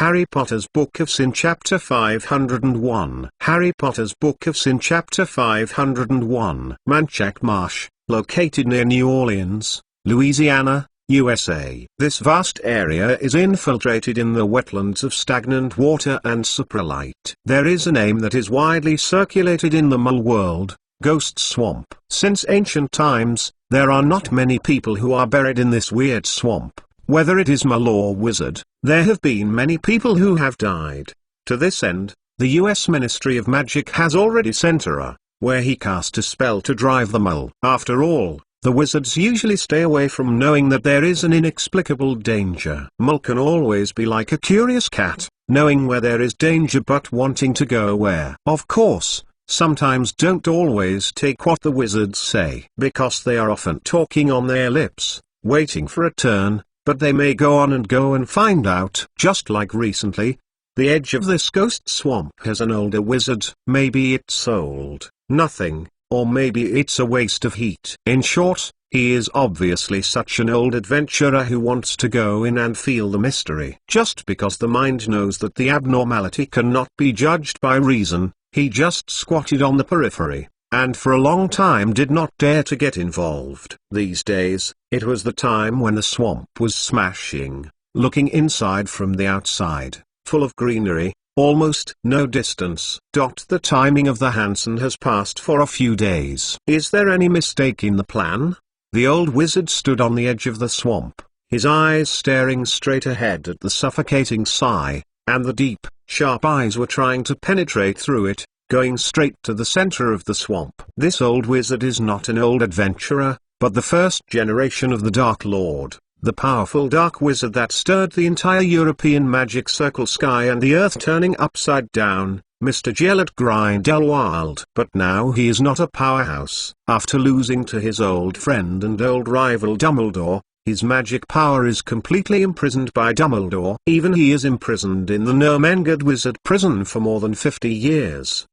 Harry Potter's Book of Sin Chapter 501. Harry Potter's Book of Sin Chapter 501. Manchac Marsh, located near New Orleans, Louisiana, USA. This vast area is infiltrated in the wetlands of stagnant water and saprolite. There is a name that is widely circulated in the mole world: Ghost Swamp. Since ancient times, there are not many people who are buried in this weird swamp. Whether it is mole or wizard, there have been many people who have died. To this end, the U.S. Ministry of Magic has already sent where he cast a spell to drive the mole. After all, the wizards usually stay away from knowing that there is an inexplicable danger. Mole can always be like a curious cat, knowing where there is danger but wanting to go where. Of course, sometimes don't always take what the wizards say, because they are often talking on their lips, waiting for a turn, but they may go on and find out. Just like recently, the edge of this ghost swamp has an older wizard. Maybe it's old, nothing, or maybe it's a waste of heat. In short, he is obviously such an old adventurer who wants to go in and feel the mystery. Just because the mind knows that the abnormality cannot be judged by reason, he just squatted on the periphery, and for a long time did not dare to get involved. These days, it was the time when the swamp was smashing, looking inside from the outside, full of greenery, almost no distance. The timing of the Hansen has passed for a few days. Is there any mistake in the plan? The old wizard stood on the edge of the swamp, his eyes staring straight ahead at the suffocating sigh, and the deep, sharp eyes were trying to penetrate through it, going straight to the center of the swamp. This old wizard is not an old adventurer, but the first generation of the Dark Lord, the powerful dark wizard that stirred the entire European magic circle, sky and the earth turning upside down, Mr. Gellert Grindelwald. But now he is not a powerhouse. After losing to his old friend and old rival Dumbledore, his magic power is completely imprisoned by Dumbledore. Even he is imprisoned in the Nurmengard Wizard Prison for more than 50 years.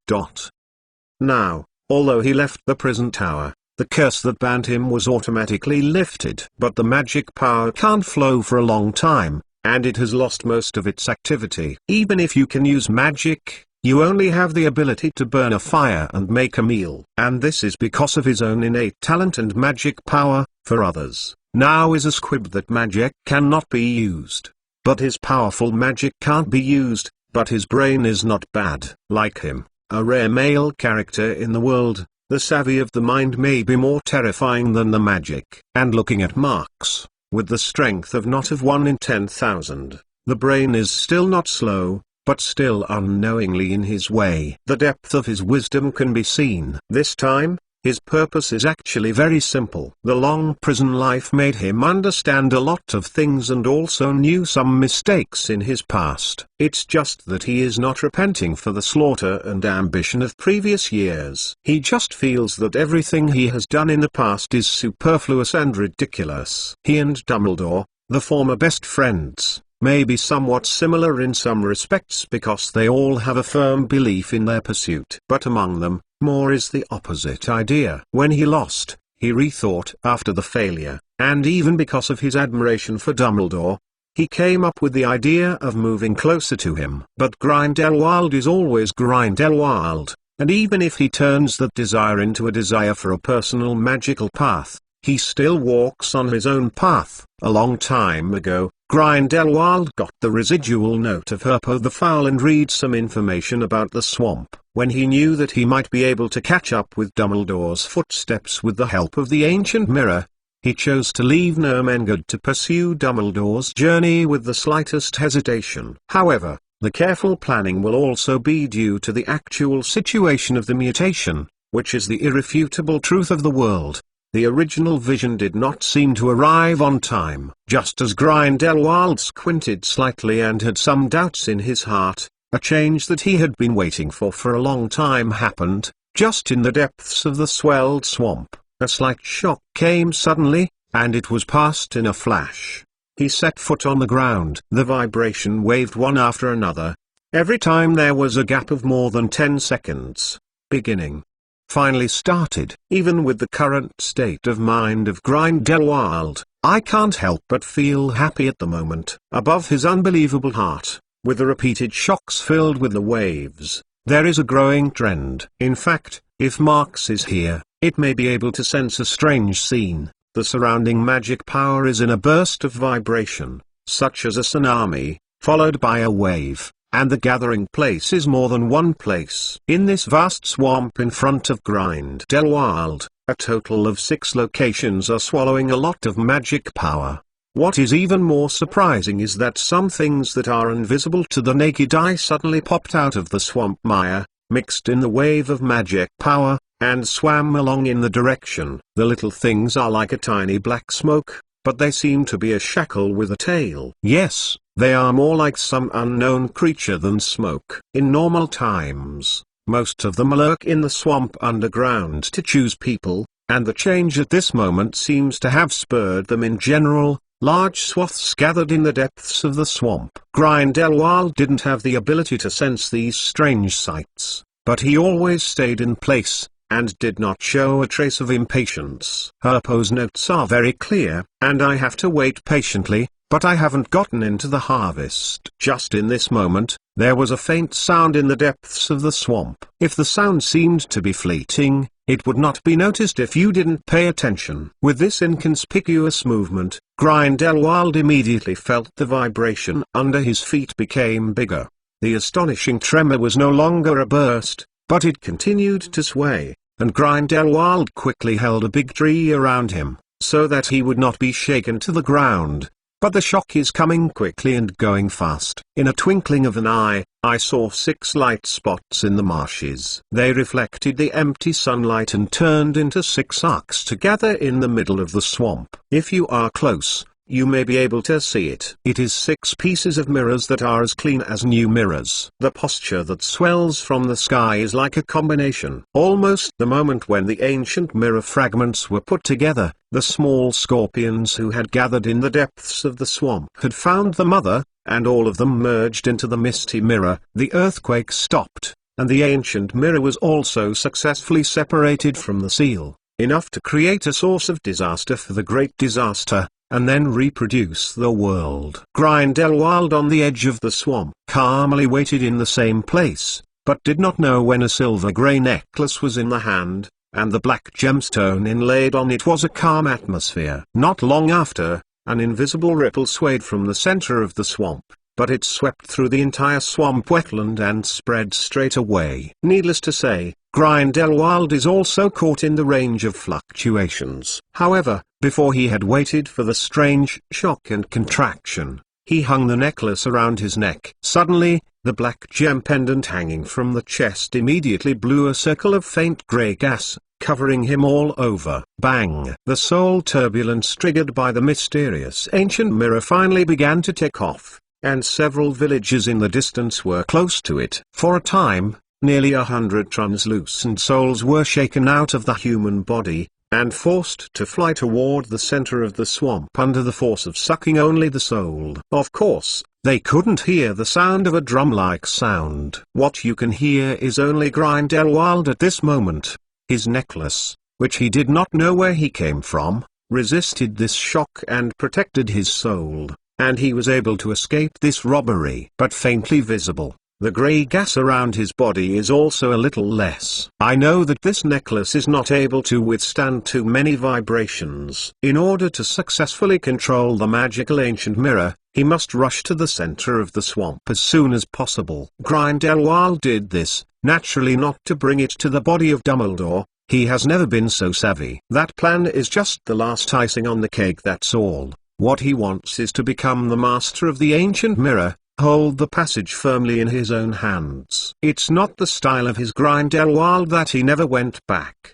Now, although he left the prison tower, the curse that banned him was automatically lifted. But the magic power can't flow for a long time, and it has lost most of its activity. Even if you can use magic, you only have the ability to burn a fire and make a meal. And this is because of his own innate talent and magic power. For others, now is a squib that magic cannot be used. But his powerful magic can't be used, but his brain is not bad. Like him, a rare male character in the world, the savvy of the mind may be more terrifying than the magic. And looking at Marx, with the strength of not of 1 in 10,000, the brain is still not slow, but still unknowingly in his way. The depth of his wisdom can be seen. This time, his purpose is actually very simple. The long prison life made him understand a lot of things and also knew some mistakes in his past. It's just that he is not repenting for the slaughter and ambition of previous years. He just feels that everything he has done in the past is superfluous and ridiculous. He and Dumbledore, the former best friends, may be somewhat similar in some respects because they all have a firm belief in their pursuit. But among them, more is the opposite idea. When he lost, he rethought after the failure, and even because of his admiration for Dumbledore, he came up with the idea of moving closer to him. But Grindelwald is always Grindelwald, and even if he turns that desire into a desire for a personal magical path, he still walks on his own path. A long time ago, Grindelwald got the residual note of Herpo the Foul and read some information about the swamp. When he knew that he might be able to catch up with Dumbledore's footsteps with the help of the ancient mirror, he chose to leave Nurmengard to pursue Dumbledore's journey with the slightest hesitation. However, the careful planning will also be due to the actual situation of the mutation, which is the irrefutable truth of the world. The original vision did not seem to arrive on time. Just as Grindelwald squinted slightly and had some doubts in his heart, a change that he had been waiting for a long time happened. Just in the depths of the swelled swamp, a slight shock came suddenly, and it was past in a flash. He set foot on the ground. The vibration waved one after another. Every time there was a gap of more than 10 seconds. Beginning. Finally started. Even with the current state of mind of Grindelwald, I can't help but feel happy at the moment. Above his unbelievable heart, with the repeated shocks filled with the waves. There is a growing trend. In fact, if Marx is here, it may be able to sense a strange scene. The surrounding magic power is in a burst of vibration, such as a tsunami, followed by a wave, and the gathering place is more than one place. In this vast swamp in front of Grindelwald, a total of 6 locations are swallowing a lot of magic power. What is even more surprising is that some things that are invisible to the naked eye suddenly popped out of the swamp mire, mixed in the wave of magic power, and swam along in the direction. The little things are like a tiny black smoke, but they seem to be a shackle with a tail. Yes, they are more like some unknown creature than smoke. In normal times, most of them lurk in the swamp underground to choose people, and the change at this moment seems to have spurred them in general. Large swaths gathered in the depths of the swamp. Grindelwald didn't have the ability to sense these strange sights, but he always stayed in place, and did not show a trace of impatience. Herpo's notes are very clear, and I have to wait patiently, but I haven't gotten into the harvest. Just in this moment, there was a faint sound in the depths of the swamp. If the sound seemed to be fleeting, it would not be noticed if you didn't pay attention. With this inconspicuous movement, Grindelwald immediately felt the vibration under his feet became bigger. The astonishing tremor was no longer a burst, but it continued to sway, and Grindelwald quickly held a big tree around him, so that he would not be shaken to the ground. But the shock is coming quickly and going fast. In a twinkling of an eye, I saw 6 light spots in the marshes. They reflected the empty sunlight and turned into 6 arcs together in the middle of the swamp. If you are close, you may be able to see it. It is 6 pieces of mirrors that are as clean as new mirrors. The posture that swells from the sky is like a combination. Almost the moment when the ancient mirror fragments were put together, the small scorpions who had gathered in the depths of the swamp had found the mother, and all of them merged into the misty mirror. The earthquake stopped, and the ancient mirror was also successfully separated from the seal, enough to create a source of disaster for the great disaster, and then reproduce the world. Grindelwald on the edge of the swamp calmly waited in the same place, but did not know when a silver-grey necklace was in the hand, and the black gemstone inlaid on it was a calm atmosphere. Not long after, an invisible ripple swayed from the center of the swamp, but it swept through the entire swamp wetland and spread straight away. Needless to say, Grindelwald is also caught in the range of fluctuations. However, before he had waited for the strange shock and contraction, he hung the necklace around his neck. Suddenly, the black gem pendant hanging from the chest immediately blew a circle of faint grey gas, covering him all over. Bang! The soul turbulence triggered by the mysterious ancient mirror finally began to take off, and several villages in the distance were close to it. For a time, nearly 100 translucent souls were shaken out of the human body, and forced to fly toward the center of the swamp under the force of sucking only the soul. Of course, they couldn't hear the sound of a drum-like sound. What you can hear is only Grindelwald at this moment. His necklace, which he did not know where he came from, resisted this shock and protected his soul, and he was able to escape this robbery. But faintly visible, the grey gas around his body is also a little less. I know that this necklace is not able to withstand too many vibrations. In order to successfully control the magical ancient mirror, he must rush to the center of the swamp as soon as possible. Grindelwald did this, naturally not to bring it to the body of Dumbledore. He has never been so savvy. That plan is just the last icing on the cake, that's all. What he wants is to become the master of the ancient mirror, hold the passage firmly in his own hands. It's not the style of his Grindelwald that he never went back.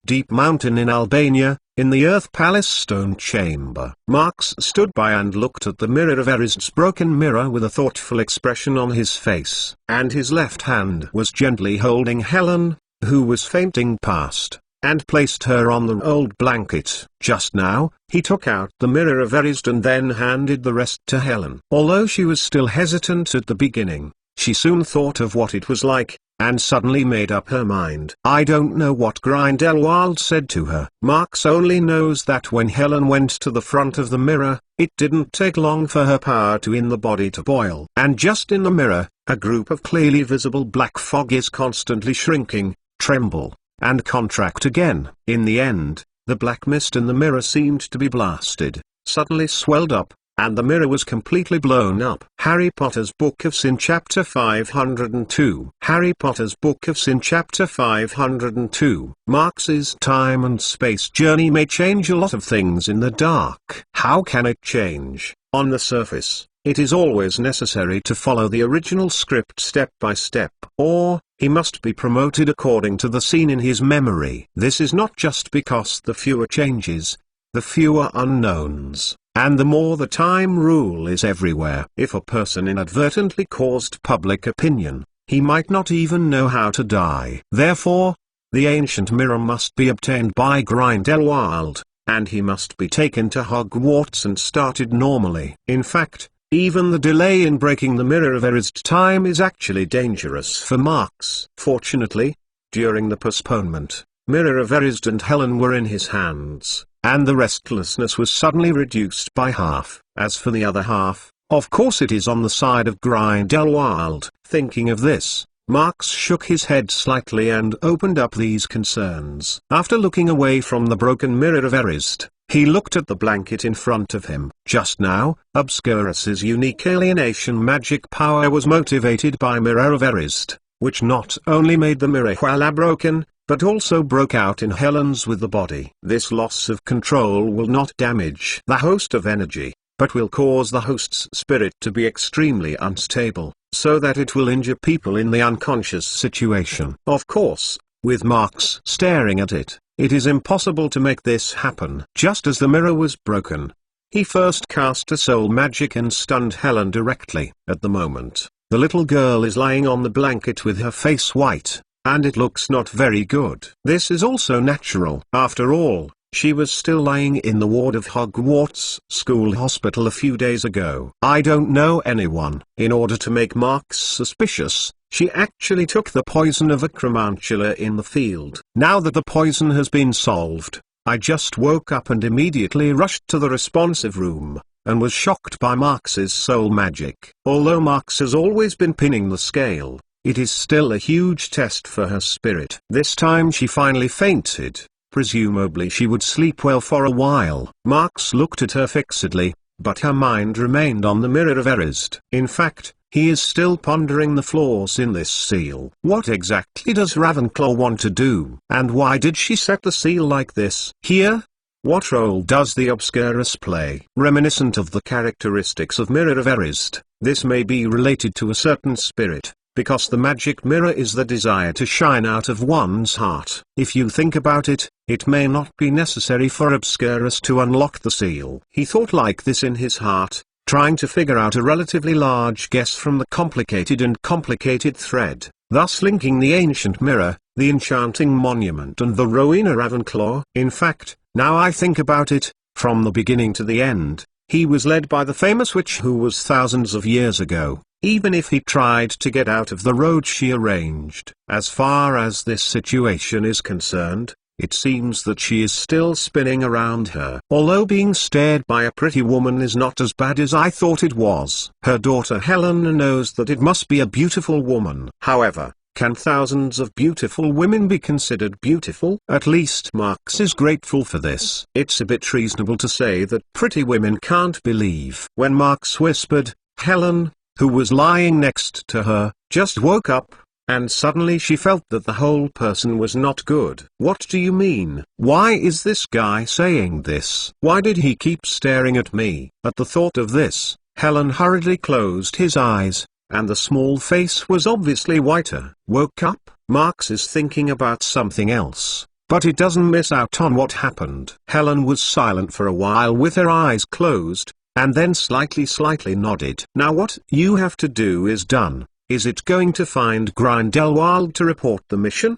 Deep Mountain in Albania, in the Earth Palace stone chamber. Marx stood by and looked at the mirror of Erisd's broken mirror with a thoughtful expression on his face. And his left hand was gently holding Helen, who was fainting past, and placed her on the old blanket. Just now, he took out the mirror of Erisd and then handed the rest to Helen. Although she was still hesitant at the beginning, she soon thought of what it was like, and suddenly made up her mind. I don't know what Grindelwald said to her. Marx only knows that when Helen went to the front of the mirror, it didn't take long for her power to in the body to boil. And just in the mirror, a group of clearly visible black fog is constantly shrinking, tremble, and contract again. In the end, the black mist in the mirror seemed to be blasted, suddenly swelled up, and the mirror was completely blown up. Harry Potter's Book of Sin Chapter 502. Harry Potter's Book of Sin Chapter 502. Marx's time and space journey may change a lot of things in the dark. How can it change? On the surface, it is always necessary to follow the original script step by step, or he must be promoted according to the scene in his memory. This is not just because the fewer changes, the fewer unknowns, and the more the time rule is everywhere. If a person inadvertently caused public opinion, he might not even know how to die. Therefore, the ancient mirror must be obtained by Grindelwald, and he must be taken to Hogwarts and started normally. In fact, even the delay in breaking the Mirror of Erised time is actually dangerous for Marx. Fortunately, during the postponement, Mirror of Erised and Helen were in his hands, and the restlessness was suddenly reduced by half. As for the other half, of course it is on the side of Grindelwald. Thinking of this, Marx shook his head slightly and opened up these concerns. After looking away from the broken Mirror of Erised, he looked at the blanket in front of him. Just now, Obscurus's unique alienation magic power was motivated by Mirror of Erised, which not only made the mirror voila broken, but also broke out in Helen's with the body. This loss of control will not damage the host of energy, but will cause the host's spirit to be extremely unstable, so that it will injure people in the unconscious situation. Of course, with Marx staring at it, it is impossible to make this happen. Just as the mirror was broken, he first cast a soul magic and stunned Helen directly. At the moment, the little girl is lying on the blanket with her face white, and it looks not very good. This is also natural. After all, she was still lying in the ward of Hogwarts School Hospital a few days ago. I don't know anyone. In order to make Marx suspicious, she actually took the poison of a cremantula in the field. Now that the poison has been solved, I just woke up and immediately rushed to the responsive room, and was shocked by Marx's soul magic. Although Marx has always been pinning the scale, it is still a huge test for her spirit. This time she finally fainted. Presumably she would sleep well for a while. Marx looked at her fixedly, but her mind remained on the Mirror of Erised. In fact, he is still pondering the flaws in this seal. What exactly does Ravenclaw want to do? And why did she set the seal like this? Here? What role does the Obscurus play? Reminiscent of the characteristics of Mirror of Erised, this may be related to a certain spirit, because the magic mirror is the desire to shine out of one's heart. If you think about it, it may not be necessary for Obscurus to unlock the seal. He thought like this in his heart, trying to figure out a relatively large guess from the complicated thread, thus linking the ancient mirror, the enchanting monument and the Rowena Ravenclaw. In fact, now I think about it, from the beginning to the end, he was led by the famous witch who was thousands of years ago, even if he tried to get out of the road she arranged. As far as this situation is concerned, it seems that she is still spinning around her. Although being stared by a pretty woman is not as bad as I thought it was. Her daughter Helena knows that it must be a beautiful woman. However, can thousands of beautiful women be considered beautiful? At least Marx is grateful for this. It's a bit reasonable to say that pretty women can't believe. When Marx whispered, Helen, who was lying next to her, just woke up, and suddenly she felt that the whole person was not good. What do you mean? Why is this guy saying this? Why did he keep staring at me? At the thought of this, Helen hurriedly closed his eyes, and the small face was obviously whiter. Woke up? Marx is thinking about something else, but it doesn't miss out on what happened. Helen was silent for a while with her eyes closed, and then slightly nodded. Now what you have to do is done. Is it going to find Grindelwald to report the mission?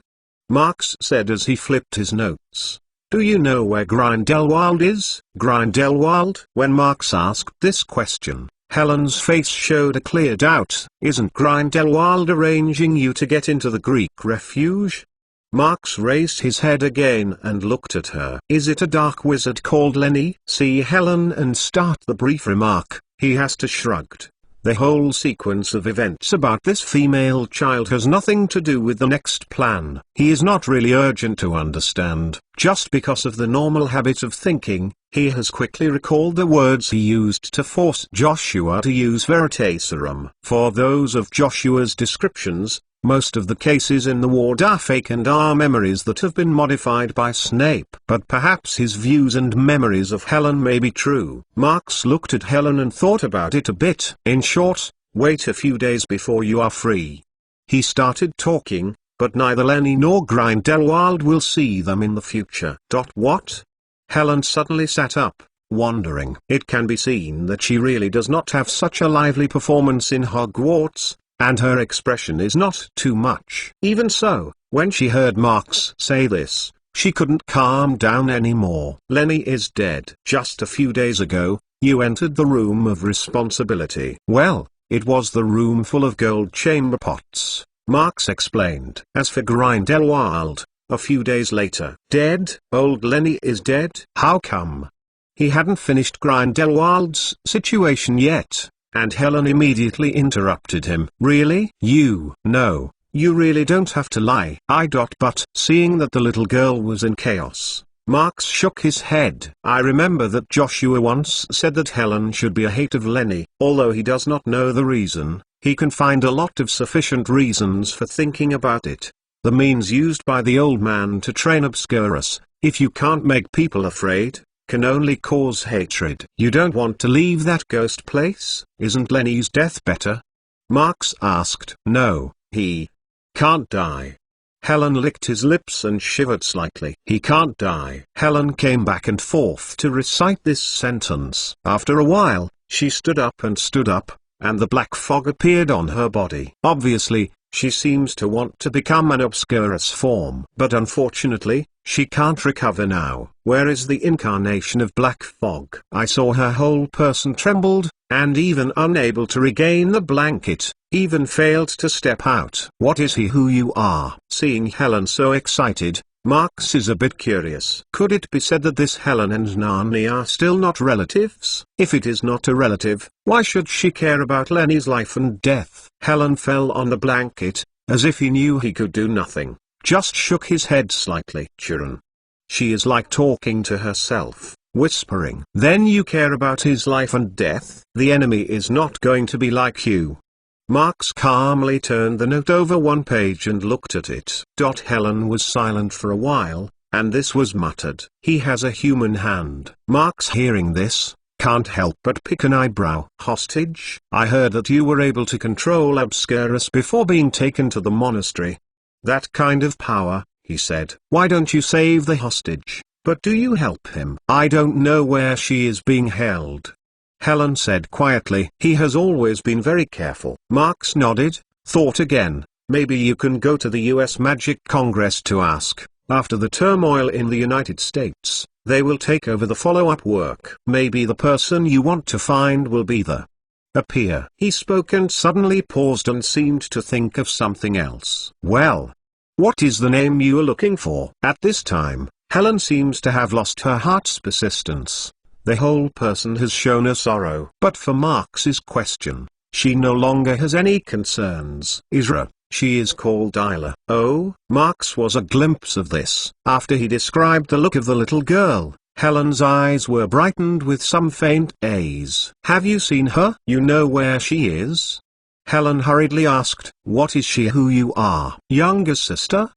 Marx said as he flipped his notes. Do you know where Grindelwald is? Grindelwald? When Marx asked this question, Helen's face showed a clear doubt. Isn't Grindelwald arranging you to get into the Greek refuge? Marx raised his head again and looked at her. Is it a dark wizard called Lenny? See Helen and start the brief remark. He has to shrugged. The whole sequence of events about this female child has nothing to do with the next plan. He is not really urgent to understand. Just because of the normal habit of thinking, he has quickly recalled the words he used to force Joshua to use Veritaserum. For those of Joshua's descriptions, most of the cases in the ward are fake and are memories that have been modified by Snape. But perhaps his views and memories of Helen may be true. Marx looked at Helen and thought about it a bit. In short, wait a few days before you are free. He started talking, but neither Lenny nor Grindelwald will see them in the future. What? Helen suddenly sat up, wondering. It can be seen that she really does not have such a lively performance in Hogwarts, and her expression is not too much. Even so, when she heard Marx say this, she couldn't calm down anymore. Lenny is dead. Just a few days ago, you entered the room of responsibility. Well, it was the room full of gold chamber pots, Marx explained. As for Grindelwald, a few days later. Dead? Old Lenny is dead? How come? He hadn't finished Grindelwald's situation yet. And Helen immediately interrupted him. Really? No, you really don't have to lie. But seeing that the little girl was in chaos, Marx shook his head. I remember that Joshua once said that Helen should be a hate of Lenny. Although he does not know the reason, he can find a lot of sufficient reasons for thinking about it. The means used by the old man to train Obscurus, if you can't make people afraid, can only cause hatred. You don't want to leave that ghost place? Isn't Lenny's death better? Marx asked. No, he can't die. Helen licked his lips and shivered slightly. He can't die. Helen came back and forth to recite this sentence. After a while, she stood up, and the black fog appeared on her body. Obviously, she seems to want to become an Obscurus form. But unfortunately, she can't recover now. Where is the incarnation of black fog? I saw her whole person trembled, and even unable to regain the blanket, even failed to step out. What is he who you are? Seeing Helen so excited, Marx is a bit curious. Could it be said that this Helen and Nani are still not relatives? If it is not a relative, why should she care about Lenny's life and death? Helen fell on the blanket, as if he knew he could do nothing, just shook his head slightly. Chiron. She is like talking to herself, whispering. Then you care about his life and death? The enemy is not going to be like you. Marx calmly turned the note over one page and looked at it. Helen was silent for a while, and this was muttered. He has a human hand. Marx, hearing this, can't help but pick an eyebrow. Hostage? I heard that you were able to control Obscurus before being taken to the monastery. That kind of power, he said. Why don't you save the hostage? But do you help him? I don't know where she is being held. Helen said quietly. He has always been very careful. Marx nodded, thought again. Maybe you can go to the US Magic Congress to ask. After the turmoil in the United States, they will take over the follow-up work. Maybe the person you want to find will be the appear. He spoke and suddenly paused and seemed to think of something else. Well, what is the name you are looking for? At this time, Helen seems to have lost her heart's persistence. The whole person has shown a sorrow. But for Marx's question, she no longer has any concerns. Isra, she is called Isla. Oh, Marx was a glimpse of this. After he described the look of the little girl, Helen's eyes were brightened with some faint haze. Have you seen her? You know where she is? Helen hurriedly asked. What is she who you are? Younger sister?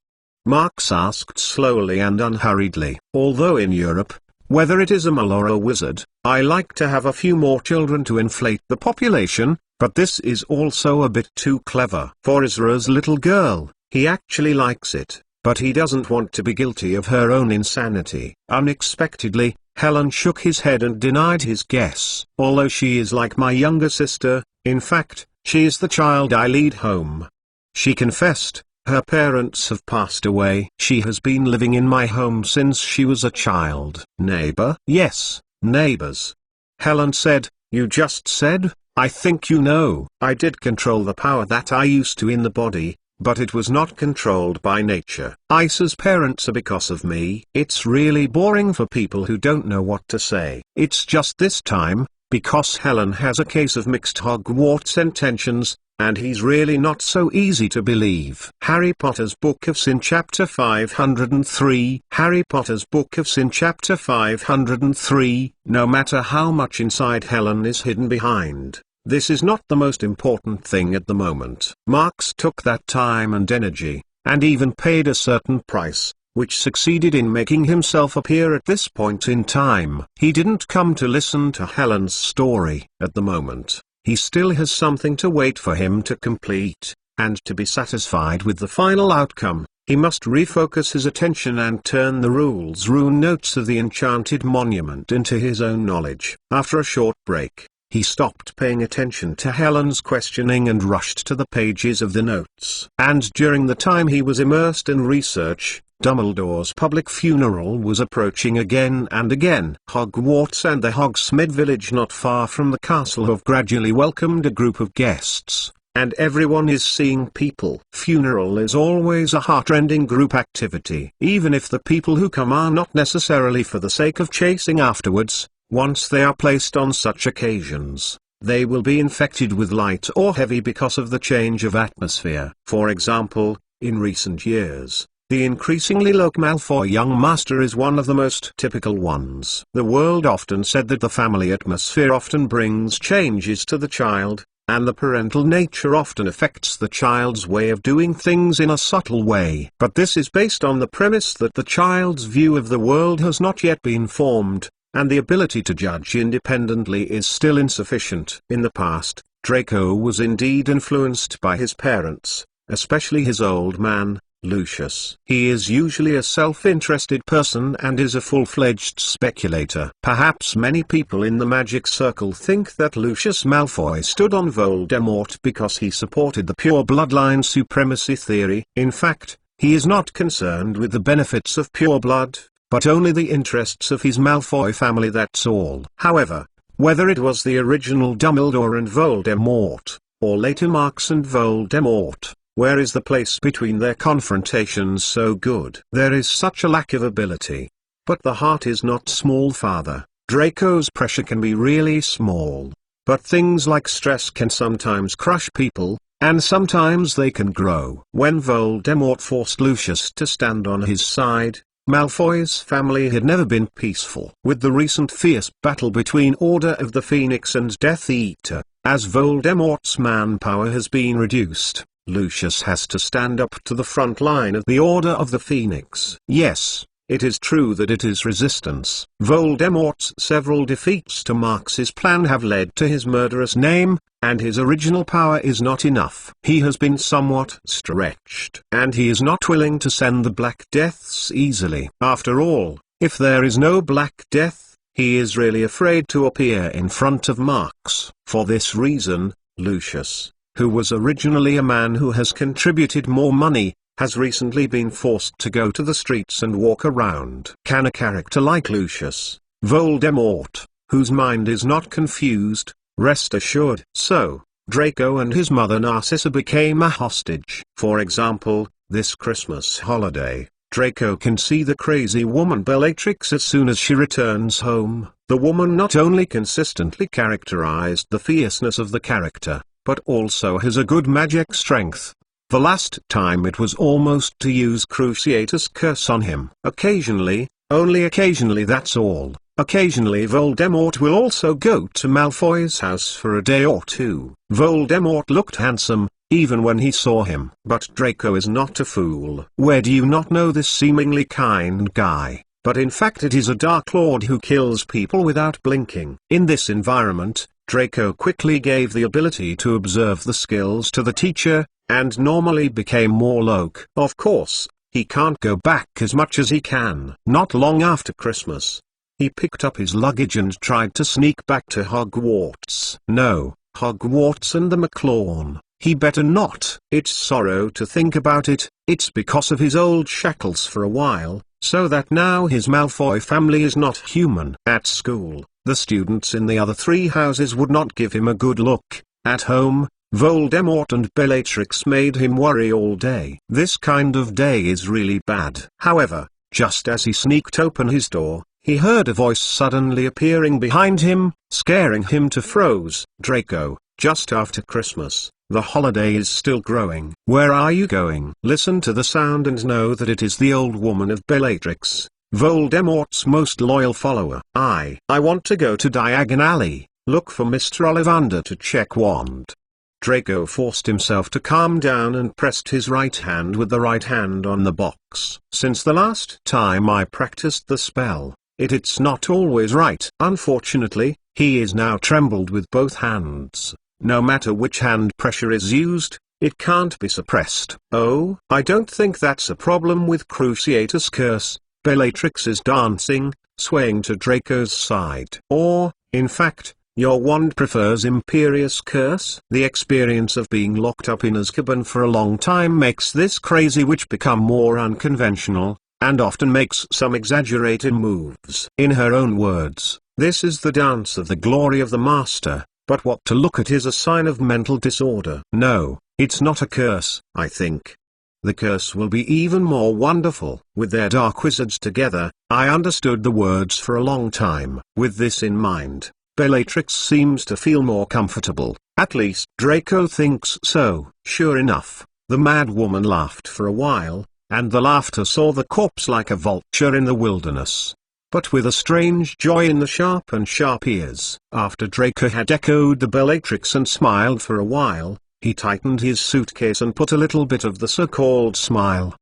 Marx asked slowly and unhurriedly. Although in Europe, whether it is a mole or a wizard, I like to have a few more children to inflate the population, but this is also a bit too clever. For Isra's little girl, he actually likes it, but he doesn't want to be guilty of her own insanity. Unexpectedly, Helen shook his head and denied his guess. Although she is like my younger sister, in fact, she is the child I lead home. She confessed. Her parents have passed away. She has been living in my home since she was a child. Neighbor? Yes, neighbors. Helen said. You just said, I think you know. I did control the power that I used to in the body, but it was not controlled by nature. Isa's parents are because of me. It's really boring for people who don't know what to say. It's just this time, because Helen has a case of mixed Hogwarts intentions, and he's really not so easy to believe. Harry Potter's Book of Sin Chapter 503. Harry Potter's Book of Sin Chapter 503. No matter how much inside Helen is hidden behind, this is not the most important thing at the moment. Marx took that time and energy, and even paid a certain price, which succeeded in making himself appear at this point in time. He didn't come to listen to Helen's story at the moment. He still has something to wait for him to complete, and to be satisfied with the final outcome, he must refocus his attention and turn the rules rune notes of the enchanted monument into his own knowledge. After a short break, he stopped paying attention to Helen's questioning and rushed to the pages of the notes. And during the time he was immersed in research, Dumbledore's public funeral was approaching again and again. Hogwarts and the Hogsmead Village not far from the castle have gradually welcomed a group of guests, and everyone is seeing people. Funeral is always a heart-rending group activity. Even if the people who come are not necessarily for the sake of chasing afterwards, once they are placed on such occasions, they will be infected with light or heavy because of the change of atmosphere. For example, in recent years, the increasingly low Malfoy young master is one of the most typical ones. The world often said that the family atmosphere often brings changes to the child, and the parental nature often affects the child's way of doing things in a subtle way. But this is based on the premise that the child's view of the world has not yet been formed, and the ability to judge independently is still insufficient. In the past, Draco was indeed influenced by his parents, especially his old man, Lucius. He is usually a self-interested person and is a full-fledged speculator. Perhaps many people in the magic circle think that Lucius Malfoy stood on Voldemort because he supported the pure bloodline supremacy theory. In fact, he is not concerned with the benefits of pure blood, but only the interests of his Malfoy family, that's all. However, whether it was the original Dumbledore and Voldemort, or later Marx and Voldemort, where is the place between their confrontations so good? There is such a lack of ability. But the heart is not small, father. Draco's pressure can be really small. But things like stress can sometimes crush people, and sometimes they can grow. When Voldemort forced Lucius to stand on his side, Malfoy's family had never been peaceful. With the recent fierce battle between Order of the Phoenix and Death Eater, as Voldemort's manpower has been reduced, Lucius has to stand up to the front line of the Order of the Phoenix. Yes, it is true that it is resistance. Voldemort's several defeats to Marx's plan have led to his murderous name, and his original power is not enough. He has been somewhat stretched, and he is not willing to send the Black Deaths easily. After all, if there is no Black Death, he is really afraid to appear in front of Marx. For this reason, Lucius, who was originally a man who has contributed more money, has recently been forced to go to the streets and walk around. Can a character like Lucius, Voldemort, whose mind is not confused, rest assured? So, Draco and his mother Narcissa became a hostage. For example, this Christmas holiday, Draco can see the crazy woman Bellatrix as soon as she returns home. The woman not only consistently characterized the fierceness of the character, but also has a good magic strength. The last time it was almost to use Cruciatus Curse on him. Occasionally, only occasionally, that's all. Occasionally Voldemort will also go to Malfoy's house for a day or two. Voldemort looked handsome, even when he saw him. But Draco is not a fool. Where do you not know this seemingly kind guy? But in fact it is a Dark Lord who kills people without blinking. In this environment, Draco quickly gave the ability to observe the skills to the teacher, and normally became more loque. Of course, he can't go back as much as he can. Not long after Christmas, he picked up his luggage and tried to sneak back to Hogwarts. No, Hogwarts and the McLawn. He better not. It's sorrow to think about it. It's because of his old shackles for a while, so that now his Malfoy family is not human. At school, The students in the other three houses would not give him a good look. At home, Voldemort and Bellatrix made him worry all day. This kind of day is really bad. However, just as he sneaked open his door, he heard a voice suddenly appearing behind him, scaring him to froze. Draco, just after Christmas, the holiday is still growing. Where are you going? Listen to the sound and know that it is the old woman of Bellatrix, Voldemort's most loyal follower. I want to go to Diagon Alley. Look for Mr. Ollivander to check wand. Draco forced himself to calm down and pressed his right hand with the right hand on the box. Since the last time I practiced the spell, it's not always right. Unfortunately, he is now trembled with both hands. No matter which hand pressure is used, it can't be suppressed. Oh, I don't think that's a problem with Cruciatus Curse. Bellatrix is dancing, swaying to Draco's side. Or, in fact, your wand prefers Imperious Curse. The experience of being locked up in Azkaban for a long time makes this crazy witch become more unconventional, and often makes some exaggerated moves. In her own words, this is the dance of the glory of the master, but what to look at is a sign of mental disorder. No, it's not a curse, I think. The curse will be even more wonderful. With their dark wizards together, I understood the words for a long time. With this in mind, Bellatrix seems to feel more comfortable. At least Draco thinks so. Sure enough, the mad woman laughed for a while, and the laughter saw the corpse like a vulture in the wilderness, but with a strange joy in the sharp ears. After Draco had echoed the Bellatrix and smiled for a while, he tightened his suitcase and put a little bit of the so-called smile.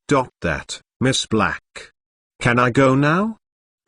That, Miss Black. Can I go now?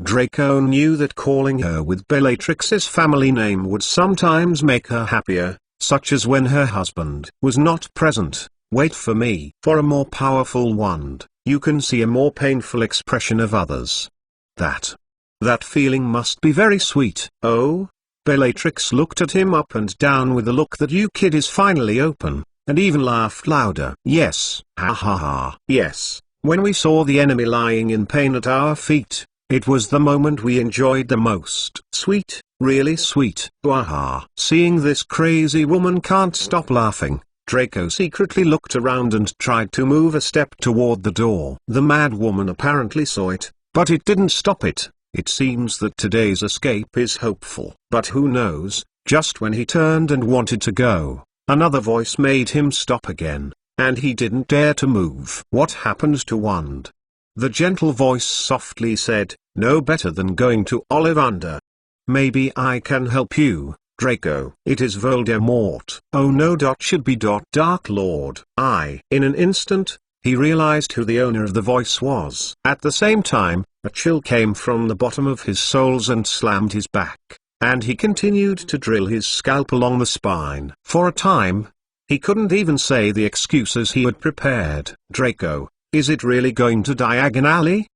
Draco knew that calling her with Bellatrix's family name would sometimes make her happier, such as when her husband was not present. Wait for me. For a more powerful wand, you can see a more painful expression of others. That feeling must be very sweet. Oh? Bellatrix looked at him up and down with a look that you kid is finally open, and even laughed louder. Yes, ha ha ha. Yes, when we saw the enemy lying in pain at our feet, it was the moment we enjoyed the most. Sweet, really sweet. Waha. Seeing this crazy woman can't stop laughing, Draco secretly looked around and tried to move a step toward the door. The mad woman apparently saw it, but it didn't stop it. It seems that today's escape is hopeful. But who knows, just when he turned and wanted to go, another voice made him stop again, and he didn't dare to move. What happened to Wand? The gentle voice softly said, no better than going to Ollivander. Maybe I can help you, Draco. It is Voldemort. Oh no. Should be. Dark Lord. In an instant, he realized who the owner of the voice was. At the same time, a chill came from the bottom of his soles and slammed his back, and he continued to drill his scalp along the spine. For a time, he couldn't even say the excuses he had prepared. Draco, is it really going to Diagon Alley?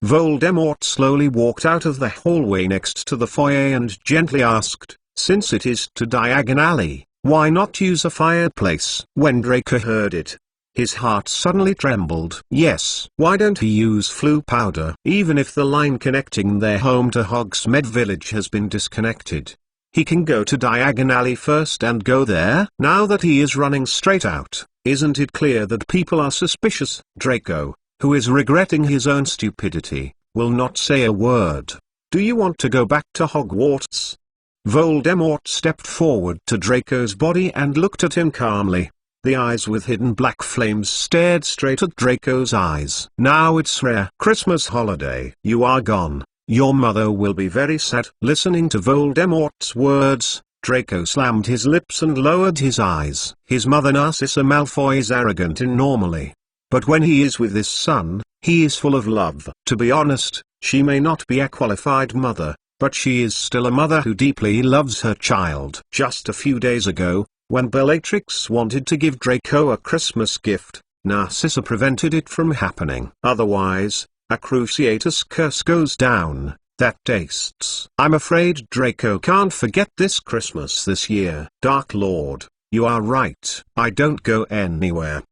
Voldemort slowly walked out of the hallway next to the foyer and gently asked, since it is to Diagon Alley, why not use a fireplace? When Draco heard it, his heart suddenly trembled. Yes, why don't he use Floo powder? Even if the line connecting their home to Hogsmead Village has been disconnected, he can go to Diagon Alley first and go there. Now that he is running straight out, isn't it clear that people are suspicious? Draco, who is regretting his own stupidity, will not say a word. Do you want to go back to Hogwarts? Voldemort stepped forward to Draco's body and looked at him calmly. The eyes with hidden black flames stared straight at Draco's eyes. Now it's rare Christmas holiday. You are gone. Your mother will be very sad. Listening to Voldemort's words, Draco slammed his lips and lowered his eyes. His mother Narcissa Malfoy is arrogant normally, but when he is with his son, he is full of love. To be honest, she may not be a qualified mother, but she is still a mother who deeply loves her child. Just a few days ago, when Bellatrix wanted to give Draco a Christmas gift, Narcissa prevented it from happening. Otherwise, a Cruciatus curse goes down. That tastes. I'm afraid Draco can't forget this Christmas this year. Dark Lord, you are right. I don't go anywhere.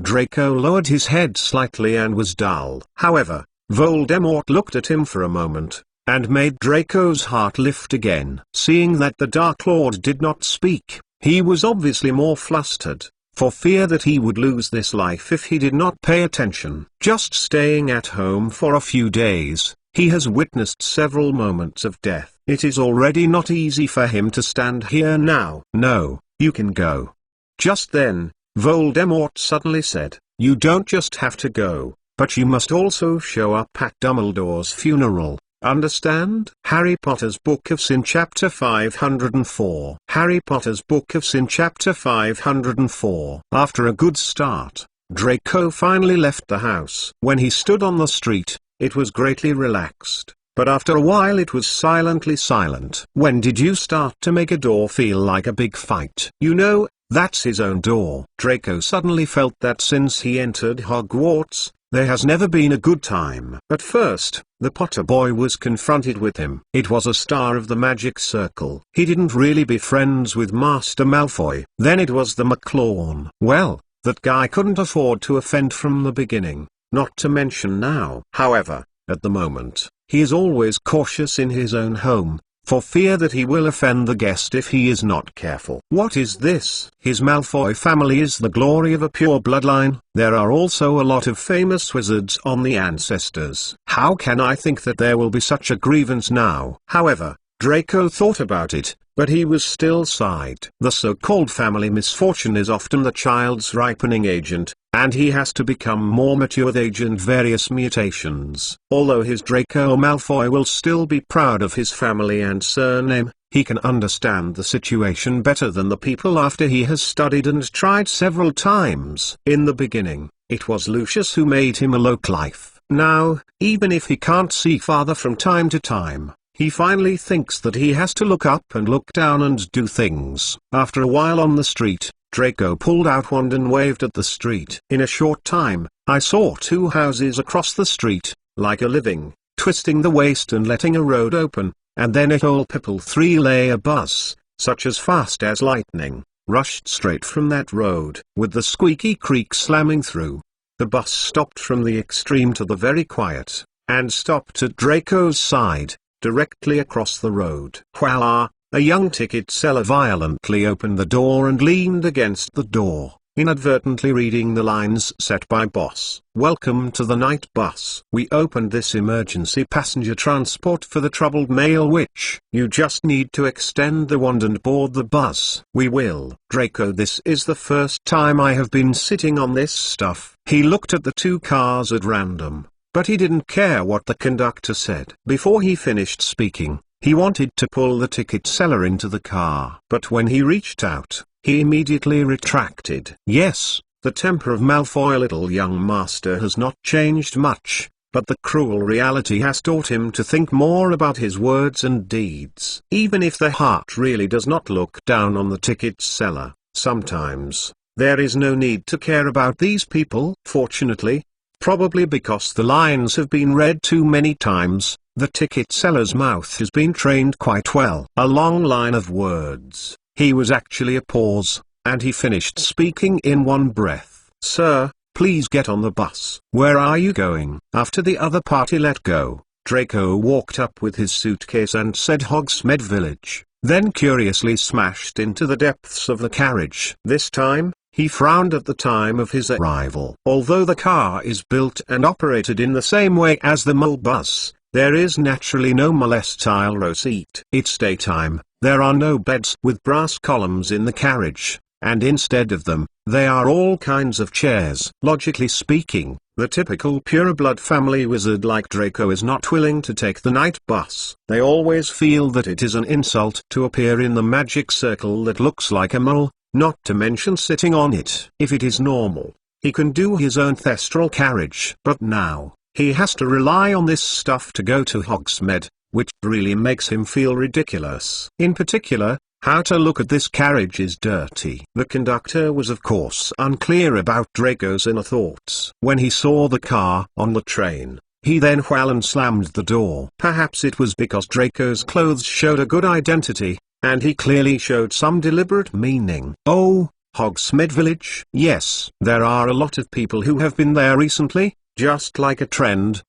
Draco lowered his head slightly and was dull. However, Voldemort looked at him for a moment, and made Draco's heart lift again. Seeing that the Dark Lord did not speak, he was obviously more flustered, for fear that he would lose this life if he did not pay attention. Just staying at home for a few days, he has witnessed several moments of death. It is already not easy for him to stand here now. No, you can go. Just then, Voldemort suddenly said, "You don't just have to go, but you must also show up at Dumbledore's funeral. Understand?" Harry Potter's Book of Sin Chapter 504. Harry Potter's Book of Sin Chapter 504. After a good start, Draco finally left the house. When he stood on the street, it was greatly relaxed, but after a while it was silently silent. When did you start to make a door feel like a big fight? You know, that's his own door. Draco suddenly felt that since he entered Hogwarts, there has never been a good time. At first, the Potter boy was confronted with him. It was a star of the magic circle. He didn't really be friends with Master Malfoy. Then it was the McClawn. Well, that guy couldn't afford to offend from the beginning, not to mention now. However, at the moment, he is always cautious in his own home, for fear that he will offend the guest if he is not careful. What is this? His Malfoy family is the glory of a pure bloodline. There are also a lot of famous wizards on the ancestors. How can I think that there will be such a grievance now? However, Draco thought about it, but he was still sighed. The so-called family misfortune is often the child's ripening agent, and he has to become more mature with age and various mutations. Although his Draco Malfoy will still be proud of his family and surname, he can understand the situation better than the people after he has studied and tried several times. In the beginning, it was Lucius who made him a lowlife. Now, even if he can't see father from time to time, he finally thinks that he has to look up and look down and do things. After a while on the street, Draco pulled out wand and waved at the street. In a short time, I saw two houses across the street, like a living, twisting the waist and letting a road open, and then a whole people three-layer bus, such as fast as lightning, rushed straight from that road. With the squeaky creak slamming through, the bus stopped from the extreme to the very quiet, and stopped at Draco's side, directly across the road. Voila! A young ticket seller violently opened the door and leaned against the door, inadvertently reading the lines set by Boss. "Welcome to the night bus. We opened this emergency passenger transport for the troubled male witch. You just need to extend the wand and board the bus." "We will." "Draco, this is the first time I have been sitting on this stuff." He looked at the two cars at random, but he didn't care what the conductor said. Before he finished speaking, he wanted to pull the ticket seller into the car. But when he reached out, he immediately retracted. Yes, the temper of Malfoy little young master has not changed much, but the cruel reality has taught him to think more about his words and deeds. Even if the heart really does not look down on the ticket seller, sometimes, there is no need to care about these people. Fortunately, probably because the lines have been read too many times, the ticket seller's mouth has been trained quite well. A long line of words. He was actually a pause, and he finished speaking in one breath. "Sir, please get on the bus." "Where are you going?" After the other party let go, Draco walked up with his suitcase and said Hogsmead Village, then curiously smashed into the depths of the carriage. This time, he frowned at the time of his arrival. Although the car is built and operated in the same way as the mole bus, there is naturally no molestile row seat. It's daytime, there are no beds with brass columns in the carriage, and instead of them, there are all kinds of chairs. Logically speaking, the typical pureblood family wizard like Draco is not willing to take the night bus. They always feel that it is an insult to appear in the magic circle that looks like a mole, not to mention sitting on it. If it is normal, he can do his own thestral carriage. But now, he has to rely on this stuff to go to Hogsmeade, which really makes him feel ridiculous. In particular, how to look at this carriage is dirty. The conductor was of course unclear about Draco's inner thoughts. When he saw the car on the train, he then while and slammed the door. Perhaps it was because Draco's clothes showed a good identity, and he clearly showed some deliberate meaning. "Oh, Hogsmead Village?" "Yes, there are a lot of people who have been there recently, just like a trend.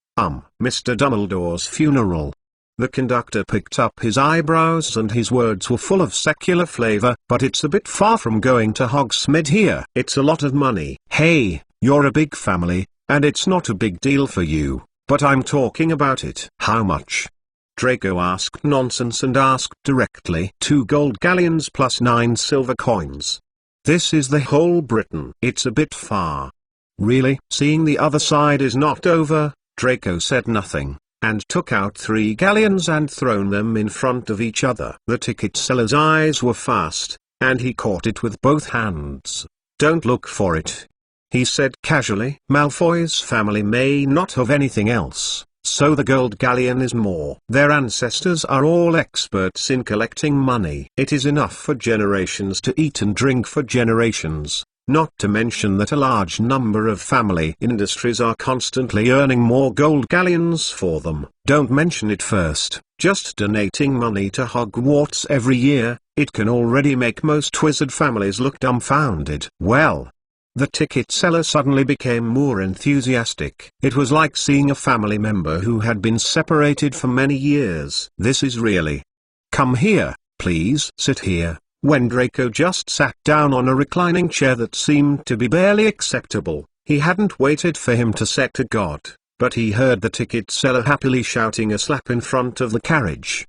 Mr. Dumbledore's funeral." The conductor picked up his eyebrows and his words were full of secular flavor. But it's a bit far from going to Hogsmead here. It's a lot of money. Hey, you're a big family, and it's not a big deal for you, but I'm talking about it. How much? Draco asked nonsense and asked directly. 2 gold galleons plus 9 silver coins. This is the whole Britain. It's a bit far. Really? Seeing the other side is not over, Draco said nothing, and took out 3 galleons and thrown them in front of each other. The ticket seller's eyes were fast, and he caught it with both hands. Don't look for it, he said casually. Malfoy's family may not have anything else, so the gold galleon is more. Their ancestors are all experts in collecting money. It is enough for generations to eat and drink for generations. Not to mention that a large number of family industries are constantly earning more gold galleons for them. Don't mention it first, just donating money to Hogwarts every year, it can already make most wizard families look dumbfounded. Well, the ticket seller suddenly became more enthusiastic. It was like seeing a family member who had been separated for many years. This is really... Come here, please. Sit here. When Draco just sat down on a reclining chair that seemed to be barely acceptable, he hadn't waited for him to say to God, but he heard the ticket seller happily shouting a slap in front of the carriage.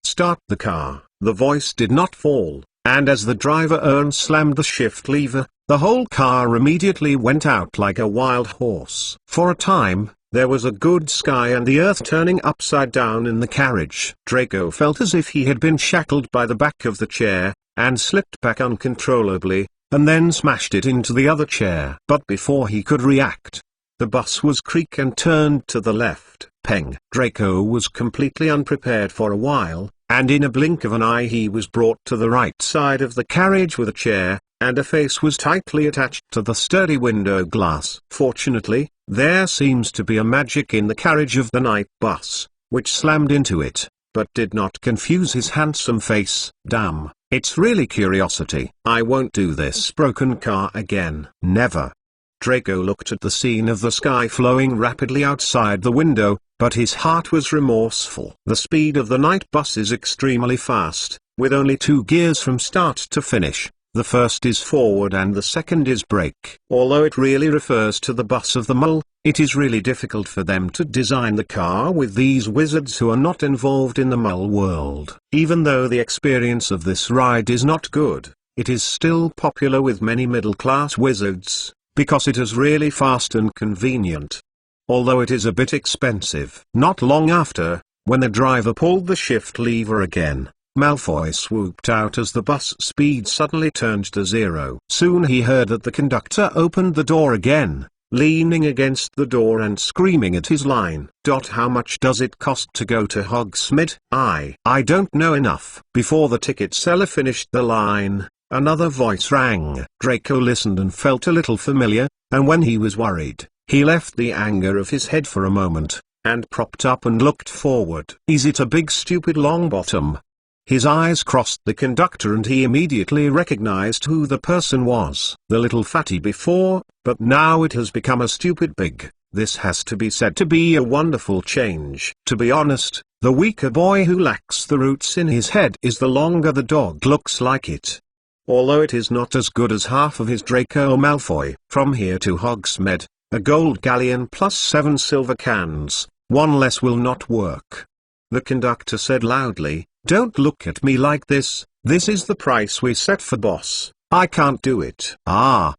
Start the car. The voice did not fall, and as the driver slammed the shift lever, the whole car immediately went out like a wild horse. For a time, there was a good sky and the earth turning upside down in the carriage. Draco felt as if he had been shackled by the back of the chair, and slipped back uncontrollably, and then smashed it into the other chair. But before he could react, the bus was creaked and turned to the left. Peng! Draco was completely unprepared for a while, and in a blink of an eye he was brought to the right side of the carriage with a chair, and a face was tightly attached to the sturdy window glass. Fortunately, there seems to be a magic in the carriage of the night bus, which slammed into it, but did not confuse his handsome face. Damn, it's really curiosity. I won't do this broken car again. Never. Draco looked at the scene of the sky flowing rapidly outside the window, but his heart was remorseful. The speed of the night bus is extremely fast, with only 2 gears from start to finish. The first is forward and the second is brake. Although it really refers to the bus of the mole, it is really difficult for them to design the car with these wizards who are not involved in the mole world. Even though the experience of this ride is not good, it is still popular with many middle-class wizards, because it is really fast and convenient. Although it is a bit expensive. Not long after, when the driver pulled the shift lever again, Malfoy swooped out as the bus speed suddenly turned to 0. Soon he heard that the conductor opened the door again, leaning against the door and screaming at his line. How much does it cost to go to Hogsmead? I don't know enough. Before the ticket seller finished the line, another voice rang. Draco listened and felt a little familiar, and when he was worried, he left the anger of his head for a moment, and propped up and looked forward. Is it a big stupid Longbottom? His eyes crossed the conductor and he immediately recognized who the person was. The little fatty before, but now it has become a stupid big. This has to be said to be a wonderful change. To be honest, the weaker boy who lacks the roots in his head is the longer the dog looks like it. Although it is not as good as half of his Draco Malfoy. From here to Hogsmead, a gold galleon plus 7 silver cans, 1 less will not work. The conductor said loudly, don't look at me like this, this is the price we set for boss, I can't do it. Well,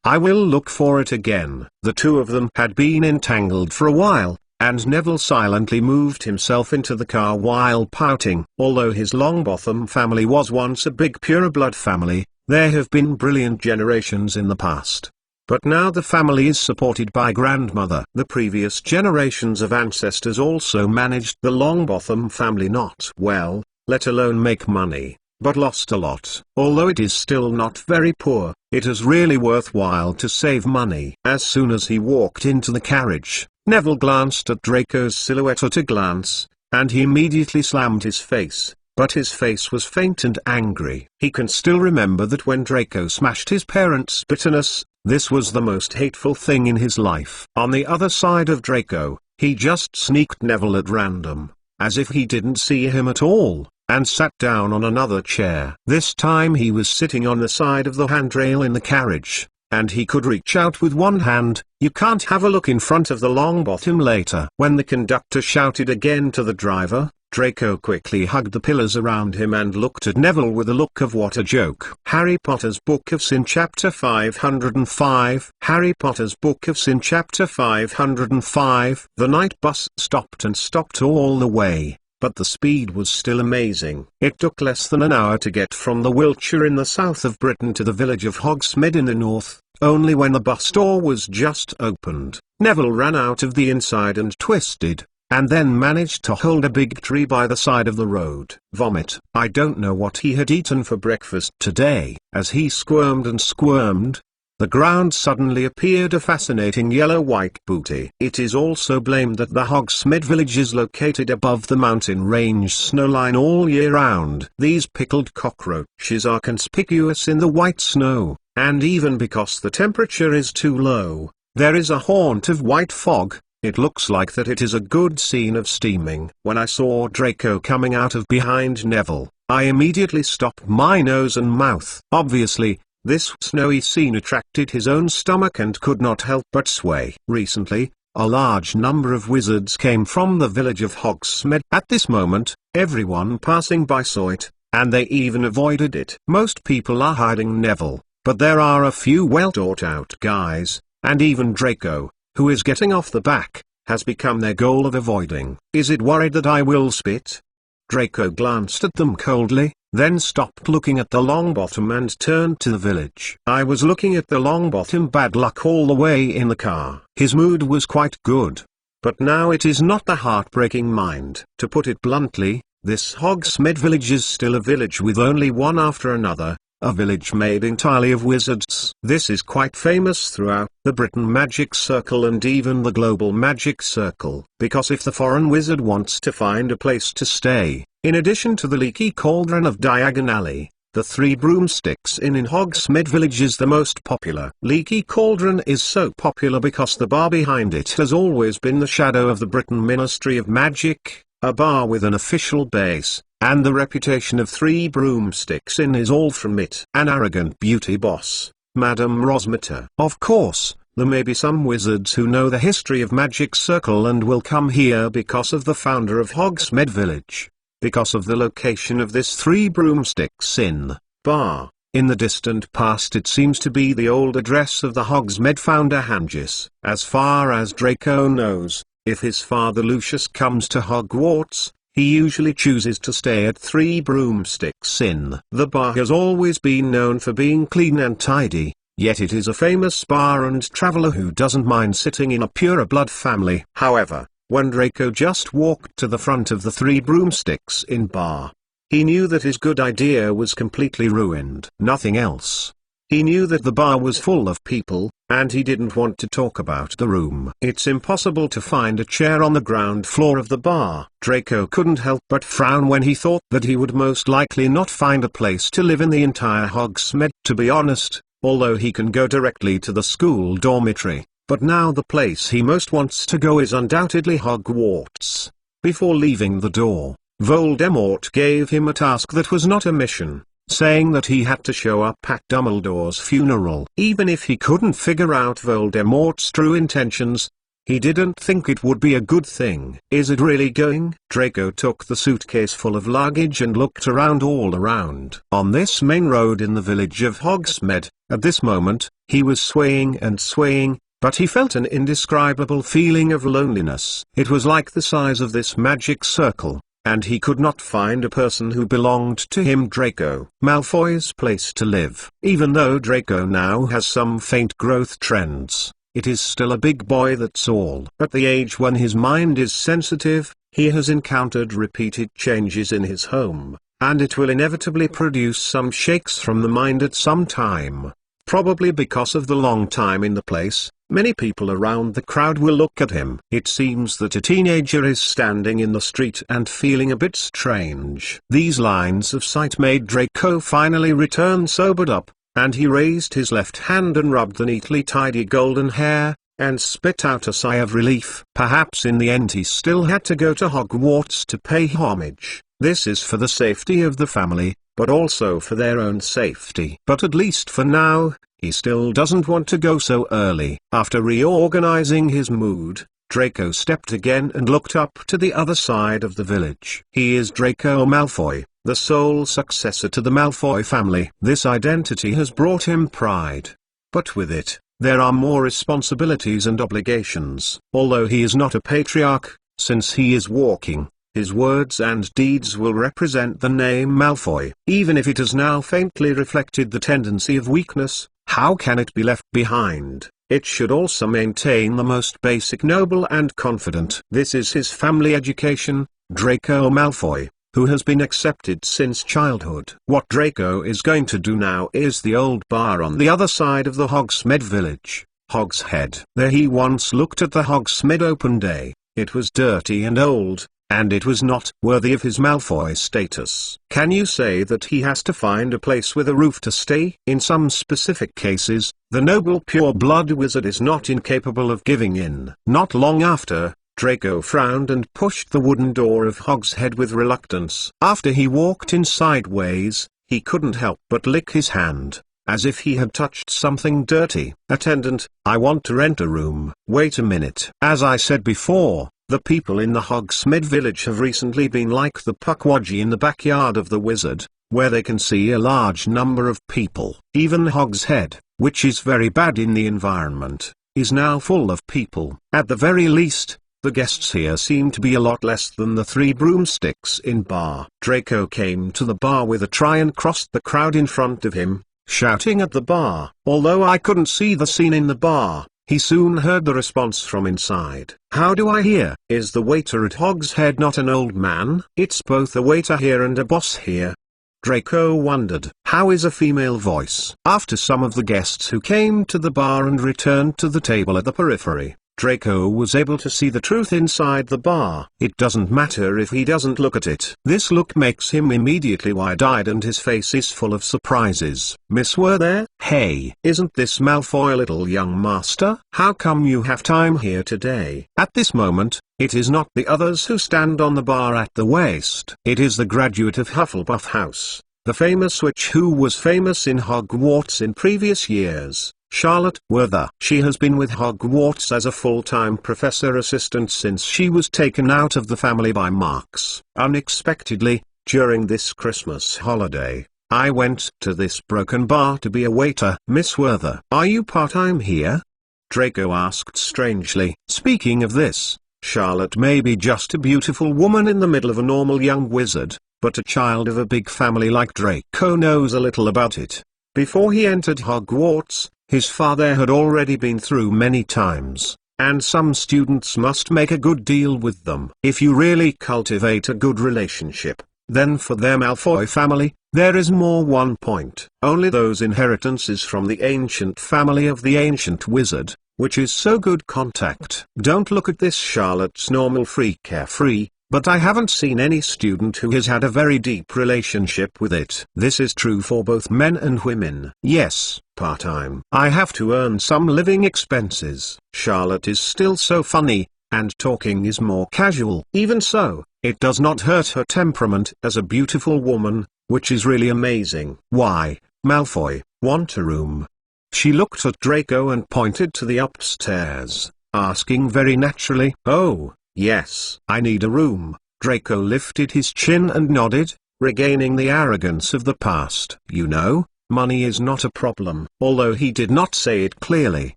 I will look for it again. The two of them had been entangled for a while, and Neville silently moved himself into the car while pouting. Although his Longbottom family was once a big pureblood family, there have been brilliant generations in the past. But now the family is supported by grandmother. The previous generations of ancestors also managed the Longbottom family not well, let alone make money, but lost a lot. Although it is still not very poor, it is really worthwhile to save money. As soon as he walked into the carriage, Neville glanced at Draco's silhouette at a glance, and he immediately slammed his face. But his face was faint and angry. He can still remember that when Draco smashed his parents' bitterness, this was the most hateful thing in his life. On the other side of Draco, He just sneaked Neville at random, as if he didn't see him at all, and sat down on another chair. This time he was sitting on the side of the handrail in the carriage, and he could reach out with one hand. You can't have a look in front of the Longbottom later. When the conductor shouted again to the driver, Draco quickly hugged the pillars around him and looked at Neville with a look of what a joke. Harry Potter's Book of Sin Chapter 505. Harry Potter's Book of Sin Chapter 505. The night bus stopped all the way, but the speed was still amazing. It took less than an hour to get from the Wiltshire in the south of Britain to the village of Hogsmead in the north. Only when the bus door was just opened, Neville ran out of the inside and twisted, and then managed to hold a big tree by the side of the road. Vomit. I don't know what he had eaten for breakfast today. As he squirmed and squirmed, the ground suddenly appeared a fascinating yellow-white booty. It is also blamed that the Hogsmead Village is located above the mountain range snowline all year round. These pickled cockroaches are conspicuous in the white snow, and even because the temperature is too low, there is a haunt of white fog. It looks like that it is a good scene of steaming. When I saw Draco coming out of behind Neville, I immediately stopped my nose and mouth. Obviously, this snowy scene attracted his own stomach and could not help but sway. Recently, a large number of wizards came from the village of Hogsmead. At this moment, everyone passing by saw it, and they even avoided it. Most people are hiding Neville, but there are a few well-thought-out guys, and even Draco, who is getting off the back, has become their goal of avoiding. Is it worried that I will spit? Draco glanced at them coldly, then stopped looking at the Longbottom and turned to the village. I was looking at the Longbottom bad luck all the way in the car. His mood was quite good. But now it is not the heartbreaking mind. To put it bluntly, this Hogsmead Village is still a village with only one after another. A village made entirely of wizards. This is quite famous throughout the Britain Magic Circle and even the Global Magic Circle, because if the foreign wizard wants to find a place to stay, in addition to the Leaky Cauldron of Diagon Alley, the Three Broomsticks Inn in Hogsmead Village is the most popular. Leaky Cauldron is so popular because the bar behind it has always been the shadow of the Britain Ministry of Magic, a bar with an official base. And the reputation of Three Broomsticks Inn is all from it. An arrogant beauty boss, Madame Rosmeter. Of course, there may be some wizards who know the history of Magic Circle and will come here because of the founder of Hogsmead Village. Because of the location of this Three Broomsticks Inn bar. In the distant past it seems to be the old address of the Hogsmead founder Hangis. As far as Draco knows, if his father Lucius comes to Hogwarts, he usually chooses to stay at Three Broomsticks Inn. The bar has always been known for being clean and tidy, yet it is a famous bar and traveler who doesn't mind sitting in a pure-blood family. However, when Draco just walked to the front of the Three Broomsticks Inn bar, he knew that his good idea was completely ruined. Nothing else. He knew that the bar was full of people, and he didn't want to talk about the room. It's impossible to find a chair on the ground floor of the bar. Draco couldn't help but frown when he thought that he would most likely not find a place to live in the entire Hogsmead. To be honest, although he can go directly to the school dormitory, but now the place he most wants to go is undoubtedly Hogwarts. Before leaving the door, Voldemort gave him a task that was not a mission, saying that he had to show up at Dumbledore's funeral. Even if he couldn't figure out Voldemort's true intentions, he didn't think it would be a good thing. Is it really going? Draco took the suitcase full of luggage and looked around all around. On this main road in the village of Hogsmead, at this moment, he was swaying and swaying, but he felt an indescribable feeling of loneliness. It was like the size of this magic circle, and he could not find a person who belonged to him. Draco Malfoy's place to live. Even though Draco now has some faint growth trends, it is still a big boy, that's all. At the age when his mind is sensitive, he has encountered repeated changes in his home, and it will inevitably produce some shakes from the mind at some time. Probably because of the long time in the place, many people around the crowd will look at him. It seems that a teenager is standing in the street and feeling a bit strange. These lines of sight made Draco finally return sobered up, and he raised his left hand and rubbed the neatly tidy golden hair, and spit out a sigh of relief. Perhaps in the end he still had to go to Hogwarts to pay homage. This is for the safety of the family, but also for their own safety. But at least for now, he still doesn't want to go so early. After reorganizing his mood, Draco stepped again and looked up to the other side of the village. He is Draco Malfoy, the sole successor to the Malfoy family. This identity has brought him pride. But with it, there are more responsibilities and obligations. Although he is not a patriarch, since he is walking, his words and deeds will represent the name Malfoy. Even if it has now faintly reflected the tendency of weakness, how can it be left behind? It should also maintain the most basic noble and confident. This is his family education, Draco Malfoy, who has been accepted since childhood. What Draco is going to do now is the old bar on the other side of the Hogsmead Village, Hogshead. There he once looked at the Hogsmead open day. It was dirty and old, and it was not worthy of his Malfoy status. Can you say that he has to find a place with a roof to stay? In some specific cases, the noble pure-blood wizard is not incapable of giving in. Not long after, Draco frowned and pushed the wooden door of Hogshead with reluctance. After he walked in sideways, he couldn't help but lick his hand, as if he had touched something dirty. "Attendant, I want to rent a room." "Wait a minute." As I said before, the people in the Hogsmead Village have recently been like the Pukwudgie in the backyard of the wizard, where they can see a large number of people. Even Hogshead, which is very bad in the environment, is now full of people. At the very least, the guests here seem to be a lot less than the 3 broomsticks in bar. Draco came to the bar with a try and crossed the crowd in front of him, shouting at the bar. Although I couldn't see the scene in the bar, he soon heard the response from inside. "How do I hear? Is the waiter at Hogshead not an old man?" "It's both a waiter here and a boss here." Draco wondered. "How is a female voice?" After some of the guests who came to the bar and returned to the table at the periphery, Draco was able to see the truth inside the bar. It doesn't matter if he doesn't look at it. This look makes him immediately wide-eyed and his face is full of surprises. "Miss Werther? Hey, isn't this Malfoy, little young master? How come you have time here today?" At this moment, it is not the others who stand on the bar at the waist. It is the graduate of Hufflepuff House, the famous witch who was famous in Hogwarts in previous years, Charlotte Werther. She has been with Hogwarts as a full-time professor assistant since she was taken out of the family by Marx. Unexpectedly, during this Christmas holiday, I went to this broken bar to be a waiter. "Miss Werther, are you part-time here?" Draco asked strangely. Speaking of this, Charlotte may be just a beautiful woman in the middle of a normal young wizard, but a child of a big family like Draco knows a little about it. Before he entered Hogwarts, his father had already been through many times, and some students must make a good deal with them. If you really cultivate a good relationship, then for their Malfoy family, there is more. One point. Only those inheritances from the ancient family of the ancient wizard, which is so good contact. Don't look at this Charlotte's normal free carefree, but I haven't seen any student who has had a very deep relationship with it. This is true for both men and women. Yes, part-time. I have to earn some living expenses. Charlotte is still so funny, and talking is more casual. Even so, it does not hurt her temperament as a beautiful woman, which is really amazing. "Why, Malfoy, want a room?" She looked at Draco and pointed to the upstairs, asking very naturally. "Oh, yes, I need a room." Draco lifted his chin and nodded, regaining the arrogance of the past. "You know, money is not a problem." Although he did not say it clearly,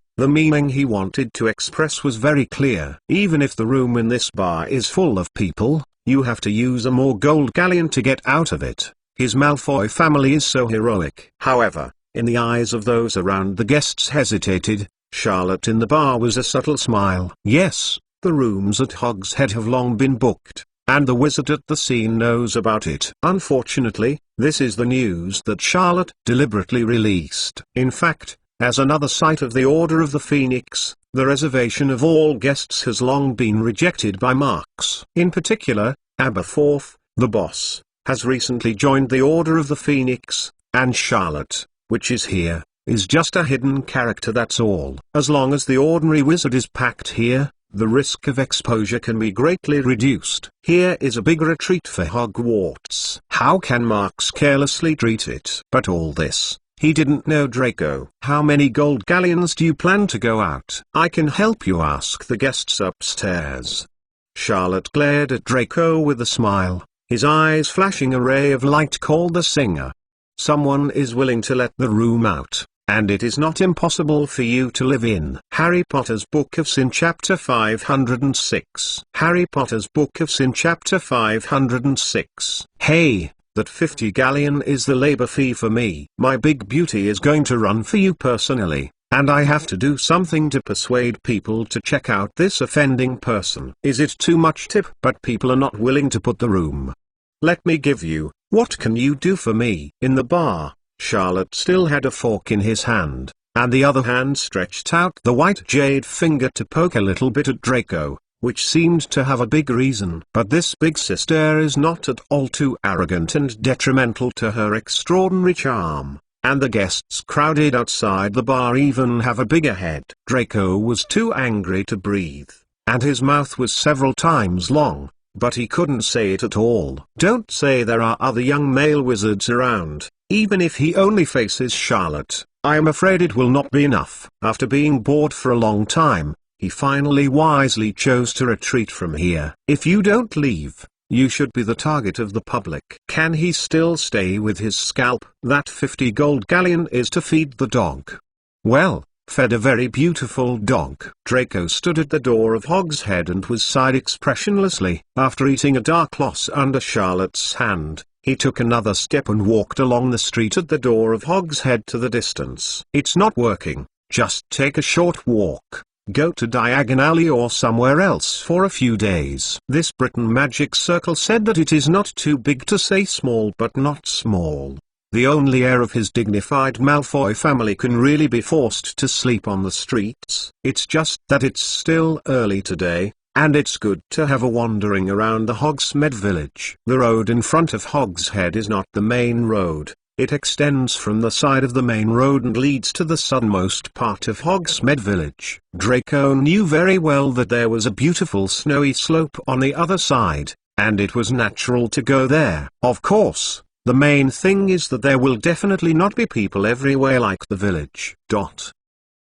the meaning he wanted to express was very clear. Even if the room in this bar is full of people, you have to use a more gold galleon to get out of it. His Malfoy family is so heroic. However, in the eyes of those around, the guests hesitated. Charlotte in the bar was a subtle smile. "Yes, the rooms at Hogshead have long been booked, and the wizard at the scene knows about it." Unfortunately, this is the news that Charlotte deliberately released. In fact, as another site of the Order of the Phoenix, the reservation of all guests has long been rejected by Marx. In particular, Aberforth, the boss, has recently joined the Order of the Phoenix, and Charlotte, which is here, is just a hidden character, that's all. As long as the ordinary wizard is packed here, the risk of exposure can be greatly reduced. Here is a big retreat for Hogwarts. How can Marx carelessly treat it? But all this, he didn't know Draco. How many gold galleons do you plan to go out? I can help you ask the guests upstairs. Charlotte glared at Draco with a smile, his eyes flashing a ray of light. Called the singer. Someone is willing to let the room out, and it is not impossible for you to live in. Harry Potter's Book of Sin Chapter 506. Harry Potter's Book of Sin Chapter 506. Hey, that 50 galleon is the labor fee for me. My big beauty is going to run for you personally, and I have to do something to persuade people to check out this offending person. Is it too much tip? But people are not willing to put the room. Let me give you. What can you do for me? In the bar, Charlotte still had a fork in his hand, and the other hand stretched out the white jade finger to poke a little bit at Draco, which seemed to have a big reason. But this big sister is not at all too arrogant and detrimental to her extraordinary charm, and the guests crowded outside the bar even have a bigger head. Draco was too angry to breathe, and his mouth was several times long, but he couldn't say it at all. Don't say there are other young male wizards around, even if he only faces Charlotte. I am afraid it will not be enough. After being bored for a long time, he finally wisely chose to retreat from here. If you don't leave, you should be the target of the public. Can he still stay with his scalp? That 50 gold galleon is to feed the dog. Well, fed a very beautiful dog. Draco stood at the door of Hogshead and was sighed expressionlessly. After eating a dark loss under Charlotte's hand, he took another step and walked along the street at the door of Hogshead to the distance. It's not working. Just take a short walk. Go to Diagon Alley or somewhere else for a few days. This Britain magic circle said that it is not too big to say small but not small. The only heir of his dignified Malfoy family can really be forced to sleep on the streets. It's just that it's still early today, and it's good to have a wandering around the Hogsmead Village. The road in front of Hogshead is not the main road. It extends from the side of the main road and leads to the southernmost part of Hogsmead Village. Draco knew very well that there was a beautiful snowy slope on the other side, and it was natural to go there. Of course, the main thing is that there will definitely not be people everywhere like the village.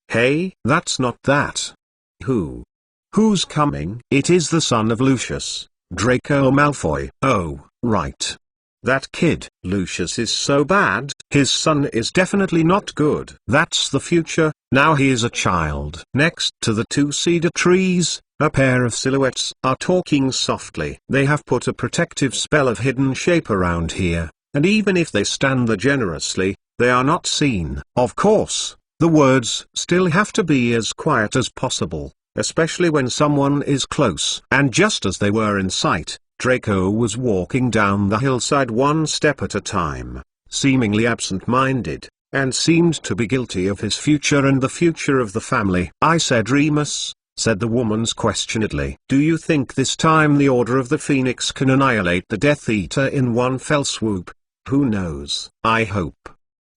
Hey, that's not that. Who's coming? It is the son of Lucius, Draco Malfoy. Oh, right. That kid. Lucius is so bad. His son is definitely not good. That's the future. Now he is a child. Next to the two cedar trees, a pair of silhouettes are talking softly. They have put a protective spell of hidden shape around here, and even if they stand there generously, they are not seen. Of course, the words still have to be as quiet as possible, especially when someone is close. And just as they were in sight, Draco was walking down the hillside one step at a time, seemingly absent-minded, and seemed to be guilty of his future and the future of the family. I said Remus, said the woman questionedly. Do you think this time the Order of the Phoenix can annihilate the Death Eater in one fell swoop? Who knows? I hope.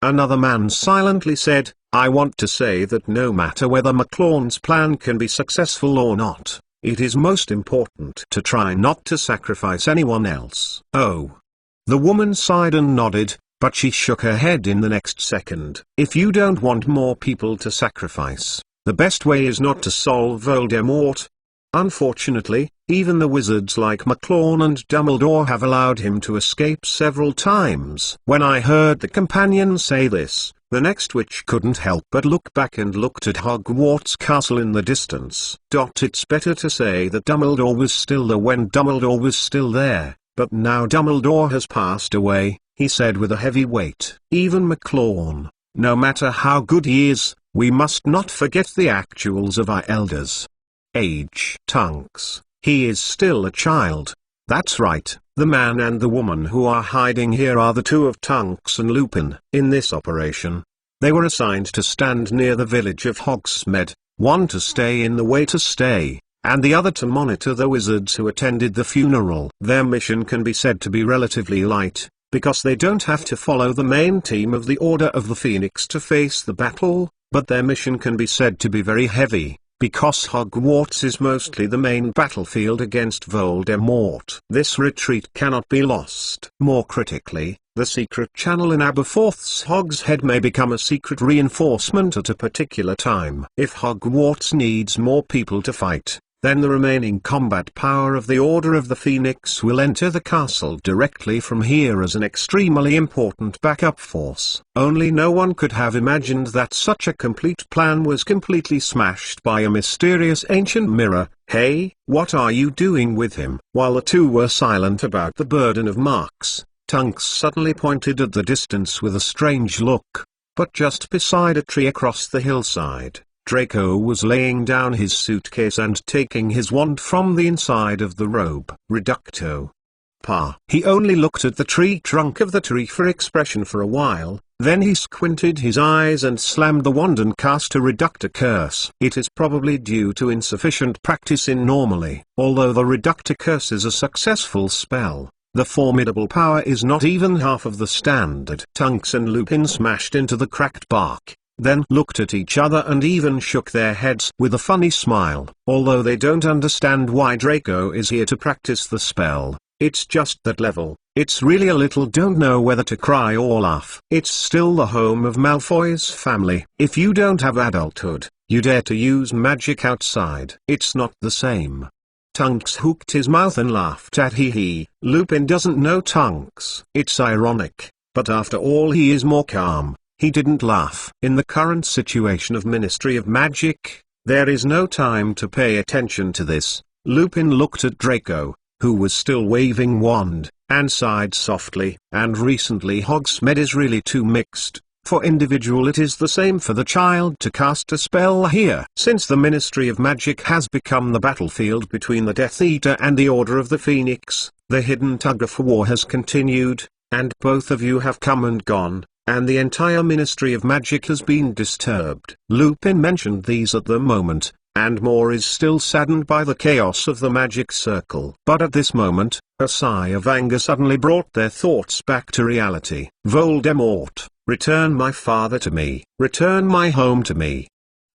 Another man silently said, I want to say that no matter whether McLawn's plan can be successful or not, it is most important to try not to sacrifice anyone else. Oh. The woman sighed and nodded, but she shook her head in the next second. If you don't want more people to sacrifice, the best way is not to solve Voldemort. Unfortunately, even the wizards like McLawn and Dumbledore have allowed him to escape several times. When I heard the companion say this, the next witch couldn't help but look back and looked at Hogwarts Castle in the distance. It's better to say that Dumbledore was still there when Dumbledore was still there, but now Dumbledore has passed away, he said with a heavy weight. Even McLawn, no matter how good he is, we must not forget the actuals of our elders. Age. Tonks. He is still a child. That's right. The man and the woman who are hiding here are the two of Tonks and Lupin. In this operation, they were assigned to stand near the village of Hogsmeade, one to stay in the way to stay, and the other to monitor the wizards who attended the funeral. Their mission can be said to be relatively light, because they don't have to follow the main team of the Order of the Phoenix to face the battle, but their mission can be said to be very heavy, because Hogwarts is mostly the main battlefield against Voldemort. This retreat cannot be lost. More critically, the secret channel in Aberforth's Hogshead may become a secret reinforcement at a particular time. If Hogwarts needs more people to fight, then the remaining combat power of the Order of the Phoenix will enter the castle directly from here as an extremely important backup force. Only no one could have imagined that such a complete plan was completely smashed by a mysterious ancient mirror. "Hey, what are you doing with him?" While the two were silent about the burden of marks, Tunks suddenly pointed at the distance with a strange look. But just beside a tree across the hillside, Draco was laying down his suitcase and taking his wand from the inside of the robe. Reducto. Pa. He only looked at the tree trunk of the tree for expression for a while, then he squinted his eyes and slammed the wand and cast a Reductor curse. It is probably due to insufficient practice in normally. Although the Reductor curse is a successful spell, the formidable power is not even half of the standard. Tunks and Lupin smashed into the cracked bark, then looked at each other and even shook their heads with a funny smile. Although they don't understand why Draco is here to practice the spell, it's just that level. It's really a little don't know whether to cry or laugh. It's still the home of Malfoy's family. If you don't have adulthood, you dare to use magic outside. It's not the same. Tunks hooked his mouth and laughed at he. Lupin doesn't know Tunks. It's ironic, but after all he is more calm. He didn't laugh. In the current situation of Ministry of Magic, there is no time to pay attention to this. Lupin looked at Draco, who was still waving wand, and sighed softly. And recently Hogsmead is really too mixed. For individual it is the same for the child to cast a spell here. Since the Ministry of Magic has become the battlefield between the Death Eater and the Order of the Phoenix, the hidden tug-of-war has continued, and both of you have come and gone, and the entire Ministry of Magic has been disturbed. Lupin mentioned these at the moment, and more is still saddened by the chaos of the magic circle. But at this moment, a sigh of anger suddenly brought their thoughts back to reality. Voldemort, return my father to me. Return my home to me.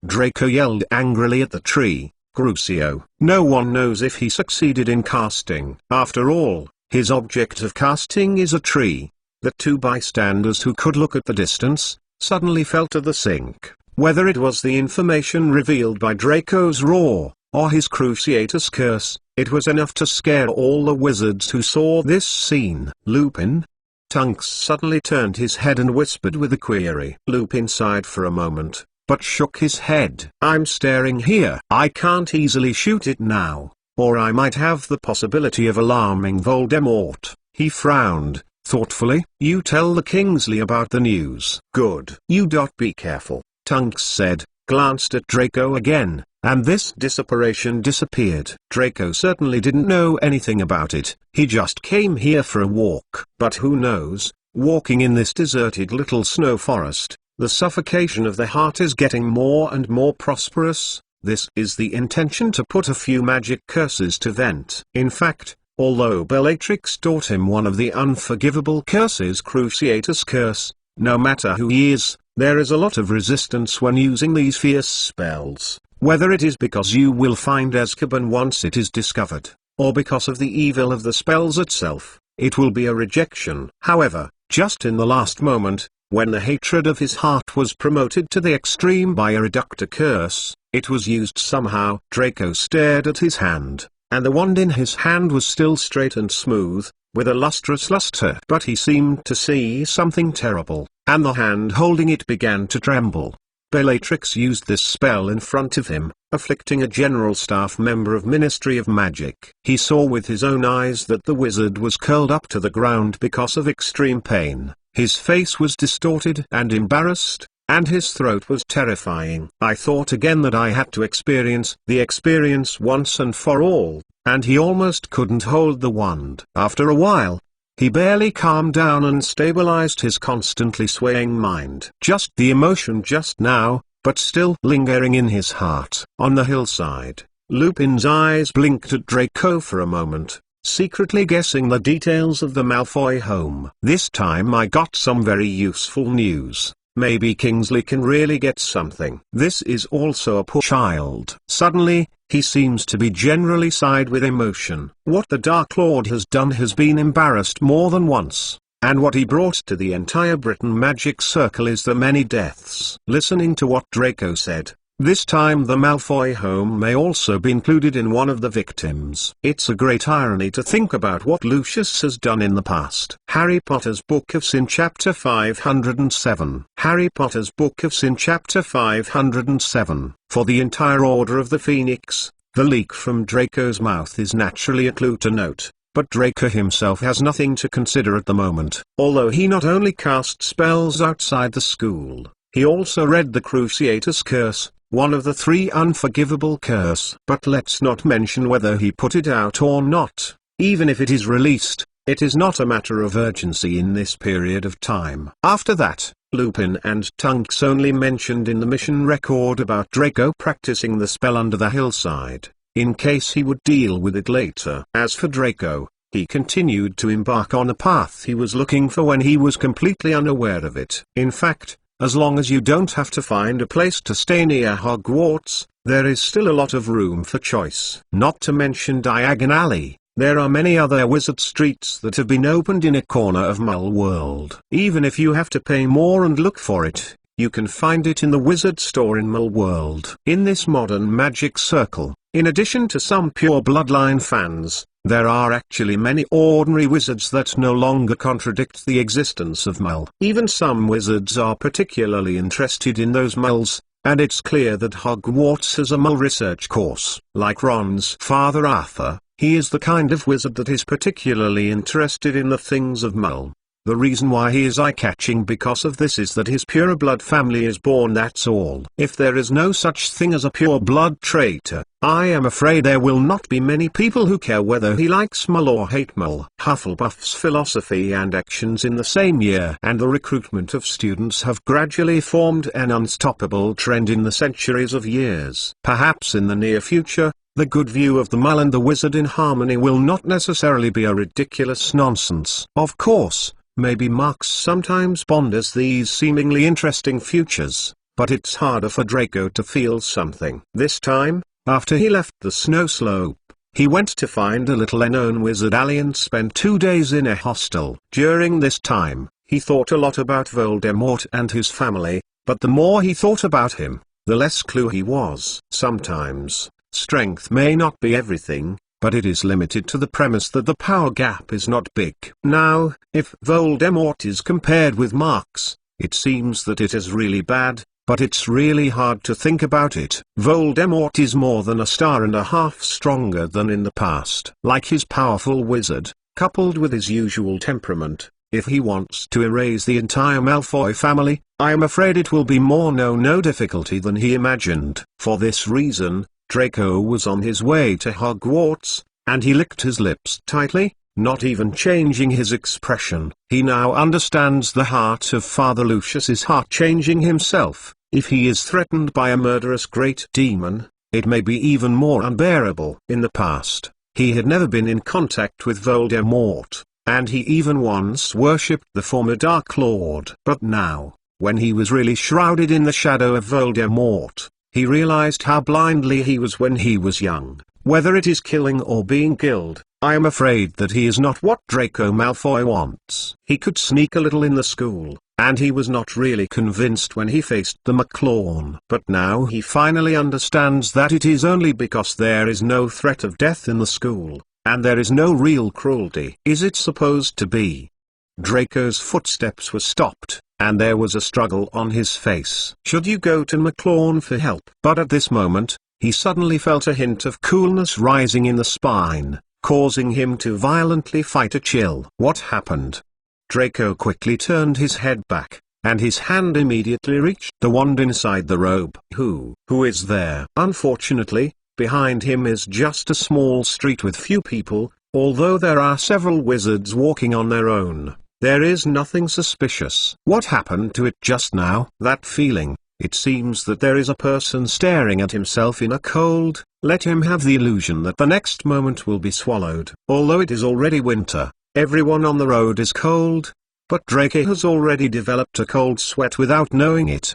Draco yelled angrily at the tree. Crucio. No one knows if he succeeded in casting. After all, his object of casting is a tree. The two bystanders who could look at the distance, suddenly fell to the sink. Whether it was the information revealed by Draco's roar, or his Cruciatus curse, it was enough to scare all the wizards who saw this scene. Lupin? Tunks suddenly turned his head and whispered with a query. Lupin sighed for a moment, but shook his head. I'm staring here. I can't easily shoot it now, or I might have the possibility of alarming Voldemort. He frowned thoughtfully. You tell the Kingsley about the news. Good. You. Be careful, Tunks said, glanced at Draco again, and this disapparition disappeared. Draco certainly didn't know anything about it. He just came here for a walk. But who knows, walking in this deserted little snow forest, the suffocation of the heart is getting more and more prosperous. This is the intention, to put a few magic curses to vent. In fact, although Bellatrix taught him one of the unforgivable curses, Cruciatus curse, no matter who he is, there is a lot of resistance when using these fierce spells. Whether it is because you will find Azkaban once it is discovered, or because of the evil of the spells itself, it will be a rejection. However, just in the last moment, when the hatred of his heart was promoted to the extreme by a Reductor curse, it was used somehow. Draco stared at his hand, and the wand in his hand was still straight and smooth, with a lustrous luster. But he seemed to see something terrible, and the hand holding it began to tremble. Bellatrix used this spell in front of him, afflicting a general staff member of Ministry of Magic. He saw with his own eyes that the wizard was curled up to the ground because of extreme pain. His face was distorted and embarrassed, and his throat was terrifying. I thought again that I had to experience the experience once and for all, and he almost couldn't hold the wand. After a while, he barely calmed down and stabilized his constantly swaying mind. Just the emotion just now, but still lingering in his heart. On the hillside, Lupin's eyes blinked at Draco for a moment, secretly guessing the details of the Malfoy home. This time I got some very useful news. Maybe Kingsley can really get something. This is also a poor child. Suddenly, he seems to be generally sighed with emotion. What the Dark Lord has done has been embarrassed more than once. And what he brought to the entire Britain magic circle is the many deaths. Listening to what Draco said, this time the Malfoy home may also be included in one of the victims. It's a great irony to think about what Lucius has done in the past. Harry Potter's Book of Sin Chapter 507. Harry Potter's Book of Sin Chapter 507. For the entire Order of the Phoenix, the leak from Draco's mouth is naturally a clue to note. But Draco himself has nothing to consider at the moment. Although he not only cast spells outside the school, he also read the Cruciatus Curse, one of the 3 unforgivable curse. But let's not mention whether he put it out or not. Even if it is released, it is not a matter of urgency in this period of time. After that, Lupin and Tonks only mentioned in the mission record about Draco practicing the spell under the hillside, in case he would deal with it later. As for Draco, he continued to embark on a path he was looking for when he was completely unaware of it. In fact, as long as you don't have to find a place to stay near Hogwarts, there is still a lot of room for choice. Not to mention Diagon Alley, there are many other wizard streets that have been opened in a corner of Muggle World. Even if you have to pay more and look for it, you can find it in the wizard store in Muggle World. In this modern magic circle, in addition to some pure bloodline fans, there are actually many ordinary wizards that no longer contradict the existence of Mull. Even some wizards are particularly interested in those Mulls, and it's clear that Hogwarts has a Mull research course. Like Ron's father Arthur, he is the kind of wizard that is particularly interested in the things of Mull. The reason why he is eye-catching because of this is that his pure-blood family is born, that's all. If there is no such thing as a pure-blood traitor, I am afraid there will not be many people who care whether he likes Mull or hate Mull. Hufflepuff's philosophy and actions in the same year and the recruitment of students have gradually formed an unstoppable trend in the centuries of years. Perhaps in the near future, the good view of the Mull and the wizard in harmony will not necessarily be a ridiculous nonsense. Of course, maybe Marx sometimes ponders these seemingly interesting futures, but it's harder for Draco to feel something. This time, after he left the snow slope, he went to find a little unknown wizard alley and spent 2 days in a hostel. During this time, he thought a lot about Voldemort and his family, but the more he thought about him, the less clue he was. Sometimes, strength may not be everything, but it is limited to the premise that the power gap is not big. Now, if Voldemort is compared with Marx, it seems that it is really bad, but it's really hard to think about it. Voldemort is more than a star and a half stronger than in the past. Like his powerful wizard, coupled with his usual temperament, if he wants to erase the entire Malfoy family, I am afraid it will be more no difficulty than he imagined. For this reason, Draco was on his way to Hogwarts, and he licked his lips tightly, not even changing his expression. He now understands the heart of Father Lucius is heart-changing himself. If he is threatened by a murderous great demon, it may be even more unbearable. In the past, he had never been in contact with Voldemort, and he even once worshipped the former Dark Lord. But now, when he was really shrouded in the shadow of Voldemort, he realized how blindly he was when he was young. Whether it is killing or being killed, I am afraid that he is not what Draco Malfoy wants. He could sneak a little in the school, and he was not really convinced when he faced the McClawn. But now he finally understands that it is only because there is no threat of death in the school, and there is no real cruelty. Is it supposed to be? Draco's footsteps were stopped, and there was a struggle on his face. Should you go to McClawn for help? But at this moment, he suddenly felt a hint of coolness rising in the spine, causing him to violently fight a chill. What happened? Draco quickly turned his head back, and his hand immediately reached the wand inside the robe. Who is there? Unfortunately, behind him is just a small street with few people. Although there are several wizards walking on their own, there is nothing suspicious. What happened to it just now? That feeling, It seems that there is a person staring at himself in a cold. Let him have the illusion that the next moment will be swallowed. Although it is already winter, everyone on the road is cold. But Draco has already developed a cold sweat without knowing it.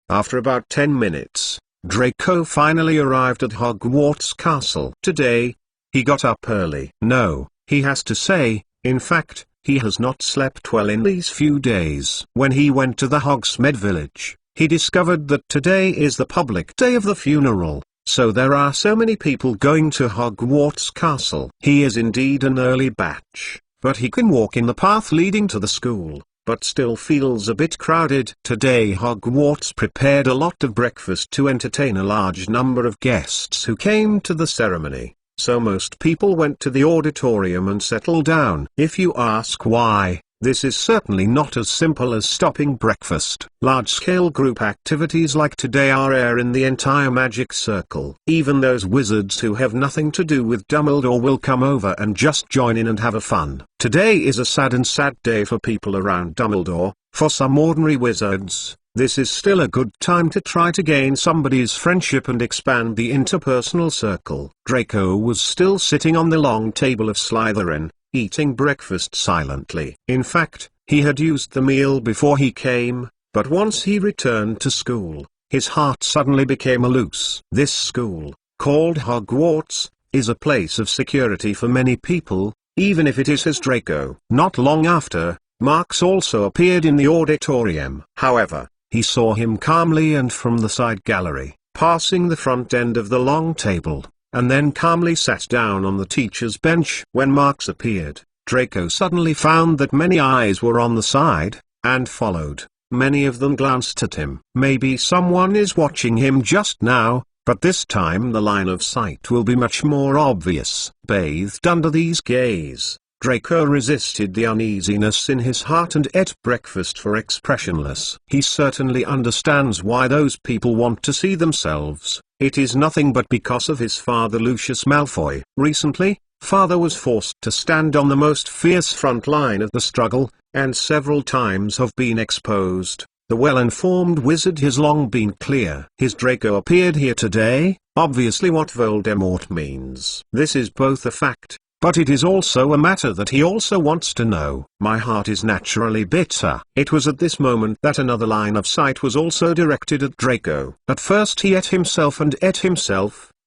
After about 10 minutes, Draco finally arrived at Hogwarts Castle. Today, he got up early. No, he has to say, in fact, he has not slept well in these few days. When he went to the Hogsmead Village, he discovered that today is the public day of the funeral, so there are so many people going to Hogwarts Castle. He is indeed an early batch, but he can walk in the path leading to the school, but still feels a bit crowded. Today Hogwarts prepared a lot of breakfast to entertain a large number of guests who came to the ceremony. So most people went to the auditorium and settled down. If you ask why, this is certainly not as simple as stopping breakfast. Large-scale group activities like today are rare in the entire magic circle. Even those wizards who have nothing to do with Dumbledore will come over and just join in and have a fun. Today is a sad day for people around Dumbledore. For some ordinary wizards, this is still a good time to try to gain somebody's friendship and expand the interpersonal circle. Draco was still sitting on the long table of Slytherin, eating breakfast silently. In fact, he had used the meal before he came, but once he returned to school, his heart suddenly became loose. This school, called Hogwarts, is a place of security for many people, even if it is his Draco. Not long after, Marx also appeared in the auditorium. However, he saw him calmly and from the side gallery, passing the front end of the long table, and then calmly sat down on the teacher's bench. When Marx appeared, Draco suddenly found that many eyes were on the side, and followed. Many of them glanced at him. Maybe someone is watching him just now, but this time the line of sight will be much more obvious. Bathed under these gaze, Draco resisted the uneasiness in his heart and ate breakfast for expressionless. He certainly understands why those people want to see themselves. It is nothing but because of his father Lucius Malfoy. Recently, father was forced to stand on the most fierce front line of the struggle, and several times have been exposed. The well-informed wizard has long been clear. His Draco appeared here today, obviously what Voldemort means. This is both a fact, but it is also a matter that he also wants to know. My heart is naturally bitter. It was at this moment that another line of sight was also directed at Draco. At first he ate himself,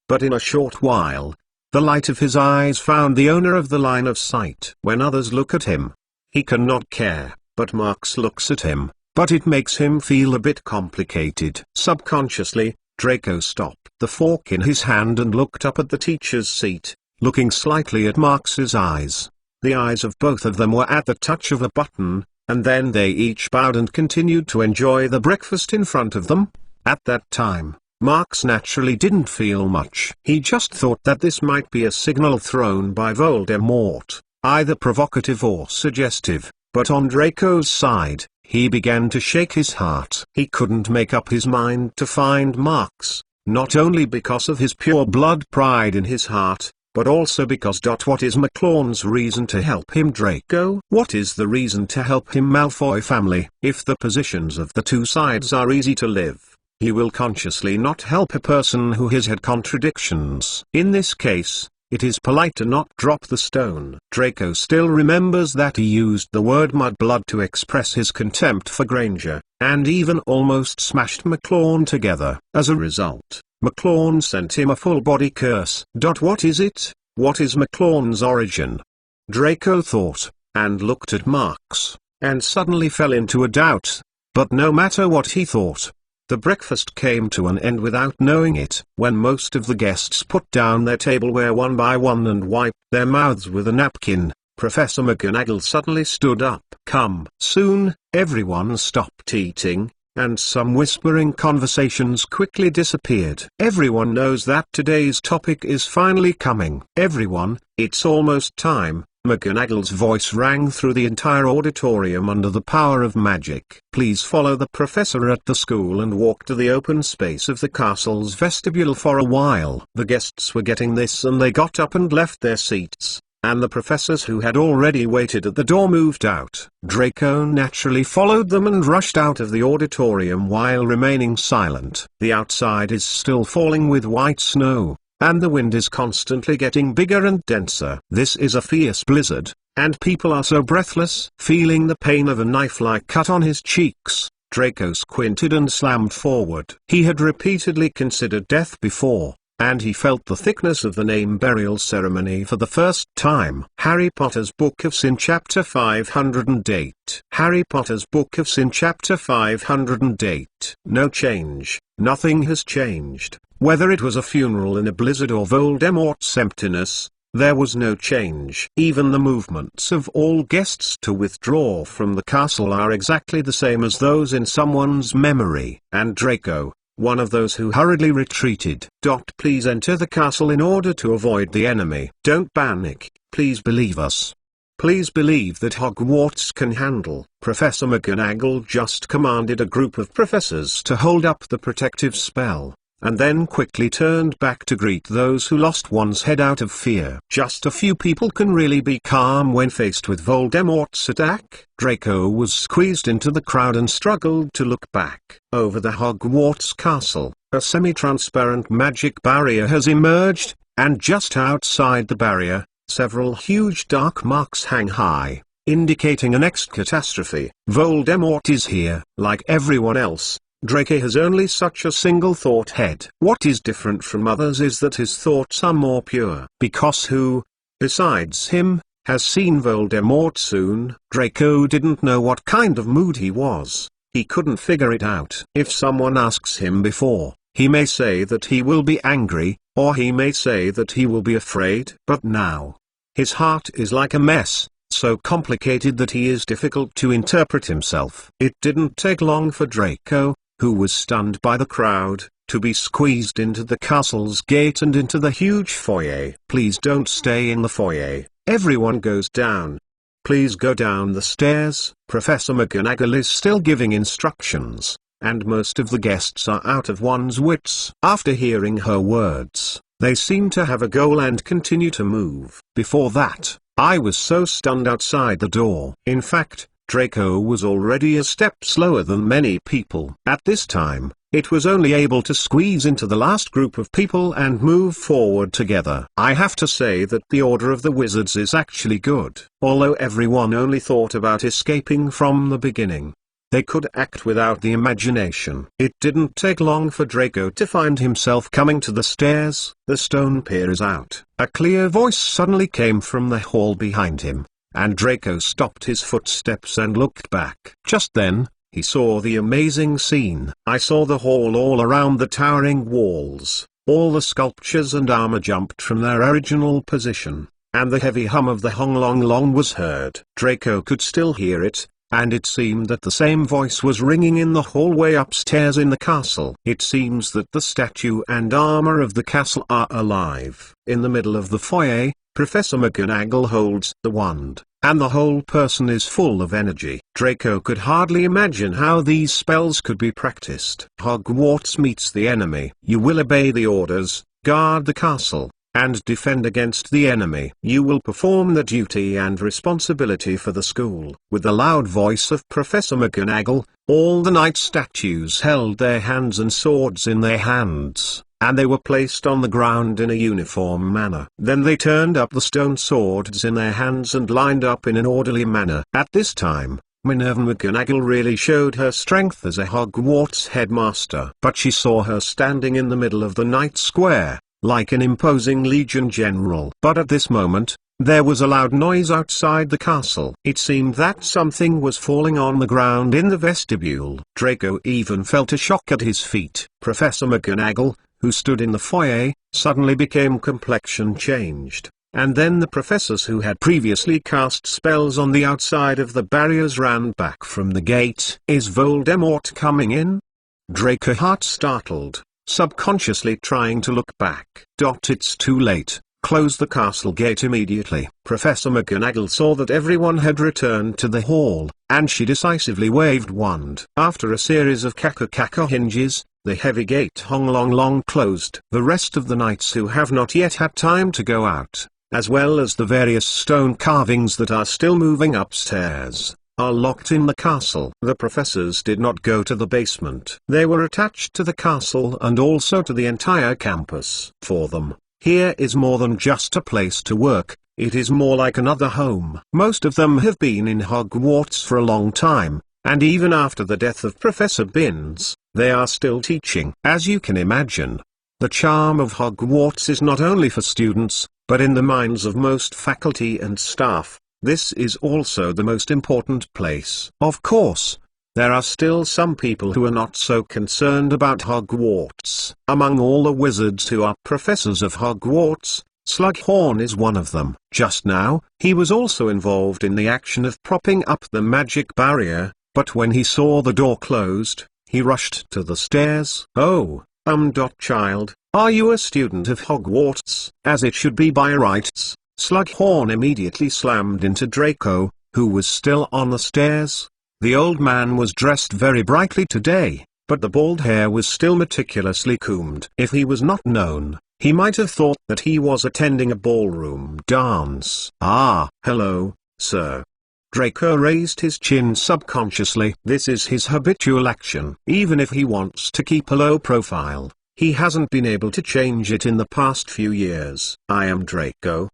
but in a short while, the light of his eyes found the owner of the line of sight. When others look at him, he cannot care, but Marx looks at him, but it makes him feel a bit complicated. Subconsciously, Draco stopped the fork in his hand and looked up at the teacher's seat, looking slightly at Marx's eyes. The eyes of both of them were at the touch of a button, and then they each bowed and continued to enjoy the breakfast in front of them. At that time, Marx naturally didn't feel much. He just thought that this might be a signal thrown by Voldemort, either provocative or suggestive, but on Draco's side, he began to shake his heart. He couldn't make up his mind to find Marx, not only because of his pure blood pride in his heart, but also because what is McLawn's reason to help him? Draco? What is the reason to help him? Malfoy family? If the positions of the two sides are easy to live, he will consciously not help a person who has had contradictions. In this case, it is polite to not drop the stone. Draco still remembers that he used the word mudblood to express his contempt for Granger, and even almost smashed McLawn together. As a result, McLawn sent him a full-body curse. What is it? What is McLawn's origin? Draco thought, and looked at Marx, and suddenly fell into a doubt. But no matter what he thought, the breakfast came to an end without knowing it. When most of the guests put down their tableware one by one and wiped their mouths with a napkin, Professor McGonagall suddenly stood up. Come. Soon, everyone stopped eating, and some whispering conversations quickly disappeared. Everyone knows that today's topic is finally coming. Everyone, it's almost time. McGonagall's voice rang through the entire auditorium under the power of magic. Please follow the professor at the school and walk to the open space of the castle's vestibule for a while. The guests were getting this and they got up and left their seats. and the professors who had already waited at the door moved out. Draco naturally followed them and rushed out of the auditorium while remaining silent. The outside is still falling with white snow, and the wind is constantly getting bigger and denser. This is a fierce blizzard, and people are so breathless. Feeling the pain of a knife-like cut on his cheeks, Draco squinted and slammed forward. He had repeatedly considered death before, and he felt the thickness of the name burial ceremony for the first time. Harry Potter's Book of Sin Chapter 508. Harry Potter's Book of Sin Chapter 508. No change. Nothing has changed. Whether it was a funeral in a blizzard or Voldemort's emptiness, there was no change. Even the movements of all guests to withdraw from the castle are exactly the same as those in someone's memory. And Draco, one of those who hurriedly retreated. Please enter the castle in order to avoid the enemy. Don't panic, please believe us. Please believe that Hogwarts can handle. Professor McGonagall just commanded a group of professors to hold up the protective spell, and then quickly turned back to greet those who lost one's head out of fear. Just a few people can really be calm when faced with Voldemort's attack. Draco was squeezed into the crowd and struggled to look back. Over the Hogwarts castle, a semi-transparent magic barrier has emerged, and just outside the barrier, several huge dark marks hang high, indicating a next catastrophe. Voldemort is here. Like everyone else, Draco has only such a single thought head. What is different from others is that his thoughts are more pure. Because who, besides him, has seen Voldemort soon? Draco didn't know what kind of mood he was. He couldn't figure it out. If someone asks him before, he may say that he will be angry, or he may say that he will be afraid. But now, his heart is like a mess, so complicated that he is difficult to interpret himself. It didn't take long for Draco, who was stunned by the crowd, to be squeezed into the castle's gate and into the huge foyer. Please don't stay in the foyer. Everyone goes down. Please go down the stairs. Professor McGonagall is still giving instructions, and most of the guests are out of one's wits. After hearing her words, they seem to have a goal and continue to move. Before that, I was so stunned outside the door. In fact, Draco was already a step slower than many people. At this time, it was only able to squeeze into the last group of people and move forward together. I have to say that the Order of the Wizards is actually good. Although everyone only thought about escaping from the beginning, they could act without the imagination. It didn't take long for Draco to find himself coming to the stairs. The stone pier is out. A clear voice suddenly came from the hall behind him, and Draco stopped his footsteps and looked back. Just then, he saw the amazing scene. I saw the hall all around the towering walls. All the sculptures and armor jumped from their original position, and the heavy hum of the Hong Long Long was heard. Draco could still hear it, and it seemed that the same voice was ringing in the hallway upstairs in the castle. It seems that the statue and armor of the castle are alive. In the middle of the foyer, Professor McGonagall holds the wand, and the whole person is full of energy. Draco could hardly imagine how these spells could be practiced. Hogwarts meets the enemy. You will obey the orders, guard the castle, and defend against the enemy. You will perform the duty and responsibility for the school. With the loud voice of Professor McGonagall, all the knight statues held their hands and swords in their hands, and they were placed on the ground in a uniform manner. Then they turned up the stone swords in their hands and lined up in an orderly manner. At this time, Minerva McGonagall really showed her strength as a Hogwarts headmaster. But she saw her standing in the middle of the Knight Square, like an imposing legion general. But at this moment, there was a loud noise outside the castle. It seemed that something was falling on the ground in the vestibule. Draco even felt a shock at his feet. Professor McGonagall, who stood in the foyer, suddenly became complexion changed, and then the professors who had previously cast spells on the outside of the barriers ran back from the gate. Is Voldemort coming in? Draco heart startled, subconsciously trying to look back. It's too late. Close the castle gate immediately. Professor McGonagall saw that everyone had returned to the hall, and she decisively waved wand. After a series of kaka hinges, the heavy gate Hong Long Long closed. The rest of the knights who have not yet had time to go out, as well as the various stone carvings that are still moving upstairs, are locked in the castle. The professors did not go to the basement. They were attached to the castle and also to the entire campus. For them, here is more than just a place to work, it is more like another home. Most of them have been in Hogwarts for a long time, and even after the death of Professor Binns, they are still teaching. As you can imagine, the charm of Hogwarts is not only for students, but in the minds of most faculty and staff, this is also the most important place. Of course, there are still some people who are not so concerned about Hogwarts. Among all the wizards who are professors of Hogwarts, Slughorn is one of them. Just now, he was also involved in the action of propping up the magic barrier, but when he saw the door closed, he rushed to the stairs. Oh, child, are you a student of Hogwarts? As it should be by rights. Slughorn immediately slammed into Draco, who was still on the stairs. The old man was dressed very brightly today, but the bald hair was still meticulously combed. If he was not known, he might have thought that he was attending a ballroom dance. Ah, hello, sir. Draco raised his chin subconsciously. This is his habitual action. Even if he wants to keep a low profile, he hasn't been able to change it in the past few years. I am Draco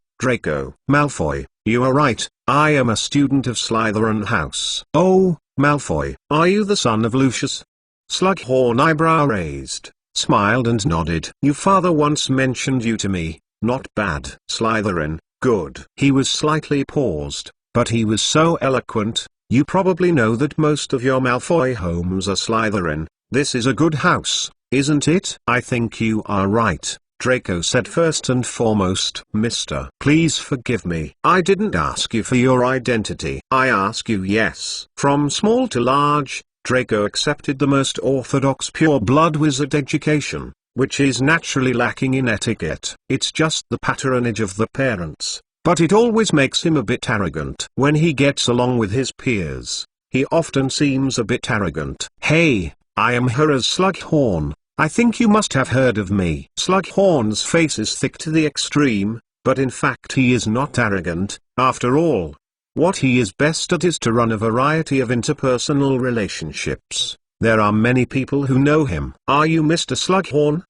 Malfoy. You are right, I am a student of Slytherin House. Oh, Malfoy, are you the son of Lucius? Slughorn, eyebrow raised, smiled and nodded. Your father once mentioned you to me. Not bad. Slytherin, good. He was slightly paused, but he was so eloquent. You probably know that most of your Malfoy homes are Slytherin. This is a good house, isn't it? I think you are right, Draco said. First and foremost, mister, please forgive me. I didn't ask you for your identity. I ask you yes. From small to large, Draco accepted the most orthodox pure-blood wizard education, which is naturally lacking in etiquette. It's just the patronage of the parents, but it always makes him a bit arrogant. When he gets along with his peers, he often seems a bit arrogant. Hey, I am Horace Slughorn. I think you must have heard of me. Slughorn's face is thick to the extreme, but in fact he is not arrogant. After all, what he is best at is to run a variety of interpersonal relationships. There are many people who know him. Are you Mr. Slughorn?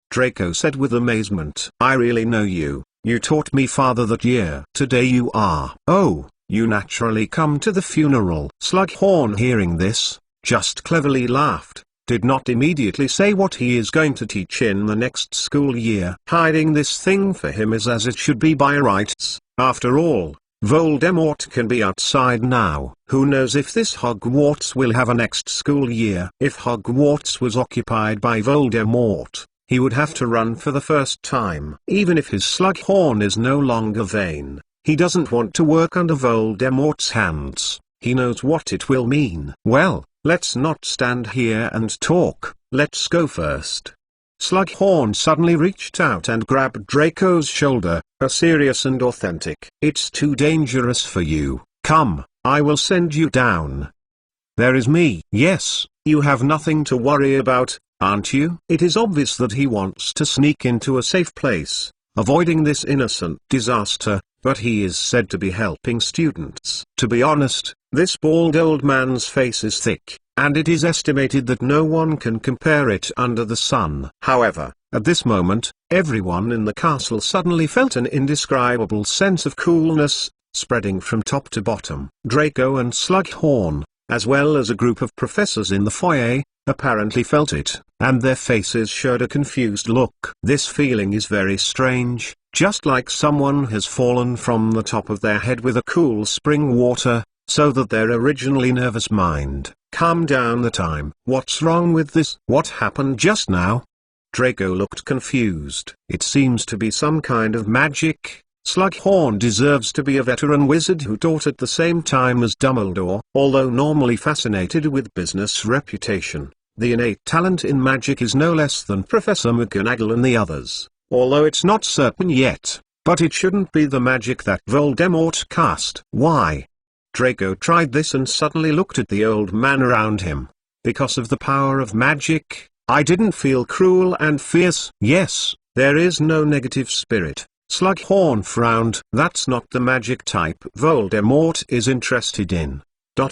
Draco said with amazement. I really know you. You taught me father that year. Today you are. Oh, you naturally come to the funeral. Slughorn, hearing this, just cleverly laughed. Did not immediately say what he is going to teach in the next school year. Hiding this thing for him is as it should be by rights. After all, Voldemort can be outside now. Who knows if this Hogwarts will have a next school year? If Hogwarts was occupied by Voldemort, he would have to run for the first time. Even if his Slughorn is no longer vain, he doesn't want to work under Voldemort's hands. He knows what it will mean. Well, let's not stand here and talk, let's go first. Slughorn suddenly reached out and grabbed Draco's shoulder, serious and authentic. It's too dangerous for you. Come, I will send you down. There is me. Yes, you have nothing to worry about, aren't you? It is obvious that he wants to sneak into a safe place, avoiding this innocent disaster, but he is said to be helping students. To be honest, this bald old man's face is thick, and it is estimated that no one can compare it under the sun. However, at this moment, everyone in the castle suddenly felt an indescribable sense of coolness, spreading from top to bottom. Draco and Slughorn, as well as a group of professors in the foyer, apparently felt it, and their faces showed a confused look. This feeling is very strange, just like someone has fallen from the top of their head with a cool spring water, so that their originally nervous mind calmed down the time. What's wrong with this? What happened just now? Draco looked confused. It seems to be some kind of magic. Slughorn deserves to be a veteran wizard who taught at the same time as Dumbledore. Although normally fascinated with business reputation, the innate talent in magic is no less than Professor McGonagall and the others. Although it's not certain yet, but it shouldn't be the magic that Voldemort cast. Why? Draco tried this and suddenly looked at the old man around him. Because of the power of magic, I didn't feel cruel and fierce. Yes, there is no negative spirit, Slughorn frowned. That's not the magic type Voldemort is interested in.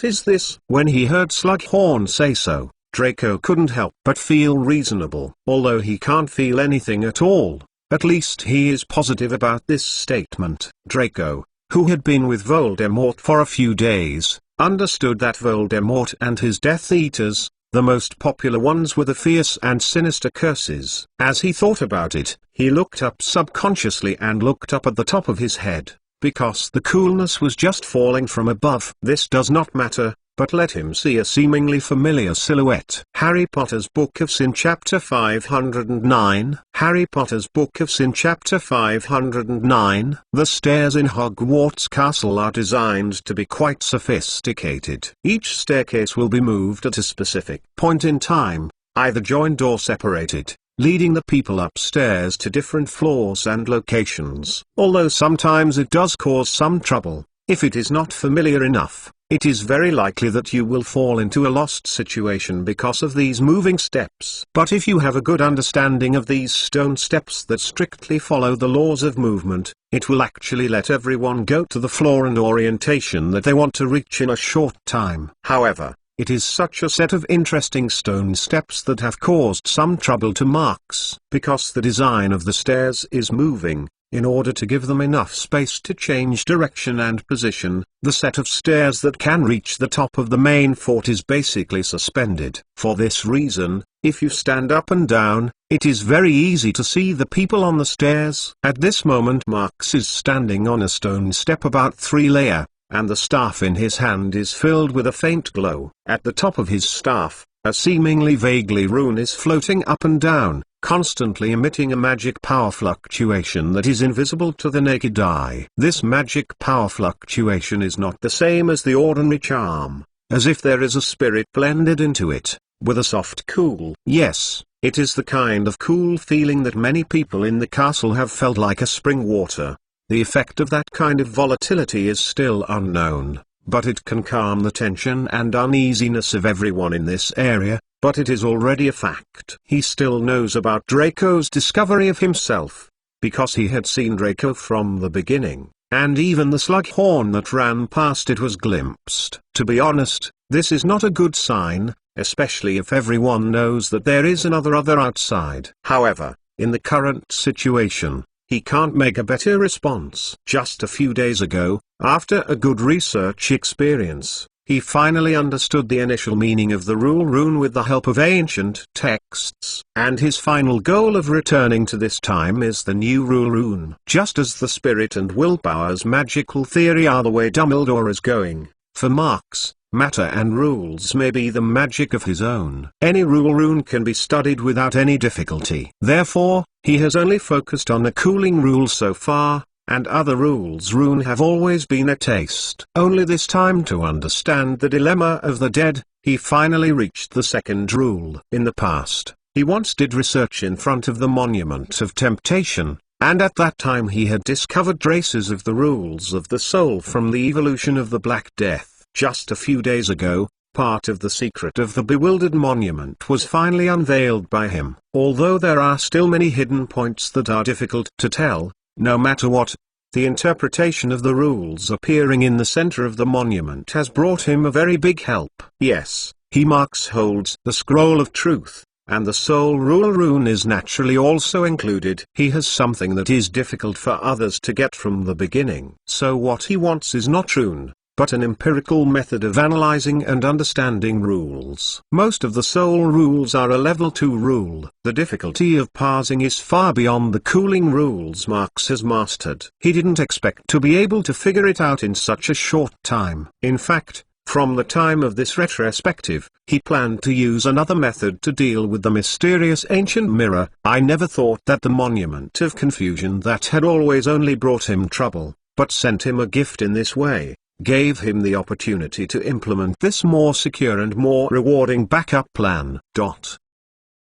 Is this? When he heard Slughorn say so, Draco couldn't help but feel reasonable. Although he can't feel anything at all, at least he is positive about this statement. Draco, who had been with Voldemort for a few days, understood that Voldemort and his Death Eaters, the most popular ones, were the fierce and sinister curses. As he thought about it, he looked up subconsciously and looked up at the top of his head, because the coolness was just falling from above. This does not matter, but let him see a seemingly familiar silhouette. Harry Potter's Book of Sin Chapter 509. Harry Potter's Book of Sin Chapter 509. The stairs in Hogwarts Castle are designed to be quite sophisticated. Each staircase will be moved at a specific point in time, either joined or separated, leading the people upstairs to different floors and locations. Although sometimes it does cause some trouble, if it is not familiar enough, it is very likely that you will fall into a lost situation because of these moving steps. But if you have a good understanding of these stone steps that strictly follow the laws of movement, it will actually let everyone go to the floor and orientation that they want to reach in a short time. However, it is such a set of interesting stone steps that have caused some trouble to Marks. Because the design of the stairs is moving, in order to give them enough space to change direction and position, the set of stairs that can reach the top of the main fort is basically suspended. For this reason, if you stand up and down, it is very easy to see the people on the stairs. At this moment Marks is standing on a stone step about 3 layer, and the staff in his hand is filled with a faint glow. At the top of his staff, a seemingly vaguely rune is floating up and down, constantly emitting a magic power fluctuation that is invisible to the naked eye. This magic power fluctuation is not the same as the ordinary charm, as if there is a spirit blended into it, with a soft cool. Yes, it is the kind of cool feeling that many people in the castle have felt, like a spring water. The effect of that kind of volatility is still unknown, but it can calm the tension and uneasiness of everyone in this area. But it is already a fact. He still knows about Draco's discovery of himself, because he had seen Draco from the beginning, and even the Slughorn that ran past it was glimpsed. To be honest, this is not a good sign, especially if everyone knows that there is another outside. However, in the current situation, he can't make a better response. Just a few days ago, after a good research experience, he finally understood the initial meaning of the rune with the help of ancient texts, and his final goal of returning to this time is the new rune. Just as the spirit and willpower's magical theory are the way Dumbledore is going, for Marks, matter and rules may be the magic of his own. Any rune can be studied without any difficulty. Therefore, he has only focused on the cooling rule so far, and other rules rune have always been a taste. Only this time, to understand the dilemma of the dead, he finally reached the second rule. In the past, he once did research in front of the Monument of Temptation, and at that time he had discovered traces of the rules of the soul from the evolution of the Black Death. Just a few days ago, part of the secret of the bewildered monument was finally unveiled by him. Although there are still many hidden points that are difficult to tell, no matter what, the interpretation of the rules appearing in the center of the monument has brought him a very big help. Yes, Marks holds the Scroll of Truth, and the Soul rune is naturally also included. He has something that is difficult for others to get from the beginning. So what he wants is not rune, but an empirical method of analyzing and understanding rules. Most of the soul rules are a level 2 rule. The difficulty of parsing is far beyond the cooling rules Marks has mastered. He didn't expect to be able to figure it out in such a short time. In fact, from the time of this retrospective, he planned to use another method to deal with the mysterious ancient mirror. I never thought that the Monument of Confusion that had always only brought him trouble, but sent him a gift in this way, gave him the opportunity to implement this more secure and more rewarding backup plan.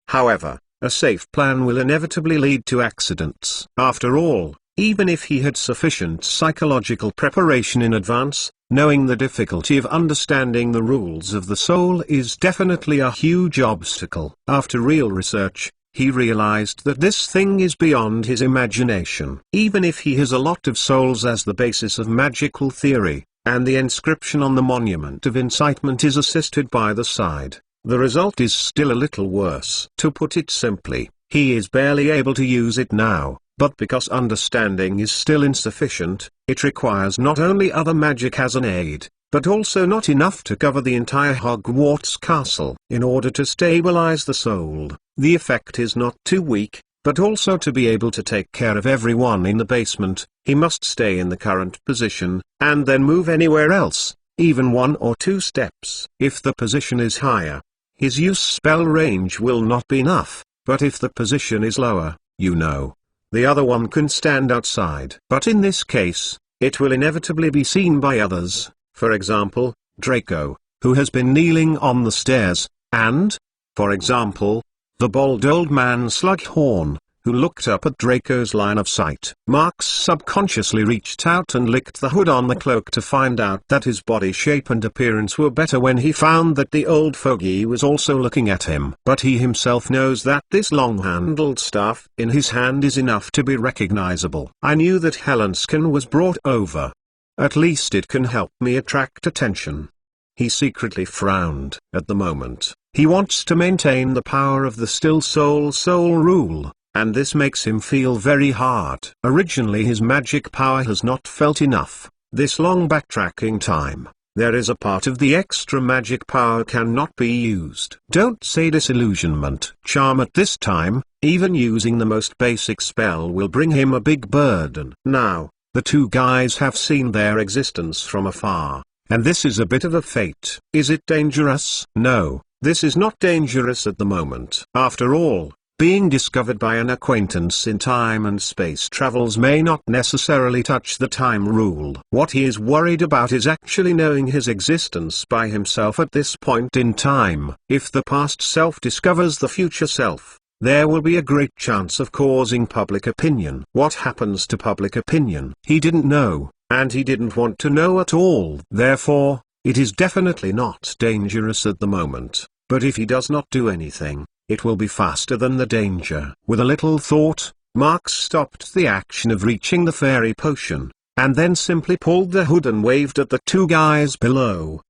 However, a safe plan will inevitably lead to accidents. After all, even if he had sufficient psychological preparation in advance, knowing the difficulty of understanding the rules of the soul is definitely a huge obstacle. After real research, he realized that this thing is beyond his imagination. Even if he has a lot of souls as the basis of magical theory, and the inscription on the monument of incitement is assisted by the side, the result is still a little worse. To put it simply, he is barely able to use it now, but because understanding is still insufficient, it requires not only other magic as an aid, but also not enough to cover the entire Hogwarts castle. In order to stabilize the soul, the effect is not too weak, but also to be able to take care of everyone in the basement, he must stay in the current position, and then move anywhere else, even 1 or 2 steps. If the position is higher, his use spell range will not be enough, but if the position is lower, the other one can stand outside. But in this case, it will inevitably be seen by others, for example, Draco, who has been kneeling on the stairs, and, for example, the bald old man Slughorn, who looked up at Draco's line of sight. Marks subconsciously reached out and licked the hood on the cloak to find out that his body shape and appearance were better when he found that the old fogey was also looking at him. But he himself knows that this long-handled staff in his hand is enough to be recognizable. I knew that Helenskin was brought over. At least it can help me attract attention. He secretly frowned. At the moment, he wants to maintain the power of the still soul rule, and this makes him feel very hard. Originally his magic power has not felt enough. This long backtracking time, there is a part of the extra magic power cannot be used. Don't say disillusionment. Charm at this time, even using the most basic spell will bring him a big burden. Now, the 2 guys have seen their existence from afar, and this is a bit of a fate. Is it dangerous? No, this is not dangerous at the moment. After all, being discovered by an acquaintance in time and space travels may not necessarily touch the time rule. What he is worried about is actually knowing his existence by himself at this point in time. If the past self discovers the future self, there will be a great chance of causing public opinion. What happens to public opinion? He didn't know, and he didn't want to know at all. Therefore, it is definitely not dangerous at the moment, but if he does not do anything, it will be faster than the danger. With a little thought, Marks stopped the action of reaching the fairy potion, and then simply pulled the hood and waved at the 2 guys below.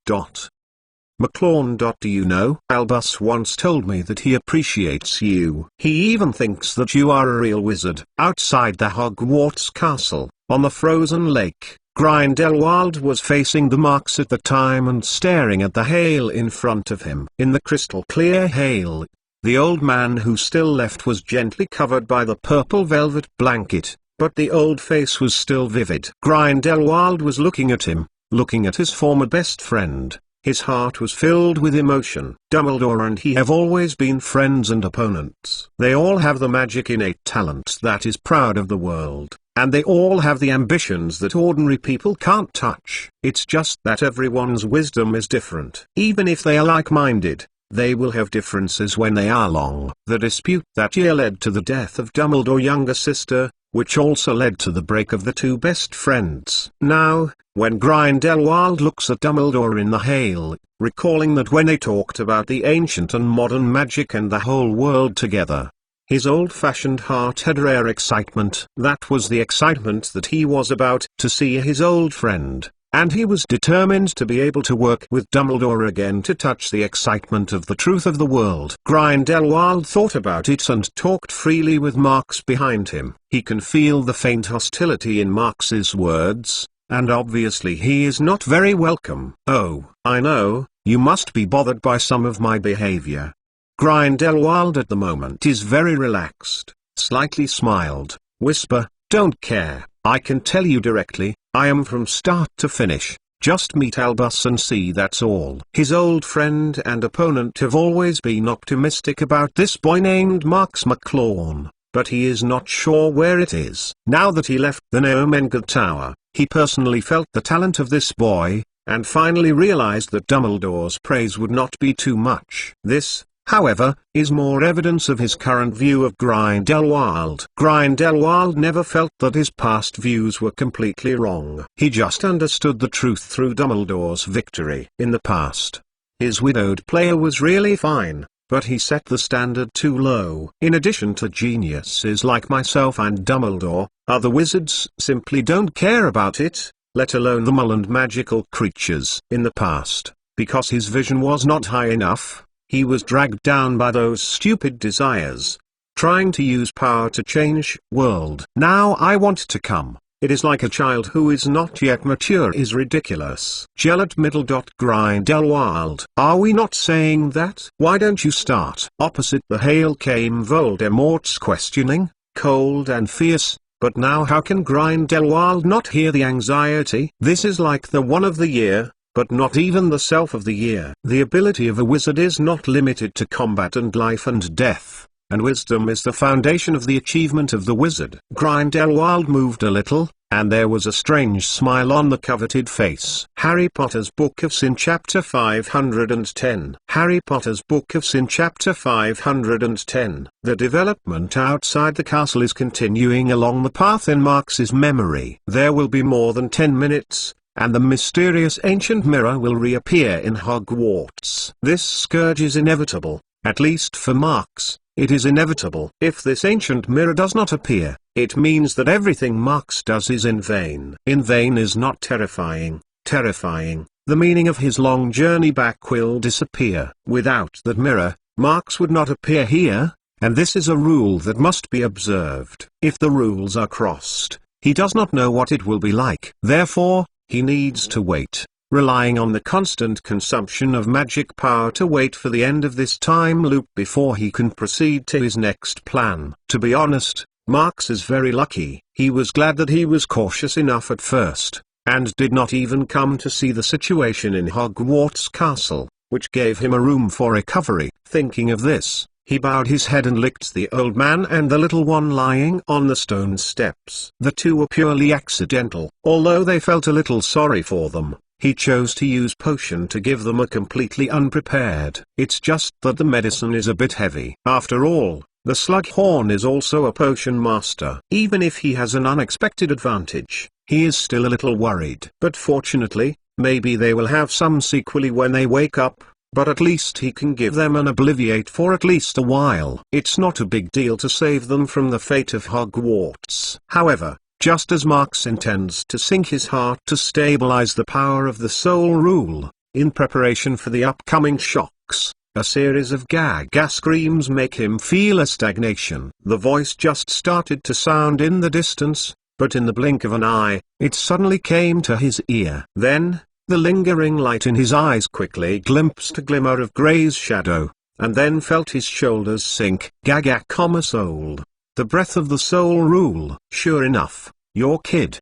McLawn. Do you know? Albus once told me that he appreciates you. He even thinks that you are a real wizard. Outside the Hogwarts castle, on the frozen lake, Grindelwald was facing the Marks at the time and staring at the hail in front of him. In the crystal clear hail, the old man who still left was gently covered by the purple velvet blanket, but the old face was still vivid. Grindelwald was looking at him, looking at his former best friend. His heart was filled with emotion. Dumbledore and he have always been friends and opponents. They all have the magic innate talent that is proud of the world, and they all have the ambitions that ordinary people can't touch. It's just that everyone's wisdom is different. Even if they are like-minded, they will have differences when they are long. The dispute that year led to the death of Dumbledore's younger sister, which also led to the break of the 2 best friends. Now, when Grindelwald looks at Dumbledore in the hail, recalling that when they talked about the ancient and modern magic and the whole world together, his old-fashioned heart had rare excitement. That was the excitement that he was about to see his old friend, and he was determined to be able to work with Dumbledore again to touch the excitement of the truth of the world. Grindelwald thought about it and talked freely with Marks behind him. He can feel the faint hostility in Marks's words, and obviously he is not very welcome. Oh, I know, you must be bothered by some of my behavior. Grindelwald at the moment is very relaxed, slightly smiled, whisper, don't care, I can tell you directly, I am from start to finish, just meet Albus and see, that's all. His old friend and opponent have always been optimistic about this boy named Marks McLawn, but he is not sure where it is. Now that he left the Neomenga Tower, he personally felt the talent of this boy, and finally realized that Dumbledore's praise would not be too much. This, however, is more evidence of his current view of Grindelwald. Grindelwald never felt that his past views were completely wrong. He just understood the truth through Dumbledore's victory. In the past, his widowed player was really fine, but he set the standard too low. In addition to geniuses like myself and Dumbledore, other wizards simply don't care about it, let alone the mullered magical creatures. In the past, because his vision was not high enough, he was dragged down by those stupid desires, trying to use power to change world. Now I want to come. It is like a child who is not yet mature is ridiculous. Gelot middle. Grindelwald. Are we not saying that? Why don't you start? Opposite the hail came Voldemort's questioning, cold and fierce. But now how can Grindelwald not hear the anxiety? This is like the one of the year, but not even the self of the year. The ability of a wizard is not limited to combat and life and death, and wisdom is the foundation of the achievement of the wizard. Grindelwald moved a little, and there was a strange smile on the coveted face. Harry Potter's Book of Sin Chapter 510. Harry Potter's Book of Sin Chapter 510. The development outside the castle is continuing along the path in Marx's memory. There will be more than 10 minutes, and the mysterious ancient mirror will reappear in Hogwarts. This scourge is inevitable, at least for Marx. It is inevitable. If this ancient mirror does not appear, it means that everything Marx does is in vain. In vain is not terrifying. Terrifying. The meaning of his long journey back will disappear. Without that mirror, Marx would not appear here, and this is a rule that must be observed. If the rules are crossed, he does not know what it will be like. Therefore, he needs to wait, relying on the constant consumption of magic power to wait for the end of this time loop before he can proceed to his next plan. To be honest, Marx is very lucky. He was glad that he was cautious enough at first, and did not even come to see the situation in Hogwarts Castle, which gave him a room for recovery. Thinking of this, he bowed his head and licked the old man and the little one lying on the stone steps. The two were purely accidental. Although they felt a little sorry for them, he chose to use potion to give them a completely unprepared. It's just that the medicine is a bit heavy. After all, the Slughorn is also a potion master. Even if he has an unexpected advantage, he is still a little worried. But fortunately, maybe they will have some sequely when they wake up, but at least he can give them an obliviate for at least a while. It's not a big deal to save them from the fate of Hogwarts. However, just as Marx intends to sink his heart to stabilize the power of the soul rule, in preparation for the upcoming shocks, a series of gaga screams make him feel a stagnation. The voice just started to sound in the distance, but in the blink of an eye, it suddenly came to his ear. Then, the lingering light in his eyes quickly glimpsed a glimmer of Grey's shadow, and then felt his shoulders sink. Gaga, soul. The breath of the soul rule. Sure enough, your kid.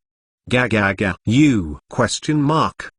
Gaga, you? Question mark.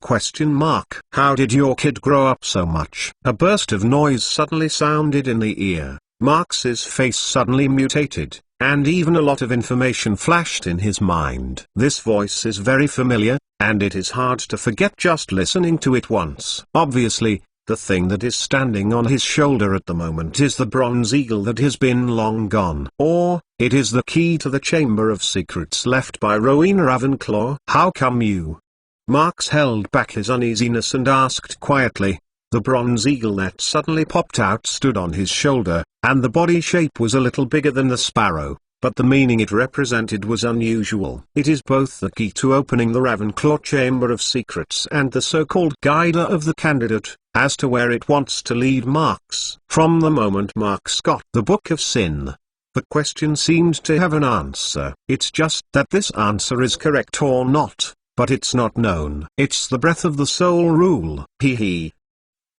How did your kid grow up so much? A burst of noise suddenly sounded in the ear. Marx's face suddenly mutated, and even a lot of information flashed in his mind. This voice is very familiar, and it is hard to forget just listening to it once. Obviously, the thing that is standing on his shoulder at the moment is the bronze eagle that has been long gone. Or, it is the key to the Chamber of Secrets left by Rowena Ravenclaw. How come you? Marx held back his uneasiness and asked quietly. The bronze eagle that suddenly popped out stood on his shoulder, and the body shape was a little bigger than the sparrow, but the meaning it represented was unusual. It is both the key to opening the Ravenclaw Chamber of Secrets and the so-called guider of the candidate, as to where it wants to lead Marx. From the moment Marx got the Book of Sin, the question seemed to have an answer. It's just that this answer is correct or not, but it's not known. It's the breath of the soul rule. Hee.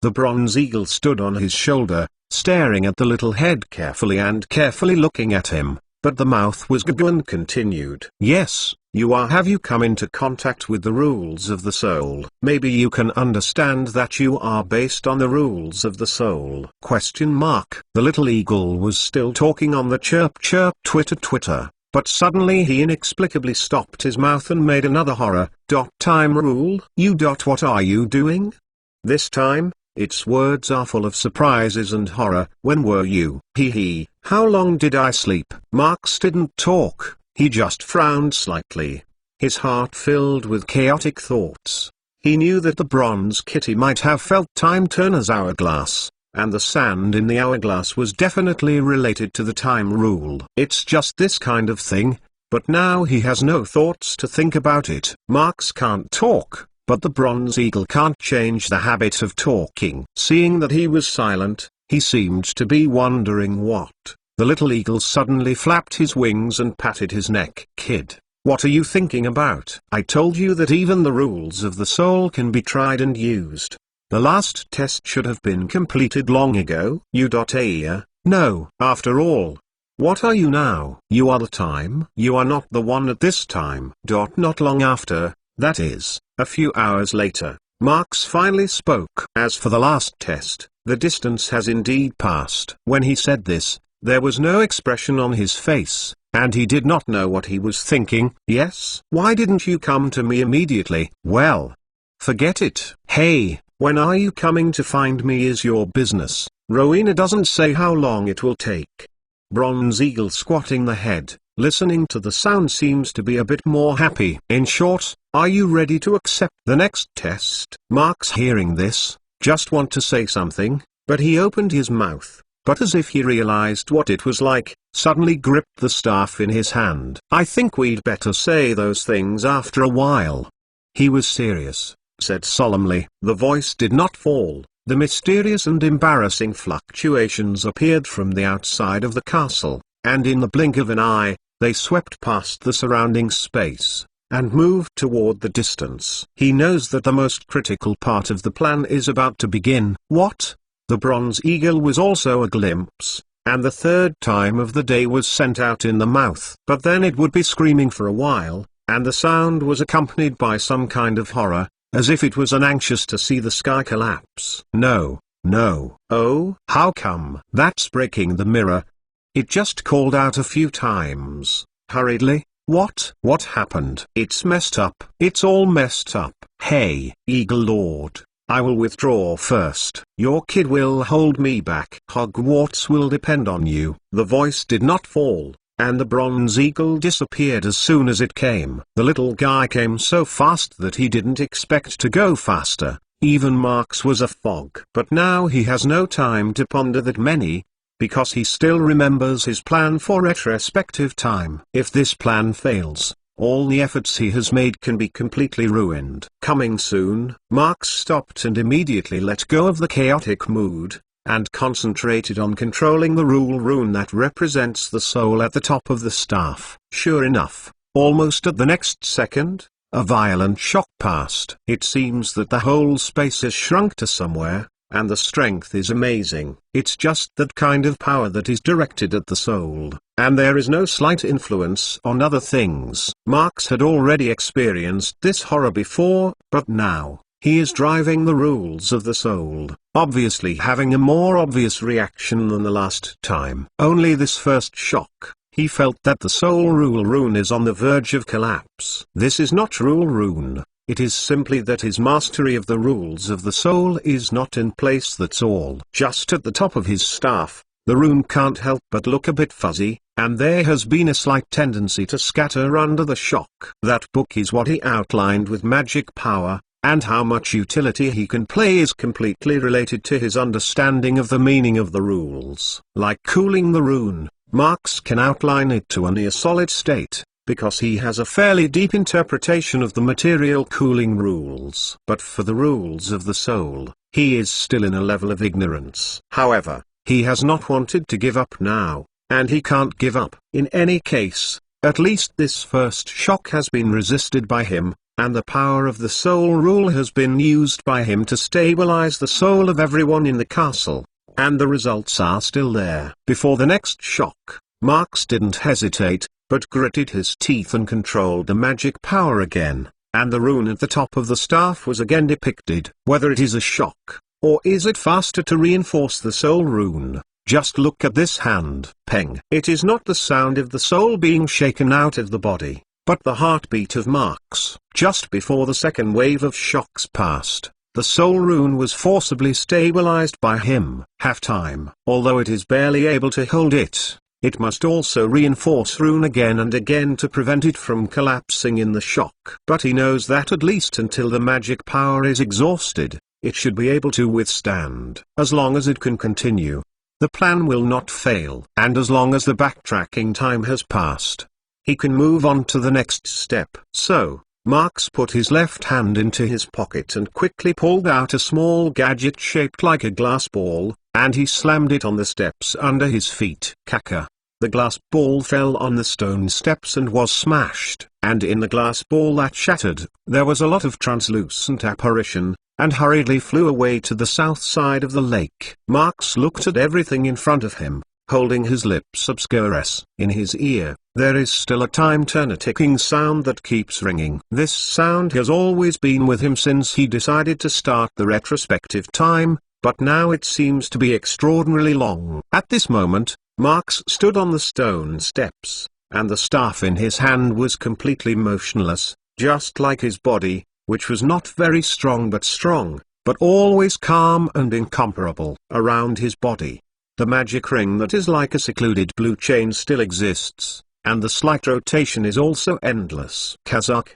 The bronze eagle stood on his shoulder, staring at the little head carefully and carefully looking at him, but the mouth was gag and continued. Yes, you are. Have you come into contact with the rules of the soul? Maybe you can understand that you are based on the rules of the soul. Question mark. The little eagle was still talking on the chirp twitter, but suddenly he inexplicably stopped his mouth and made another horror. Time rule. You. What are you doing? This time, its words are full of surprises and horror. When were you? Hee. How long did I sleep? Marx didn't talk, he just frowned slightly. His heart filled with chaotic thoughts. He knew that the bronze kitty might have felt time turn as hourglass, and the sand in the hourglass was definitely related to the time rule. It's just this kind of thing, but now he has no thoughts to think about it. Marx can't talk, but the bronze eagle can't change the habit of talking. Seeing that he was silent, he seemed to be wondering what. The little eagle suddenly flapped his wings and patted his neck. "Kid, what are you thinking about? I told you that even the rules of the soul can be tried and used. The last test should have been completed long ago." No. After all, what are you now? You are the time. You are not the one at this time. Not long after, that is, a few hours later, Marx finally spoke. "As for the last test, the distance has indeed passed." When he said this, there was no expression on his face, and he did not know what he was thinking. "Yes? Why didn't you come to me immediately?" "Well, forget it." "Hey, when are you coming to find me is your business. Rowena doesn't say how long it will take." Bronze Eagle, squatting the head, listening to the sound, seems to be a bit more happy. "In short, are you ready to accept the next test?" Marx, hearing this, just want to say something, but he opened his mouth, but as if he realized what it was like, suddenly gripped the staff in his hand. "I think we'd better say those things after a while." He was serious, said solemnly. The voice did not fall. The mysterious and embarrassing fluctuations appeared from the outside of the castle, and in the blink of an eye, they swept past the surrounding space, and moved toward the distance. He knows that the most critical part of the plan is about to begin. What? The bronze eagle was also a glimpse, and the third time of the day was sent out in the mouth. But then it would be screaming for a while, and the sound was accompanied by some kind of horror, as if it was anxious to see the sky collapse. No. Oh, how come? That's breaking the mirror. It just called out a few times, hurriedly. What happened? It's messed up. It's all messed up. Hey, Eagle Lord, I will withdraw first. Your kid will hold me back. Hogwarts will depend on you. The voice did not fall, and the bronze eagle disappeared as soon as it came. The little guy came so fast that he didn't expect to go faster. Even Marx was a fog. But now he has no time to ponder that many, because he still remembers his plan for retrospective time. If this plan fails, all the efforts he has made can be completely ruined. Coming soon, Marx stopped and immediately let go of the chaotic mood, and concentrated on controlling the rule rune that represents the soul at the top of the staff. Sure enough, almost at the next second, a violent shock passed. It seems that the whole space has shrunk to somewhere, and the strength is amazing. It's just that kind of power that is directed at the soul, and there is no slight influence on other things. Marx had already experienced this horror before, but now, he is driving the rules of the soul, obviously having a more obvious reaction than the last time. Only this first shock, he felt that the soul rule rune is on the verge of collapse. This is not rule rune. It is simply that his mastery of the rules of the soul is not in place, that's all. Just at the top of his staff, the rune can't help but look a bit fuzzy, and there has been a slight tendency to scatter under the shock. That book is what he outlined with magic power, and how much utility he can play is completely related to his understanding of the meaning of the rules. Like cooling the rune, Marx can outline it to a near solid state, because he has a fairly deep interpretation of the material cooling rules. But for the rules of the soul, he is still in a level of ignorance. However, he has not wanted to give up now, and he can't give up. In any case, at least this first shock has been resisted by him, and the power of the soul rule has been used by him to stabilize the soul of everyone in the castle, and the results are still there. Before the next shock, Marx didn't hesitate, but gritted his teeth and controlled the magic power again, and the rune at the top of the staff was again depicted. Whether it is a shock, or is it faster to reinforce the soul rune, just look at this hand. Peng. It is not the sound of the soul being shaken out of the body, but the heartbeat of Marx. Just before the second wave of shocks passed, the soul rune was forcibly stabilized by him. Half-time. Although it is barely able to hold it, it must also reinforce rune again and again to prevent it from collapsing in the shock. But he knows that at least until the magic power is exhausted, it should be able to withstand. As long as it can continue, the plan will not fail. And as long as the backtracking time has passed, he can move on to the next step. So, Marx put his left hand into his pocket and quickly pulled out a small gadget shaped like a glass ball, and he slammed it on the steps under his feet. Caca. The glass ball fell on the stone steps and was smashed, and in the glass ball that shattered, there was a lot of translucent apparition, and hurriedly flew away to the south side of the lake. Marx looked at everything in front of him, holding his lips obscures. In his ear, there is still a time-turner ticking sound that keeps ringing. This sound has always been with him since he decided to start the retrospective time, but now it seems to be extraordinarily long. At this moment, Marx stood on the stone steps, and the staff in his hand was completely motionless, just like his body, which was not very strong, but always calm and incomparable. Around his body, the magic ring that is like a secluded blue chain still exists, and the slight rotation is also endless. Kazakh.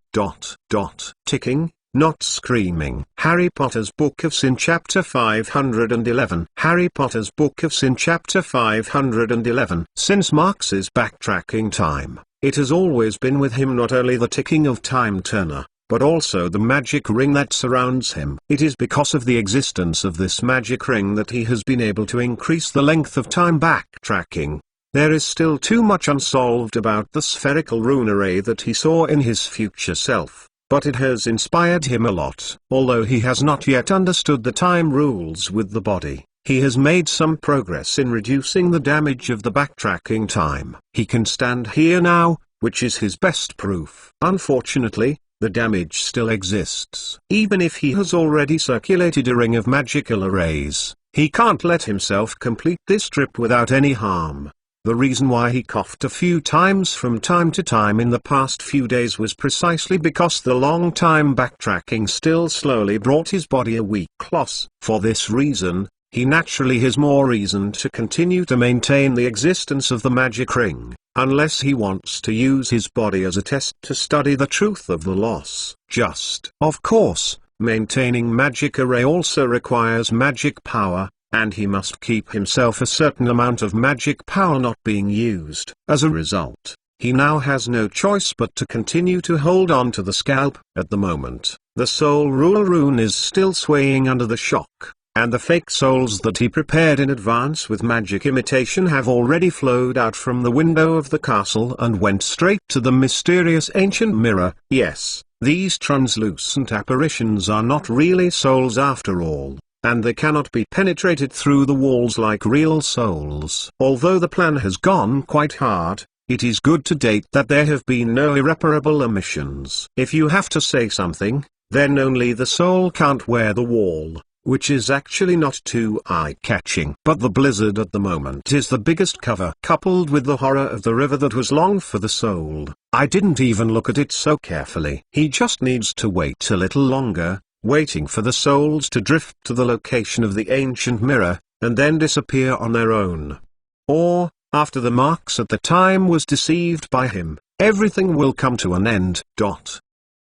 Ticking, not screaming. Harry Potter's Book of Sin Chapter 511. Harry Potter's Book of Sin Chapter 511. Since Marx's backtracking time, it has always been with him not only the ticking of Time Turner, but also the magic ring that surrounds him. It is because of the existence of this magic ring that he has been able to increase the length of time backtracking. There is still too much unsolved about the spherical rune array that he saw in his future self, but it has inspired him a lot. Although he has not yet understood the time rules with the body, he has made some progress in reducing the damage of the backtracking time. He can stand here now, which is his best proof. Unfortunately, the damage still exists. Even if he has already circulated a ring of magical arrays, he can't let himself complete this trip without any harm. The reason why he coughed a few times from time to time in the past few days was precisely because the long time backtracking still slowly brought his body a weak loss. For this reason, he naturally has more reason to continue to maintain the existence of the magic ring, unless he wants to use his body as a test to study the truth of the loss. Of course, maintaining magic array also requires magic power, and he must keep himself a certain amount of magic power not being used. As a result, he now has no choice but to continue to hold on to the scalp. At the moment, the soul rune is still swaying under the shock, and the fake souls that he prepared in advance with magic imitation have already flowed out from the window of the castle and went straight to the mysterious ancient mirror. Yes, these translucent apparitions are not really souls after all, and they cannot be penetrated through the walls like real souls. Although the plan has gone quite hard, it is good to date that there have been no irreparable omissions. If you have to say something, then only the soul can't wear the wall, which is actually not too eye-catching. But the blizzard at the moment is the biggest cover. Coupled with the horror of the river that was long for the soul, I didn't even look at it so carefully. He just needs to wait a little longer, waiting for the souls to drift to the location of the ancient mirror, and then disappear on their own. Or, after the Marx at the time was deceived by him, everything will come to an end.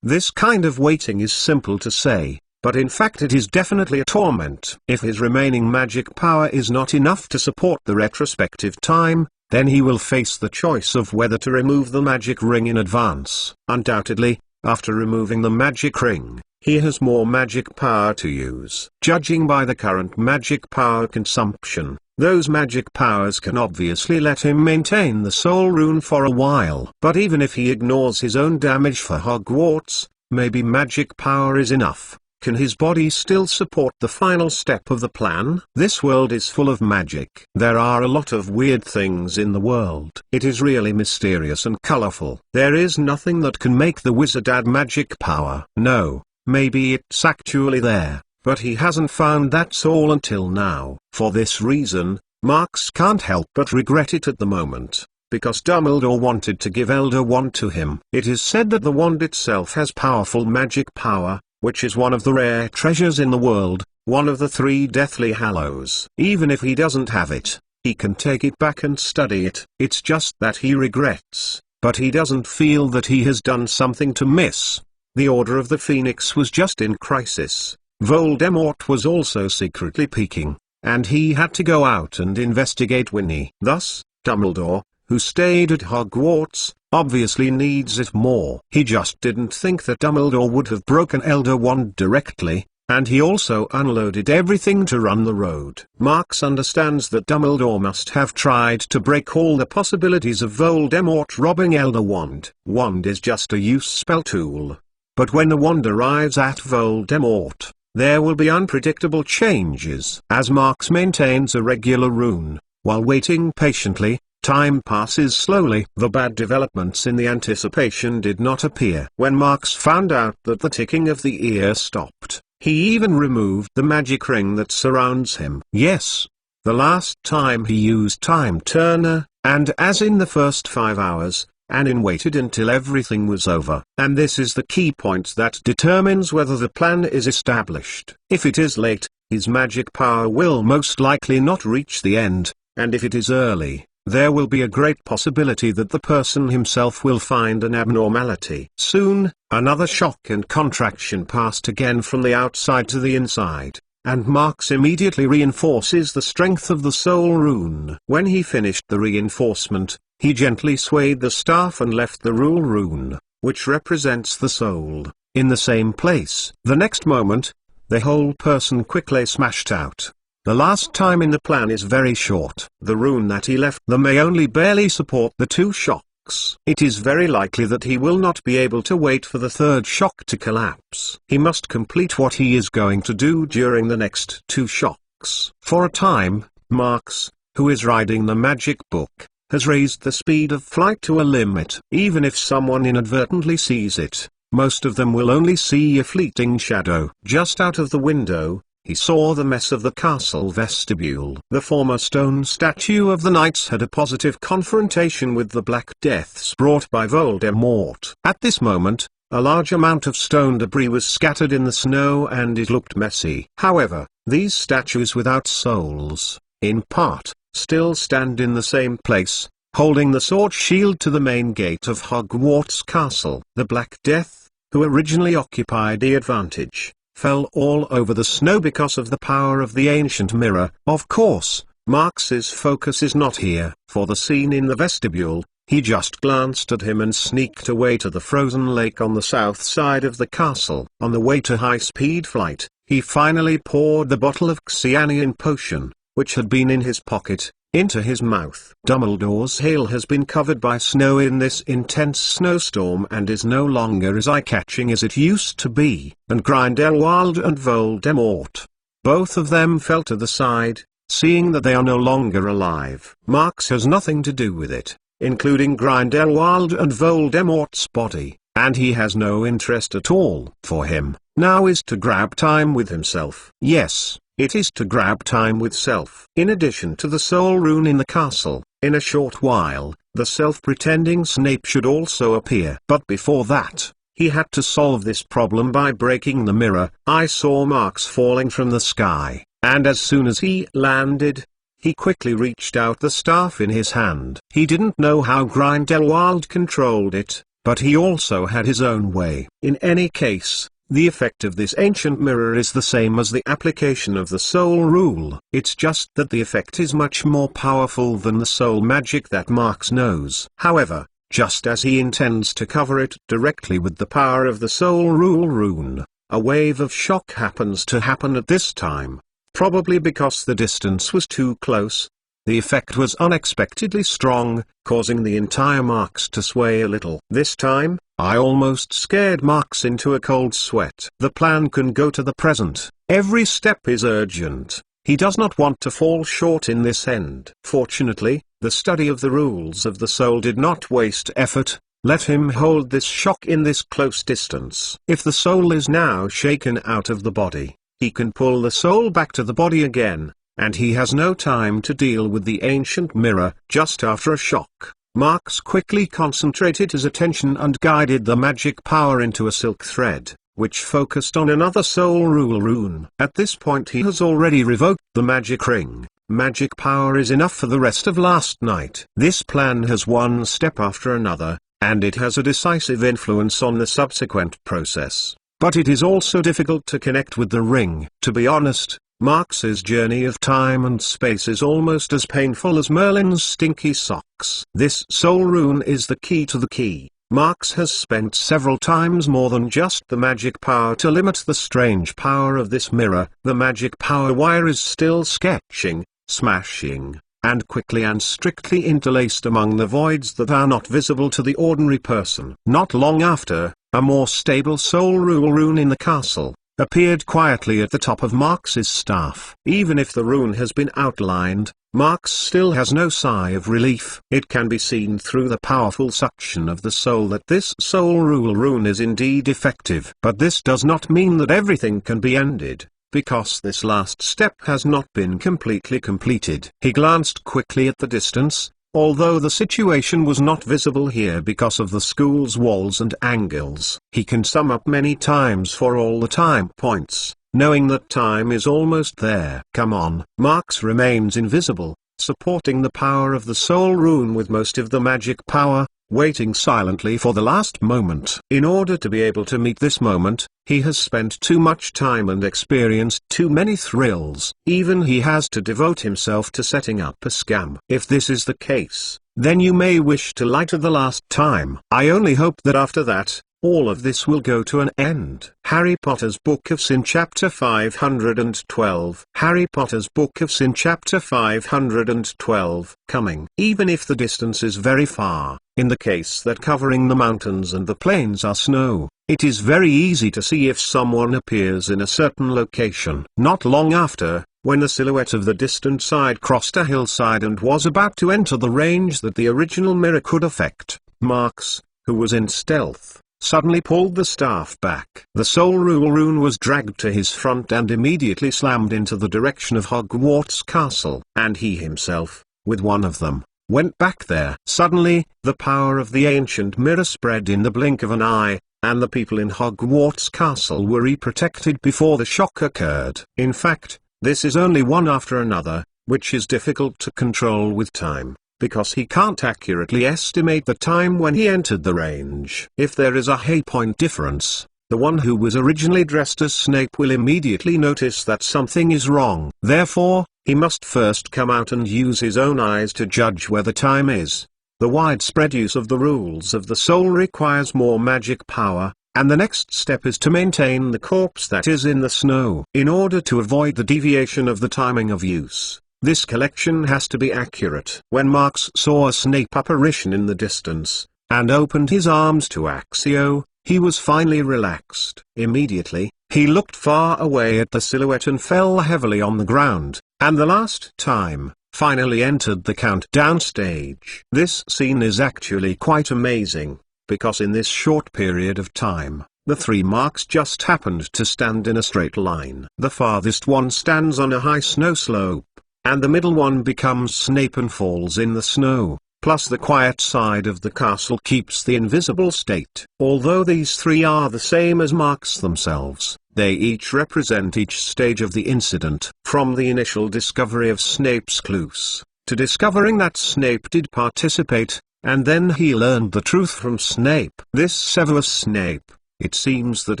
This kind of waiting is simple to say, but in fact it is definitely a torment. If his remaining magic power is not enough to support the retrospective time, then he will face the choice of whether to remove the magic ring in advance. Undoubtedly, after removing the magic ring, he has more magic power to use. Judging by the current magic power consumption, those magic powers can obviously let him maintain the soul rune for a while. But even if he ignores his own damage for Hogwarts, maybe magic power is enough. Can his body still support the final step of the plan? This world is full of magic. There are a lot of weird things in the world. It is really mysterious and colorful. There is nothing that can make the wizard add magic power. No. Maybe it's actually there, but he hasn't found that soul until now. For this reason, Marx can't help but regret it at the moment, because Dumbledore wanted to give Elder Wand to him. It is said that the wand itself has powerful magic power, which is one of the rare treasures in the world, one of the 3 Deathly Hallows. Even if he doesn't have it, he can take it back and study it. It's just that he regrets, but he doesn't feel that he has done something to miss. The Order of the Phoenix was just in crisis, Voldemort was also secretly peeking, and he had to go out and investigate Winnie. Thus, Dumbledore, who stayed at Hogwarts, obviously needs it more. He just didn't think that Dumbledore would have broken Elder Wand directly, and he also unloaded everything to run the road. Marx understands that Dumbledore must have tried to break all the possibilities of Voldemort robbing Elder Wand. Wand is just a use spell tool. But when the wand arrives at Voldemort, there will be unpredictable changes. As Marx maintains a regular rune, while waiting patiently, time passes slowly. The bad developments in the anticipation did not appear. When Marx found out that the ticking of the ear stopped, he even removed the magic ring that surrounds him. Yes, the last time he used Time Turner, and as in the first 5 hours, Anin waited until everything was over. And this is the key point that determines whether the plan is established. If it is late, his magic power will most likely not reach the end, and if it is early, there will be a great possibility that the person himself will find an abnormality. Soon, another shock and contraction passed again from the outside to the inside, and Marx immediately reinforces the strength of the soul rune. When he finished the reinforcement, he gently swayed the staff and left the rule rune, which represents the soul, in the same place. The next moment, the whole person quickly smashed out. The last time in the plan is very short. The rune that he left them may only barely support the 2 shocks. It is very likely that he will not be able to wait for the 3rd shock to collapse. He must complete what he is going to do during the next 2 shocks. For a time, Marx, who is riding the magic book, has raised the speed of flight to a limit. Even if someone inadvertently sees it, most of them will only see a fleeting shadow. Just out of the window, he saw the mess of the castle vestibule. The former stone statue of the knights had a positive confrontation with the Black Deaths brought by Voldemort. At this moment, a large amount of stone debris was scattered in the snow and it looked messy. However, these statues without souls, in part, still stand in the same place, holding the sword shield to the main gate of Hogwarts Castle. The Black Death, who originally occupied the advantage, fell all over the snow because of the power of the ancient mirror. Of course, Marx's focus is not here. For the scene in the vestibule, he just glanced at him and sneaked away to the frozen lake on the south side of the castle. On the way to high-speed flight, he finally poured the bottle of Xianian potion, which had been in his pocket, into his mouth. Dumbledore's hail has been covered by snow in this intense snowstorm and is no longer as eye-catching as it used to be. And Grindelwald and Voldemort, both of them fell to the side, seeing that they are no longer alive. Marx has nothing to do with it, including Grindelwald and Voldemort's body, and he has no interest at all. For him, now is to grab time with himself. Yes, it is to grab time with self. In addition to the soul rune in the castle, in a short while, the self-pretending Snape should also appear. But before that, he had to solve this problem by breaking the mirror. I saw Marx falling from the sky, and as soon as he landed, he quickly reached out the staff in his hand. He didn't know how Grindelwald controlled it, but he also had his own way. In any case, the effect of this ancient mirror is the same as the application of the soul rule. It's just that the effect is much more powerful than the soul magic that Marx knows. However, just as he intends to cover it directly with the power of the soul rule rune, a wave of shock happens to happen at this time. Probably because the distance was too close, the effect was unexpectedly strong, causing the entire Marx to sway a little. This time, I almost scared Marx into a cold sweat. The plan can go to the present. Every step is urgent. He does not want to fall short in this end. Fortunately, the study of the rules of the soul did not waste effort. Let him hold this shock in this close distance. If the soul is now shaken out of the body, he can pull the soul back to the body again, and he has no time to deal with the ancient mirror. Just after a shock, Marx quickly concentrated his attention and guided the magic power into a silk thread, which focused on another soul rule rune. At this point he has already revoked the magic ring. Magic power is enough for the rest of last night. This plan has one step after another, and it has a decisive influence on the subsequent process. but it is also difficult to connect with the ring. To be honest, Marx's journey of time and space is almost as painful as Merlin's stinky socks. This soul rune is the key to the key. Marx has spent several times more than just the magic power to limit the strange power of this mirror. The magic power wire is still sketching, smashing, and quickly and strictly interlaced among the voids that are not visible to the ordinary person. Not long after, a more stable soul rune in the castle appeared quietly at the top of Marx's staff. Even if the rune has been outlined, Marx still has no sigh of relief. It can be seen through the powerful suction of the soul that this soul rune is indeed effective. But this does not mean that everything can be ended, because this last step has not been completely completed. He glanced quickly at the distance. Although the situation was not visible here because of the school's walls and angles, he can sum up many times for all the time points, knowing that time is almost there. Come on. Marx remains invisible, supporting the power of the soul rune with most of the magic power, waiting silently for the last moment. In order to be able to meet this moment, he has spent too much time and experienced too many thrills. Even he has to devote himself to setting up a scam. If this is the case, then you may wish to lie to the last time. I only hope that after that, all of this will go to an end. Harry Potter's Book of Sin Chapter 512. Harry Potter's Book of Sin Chapter 512. Coming. Even if the distance is very far, in the case that covering the mountains and the plains are snow, it is very easy to see if someone appears in a certain location. Not long after, when the silhouette of the distant side crossed a hillside and was about to enter the range that the original mirror could affect, Marx, who was in stealth, suddenly pulled the staff back. The soul rune was dragged to his front and immediately slammed into the direction of Hogwarts Castle. And he himself, with one of them, went back there. Suddenly, the power of the ancient mirror spread in the blink of an eye, and the people in Hogwarts Castle were re-protected before the shock occurred. In fact, this is only one after another, which is difficult to control with time, because he can't accurately estimate the time when he entered the range. If there is a hay-point difference, the one who was originally dressed as Snape will immediately notice that something is wrong. Therefore, he must first come out and use his own eyes to judge where the time is. The widespread use of the rules of the soul requires more magic power, and the next step is to maintain the corpse that is in the snow. In order to avoid the deviation of the timing of use, this collection has to be accurate. When Marx saw a Snape apparition in the distance, and opened his arms to Accio, he was finally relaxed. Immediately, he looked far away at the silhouette and fell heavily on the ground, and the last time, finally entered the countdown stage. This scene is actually quite amazing, because in this short period of time, the three marks just happened to stand in a straight line. The farthest one stands on a high snow slope, and the middle one becomes Snape and falls in the snow, plus the quiet side of the castle keeps the invisible state. Although these three are the same as marks themselves, they each represent each stage of the incident. From the initial discovery of Snape's clues, to discovering that Snape did participate, and then he learned the truth from Snape. This Severus Snape, it seems that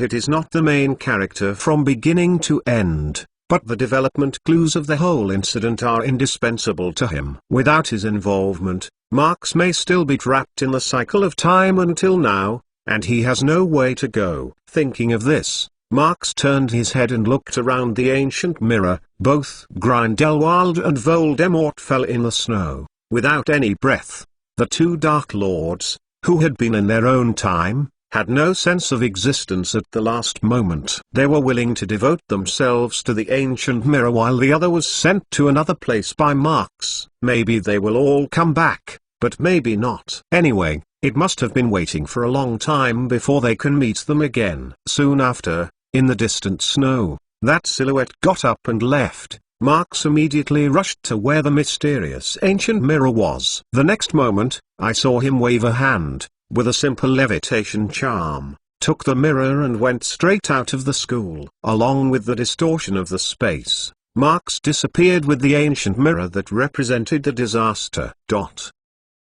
it is not the main character from beginning to end, but the development clues of the whole incident are indispensable to him. Without his involvement, Marx may still be trapped in the cycle of time until now, and he has no way to go. Thinking of this, Marx turned his head and looked around the ancient mirror. Both Grindelwald and Voldemort fell in the snow, without any breath. The two Dark Lords, who had been in their own time, had no sense of existence at the last moment. They were willing to devote themselves to the ancient mirror while the other was sent to another place by Marx. Maybe they will all come back, but maybe not. Anyway, it must have been waiting for a long time before they can meet them again. Soon after, in the distant snow, that silhouette got up and left. Marx immediately rushed to where the mysterious ancient mirror was. The next moment, I saw him wave a hand, with a simple levitation charm, took the mirror and went straight out of the school. Along with the distortion of the space, Marx disappeared with the ancient mirror that represented the disaster.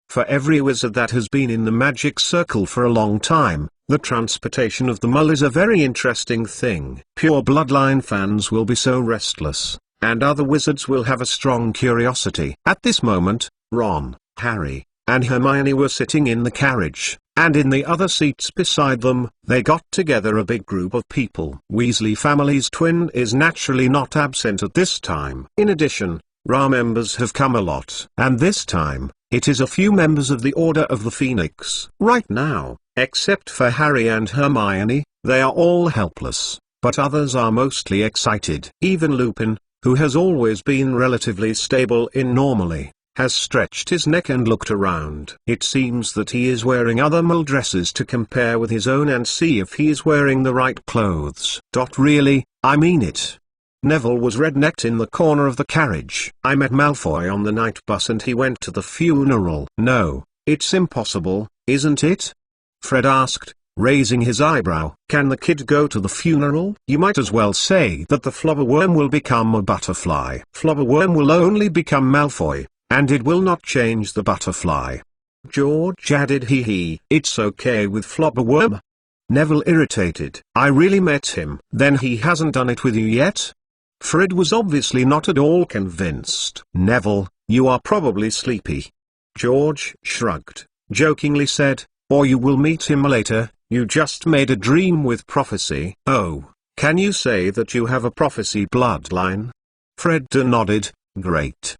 For every wizard that has been in the magic circle for a long time, The transportation of the mole is a very interesting thing. Pure Bloodline fans will be so restless, and other wizards will have a strong curiosity. At this moment, Ron, Harry, and Hermione were sitting in the carriage, and in the other seats beside them, they got together a big group of people. Weasley family's twin is naturally not absent at this time. In addition, RA members have come a lot. And this time, it is a few members of the Order of the Phoenix. Right now, except for Harry and Hermione, they are all helpless, but others are mostly excited. Even Lupin, who has always been relatively stable in normally, has stretched his neck and looked around. It seems that he is wearing other mole dresses to compare with his own and see if he is wearing the right clothes. Really, I mean it. Neville was red-necked in the corner of the carriage. I met Malfoy on the night bus and he went to the funeral. No, it's impossible, isn't it? Fred asked, raising his eyebrow. Can the kid go to the funeral? You might as well say that the Flubberworm will become a butterfly. Flubberworm will only become Malfoy, and it will not change the butterfly. George added, hee. It's okay with Flubberworm? Neville irritated. I really met him. Then he hasn't done it with you yet? Fred was obviously not at all convinced. Neville, you are probably sleepy. George shrugged, jokingly said, or you will meet him later. You just made a dream with prophecy. Oh, can you say that you have a prophecy bloodline? Fred nodded. Great.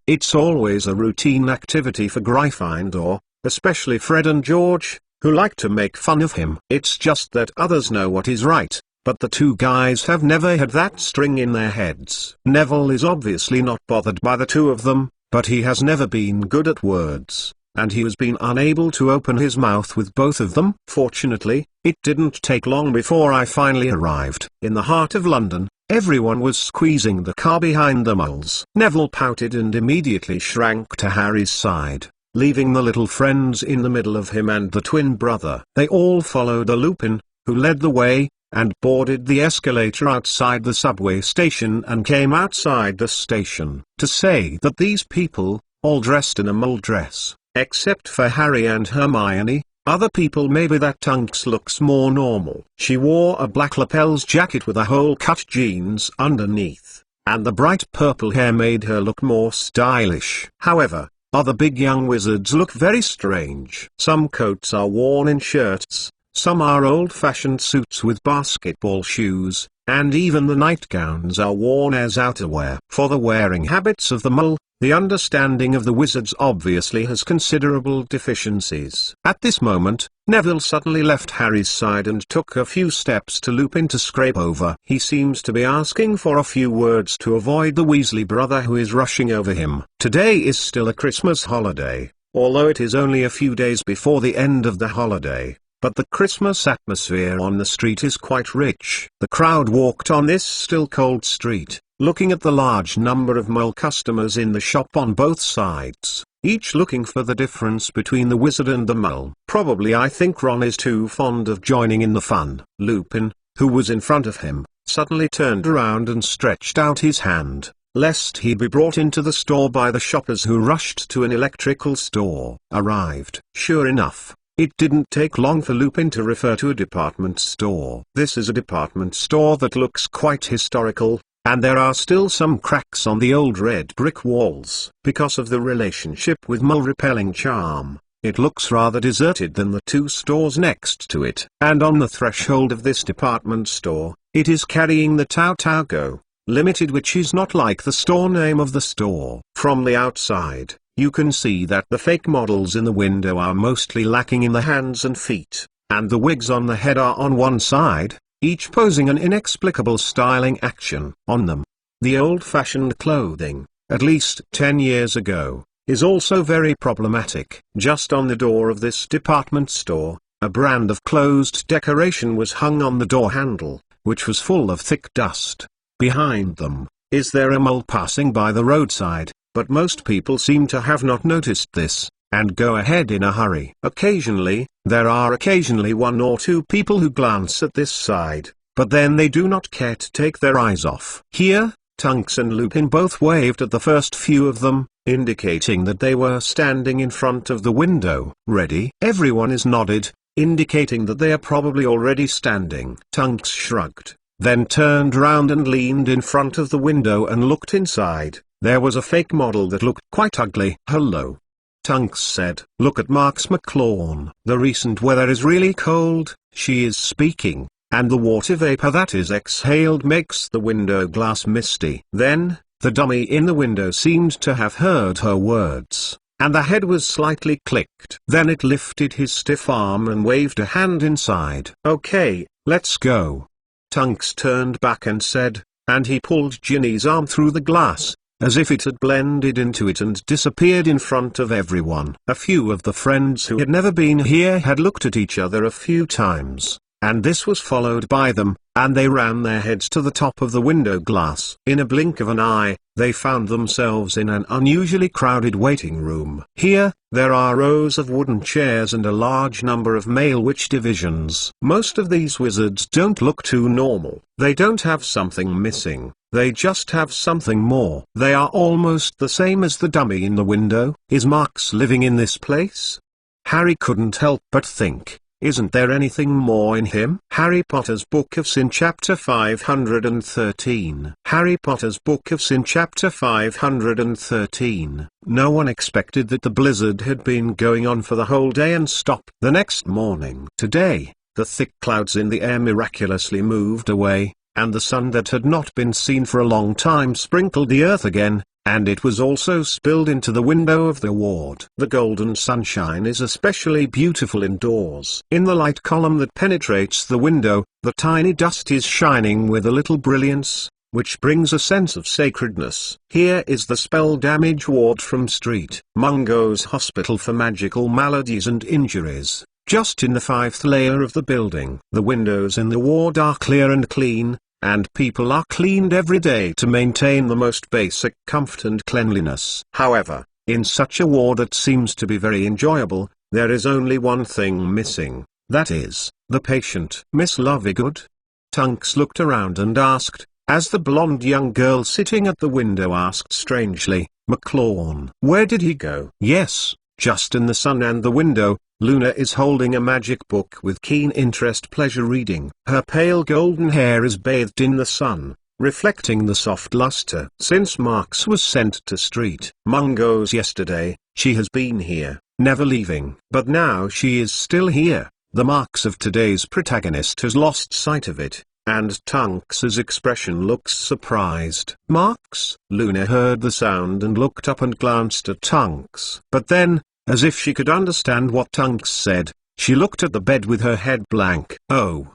It's always a routine activity for Gryffindor, especially Fred and George, who like to make fun of him. It's just that others know what is right, but the two guys have never had that string in their heads. Neville is obviously not bothered by the two of them, but he has never been good at words, and he has been unable to open his mouth with both of them. Fortunately, it didn't take long before I finally arrived. In the heart of London, everyone was squeezing the car behind the moles. Neville pouted and immediately shrank to Harry's side, leaving the little friends in the middle of him and the twin brother. They all followed a Lupin, who led the way, and boarded the escalator outside the subway station and came outside the station. To say that these people, all dressed in a mole dress, except for Harry and Hermione, other people maybe that Tonks looks more normal. She wore a black lapels jacket with a hole-cut jeans underneath, and the bright purple hair made her look more stylish. However, other big young wizards look very strange. Some coats are worn in shirts, some are old-fashioned suits with basketball shoes, and even the nightgowns are worn as outerwear. For the wearing habits of the mole, the understanding of the wizards obviously has considerable deficiencies. At this moment, Neville suddenly left Harry's side and took a few steps to Lupin to scrape over. He seems to be asking for a few words to avoid the Weasley brother who is rushing over him. Today is still a Christmas holiday, although it is only a few days before the end of the holiday. But the Christmas atmosphere on the street is quite rich. The crowd walked on this still cold street, looking at the large number of mole customers in the shop on both sides, each looking for the difference between the wizard and the mole. Probably I think Ron is too fond of joining in the fun. Lupin, who was in front of him, suddenly turned around and stretched out his hand, lest he be brought into the store by the shoppers who rushed to an electrical store. Arrived. Sure enough, it didn't take long for Lupin to refer to a department store. This is a department store that looks quite historical, and there are still some cracks on the old red brick walls. Because of the relationship with mole-repelling charm, it looks rather deserted than the two stores next to it. And on the threshold of this department store, it is carrying the Tau Tau Go Limited, which is not like the store name of the store. From the outside, you can see that the fake models in the window are mostly lacking in the hands and feet, and the wigs on the head are on one side, each posing an inexplicable styling action on them. The old-fashioned clothing, at least 10 years ago, is also very problematic. Just on the door of this department store, a brand of closed decoration was hung on the door handle, which was full of thick dust. Behind them, is there a mole passing by the roadside, but most people seem to have not noticed this, and go ahead in a hurry. Occasionally, there are one or two people who glance at this side, but then they do not care to take their eyes off. Here, Tonks and Lupin both waved at the first few of them, indicating that they were standing in front of the window. Ready? Everyone is nodded, indicating that they are probably already standing. Tonks shrugged, then turned round and leaned in front of the window and looked inside. There was a fake model that looked quite ugly. "Hello," Tonks said. "Look at Mark's McLawn. The recent weather is really cold," she is speaking, "and the water vapor that is exhaled makes the window glass misty." Then, the dummy in the window seemed to have heard her words, and the head was slightly clicked. Then it lifted his stiff arm and waved a hand inside. "Okay, let's go." Tonks turned back and said, and he pulled Ginny's arm through the glass, as if it had blended into it and disappeared in front of everyone. A few of the friends who had never been here had looked at each other a few times, and this was followed by them, and they ran their heads to the top of the window glass. In a blink of an eye, they found themselves in an unusually crowded waiting room. Here, there are rows of wooden chairs and a large number of male witch divisions. Most of these wizards don't look too normal. They don't have something missing. They just have something more. They are almost the same as the dummy in the window. Is Marx living in this place? Harry couldn't help but think, isn't there anything more in him? Harry Potter's Book of Sin Chapter 513. Harry Potter's Book of Sin Chapter 513. No one expected that the blizzard had been going on for the whole day and stopped the next morning. Today, the thick clouds in the air miraculously moved away, and the sun that had not been seen for a long time sprinkled the earth again, and it was also spilled into the window of the ward. The golden sunshine is especially beautiful indoors. In the light column that penetrates the window, the tiny dust is shining with a little brilliance, which brings a sense of sacredness. Here is the spell damage ward from Street Mungo's Hospital for Magical Maladies and Injuries, just in the 5th layer of the building. The windows in the ward are clear and clean, and people are cleaned every day to maintain the most basic comfort and cleanliness. However, in such a ward that seems to be very enjoyable, there is only one thing missing. That is, the patient. "Miss Lovegood?" Tonks looked around and asked, as the blonde young girl sitting at the window asked strangely, "McLawn. Where did he go?" "Yes, just in the sun and the window." Luna is holding a magic book with keen interest, pleasure reading. Her pale golden hair is bathed in the sun, reflecting the soft luster. Since Marx was sent to Street Mungo's yesterday, she has been here, never leaving. But now she is still here. The Marx of today's protagonist has lost sight of it, and Tonks's expression looks surprised. "Marx?" Luna heard the sound and looked up and glanced at Tonks. But then, as if she could understand what Tonks said, she looked at the bed with her head blank. "Oh.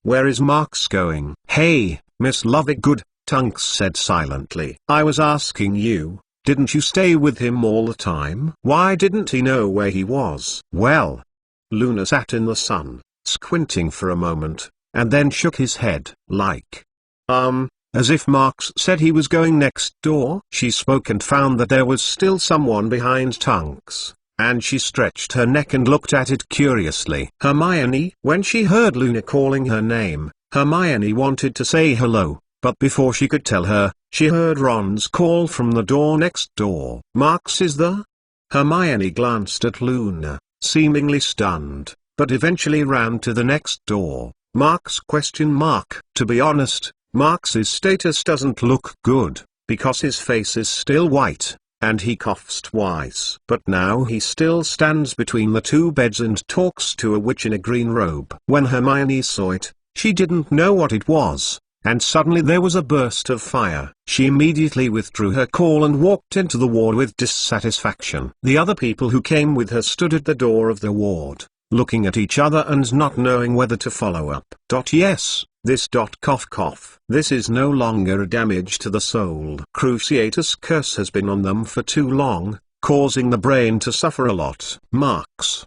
Where is Marx going?" "Hey, Miss Lovegood," Tonks said silently. "I was asking you, didn't you stay with him all the time? Why didn't he know where he was?" "Well." Luna sat in the sun, squinting for a moment, and then shook his head, as if Marx said he was going next door. She spoke and found that there was still someone behind Tonks, and she stretched her neck and looked at it curiously. "Hermione." When she heard Luna calling her name, Hermione wanted to say hello, but before she could tell her, she heard Ron's call from the door next door. "Marx is there?" Hermione glanced at Luna, seemingly stunned, but eventually ran to the next door. "Marx?" To be honest, Marx's status doesn't look good, because his face is still white, and he coughs twice. But now he still stands between the two beds and talks to a witch in a green robe. When Hermione saw it, she didn't know what it was, and suddenly there was a burst of fire. She immediately withdrew her call and walked into the ward with dissatisfaction. The other people who came with her stood at the door of the ward, looking at each other and not knowing whether to follow up. "Yes, this cough cough. This is no longer a damage to the soul. Cruciatus curse has been on them for too long, causing the brain to suffer a lot." Marx,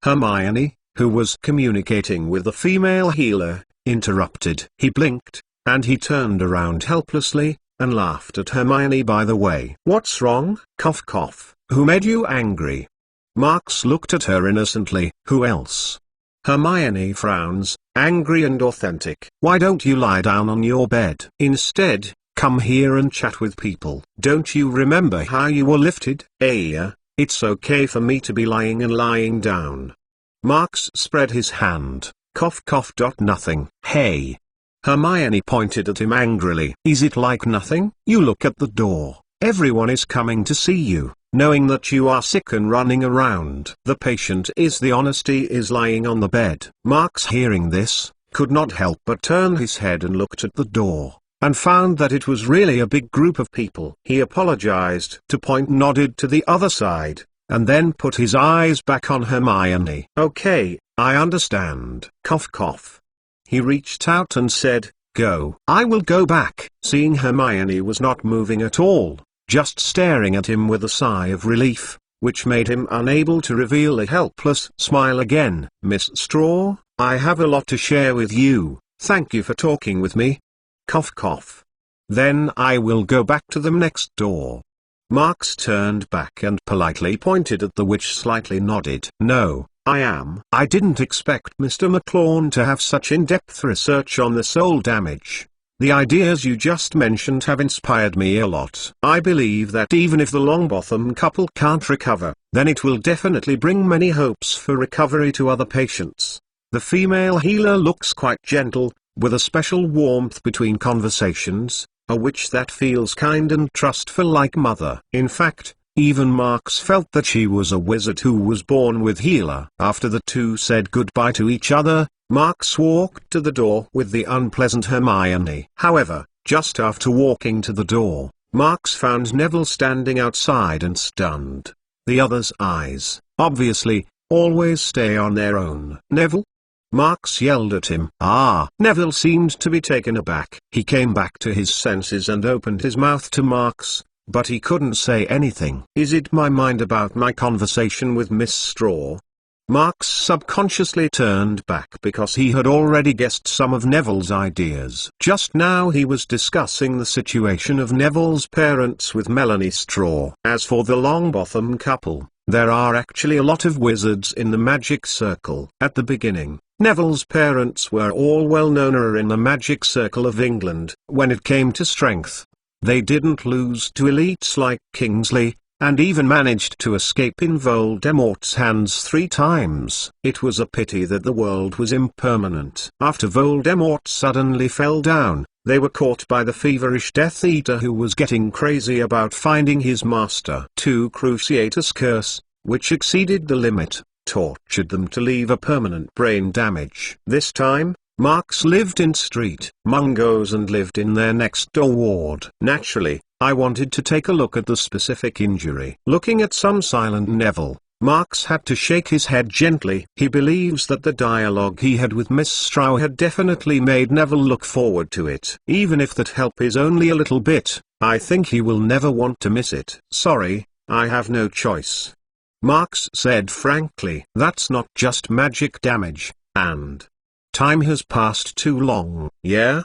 Hermione, who was communicating with the female healer, interrupted. He blinked, and he turned around helplessly, and laughed at Hermione. "By the way, what's wrong?" "Cough cough. Who made you angry?" Marx looked at her innocently. "Who else?" Hermione frowns, angry and authentic. "Why don't you lie down on your bed? Instead, come here and chat with people. Don't you remember how you were lifted?" "It's okay for me to be lying and lying down." Marks spread his hand. Cough cough. Nothing. Hey. Hermione pointed at him angrily. Is it like nothing? You look at the door. Everyone is coming to see you, knowing that you are sick and running around. The patient is the honesty is lying on the bed. Marks, hearing this, could not help but turn his head and looked at the door, and found that it was really a big group of people. He apologized to point, nodded to the other side, and then put his eyes back on Hermione. Okay, I understand. Cough cough. He reached out and said, go. I will go back. Seeing Hermione was not moving at all, just staring at him with a sigh of relief, which made him unable to reveal a helpless smile again. Miss Straw, I have a lot to share with you. Thank you for talking with me. Cough cough. Then I will go back to them next door. Marks turned back and politely pointed at the witch, slightly nodded. No, I didn't expect Mr. McLawn to have such in-depth research on the soul damage. The ideas you just mentioned have inspired me a lot. I believe that even if the Longbottom couple can't recover, then it will definitely bring many hopes for recovery to other patients. The female healer looks quite gentle, with a special warmth between conversations, a witch that feels kind and trustful like mother. In fact, even Marks felt that she was a wizard who was born with healer. After the two said goodbye to each other, Marks walked to the door with the unpleasant Hermione. However, just after walking to the door, Marks found Neville standing outside and stunned. The other's eyes, obviously, always stay on their own. Neville? Marks yelled at him. Neville seemed to be taken aback. He came back to his senses and opened his mouth to Marks, but he couldn't say anything. Is it my mind about my conversation with Miss Straw? Marks subconsciously turned back because he had already guessed some of Neville's ideas. Just now he was discussing the situation of Neville's parents with Melanie Straw. As for the Longbottom couple, there are actually a lot of wizards in the magic circle. At the beginning, Neville's parents were all well known in the magic circle of England. When it came to strength, they didn't lose to elites like Kingsley, and even managed to escape in Voldemort's hands 3 times. It was a pity that the world was impermanent. After Voldemort suddenly fell down, they were caught by the feverish Death Eater who was getting crazy about finding his master. 2 Cruciatus curse, which exceeded the limit, tortured them to leave a permanent brain damage. This time, Marks lived in Street Mungo's and lived in their next door ward. Naturally, I wanted to take a look at the specific injury. Looking at some silent Neville, Marks had to shake his head gently. He believes that the dialogue he had with Miss Straw had definitely made Neville look forward to it. Even if that help is only a little bit, I think he will never want to miss it. Sorry, I have no choice. Marks said frankly. That's not just magic damage, and time has passed too long. Yeah?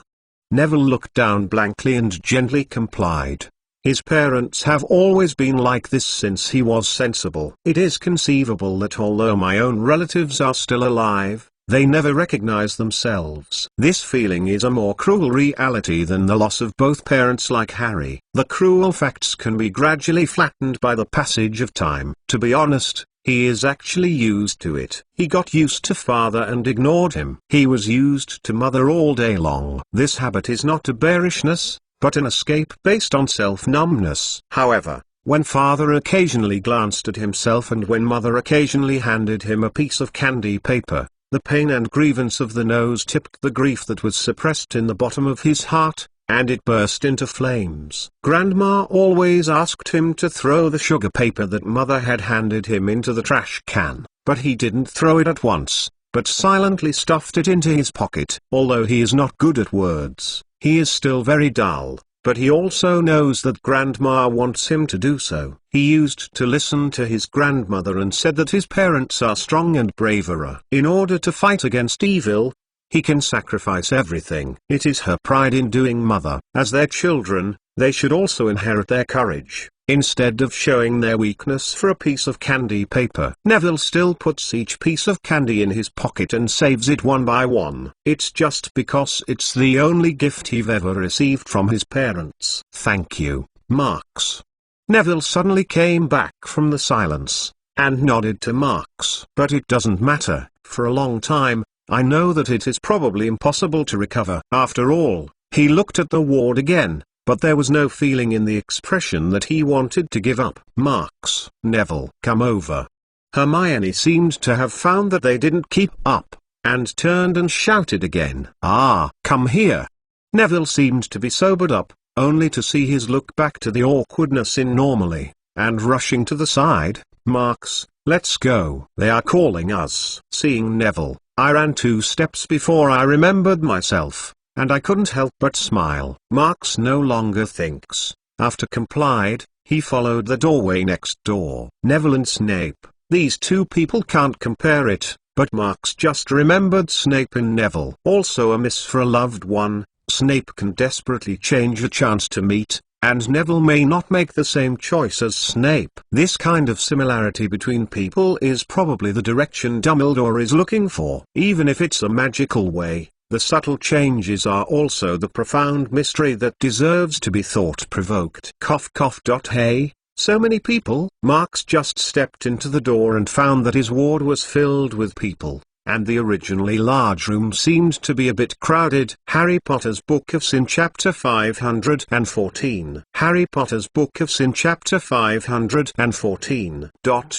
Neville looked down blankly and gently complied. His parents have always been like this since he was sensible. It is conceivable that although my own relatives are still alive, they never recognize themselves. This feeling is a more cruel reality than the loss of both parents like Harry. The cruel facts can be gradually flattened by the passage of time. To be honest, he is actually used to it. He got used to father and ignored him. He was used to mother all day long. This habit is not a bearishness, but an escape based on self-numbness. However, when father occasionally glanced at himself and when mother occasionally handed him a piece of candy paper, the pain and grievance of the nose tipped the grief that was suppressed in the bottom of his heart, and it burst into flames. Grandma always asked him to throw the sugar paper that mother had handed him into the trash can, but he didn't throw it at once, but silently stuffed it into his pocket. Although he is not good at words, he is still very dull, but he also knows that Grandma wants him to do so. He used to listen to his grandmother and said that his parents are strong and braver. In order to fight against evil, he can sacrifice everything. It is her pride in doing mother. As their children, they should also inherit their courage. Instead of showing their weakness for a piece of candy paper, Neville still puts each piece of candy in his pocket and saves it one by one. It's just because it's the only gift he've ever received from his parents. Thank you, Marks. Neville suddenly came back from the silence, and nodded to Marks. But it doesn't matter, for a long time, I know that it is probably impossible to recover. After all, he looked at the ward again, but there was no feeling in the expression that he wanted to give up. Marks, Neville, come over. Hermione seemed to have found that they didn't keep up, and turned and shouted again. Ah, come here. Neville seemed to be sobered up, only to see his look back to the awkwardness in normally, and rushing to the side. Marks, let's go. They are calling us. Seeing Neville, I ran 2 steps before I remembered myself, and I couldn't help but smile. Marks no longer thinks. After complied, he followed the doorway next door. Neville and Snape, these 2 people can't compare it, but Marks just remembered Snape and Neville. Also a miss for a loved one. Snape can desperately change a chance to meet, and Neville may not make the same choice as Snape. This kind of similarity between people is probably the direction Dumbledore is looking for. Even if it's a magical way, the subtle changes are also the profound mystery that deserves to be thought-provoked. Cough cough. Hey, so many people. Marks just stepped into the door and found that his ward was filled with people, and the originally large room seemed to be a bit crowded. Harry Potter's Book of Sin Chapter 514. Harry Potter's Book of Sin Chapter 514.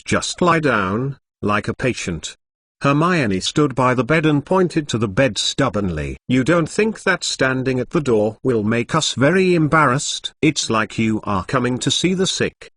Just lie down, like a patient. Hermione stood by the bed and pointed to the bed stubbornly. You don't think that standing at the door will make us very embarrassed? It's like you are coming to see the sick.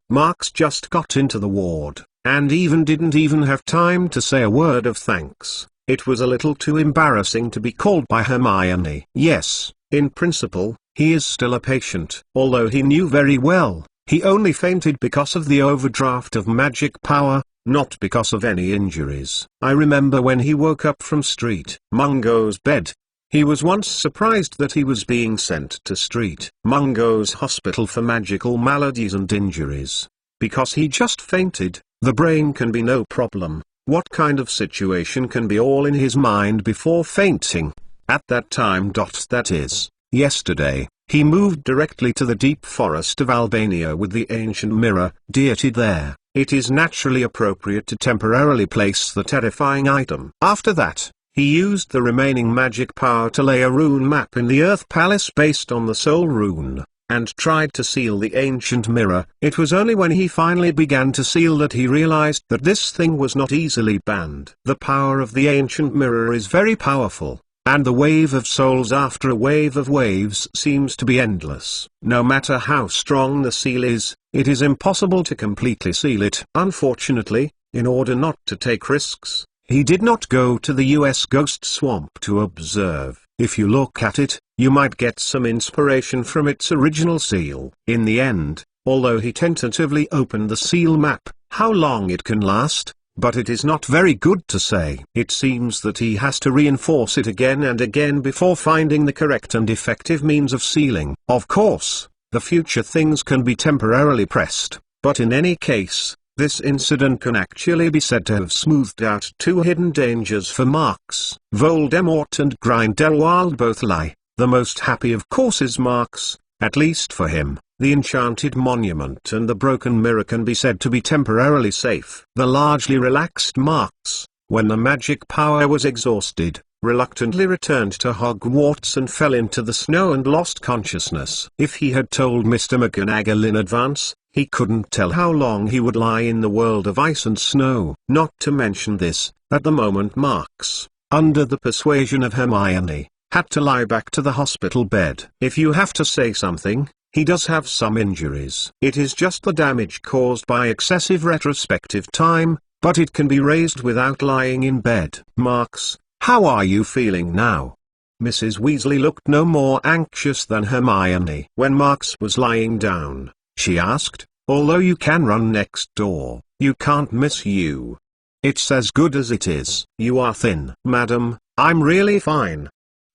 Marks just got into the ward, and didn't even have time to say a word of thanks. It was a little too embarrassing to be called by Hermione. Yes, in principle, he is still a patient. Although he knew very well, he only fainted because of the overdraft of magic power, not because of any injuries. I remember when he woke up from Street Mungo's bed. He was once surprised that he was being sent to Street Mungo's hospital for magical maladies and injuries. Because he just fainted. The brain can be no problem. What kind of situation can be all in his mind before fainting? At that time, that is, yesterday, he moved directly to the deep forest of Albania with the ancient mirror deited there. It is naturally appropriate to temporarily place the terrifying item. After that, he used the remaining magic power to lay a rune map in the Earth Palace based on the Soul Rune, and tried to seal the ancient mirror. It was only when he finally began to seal that he realized that this thing was not easily banned. The power of the ancient mirror is very powerful, and the wave of souls after a wave of waves seems to be endless. No matter how strong the seal is, it is impossible to completely seal it. Unfortunately, in order not to take risks, he did not go to the US Ghost Swamp to observe. If you look at it, you might get some inspiration from its original seal. In the end, although he tentatively opened the seal map, how long it can last, but it is not very good to say. It seems that he has to reinforce it again and again before finding the correct and effective means of sealing. Of course, the future things can be temporarily pressed, but in any case, this incident can actually be said to have smoothed out 2 hidden dangers for Marks. Voldemort and Grindelwald both lie. The most happy of course is Marks, at least for him. The enchanted monument and the broken mirror can be said to be temporarily safe. The largely relaxed Marks, when the magic power was exhausted, reluctantly returned to Hogwarts and fell into the snow and lost consciousness. If he had told Mr. McGonagall in advance, he couldn't tell how long he would lie in the world of ice and snow. Not to mention this, at the moment Marks, under the persuasion of Hermione, had to lie back to the hospital bed. If you have to say something, he does have some injuries. It is just the damage caused by excessive retrospective time, but it can be raised without lying in bed. Marks, how are you feeling now? Mrs. Weasley looked no more anxious than Hermione. When Marks was lying down, she asked, although you can run next door, you can't miss you. It's as good as it is. You are thin. Madam, I'm really fine.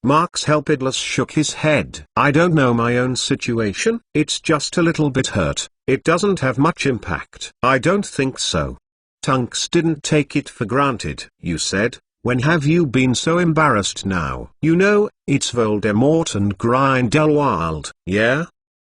Marks helpless shook his head. I don't know my own situation. It's just a little bit hurt. It doesn't have much impact. I don't think so. Tunks didn't take it for granted. You said, when have you been so embarrassed now? You know, it's Voldemort and Grindelwald. Yeah?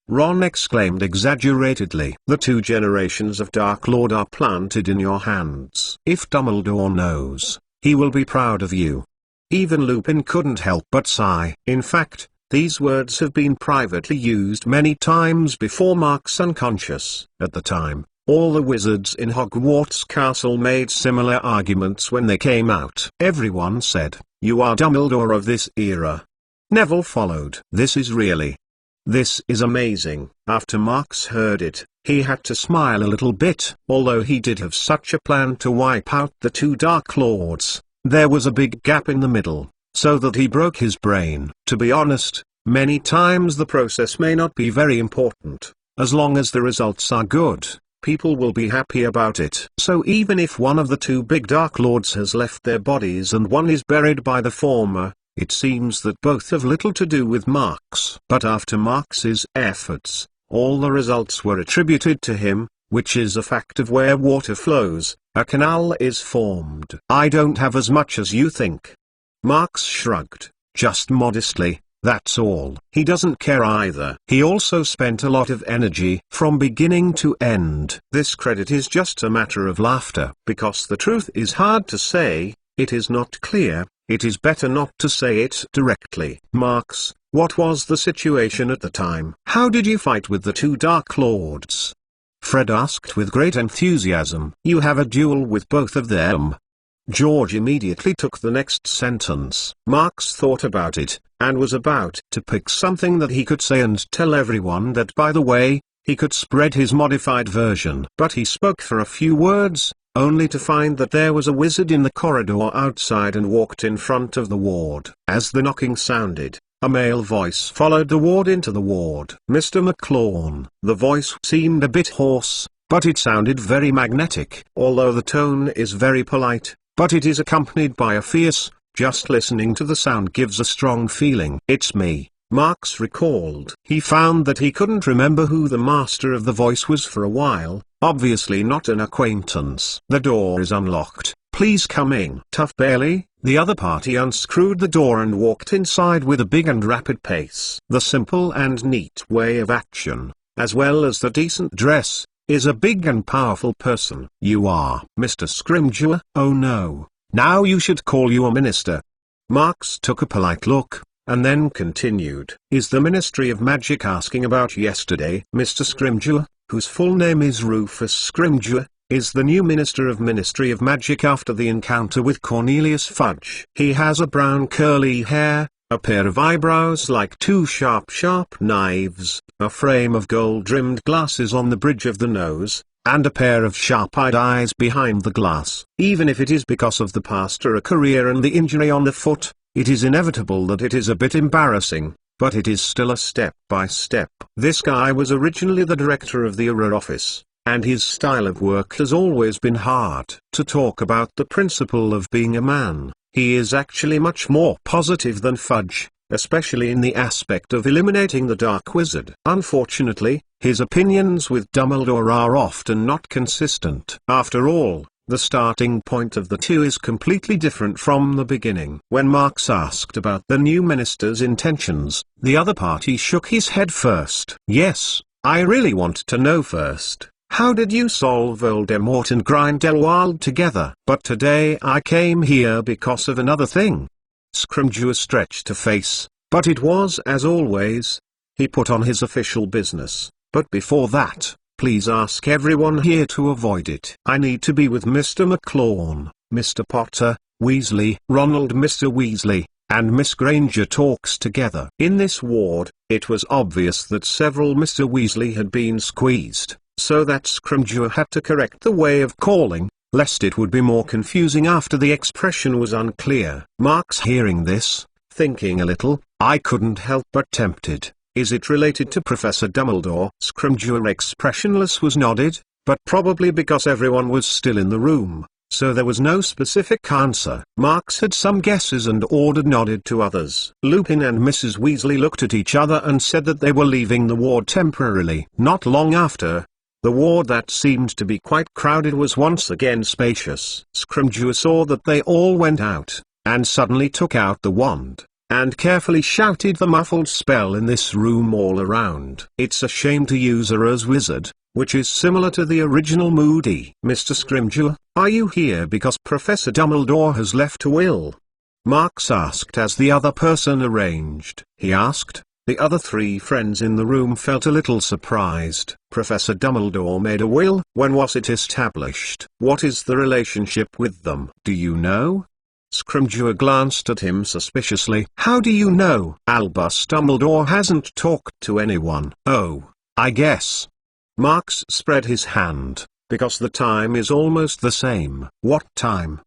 Ron exclaimed exaggeratedly. "The 2 generations of Dark Lord are planted in your hands. If Dumbledore knows, he will be proud of you." Even Lupin couldn't help but sigh. In fact, these words have been privately used many times before Mark's unconscious. At the time, all the wizards in Hogwarts Castle made similar arguments when they came out. Everyone said, "You are Dumbledore of this era." Neville followed. This is amazing." After Marx heard it, he had to smile a little bit. Although he did have such a plan to wipe out the 2 Dark Lords, there was a big gap in the middle, so that he broke his brain. To be honest, many times the process may not be very important. As long as the results are good, people will be happy about it. So even if one of the 2 big Dark Lords has left their bodies and one is buried by the former, it seems that both have little to do with Marx. But after Marx's efforts, all the results were attributed to him, which is a fact of where water flows, a canal is formed. "I don't have as much as you think." Marx shrugged, just modestly, that's all. He doesn't care either. He also spent a lot of energy from beginning to end. This credit is just a matter of laughter. Because the truth is hard to say, it is not clear, it is better not to say it directly. "Marx, what was the situation at the time? How did you fight with the 2 Dark Lords?" Fred asked with great enthusiasm. "You have a duel with both of them." George immediately took the next sentence. Marx thought about it, and was about to pick something that he could say and tell everyone that, by the way, he could spread his modified version. But he spoke for a few words, only to find that there was a wizard in the corridor outside and walked in front of the ward. As the knocking sounded, a male voice followed the ward into the ward. "Mr. McLawn." The voice seemed a bit hoarse, but it sounded very magnetic. Although the tone is very polite, but it is accompanied by a fierce, just listening to the sound gives a strong feeling. "It's me," Marx recalled. He found that he couldn't remember who the master of the voice was for a while, obviously not an acquaintance. "The door is unlocked, please come in." Tough Bailey, the other party unscrewed the door and walked inside with a big and rapid pace. The simple and neat way of action, as well as the decent dress, is a big and powerful person. "You are Mr. Scrimgeour?" "Oh no, now you should call you a minister." Marx took a polite look, and then continued. "Is the Ministry of Magic asking about yesterday?" Mr. Scrimgeour, whose full name is Rufus Scrimgeour, is the new Minister of Ministry of Magic after the encounter with Cornelius Fudge. He has a brown curly hair, a pair of eyebrows like 2 sharp knives, a frame of gold-rimmed glasses on the bridge of the nose, and a pair of sharp-eyed eyes behind the glass. Even if it is because of the past or a career and the injury on the foot, it is inevitable that it is a bit embarrassing, but it is still a step by step. This guy was originally the director of the Auror office, and his style of work has always been hard. To talk about the principle of being a man, he is actually much more positive than Fudge, especially in the aspect of eliminating the Dark Wizard. Unfortunately, his opinions with Dumbledore are often not consistent. After all, the starting point of the 2 is completely different from the beginning. When Marx asked about the new minister's intentions, the other party shook his head first. "Yes, I really want to know first. How did you solve Voldemort and Grindelwald together?" "But today I came here because of another thing." Scrimgeour stretched a face, but it was as always. He put on his official business. "But before that, please ask everyone here to avoid it. I need to be with Mr. McLawn, Mr. Potter, Weasley, Ronald, Mr. Weasley, and Miss Granger talks together." In this ward, it was obvious that several Mr. Weasley had been squeezed, so that Scrimgeour had to correct the way of calling, lest it would be more confusing after the expression was unclear. Marx hearing this, thinking a little, "I couldn't help but tempted. Is it related to Professor Dumbledore?" Scrimgeour expressionless was nodded, but probably because everyone was still in the room, so there was no specific answer. Marx had some guesses and ordered nodded to others. Lupin and Mrs. Weasley looked at each other and said that they were leaving the ward temporarily. Not long after, the ward that seemed to be quite crowded was once again spacious. Scrimgeour saw that they all went out, and suddenly took out the wand, and carefully shouted the muffled spell in this room all around. It's a shame to use her as wizard, which is similar to the original Moody. Mr. Scrimgeour, are you here because Professor Dumbledore has left a will? Marks asked as the other person arranged. He asked. The other three friends in the room felt a little surprised. Professor Dumbledore made a will. When was it established? What is the relationship with them? Do you know? Scrimgeour glanced at him suspiciously. How do you know? Albus Dumbledore hasn't talked to anyone. Oh, I guess. Marks spread his hand, because the time is almost the same. What time?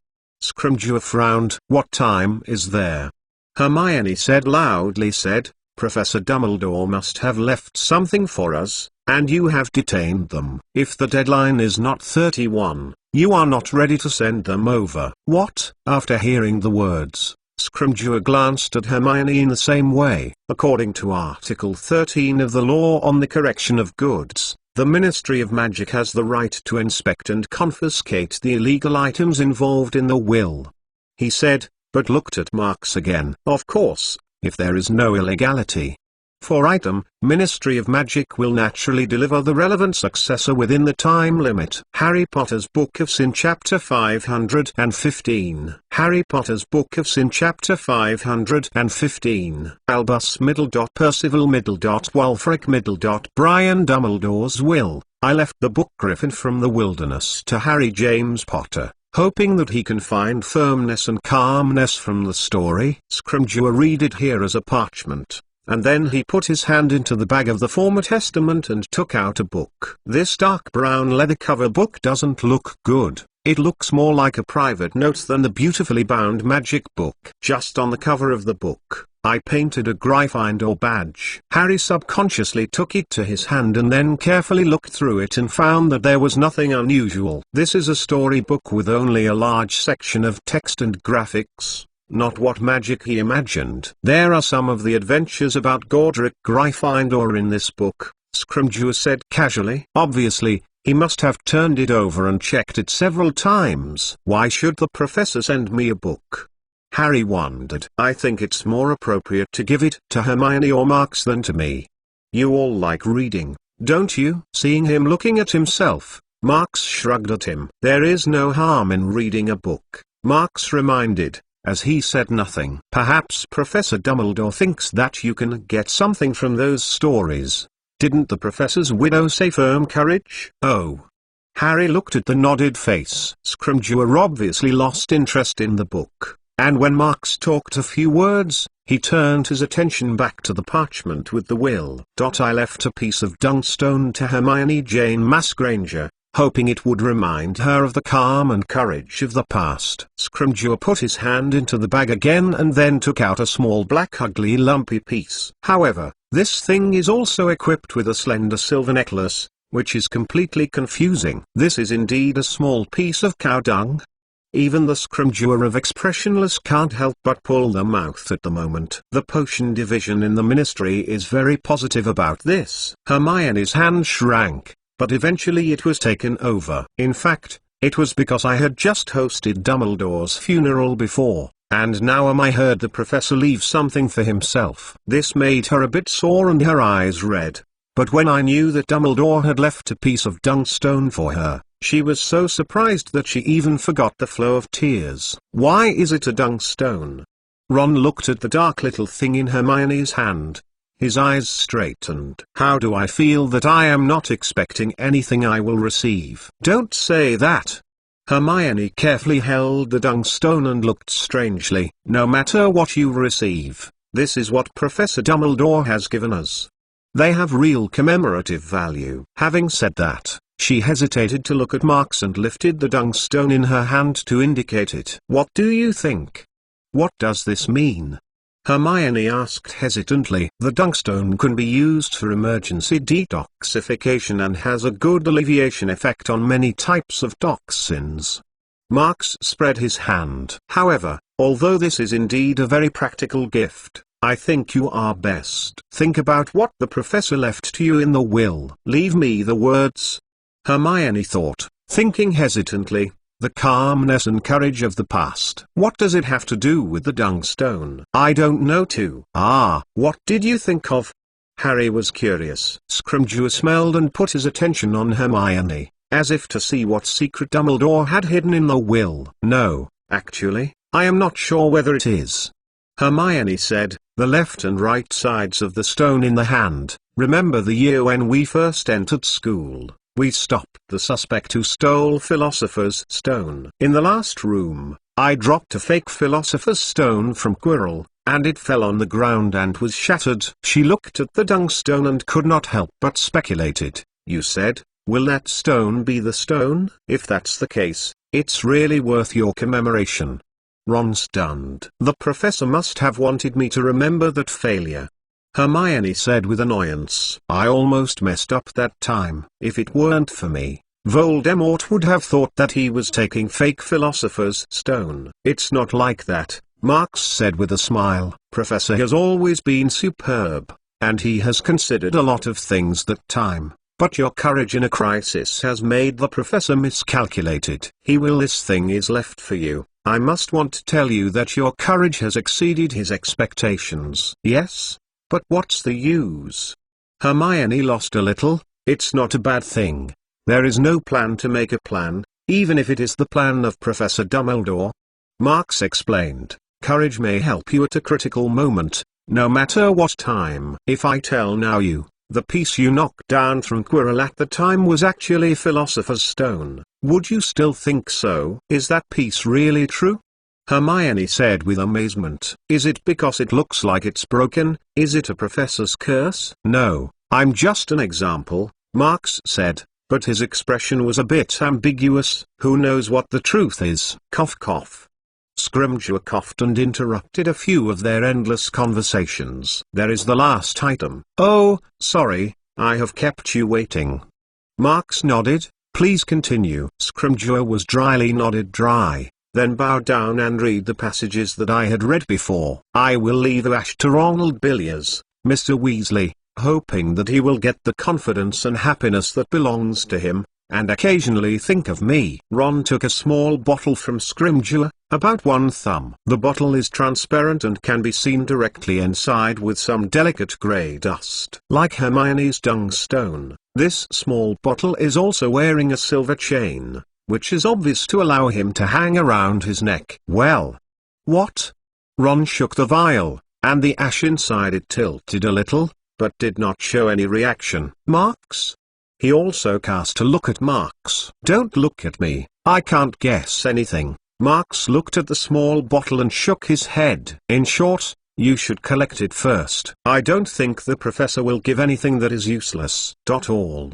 Scrimgeour frowned. What time is there? Hermione loudly said, Professor Dumbledore must have left something for us, and you have detained them. If the deadline is not 31, you are not ready to send them over. What? After hearing the words, Scrimgeour glanced at Hermione in the same way. According to Article 13 of the Law on the Correction of Goods, the Ministry of Magic has the right to inspect and confiscate the illegal items involved in the will. He said, but looked at Marks again. Of course, if there is no illegality. For item, Ministry of Magic will naturally deliver the relevant successor within the time limit. Harry Potter's Book of Sin Chapter 515. Harry Potter's Book of Sin Chapter 515. Albus Middle. Percival Middle. Wulfric Middle. Brian Dumbledore's will. I left the book Griffin from the wilderness to Harry James Potter, hoping that he can find firmness and calmness from the story. Scrimgeour read it here as a parchment. And then he put his hand into the bag of the former testament and took out a book. This dark brown leather cover book doesn't look good. It looks more like a private note than the beautifully bound magic book. Just on the cover of the book, I painted a Gryffindor badge. Harry subconsciously took it to his hand and then carefully looked through it and found that there was nothing unusual. This is a storybook with only a large section of text and graphics. Not what magic he imagined. There are some of the adventures about Godric Gryffindor in this book, Scrimgeour said casually. Obviously, he must have turned it over and checked it several times. Why should the professor send me a book? Harry wondered. I think it's more appropriate to give it to Hermione or Marks than to me. You all like reading, don't you? Seeing him looking at himself, Marks shrugged at him. There is no harm in reading a book, Marks reminded, as he said nothing. Perhaps Professor Dumbledore thinks that you can get something from those stories. Didn't the professor's widow say firm courage? Oh. Harry looked at the nodded face. Scrimgeour obviously lost interest in the book, and when Marks talked a few words, he turned his attention back to the parchment with the will. I left a piece of Dungstone to Hermione Jane Masgranger, hoping it would remind her of the calm and courage of the past. Scrimgeour put his hand into the bag again and then took out a small black ugly lumpy piece. However, this thing is also equipped with a slender silver necklace, which is completely confusing. This is indeed a small piece of cow dung. Even the Scrimgeour of Expressionless can't help but pull their mouth at the moment. The potion division in the ministry is very positive about this. Hermione's hand shrank, but eventually it was taken over. In fact, it was because I had just hosted Dumbledore's funeral before, and now I heard the professor leave something for himself. This made her a bit sore and her eyes red. But when I knew that Dumbledore had left a piece of Dungstone for her, she was so surprised that she even forgot the flow of tears. Why is it a Dungstone? Ron looked at the dark little thing in Hermione's hand. His eyes straightened. How do I feel that I am not expecting anything I will receive? Don't say that. Hermione carefully held the Dungstone and looked strangely. No matter what you receive, this is what Professor Dumbledore has given us. They have real commemorative value. Having said that, she hesitated to look at Marks and lifted the Dungstone in her hand to indicate it. What do you think? What does this mean? Hermione asked hesitantly. The Dungstone can be used for emergency detoxification and has a good alleviation effect on many types of toxins. Marks spread his hand. However, although this is indeed a very practical gift, I think you are best. Think about what the professor left to you in the will. Leave me the words. Hermione thought, thinking hesitantly. the calmness and courage of the past. What does it have to do with the dung stone? I don't know too. Ah, what did you think of? Harry was curious. Scrimgeour smelled and put his attention on Hermione, as if to see what secret Dumbledore had hidden in the will. No, actually, I am not sure whether it is. Hermione said, the left and right sides of the stone in the hand. Remember the year when we first entered school? We stopped the suspect who stole Philosopher's Stone. In the last room, I dropped a fake Philosopher's Stone from Quirrell, and it fell on the ground and was shattered. She looked at the dung stone and could not help but speculated. You said, will that stone be the stone? If that's the case, it's really worth your commemoration. Ron stunned. The professor must have wanted me to remember that failure. Hermione said with annoyance. I almost messed up that time. If it weren't for me, Voldemort would have thought that he was taking fake Philosopher's Stone. It's not like that, Marx said with a smile. Professor has always been superb, and he has considered a lot of things that time. But your courage in a crisis has made the professor miscalculated. This thing is left for you. I must want to tell you that your courage has exceeded his expectations. Yes? But what's the use? Hermione lost a little. It's not a bad thing. There is no plan to make a plan, even if it is the plan of Professor Dumbledore. Marx explained, courage may help you at a critical moment, no matter what time. If I tell now you, the piece you knocked down from Quirrell at the time was actually Philosopher's Stone, would you still think so? Is that piece really true? Hermione said with amazement. Is it because it looks like it's broken? Is it a professor's curse? No, I'm just an example, Marx said, but his expression was a bit ambiguous. Who knows what the truth is? Cough cough. Scrimgeour coughed and interrupted a few of their endless conversations. There is the last item. Oh, sorry, I have kept you waiting. Marx nodded. Please continue. Scrimgeour was dryly nodded dry, then bowed down and read the passages that I had read before. I will leave Ash to Ronald Villiers, Mr. Weasley, hoping that he will get the confidence and happiness that belongs to him, and occasionally think of me. Ron took a small bottle from Scrimgeour, about one thumb. The bottle is transparent and can be seen directly inside with some delicate grey dust. Like Hermione's dung stone, this small bottle is also wearing a silver chain, which is obvious to allow him to hang around his neck. Well. What? Ron shook the vial, and the ash inside it tilted a little, but did not show any reaction. Marx? He also cast a look at Marx. Don't look at me, I can't guess anything. Marx looked at the small bottle and shook his head. In short, you should collect it first. I don't think the professor will give anything that is useless. All.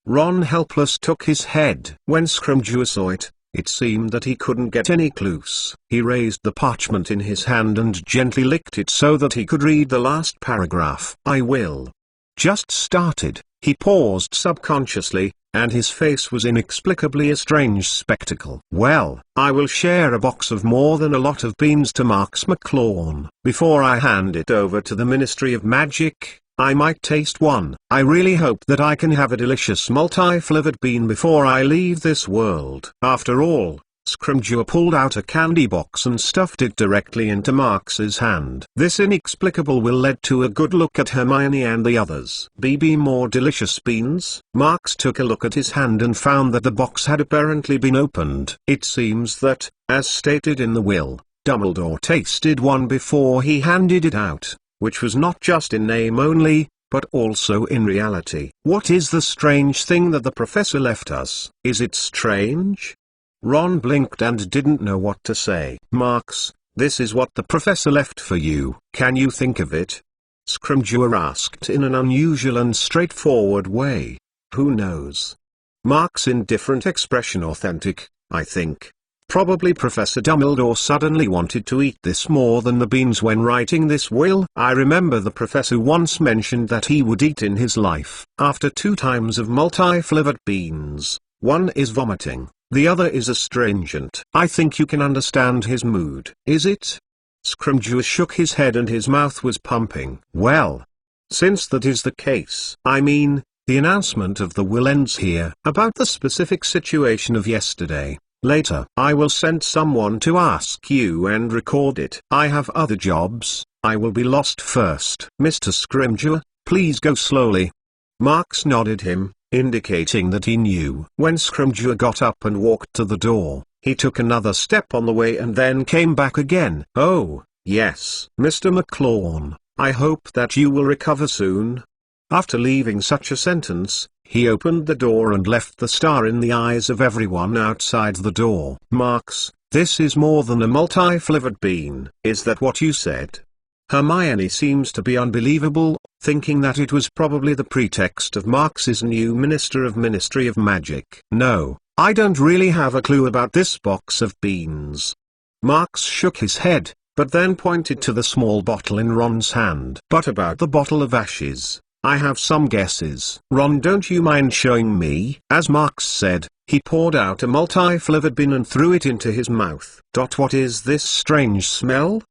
Ron helpless took his head. When Scrimgeour saw it, it seemed that he couldn't get any clues. He raised the parchment in his hand and gently licked it so that he could read the last paragraph. I will. Just started. He paused subconsciously, and his face was inexplicably a strange spectacle. Well, I will share a box of more than a lot of beans to Marx McLawn. Before I hand it over to the Ministry of Magic, I might taste one. I really hope that I can have a delicious multi-flavored bean before I leave this world. After all, Scrimgeour pulled out a candy box and stuffed it directly into Marx's hand. This inexplicable will led to a good look at Hermione and the others. BB more delicious beans? Marx took a look at his hand and found that the box had apparently been opened. It seems that, as stated in the will, Dumbledore tasted one before he handed it out, which was not just in name only, but also in reality. What is the strange thing that the professor left us? Is it strange? Ron blinked and didn't know what to say. Marx, this is what the professor left for you. Can you think of it? Scrimgeour asked in an unusual and straightforward way. Who knows? Marx' indifferent expression authentic, I think. Probably Professor Dumbledore suddenly wanted to eat this more than the beans when writing this will. I remember the professor once mentioned that he would eat in his life. After 2 times of multi-flavored beans, one is vomiting. The other is astringent. I think you can understand his mood. Is it? Scrimgeour shook his head and his mouth was pumping. Well, since that is the case, I mean, the announcement of the will ends here. About the specific situation of yesterday, Later I will send someone to ask you and record it. I have other jobs. I will be lost first. Mr. Scrimgeour, please go slowly. Marks nodded him, indicating that he knew. When Scrimgeour got up and walked to the door, he took another step on the way and then came back again. Oh, yes. Mr. McLawn, I hope that you will recover soon. After leaving such a sentence, he opened the door and left the star in the eyes of everyone outside the door. Marks, this is more than a multi-flavored bean. Is that what you said? Hermione seems to be unbelievable, thinking that it was probably the pretext of Marks's new Minister of Ministry of Magic. No, I don't really have a clue about this box of beans. Marks shook his head, but then pointed to the small bottle in Ron's hand. But about the bottle of ashes, I have some guesses. Ron, don't you mind showing me? As Marks said, he poured out a multi-flavored bean and threw it into his mouth. What is this strange smell?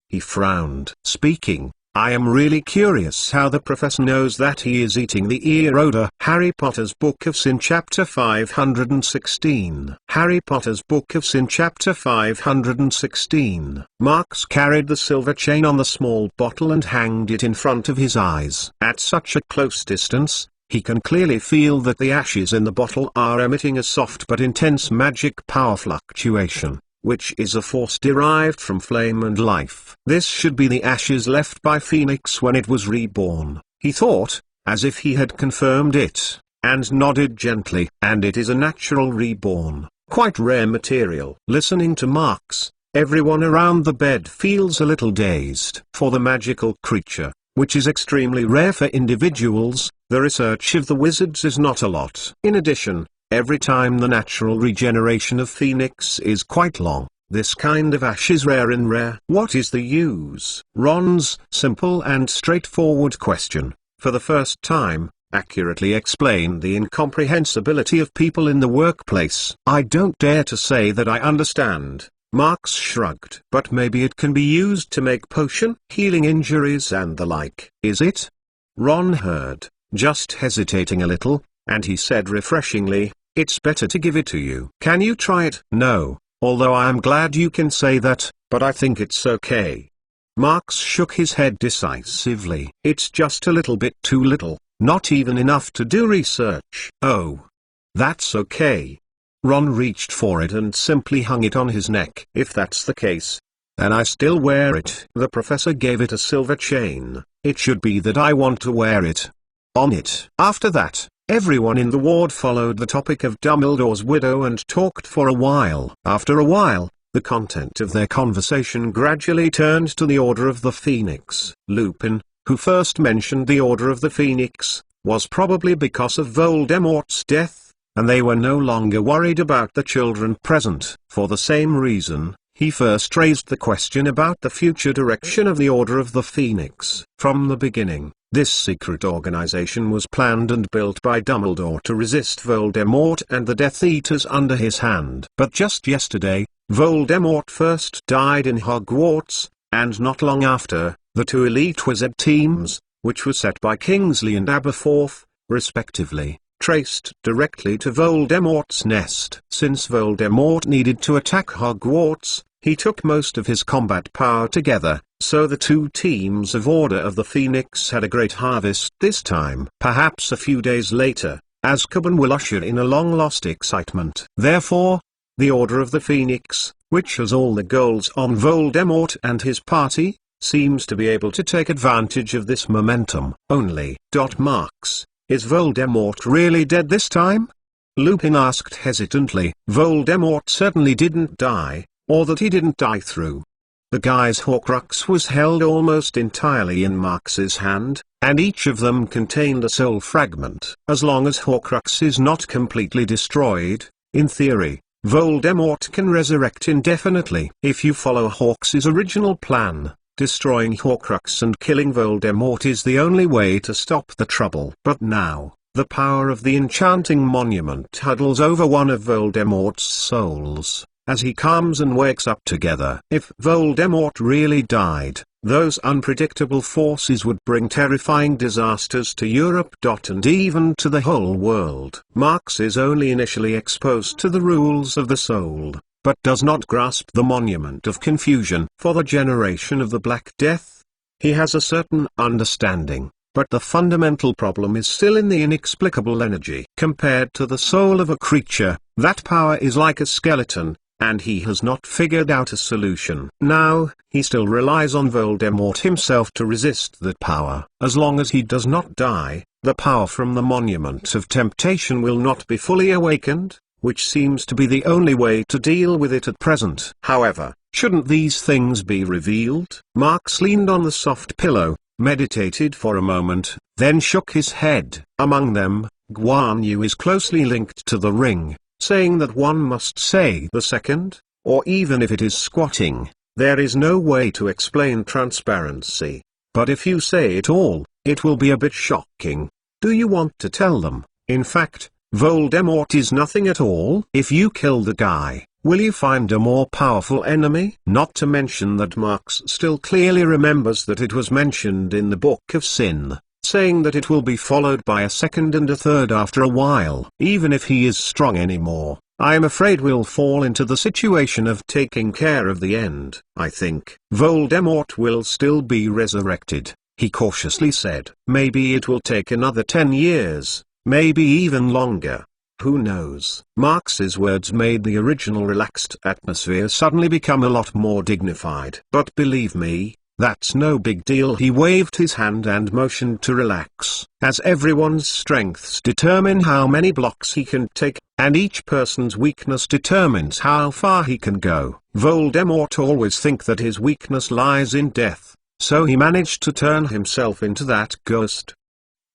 He frowned. Speaking, I am really curious how the professor knows that he is eating the ear odor. Harry Potter's Book of Sin Chapter 516. Harry Potter's Book of Sin Chapter 516. Marks carried the silver chain on the small bottle and hanged it in front of his eyes. At such a close distance, he can clearly feel that the ashes in the bottle are emitting a soft but intense magic power fluctuation, which is a force derived from flame and life. This should be the ashes left by Phoenix when it was reborn, he thought, as if he had confirmed it, and nodded gently. And it is a natural reborn, quite rare material. Listening to Marks, everyone around the bed feels a little dazed. For the magical creature, which is extremely rare for individuals, the research of the wizards is not a lot. In addition, every time the natural regeneration of Phoenix is quite long. This kind of ash is rare in rare. What is the use? Ron's simple and straightforward question, for the first time, accurately explained the incomprehensibility of people in the workplace. I don't dare to say that I understand. Marks shrugged. But maybe it can be used to make potion, healing injuries and the like. Is it? Ron heard, just hesitating a little, and he said refreshingly, it's better to give it to you. Can you try it? No, although I am glad you can say that, but I think it's okay. Marks shook his head decisively. It's just a little bit too little, not even enough to do research. Oh. That's okay. Ron reached for it and simply hung it on his neck. If that's the case, then I still wear it. The professor gave it a silver chain. It should be that I want to wear it. On it. After that, everyone in the ward followed the topic of Dumbledore's widow and talked for a while. After a while, the content of their conversation gradually turned to the Order of the Phoenix. Lupin, who first mentioned the Order of the Phoenix, was probably because of Voldemort's death, and they were no longer worried about the children present. For the same reason, he first raised the question about the future direction of the Order of the Phoenix. From the beginning, this secret organization was planned and built by Dumbledore to resist Voldemort and the Death Eaters under his hand. But just yesterday, Voldemort first died in Hogwarts, and not long after, the two elite wizard teams, which were set by Kingsley and Aberforth, respectively, traced directly to Voldemort's nest. Since Voldemort needed to attack Hogwarts, he took most of his combat power together, so the two teams of Order of the Phoenix had a great harvest this time. Perhaps a few days later, Azkaban will usher in a long-lost excitement. Therefore, the Order of the Phoenix, which has all the goals on Voldemort and his party, seems to be able to take advantage of this momentum. Only. Marks, is Voldemort really dead this time? Lupin asked hesitantly. Voldemort certainly didn't die, or that he didn't die through. The guy's Horcrux was held almost entirely in Marks's hand, and each of them contained a soul fragment. As long as Horcrux is not completely destroyed, in theory, Voldemort can resurrect indefinitely. If you follow Hawks's original plan, destroying Horcrux and killing Voldemort is the only way to stop the trouble. But now, the power of the enchanting monument huddles over one of Voldemort's souls. as he calms and wakes up together. If Voldemort really died, those unpredictable forces would bring terrifying disasters to Europe. And even to the whole world. Marx is only initially exposed to the rules of the soul, but does not grasp the monument of confusion for the generation of the Black Death. He has a certain understanding, but the fundamental problem is still in the inexplicable energy. Compared to the soul of a creature, that power is like a skeleton, and he has not figured out a solution. Now, he still relies on Voldemort himself to resist that power. As long as he does not die, the power from the monument of temptation will not be fully awakened, which seems to be the only way to deal with it at present. However, shouldn't these things be revealed? Marx leaned on the soft pillow, meditated for a moment, then shook his head. Among them, Guan Yu is closely linked to the ring, saying that one must say the second, or even if it is squatting, there is no way to explain transparency. But if you say it all, it will be a bit shocking. Do you want to tell them? In fact, Voldemort is nothing at all. If you kill the guy, will you find a more powerful enemy? Not to mention that Marx still clearly remembers that it was mentioned in the Book of Sin, saying that it will be followed by a second and a third after a while. Even if he is strong anymore, I am afraid we'll fall into the situation of taking care of the end. I think Voldemort will still be resurrected, he cautiously said. Maybe it will take another 10 years, maybe even longer. Who knows? Marx's words made the original relaxed atmosphere suddenly become a lot more dignified. But believe me, that's no big deal. He waved his hand and motioned to relax, as everyone's strengths determine how many blocks he can take, and each person's weakness determines how far he can go. Voldemort always thinks that his weakness lies in death, so he managed to turn himself into that ghost.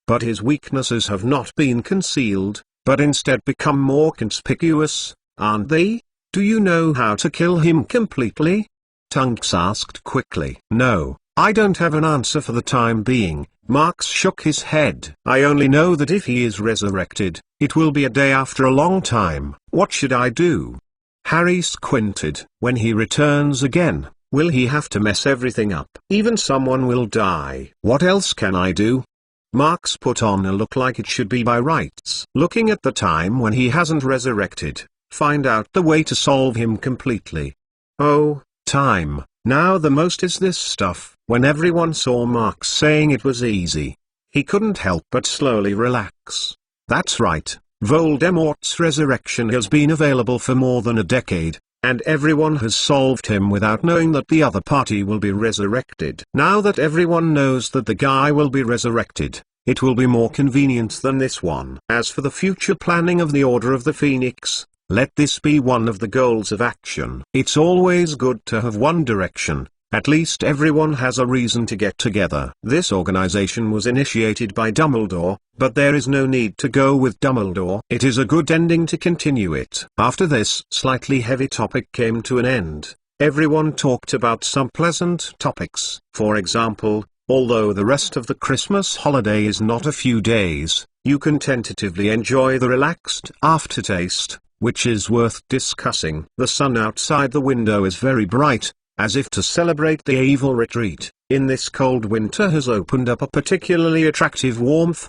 But his weaknesses have not been concealed, but instead become more conspicuous, aren't they? Do you know how to kill him completely? Tunks asked quickly. No, I don't have an answer for the time being. Marx shook his head. I only know that if he is resurrected, it will be a day after a long time. What should I do? Harry squinted. When he returns again, will he have to mess everything up? Even someone will die. What else can I do? Marx put on a look like it should be by rights. Looking at the time when he hasn't resurrected, find out the way to solve him completely. Oh, time. Now the most is this stuff. When everyone saw Marx saying it was easy, he couldn't help but slowly relax. That's right, Voldemort's resurrection has been available for more than a decade, and everyone has solved him without knowing that the other party will be resurrected. Now that everyone knows that the guy will be resurrected, it will be more convenient than this one. As for the future planning of the Order of the Phoenix, let this be one of the goals of action. It's always good to have one direction. At least everyone has a reason to get together. This organization was initiated by Dumbledore, but there is no need to go with Dumbledore. It is a good ending to continue it. After this slightly heavy topic came to an end, everyone talked about some pleasant topics. For example, although the rest of the Christmas holiday is not a few days, you can tentatively enjoy the relaxed aftertaste, which is worth discussing. The sun outside the window is very bright, as if to celebrate the evil retreat in this cold winter has opened up a particularly attractive warmth.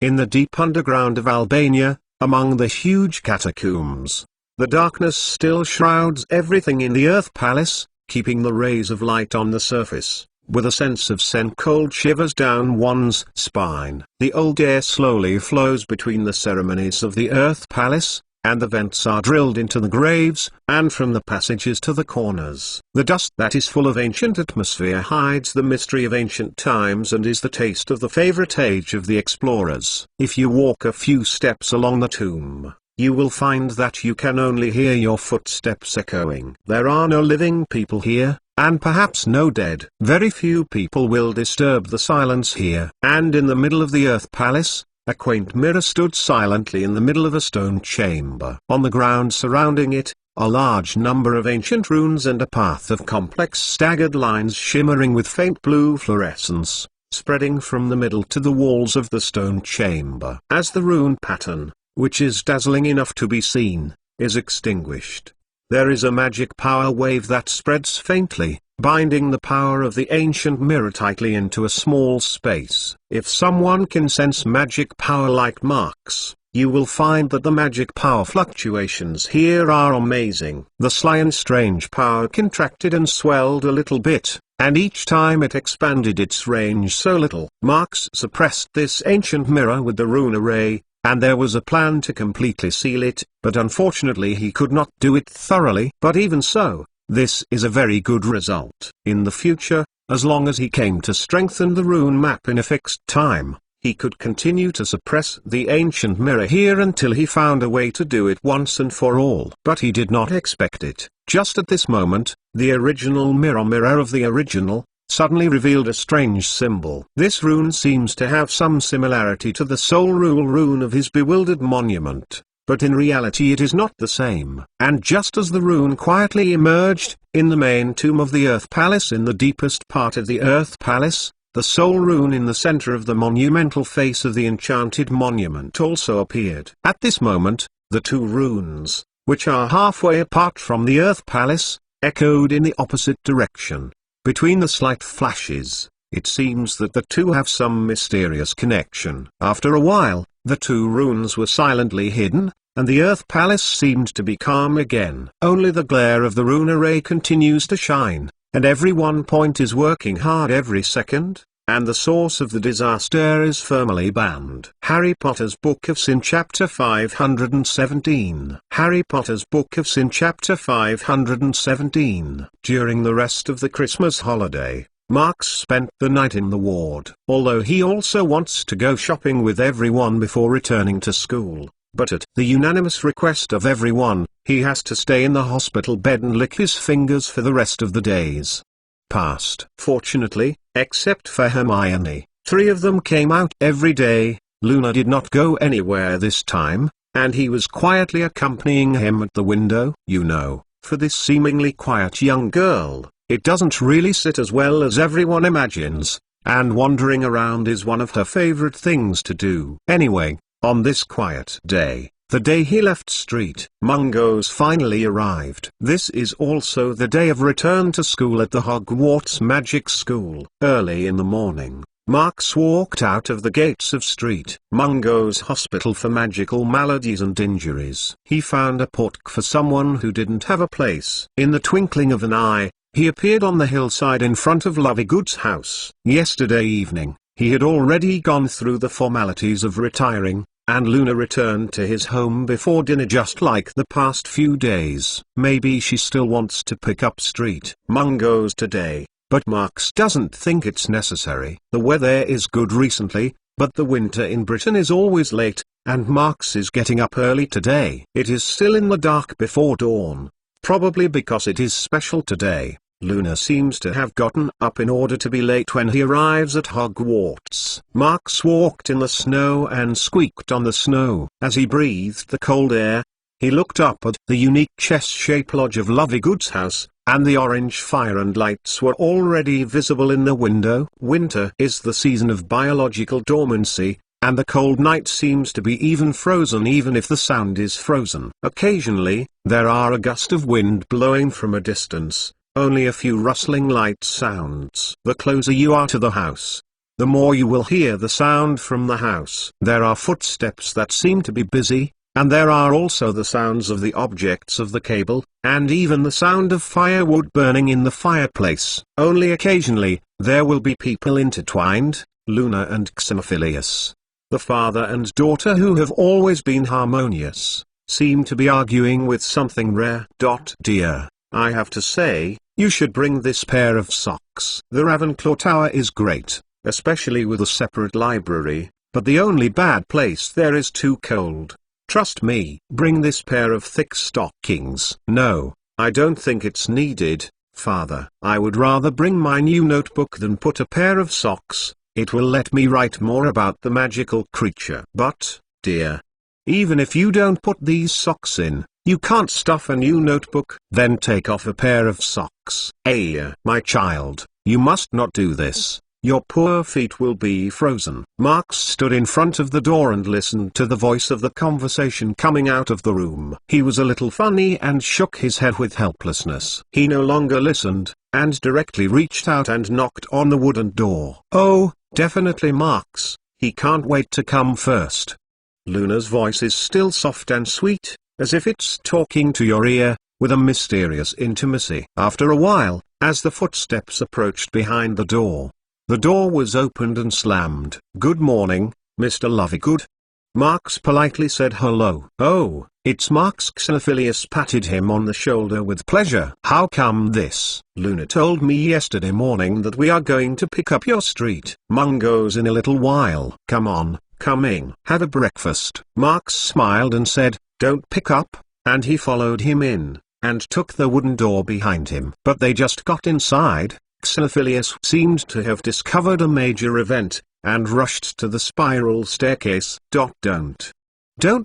In the deep underground of Albania, among the huge catacombs, the darkness still shrouds everything in the Earth Palace, keeping the rays of light on the surface. With a sense of cold shivers down one's spine. The old air slowly flows between the ceremonies of the Earth Palace, and the vents are drilled into the graves, and from the passages to the corners. The dust that is full of ancient atmosphere hides the mystery of ancient times and is the taste of the favorite age of the explorers. If you walk a few steps along the tomb, you will find that you can only hear your footsteps echoing. There are no living people here, and perhaps no dead. Very few people will disturb the silence here. And in the middle of the Earth Palace, a quaint mirror stood silently in the middle of a stone chamber. On the ground surrounding it, a large number of ancient runes and a path of complex staggered lines shimmering with faint blue fluorescence, spreading from the middle to the walls of the stone chamber. As the rune pattern, which is dazzling enough to be seen, is extinguished, there is a magic power wave that spreads faintly, binding the power of the ancient mirror tightly into a small space. If someone can sense magic power like Mark's, you will find that the magic power fluctuations here are amazing. The sly and strange power contracted and swelled a little bit, and each time it expanded its range so little. Marx suppressed this ancient mirror with the rune array, and there was a plan to completely seal it, but unfortunately he could not do it thoroughly. But even so, this is a very good result. In the future, as long as he came to strengthen the rune map in a fixed time, he could continue to suppress the ancient mirror here until he found a way to do it once and for all. But he did not expect it. Just at this moment, the original mirror of the original, suddenly revealed a strange symbol. This rune seems to have some similarity to the soul rule rune of his bewildered monument, but in reality it is not the same. And just as the rune quietly emerged, in the main tomb of the Earth Palace in the deepest part of the Earth Palace, the soul rune in the center of the monumental face of the enchanted monument also appeared. At this moment, the two runes, which are halfway apart from the Earth Palace, echoed in the opposite direction. Between the slight flashes, it seems that the two have some mysterious connection. After a while, the two runes were silently hidden, and the Earth Palace seemed to be calm again. Only the glare of the rune array continues to shine, and every 1 point is working hard every second, and the source of the disaster is firmly banned. Harry Potter's Book of Sin Chapter 517. Harry Potter's Book of Sin Chapter 517. During the rest of the Christmas holiday, Marx spent the night in the ward. Although he also wants to go shopping with everyone before returning to school, but at the unanimous request of everyone, he has to stay in the hospital bed and lick his fingers for the rest of the days past. Fortunately, except for Hermione, 3 of them came out every day. Luna did not go anywhere this time, and he was quietly accompanying him at the window. You know, for this seemingly quiet young girl, it doesn't really sit as well as everyone imagines, and wandering around is one of her favorite things to do. Anyway, on this quiet day, the day he left Street Mungo's finally arrived. This is also the day of return to school at the Hogwarts Magic School. Early in the morning, Marx walked out of the gates of Street Mungo's Hospital for Magical Maladies and Injuries. He found a portkey for someone who didn't have a place. In the twinkling of an eye, he appeared on the hillside in front of Lovegood's house. Yesterday evening, he had already gone through the formalities of retiring, and Luna returned to his home before dinner just like the past few days. Maybe she still wants to pick up Street Mungo's today, but Marx doesn't think it's necessary. The weather is good recently, but the winter in Britain is always late, and Marx is getting up early today. It is still in the dark before dawn, probably because it is special today. Luna seems to have gotten up in order to be late when he arrives at Hogwarts. Marx walked in the snow and squeaked on the snow. As he breathed the cold air, he looked up at the unique chess-shaped lodge of Lovegood's house, and the orange fire and lights were already visible in the window. Winter is the season of biological dormancy, and the cold night seems to be even frozen even if the sound is frozen. Occasionally, there are a gust of wind blowing from a distance. Only a few rustling light sounds. The closer you are to the house, the more you will hear the sound from the house. There are footsteps that seem to be busy, and there are also the sounds of the objects of the cable, and even the sound of firewood burning in the fireplace. Only occasionally, there will be people intertwined, Luna and Xenophilius, the father and daughter who have always been harmonious, seem to be arguing with something rare. Dear, I have to say, you should bring this pair of socks. The Ravenclaw Tower is great, especially with a separate library, but the only bad place there is too cold. Trust me. Bring this pair of thick stockings. No, I don't think it's needed, Father. I would rather bring my new notebook than put a pair of socks. It will let me write more about the magical creature. But, dear, even if you don't put these socks in, you can't stuff a new notebook. Then take off a pair of socks. My child, you must not do this. Your poor feet will be frozen. Marx stood in front of the door and listened to the voice of the conversation coming out of the room. He was a little funny and shook his head with helplessness. He no longer listened, and directly reached out and knocked on the wooden door. "Oh, definitely Marx, he can't wait to come first." Luna's voice is still soft and sweet, as if it's talking to your ear, with a mysterious intimacy. After a while, as the footsteps approached behind the door was opened and slammed. "Good morning, Mr. Lovegood." Marx politely said hello. "Oh, it's Marx." Xenophilius patted him on the shoulder with pleasure. "How come this?" "Luna told me yesterday morning that we are going to pick up your street mungos in a little while." "Come on, come in. Have a breakfast." Marx smiled and said, "Don't pick up," and he followed him in, and took the wooden door behind him. But they just got inside. Xenophilius seemed to have discovered a major event, and rushed to the spiral staircase. Don't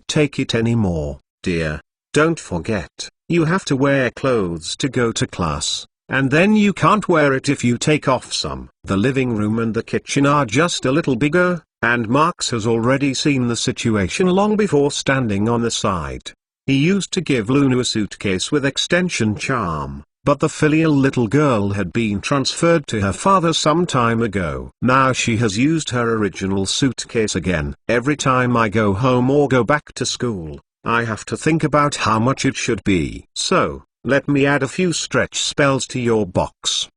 take it anymore, dear. Don't forget, you have to wear clothes to go to class, and then you can't wear it if you take off some. The living room and the kitchen are just a little bigger, and Marx has already seen the situation long before standing on the side. He used to give Luna a suitcase with extension charm, but the filial little girl had been transferred to her father some time ago. Now she has used her original suitcase again. Every time I go home or go back to school, I have to think about how much it should be. So, let me add a few stretch spells to your box.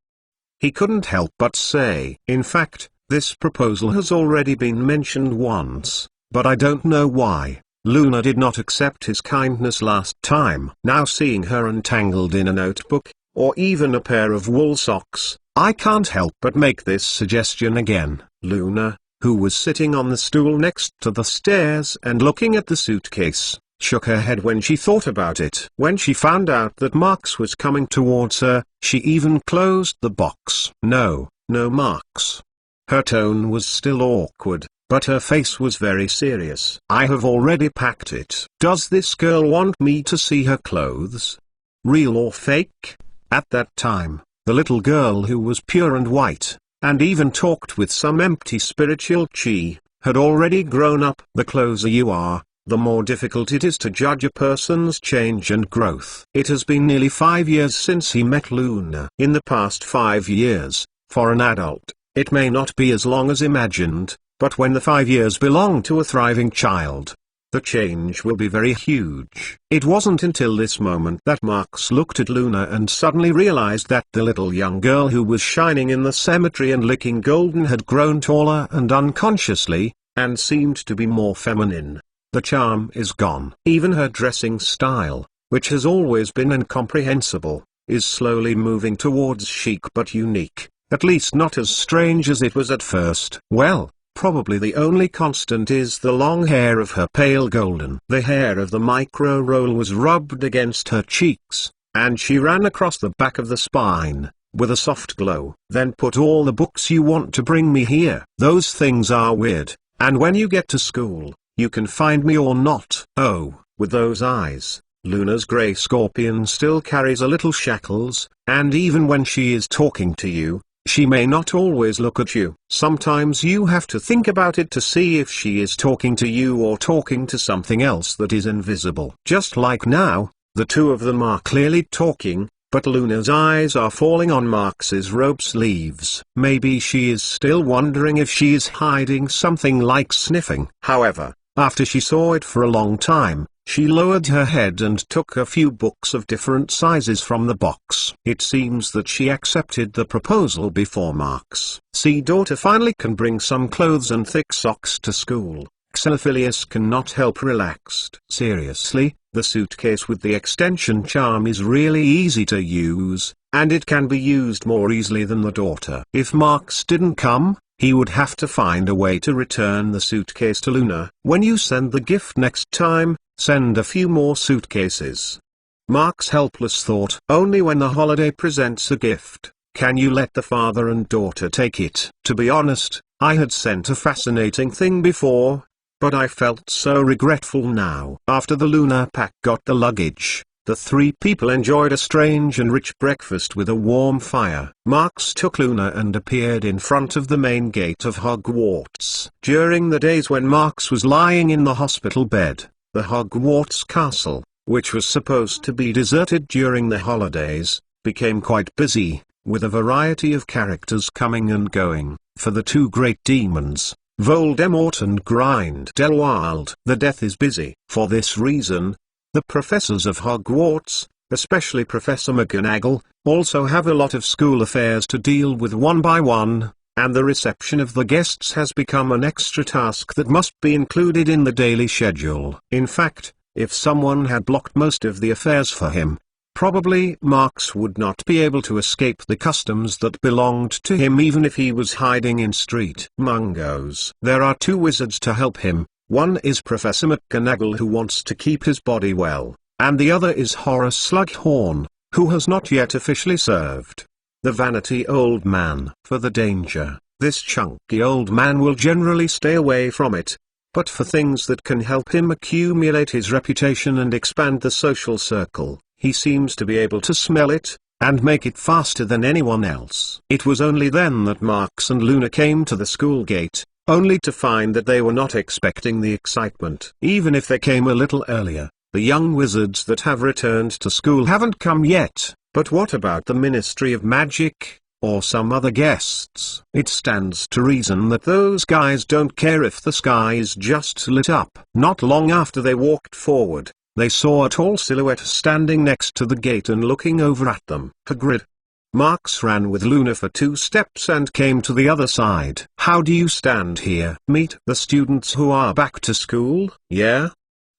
He couldn't help but say. In fact, this proposal has already been mentioned once, but I don't know why. Luna did not accept his kindness last time. Now seeing her entangled in a notebook, or even a pair of wool socks, I can't help but make this suggestion again. Luna, who was sitting on the stool next to the stairs and looking at the suitcase, shook her head when she thought about it. When she found out that Marx was coming towards her, she even closed the box. No, Marx. Her tone was still awkward, but her face was very serious. "I have already packed it." "Does this girl want me to see her clothes? Real or fake?" At that time, the little girl, who was pure and white, and even talked with some empty spiritual chi, had already grown up. The closer you are, the more difficult it is to judge a person's change and growth. It has been nearly 5 years since he met Luna. In the past 5 years, for an adult, it may not be as long as imagined, but when the 5 years belong to a thriving child, the change will be very huge. It wasn't until this moment that Marx looked at Luna and suddenly realized that the little young girl who was shining in the cemetery and looking golden had grown taller and unconsciously, and seemed to be more feminine. The charm is gone. Even her dressing style, which has always been incomprehensible, is slowly moving towards chic but unique, at least not as strange as it was at first. Well, probably the only constant is the long hair of her pale golden. The hair of the micro-roll was rubbed against her cheeks, and she ran across the back of the spine, with a soft glow. "Then put all the books you want to bring me here. Those things are weird, and when you get to school, you can find me or not." Oh, with those eyes, Luna's grey scorpion still carries a little shackles, and even when she is talking to you, she may not always look at you. Sometimes you have to think about it to see if she is talking to you or talking to something else that is invisible. Just like now, the two of them are clearly talking, but Luna's eyes are falling on Marx's robe sleeves. Maybe she is still wondering if she is hiding something, like sniffing. However, after she saw it for a long time, she lowered her head and took a few books of different sizes from the box. It seems that she accepted the proposal before Marx. "See, daughter finally can bring some clothes and thick socks to school." Xenophilius cannot help relaxed. Seriously, the suitcase with the extension charm is really easy to use, and it can be used more easily than the daughter. If Marx didn't come, he would have to find a way to return the suitcase to Luna. "When you send the gift next time, send a few more suitcases." Marx' helpless thought. Only when the holiday presents a gift, can you let the father and daughter take it. To be honest, I had sent a fascinating thing before, but I felt so regretful now. After the Luna pack got the luggage, The three people enjoyed a strange and rich breakfast with a warm fire. Marx took Luna and appeared in front of the main gate of Hogwarts. During the days when Marx was lying in the hospital bed, the Hogwarts castle, which was supposed to be deserted during the holidays, became quite busy, with a variety of characters coming and going. For the two great demons, Voldemort and Grindelwald, the death is busy. For this reason, the professors of Hogwarts, especially Professor McGonagall, also have a lot of school affairs to deal with one by one, and the reception of the guests has become an extra task that must be included in the daily schedule. In fact, if someone had blocked most of the affairs for him, probably Marx would not be able to escape the customs that belonged to him even if he was hiding in street mungos. There are two wizards to help him. One is Professor McGonagall, who wants to keep his body well, and the other is Horace Slughorn, who has not yet officially served. The vanity old man. For the danger, this chunky old man will generally stay away from it. But for things that can help him accumulate his reputation and expand the social circle, he seems to be able to smell it, and make it faster than anyone else. It was only then that Marx and Luna came to the school gate, only to find that they were not expecting the excitement. Even if they came a little earlier, the young wizards that have returned to school haven't come yet. But what about the Ministry of Magic, or some other guests? It stands to reason that those guys don't care if the sky is just lit up. Not long after they walked forward, they saw a tall silhouette standing next to the gate and looking over at them. Hagrid. Marx ran with Luna for 2 steps and came to the other side. How do you stand here? Meet the students who are back to school, yeah?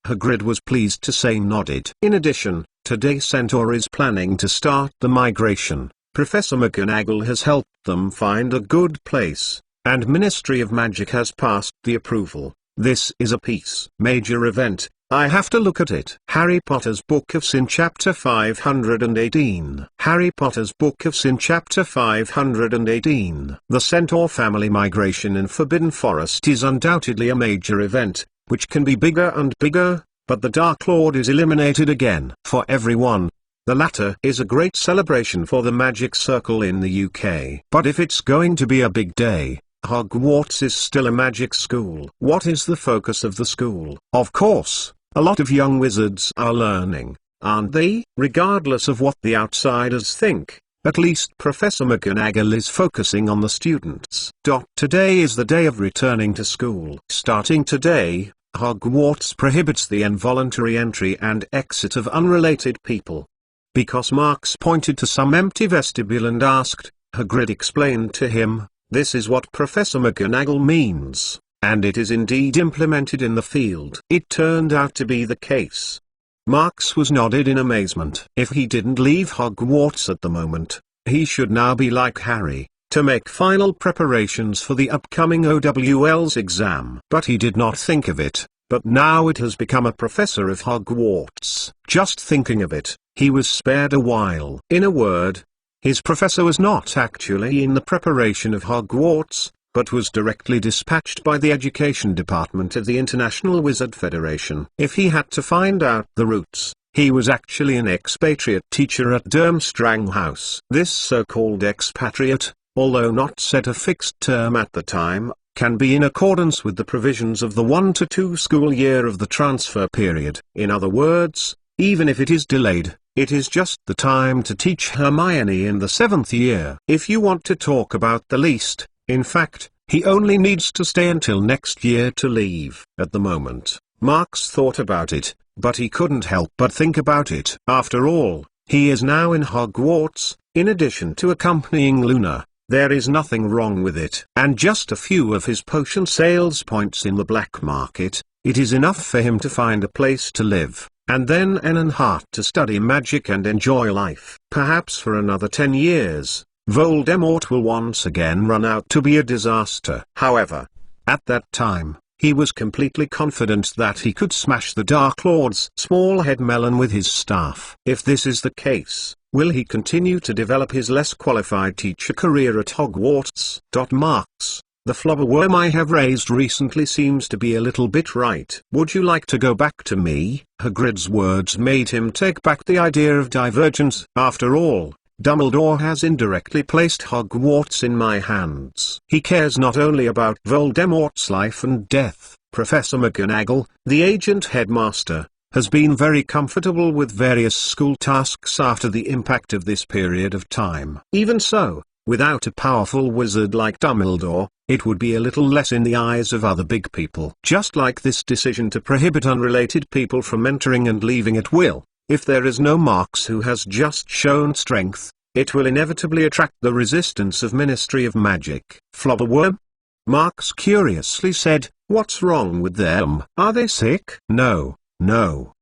Hagrid was pleased to say, nodded. In addition, today Centaur is planning to start the migration. Professor McGonagall has helped them find a good place, and Ministry of Magic has passed the approval. This is a major event. I have to look at it. Harry Potter's Book of Sin Chapter 518. Harry Potter's Book of Sin Chapter 518. The Centaur family migration in Forbidden Forest is undoubtedly a major event, which can be bigger and bigger, but the Dark Lord is eliminated again. For everyone, the latter is a great celebration for the Magic Circle in the UK. But if it's going to be a big day, Hogwarts is still a magic school. What is the focus of the school? Of course, a lot of young wizards are learning, aren't they? Regardless of what the outsiders think, at least Professor McGonagall is focusing on the students. Today is the day of returning to school. Starting today, Hogwarts prohibits the involuntary entry and exit of unrelated people. Because Marx pointed to some empty vestibule and asked, Hagrid explained to him, this is what Professor McGonagall means, and it is indeed implemented in the field. It turned out to be the case. Marx was nodded in amazement. If he didn't leave Hogwarts at the moment, he should now be like Harry, to make final preparations for the upcoming OWL's exam. But he did not think of it, but now it has become a professor of Hogwarts. Just thinking of it, he was spared a while. In a word, his professor was not actually in the preparation of Hogwarts, but was directly dispatched by the Education Department of the International Wizard Federation. If he had to find out the roots, he was actually an expatriate teacher at Durmstrang House. This so-called expatriate, although not set a fixed term at the time, can be in accordance with the provisions of the 1 to 2 school year of the transfer period. In other words, even if it is delayed, it is just the time to teach Hermione in the 7th year. If you want to talk about the least, in fact, he only needs to stay until next year to leave. At the moment, Marx thought about it, but he couldn't help but think about it. After all, he is now in Hogwarts. In addition to accompanying Luna, there is nothing wrong with it. And just a few of his potion sales points in the black market, it is enough for him to find a place to live, and then an heart to study magic and enjoy life. Perhaps for another 10 years, Voldemort will once again run out to be a disaster. However, at that time, he was completely confident that he could smash the Dark Lord's small head melon with his staff. If this is the case, will he continue to develop his less qualified teacher career at Hogwarts? Marx The flubberworm I have raised recently seems to be a little bit right. Would you like to go back to me? Hagrid's words made him take back the idea of divergence. After all, Dumbledore has indirectly placed Hogwarts in my hands. He cares not only about Voldemort's life and death. Professor McGonagall, the agent headmaster, has been very comfortable with various school tasks after the impact of this period of time. Even so, without a powerful wizard like Dumbledore, it would be a little less in the eyes of other big people. Just like this decision to prohibit unrelated people from entering and leaving at will, if there is no Marks who has just shown strength, it will inevitably attract the resistance of Ministry of Magic. Flubberworm? Marks curiously said, what's wrong with them? Are they sick? No, no.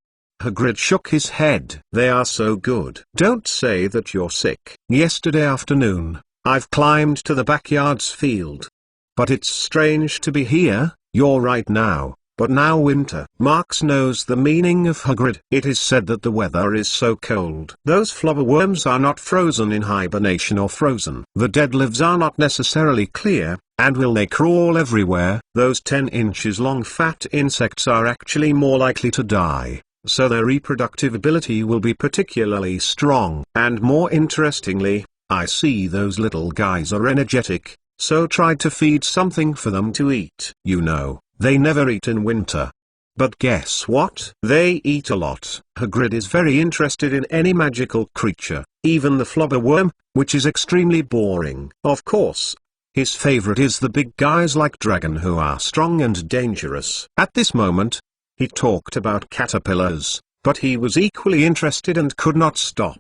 Hagrid shook his head. They are so good. Don't say that you're sick. Yesterday afternoon, I've climbed to the backyard's field. But it's strange to be here. You're right now, but now winter. Marks knows the meaning of Hagrid. It is said that the weather is so cold. Those flubberworms are not frozen in hibernation or frozen. The dead lives are not necessarily clear, and will they crawl everywhere? Those 10 inches long fat insects are actually more likely to die, so their reproductive ability will be particularly strong. And more interestingly, I see those little guys are energetic. So try to feed something for them to eat. You know, they never eat in winter. But guess what? They eat a lot. Hagrid is very interested in any magical creature, even the flubberworm, which is extremely boring. Of course, his favorite is the big guys like Dragon who are strong and dangerous. At this moment, he talked about caterpillars, but he was equally interested and could not stop.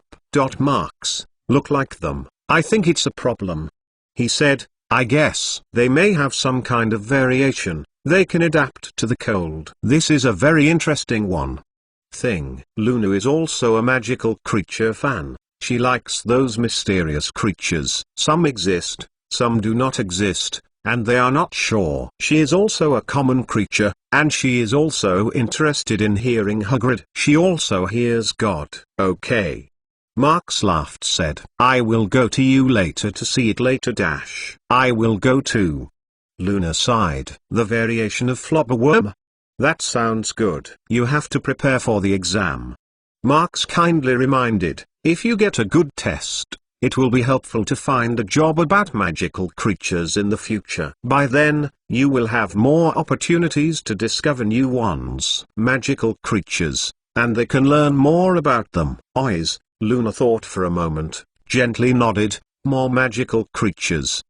Marks look like them. I think it's a problem. He said, I guess they may have some kind of variation. They can adapt to the cold. This is a very interesting one. Luna is also a magical creature fan. She likes those mysterious creatures. Some exist, some do not exist, and they are not sure. She is also a common creature, and she is also interested in hearing Hagrid. She also hears God. Okay. Marks laughed said, I will go to you later to see it later. I will go too. Luna sighed. The variation of flubberworm? That sounds good. You have to prepare for the exam. Marks kindly reminded, if you get a good test, it will be helpful to find a job about magical creatures in the future. By then, you will have more opportunities to discover new ones. Magical creatures, and they can learn more about them. Luna thought for a moment, gently nodded, more magical creatures.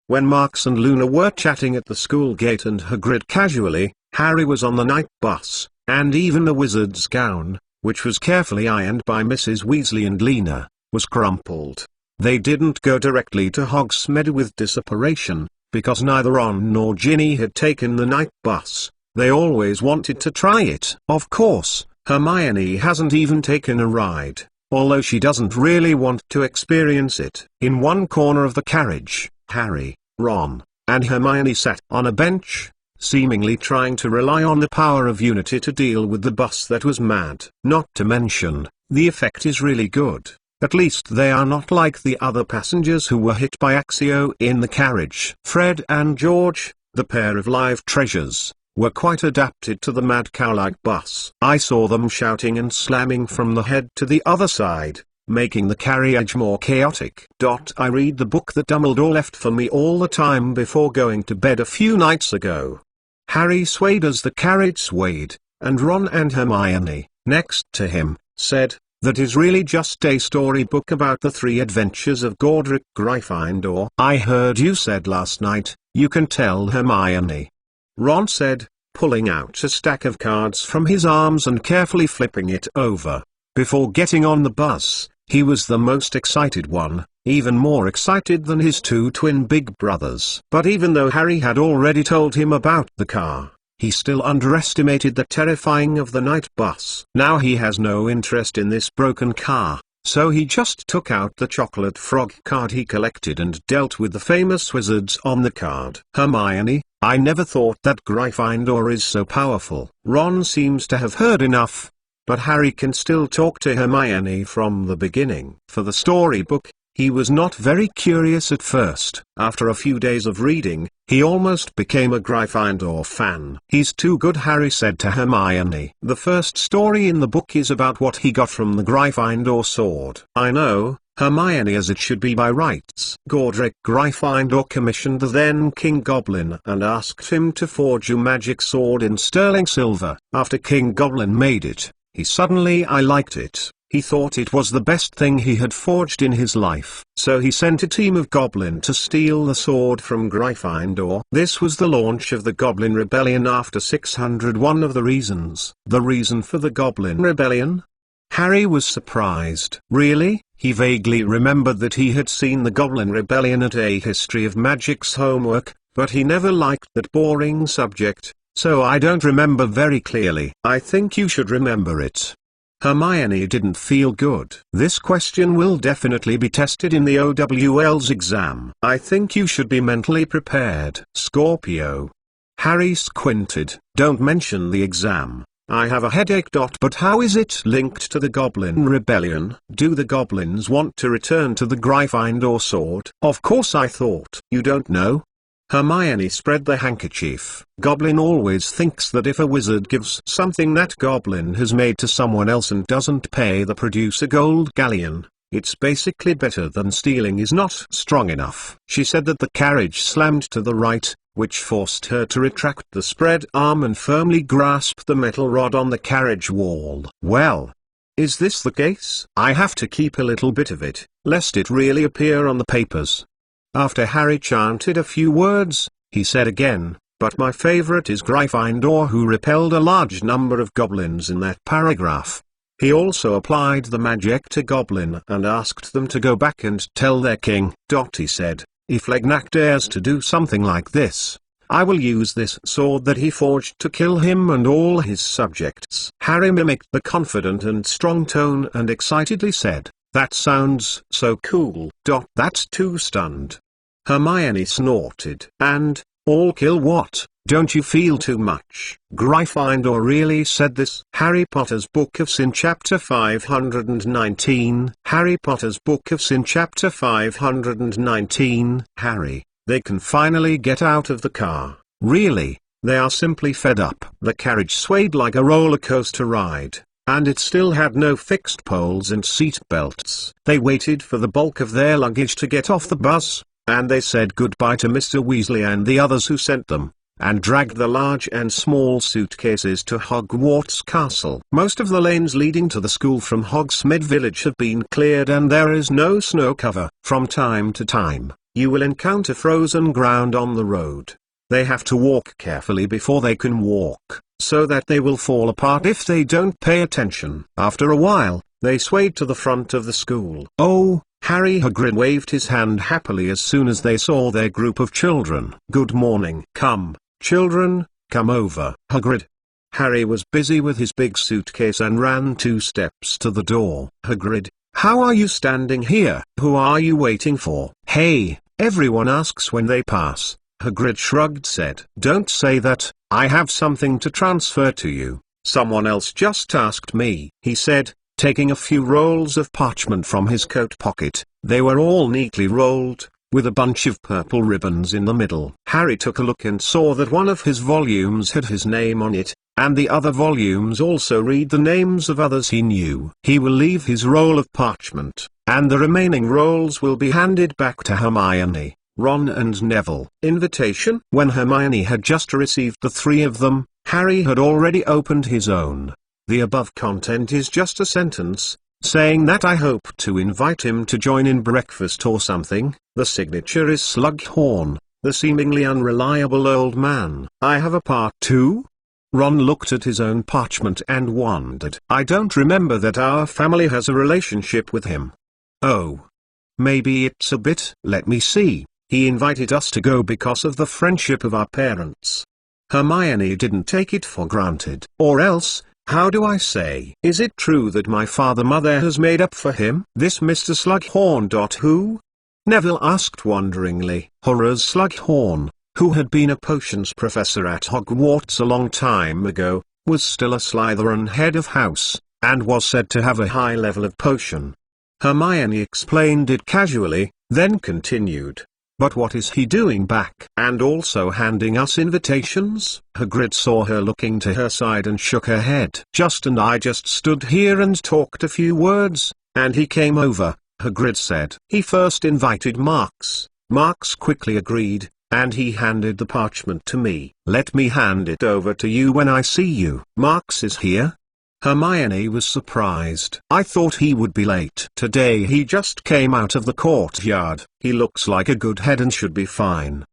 When Marks and Luna were chatting at the school gate and Hagrid casually, Harry was on the night bus, and even the wizard's gown, which was carefully ironed by Mrs. Weasley and Lena, was crumpled. They didn't go directly to Hogsmeade with disapprobation, because neither Ron nor Ginny had taken the night bus. They always wanted to try it. Of course, Hermione hasn't even taken a ride, although she doesn't really want to experience it. In one corner of the carriage, Harry, Ron, and Hermione sat on a bench, seemingly trying to rely on the power of unity to deal with the bus that was mad. Not to mention, the effect is really good. At least they are not like the other passengers who were hit by Accio in the carriage. Fred and George, the pair of live treasures, were quite adapted to the mad cow-like bus. I saw them shouting and slamming from the head to the other side, making the carriage more chaotic. I read the book that Dumbledore left for me all the time before going to bed a few nights ago. Harry swayed as the carriage swayed, and Ron and Hermione, next to him, said, that is really just a storybook about the 3 adventures of Godric Gryffindor. I heard you said last night, you can tell Hermione. Ron said, pulling out a stack of cards from his arms and carefully flipping it over. Before getting on the bus, he was the most excited one, even more excited than his 2 twin big brothers. But even though Harry had already told him about the car, he still underestimated the terrifying of the night bus. Now he has no interest in this broken car, so he just took out the chocolate frog card he collected and dealt with the famous wizards on the card. Hermione, I never thought that Gryffindor is so powerful. Ron seems to have heard enough, but Harry can still talk to Hermione from the beginning. For the storybook, He was not very curious at first. After a few days of reading, he almost became a Gryffindor fan. "He's too good," Harry said to Hermione. "The first story in the book is about what he got from the Gryffindor sword." "I know, Hermione, as it should be by rights." Godric Gryffindor commissioned the then King Goblin and asked him to forge a magic sword in sterling silver. After King Goblin made it, I liked it. He thought it was the best thing he had forged in his life. So he sent a team of Goblin to steal the sword from Gryffindor. This was the launch of the Goblin Rebellion after 601 of the reasons. The reason for the Goblin Rebellion? Harry was surprised. Really? He vaguely remembered that he had seen the Goblin Rebellion at a History of Magic's homework, but he never liked that boring subject, so I don't remember very clearly. "I think you should remember it." Hermione didn't feel good. "This question will definitely be tested in the OWL's exam. I think you should be mentally prepared." Scorpio. Harry squinted. "Don't mention the exam. I have a headache. But how is it linked to the Goblin Rebellion? Do the goblins want to return to the Gryffindor sword?" "Of course, I thought you don't know." Hermione spread the handkerchief. "Goblin always thinks that if a wizard gives something that Goblin has made to someone else and doesn't pay the producer gold galleon, it's basically better than stealing is not strong enough." She said that the carriage slammed to the right, which forced her to retract the spread arm and firmly grasp the metal rod on the carriage wall. "Well, is this the case? I have to keep a little bit of it, lest it really appear on the papers." After Harry chanted a few words, he said again, "But my favorite is Gryffindor, who repelled a large number of goblins in that paragraph." He also applied the magic to Goblin and asked them to go back and tell their king. He said, "If Legnac dares to do something like this, I will use this sword that he forged to kill him and all his subjects." Harry mimicked the confident and strong tone and excitedly said, "That sounds so cool." "That's too stunned." Hermione snorted. "And, all kill what? Don't you feel too much?" Gryffindor really said this. Harry Potter's Book of Sin Chapter 519. Harry Potter's Book of Sin Chapter 519. Harry, they can finally get out of the car. Really, they are simply fed up. The carriage swayed like a roller coaster ride, and it still had no fixed poles and seat belts. They waited for the bulk of their luggage to get off the bus, and they said goodbye to Mr. Weasley and the others who sent them, and dragged the large and small suitcases to Hogwarts Castle. Most of the lanes leading to the school from Hogsmead Village have been cleared and there is no snow cover. From time to time, you will encounter frozen ground on the road. They have to walk carefully before they can walk, so that they will fall apart if they don't pay attention. After a while, they swayed to the front of the school. "Oh, Harry!" Hagrid waved his hand happily as soon as they saw their group of children. "Good morning." "Come, children, come over." Hagrid. Harry was busy with his big suitcase and ran 2 steps to the door. "Hagrid, how are you standing here? Who are you waiting for?" "Hey, everyone asks when they pass." Hagrid shrugged said. "Don't say that, I have something to transfer to you." "Someone else just asked me," he said, taking a few rolls of parchment from his coat pocket. They were all neatly rolled, with a bunch of purple ribbons in the middle. Harry took a look and saw that one of his volumes had his name on it, and the other volumes also read the names of others he knew. He will leave his roll of parchment, and the remaining rolls will be handed back to Hermione, Ron and Neville. Invitation. When Hermione had just received the 3 of them, Harry had already opened his own. The above content is just a sentence, saying that I hope to invite him to join in breakfast or something. The signature is Slughorn, the seemingly unreliable old man. I have a part 2? Ron looked at his own parchment and wondered. I don't remember that our family has a relationship with him. Oh. Maybe it's a bit. Let me see. He invited us to go because of the friendship of our parents. Hermione didn't take it for granted. Or else, how do I say? Is it true that my father-mother has made up for him? This Mr. Slughorn. Who? Neville asked wonderingly. Horace Slughorn, who had been a potions professor at Hogwarts a long time ago, was still a Slytherin head of house, and was said to have a high level of potion. Hermione explained it casually, then continued. But what is he doing back? And also handing us invitations? Hagrid saw her looking to her side and shook her head. I just stood here and talked a few words, and he came over, Hagrid said. He first invited Marks. Marks quickly agreed, and he handed the parchment to me. Let me hand it over to you when I see you. Marks is here? Hermione was surprised. I thought he would be late. Today he just came out of the courtyard. He looks like a good head and should be fine,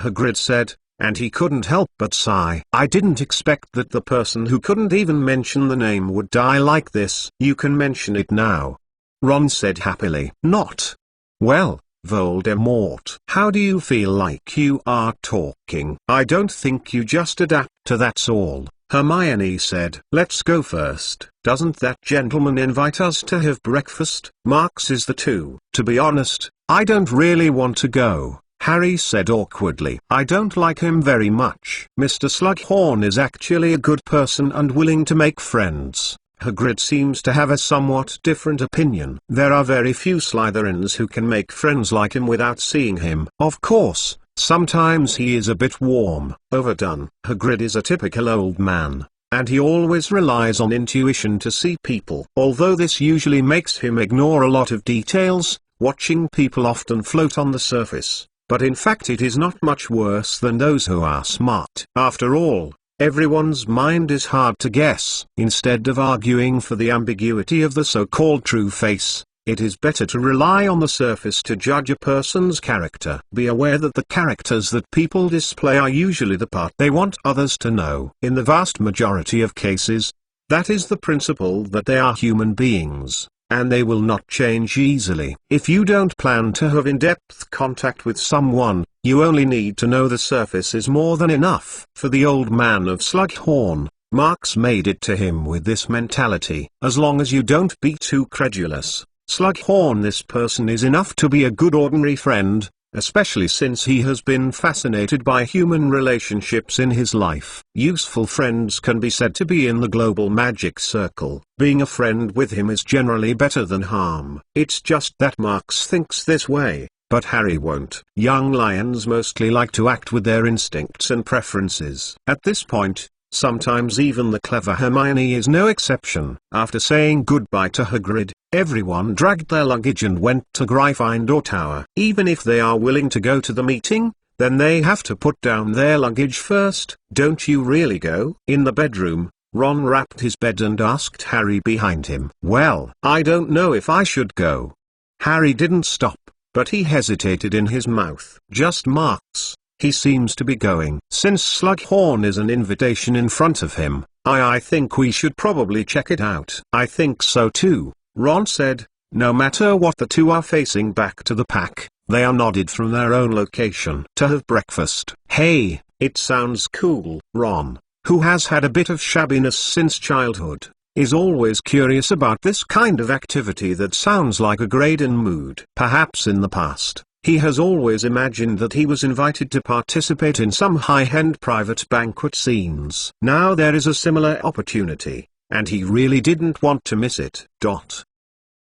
Hagrid said, and he couldn't help but sigh. I didn't expect that the person who couldn't even mention the name would die like this. You can mention it now, Ron said happily. Not. Well, Voldemort. How do you feel like you are talking? I don't think you just adapt to that's all, Hermione said. Let's go first. Doesn't that gentleman invite us to have breakfast? Marks is the two. To be honest, I don't really want to go, Harry said awkwardly. I don't like him very much. Mr. Slughorn is actually a good person and willing to make friends. Hagrid seems to have a somewhat different opinion. There are very few Slytherins who can make friends like him without seeing him. Of course, sometimes he is a bit warm, overdone. Hagrid is a typical old man, and he always relies on intuition to see people. Although this usually makes him ignore a lot of details, watching people often float on the surface, but in fact it is not much worse than those who are smart. After all, everyone's mind is hard to guess. Instead of arguing for the ambiguity of the so-called true face, it is better to rely on the surface to judge a person's character. Be aware that the characters that people display are usually the part they want others to know. In the vast majority of cases, that is the principle that they are human beings, and they will not change easily. If you don't plan to have in-depth contact with someone, you only need to know the surface is more than enough. For the old man of Slughorn, Marks made it to him with this mentality. As long as you don't be too credulous, Slughorn, this person is enough to be a good ordinary friend, especially since he has been fascinated by human relationships in his life. Useful friends can be said to be in the global magic circle. Being a friend with him is generally better than harm. It's just that Marks thinks this way, but Harry won't. Young lions mostly like to act with their instincts and preferences. At this point, sometimes even the clever Hermione is no exception. After saying goodbye to Hagrid, everyone dragged their luggage and went to Gryffindor Tower. Even if they are willing to go to the meeting, then they have to put down their luggage first. Don't you really go? In the bedroom, Ron rapped his bed and asked Harry behind him. Well, I don't know if I should go. Harry didn't stop, but he hesitated in his mouth. Just Marks. He seems to be going. Since Slughorn is an invitation in front of him, I think we should probably check it out. I think so too, Ron said. No matter what, the two are facing back to the pack. They are nodded from their own location. To have breakfast. Hey, it sounds cool. Ron, who has had a bit of shabbiness since childhood, is always curious about this kind of activity that sounds like a Graydon mood. Perhaps in the past, he has always imagined that he was invited to participate in some high-end private banquet scenes. Now there is a similar opportunity, and he really didn't want to miss it.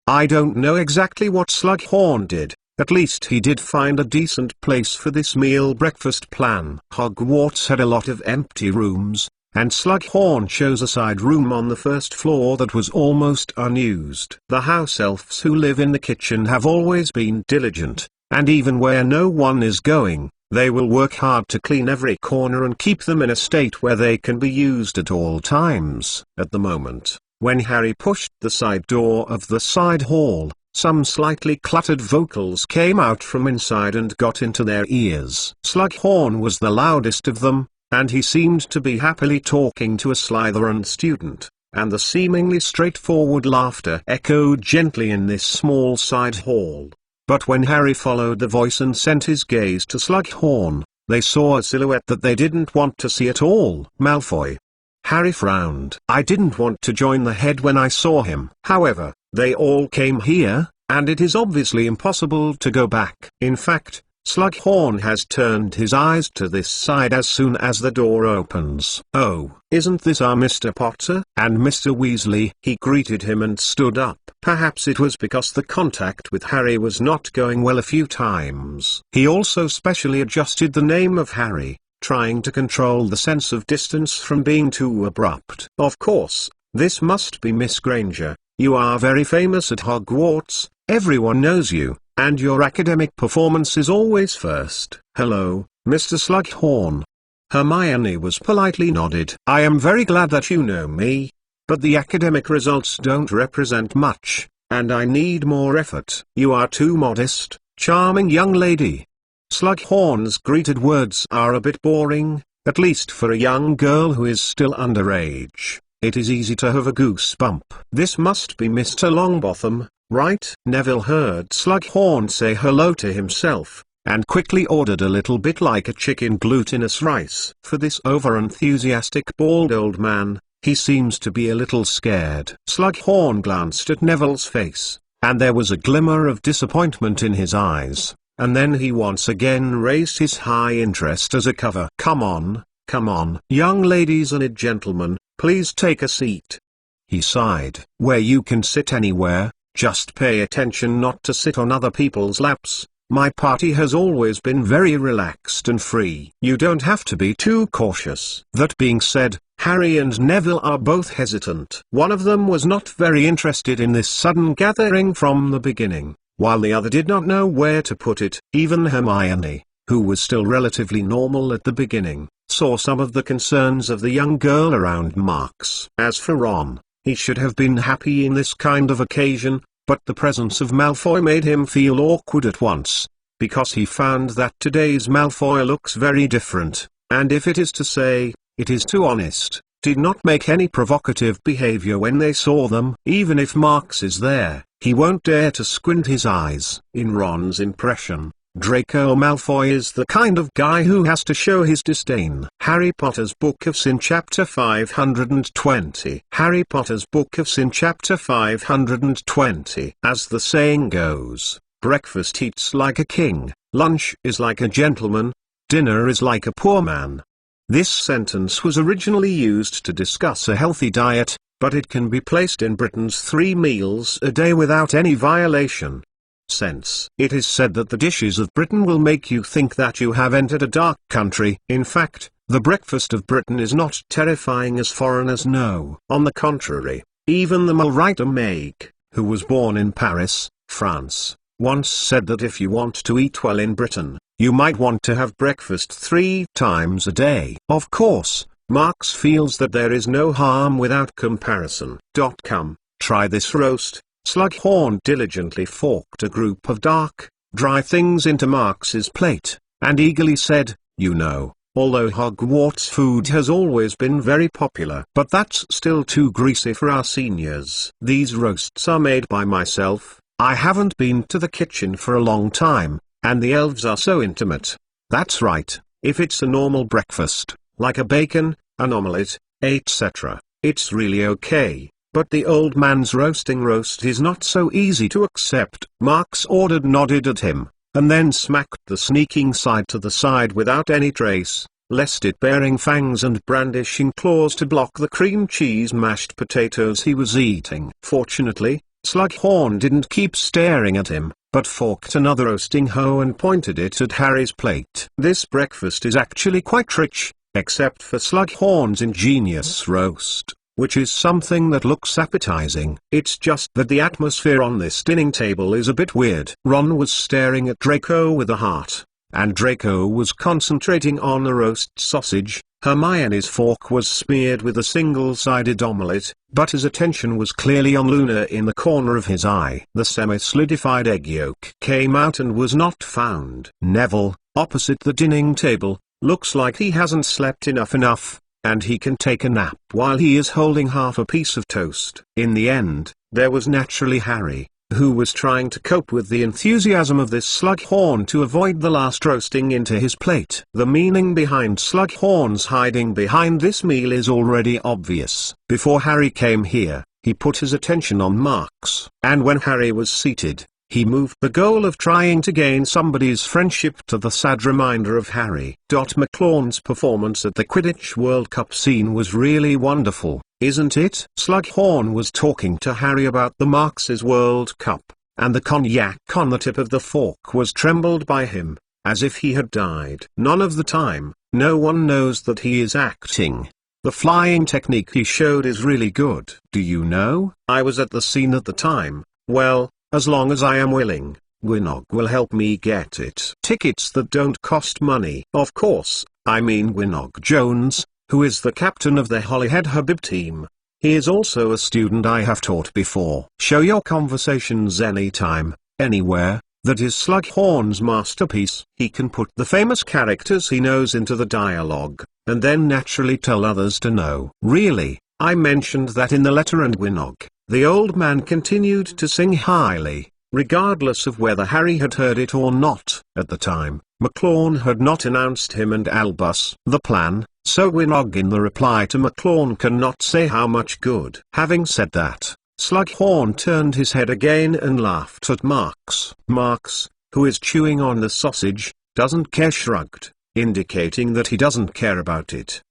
I don't know exactly what Slughorn did. At least he did find a decent place for this meal breakfast plan. Hogwarts had a lot of empty rooms, and Slughorn chose a side room on the first floor that was almost unused. The house elves who live in the kitchen have always been diligent, and even where no one is going, they will work hard to clean every corner and keep them in a state where they can be used at all times. At the moment, when Harry pushed the side door of the side hall, some slightly cluttered vocals came out from inside and got into their ears. Slughorn was the loudest of them, and he seemed to be happily talking to a Slytherin student, and the seemingly straightforward laughter echoed gently in this small side hall. But when Harry followed the voice and sent his gaze to Slughorn, they saw a silhouette that they didn't want to see at all. Malfoy. Harry frowned. I didn't want to join the head when I saw him. However, they all came here, and it is obviously impossible to go back. In fact, Slughorn has turned his eyes to this side as soon as the door opens. "Oh, isn't this our Mr. Potter and Mr. Weasley?" He greeted him and stood up. Perhaps it was because the contact with Harry was not going well a few times. He also specially adjusted the name of Harry, trying to control the sense of distance from being too abrupt. "Of course, this must be Miss Granger. You are very famous at Hogwarts, everyone knows you, and your academic performance is always first." "Hello, Mr. Slughorn." Hermione was politely nodded. "I am very glad that you know me, but the academic results don't represent much, and I need more effort." "You are too modest, charming young lady." Slughorn's greeted words are a bit boring, at least for a young girl who is still underage. It is easy to have a goosebump. "This must be Mr. Longbottom, right?" Neville heard Slughorn say hello to himself, and quickly ordered a little bit like a chicken glutinous rice. For this over-enthusiastic bald old man, he seems to be a little scared. Slughorn glanced at Neville's face, and there was a glimmer of disappointment in his eyes, and then he once again raised his high interest as a cover. Come on, young ladies and gentlemen, please take a seat," he sighed. "Where you can sit anywhere, just pay attention not to sit on other people's laps. My party has always been very relaxed and free. You don't have to be too cautious." That being said, Harry and Neville are both hesitant. One of them was not very interested in this sudden gathering from the beginning, while the other did not know where to put it. Even Hermione, who was still relatively normal at the beginning, saw some of the concerns of the young girl around Marks. As for Ron, he should have been happy in this kind of occasion, but the presence of Malfoy made him feel awkward at once, because he found that today's Malfoy looks very different, and if it is to say, it is too honest, did not make any provocative behavior when they saw them. Even if Marks is there, he won't dare to squint his eyes. In Ron's impression, Draco Malfoy is the kind of guy who has to show his disdain. Harry Potter's Book of Sin Chapter 520. Harry Potter's Book of Sin Chapter 520. As the saying goes, breakfast eats like a king, lunch is like a gentleman, dinner is like a poor man. This sentence was originally used to discuss a healthy diet, but it can be placed in Britain's 3 meals a day without any violation. Sense. It is said that the dishes of Britain will make you think that you have entered a dark country. In fact, the breakfast of Britain is not terrifying as foreigners know. On the contrary, even the Mulrighter Meg, who was born in Paris, France, once said that if you want to eat well in Britain, you might want to have breakfast 3 times a day. Of course, Marks feels that there is no harm without comparison. Come, try this roast. Slughorn diligently forked a group of dark, dry things into Marks's plate, and eagerly said, "You know, although Hogwarts food has always been very popular, but that's still too greasy for our seniors. These roasts are made by myself. I haven't been to the kitchen for a long time, and the elves are so intimate." That's right, if it's a normal breakfast, like a bacon, an omelette, etc., it's really okay. But the old man's roasting roast is not so easy to accept. Marks nodded at him, and then smacked the sneaking side to the side without any trace, lest it bearing fangs and brandishing claws to block the cream cheese mashed potatoes he was eating. Fortunately, Slughorn didn't keep staring at him, but forked another roasting hoe and pointed it at Harry's plate. This breakfast is actually quite rich, except for Slughorn's ingenious roast, which is something that looks appetizing. It's just that the atmosphere on this dining table is a bit weird. Ron was staring at Draco with a heart, and Draco was concentrating on a roast sausage. Hermione's fork was smeared with a single-sided omelette, but his attention was clearly on Luna in the corner of his eye. The semi-solidified egg yolk came out and was not found. Neville, opposite the dining table, looks like he hasn't slept enough, and he can take a nap while he is holding half a piece of toast. In the end, there was naturally Harry, who was trying to cope with the enthusiasm of this Slughorn to avoid the last roasting into his plate. The meaning behind Slughorn's hiding behind this meal is already obvious. Before Harry came here, he put his attention on Marks, and when Harry was seated, He moved the goal of trying to gain somebody's friendship to the sad reminder of Harry. McLawn's performance at the Quidditch World Cup scene was really wonderful, isn't it? Slughorn was talking to Harry about the Marx's World Cup, and the cognac on the tip of the fork was trembled by him, as if he had died. None of the time, no one knows that he is acting. The flying technique he showed is really good. Do you know? I was at the scene at the time. Well, as long as I am willing, Gwynog will help me get it. Tickets that don't cost money. Of course, I mean Gwynog Jones, who is the captain of the Holyhead Habib team. He is also a student I have taught before. Show your conversations anytime, anywhere. That is Slughorn's masterpiece. He can put the famous characters he knows into the dialogue, and then naturally tell others to know. Really, I mentioned that in the letter, and Gwynog, the old man, continued to sing highly, regardless of whether Harry had heard it or not. At the time, McLawn had not announced him and Albus the plan, so Gwynog in the reply to McLawn cannot say how much good. Having said that, Slughorn turned his head again and laughed at Marx. Marx, who is chewing on the sausage, doesn't care, shrugged, indicating that he doesn't care about it.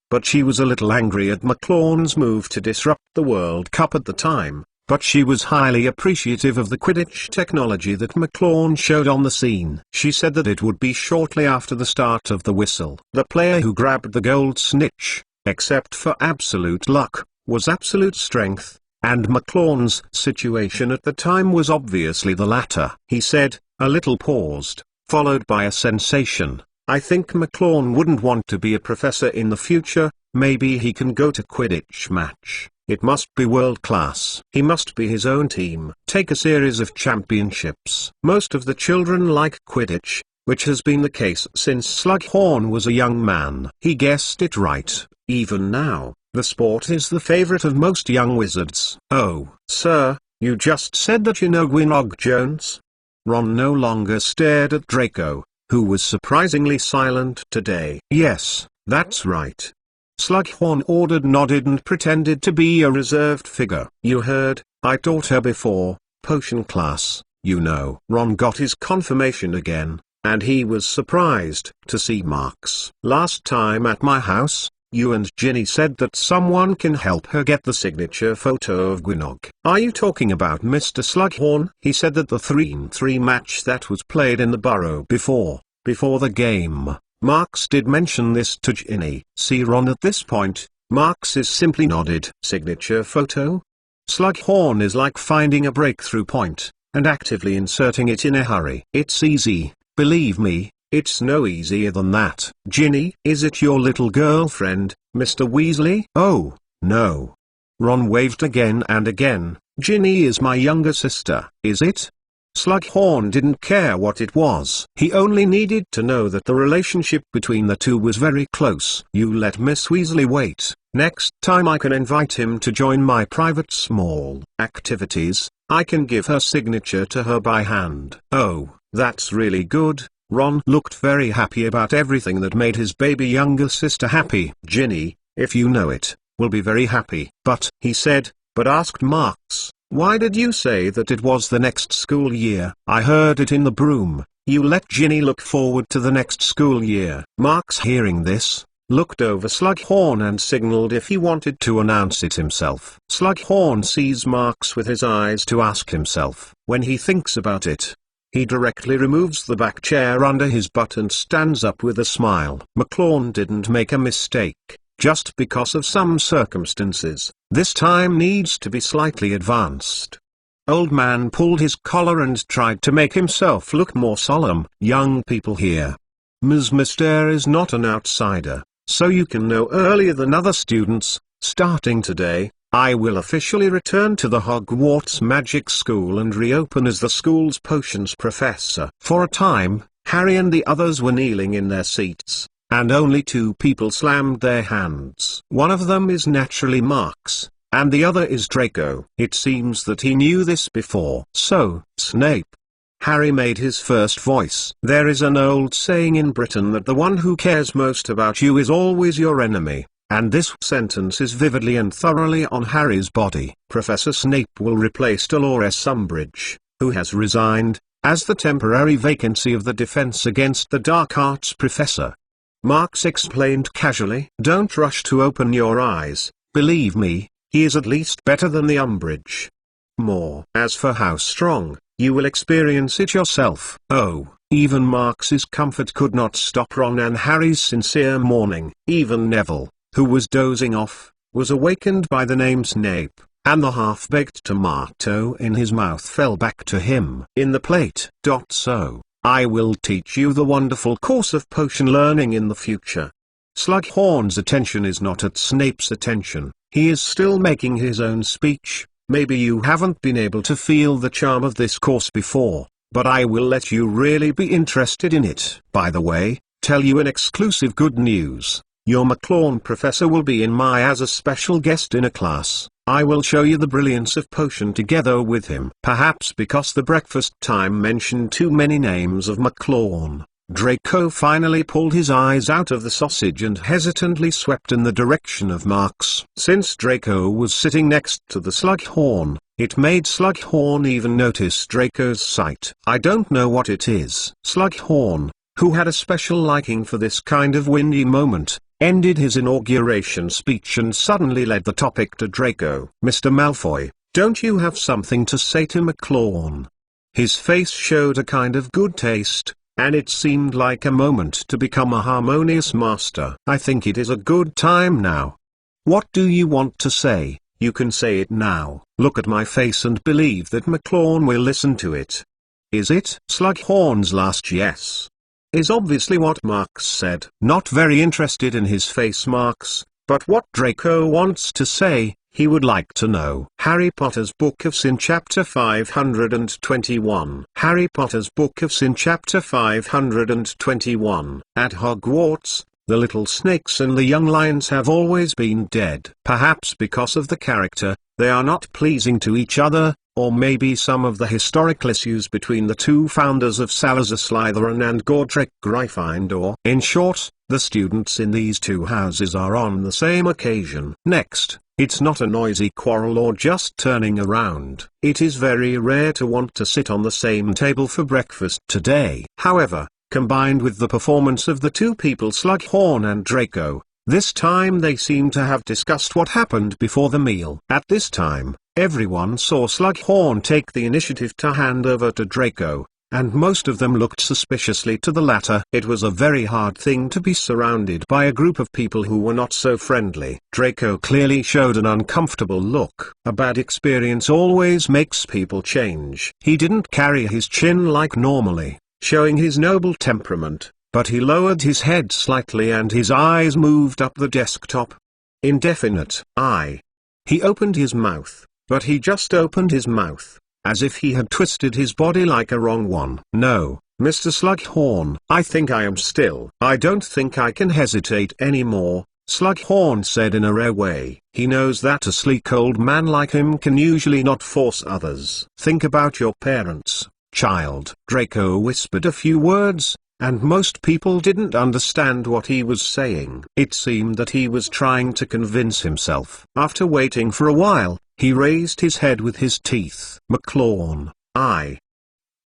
But she was a little angry at McLawn's move to disrupt the World Cup at the time, but she was highly appreciative of the Quidditch technology that McLawn showed on the scene. She said that it would be shortly after the start of the whistle. The player who grabbed the gold snitch, except for absolute luck, was absolute strength, and McLawn's situation at the time was obviously the latter. He said, a little paused, followed by a sensation. I think McLawn wouldn't want to be a professor in the future. Maybe he can go to Quidditch match. It must be world class. He must be his own team. Take a series of championships. Most of the children like Quidditch, which has been the case since Slughorn was a young man. He guessed it right. Even now, the sport is the favorite of most young wizards. Oh, sir, you just said that you know Gwynog Jones? Ron no longer stared at Draco, who was surprisingly silent today. Yes, that's right. Slughorn nodded and pretended to be a reserved figure. You heard, I taught her before, potion class, you know. Ron got his confirmation again, and he was surprised to see Marx. Last time at my house, you and Ginny said that someone can help her get the signature photo of Gwynog. Are you talking about Mr. Slughorn? He said that the 3-3 match that was played in the Burrow before the game, Marx did mention this to Ginny. See Ron at this point, Marx is simply nodded. Signature photo? Slughorn is like finding a breakthrough point, and actively inserting it in a hurry. It's easy, believe me. It's no easier than that. Ginny, is it your little girlfriend, Mr. Weasley? Oh, no. Ron waved again and again. Ginny is my younger sister. Is it? Slughorn didn't care what it was. He only needed to know that the relationship between the two was very close. You let Miss Weasley wait. Next time I can invite him to join my private small activities. I can give her signature to her by hand. Oh, that's really good. Ron looked very happy about everything that made his baby younger sister happy. Ginny, if you know it, will be very happy. But, he said, but asked Marx, why did you say that it was the next school year? I heard it in the broom. You let Ginny look forward to the next school year. Marx, hearing this, looked over Slughorn and signaled if he wanted to announce it himself. Slughorn sees Marx with his eyes to ask himself. When he thinks about it, he directly removes the back chair under his butt and stands up with a smile. McLawn didn't make a mistake. Just because of some circumstances, this time needs to be slightly advanced. Old man pulled his collar and tried to make himself look more solemn. Young people here. Ms. Mister is not an outsider, so you can know earlier than other students. Starting today, I will officially return to the Hogwarts Magic School and reopen as the school's potions professor. For a time, Harry and the others were kneeling in their seats, and only two people slammed their hands. One of them is naturally Marx, and the other is Draco. It seems that he knew this before. So, Snape. Harry made his first voice. There is an old saying in Britain that the one who cares most about you is always your enemy. And this sentence is vividly and thoroughly on Harry's body. Professor Snape will replace Dolores Umbridge, who has resigned, as the temporary vacancy of the defense against the dark arts professor. Marx explained casually. Don't rush to open your eyes, believe me, he is at least better than the Umbridge. More. As for how strong, you will experience it yourself. Oh, even Marx's comfort could not stop Ron and Harry's sincere mourning. Even Neville, who was dozing off, was awakened by the name Snape, and the half-baked tomato in his mouth fell back to him in the plate. So, I will teach you the wonderful course of potion learning in the future. Slughorn's attention is not at Snape's attention, he is still making his own speech. Maybe you haven't been able to feel the charm of this course before, but I will let you really be interested in it. By the way, tell you an exclusive good news. Your McLawn professor will be in as a special guest in a class. I will show you the brilliance of potion together with him. Perhaps because the breakfast time mentioned too many names of McLawn, Draco finally pulled his eyes out of the sausage and hesitantly swept in the direction of Marx. Since Draco was sitting next to the Slughorn, it made Slughorn even notice Draco's sight. I don't know what it is. Slughorn, who had a special liking for this kind of windy moment, ended his inauguration speech and suddenly led the topic to Draco. Mr. Malfoy, don't you have something to say to McLawn? His face showed a kind of good taste, and it seemed like a moment to become a harmonious master. I think it is a good time now. What do you want to say? You can say it now. Look at my face and believe that McLawn will listen to it. Is it? Slughorn's last yes is obviously what Marx said. Not very interested in his face Marx, but what Draco wants to say, he would like to know. Harry Potter's Book of Sin Chapter 521. Harry Potter's Book of Sin Chapter 521. At Hogwarts, the little snakes and the young lions have always been dead. Perhaps because of the character, they are not pleasing to each other, or maybe some of the historical issues between the two founders of Salazar Slytherin and Godric Gryffindor. In short, the students in these two houses are on the same occasion. Next, it's not a noisy quarrel or just turning around. It is very rare to want to sit on the same table for breakfast today. However, combined with the performance of the two people Slughorn and Draco, this time they seem to have discussed what happened before the meal. At this time, everyone saw Slughorn take the initiative to hand over to Draco, and most of them looked suspiciously to the latter. It was a very hard thing to be surrounded by a group of people who were not so friendly. Draco clearly showed an uncomfortable look. A bad experience always makes people change. He didn't carry his chin like normally, showing his noble temperament, but he lowered his head slightly and his eyes moved up the desktop. Indefinite. He opened his mouth, but he just opened his mouth, as if he had twisted his body like a wrong one. No, Mr. Slughorn. I think I am still. I don't think I can hesitate anymore, Slughorn said in a rare way. He knows that a sleek old man like him can usually not force others. Think about your parents, child. Draco whispered a few words, and most people didn't understand what he was saying. It seemed that he was trying to convince himself. After waiting for a while, he raised his head with his teeth. McLawn,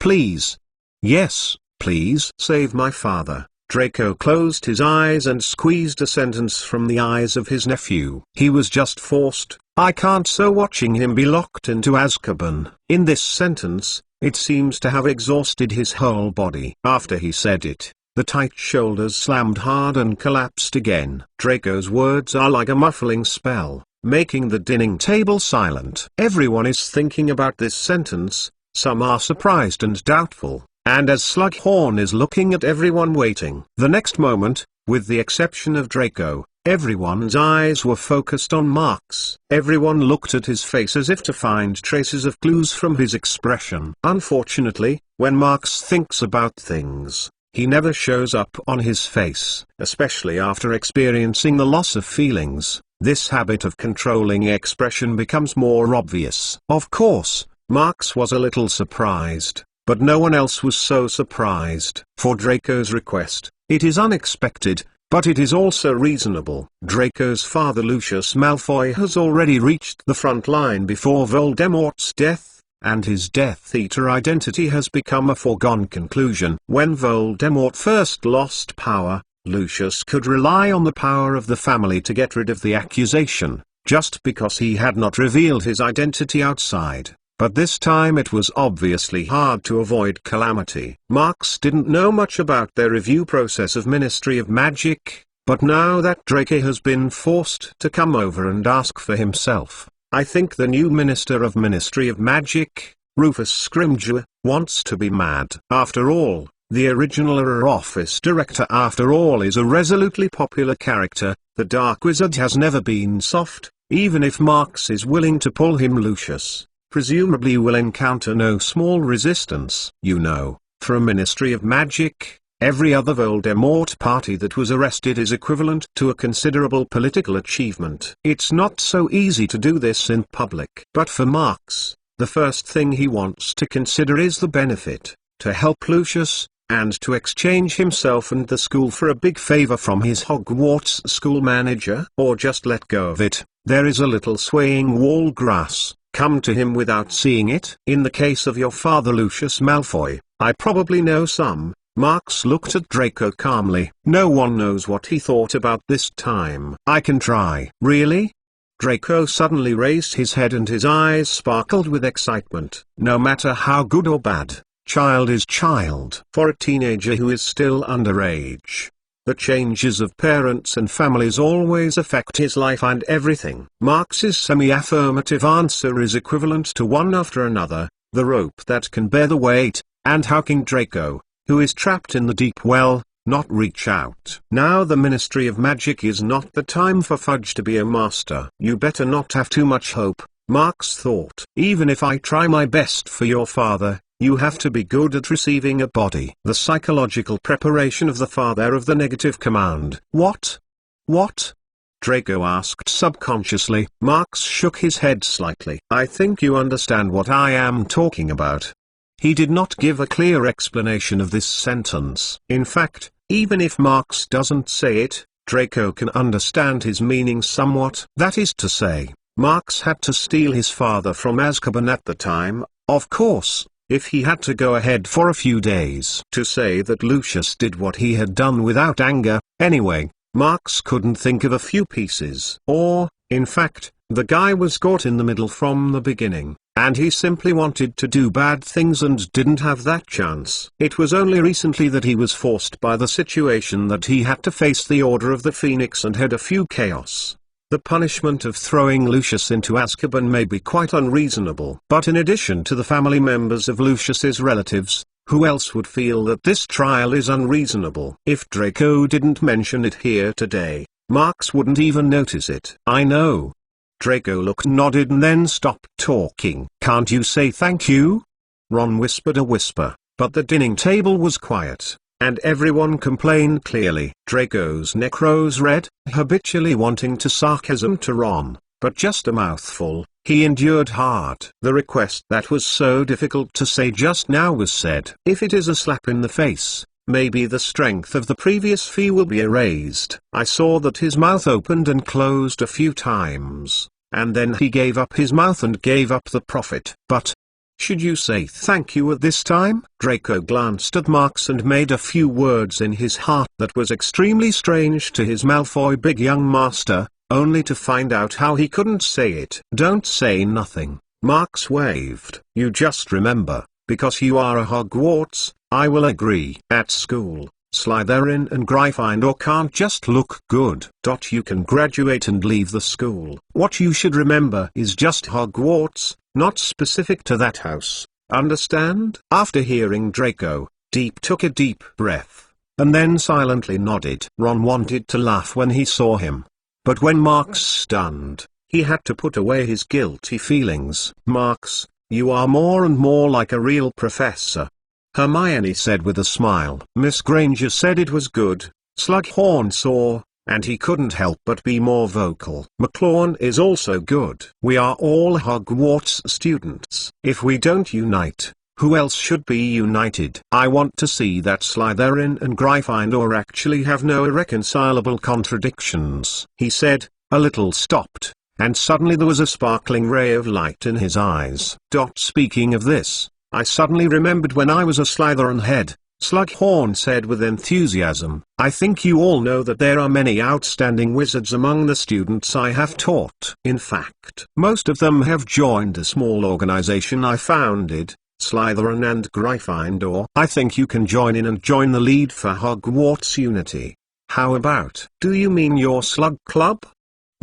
please. Yes, please. Save my father. Draco closed his eyes and squeezed a sentence from the eyes of his nephew. He was just forced. I can't so watching him be locked into Azkaban. In this sentence, it seems to have exhausted his whole body. After he said it, the tight shoulders slammed hard and collapsed again. Draco's words are like a muffling spell, making the dining table silent. Everyone is thinking about this sentence, some are surprised and doubtful, and as Slughorn is looking at everyone waiting. The next moment, with the exception of Draco, everyone's eyes were focused on Marx. Everyone looked at his face as if to find traces of clues from his expression. Unfortunately, when Marx thinks about things, he never shows up on his face. Especially after experiencing the loss of feelings, this habit of controlling expression becomes more obvious. Of course, Marx was a little surprised, but no one else was so surprised. For Draco's request, it is unexpected, but it is also reasonable. Draco's father Lucius Malfoy has already reached the front line before Voldemort's death, and his Death Eater identity has become a foregone conclusion. When Voldemort first lost power, Lucius could rely on the power of the family to get rid of the accusation, just because he had not revealed his identity outside. But this time it was obviously hard to avoid calamity. Marx didn't know much about their review process of Ministry of Magic, but now that Draco has been forced to come over and ask for himself, I think the new Minister of Ministry of Magic, Rufus Scrimgeour, wants to be mad. After all, the original Office Director is a resolutely popular character. The Dark Wizard has never been soft, even if Marx is willing to pull him. Lucius presumably will encounter no small resistance. You know, for a Ministry of Magic, every other Voldemort party that was arrested is equivalent to a considerable political achievement. It's not so easy to do this in public. But for Marx, the first thing he wants to consider is the benefit, to help Lucius, and to exchange himself and the school for a big favor from his Hogwarts school manager, or just let go of it. There is a little swaying wall grass. Come to him without seeing it. In the case of your father Lucius Malfoy, I probably know some. Marx looked at Draco calmly. No one knows what he thought about this time. I can try. Really? Draco suddenly raised his head and his eyes sparkled with excitement. No matter how good or bad, child is child. For a teenager who is still underage, the changes of parents and families always affect his life and everything. Marx's semi-affirmative answer is equivalent to one after another, the rope that can bear the weight. And how can Draco, who is trapped in the deep well, not reach out? Now the Ministry of Magic is not the time for Fudge to be a master. You better not have too much hope, Marx thought. Even if I try my best for your father, you have to be good at receiving a body. The psychological preparation of the father of the negative command. What? What? Draco asked subconsciously. Marx shook his head slightly. I think you understand what I am talking about. He did not give a clear explanation of this sentence. In fact, even if Marx doesn't say it, Draco can understand his meaning somewhat. That is to say, Marx had to steal his father from Azkaban at the time, of course. If he had to go ahead for a few days to say that Lucius did what he had done without anger, anyway, Marx couldn't think of a few pieces. Or, in fact, the guy was caught in the middle from the beginning, and he simply wanted to do bad things and didn't have that chance. It was only recently that he was forced by the situation that he had to face the Order of the Phoenix and had a few chaos. The punishment of throwing Lucius into Azkaban may be quite unreasonable. But in addition to the family members of Lucius's relatives, who else would feel that this trial is unreasonable? If Draco didn't mention it here today, Marx wouldn't even notice it. I know. Draco nodded and then stopped talking. Can't you say thank you? Ron whispered a whisper, but the dining table was quiet, and everyone complained clearly. Draco's neck rose red, habitually wanting to sarcasm to Ron, but just a mouthful. He endured hard. The request that was so difficult to say just now was said. If it is a slap in the face, maybe the strength of the previous fee will be erased. I saw that his mouth opened and closed a few times, and then he gave up his mouth and gave up the profit. But should you say thank you at this time? Draco glanced at Marx and made a few words in his heart that was extremely strange to his Malfoy big young master, only to find out how he couldn't say it. Don't say nothing, Marx waved. You just remember, because you are a Hogwarts, I will agree. At school, Slytherin and Gryffindor can't just look good. You can graduate and leave the school. What you should remember is just Hogwarts, not specific to that house. Understand? After hearing Draco, Deep took a deep breath, and then silently nodded. Ron wanted to laugh when he saw him, but when Marx stunned, he had to put away his guilty feelings. Marx, you are more and more like a real professor, Hermione said with a smile. Miss Granger said it was good, Slughorn saw, and he couldn't help but be more vocal. McLawn is also good. We are all Hogwarts students. If we don't unite, who else should be united? I want to see that Slytherin and Gryffindor actually have no irreconcilable contradictions, he said, a little stopped, and suddenly there was a sparkling ray of light in his eyes. Speaking of this, I suddenly remembered when I was a Slytherin head, Slughorn said with enthusiasm. I think you all know that there are many outstanding wizards among the students I have taught. In fact, most of them have joined a small organization I founded, Slytherin and Gryffindor. I think you can join in and join the lead for Hogwarts Unity. How about? Do you mean your Slug Club?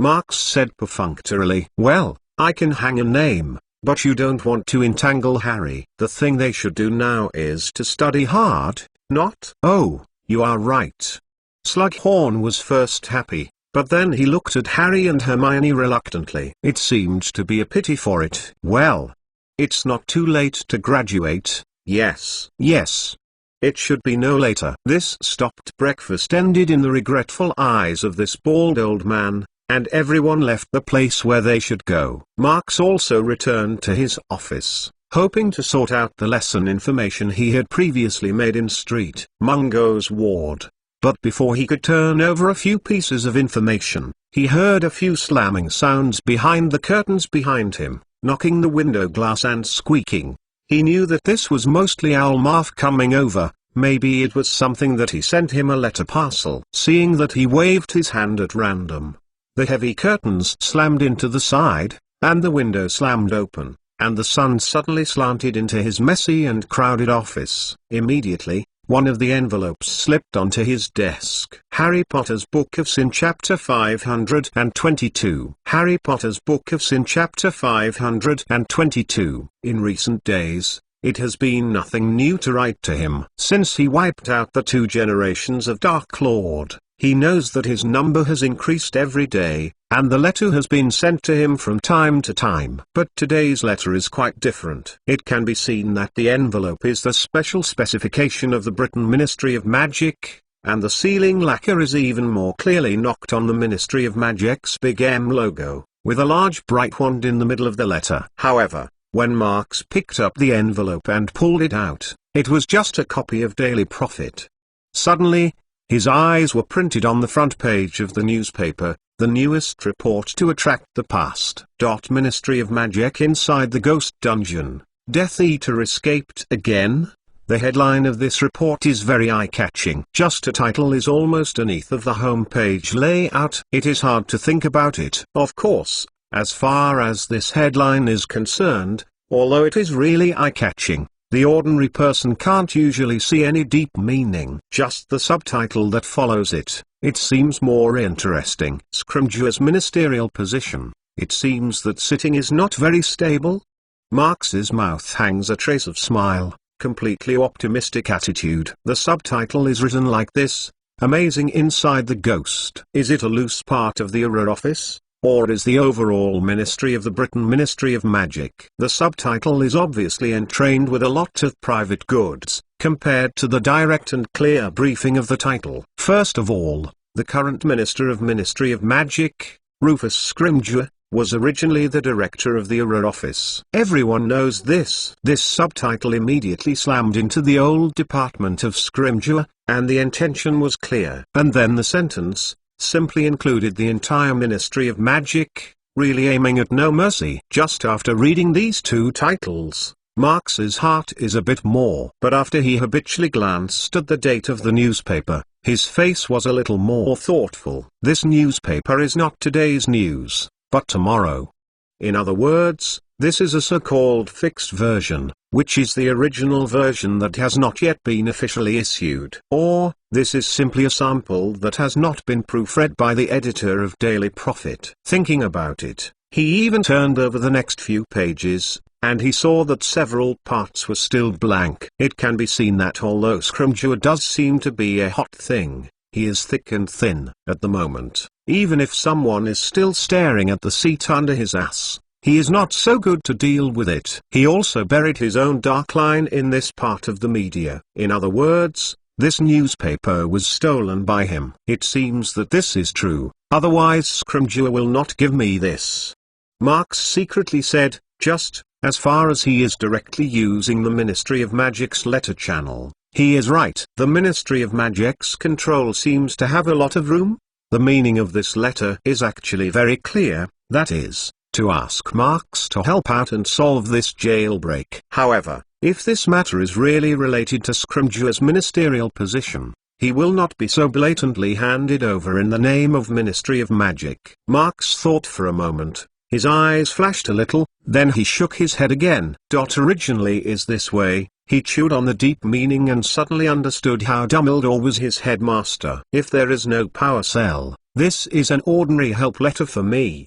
Marx said perfunctorily. Well, I can hang a name. But you don't want to entangle Harry. The thing they should do now is to study hard, not— Oh, you are right. Slughorn was first happy, but then he looked at Harry and Hermione reluctantly. It seemed to be a pity for it. Well, it's not too late to graduate. Yes. Yes. It should be no later. This stopped breakfast ended in the regretful eyes of this bald old man, and everyone left the place where they should go. Marx also returned to his office, hoping to sort out the lesson information he had previously made in Street Mungo's ward. But before he could turn over a few pieces of information, he heard a few slamming sounds behind the curtains behind him, knocking the window glass and squeaking. He knew that this was mostly Owlmouth coming over. Maybe it was something that he sent him a letter parcel. Seeing that he waved his hand at random, the heavy curtains slammed into the side, and the window slammed open, and the sun suddenly slanted into his messy and crowded office. Immediately, one of the envelopes slipped onto his desk. Harry Potter's Book of Sin Chapter 522. Harry Potter's Book of Sin Chapter 522. In recent days, it has been nothing new to write to him. Since he wiped out the 2 generations of Dark Lord, he knows that his number has increased every day, and the letter has been sent to him from time to time. But today's letter is quite different. It can be seen that the envelope is the special specification of the Britain Ministry of Magic, and the sealing lacquer is even more clearly knocked on the Ministry of Magic's big M logo, with a large bright wand in the middle of the letter. However, when Marx picked up the envelope and pulled it out, it was just a copy of Daily Prophet. Suddenly, his eyes were printed on the front page of the newspaper, the newest report to attract the past. Ministry of Magic inside the ghost dungeon. Death Eater escaped again? The headline of this report is very eye-catching. Just a title is almost an eighth of the homepage layout. It is hard to think about it. Of course, as far as this headline is concerned, although it is really eye-catching, the ordinary person can't usually see any deep meaning. Just the subtitle that follows it, it seems more interesting. Scrimgeour's ministerial position. It seems that sitting is not very stable. Marx's mouth hangs a trace of smile, completely optimistic attitude. The subtitle is written like this: Amazing Inside the Ghost. Is it a loose part of the Auror office? Or is the overall ministry of the Britain Ministry of Magic? The subtitle is obviously entrained with a lot of private goods, compared to the direct and clear briefing of the title. First of all, the current Minister of Ministry of Magic, Rufus Scrimgeour, was originally the director of the Auror office. Everyone knows this. This subtitle immediately slammed into the old department of Scrimgeour, and the intention was clear. And then the sentence simply included the entire Ministry of Magic, really aiming at no mercy. Just after reading these 2 titles, Marx's heart is a bit more. But after he habitually glanced at the date of the newspaper, his face was a little more thoughtful. This newspaper is not today's news, but tomorrow. In other words, this is a so-called fixed version, which is the original version that has not yet been officially issued. Or, this is simply a sample that has not been proofread by the editor of Daily Prophet. Thinking about it, he even turned over the next few pages, and he saw that several parts were still blank. It can be seen that although Scrimgeour does seem to be a hot thing, he is thick and thin at the moment. Even if someone is still staring at the seat under his ass, he is not so good to deal with it. He also buried his own dark line in this part of the media. In other words, this newspaper was stolen by him. It seems that this is true, otherwise Scrimgeour will not give me this. Marx secretly said, just, as far as he is directly using the Ministry of Magic's letter channel, he is right. The Ministry of Magic's control seems to have a lot of room. The meaning of this letter is actually very clear, that is, to ask Marx to help out and solve this jailbreak. However, if this matter is really related to Scrimgeour's ministerial position, he will not be so blatantly handed over in the name of Ministry of Magic. Marx thought for a moment. His eyes flashed a little, then he shook his head again. Originally is this way. He chewed on the deep meaning and suddenly understood how Dumbledore was his headmaster. If there is no power cell, this is an ordinary help letter for me.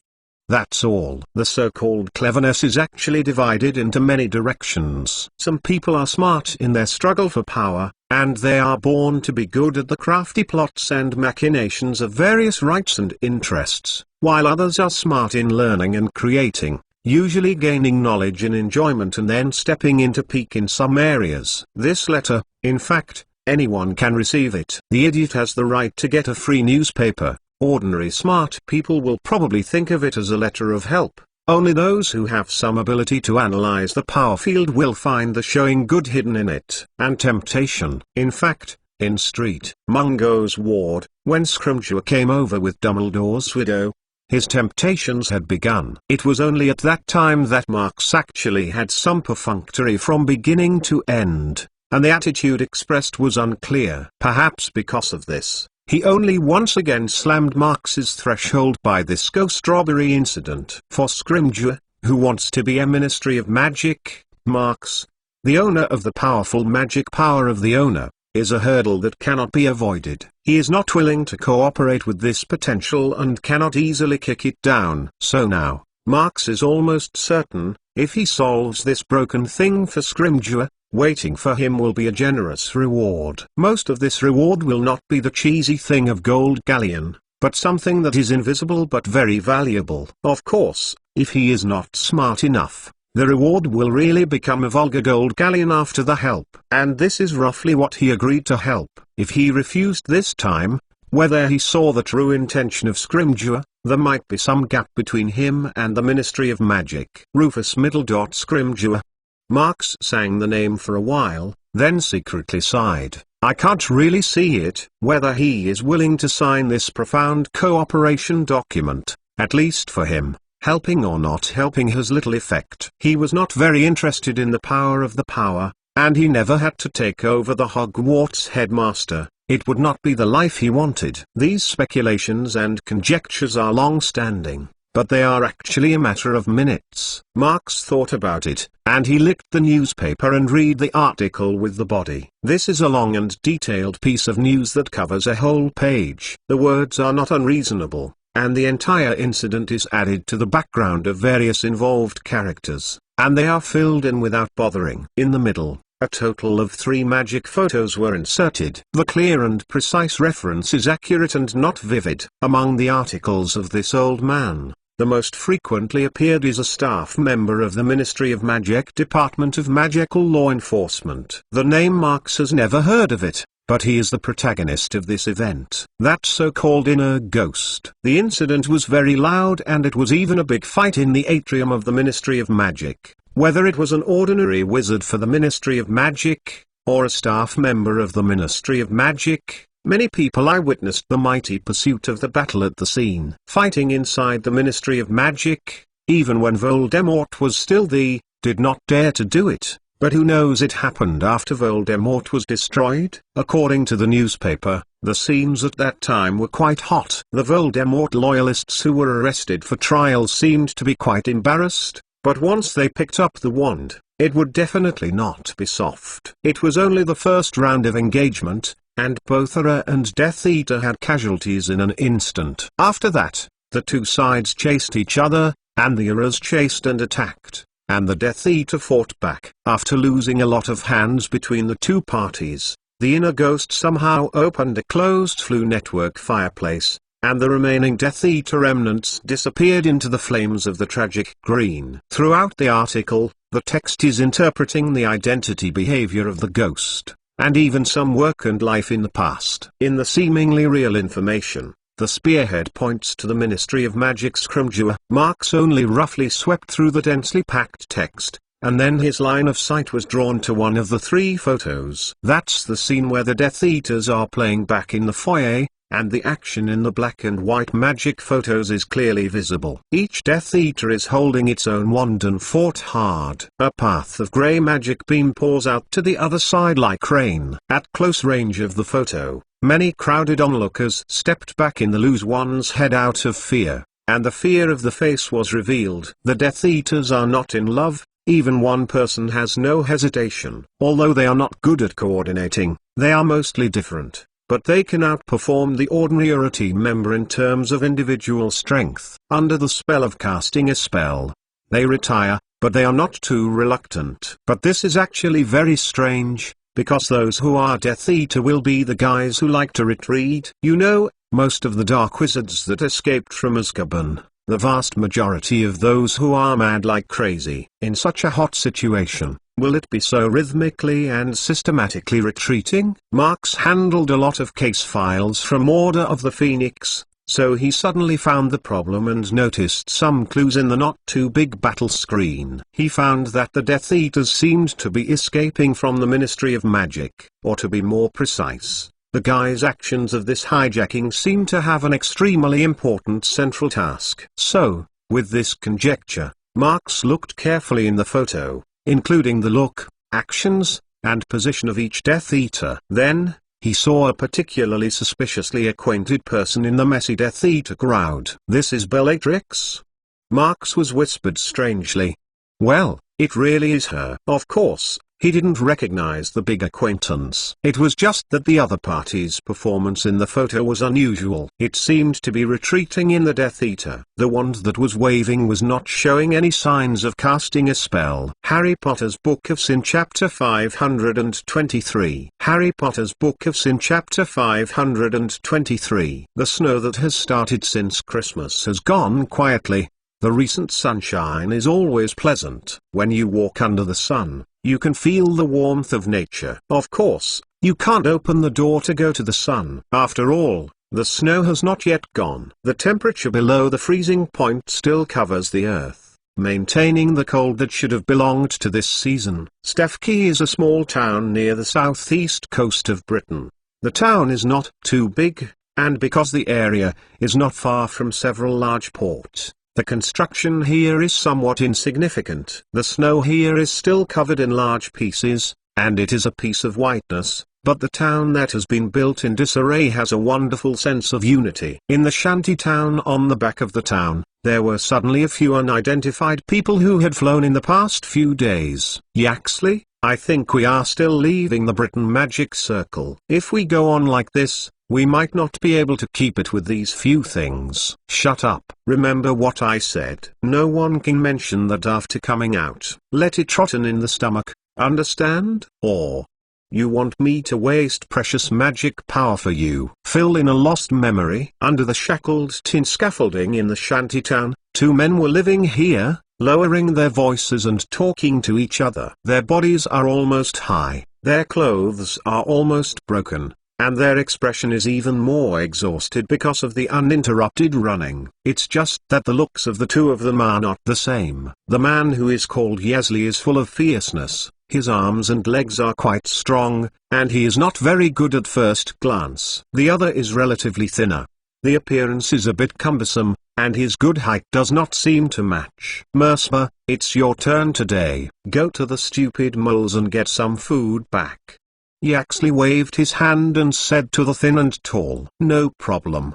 That's all. The so-called cleverness is actually divided into many directions. Some people are smart in their struggle for power, and they are born to be good at the crafty plots and machinations of various rights and interests, while others are smart in learning and creating, usually gaining knowledge and enjoyment and then stepping into peak in some areas. This letter, in fact, anyone can receive it. The idiot has the right to get a free newspaper. Ordinary smart people will probably think of it as a letter of help. Only those who have some ability to analyze the power field will find the showing good hidden in it. And temptation. In fact, in Street Mungo's ward, when Scrimgeour came over with Dumbledore's widow, his temptations had begun. It was only at that time that Marx actually had some perfunctory from beginning to end, and the attitude expressed was unclear. Perhaps because of this, he only once again slammed Marx's threshold by this ghost robbery incident. For Scrimgeour, who wants to be a Ministry of Magic, Marx, the owner of the powerful magic power of the owner, is a hurdle that cannot be avoided. He is not willing to cooperate with this potential and cannot easily kick it down. So now, Marx is almost certain, if he solves this broken thing for Scrimgeour, waiting for him will be a generous reward. Most of this reward will not be the cheesy thing of gold galleon, but something that is invisible but very valuable. Of course, if he is not smart enough, the reward will really become a vulgar gold galleon after the help. And this is roughly what he agreed to help. If he refused this time, whether he saw the true intention of Scrimgeour, there might be some gap between him and the Ministry of Magic. Rufus Scrimgeour. Marx sang the name for a while, then secretly sighed. I can't really see it. Whether he is willing to sign this profound cooperation document, at least for him, helping or not helping has little effect. He was not very interested in the power of the power, and he never had to take over the Hogwarts headmaster. It would not be the life he wanted. These speculations and conjectures are long-standing, but they are actually a matter of minutes. Marx thought about it, and he licked the newspaper and read the article with the body. This is a long and detailed piece of news that covers a whole page. The words are not unreasonable, and the entire incident is added to the background of various involved characters, and they are filled in without bothering. In the middle, a total of 3 magic photos were inserted. The clear and precise reference is accurate and not vivid. Among the articles of this old man, the most frequently appeared is a staff member of the Ministry of Magic Department of Magical Law Enforcement. The name Marx has never heard of it, but he is the protagonist of this event. That so-called inner ghost. The incident was very loud and it was even a big fight in the atrium of the Ministry of Magic. Whether it was an ordinary wizard for the Ministry of Magic, or a staff member of the Ministry of Magic, many people eyewitnessed the mighty pursuit of the battle at the scene. Fighting inside the Ministry of Magic, even when Voldemort was still did not dare to do it. But who knows, it happened after Voldemort was destroyed? According to the newspaper, the scenes at that time were quite hot. The Voldemort loyalists who were arrested for trial seemed to be quite embarrassed, but once they picked up the wand, it would definitely not be soft. It was only the first round of engagement, and both Auror and Death Eater had casualties in an instant. After that, the two sides chased each other, and the Aurors chased and attacked, and the Death Eater fought back. After losing a lot of hands between the two parties, the inner ghost somehow opened a closed flue network fireplace, and the remaining Death Eater remnants disappeared into the flames of the tragic green. Throughout the article, the text is interpreting the identity behavior of the ghost, and even some work and life in the past. In the seemingly real information, the spearhead points to the Ministry of Magic Scrimgeour. Marx only roughly swept through the densely packed text, and then his line of sight was drawn to one of the 3 photos. That's the scene where the Death Eaters are playing back in the foyer, and the action in the black and white magic photos is clearly visible. Each Death Eater is holding its own wand and fought hard. A path of grey magic beam pours out to the other side like rain. At close range of the photo, many crowded onlookers stepped back in the loose one's head out of fear, and the fear of the face was revealed. The Death Eaters are not in love. Even one person has no hesitation. Although they are not good at coordinating, they are mostly different, but they can outperform the ordinary team member in terms of individual strength. Under the spell of casting a spell, they retire, but they are not too reluctant. But this is actually very strange, because those who are Death Eater will be the guys who like to retreat. You know, most of the dark wizards that escaped from Azkaban. The vast majority of those who are mad like crazy. In such a hot situation, will it be so rhythmically and systematically retreating? Marx handled a lot of case files from Order of the Phoenix, so he suddenly found the problem and noticed some clues in the not-too-big battle screen. He found that the Death Eaters seemed to be escaping from the Ministry of Magic, or to be more precise, the guy's actions of this hijacking seem to have an extremely important central task. So, with this conjecture, Marx looked carefully in the photo, including the look, actions, and position of each Death Eater. Then, he saw a particularly suspiciously acquainted person in the messy Death Eater crowd. "This is Bellatrix?" Marx was whispered strangely. "Well, it really is her." Of course, he didn't recognize the big acquaintance. It was just that the other party's performance in the photo was unusual. It seemed to be retreating in the Death Eater. The wand that was waving was not showing any signs of casting a spell. Harry Potter's Book of Sin Chapter 523. Harry Potter's Book of Sin Chapter 523. The snow that has started since Christmas has gone quietly. The recent sunshine is always pleasant. When you walk under the sun, you can feel the warmth of nature. Of course, you can't open the door to go to the sun. After all, the snow has not yet gone. The temperature below the freezing point still covers the earth, maintaining the cold that should have belonged to this season. Stefki is a small town near the southeast coast of Britain. The town is not too big, and because the area is not far from several large ports, the construction here is somewhat insignificant. The snow here is still covered in large pieces, and it is a piece of whiteness, but the town that has been built in disarray has a wonderful sense of unity. In the shanty town on the back of the town, there were suddenly a few unidentified people who had flown in the past few days. "Yaxley, I think we are still leaving the Britain Magic Circle. If we go on like this, we might not be able to keep it with these few things." "Shut up. Remember what I said. No one can mention that after coming out. Let it rotten in the stomach, understand? Or you want me to waste precious magic power for you?" Fill in a lost memory. Under the shackled tin scaffolding in the shanty town, two men were living here, lowering their voices and talking to each other. Their bodies are almost high, their clothes are almost broken, and their expression is even more exhausted because of the uninterrupted running. It's just that the looks of the two of them are not the same. The man who is called Yaxley is full of fierceness, his arms and legs are quite strong, and he is not very good at first glance. The other is relatively thinner. The appearance is a bit cumbersome, and his good height does not seem to match. "Mercer, it's your turn today. Go to the stupid moles and get some food back." Yaxley waved his hand and said to the thin and tall, "No problem."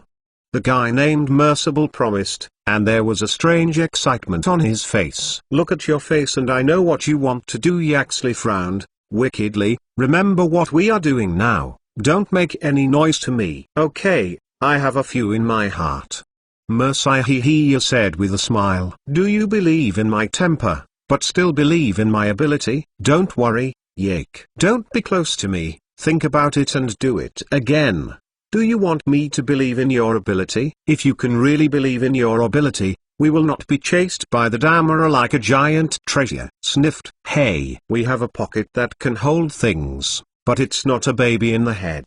The guy named Mercible promised, and there was a strange excitement on his face. "Look at your face and I know what you want to do." Yaxley frowned wickedly. "Remember what we are doing now. Don't make any noise to me." "Okay, I have a few in my heart." Mercer he said with a smile. "Do you believe in my temper, but still believe in my ability?" "Don't worry, Yake. Don't be close to me, think about it and do it again. Do you want me to believe in your ability? If you can really believe in your ability, we will not be chased by the Damara like a giant treasure." Sniffed. "Hey, we have a pocket that can hold things, but it's not a baby in the head."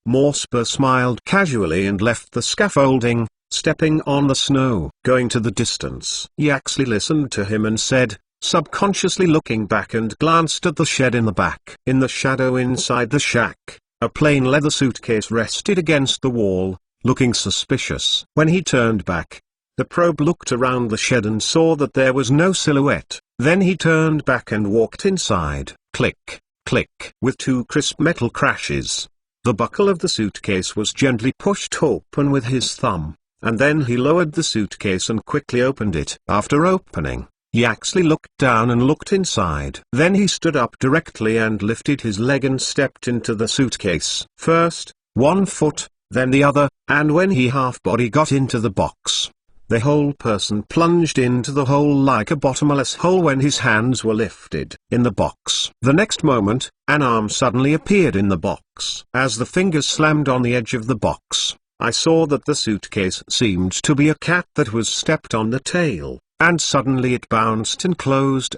Morspur smiled casually and left the scaffolding, stepping on the snow. Going to the distance. Yaxley listened to him and said, subconsciously looking back, and glanced at the shed in the back. In the shadow inside the shack, a plain leather suitcase rested against the wall, looking suspicious. When he turned back, the probe looked around the shed and saw that there was no silhouette. Then he turned back and walked inside. Click, click. With two crisp metal crashes, the buckle of the suitcase was gently pushed open with his thumb, and then he lowered the suitcase and quickly opened it. After opening, Yaxley looked down and looked inside. Then he stood up directly and lifted his leg and stepped into the suitcase. First, one foot, then the other, and when he half-body got into the box, the whole person plunged into the hole like a bottomless hole when his hands were lifted. In the box. The next moment, an arm suddenly appeared in the box. As the fingers slammed on the edge of the box, I saw that the suitcase seemed to be a cat that was stepped on the tail, and suddenly it bounced and closed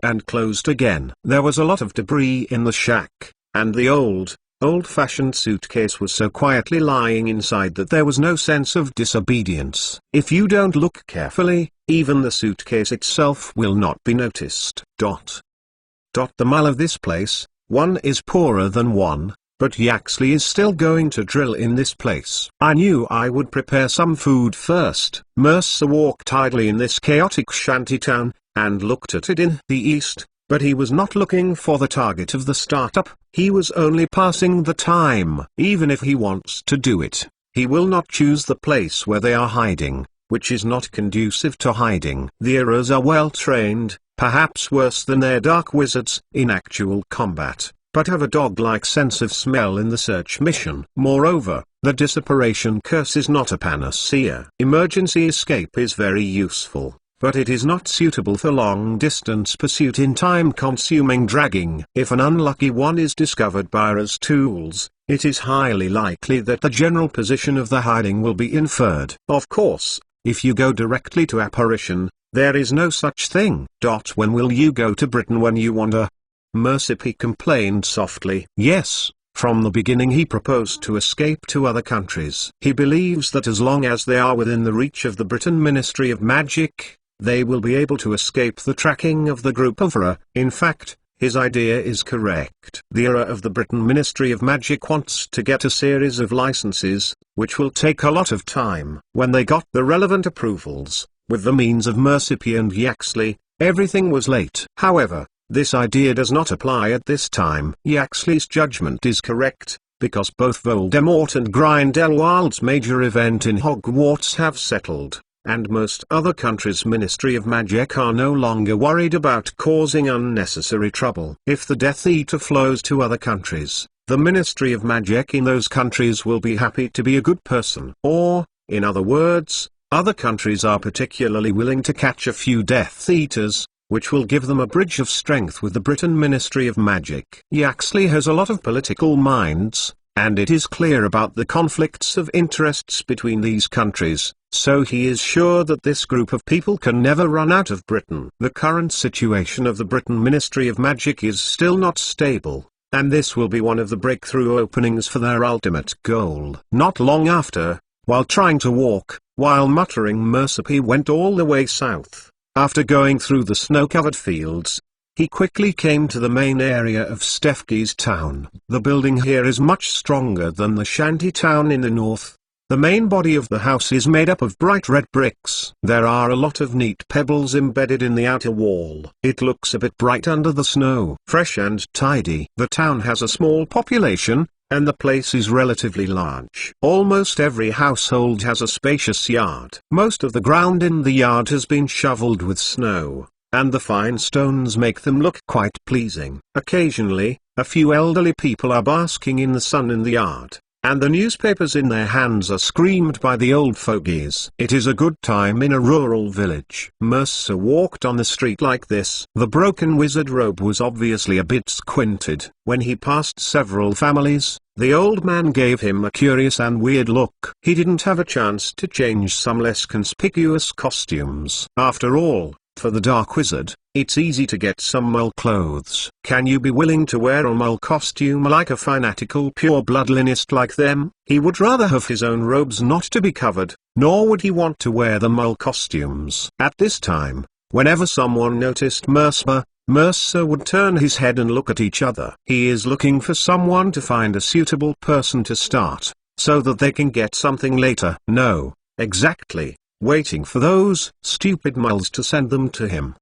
again. There was a lot of debris in the shack, and the old-fashioned suitcase was so quietly lying inside that there was no sense of disobedience. If you don't look carefully, even the suitcase itself will not be noticed. The mile of this place, one is poorer than one, but Yaxley is still going to drill in this place. I knew I would prepare some food first. Mercer walked idly in this chaotic shantytown, and looked at it in the east. But he was not looking for the target of the startup, he was only passing the time. Even if he wants to do it, he will not choose the place where they are hiding, which is not conducive to hiding. The Eras are well trained, perhaps worse than their dark wizards, in actual combat, but have a dog-like sense of smell in the search mission. Moreover, the disapparition curse is not a panacea. Emergency escape is very useful, but it is not suitable for long-distance pursuit in time-consuming dragging. If an unlucky one is discovered by Era's tools, it is highly likely that the general position of the hiding will be inferred. Of course, if you go directly to apparition, there is no such thing. When will you go to Britain when you wander? Mercer complained softly. Yes. From the beginning he proposed to escape to other countries. He believes that as long as they are within the reach of the Britain Ministry of Magic, they will be able to escape the tracking of the group of Era. In fact, his idea is correct. The Era of the Britain Ministry of Magic wants to get a series of licenses, which will take a lot of time. When they got the relevant approvals, with the means of Mercipe and Yaxley, everything was late. However, this idea does not apply at this time. Yaxley's judgment is correct, because both Voldemort and Grindelwald's major event in Hogwarts have settled, and most other countries' Ministry of Magic are no longer worried about causing unnecessary trouble. If the Death Eater flows to other countries, the Ministry of Magic in those countries will be happy to be a good person. Or, in other words, other countries are particularly willing to catch a few Death Eaters, which will give them a bridge of strength with the Britain Ministry of Magic. Yaxley has a lot of political minds, and it is clear about the conflicts of interests between these countries, so he is sure that this group of people can never run out of Britain. The current situation of the Britain Ministry of Magic is still not stable, and this will be one of the breakthrough openings for their ultimate goal. Not long after, while trying to walk, while muttering Mercipe went all the way south. After going through the snow-covered fields, he quickly came to the main area of Stefki's town. The building here is much stronger than the shanty town in the north. The main body of the house is made up of bright red bricks. There are a lot of neat pebbles embedded in the outer wall. It looks a bit bright under the snow. Fresh and tidy. The town has a small population, and the place is relatively large. Almost every household has a spacious yard. Most of the ground in the yard has been shoveled with snow, and the fine stones make them look quite pleasing. Occasionally, a few elderly people are basking in the sun in the yard, and the newspapers in their hands are screamed by the old fogies. It is a good time in a rural village. Mercer walked on the street like this. The broken wizard robe was obviously a bit squinted. When he passed several families, the old man gave him a curious and weird look. He didn't have a chance to change some less conspicuous costumes. After all, for the Dark Wizard, it's easy to get some mole clothes. Can you be willing to wear a mole costume like a fanatical pure-bloodlinist like them? He would rather have his own robes not to be covered, nor would he want to wear the mole costumes. At this time, whenever someone noticed Mercer would turn his head and look at each other. He is looking for someone to find a suitable person to start so that they can get something later. No, exactly, waiting for those stupid moles to send them to him.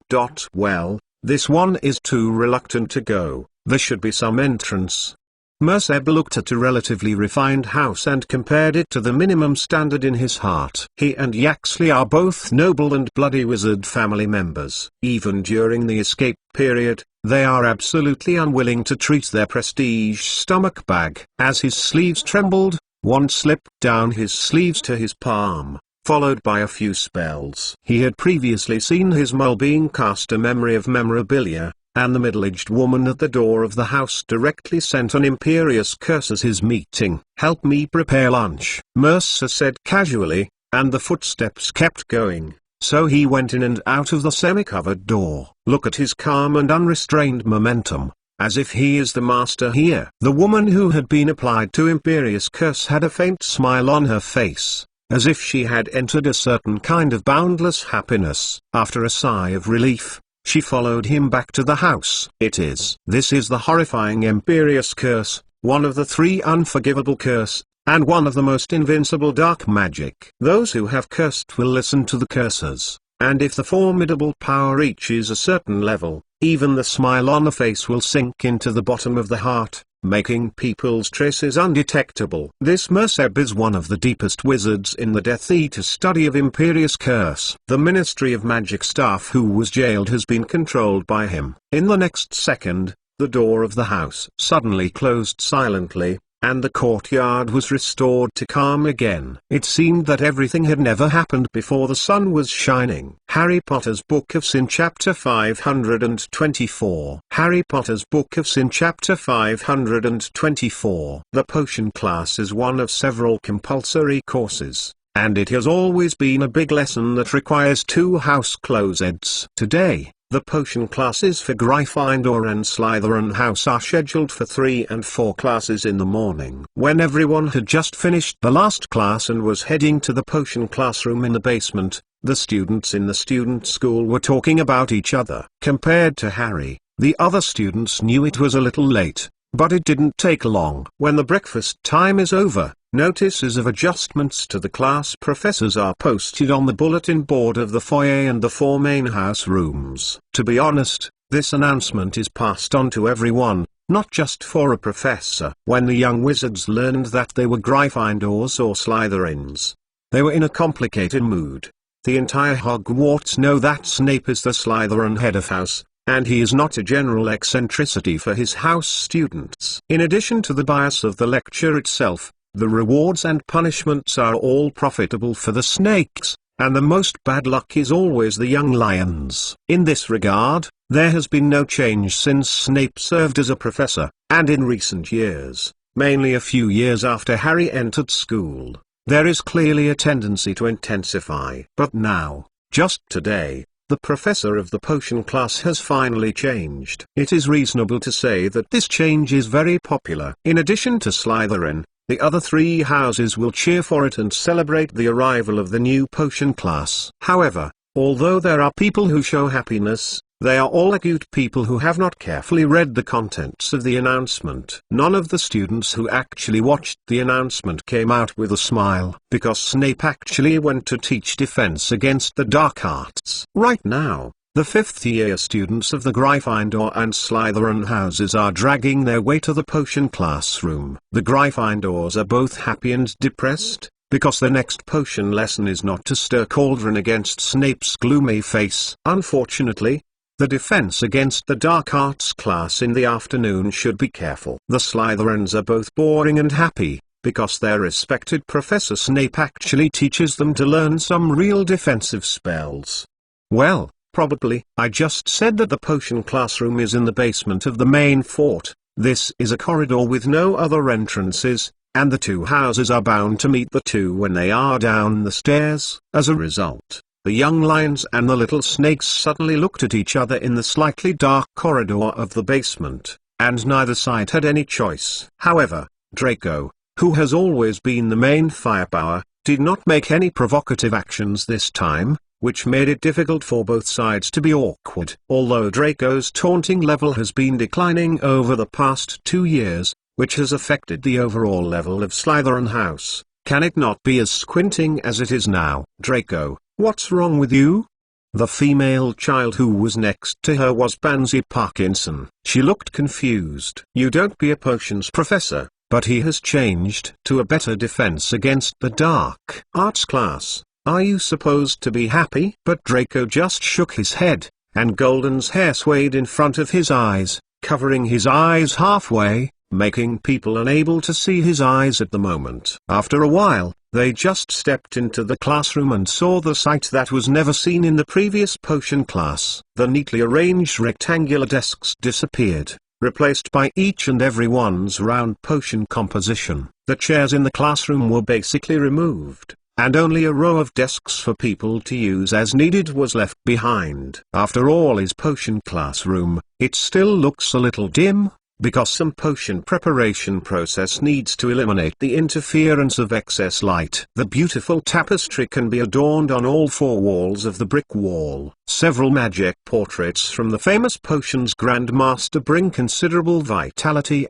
Well, this one is too reluctant to go. There should be some entrance. Merseb looked at a relatively refined house and compared it to the minimum standard in his heart. He and Yaxley are both noble and bloody wizard family members. Even during the escape period, they are absolutely unwilling to treat their prestige stomach bag. As his sleeves trembled, one slipped down his sleeves to his palm, followed by a few spells. He had previously seen his mole being cast a memory of memorabilia, and the middle-aged woman at the door of the house directly sent an imperious curse as his meeting. "Help me prepare lunch," Mercer said casually, and the footsteps kept going, so he went in and out of the semi-covered door. Look at his calm and unrestrained momentum, as if he is the master here. The woman who had been applied to imperious curse had a faint smile on her face, as if she had entered a certain kind of boundless happiness. After a sigh of relief, she followed him back to the house. This is the horrifying imperious curse, one of the 3 unforgivable curse, and one of the most invincible dark magic. Those who have cursed will listen to the cursors, and if the formidable power reaches a certain level, even the smile on the face will sink into the bottom of the heart, making people's traces undetectable. This Merseb is one of the deepest wizards in the Death Eater study of Imperious Curse. The Ministry of Magic staff who was jailed has been controlled by him. In the next second, the door of the house suddenly closed silently, and the courtyard was restored to calm again. It seemed that everything had never happened before the sun was shining. Harry Potter's Book of Sin Chapter 524. Harry Potter's Book of Sin Chapter 524. The potion class is one of several compulsory courses, and it has always been a big lesson that requires 2 house closeds. Today, the potion classes for Gryffindor and Slytherin House are scheduled for 3 and 4 classes in the morning. When everyone had just finished the last class and was heading to the potion classroom in the basement, the students in the student school were talking about each other. Compared to Harry, the other students knew it was a little late, but it didn't take long. When the breakfast time is over, notices of adjustments to the class professors are posted on the bulletin board of the foyer and the 4 main house rooms. To be honest, this announcement is passed on to everyone, not just for a professor. When the young wizards learned that they were Gryffindors or Slytherins, they were in a complicated mood. The entire Hogwarts know that Snape is the Slytherin head of house, and he is not a general eccentricity for his house students. In addition to the bias of the lecture itself, the rewards and punishments are all profitable for the snakes, and the most bad luck is always the young lions. In this regard, there has been no change since Snape served as a professor, and in recent years, mainly a few years after Harry entered school, there is clearly a tendency to intensify. But now, just today, the professor of the potion class has finally changed. It is reasonable to say that this change is very popular. In addition to Slytherin, the other 3 houses will cheer for it and celebrate the arrival of the new potion class. However, although there are people who show happiness, they are all acute people who have not carefully read the contents of the announcement. None of the students who actually watched the announcement came out with a smile, because Snape actually went to teach defense against the dark arts. Right now, the 5th-year students of the Gryffindor and Slytherin houses are dragging their way to the potion classroom. The Gryffindors are both happy and depressed, because their next potion lesson is not to stir cauldron against Snape's gloomy face. Unfortunately, the defense against the dark arts class in the afternoon should be careful. The Slytherins are both boring and happy, because their respected Professor Snape actually teaches them to learn some real defensive spells. Well, probably. I just said that the potion classroom is in the basement of the main fort. This is a corridor with no other entrances, and the 2 houses are bound to meet the 2 when they are down the stairs. As a result, the young lions and the little snakes suddenly looked at each other in the slightly dark corridor of the basement, and neither side had any choice. However, Draco, who has always been the main firepower, did not make any provocative actions this time, which made it difficult for both sides to be awkward. Although Draco's taunting level has been declining over the past 2 years, which has affected the overall level of Slytherin House. Can it not be as squinting as it is now? Draco, what's wrong with you? The female child who was next to her was Pansy Parkinson. She looked confused. You don't be a potions professor, but he has changed to a better defense against the dark arts class. Are you supposed to be happy? But Draco just shook his head, and Golden's hair swayed in front of his eyes, covering his eyes halfway, making people unable to see his eyes at the moment. After a while, they just stepped into the classroom and saw the sight that was never seen in the previous potion class. The neatly arranged rectangular desks disappeared, replaced by each and every one's round potion composition. The chairs in the classroom were basically removed, and only a row of desks for people to use as needed was left behind. After all his potion classroom, it still looks a little dim, because some potion preparation process needs to eliminate the interference of excess light. The beautiful tapestry can be adorned on all four walls of the brick wall. Several magic portraits from the famous potions grandmaster bring considerable vitality.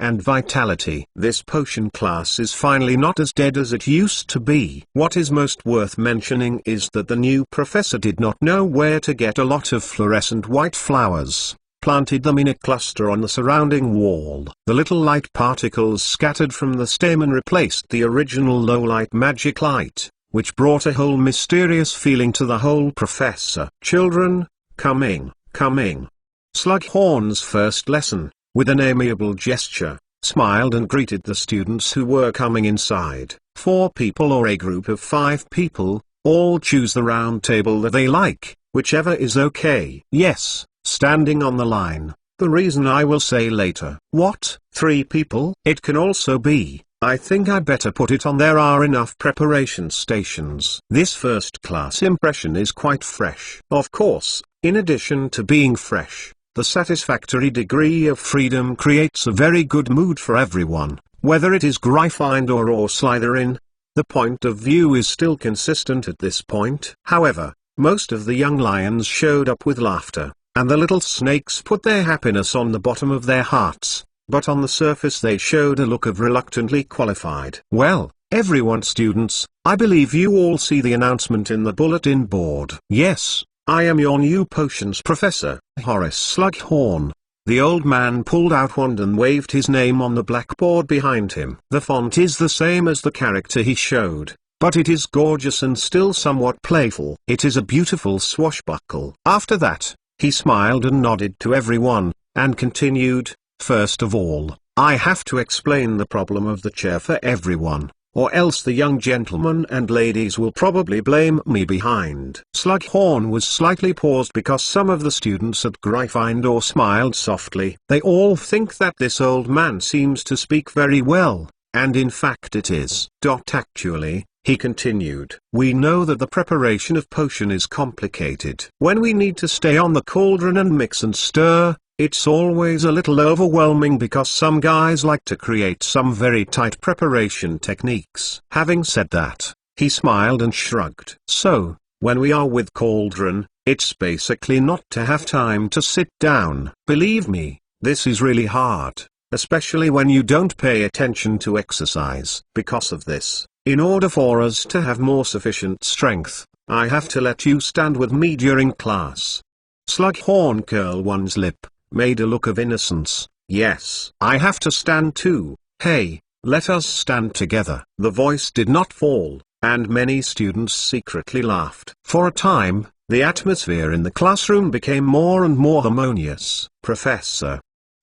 This potion class is finally not as dead as it used to be. What is most worth mentioning is that the new professor did not know where to get a lot of fluorescent white flowers. Planted them in a cluster on the surrounding wall. The little light particles scattered from the stamen replaced the original low-light magic light, which brought a whole mysterious feeling to the whole professor. Children, coming. Slughorn's first lesson, with an amiable gesture, smiled and greeted the students who were coming inside. 4 people or a group of 5 people, all choose the round table that they like, whichever is okay. Yes. Standing on the line, the reason I will say later. What? 3 people? It can also be, I think I better put it on there are enough preparation stations. This first class impression is quite fresh. Of course, in addition to being fresh, the satisfactory degree of freedom creates a very good mood for everyone, whether it is Gryffindor or Slytherin. The point of view is still consistent at this point. However, most of the young lions showed up with laughter, and the little snakes put their happiness on the bottom of their hearts, but on the surface they showed a look of reluctantly qualified. Well, everyone students, I believe you all see the announcement in the bulletin board. Yes, I am your new potions professor, Horace Slughorn. The old man pulled out wand and waved his name on the blackboard behind him. The font is the same as the character he showed, but it is gorgeous and still somewhat playful. It is a beautiful swashbuckle. After that, he smiled and nodded to everyone, and continued, first of all, I have to explain the problem of the chair for everyone, or else the young gentlemen and ladies will probably blame me behind. Slughorn was slightly paused because some of the students at Gryffindor smiled softly. They all think that this old man seems to speak very well, and in fact it is. Actually, he continued, we know that the preparation of potion is complicated. When we need to stay on the cauldron and mix and stir, it's always a little overwhelming because some guys like to create some very tight preparation techniques. Having said that, he smiled and shrugged. So, when we are with cauldron, it's basically not to have time to sit down. Believe me, this is really hard, especially when you don't pay attention to exercise. Because of this, in order for us to have more sufficient strength, I have to let you stand with me during class. Slughorn curled one's lip, made a look of innocence. Yes, I have to stand too. Hey, let us stand together. The voice did not fall, and many students secretly laughed. For a time, the atmosphere in the classroom became more and more harmonious. Professor,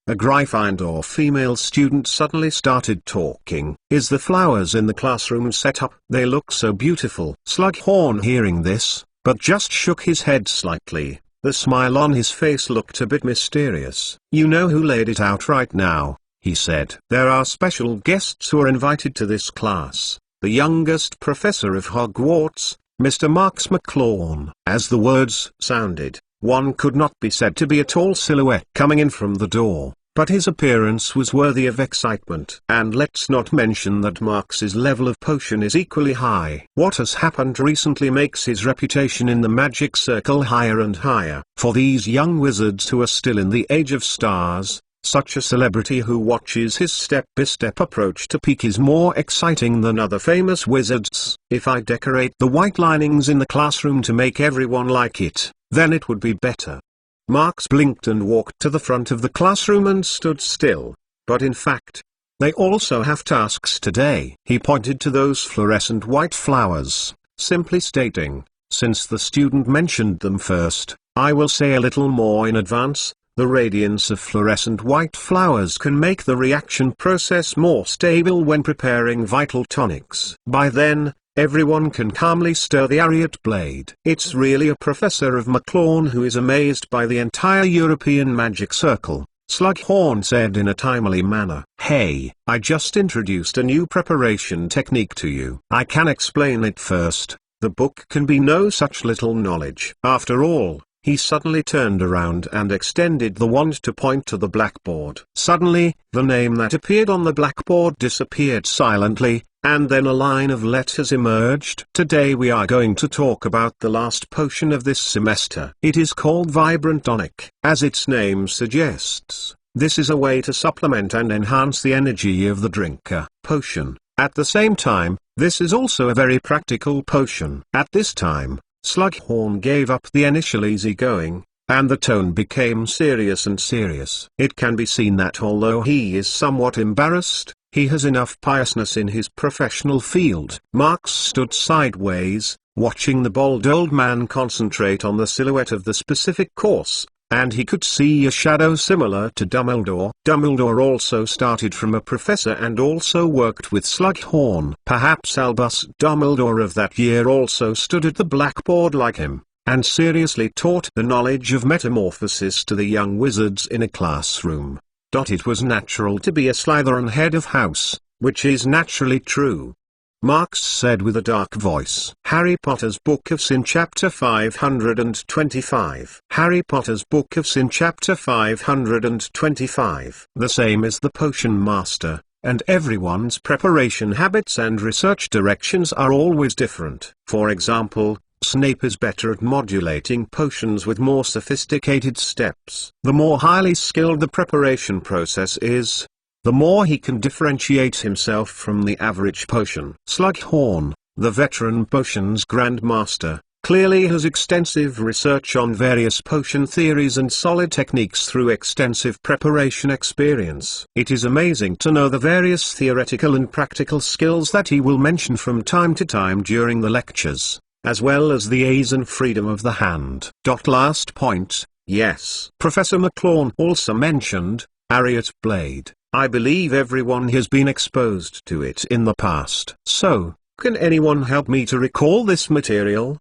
a Gryffindor female student suddenly started talking. Is the flowers in the classroom set up? They look so beautiful. Slughorn hearing this, but just shook his head slightly. The smile on his face looked a bit mysterious. You know who laid it out right now, he said. There are special guests who are invited to this class. The youngest professor of Hogwarts, Mr. Marks McLawn. As the words sounded, one could not be said to be a tall silhouette coming in from the door, but his appearance was worthy of excitement. And let's not mention that Marks's level of potion is equally high. What has happened recently makes his reputation in the magic circle higher and higher. For these young wizards who are still in the Age of Stars, Such a celebrity who watches his step-by-step approach to peak is more exciting than other famous wizards. If I decorate the white linings in the classroom to make everyone like it, then it would be better. Marx blinked and walked to the front of the classroom and stood still. But in fact, they also have tasks today. He pointed to those fluorescent white flowers, simply stating, since the student mentioned them first, I will say a little more in advance. The radiance of fluorescent white flowers can make the reaction process more stable when preparing vital tonics. By then, everyone can calmly stir the Ariat blade. It's really a professor of McLawn who is amazed by the entire European magic circle, Slughorn said in a timely manner. Hey, I just introduced a new preparation technique to you. I can explain it first. The book can be no such little knowledge. After all, he suddenly turned around and extended the wand to point to the blackboard. Suddenly, the name that appeared on the blackboard disappeared silently, and then a line of letters emerged. Today we are going to talk about the last potion of this semester. It is called Vibrant Tonic. As its name suggests, this is a way to supplement and enhance the energy of the drinker. Potion. At the same time, this is also a very practical potion. At this time, Slughorn gave up the initial easygoing, and the tone became serious and serious. It can be seen that although he is somewhat embarrassed, he has enough piousness in his professional field. Marx stood sideways, watching the bald old man concentrate on the silhouette of the specific course, and he could see a shadow similar to Dumbledore. Dumbledore also started from a professor and also worked with Slughorn. Perhaps Albus Dumbledore of that year also stood at the blackboard like him, and seriously taught the knowledge of metamorphosis to the young wizards in a classroom. It was natural to be a Slytherin head of house, which is naturally true. Marx said with a dark voice. Harry Potter's Book of Sin Chapter 525. Harry Potter's Book of Sin Chapter 525. The same as the Potion Master, and everyone's preparation habits and research directions are always different. For example, Snape is better at modulating potions with more sophisticated steps. The more highly skilled the preparation process is, the more he can differentiate himself from the average potion. Slughorn, the veteran potions grandmaster, clearly has extensive research on various potion theories and solid techniques through extensive preparation experience. It is amazing to know the various theoretical and practical skills that he will mention from time to time during the lectures, as well as the ease and freedom of the hand. Last point, yes. Professor McLawn also mentioned Ariat blade. I believe everyone has been exposed to it in the past. So, can anyone help me to recall this material?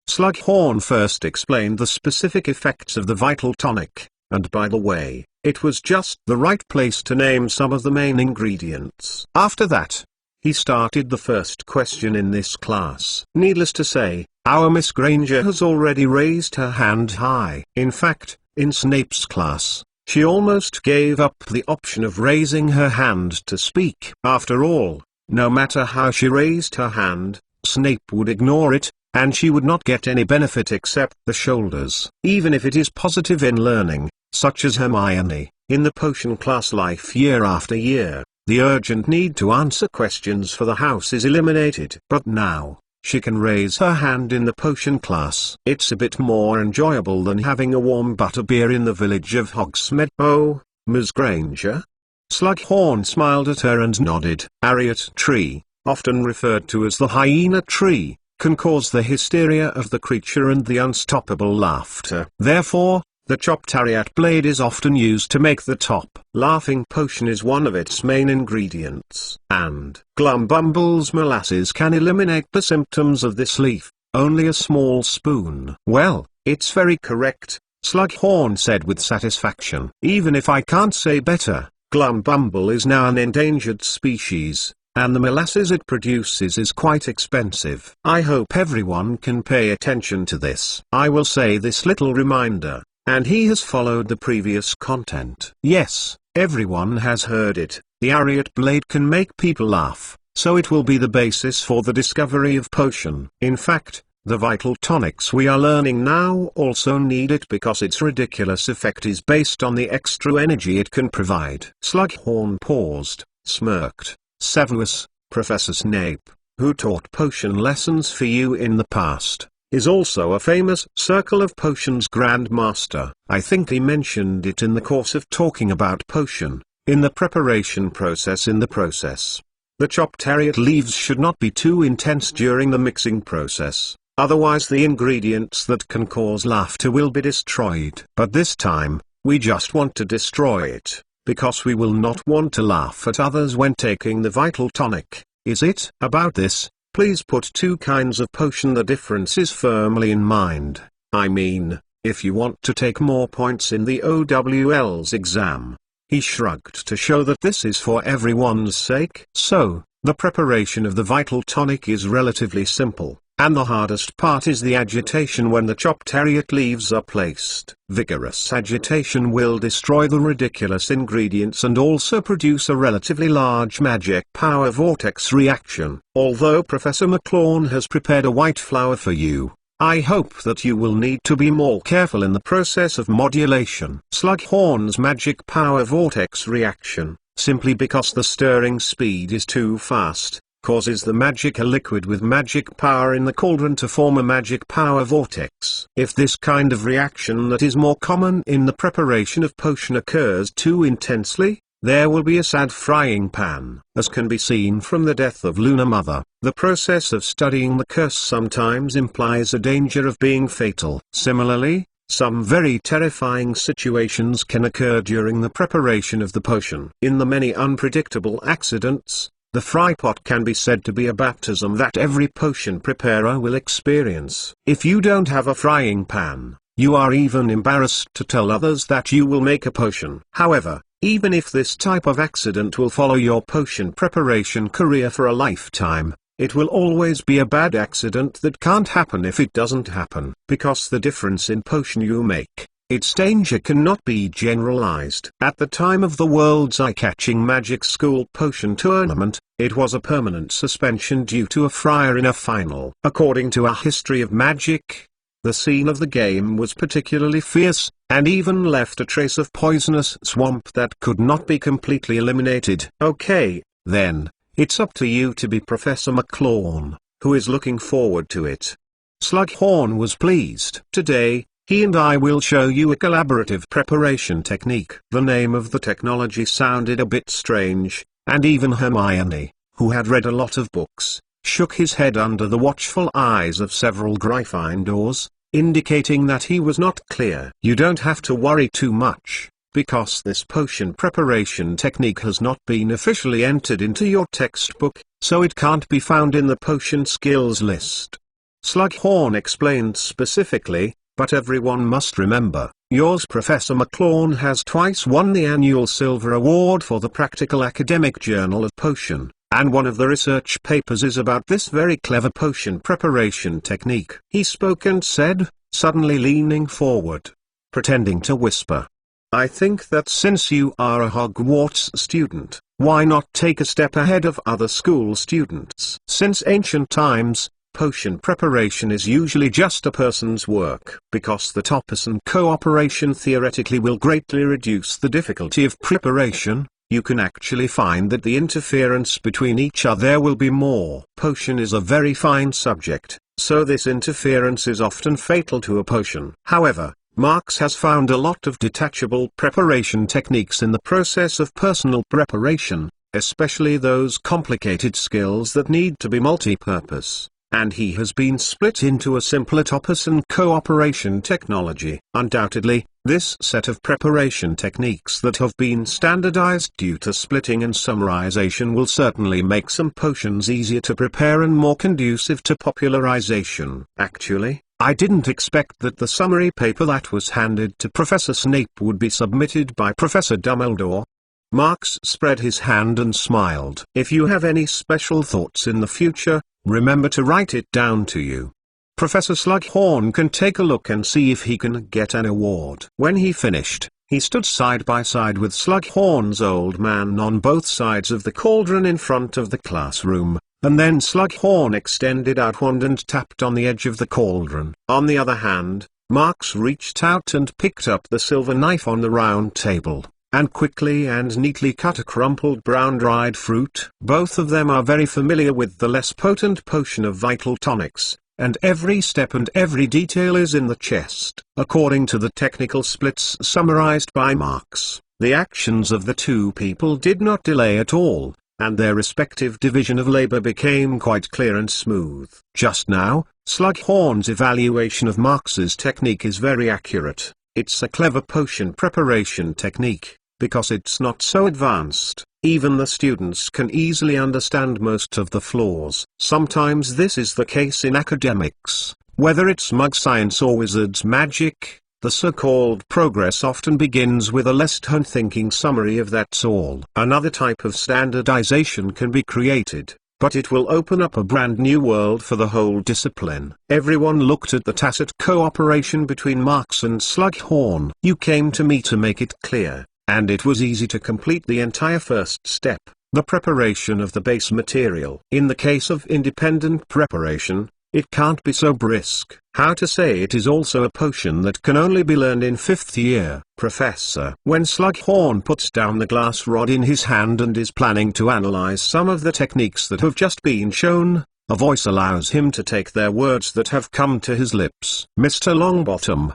Slughorn first explained the specific effects of the vital tonic, and by the way, it was just the right place to name some of the main ingredients. After that, he started the first question in this class. Needless to say, our Miss Granger has already raised her hand high. In fact, in Snape's class, she almost gave up the option of raising her hand to speak. After all, no matter how she raised her hand, Snape would ignore it, and she would not get any benefit except the shoulders. Even if it is positive in learning, such as Hermione, in the potion class life year after year, the urgent need to answer questions for the house is eliminated. But now, she can raise her hand in the potion class. It's a bit more enjoyable than having a warm butterbeer in the village of Hogsmead. Oh, Ms. Granger? Slughorn smiled at her and nodded. Ariat tree, often referred to as the hyena tree, can cause the hysteria of the creature and the unstoppable laughter. Therefore, the chopped Ariat blade is often used to make the top laughing potion is one of its main ingredients. And Glumbumble's molasses can eliminate the symptoms of this leaf, only a small spoon. Well, it's very correct, Slughorn said with satisfaction. Even if I can't say better, Glumbumble is now an endangered species, and the molasses it produces is quite expensive. I hope everyone can pay attention to this. I will say this little reminder, and he has followed the previous content. Yes, everyone has heard it. The Ariat blade can make people laugh, so it will be the basis for the discovery of potion. In fact, The vital tonics we are learning now also need it because its ridiculous effect is based on the extra energy it can provide. Slughorn paused, smirked. Severus, Professor Snape, who taught potion lessons for you in the past, is also a famous Circle of Potions Grandmaster. I think he mentioned it in the course of talking about potion, in the preparation process. The chopped chariot leaves should not be too intense during the mixing process, otherwise the ingredients that can cause laughter will be destroyed. But this time, we just want to destroy it, because we will not want to laugh at others when taking the vital tonic. Is it about this? Please put two kinds of potion. The difference is firmly in mind. I mean, if you want to take more points in the OWL's exam. He shrugged to show that this is for everyone's sake. So, the preparation of the vital tonic is relatively simple, and the hardest part is the agitation when the chopped chariot leaves are placed. Vigorous agitation will destroy the ridiculous ingredients and also produce a relatively large magic power vortex reaction. Although Professor McLawn has prepared a white flower for you, I hope that you will need to be more careful in the process of modulation. Slughorn's magic power vortex reaction, simply because the stirring speed is too fast, causes the magica liquid with magic power in the cauldron to form a magic power vortex. If this kind of reaction that is more common in the preparation of potion occurs too intensely, there will be a sad frying pan. As can be seen from the death of Luna Mother, the process of studying the curse sometimes implies a danger of being fatal. Similarly, some very terrifying situations can occur during the preparation of the potion. In the many unpredictable accidents, the fry pot can be said to be a baptism that every potion preparer will experience. If you don't have a frying pan, you are even embarrassed to tell others that you will make a potion. However, even if this type of accident will follow your potion preparation career for a lifetime, it will always be a bad accident that can't happen if it doesn't happen. Because the difference in potion you make, its danger cannot be generalized. At the time of the world's eye-catching Magic School Potion Tournament, it was a permanent suspension due to a friar in a final. According to A History of Magic, the scene of the game was particularly fierce, and even left a trace of poisonous swamp that could not be completely eliminated. Okay, then, it's up to you to be Professor McLawn, who is looking forward to it. Slughorn was pleased. Today, he and I will show you a collaborative preparation technique. The name of the technology sounded a bit strange, and even Hermione, who had read a lot of books, shook his head under the watchful eyes of several Gryffindors, indicating that he was not clear. You don't have to worry too much, because this potion preparation technique has not been officially entered into your textbook, so it can't be found in the potion skills list. Slughorn explained specifically, but everyone must remember, yours Professor McLawn has twice won the annual Silver Award for the Practical Academic Journal of Potion, and one of the research papers is about this very clever potion preparation technique. He spoke and said, suddenly leaning forward, pretending to whisper, I think that since you are a Hogwarts student, why not take a step ahead of other school students? Since ancient times, potion preparation is usually just a person's work. Because the toppers and cooperation theoretically will greatly reduce the difficulty of preparation, you can actually find that the interference between each other will be more. Potion is a very fine subject, so this interference is often fatal to a potion. However, Marx has found a lot of detachable preparation techniques in the process of personal preparation, especially those complicated skills that need to be multi-purpose, and he has been split into a simpler toppers and cooperation technology. Undoubtedly, this set of preparation techniques that have been standardized due to splitting and summarization will certainly make some potions easier to prepare and more conducive to popularization. Actually, I didn't expect that the summary paper that was handed to Professor Snape would be submitted by Professor Dumbledore. Marx spread his hand and smiled. If you have any special thoughts in the future, remember to write it down to you. Professor Slughorn can take a look and see if he can get an award. When he finished, he stood side by side with Slughorn's old man on both sides of the cauldron in front of the classroom, and then Slughorn extended out wand and tapped on the edge of the cauldron. On the other hand, Marx reached out and picked up the silver knife on the round table, and quickly and neatly cut a crumpled brown dried fruit. Both of them are very familiar with the less potent potion of vital tonics, and every step and every detail is in the chest. According to the technical splits summarized by Marx, the actions of the two people did not delay at all, and their respective division of labor became quite clear and smooth. Just now, Slughorn's evaluation of Marx's technique is very accurate. It's a clever potion preparation technique, because it's not so advanced. Even the students can easily understand most of the flaws. Sometimes this is the case in academics. Whether it's mug science or wizard's magic, the so-called progress often begins with a less tone-thinking summary of "that's all." Another type of standardization can be created, but it will open up a brand new world for the whole discipline. Everyone looked at the tacit cooperation between Marx and Slughorn. You came to me to make it clear, and it was easy to complete the entire first step, the preparation of the base material. In the case of independent preparation, it can't be so brisk. How to say it is also a potion that can only be learned in 5th year. Professor. When Slughorn puts down the glass rod in his hand and is planning to analyze some of the techniques that have just been shown, a voice allows him to take their words that have come to his lips. Mr. Longbottom.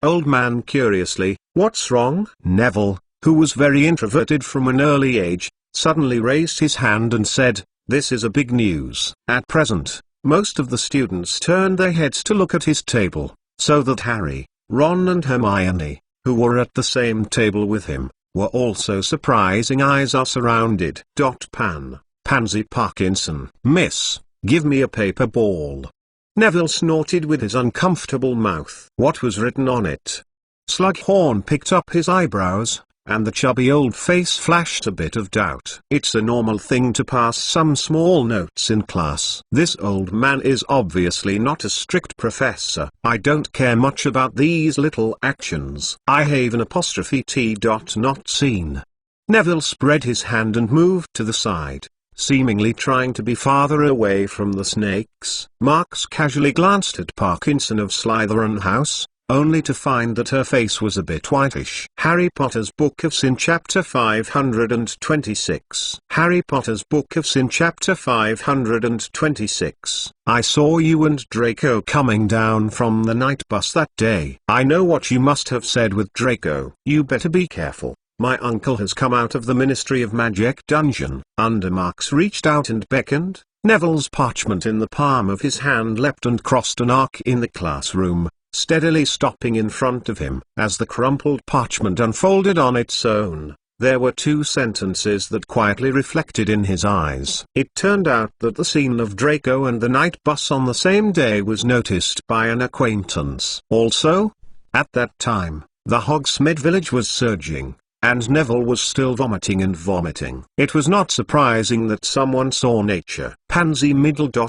Old man curiously, what's wrong? Neville, who was very introverted from an early age, suddenly raised his hand and said, this is a big news. At present, most of the students turned their heads to look at his table, so that Harry, Ron and Hermione, who were at the same table with him, were also surprising eyes are surrounded. Pansy Parkinson. Miss, give me a paper ball. Neville snorted with his uncomfortable mouth. What was written on it? Slughorn picked up his eyebrows, and the chubby old face flashed a bit of doubt. It's a normal thing to pass some small notes in class. This old man is obviously not a strict professor. I don't care much about these little actions. I have an apostrophe T. Not seen. Neville spread his hand and moved to the side, seemingly trying to be farther away from the snakes. Marx casually glanced at Parkinson of Slytherin House, only to find that her face was a bit whitish. Harry Potter's Book of Sin Chapter 526. Harry Potter's Book of Sin Chapter 526. I saw you and Draco coming down from the night bus that day. I know what you must have said with Draco. You better be careful. My uncle has come out of the Ministry of Magic dungeon. Marx reached out and beckoned. Neville's parchment in the palm of his hand leapt and crossed an arc in the classroom, steadily stopping in front of him. As the crumpled parchment unfolded on its own, there were two sentences that quietly reflected in his eyes. It turned out that the scene of Draco and the night bus on the same day was noticed by an acquaintance. Also, at that time, the Hogsmead Village was surging, and Neville was still vomiting and vomiting. It was not surprising that someone saw nature. Pansy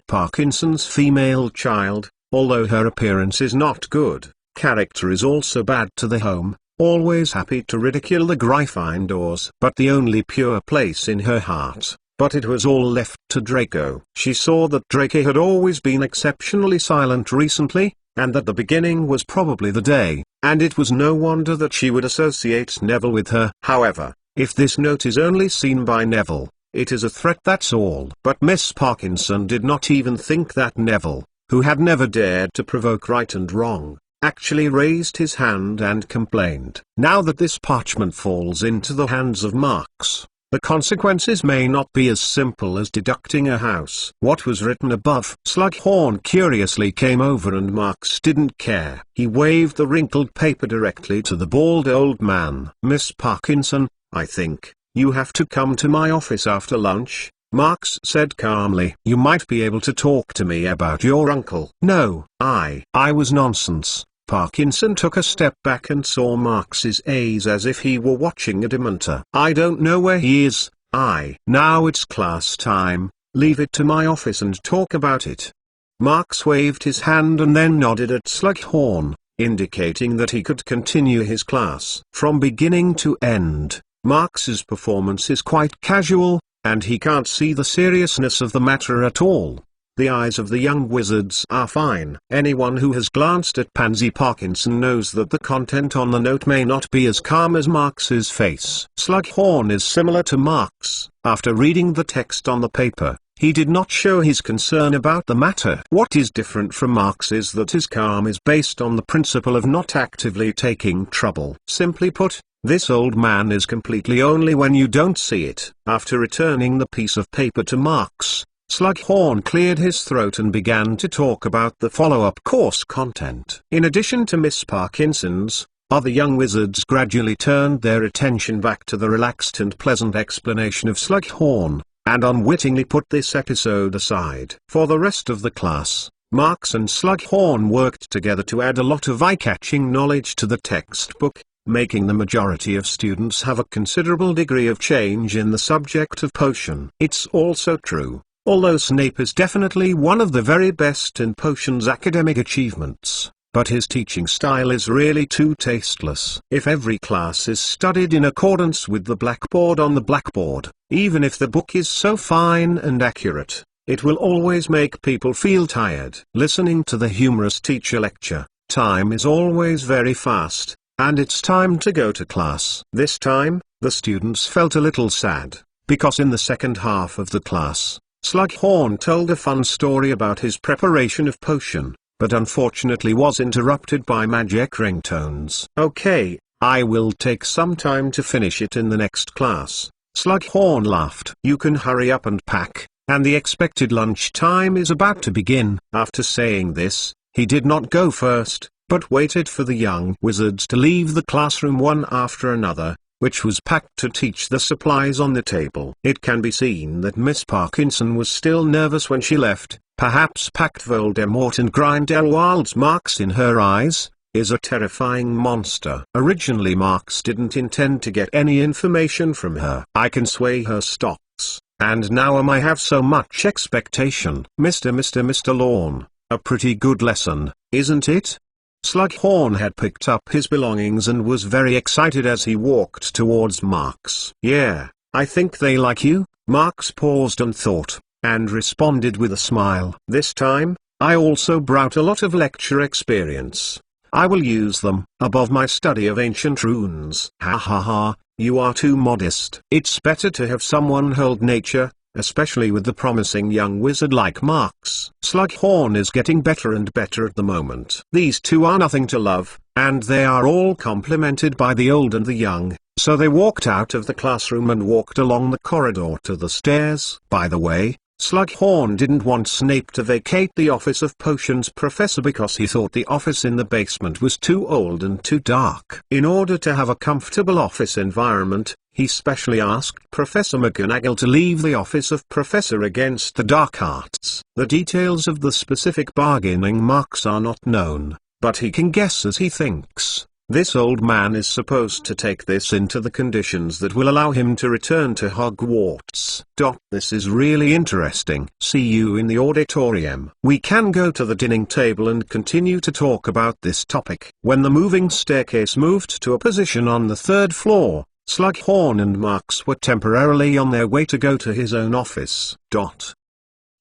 Parkinson's female child, although her appearance is not good, character is also bad to the home, always happy to ridicule the Gryffindors. But the only pure place in her heart, but it was all left to Draco. She saw that Draco had always been exceptionally silent recently, and that the beginning was probably the day, and it was no wonder that she would associate Neville with her. However, if this note is only seen by Neville, it is a threat, that's all. But Miss Parkinson did not even think that Neville, who had never dared to provoke right and wrong, actually raised his hand and complained. Now that this parchment falls into the hands of Marx, the consequences may not be as simple as deducting a house. What was written above? Slughorn curiously came over and Marx didn't care. He waved the wrinkled paper directly to the bald old man. Miss Parkinson, I think, you have to come to my office after lunch, Marx said calmly. You might be able to talk to me about your uncle. No, I was nonsense. Parkinson took a step back and saw Marx's eyes as if he were watching a dementor. I don't know where he is. Now it's class time, leave it to my office and talk about it. Marx waved his hand and then nodded at Slughorn, indicating that he could continue his class. From beginning to end, Marx's performance is quite casual, and he can't see the seriousness of the matter at all. The eyes of the young wizards are fine. Anyone who has glanced at Pansy Parkinson knows that the content on the note may not be as calm as Marx's face. Slughorn is similar to Marx. After reading the text on the paper, he did not show his concern about the matter. What is different from Marx is that his calm is based on the principle of not actively taking trouble. Simply put, this old man is completely only when you don't see it. After returning the piece of paper to Marx, Slughorn cleared his throat and began to talk about the follow-up course content. In addition to Miss Parkinson's, other young wizards gradually turned their attention back to the relaxed and pleasant explanation of Slughorn, and unwittingly put this episode aside. For the rest of the class, Marx and Slughorn worked together to add a lot of eye-catching knowledge to the textbook, making the majority of students have a considerable degree of change in the subject of potion. It's also true, although Snape is definitely one of the very best in potions academic achievements, but his teaching style is really too tasteless. If every class is studied in accordance with the blackboard on the blackboard, even if the book is so fine and accurate, it will always make people feel tired. Listening to the humorous teacher lecture, time is always very fast, and it's time to go to class. This time, the students felt a little sad, because in the second half of the class, Slughorn told a fun story about his preparation of potion, but unfortunately was interrupted by magic ringtones. Okay, I will take some time to finish it in the next class. Slughorn laughed. You can hurry up and pack, and the expected lunch time is about to begin. After saying this, he did not go first, but waited for the young wizards to leave the classroom one after another, which was packed to teach the supplies on the table. It can be seen that Miss Parkinson was still nervous when she left. Perhaps packed Voldemort and Grindelwald's marks in her eyes, is a terrifying monster. Originally Marx didn't intend to get any information from her. I can sway her stocks, and now I have so much expectation. Mr. Lorne, a pretty good lesson, isn't it? Slughorn had picked up his belongings and was very excited as he walked towards Marx. Yeah, I think they like you. Marx paused and thought, and responded with a smile. This time, I also brought a lot of lecture experience. I will use them above my study of ancient runes. Ha ha ha, you are too modest. It's better to have someone hold nature, especially with the promising young wizard like Marx. Slughorn is getting better and better at the moment. These two are nothing to love, and they are all complimented by the old and the young, so they walked out of the classroom and walked along the corridor to the stairs. By the way, Slughorn didn't want Snape to vacate the office of Potions Professor because he thought the office in the basement was too old and too dark. In order to have a comfortable office environment, he specially asked Professor McGonagall to leave the office of Professor against the dark arts. The details of the specific bargaining marks are not known, but he can guess as he thinks. This old man is supposed to take this into the conditions that will allow him to return to Hogwarts. This is really interesting. See you in the auditorium. We can go to the dining table and continue to talk about this topic. When the moving staircase moved to a position on the third floor, Slughorn and Marx were temporarily on their way to go to his own office.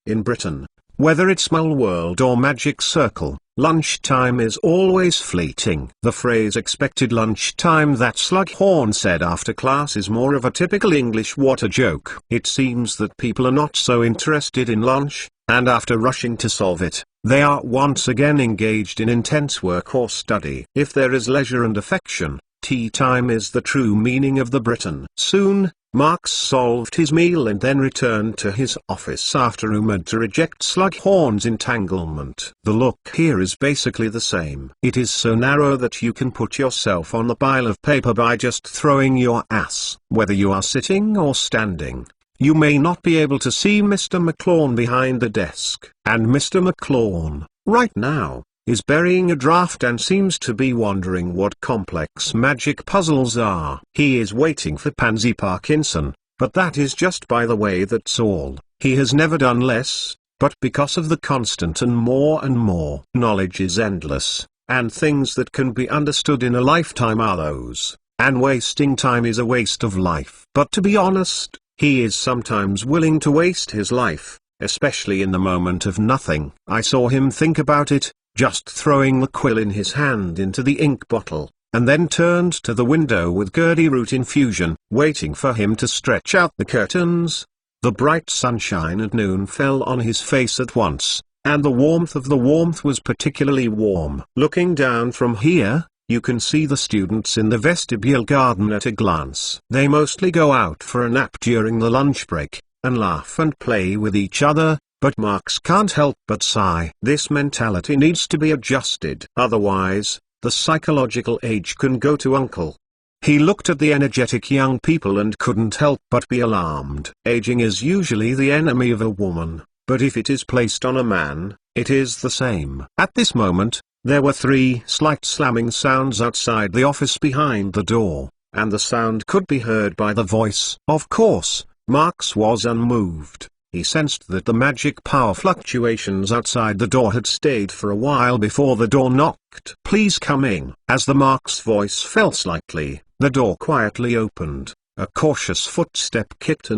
In Britain, whether it's Mole World or Magic Circle, lunchtime is always fleeting. The phrase expected lunchtime that Slughorn said after class is more of a typical English water joke. It seems that people are not so interested in lunch, and after rushing to solve it, they are once again engaged in intense work or study. If there is leisure and affection, tea time is the true meaning of the Briton. Soon, Marx solved his meal and then returned to his office after rumored to reject Slughorn's entanglement. The look here is basically the same. It is so narrow that you can put yourself on the pile of paper by just throwing your ass. Whether you are sitting or standing, you may not be able to see Mr. McLawn behind the desk. And Mr. McLawn, right now, is burying a draft and seems to be wondering what complex magic puzzles are. He is waiting for Pansy Parkinson, but that is just by the way, that's all. He has never done less, but because of the constant and more knowledge is endless, and things that can be understood in a lifetime are those, and wasting time is a waste of life. But to be honest, He is sometimes willing to waste his life, especially in the moment of nothing. I saw him think about it, just throwing the quill in his hand into the ink bottle, and then turned to the window with Gurdy root infusion, waiting for him to stretch out the curtains. The bright sunshine at noon fell on his face at once, and the warmth was particularly warm. Looking down from here, you can see the students in the vestibule garden at a glance. They mostly go out for a nap during the lunch break, and laugh and play with each other, but Marx can't help but sigh. This mentality needs to be adjusted. Otherwise, the psychological age can go to uncle. He looked at the energetic young people and couldn't help but be alarmed. Aging is usually the enemy of a woman, but if it is placed on a man, it is the same. At this moment, there were 3 slight slamming sounds outside the office behind the door, and the sound could be heard by the voice. Of course, Marx was unmoved. He sensed that the magic power fluctuations outside the door had stayed for a while before the door knocked. "Please come in." As the Marx voice fell slightly, the door quietly opened. A cautious footstep kicked,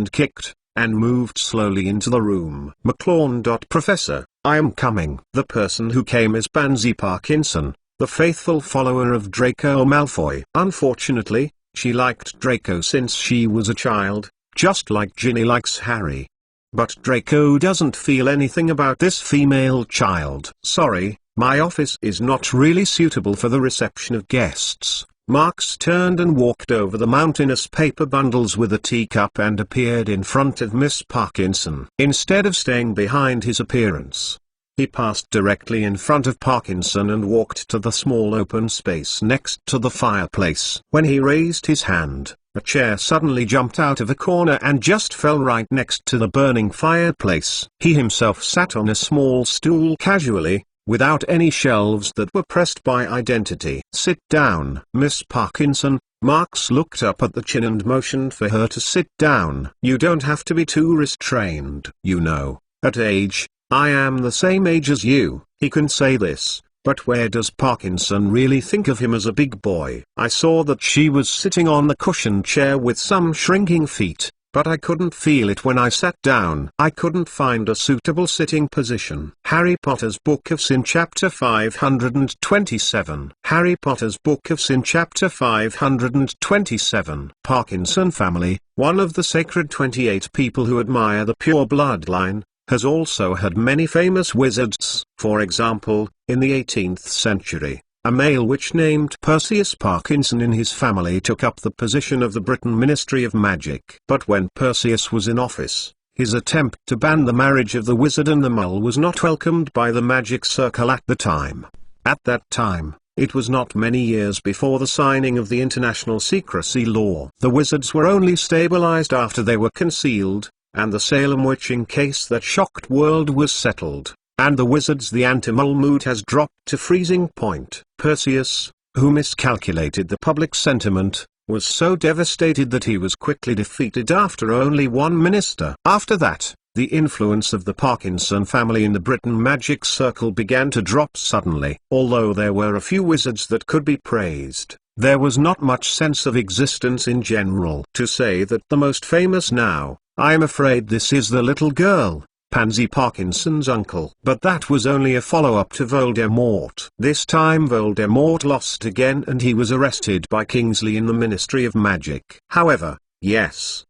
and moved slowly into the room. "McClawn. Professor, I am coming." The person who came is Pansy Parkinson, the faithful follower of Draco Malfoy. Unfortunately, she liked Draco since she was a child, just like Ginny likes Harry. But Draco doesn't feel anything about this female child. "Sorry, my office is not really suitable for the reception of guests." Marx turned and walked over the mountainous paper bundles with a teacup and appeared in front of Miss Parkinson. Instead of staying behind his appearance, he passed directly in front of Parkinson and walked to the small open space next to the fireplace. When he raised his hand, a chair suddenly jumped out of a corner and just fell right next to the burning fireplace. He himself sat on a small stool casually, without any shelves that were pressed by identity. "Sit down, Miss Parkinson." Marx looked up at the chin and motioned for her to sit down. "You don't have to be too restrained. You know, at age, I am the same age as you." He can say this, but where does Parkinson really think of him as a big boy? I saw that she was sitting on the cushioned chair with some shrinking feet, but I couldn't feel it when I sat down. I couldn't find a suitable sitting position. Harry Potter's Book of Sin Chapter 527. Harry Potter's Book of Sin Chapter 527. Parkinson family, one of the sacred 28 people who admire the pure bloodline, has also had many famous wizards. For example, in the 18th century, a male witch named Perseus Parkinson in his family took up the position of the Britain Ministry of Magic. But when Perseus was in office, his attempt to ban the marriage of the wizard and the mole was not welcomed by the magic circle at the time. At that time, it was not many years before the signing of the International Secrecy Law. The wizards were only stabilized after they were concealed, and the Salem witching case that shocked world was settled. And the wizards, the anti-mole mood has dropped to freezing point. Perseus, who miscalculated the public sentiment, was so devastated that he was quickly defeated after only one minister. After that, the influence of the Parkinson family in the Britain magic circle began to drop suddenly. Although there were a few wizards that could be praised, there was not much sense of existence in general. To say that the most famous now, I'm afraid this is the little girl, Pansy Parkinson's uncle. But that was only a follow-up to Voldemort. This time Voldemort lost again and he was arrested by Kingsley in the Ministry of Magic. However, yes,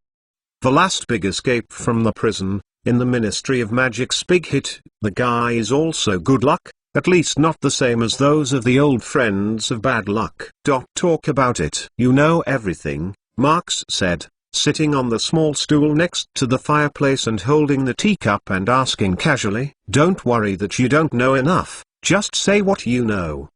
the last big escape from the prison, in the Ministry of Magic's big hit, the guy is also good luck, at least not the same as those of the old friends of bad luck. Talk about it. "You know everything," Marx said, sitting on the small stool next to the fireplace and holding the teacup and asking casually, "Don't worry that you don't know enough, just say what you know.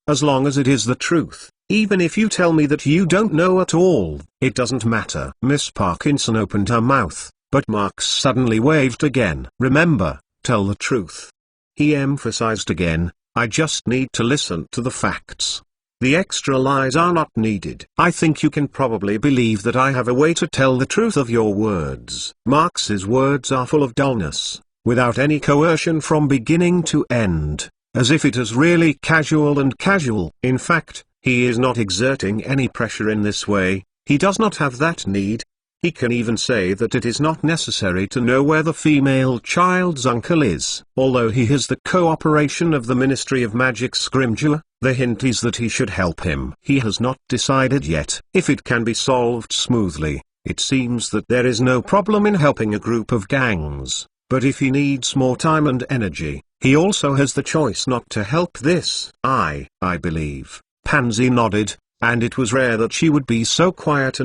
As long as it is the truth, even if you tell me that you don't know at all, it doesn't matter." Miss Parkinson opened her mouth, but Marx suddenly waved again. "Remember, tell the truth." He emphasized again, "I just need to listen to the facts. The extra lies are not needed. I think you can probably believe that I have a way to tell the truth of your words." Marx's words are full of dullness, without any coercion from beginning to end, as if it is really casual and casual. In fact, he is not exerting any pressure in this way, he does not have that need. He can even say that it is not necessary to know where the female child's uncle is. Although he has the cooperation of the Ministry of Magic's Grimjaw, the hint is that he should help him. He has not decided yet if it can be solved smoothly. It seems that there is no problem in helping a group of gangs, but if he needs more time and energy, he also has the choice not to help this. I believe. Pansy nodded, and it was rare that she would be so quiet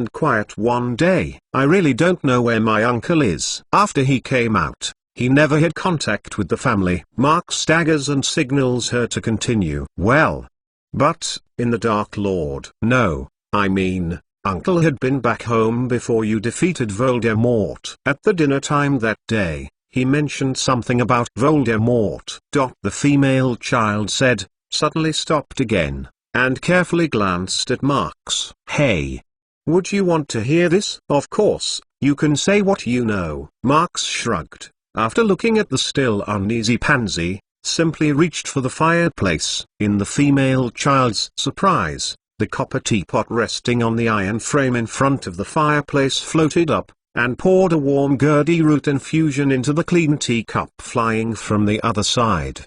one day. I really don't know where my uncle is. After he came out, he never had contact with the family. Mark staggers and signals her to continue. Well, but, in the Dark Lord. No, I mean, Uncle had been back home before you defeated Voldemort. At the dinner time that day, he mentioned something about Voldemort. The female child said, suddenly stopped again, and carefully glanced at Marx. Hey! Would you want to hear this? Of course, you can say what you know. Marx shrugged. After looking at the still uneasy Pansy, simply reached for the fireplace. In the female child's surprise, the copper teapot resting on the iron frame in front of the fireplace floated up, and poured a warm Gurdy root infusion into the clean teacup flying from the other side.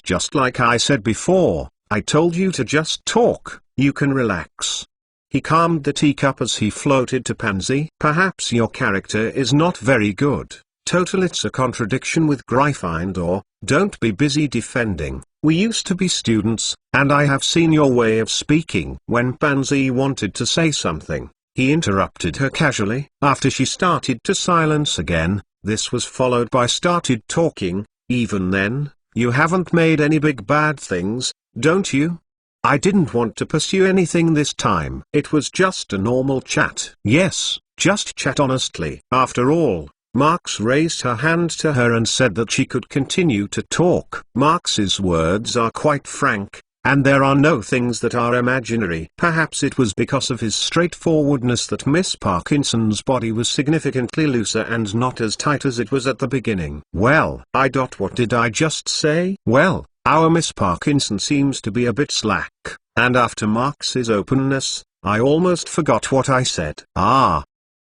Just like I said before, I told you to just talk, you can relax. He calmed the teacup as he floated to Pansy. Perhaps your character is not very good. Total, it's a contradiction with Gryffindor. Don't be busy defending. We used to be students, and I have seen your way of speaking. When Pansy wanted to say something, he interrupted her casually. After she started to silence again, this was followed by started talking. Even then, you haven't made any big bad things, don't you? I didn't want to pursue anything this time. It was just a normal chat. Yes, just chat honestly. After all, Marx raised her hand to her and said that she could continue to talk. Marx's words are quite frank, and there are no things that are imaginary. Perhaps it was because of his straightforwardness that Miss Parkinson's body was significantly looser and not as tight as it was at the beginning. Well, what did I just say? Well, our Miss Parkinson seems to be a bit slack, and after Marx's openness, I almost forgot what I said.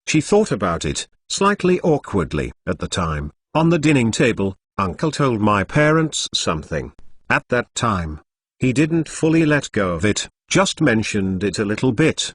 She thought about it, slightly awkwardly. At the time, on the dining table, Uncle told my parents something. At that time, he didn't fully let go of it, just mentioned it a little bit.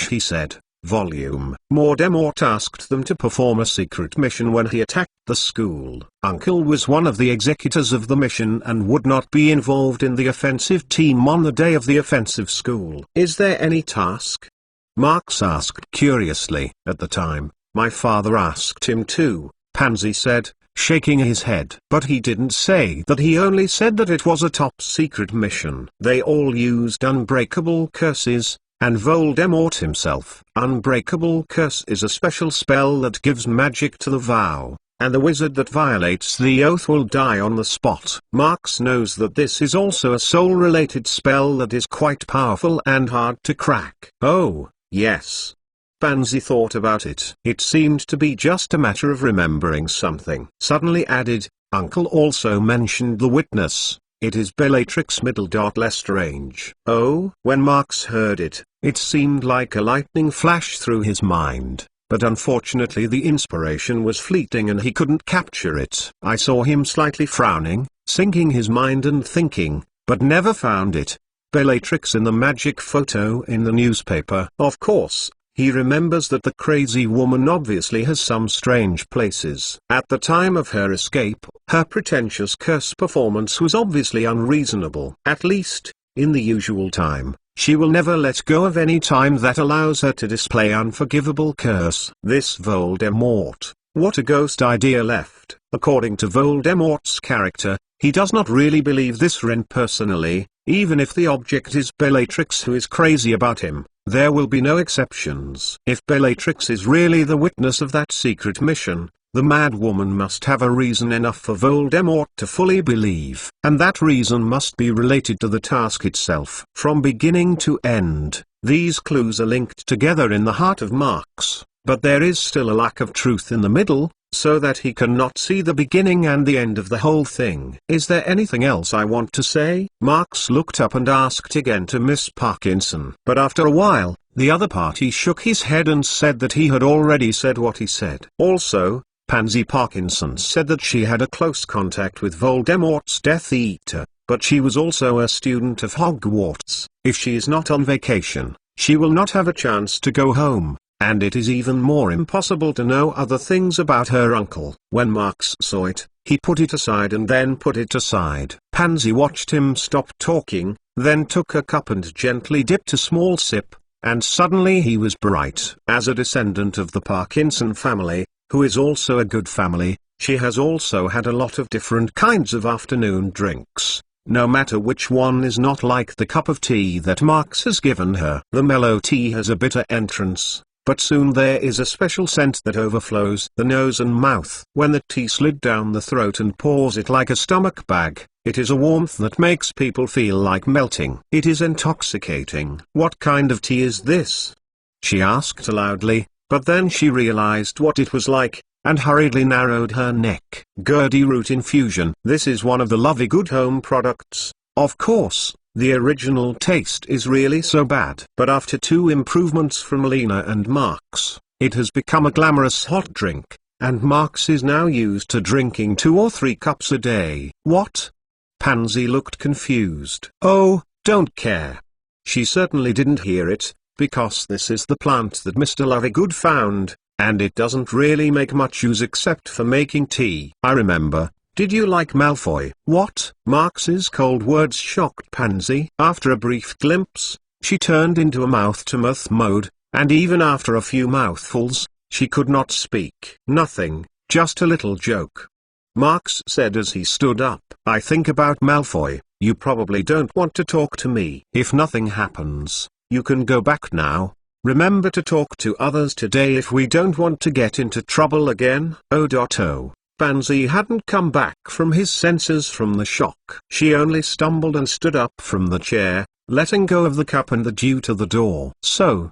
He said, Voldemort asked them to perform a secret mission when he attacked the school. Uncle was one of the executors of the mission and would not be involved in the offensive team on the day of the offensive school. Is there any task? Marx asked curiously. At the time, my father asked him too, Pansy said, shaking his head. But he didn't say that, he only said that it was a top-secret mission. They all used unbreakable curses, and Voldemort himself. Unbreakable curse is a special spell that gives magic to the vow, and the wizard that violates the oath will die on the spot. Marx knows that this is also a soul-related spell that is quite powerful and hard to crack. Oh, yes. Pansy thought about it. It seemed to be just a matter of remembering something. Suddenly added, Uncle also mentioned the witness. It is Bellatrix Lestrange. Oh? When Marx heard it, it seemed like a lightning flash through his mind, but unfortunately the inspiration was fleeting and he couldn't capture it. I saw him slightly frowning, sinking his mind and thinking, but never found it. Bellatrix in the magic photo in the newspaper. Of course, he remembers that the crazy woman obviously has some strange places. At the time of her escape, her pretentious curse performance was obviously unreasonable. At least, in the usual time, she will never let go of any time that allows her to display unforgivable curse. This Voldemort, what a ghost idea left. According to Voldemort's character, he does not really believe this Ren personally, even if the object is Bellatrix who is crazy about him. There will be no exceptions. If Bellatrix is really the witness of that secret mission, the mad woman must have a reason enough for Voldemort to fully believe, and that reason must be related to the task itself. From beginning to end, these clues are linked together in the heart of Marx, but there is still a lack of truth in the middle, so that he cannot see the beginning and the end of the whole thing. Is there anything else I want to say? Marx looked up and asked again to Miss Parkinson. But after a while, The other party shook his head and said that he had already said what he said. Also, Pansy Parkinson said that she had a close contact with Voldemort's Death Eater, but she was also a student of Hogwarts. If she is not on vacation, she will not have a chance to go home, and it is even more impossible to know other things about her uncle. When Marks saw it, he put it aside and then put it aside. Pansy watched him stop talking, then took a cup and gently dipped a small sip, and suddenly he was bright. As a descendant of the Parkinson family, who is also a good family, she has also had a lot of different kinds of afternoon drinks. No matter which one is not like the cup of tea that Marks has given her. The mellow tea has a bitter entrance, but soon there is a special scent that overflows the nose and mouth. When the tea slid down the throat and pours it like a stomach bag, it is a warmth that makes people feel like melting. It is intoxicating. "What kind of tea is this?" she asked loudly, but then she realized what it was like, and hurriedly narrowed her neck. "Gurdy root infusion. This is one of the Lovely Good Home products. Of course, the original taste is really so bad. But after 2 improvements from Lena and Marks, it has become a glamorous hot drink, and Marks is now used to drinking 2 or 3 cups a day." "What?" Pansy looked confused. "Oh, don't care." She certainly didn't hear it, because this is the plant that Mr. Lovegood found, and it doesn't really make much use except for making tea. "I remember. Did you like Malfoy?" "What?" Marks's cold words shocked Pansy. After a brief glimpse, she turned into a mouth-to-mouth mode, and even after a few mouthfuls, she could not speak. "Nothing, just a little joke," Marks said as he stood up. "I think about Malfoy. You probably don't want to talk to me. If nothing happens, you can go back now. Remember to talk to others today if we don't want to get into trouble again." Oh. Pansy hadn't come back from his senses from the shock. She only stumbled and stood up from the chair, letting go of the cup and the dew to the door. "So,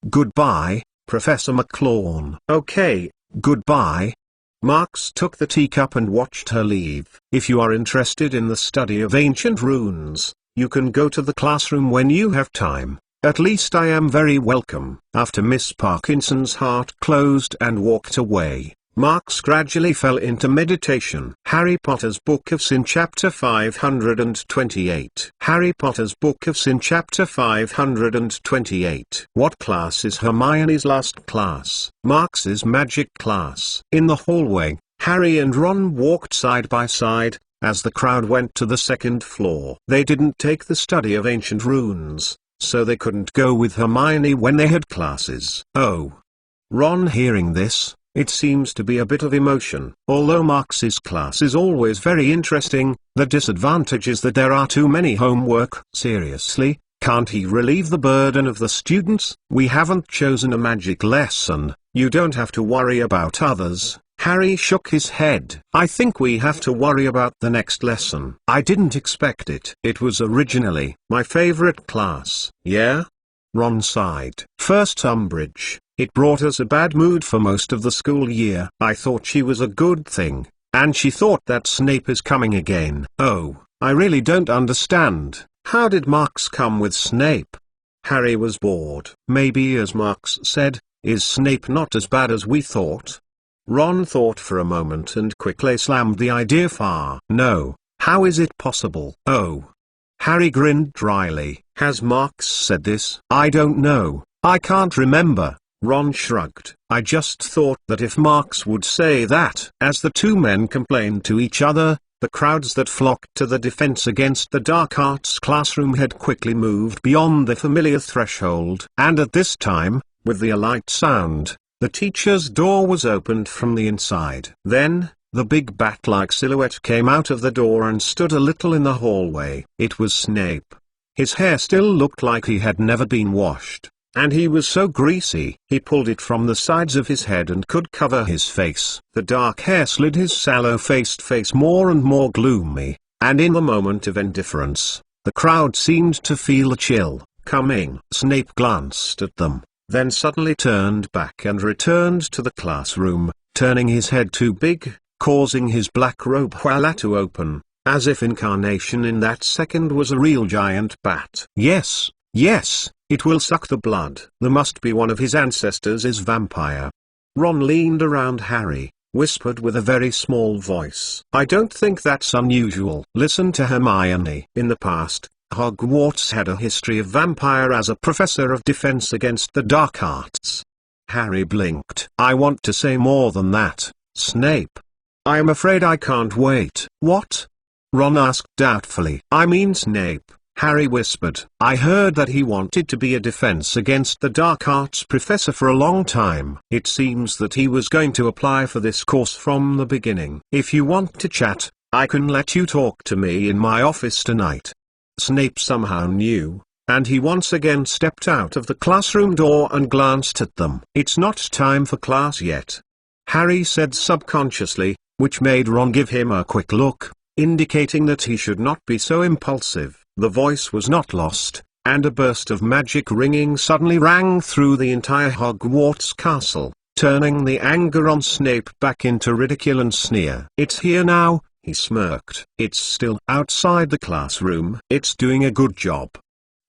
goodbye, Professor McLawn." "Okay, goodbye." Marks took the teacup and watched her leave. "If you are interested in the study of ancient runes, you can go to the classroom when you have time. At least I am very welcome." After Miss Parkinson's heart closed and walked away, Marks gradually fell into meditation. Harry Potter's Book of Sin Chapter 528. Harry Potter's Book of Sin Chapter 528. What class is Hermione's last class? Marks's magic class. In the hallway, Harry and Ron walked side by side, as the crowd went to the second floor. They didn't take the study of ancient runes, so they couldn't go with Hermione when they had classes. Oh. Ron hearing this, it seems to be a bit of emotion. Although Marks's class is always very interesting, the disadvantage is that there are too many homework. Seriously, can't he relieve the burden of the students? "We haven't chosen a magic lesson. You don't have to worry about others." Harry shook his head. "I think we have to worry about the next lesson. I didn't expect it. It was originally my favorite class." "Yeah?" Ron sighed. "First Umbridge. It brought us a bad mood for most of the school year. I thought she was a good thing, and she thought that Snape is coming again." "Oh, I really don't understand. How did Marks come with Snape?" Harry was bored. "Maybe as Marks said, is Snape not as bad as we thought?" Ron thought for a moment and quickly slammed the idea far. "No, how is it possible?" "Oh." Harry grinned dryly. "Has Marks said this?" "I don't know. I can't remember." Ron shrugged. "I just thought that if Marks would say that." As the two men complained to each other, the crowds that flocked to the defense against the dark arts classroom had quickly moved beyond the familiar threshold. And at this time, with the light sound, the teacher's door was opened from the inside. Then, the big bat-like silhouette came out of the door and stood a little in the hallway. It was Snape. His hair still looked like he had never been washed, and he was so greasy. He pulled it from the sides of his head and could cover his face. The dark hair slid his sallow-faced face more and more gloomy, and in the moment of indifference, the crowd seemed to feel a chill coming. Snape glanced at them, then suddenly turned back and returned to the classroom, turning his head too big, causing his black robe voila to open, as if incarnation in that second was a real giant bat. Yes, It will suck the blood. There must be one of his ancestors is vampire. Ron leaned around Harry, whispered with a very small voice. I don't think that's unusual. Listen to Hermione. In the past, Hogwarts had a history of vampire as a professor of defense against the dark arts. Harry blinked. I want to say more than that, Snape. I am afraid I can't wait. What? Ron asked doubtfully. I mean Snape, Harry whispered. I heard that he wanted to be a defense against the dark arts professor for a long time. It seems that he was going to apply for this course from the beginning. If you want to chat, I can let you talk to me in my office tonight. Snape somehow knew, and he once again stepped out of the classroom door and glanced at them. It's not time for class yet, Harry said subconsciously, which made Ron give him a quick look, indicating that he should not be so impulsive. The voice was not lost, and a burst of magic ringing suddenly rang through the entire Hogwarts castle, turning the anger on Snape back into ridicule and sneer. It's here now, he smirked. It's still outside the classroom. It's doing a good job.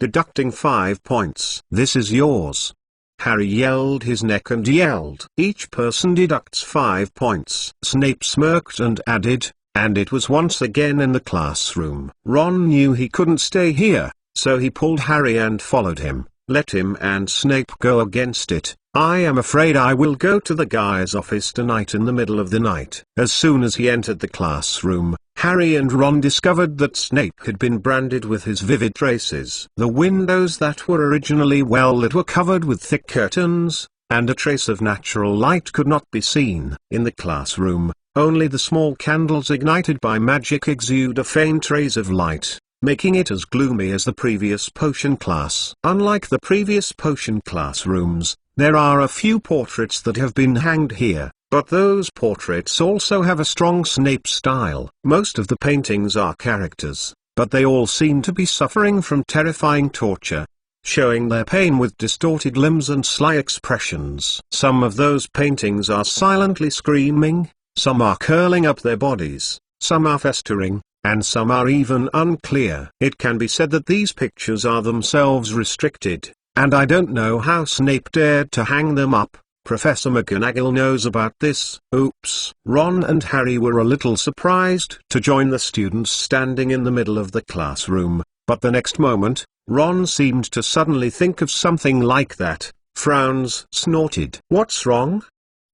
Deducting 5 points. This is yours. Harry yelled his neck and yelled. Each person deducts 5 points. Snape smirked and added, and it was once again in the classroom. Ron knew he couldn't stay here, so he pulled Harry and followed him. Let him and Snape go against it. I am afraid I will go to the guy's office tonight in the middle of the night. As soon as he entered the classroom, Harry and Ron discovered that Snape had been branded with his vivid traces. The windows that were originally well lit were covered with thick curtains, and a trace of natural light could not be seen. In the classroom, only the small candles ignited by magic exude a faint rays of light, making it as gloomy as the previous potion class. Unlike the previous potion classrooms, there are a few portraits that have been hanged here, but those portraits also have a strong Snape style. Most of the paintings are characters, but they all seem to be suffering from terrifying torture, showing their pain with distorted limbs and sly expressions. Some of those paintings are silently screaming, some are curling up their bodies, some are festering, and some are even unclear. It can be said that these pictures are themselves restricted, and I don't know how Snape dared to hang them up. Professor McGonagall knows about this. Oops. Ron and Harry were a little surprised to join the students standing in the middle of the classroom, but the next moment, Ron seemed to suddenly think of something like that. Frowns snorted. What's wrong?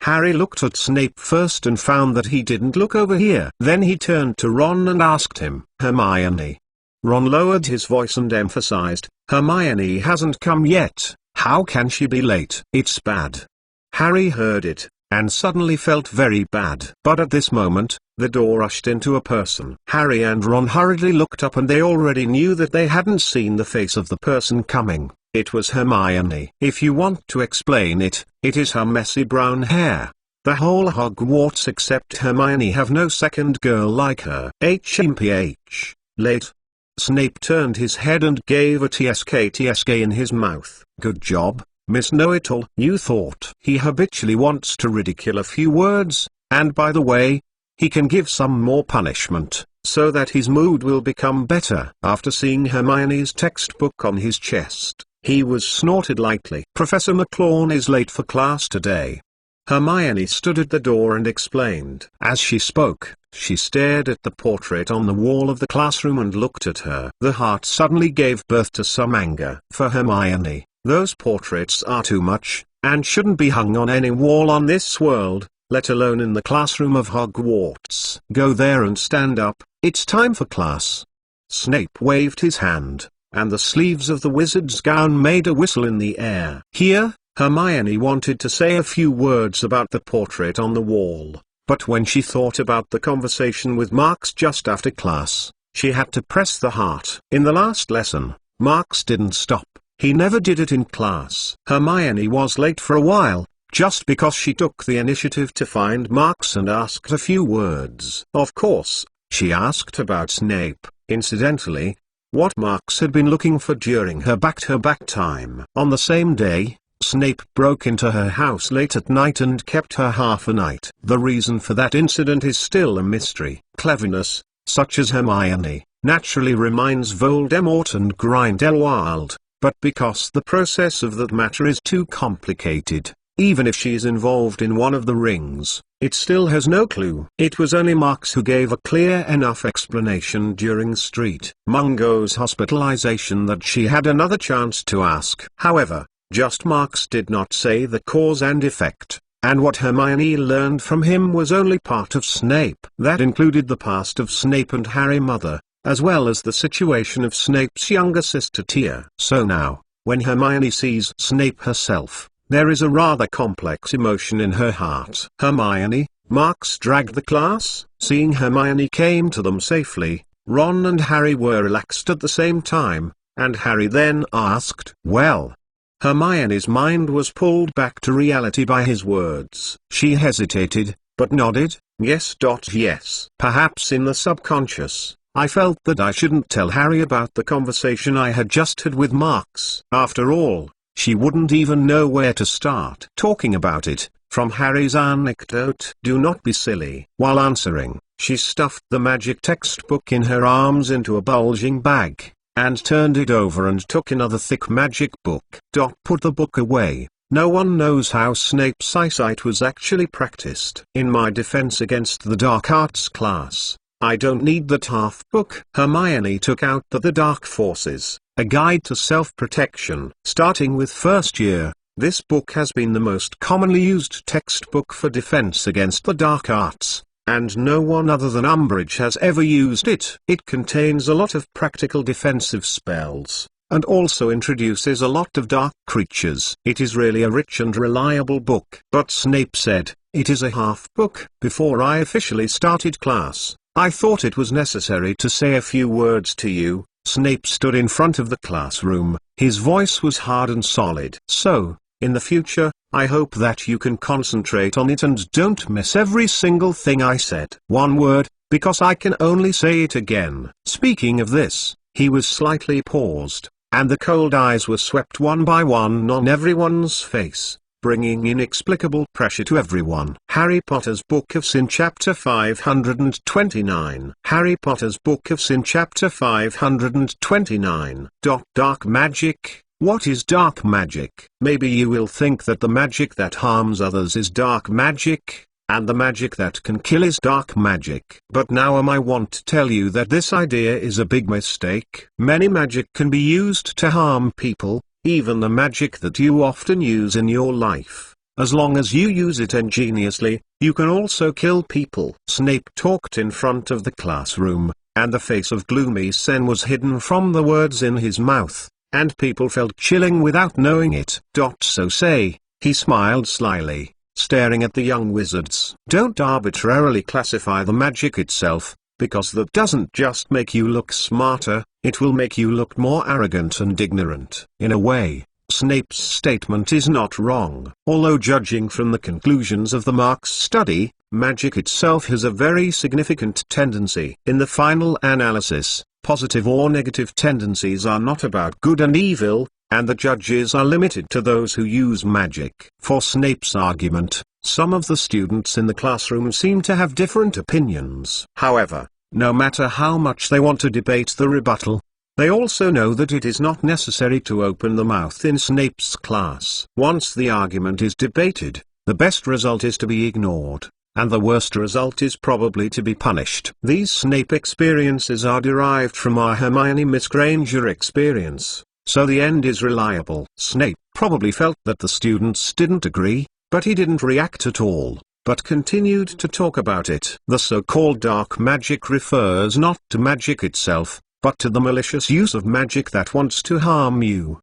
Harry looked at Snape first and found that he didn't look over here. Then he turned to Ron and asked him, Hermione. Ron lowered his voice and emphasized, Hermione hasn't come yet. How can she be late? It's bad. Harry heard it, and suddenly felt very bad. But at this moment, the door ushered into a person. Harry and Ron hurriedly looked up and they already knew that they hadn't seen the face of the person coming. It was Hermione. If you want to explain it, it is her messy brown hair. The whole Hogwarts except Hermione have no second girl like her. HMPH. Late. Snape turned his head and gave a TSK in his mouth. Good job, Miss Know-It-All. You thought. He habitually wants to ridicule a few words, and by the way, he can give some more punishment, so that his mood will become better. After seeing Hermione's textbook on his chest, he was snorted lightly. Professor McLaughlin is late for class today. Hermione stood at the door and explained. As she spoke, she stared at the portrait on the wall of the classroom and looked at her. The heart suddenly gave birth to some anger. For Hermione, those portraits are too much, and shouldn't be hung on any wall on this world, let alone in the classroom of Hogwarts. Go there and stand up, it's time for class. Snape waved his hand, and the sleeves of the wizard's gown made a whistle in the air. Here, Hermione wanted to say a few words about the portrait on the wall, but when she thought about the conversation with Marks just after class, she had to press the heart. In the last lesson, Marks didn't stop. He never did it in class. Hermione was late for a while, just because she took the initiative to find Marks and asked a few words. Of course, she asked about Snape, incidentally, what Marks had been looking for during her back-to-back time. On the same day, Snape broke into her house late at night and kept her half a night. The reason for that incident is still a mystery. Cleverness, such as Hermione, naturally reminds Voldemort and Grindelwald, but because the process of that matter is too complicated. Even if she is involved in one of the rings, it still has no clue. It was only Marx who gave a clear enough explanation during Street Mungo's hospitalization that she had another chance to ask. However, just Marx did not say the cause and effect, and what Hermione learned from him was only part of Snape. That included the past of Snape and Harry Mother, as well as the situation of Snape's younger sister Tia. So now, when Hermione sees Snape herself, there is a rather complex emotion in her heart. Hermione, Marx dragged the class. Seeing Hermione came to them safely, Ron and Harry were relaxed at the same time, and Harry then asked, "Well?" Hermione's mind was pulled back to reality by his words. She hesitated, but nodded, yes. Yes. Perhaps in the subconscious, I felt that I shouldn't tell Harry about the conversation I had just had with Marx. After all, she wouldn't even know where to start talking about it. From Harry's anecdote, "Do not be silly." While answering, she stuffed the magic textbook in her arms into a bulging bag, and turned it over and took another thick magic book. Put the book away. No one knows how Snape's eyesight was actually practiced. In my defense against the dark arts class, I don't need that half book. Hermione took out The Dark Forces, A Guide to Self-Protection. Starting with first year, this book has been the most commonly used textbook for defense against the dark arts, and no one other than Umbridge has ever used it. It contains a lot of practical defensive spells, and also introduces a lot of dark creatures. It is really a rich and reliable book. But Snape said, "It is a half book." Before I officially started class, I thought it was necessary to say a few words to you. Snape stood in front of the classroom. His voice was hard and solid. "So, in the future, I hope that you can concentrate on it and don't miss every single thing I said. One word, because I can only say it again." Speaking of this, he was slightly paused, and the cold eyes were swept one by one on everyone's face, bringing inexplicable pressure to everyone. Harry Potter's Book of Sin Chapter 529. Harry Potter's Book of Sin Chapter 529. Dark magic. What is dark magic? Maybe you will think that the magic that harms others is dark magic, and the magic that can kill is dark magic. But now I want to tell you that this idea is a big mistake. Many magic can be used to harm people, even the magic that you often use in your life. As long as you use it ingeniously, you can also kill people. Snape talked in front of the classroom, and the face of gloomy Sen was hidden from the words in his mouth, and people felt chilling without knowing it. So say, he smiled slyly, staring at the young wizards. Don't arbitrarily classify the magic itself, because that doesn't just make you look smarter, it will make you look more arrogant and ignorant. In a way, Snape's statement is not wrong. Although judging from the conclusions of the Marx study, magic itself has a very significant tendency. In the final analysis, positive or negative tendencies are not about good and evil, and the judges are limited to those who use magic. For Snape's argument, some of the students in the classroom seem to have different opinions. However, no matter how much they want to debate the rebuttal, they also know that it is not necessary to open the mouth in Snape's class. Once the argument is debated, the best result is to be ignored, and the worst result is probably to be punished. These Snape experiences are derived from our Hermione Miss Granger experience, so the end is reliable. Snape probably felt that the students didn't agree, but he didn't react at all, but continued to talk about it. The so-called dark magic refers not to magic itself, but to the malicious use of magic that wants to harm you.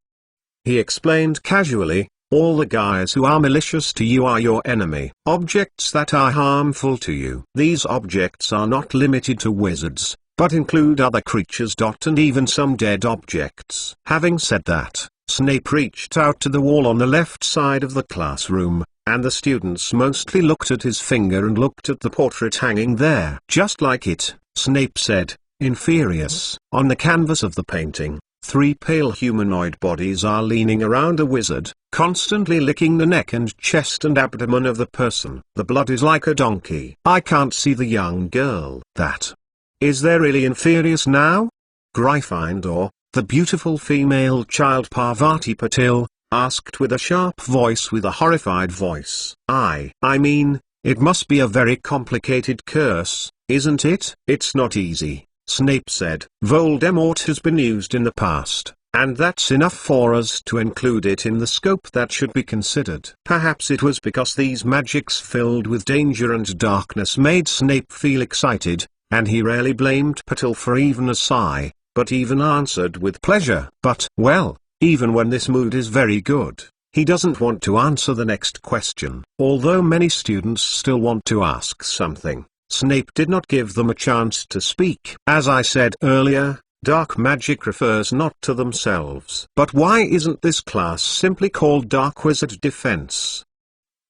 He explained casually, all the guys who are malicious to you are your enemy. Objects that are harmful to you. These objects are not limited to wizards, but include other creatures. And even some dead objects. Having said that, Snape reached out to the wall on the left side of the classroom, and the students mostly looked at his finger and looked at the portrait hanging there. Just like it, Snape said, "Inferius." On the canvas of the painting, 3 pale humanoid bodies are leaning around a wizard, constantly licking the neck and chest and abdomen of the person. The blood is like a donkey. I can't see the young girl. That. Is there really Inferius now? Gryffindor, The beautiful female child Parvati Patil asked with a sharp voice, with a horrified voice. I mean, it must be a very complicated curse, isn't it? It's not easy, Snape said. Voldemort has been used in the past, and that's enough for us to include it in the scope that should be considered. Perhaps it was because these magics filled with danger and darkness made Snape feel excited, and he rarely blamed Patil for even a sigh, but even answered with pleasure. But, well, even when this mood is very good, he doesn't want to answer the next question. Although many students still want to ask something, Snape did not give them a chance to speak. As I said earlier, dark magic refers not to themselves. But why isn't this class simply called Dark Wizard Defense?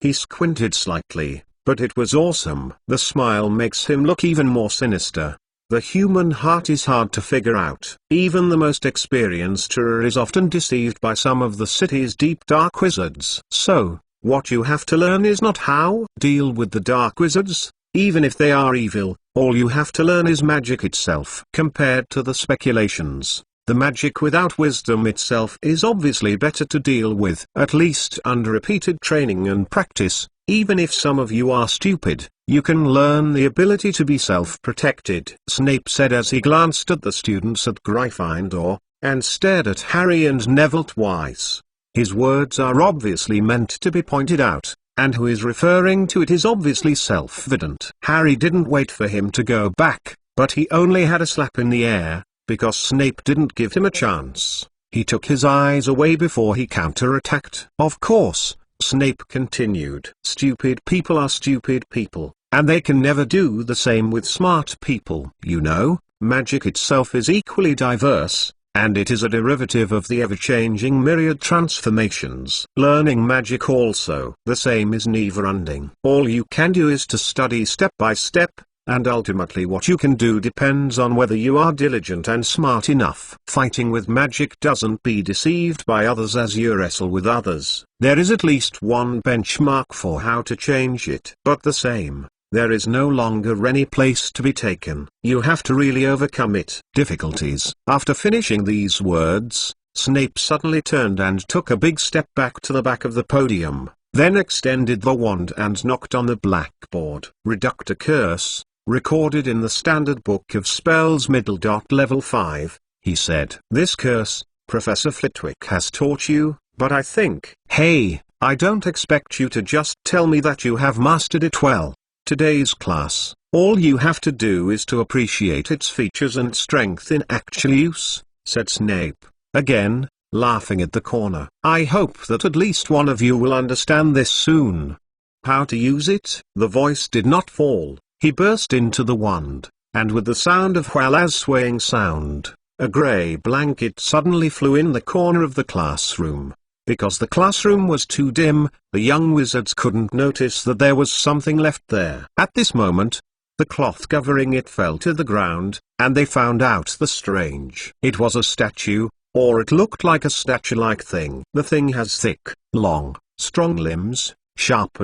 He squinted slightly, but it was awesome. The smile makes him look even more sinister. The human heart is hard to figure out. Even the most experienced juror is often deceived by some of the city's deep dark wizards. So, what you have to learn is not how to deal with the dark wizards, even if they are evil. All you have to learn is magic itself. Compared to the speculations, the magic without wisdom itself is obviously better to deal with, at least under repeated training and practice. Even if some of you are stupid, you can learn the ability to be self-protected, Snape said as he glanced at the students at Gryffindor, and stared at Harry and Neville twice. His words are obviously meant to be pointed out, and who is referring to it is obviously self-evident. Harry didn't wait for him to go back, but he only had a slap in the air, because Snape didn't give him a chance. He took his eyes away before he counter-attacked. Of course, Snape continued. Stupid people are stupid people, and they can never do the same with smart people. You know, magic itself is equally diverse, and it is a derivative of the ever-changing myriad transformations. Learning magic also the same is never-ending. All you can do is to study step by step, and ultimately what you can do depends on whether you are diligent and smart enough. Fighting with magic doesn't be deceived by others as you wrestle with others. There is at least one benchmark for how to change it. But the same, there is no longer any place to be taken. You have to really overcome it. Difficulties. After finishing these words, Snape suddenly turned and took a big step back to the back of the podium, then extended the wand and knocked on the blackboard. Reductor Curse, recorded in the Standard Book of Spells Level 5, he said. This curse, Professor Flitwick has taught you, but I think... Hey, I don't expect you to just tell me that you have mastered it well. Today's class, all you have to do is to appreciate its features and strength in actual use, said Snape, again, laughing at the corner. I hope that at least one of you will understand this soon. How to use it? The voice did not fall. He burst into the wand, and with the sound of Whalla's swaying sound, a grey blanket suddenly flew in the corner of the classroom. Because the classroom was too dim, the young wizards couldn't notice that there was something left there. At this moment, the cloth covering it fell to the ground, and they found out the strange. It was a statue, or it looked like a statue-like thing. The thing has thick, long, strong limbs, sharp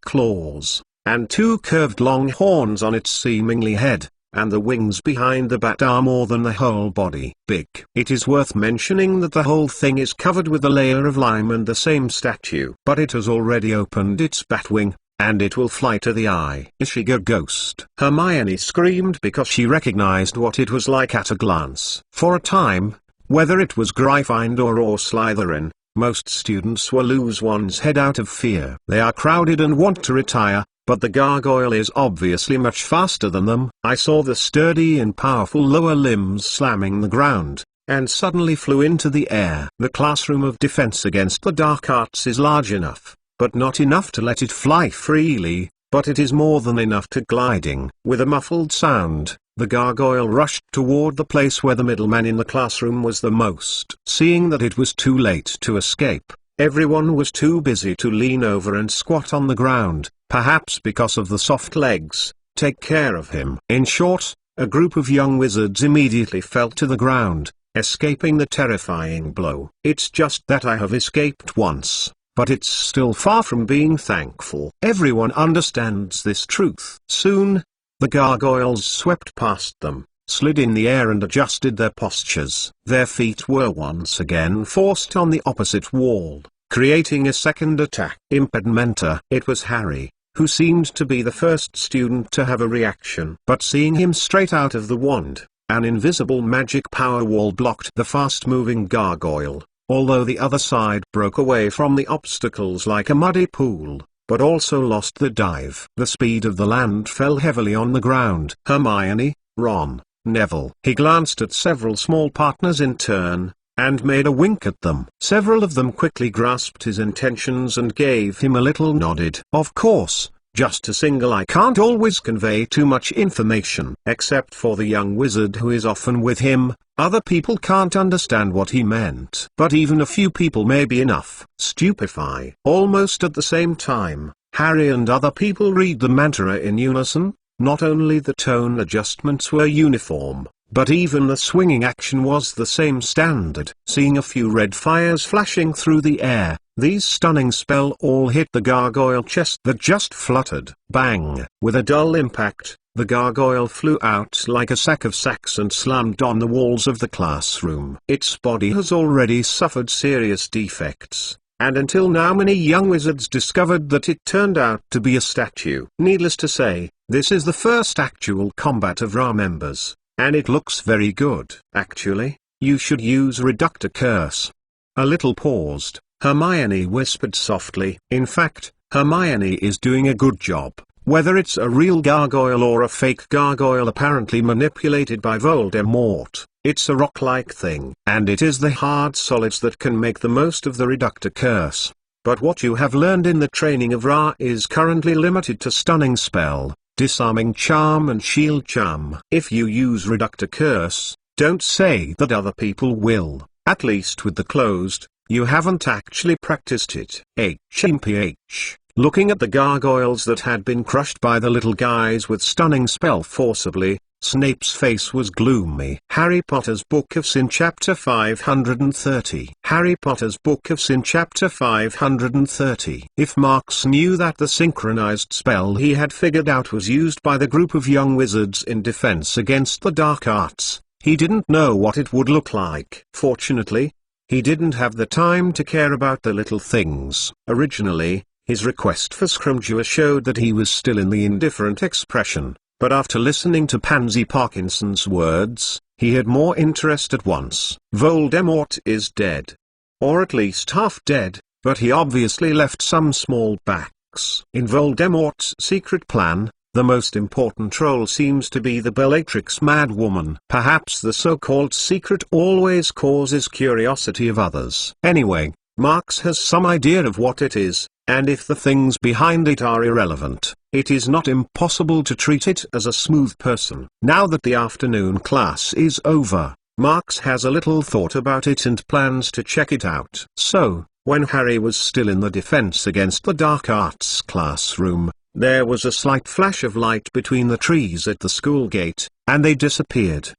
claws, and two curved long horns on its seemingly head, and the wings behind the bat are more than the whole body big. It is worth mentioning that the whole thing is covered with a layer of lime and the same statue. But it has already opened its bat wing, and it will fly to the eye. Ishiga Ghost. Hermione screamed because she recognized what it was like at a glance. For a time, whether it was Gryffindor or Slytherin, most students will lose one's head out of fear. They are crowded and want to retire, but the gargoyle is obviously much faster than them. I saw the sturdy and powerful lower limbs slamming the ground, and suddenly flew into the air. The classroom of defense against the dark arts is large enough, but not enough to let it fly freely, but it is more than enough to gliding. With a muffled sound, the gargoyle rushed toward the place where the middleman in the classroom was the most. Seeing that it was too late to escape, everyone was too busy to lean over and squat on the ground, perhaps because of the soft legs, take care of him. In short, a group of young wizards immediately fell to the ground, escaping the terrifying blow. It's just that I have escaped once, but it's still far from being thankful. Everyone understands this truth. Soon, the gargoyles swept past them, slid in the air and adjusted their postures. Their feet were once again forced on the opposite wall, creating a second attack. Impedimenta. It was Harry, who seemed to be the first student to have a reaction. But seeing him straight out of the wand, an invisible magic power wall blocked the fast-moving gargoyle, although the other side broke away from the obstacles like a muddy pool, but also lost the dive. The speed of the land fell heavily on the ground. Hermione, Ron, Neville. He glanced at several small partners in turn, and made a wink at them. Several of them quickly grasped his intentions and gave him a little nodded. Of course, just a single eye can't always convey too much information. Except for the young wizard who is often with him, other people can't understand what he meant. But even a few people may be enough. Stupefy. Almost at the same time, Harry and other people read the mantra in unison. Not only the tone adjustments were uniform, but even the swinging action was the same standard. Seeing a few red fires flashing through the air, these stunning spell all hit the gargoyle chest that just fluttered. Bang! With a dull impact, the gargoyle flew out like a sack of sacks and slammed on the walls of the classroom. Its body has already suffered serious defects, and until now many young wizards discovered that it turned out to be a statue. Needless to say, this is the first actual combat of RA members, and it looks very good. Actually, you should use Reductor Curse. A little paused, Hermione whispered softly. In fact, Hermione is doing a good job. Whether it's a real gargoyle or a fake gargoyle apparently manipulated by Voldemort, it's a rock-like thing. And it is the hard solids that can make the most of the Reductor Curse. But what you have learned in the training of Ra is currently limited to Stunning Spell, Disarming Charm and Shield Charm. If you use Reductor Curse, don't say that other people will. At least with the closed, you haven't actually practiced it. HMPH. Looking at the gargoyles that had been crushed by the little guys with Stunning Spell forcibly, Snape's face was gloomy. Harry Potter's Book of Sin Chapter 530. Harry Potter's Book of Sin Chapter 530. If Marks knew that the synchronized spell he had figured out was used by the group of young wizards in defense against the dark arts, he didn't know what it would look like. Fortunately, he didn't have the time to care about the little things. Originally, his request for Scrimgeour showed that he was still in the indifferent expression, but after listening to Pansy Parkinson's words, he had more interest at once. Voldemort is dead. Or at least half dead, but he obviously left some small backs. In Voldemort's secret plan, the most important role seems to be the Bellatrix madwoman. Perhaps the so-called secret always causes curiosity of others. Anyway, Marks has some idea of what it is, and if the things behind it are irrelevant, it is not impossible to treat it as a smooth person. Now that the afternoon class is over, Marks has a little thought about it and plans to check it out. So, when Harry was still in the defense against the dark arts classroom, there was a slight flash of light between the trees at the school gate, and they disappeared.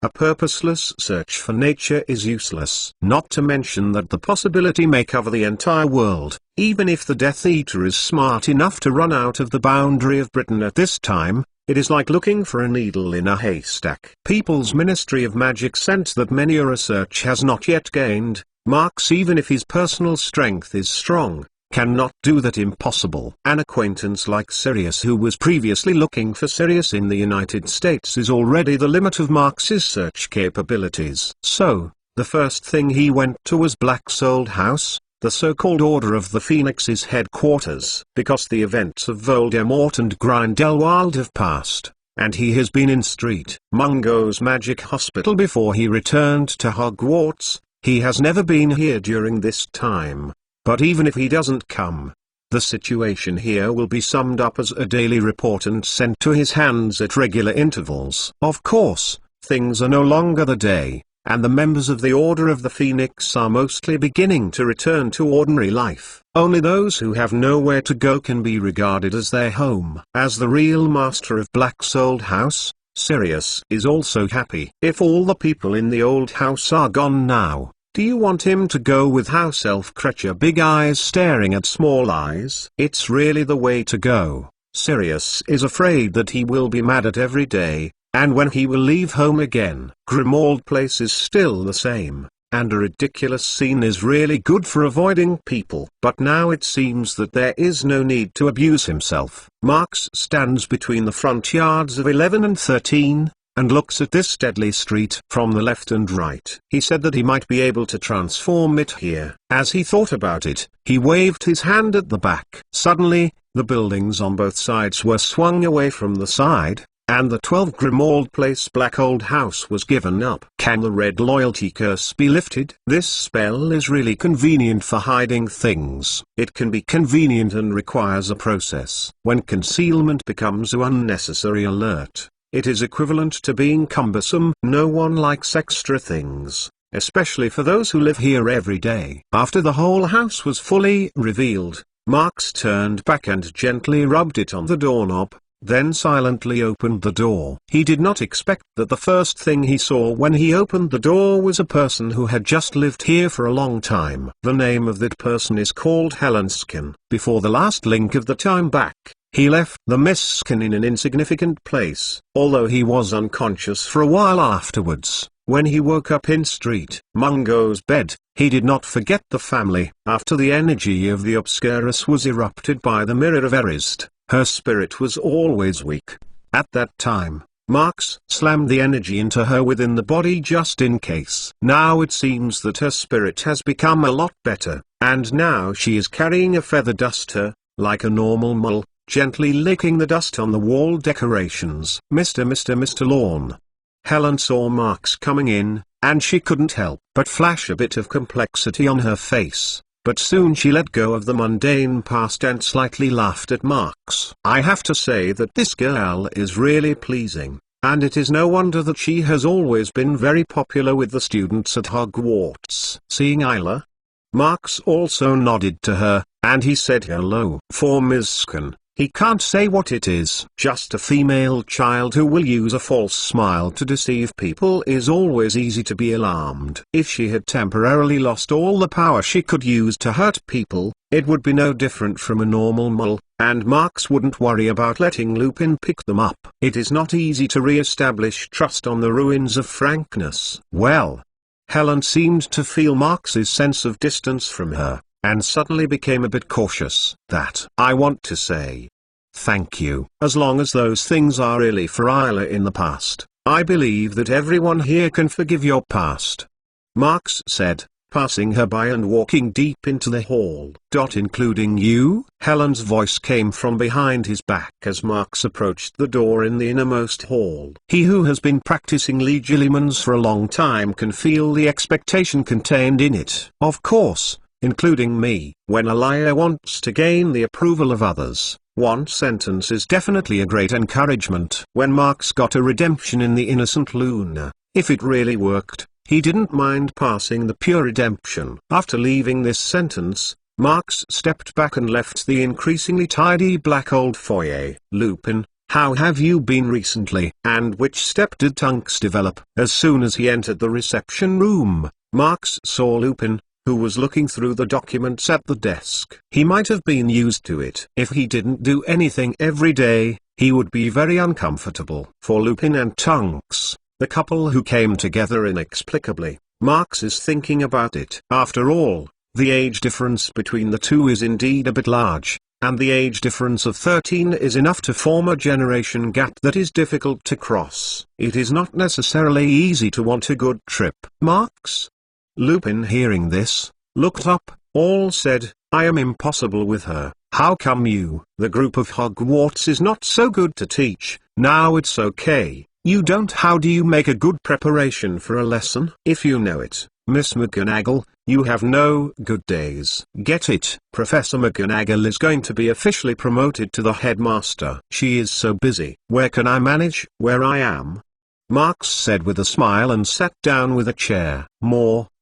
A purposeless search for nature is useless. Not to mention that the possibility may cover the entire world. Even if the Death Eater is smart enough to run out of the boundary of Britain at this time, it is like looking for a needle in a haystack. People's Ministry of Magic sense that many a research has not yet gained. Marks, even if his personal strength is strong, cannot do that impossible. An acquaintance like Sirius, who was previously looking for Sirius in the United States, is already the limit of Marks's search capabilities. So, the first thing he went to was Black's old house, the so-called Order of the Phoenix's headquarters. Because the events of Voldemort and Grindelwald have passed, and he has been in Street Mungo's Magic Hospital before he returned to Hogwarts, he has never been here during this time. But even if he doesn't come, the situation here will be summed up as a daily report and sent to his hands at regular intervals. Of course, things are no longer the day, and the members of the Order of the Phoenix are mostly beginning to return to ordinary life. Only those who have nowhere to go can be regarded as their home. As the real master of Black's old house, Sirius is also happy. If all the people in the old house are gone now, do you want him to go with House Elf Cretcher Big Eyes staring at Small Eyes? It's really the way to go. Sirius is afraid that he will be mad at every day, and when he will leave home again. Grimmauld Place is still the same, and a ridiculous scene is really good for avoiding people. But now it seems that there is no need to abuse himself. Marx stands between the front yards of 11 and 13, and looks at this deadly street from the left and right. He said that he might be able to transform it here. As he thought about it, he waved his hand at the back. Suddenly, the buildings on both sides were swung away from the side, and the 12 Grimmauld Place black old house was given up. Can the red loyalty curse be lifted? This spell is really convenient for hiding things. It can be convenient and requires a process. When concealment becomes an unnecessary alert, it is equivalent to being cumbersome. No one likes extra things, especially for those who live here every day. After the whole house was fully revealed, Marx turned back and gently rubbed it on the doorknob, then silently opened the door. He did not expect that the first thing he saw when he opened the door was a person who had just lived here for a long time. The name of that person is called Helenskin. Before the last link of the time back, he left the Miskin in an insignificant place, although he was unconscious for a while afterwards. When he woke up in Street Mungo's bed, he did not forget the family. After the energy of the Obscurus was erupted by the Mirror of Erist, her spirit was always weak. At that time, Marx slammed the energy into her within the body just in case. Now it seems that her spirit has become a lot better, and now she is carrying a feather duster, like a normal mole, gently licking the dust on the wall decorations. Mr. Lawn. Helen saw Marx coming in, and she couldn't help but flash a bit of complexity on her face. But soon she let go of the mundane past and slightly laughed at Marx. I have to say that this girl is really pleasing, and it is no wonder that she has always been very popular with the students at Hogwarts. Seeing Isla, Marx also nodded to her, and he said hello. For Miskin, he can't say what it is. Just a female child who will use a false smile to deceive people is always easy to be alarmed. If she had temporarily lost all the power she could use to hurt people, it would be no different from a normal mole, and Marx wouldn't worry about letting Lupin pick them up. It is not easy to re-establish trust on the ruins of frankness. Well, Helen seemed to feel Marx's sense of distance from her, and suddenly became a bit cautious. That I want to say thank you. As long as those things are really for Isla in the past, I believe that everyone here can forgive your past, Marx said, passing her by and walking deep into the hall. Including you? Helen's voice came from behind his back as Marx approached the door in the innermost hall. He who has been practicing Legilimens for a long time can feel the expectation contained in it. Of course, including me. When a liar wants to gain the approval of others, one sentence is definitely a great encouragement. When Marx got a redemption in the innocent Luna, if it really worked, he didn't mind passing the pure redemption. After leaving this sentence, Marx stepped back and left the increasingly tidy black old foyer. Lupin, how have you been recently? And which step did Tunks develop? As soon as he entered the reception room, Marx saw Lupin, who was looking through the documents at the desk. He might have been used to it. If he didn't do anything every day, he would be very uncomfortable. For Lupin and Tunks, the couple who came together inexplicably, Marx is thinking about it. After all, the age difference between the two is indeed a bit large, and the age difference of 13 is enough to form a generation gap that is difficult to cross. It is not necessarily easy to want a good trip. Marx? Lupin, hearing this, looked up. All said, I am impossible with her. How come you? The group of Hogwarts is not so good to teach. Now it's okay. You don't. How do you make a good preparation for a lesson? If you know it, Miss McGonagall, you have no good days. Get it? Professor McGonagall is going to be officially promoted to the headmaster. She is so busy. Where can I manage? Where I am? Marx said with a smile and sat down with a chair.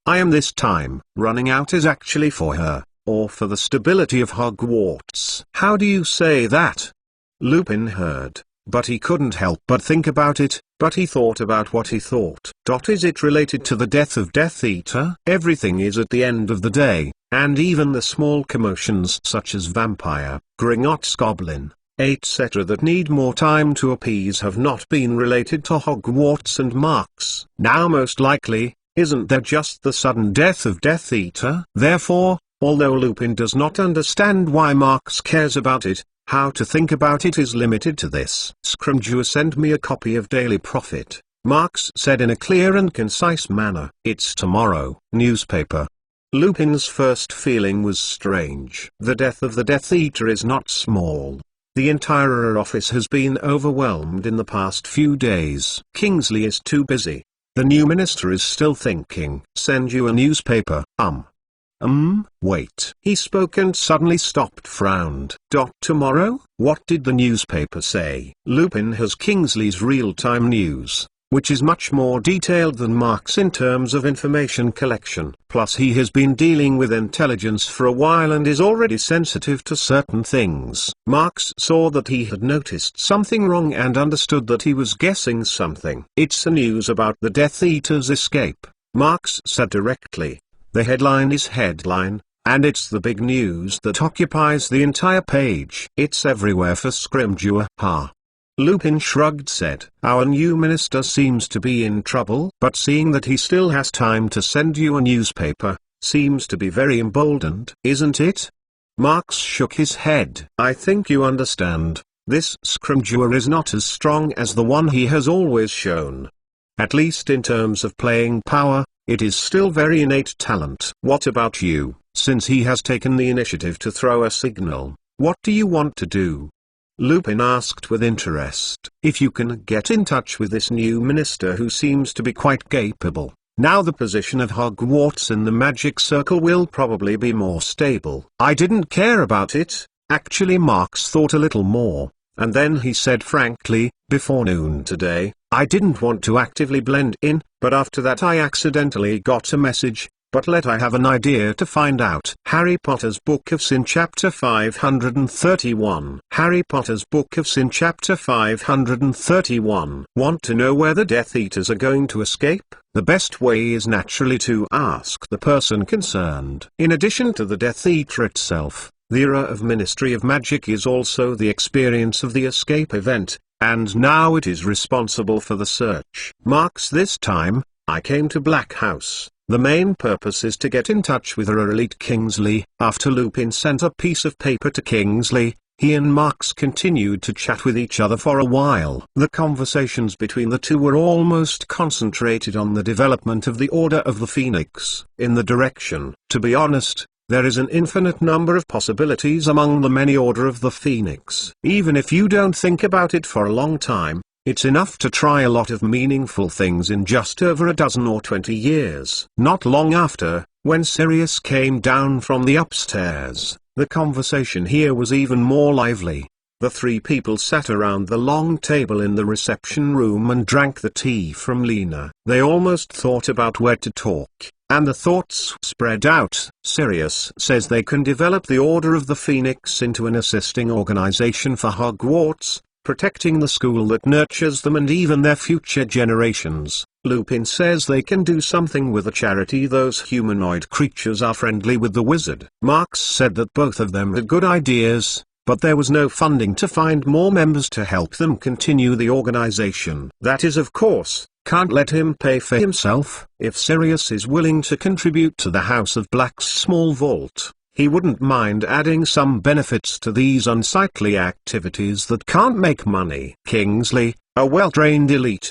I am this time. Running out is actually for her, or for the stability of Hogwarts. How do you say that? Lupin heard, but he couldn't help but think about it. But he thought about what he thought. Is it related to the death of Death Eater? Everything is at the end of the day, and even the small commotions such as vampire, Gringotts goblin, etc. that need more time to appease have not been related to Hogwarts and Marks. Now most likely, isn't there just the sudden death of Death Eater? Therefore, although Lupin does not understand why Marks cares about it, how to think about it is limited to this. Scrimgeour sent me a copy of Daily Prophet, Marks said in a clear and concise manner. It's tomorrow. Newspaper. Lupin's first feeling was strange. The death of the Death Eater is not small. The entire office has been overwhelmed in the past few days. Kingsley is too busy. The new minister is still thinking. Send you a newspaper. Wait. He spoke and suddenly stopped, frowned. Tomorrow? What did the newspaper say? Lupin has Kingsley's real-time news, which is much more detailed than Marks in terms of information collection. Plus he has been dealing with intelligence for a while and is already sensitive to certain things. Marks saw that he had noticed something wrong and understood that he was guessing something. It's the news about the Death Eater's escape, Marks said directly. The headline is headline, and it's the big news that occupies the entire page. It's everywhere for Scrimgeour. Lupin shrugged, said, our new minister seems to be in trouble, but seeing that he still has time to send you a newspaper, seems to be very emboldened, isn't it? Marks shook his head. I think you understand, this Scrimgeour is not as strong as the one he has always shown. At least in terms of playing power, it is still very innate talent. What about you? Since he has taken the initiative to throw a signal, what do you want to do? Lupin asked with interest. If you can get in touch with this new minister who seems to be quite capable, now the position of Hogwarts in the magic circle will probably be more stable. I didn't care about it. Actually, Marks thought a little more, and then he said frankly, before noon today, I didn't want to actively blend in, but after that I accidentally got a message, but I have an idea to find out. Harry Potter's Book of Sin Chapter 531. Harry Potter's Book of Sin Chapter 531. Want to know where the Death Eaters are going to escape? The best way is naturally to ask the person concerned. In addition to the Death Eater itself, the era of Ministry of Magic is also the experience of the escape event, and now it is responsible for the search. Marks this time, I came to Black House. The main purpose is to get in touch with our elite Kingsley. After Lupin sent a piece of paper to Kingsley, he and Marks continued to chat with each other for a while. The conversations between the two were almost concentrated on the development of the Order of the Phoenix. In the direction, to be honest, there is an infinite number of possibilities among the many Order of the Phoenix. Even if you don't think about it for a long time, it's enough to try a lot of meaningful things in just over a dozen or 20 years. Not long after, when Sirius came down from the upstairs, the conversation here was even more lively. The three people sat around the long table in the reception room and drank the tea from Lena. They almost thought about where to talk, and the thoughts spread out. Sirius says they can develop the Order of the Phoenix into an assisting organization for Hogwarts, protecting the school that nurtures them and even their future generations. Lupin says they can do something with a charity those humanoid creatures are friendly with the wizard. Marks said that both of them had good ideas, but there was no funding to find more members to help them continue the organization. That is, of course, can't let him pay for himself. If Sirius is willing to contribute to the House of Black's small vault, he wouldn't mind adding some benefits to these unsightly activities that can't make money. Kingsley, a well-trained elite,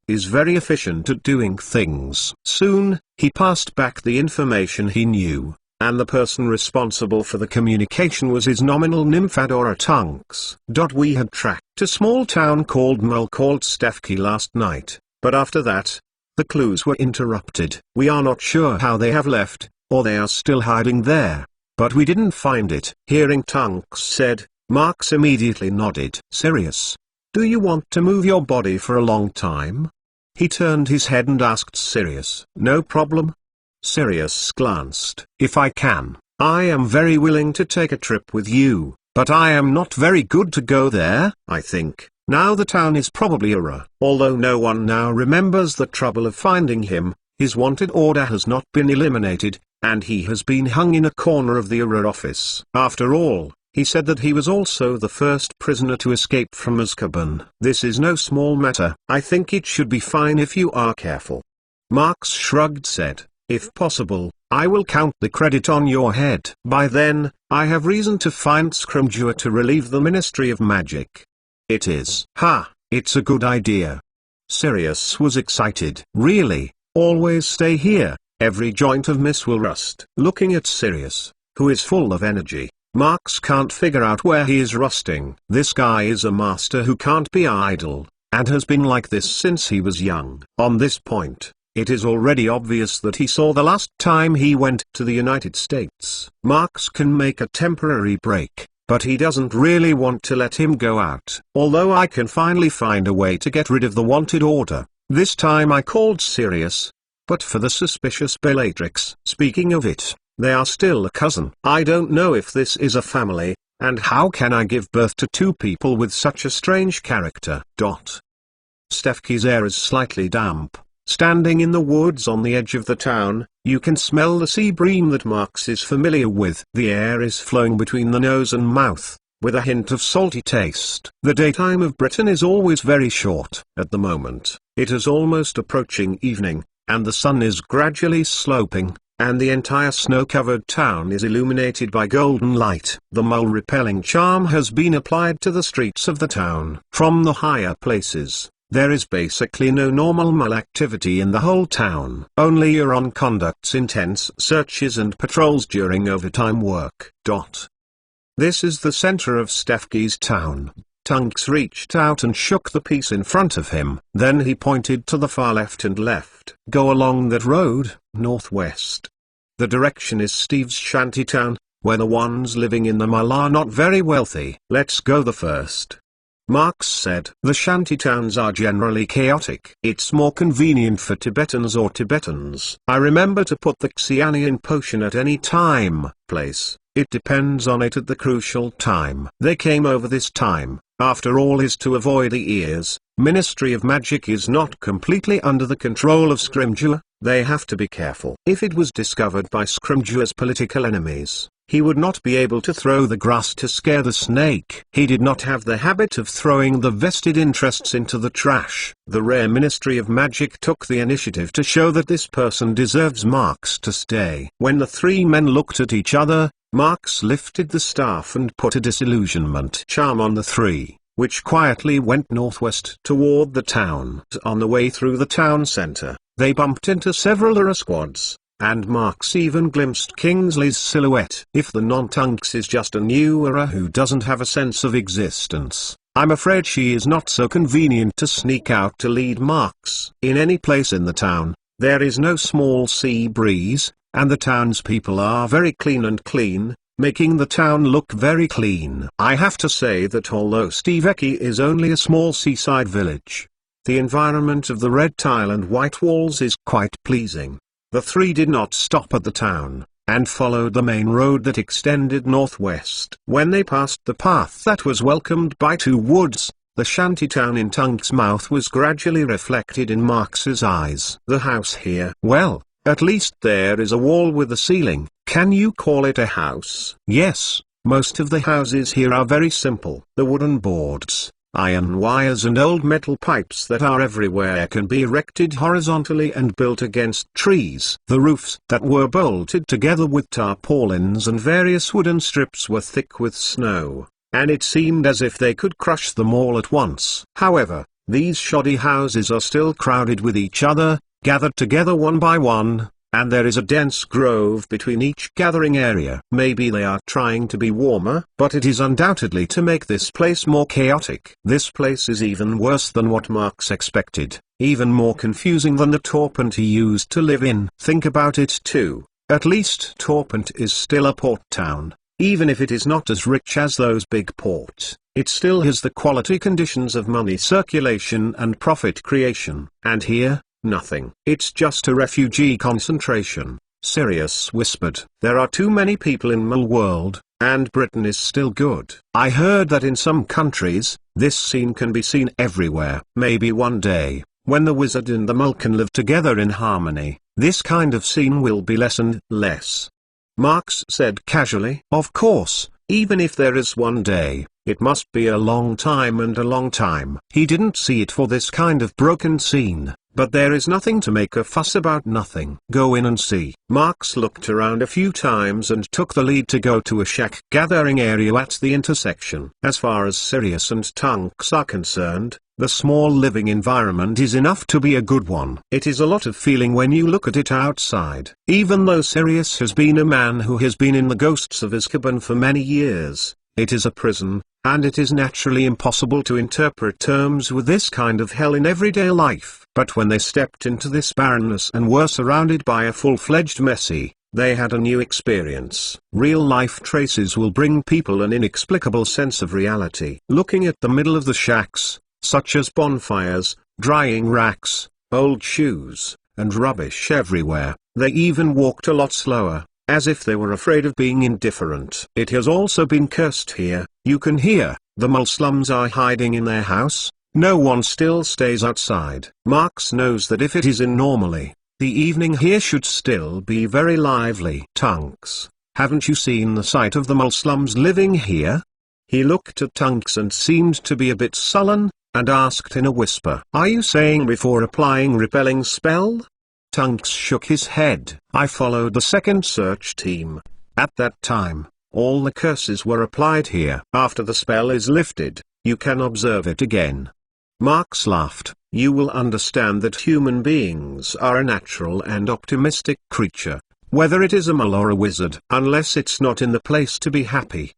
is very efficient at doing things. Soon, he passed back the information he knew, and the person responsible for the communication was his nominal Nymphadora Tunks. We had tracked a small town called Stefki last night, but after that, the clues were interrupted. We are not sure how they have left, or they are still hiding there, but we didn't find it. Hearing Tunks said, Marks immediately nodded. Sirius, do you want to move your body for a long time? He turned his head and asked Sirius. No problem. Sirius glanced. If I can, I am very willing to take a trip with you, but I am not very good to go there. I think, now the town is probably although no one now remembers the trouble of finding him, his wanted order has not been eliminated, and he has been hung in a corner of the office. After all, He said that he was also the first prisoner to escape from Azkaban. This is no small matter. I think it should be fine if you are careful. Marx shrugged said, if possible, I will count the credit on your head. By then, I have reason to find Scrimgeour to relieve the Ministry of Magic. It is. Ha, it's a good idea. Sirius was excited. Really, always stay here, every joint of Miss will rust. Looking at Sirius, who is full of energy, Marx can't figure out where he is rusting. This guy is a master who can't be idle, and has been like this since he was young. On this point, it is already obvious that he saw the last time he went to the United States. Marx can make a temporary break, but he doesn't really want to let him go out. Although I can finally find a way to get rid of the wanted order, this time I called Sirius. But for the suspicious Bellatrix. Speaking of it, they are still a cousin. I don't know if this is a family, and how can I give birth to two people with such a strange character? Stefki's air is slightly damp. Standing in the woods on the edge of the town, you can smell the sea breeze that Marx is familiar with. The air is flowing between the nose and mouth, with a hint of salty taste. The daytime of Britain is always very short. At the moment, it is almost approaching evening, and the sun is gradually sloping, and the entire snow-covered town is illuminated by golden light. The mole-repelling charm has been applied to the streets of the town. From the higher places, there is basically no normal mole activity in the whole town. Only Euron conducts intense searches and patrols during overtime work. This is the center of Stefki's town. Tunks reached out and shook the piece in front of him. Then he pointed to the far left and left. Go along that road, northwest. The direction is Steve's shantytown, where the ones living in the mall are not very wealthy. Let's go the first. Marx said, the shantytowns are generally chaotic. It's more convenient for Tibetans or Tibetans. I remember to put the Xianian potion at any time, place. It depends on it at the crucial time. They came over this time, after all is to avoid the ears. Ministry of Magic is not completely under the control of Scrimgeour. They have to be careful. If it was discovered by Scrimgeour's political enemies, he would not be able to throw the grass to scare the snake. He did not have the habit of throwing the vested interests into the trash. The rare Ministry of Magic took the initiative to show that this person deserves Marx to stay. When the three men looked at each other, Marx lifted the staff and put a disillusionment charm on the three, which quietly went northwest toward the town. On the way through the town center, they bumped into several Ura squads, and Marx even glimpsed Kingsley's silhouette. If the non-Tunks is just a new Ura who doesn't have a sense of existence, I'm afraid she is not so convenient to sneak out to lead Marx. In any place in the town, there is no small sea breeze, and the townspeople are very clean, making the town look very clean. I have to say that although Steveki is only a small seaside village, the environment of the red tile and white walls is quite pleasing. The three did not stop at the town, and followed the main road that extended northwest. When they passed the path that was welcomed by two woods, the shantytown in Tunk's mouth was gradually reflected in Marx's eyes. The house here, well, at least there is a wall with a ceiling. Can you call it a house? Yes, most of the houses here are very simple. The wooden boards, iron wires and old metal pipes that are everywhere can be erected horizontally and built against trees. The roofs that were bolted together with tarpaulins and various wooden strips were thick with snow, and it seemed as if they could crush them all at once. However, these shoddy houses are still crowded with each other, gathered together one by one, and there is a dense grove between each gathering area. Maybe they are trying to be warmer, but it is undoubtedly to make this place more chaotic. This place is even worse than what Marx expected, even more confusing than the Torpent he used to live in. Think about it too. At least Torpent is still a port town. Even if it is not as rich as those big ports, it still has the quality conditions of money circulation and profit creation. And here, nothing. It's just a refugee concentration. Sirius whispered. There are too many people in Mole World, and Britain is still good. I heard that in some countries, this scene can be seen everywhere. Maybe one day, when the wizard and the mole can live together in harmony, this kind of scene will be less and less. Marx said casually. Of course, Even if there is one day, it must be a long time and a long time. He didn't see it for this kind of broken scene, but there is nothing to make a fuss about. Nothing. Go in and see. Marx looked around a few times and took the lead to go to a shack gathering area at the intersection. As far as Sirius and Tunks are concerned, the small living environment is enough to be a good one. It is a lot of feeling when you look at it outside. Even though Sirius has been a man who has been in the ghosts of Azkaban for many years, it is a prison, and it is naturally impossible to interpret terms with this kind of hell in everyday life. But when they stepped into this barrenness and were surrounded by a full-fledged Messie, they had a new experience. Real-life traces will bring people an inexplicable sense of reality. Looking at the middle of the shacks, such as bonfires, drying racks, old shoes, and rubbish everywhere, they even walked a lot slower, as if they were afraid of being indifferent. It has also been cursed here. You can hear, the Mulslums are hiding in their house. No one still stays outside. Marx knows that if it is in normally, the evening here should still be very lively. Tunks, haven't you seen the sight of the Mulslums living here? He looked at Tunks and seemed to be a bit sullen, and asked in a whisper, "Are you saying before applying repelling spell?" Tunks shook his head. "I followed the second search team. At that time, all the curses were applied here. After the spell is lifted, you can observe it again." Marx laughed. "You will understand that human beings are a natural and optimistic creature, whether it is a mole or a wizard, unless it's not in the place to be happy."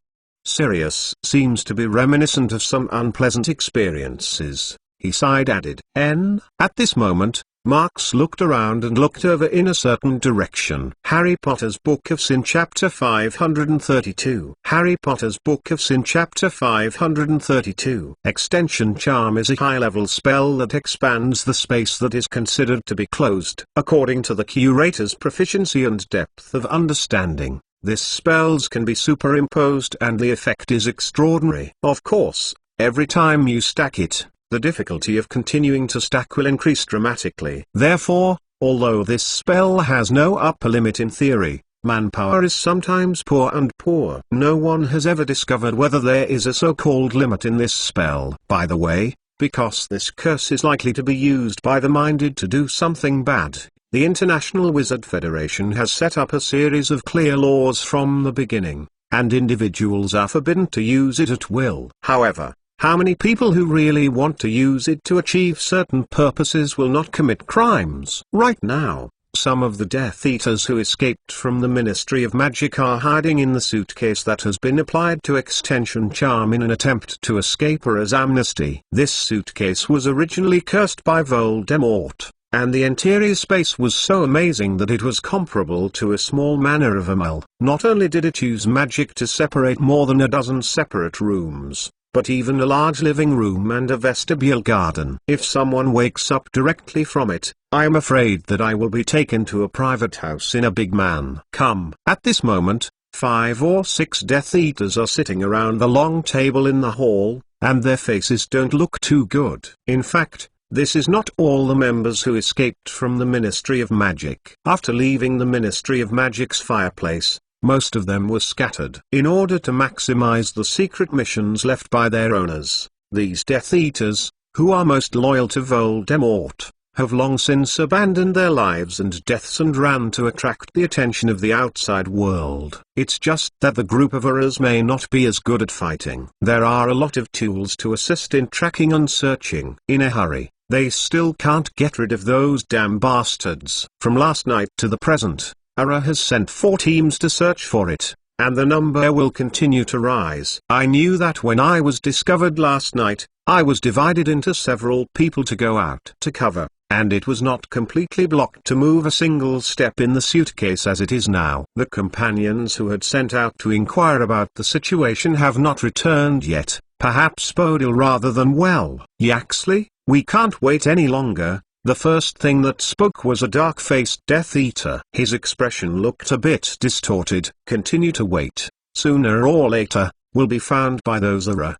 Sirius seems to be reminiscent of some unpleasant experiences. He sighed, added, At this moment, Marx looked around and looked over in a certain direction. Harry Potter's Book of Sin Chapter 532. Harry Potter's Book of Sin Chapter 532. Extension Charm is a high-level spell that expands the space that is considered to be closed. According to the curator's proficiency and depth of understanding, this spells can be superimposed and the effect is extraordinary. Of course, every time you stack it, the difficulty of continuing to stack will increase dramatically. Therefore, although this spell has no upper limit in theory, manpower is sometimes poor and poor. No one has ever discovered whether there is a so-called limit in this spell. By the way, because this curse is likely to be used by the minded to do something bad, the International Wizard Federation has set up a series of clear laws from the beginning, and individuals are forbidden to use it at will. However, how many people who really want to use it to achieve certain purposes will not commit crimes? Right now, some of the Death Eaters who escaped from the Ministry of Magic are hiding in the suitcase that has been applied to Extension Charm in an attempt to escape or as amnesty. This suitcase was originally cursed by Voldemort, and the interior space was so amazing that it was comparable to a small manor of a mall. Not only did it use magic to separate more than a dozen separate rooms, but even a large living room and a vestibule garden. If someone wakes up directly from it, I am afraid that I will be taken to a private house in a big man. Come. At this moment, 5 or 6 Death Eaters are sitting around the long table in the hall, and their faces don't look too good. In fact, this is not all the members who escaped from the Ministry of Magic. After leaving the Ministry of Magic's fireplace, most of them were scattered. In order to maximize the secret missions left by their owners, these Death Eaters, who are most loyal to Voldemort, have long since abandoned their lives and deaths and ran to attract the attention of the outside world. It's just that the group of Aurors may not be as good at fighting. There are a lot of tools to assist in tracking and searching. In a hurry, they still can't get rid of those damn bastards. From last night to the present, Auror has sent 4 teams to search for it, and the number will continue to rise. I knew that when I was discovered last night, I was divided into several people to go out to cover, and it was not completely blocked to move a single step in the suitcase as it is now. The companions who had sent out to inquire about the situation have not returned yet, perhaps bodil rather than well. Yaxley, we can't wait any longer. The first thing that spoke was a dark-faced Death Eater. His expression looked a bit distorted. Continue to wait. Sooner or later, we'll be found by those Auror.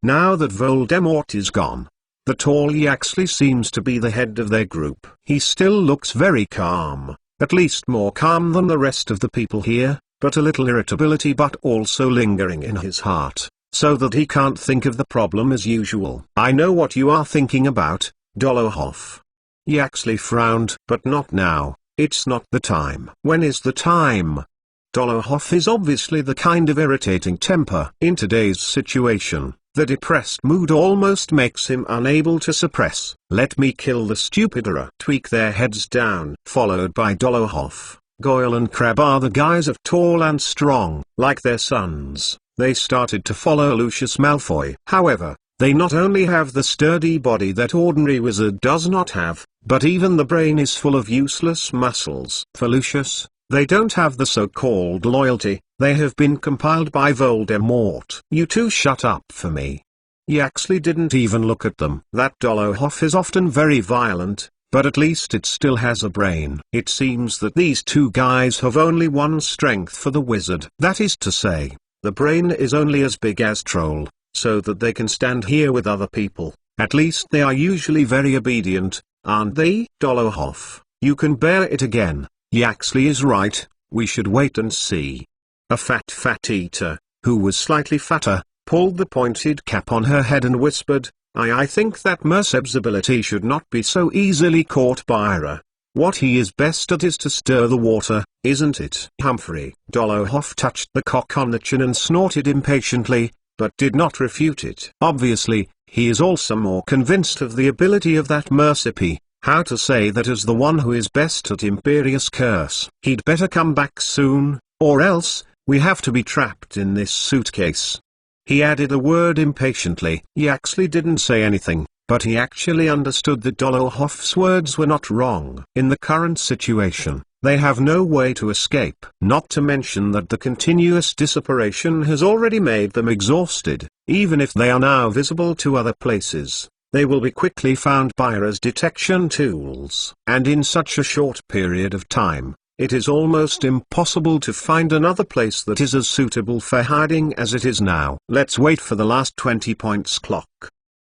Now that Voldemort is gone, the tall Yaxley seems to be the head of their group. He still looks very calm, at least more calm than the rest of the people here. but a little irritability but also lingering in his heart, so that he can't think of the problem as usual. "I know what you are thinking about, Dolohov." Yaxley frowned. "But not now, it's not the time." "When is the time?" Dolohov is obviously the kind of irritating temper. In today's situation, the depressed mood almost makes him unable to suppress. "Let me kill the stupidera." Tweak their heads down. Followed by Dolohov, Goyle and Crabbe are the guys of tall and strong. Like their sons, they started to follow Lucius Malfoy. However, they not only have the sturdy body that ordinary wizard does not have, but even the brain is full of useless muscles. For Lucius, they don't have the so-called loyalty. They have been compiled by Voldemort. "You two shut up for me." Yaxley didn't even look at them. That Dolohov is often very violent, but at least it still has a brain. It seems that these two guys have only one strength for the wizard. That is to say, the brain is only as big as Troll, so that they can stand here with other people. At least they are usually very obedient, aren't they? "Dolohov, you can bear it again. Yaxley is right, we should wait and see." A fat eater, who was slightly fatter, pulled the pointed cap on her head and whispered, I think that Merseb's ability should not be so easily caught by Ira. What he is best at is to stir the water, isn't it?" "Humphrey." Dolohov touched the cock on the chin and snorted impatiently, but did not refute it. Obviously, he is also more convinced of the ability of that Merseb. How to say that as the one who is best at Imperious Curse? "He'd better come back soon, or else, we have to be trapped in this suitcase." He added a word impatiently. Yaxley didn't say anything, but he actually understood that Dolohov's words were not wrong. In the current situation, they have no way to escape. Not to mention that the continuous disapparition has already made them exhausted. Even if they are now visible to other places, they will be quickly found by Ira's detection tools. And in such a short period of time, it is almost impossible to find another place that is as suitable for hiding as it is now. "Let's wait for the last 20 points clock."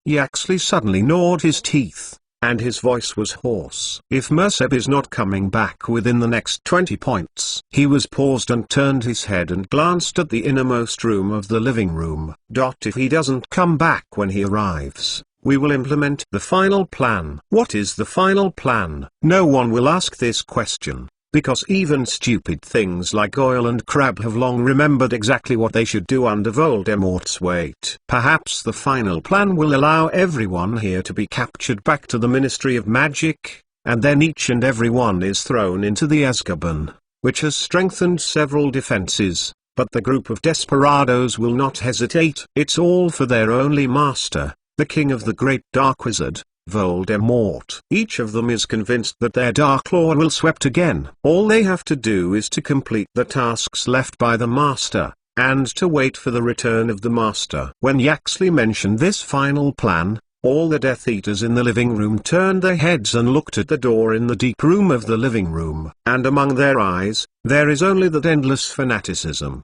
Yaxley suddenly gnawed his teeth, and his voice was hoarse. "If Merseb is not coming back within the next 20 points." He was paused and turned his head and glanced at the innermost room of the living room. "If he doesn't come back when he arrives, we will implement the final plan." "What is the final plan?" No one will ask this question, because even stupid things like Goyle and Crabbe have long remembered exactly what they should do under Voldemort's weight. "Perhaps the final plan will allow everyone here to be captured back to the Ministry of Magic, and then each and every one is thrown into the Azkaban, which has strengthened several defenses, but the group of desperados will not hesitate. It's all for their only master, the king of the great dark wizard, Voldemort. Each of them is convinced that their Dark Law will swept again. All they have to do is to complete the tasks left by the Master, and to wait for the return of the Master." When Yaxley mentioned this final plan, all the Death Eaters in the living room turned their heads and looked at the door in the deep room of the living room. And among their eyes, there is only that endless fanaticism.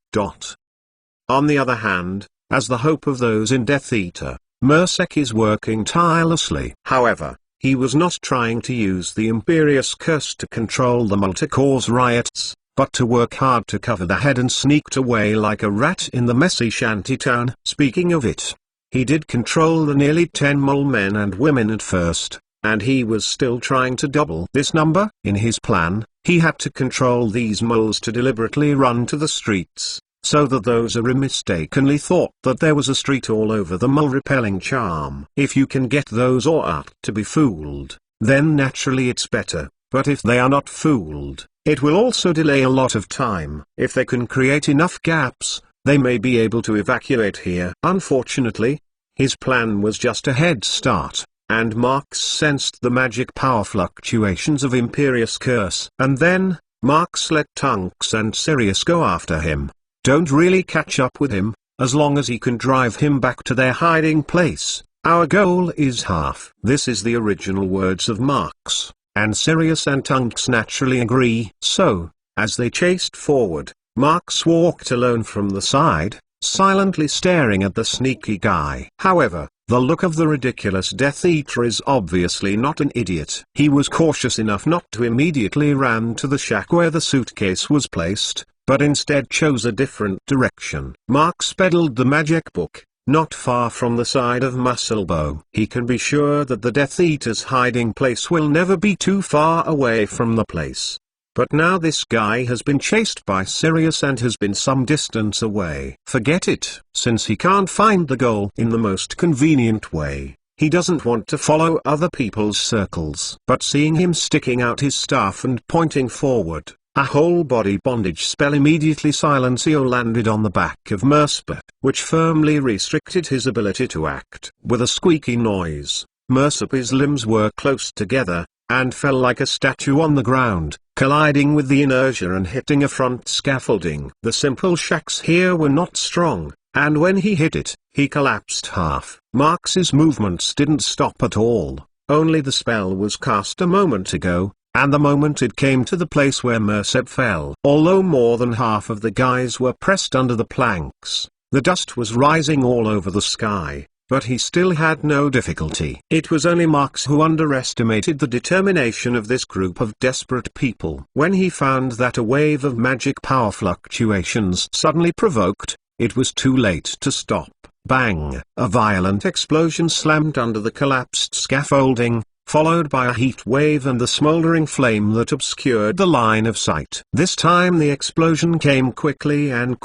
On the other hand, as the hope of those in Death Eater, Merseb is working tirelessly. However, he was not trying to use the Imperious Curse to control the mole to cause riots, but to work hard to cover the head and sneaked away like a rat in the messy shantytown. Speaking of it, he did control the nearly 10 mole men and women at first, and he was still trying to double this number. In his plan, he had to control these moles to deliberately run to the streets, so that those who mistakenly thought that there was a street all over the mole-repelling charm. If you can get those or are to be fooled, then naturally it's better, but if they are not fooled, it will also delay a lot of time. If they can create enough gaps, they may be able to evacuate here. Unfortunately, his plan was just a head start, and Marx sensed the magic power fluctuations of Imperious Curse. And then, Marx let Tunks and Sirius go after him. Don't really catch up with him, as long as he can drive him back to their hiding place. Our goal is half. This is the original words of Marx, and Sirius and Tunks naturally agree. So, as they chased forward, Marx walked alone from the side, silently staring at the sneaky guy. However, the look of the ridiculous Death Eater is obviously not an idiot. He was cautious enough not to immediately run to the shack where the suitcase was placed, but instead chose a different direction. Marks peddled the magic book, not far from the side of Musselbow. He can be sure that the Death Eater's hiding place will never be too far away from the place. But now this guy has been chased by Sirius and has been some distance away. Forget it. Since he can't find the goal in the most convenient way, he doesn't want to follow other people's circles. But seeing him sticking out his staff and pointing forward, a whole body bondage spell immediately Silencio landed on the back of Mercer, which firmly restricted his ability to act. With a squeaky noise, Mercer's limbs were close together, and fell like a statue on the ground, colliding with the inertia and hitting a front scaffolding. The simple shacks here were not strong, and when he hit it, he collapsed half. Marks's movements didn't stop at all, only the spell was cast a moment ago, and the moment it came to the place where Mercer fell. Although more than half of the guys were pressed under the planks, the dust was rising all over the sky. But he still had no difficulty. It was only Marks who underestimated the determination of this group of desperate people. When he found that a wave of magic power fluctuations suddenly provoked, it was too late to stop. Bang! A violent explosion slammed under the collapsed scaffolding, followed by a heat wave and the smoldering flame that obscured the line of sight. This time the explosion came quickly, and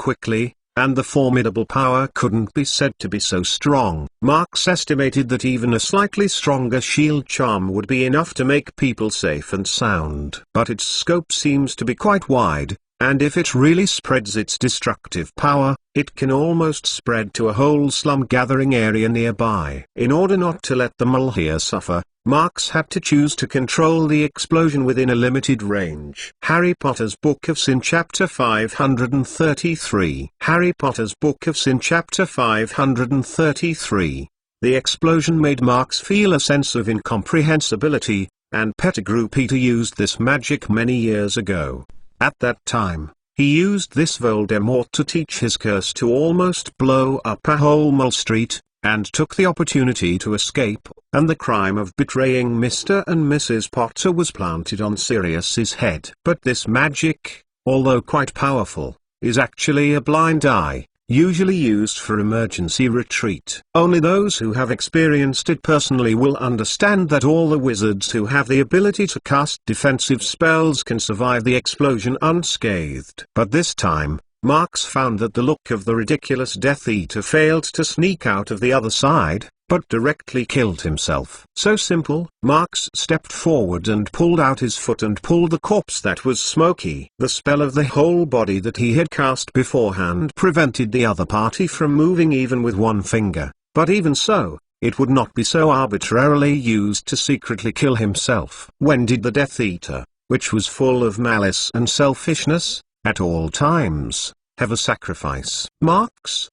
the formidable power couldn't be said to be so strong. Marks estimated that even a slightly stronger shield charm would be enough to make people safe and sound. But its scope seems to be quite wide, and if it really spreads its destructive power, it can almost spread to a whole slum-gathering area nearby. In order not to let the mole here suffer, Marks had to choose to control the explosion within a limited range. Harry Potter's Book of Sin Chapter 533. Harry Potter's Book of Sin Chapter 533. The explosion made Marks feel a sense of incomprehensibility, and Pettigrew Peter used this magic many years ago. At that time, he used this Voldemort to teach his curse to almost blow up a whole Mole Street, and took the opportunity to escape, and the crime of betraying Mr. and Mrs. Potter was planted on Sirius's head. But this magic, although quite powerful, is actually a blind eye, usually used for emergency retreat. Only those who have experienced it personally will understand that all the wizards who have the ability to cast defensive spells can survive the explosion unscathed. But this time, Marks found that the look of the ridiculous Death Eater failed to sneak out of the other side, but directly killed himself. So simple. Marks stepped forward and pulled out his foot and pulled the corpse that was smoky. The spell of the whole body that he had cast beforehand prevented the other party from moving even with one finger, but even so, it would not be so arbitrarily used to secretly kill himself. When did the Death Eater, which was full of malice and selfishness, at all times, have a sacrifice? Marks,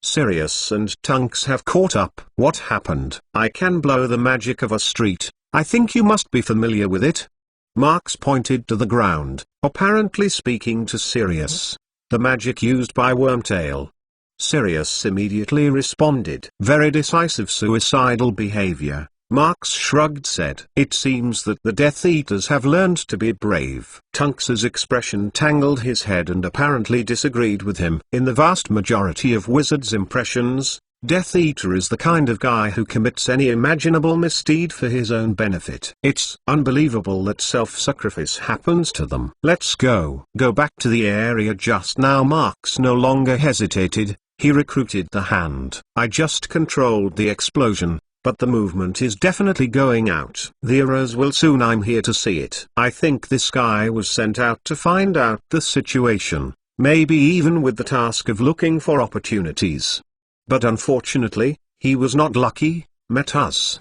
Sirius and Tunks have caught up. What happened? I can blow the magic of a street. I think you must be familiar with it. Marks pointed to the ground, apparently speaking to Sirius. The magic used by Wormtail. Sirius immediately responded. Very decisive suicidal behavior. Marks shrugged, said. It seems that the Death Eaters have learned to be brave. Tunks's expression tangled his head and apparently disagreed with him. In the vast majority of wizards' impressions, Death Eater is the kind of guy who commits any imaginable misdeed for his own benefit. It's unbelievable that self-sacrifice happens to them. Let's go. Go back to the area just now. Marks no longer hesitated. He recruited the hand. I just controlled the explosion, but the movement is definitely going out. The arrows will soon. I'm here to see it. I think this guy was sent out to find out the situation, maybe even with the task of looking for opportunities. But unfortunately, he was not lucky. Met us.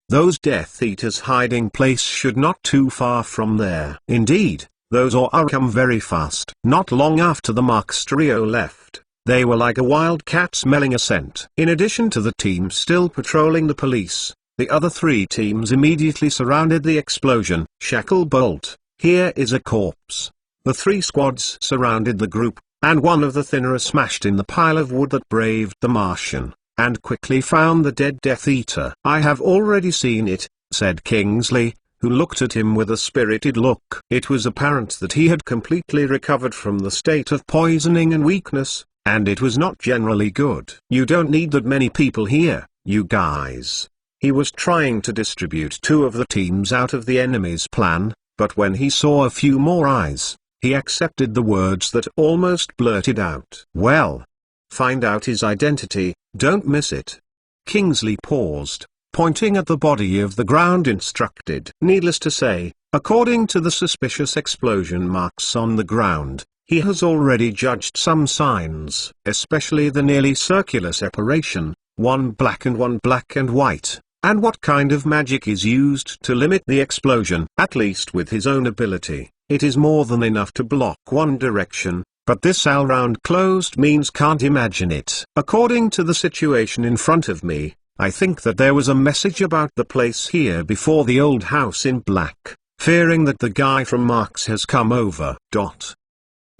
Those Death Eaters' hiding place should not too far from there. Indeed, those are come very fast. Not long after the Marks trio left, they were like a wild cat smelling a scent. In addition to the team still patrolling the police, the other three teams immediately surrounded the explosion. Shacklebolt, here is a corpse. The three squads surrounded the group, and one of the thinner smashed in the pile of wood that braved the Martian, and quickly found the dead Death Eater. I have already seen it, said Kingsley, who looked at him with a spirited look. It was apparent that he had completely recovered from the state of poisoning and weakness, and it was not generally good. "You don't need that many people here, you guys." He was trying to distribute two of the teams out of the enemy's plan, but when he saw a few more eyes, he accepted the words that almost blurted out. "Well, find out his identity, don't miss it." Kingsley paused, pointing at the body of the ground instructed. Needless to say, according to the suspicious explosion marks on the ground, he has already judged some signs, especially the nearly circular separation, one black and white, and what kind of magic is used to limit the explosion. At least with his own ability, it is more than enough to block one direction, but this all-round closed means can't imagine it. According to the situation in front of me, I think that there was a message about the place here before the old house in black, fearing that the guy from Marks has come over.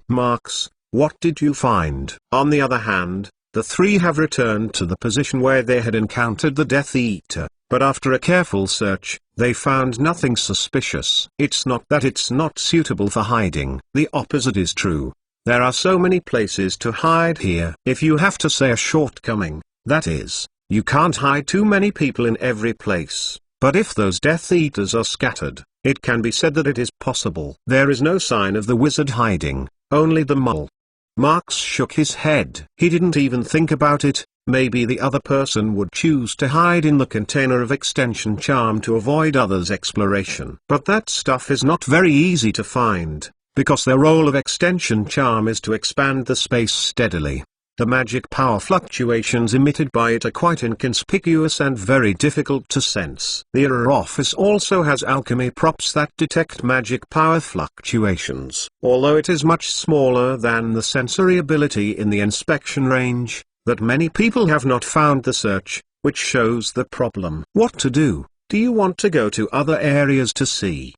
Marks, what did you find? On the other hand, the three have returned to the position where they had encountered the Death Eater, but after a careful search, they found nothing suspicious. It's not that it's not suitable for hiding. The opposite is true. There are so many places to hide here. If you have to say a shortcoming, that is, you can't hide too many people in every place. But if those Death Eaters are scattered, it can be said that it is possible. There is no sign of the wizard hiding, only the mole. Marks shook his head. He didn't even think about it. Maybe the other person would choose to hide in the container of extension charm to avoid others' exploration. But that stuff is not very easy to find, because their role of extension charm is to expand the space steadily. The magic power fluctuations emitted by it are quite inconspicuous and very difficult to sense. The Error Office also has alchemy props that detect magic power fluctuations. Although it is much smaller than the sensory ability in the inspection range, that many people have not found the search, which shows the problem. What to do? Do you want to go to other areas to see?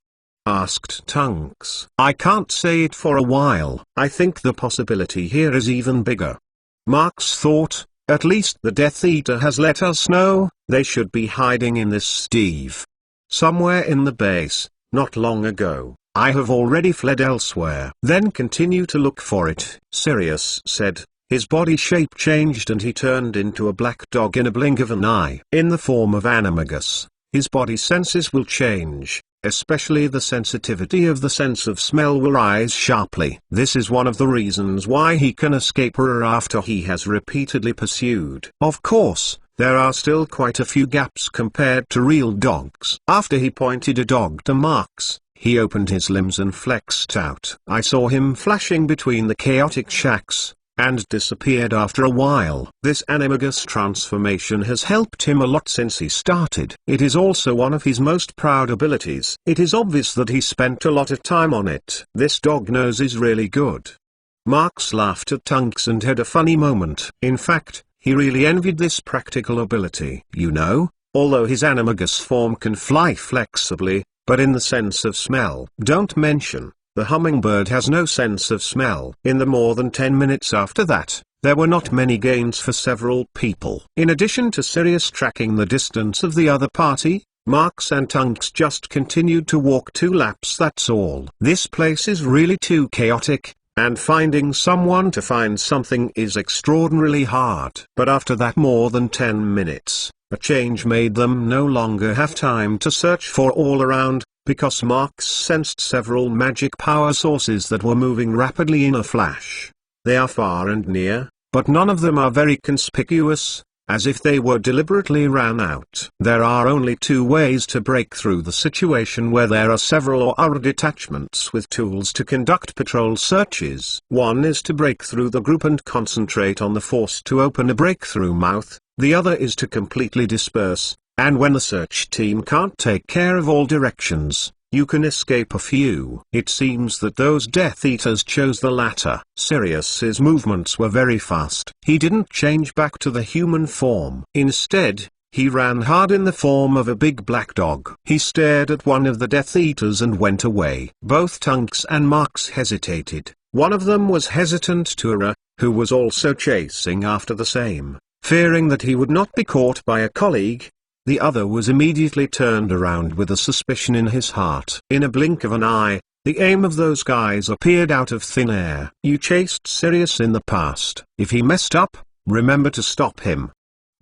Asked Tunks. I can't say it for a while. I think the possibility here is even bigger. Marks thought, at least the Death Eater has let us know. They should be hiding in this Steve. Somewhere in the base, not long ago. I have already fled elsewhere. Then continue to look for it, Sirius said. His body shape changed and he turned into a black dog in a blink of an eye. In the form of Animagus, his body senses will change. Especially the sensitivity of the sense of smell will rise sharply. This is one of the reasons why he can escape her after he has repeatedly pursued. Of course, there are still quite a few gaps compared to real dogs. After he pointed a dog to Marks, he opened his limbs and flexed out. I saw him flashing between the chaotic shacks, and disappeared after a while. This Animagus transformation has helped him a lot since he started. It is also one of his most proud abilities. It is obvious that he spent a lot of time on it. This dog nose is really good. Marks laughed at Tunks and had a funny moment. In fact, he really envied this practical ability. You know, although his Animagus form can fly flexibly, but in the sense of smell. Don't mention. The hummingbird has no sense of smell. In the more than 10 minutes after that, there were not many gains for several people. In addition to Sirius tracking the distance of the other party, Marks and Tunks just continued to walk 2 laps, that's all. This place is really too chaotic, and finding someone to find something is extraordinarily hard. But after that more than 10 minutes, a change made them no longer have time to search for all around, because Marks sensed several magic power sources that were moving rapidly in a flash. They are far and near, but none of them are very conspicuous, as if they were deliberately ran out. There are only 2 ways to break through the situation where there are several or other detachments with tools to conduct patrol searches. One is to break through the group and concentrate on the force to open a breakthrough mouth, the other is to completely disperse. And when the search team can't take care of all directions, you can escape a few. It seems that those Death Eaters chose the latter. Sirius's movements were very fast. He didn't change back to the human form. Instead, he ran hard in the form of a big black dog. He stared at one of the Death Eaters and went away. Both Tunks and Marks hesitated. One of them was hesitant to Era, who was also chasing after the same, fearing that he would not be caught by a colleague. The other was immediately turned around with a suspicion in his heart. In a blink of an eye, the aim of those guys appeared out of thin air. You chased Sirius in the past. If he messed up, remember to stop him.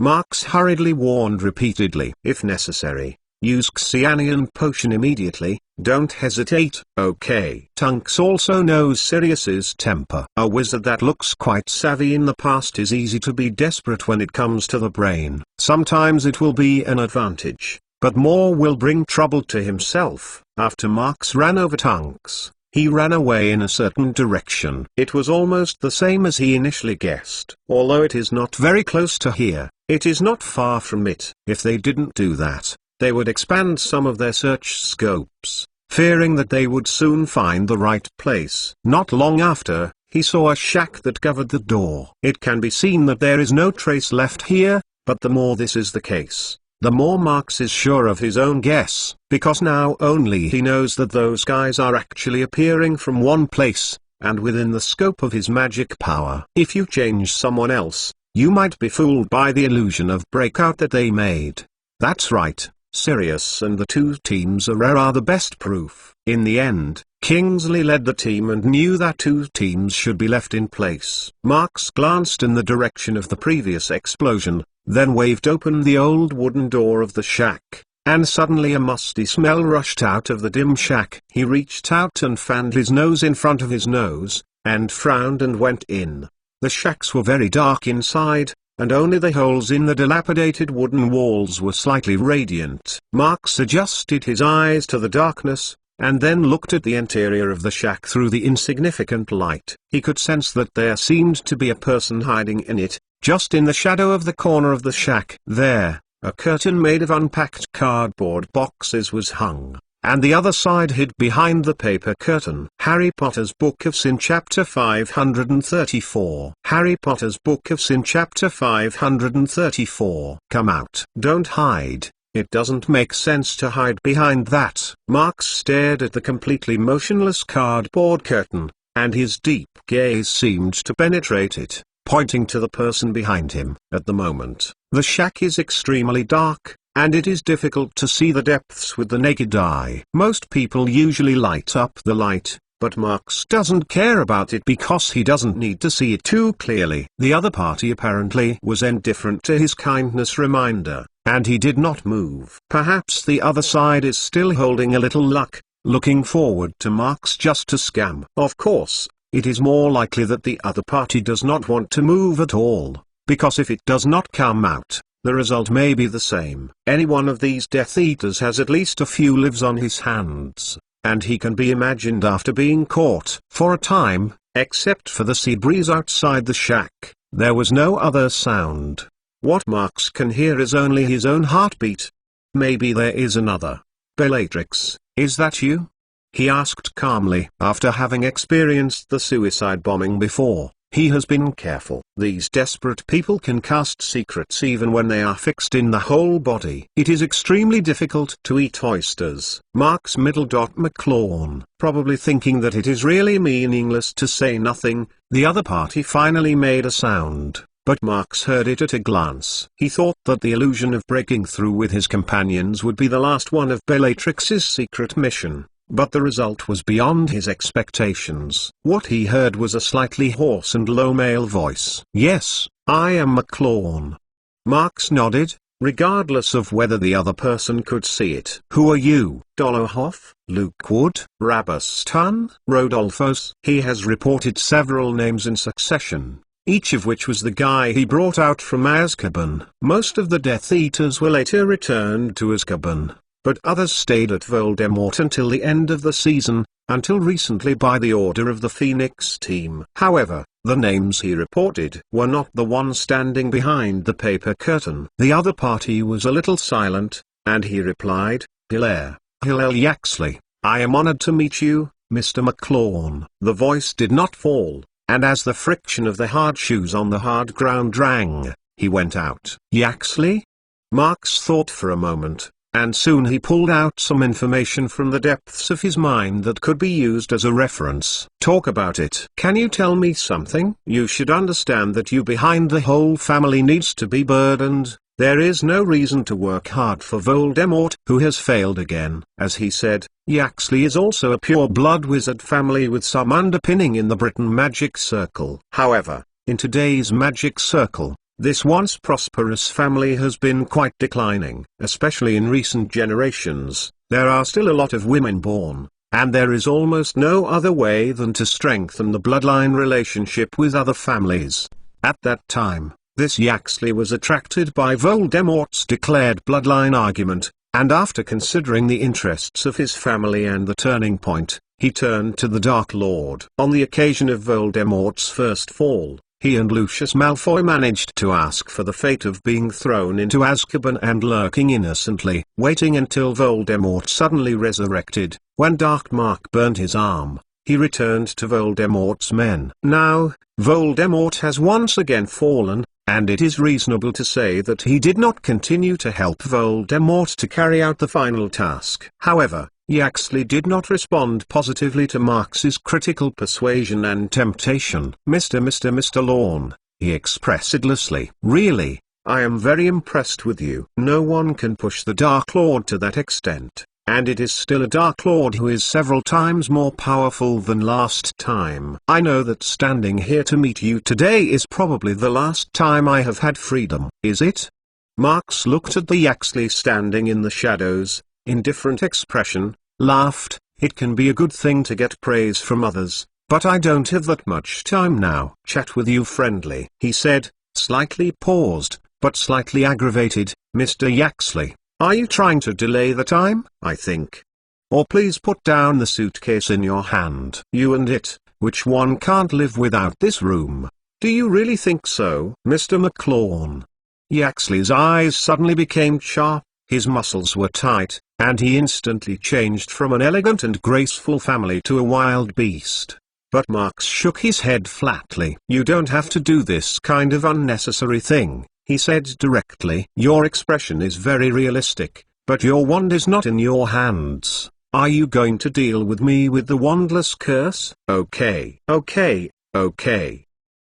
Marx hurriedly warned repeatedly. If necessary, use Xianian potion immediately, don't hesitate. Okay. Tunks also knows Sirius's temper. A wizard that looks quite savvy in the past is easy to be desperate when it comes to the brain. Sometimes it will be an advantage, but more will bring trouble to himself. After Marx ran over Tunks, he ran away in a certain direction. It was almost the same as he initially guessed. Although it is not very close to here, it is not far from it. If they didn't do that, they would expand some of their search scopes, fearing that they would soon find the right place. Not long after, he saw a shack that covered the door. It can be seen that there is no trace left here, but the more this is the case, the more Marx is sure of his own guess, because now only he knows that those guys are actually appearing from one place, and within the scope of his magic power. If you change someone else, you might be fooled by the illusion of breakout that they made. That's right. Sirius and the two teams are the best proof. In the end, Kingsley led the team and knew that two teams should be left in place. Marx glanced in the direction of the previous explosion, then waved open the old wooden door of the shack, and suddenly a musty smell rushed out of the dim shack. He reached out and fanned his nose in front of his nose, and frowned and went in. The shacks were very dark inside, and only the holes in the dilapidated wooden walls were slightly radiant. Marx adjusted his eyes to the darkness, and then looked at the interior of the shack through the insignificant light. He could sense that there seemed to be a person hiding in it, just in the shadow of the corner of the shack. There, a curtain made of unpacked cardboard boxes was hung, and the other side hid behind the paper curtain. Harry Potter's Book of Sin Chapter 534. Harry Potter's Book of Sin Chapter 534. Come out. Don't hide. It doesn't make sense to hide behind that. Marx stared at the completely motionless cardboard curtain, and his deep gaze seemed to penetrate it, pointing to the person behind him. At the moment, the shack is extremely dark, and it is difficult to see the depths with the naked eye. Most people usually light up the light, but Marx doesn't care about it because he doesn't need to see it too clearly. The other party apparently was indifferent to his kindness reminder, and he did not move. Perhaps the other side is still holding a little luck, looking forward to Marx just to scam. Of course, it is more likely that the other party does not want to move at all, because if it does not come out, the result may be the same. Any one of these Death Eaters has at least a few lives on his hands, and he can be imagined after being caught. For a time, except for the sea breeze outside the shack, there was no other sound. What Marx can hear is only his own heartbeat. Maybe there is another. Bellatrix, is that you? He asked calmly. After having experienced the suicide bombing before, he has been careful. These desperate people can cast secrets even when they are fixed in the whole body. It is extremely difficult to eat oysters. Marx McClawn, probably thinking that it is really meaningless to say nothing, the other party finally made a sound, but Marx heard it at a glance. He thought that the illusion of breaking through with his companions would be the last one of Bellatrix's secret mission. But the result was beyond his expectations. What he heard was a slightly hoarse and low male voice. Yes, I am McClawn. Marx nodded, regardless of whether the other person could see it. Who are you? Dolohov, Luke Wood, Rabastan, Rodolphus. He has reported several names in succession, each of which was the guy he brought out from Azkaban. Most of the Death Eaters were later returned to Azkaban, but others stayed at Voldemort until the end of the season, until recently by the order of the Phoenix team. However, the names he reported were not the ones standing behind the paper curtain. The other party was a little silent, and he replied, Hillel Yaxley, I am honored to meet you, Mr. McClawn. The voice did not fall, and as the friction of the hard shoes on the hard ground rang, he went out. Yaxley? Marx thought for a moment, and soon he pulled out some information from the depths of his mind that could be used as a reference. Talk about it. Can you tell me something? You should understand that you behind the whole family needs to be burdened, There is no reason to work hard for Voldemort, who has failed again. As he said, Yaxley is also a pure-blood wizard family with some underpinning in the Britain magic circle. However, in today's magic circle, this once prosperous family has been quite declining. Especially in recent generations, there are still a lot of women born, and there is almost no other way than to strengthen the bloodline relationship with other families. At that time, this Yaxley was attracted by Voldemort's declared bloodline argument, and after considering the interests of his family and the turning point, he turned to the Dark Lord. On the occasion of Voldemort's first fall, he and Lucius Malfoy managed to ask for the fate of being thrown into Azkaban and lurking innocently, waiting until Voldemort suddenly resurrected. When Dark Mark burned his arm, he returned to Voldemort's men. Now, Voldemort has once again fallen, and it is reasonable to say that he did not continue to help Voldemort to carry out the final task. However, Yaxley did not respond positively to Marx's critical persuasion and temptation. Mr. Lorne, he expressed sedulously. Really, I am very impressed with you. No one can push the Dark Lord to that extent, and it is still a Dark Lord who is several times more powerful than last time. I know that standing here to meet you today is probably the last time I have had freedom. Is it? Marx looked at the Yaxley standing in the shadows, indifferent expression, laughed. It can be a good thing to get praise from others, but I don't have that much time now. Chat with you friendly, he said, slightly paused, but slightly aggravated. Mr. Yaxley, are you trying to delay the time? I think. Or please put down the suitcase in your hand. You and it, which one can't live without this room. Do you really think so? Mr. McLawn. Yaxley's eyes suddenly became sharp, his muscles were tight, and he instantly changed from an elegant and graceful family to a wild beast. But Marx shook his head flatly. You don't have to do this kind of unnecessary thing, he said directly. Your expression is very realistic, but your wand is not in your hands. Are you going to deal with me with the wandless curse? Okay.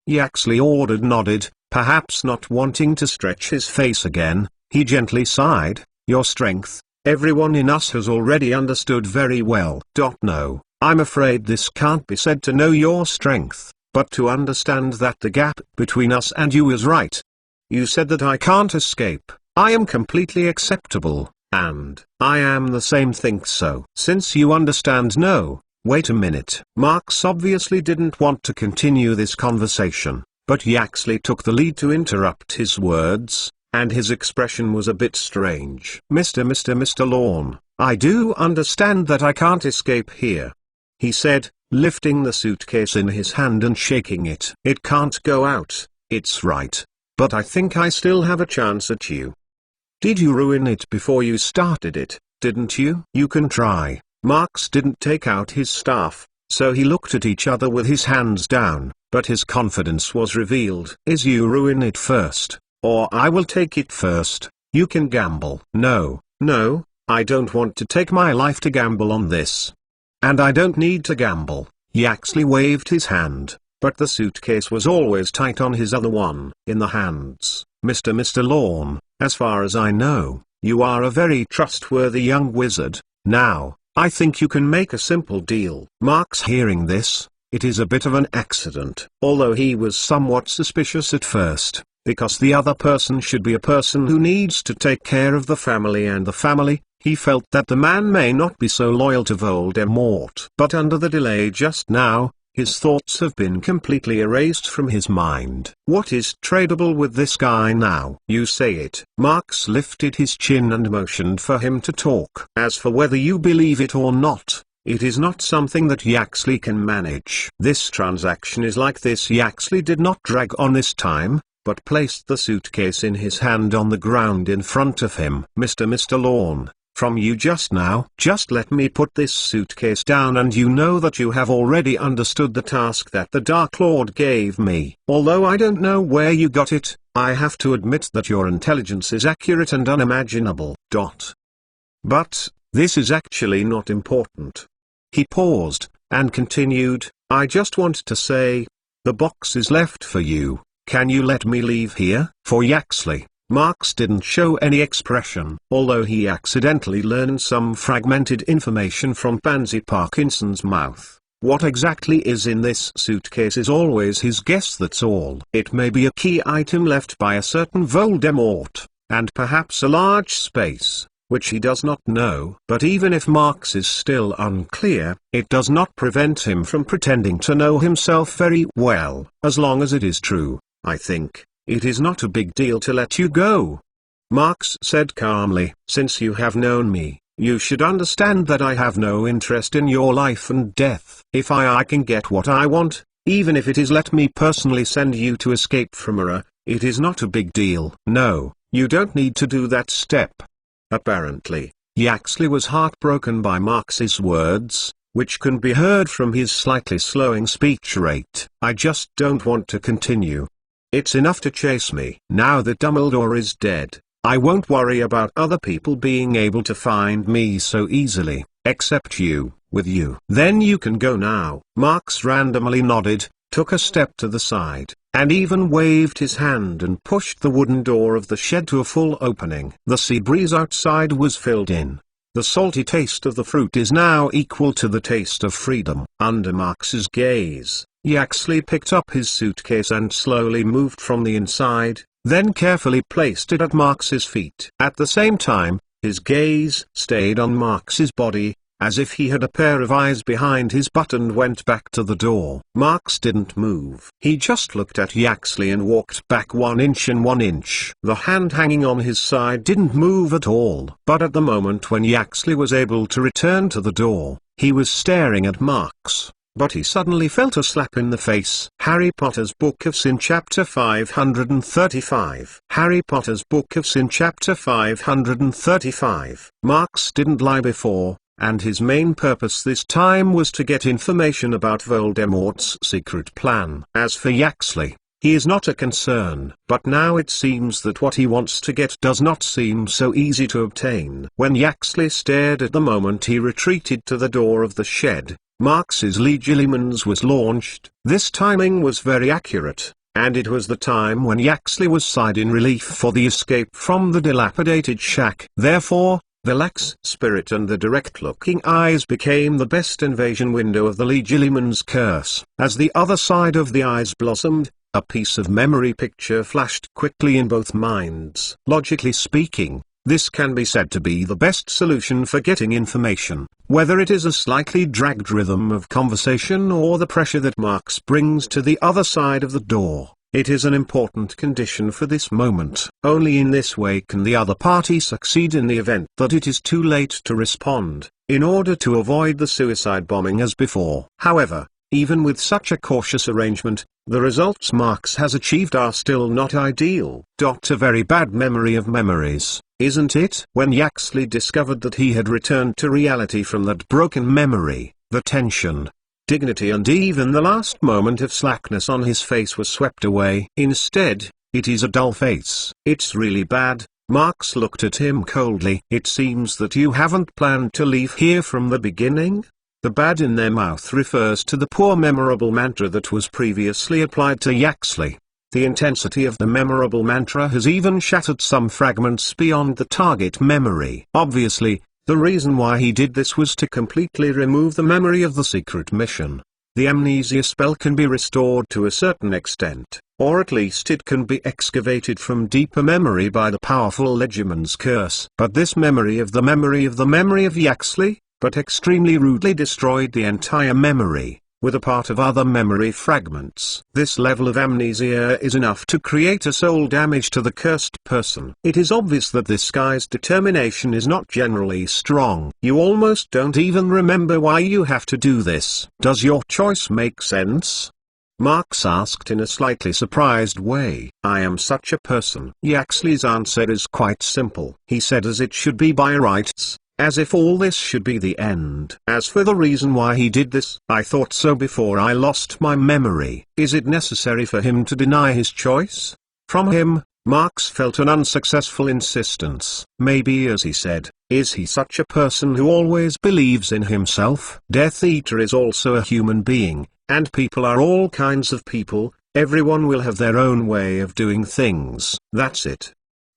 Yaxley nodded, perhaps not wanting to stretch his face again. He gently sighed. Your strength, everyone in us has already understood very well. No, I'm afraid this can't be said to know your strength, but to understand that the gap between us and you is right. You said that I can't escape. I am completely acceptable, and I am the same think so. Since you understand no, wait a minute. Marx obviously didn't want to continue this conversation, but Yaxley took the lead to interrupt his words, and his expression was a bit strange. Mr. Lorne, I do understand that I can't escape here, he said, lifting the suitcase in his hand and shaking it. It can't go out, it's right. But I think I still have a chance at you. Did you ruin it before you started it, didn't you? You can try. Marx didn't take out his staff, so he looked at each other with his hands down, but his confidence was revealed. Is you ruin it first, or I will take it first. You can gamble. No, I don't want to take my life to gamble on this. And I don't need to gamble. Yaxley waved his hand, but the suitcase was always tight on his other one. In the hands. Mr. Lorne, as far as I know, you are a very trustworthy young wizard. Now, I think you can make a simple deal. Marx hearing this, it is a bit of an accident. Although he was somewhat suspicious at first, because the other person should be a person who needs to take care of the family and the family, he felt that the man may not be so loyal to Voldemort. But under the delay just now, his thoughts have been completely erased from his mind. What is tradable with this guy now? You say it. Marx lifted his chin and motioned for him to talk. As for whether you believe it or not, it is not something that Yaxley can manage. This transaction is like this. Yaxley did not drag on this time, but placed the suitcase in his hand on the ground in front of him. Mr. Lorne, from you just now. Just let me put this suitcase down and you know that you have already understood the task that the Dark Lord gave me. Although I don't know where you got it, I have to admit that your intelligence is accurate and unimaginable. But, this is actually not important. He paused, and continued, I just want to say, the box is left for you. Can you let me leave here? For Yaxley, Marx didn't show any expression, although he accidentally learned some fragmented information from Pansy Parkinson's mouth. What exactly is in this suitcase is always his guess, that's all. It may be a key item left by a certain Voldemort, and perhaps a large space, which he does not know. But even if Marx is still unclear, it does not prevent him from pretending to know himself very well. As long as it is true, I think, it is not a big deal to let you go. Marx said calmly, since you have known me, you should understand that I have no interest in your life and death. If I can get what I want, even if it is let me personally send you to escape from Era, it is not a big deal. No, you don't need to do that step. Apparently, Yaxley was heartbroken by Marx's words, which can be heard from his slightly slowing speech rate. I just don't want to continue. It's enough to chase me. Now that Dumbledore is dead, I won't worry about other people being able to find me so easily, except you. With you. Then you can go now. Marx randomly nodded, took a step to the side, and even waved his hand and pushed the wooden door of the shed to a full opening. The sea breeze outside was filled in. The salty taste of the fruit is now equal to the taste of freedom. Under Marx's gaze, Yaxley picked up his suitcase and slowly moved from the inside, then carefully placed it at Marx's feet. At the same time, his gaze stayed on Marx's body, as if he had a pair of eyes behind his butt, and went back to the door. Marx didn't move. He just looked at Yaxley and walked back 1 inch and 1 inch. The hand hanging on his side didn't move at all. But at the moment when Yaxley was able to return to the door, he was staring at Marx. But he suddenly felt a slap in the face. Harry Potter's Book of Sin Chapter 535. Harry Potter's Book of Sin Chapter 535. Marx didn't lie before, and his main purpose this time was to get information about Voldemort's secret plan. As for Yaxley, he is not a concern. But now it seems that what he wants to get does not seem so easy to obtain. When Yaxley stared at the moment he retreated to the door of the shed, Marx's Legilimens was launched. This timing was very accurate, and it was the time when Yaxley was sighed in relief for the escape from the dilapidated shack. Therefore, the lax spirit and the direct-looking eyes became the best invasion window of the Legilimens curse. As the other side of the eyes blossomed, a piece of memory picture flashed quickly in both minds. Logically speaking, this can be said to be the best solution for getting information, whether it is a slightly dragged rhythm of conversation or the pressure that Marx brings to the other side of the door. It is an important condition for this moment. Only in this way can the other party succeed in the event that it is too late to respond, in order to avoid the suicide bombing as before. However, even with such a cautious arrangement, the results Marx has achieved are still not ideal. A very bad memory of memories, isn't it? When Yaxley discovered that he had returned to reality from that broken memory, the tension, dignity and even the last moment of slackness on his face was swept away. Instead, it is a dull face. It's really bad. Marx looked at him coldly. It seems that you haven't planned to leave here from the beginning? The bad in their mouth refers to the poor memorable mantra that was previously applied to Yaxley. The intensity of the memorable mantra has even shattered some fragments beyond the target memory. Obviously, the reason why he did this was to completely remove the memory of the secret mission. The amnesia spell can be restored to a certain extent, or at least it can be excavated from deeper memory by the powerful Legilimens curse. But this memory of the memory of the memory of Yaxley, but extremely rudely destroyed the entire memory, with a part of other memory fragments. This level of amnesia is enough to create a soul damage to the cursed person. It is obvious that this guy's determination is not generally strong. You almost don't even remember why you have to do this. Does your choice make sense? Marx asked in a slightly surprised way. I am such a person. Yaxley's answer is quite simple. He said as it should be by rights, as if all this should be the end. As for the reason why he did this, I thought so before I lost my memory. Is it necessary for him to deny his choice? From him, Marx felt an unsuccessful insistence. Maybe, as he said, is he such a person who always believes in himself? Death Eater is also a human being, and people are all kinds of people. Everyone will have their own way of doing things. That's it.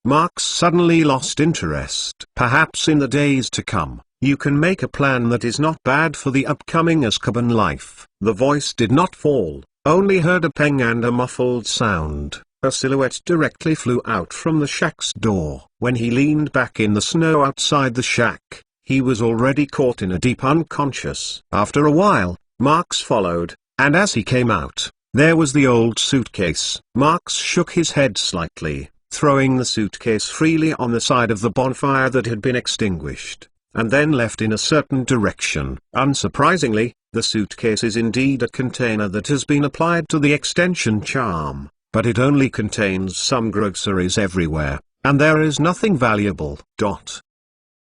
Marx suddenly lost interest. Perhaps in the days to come, you can make a plan that is not bad for the upcoming Azkaban life. The voice did not fall, only heard a pang and a muffled sound. A silhouette directly flew out from the shack's door. When he leaned back in the snow outside the shack, he was already caught in a deep unconscious. After a while, Marx followed, and as he came out, there was the old suitcase. Marx shook his head slightly, throwing the suitcase freely on the side of the bonfire that had been extinguished, and then left in a certain direction. Unsurprisingly, the suitcase is indeed a container that has been applied to the extension charm, but it only contains some groceries everywhere, and there is nothing valuable.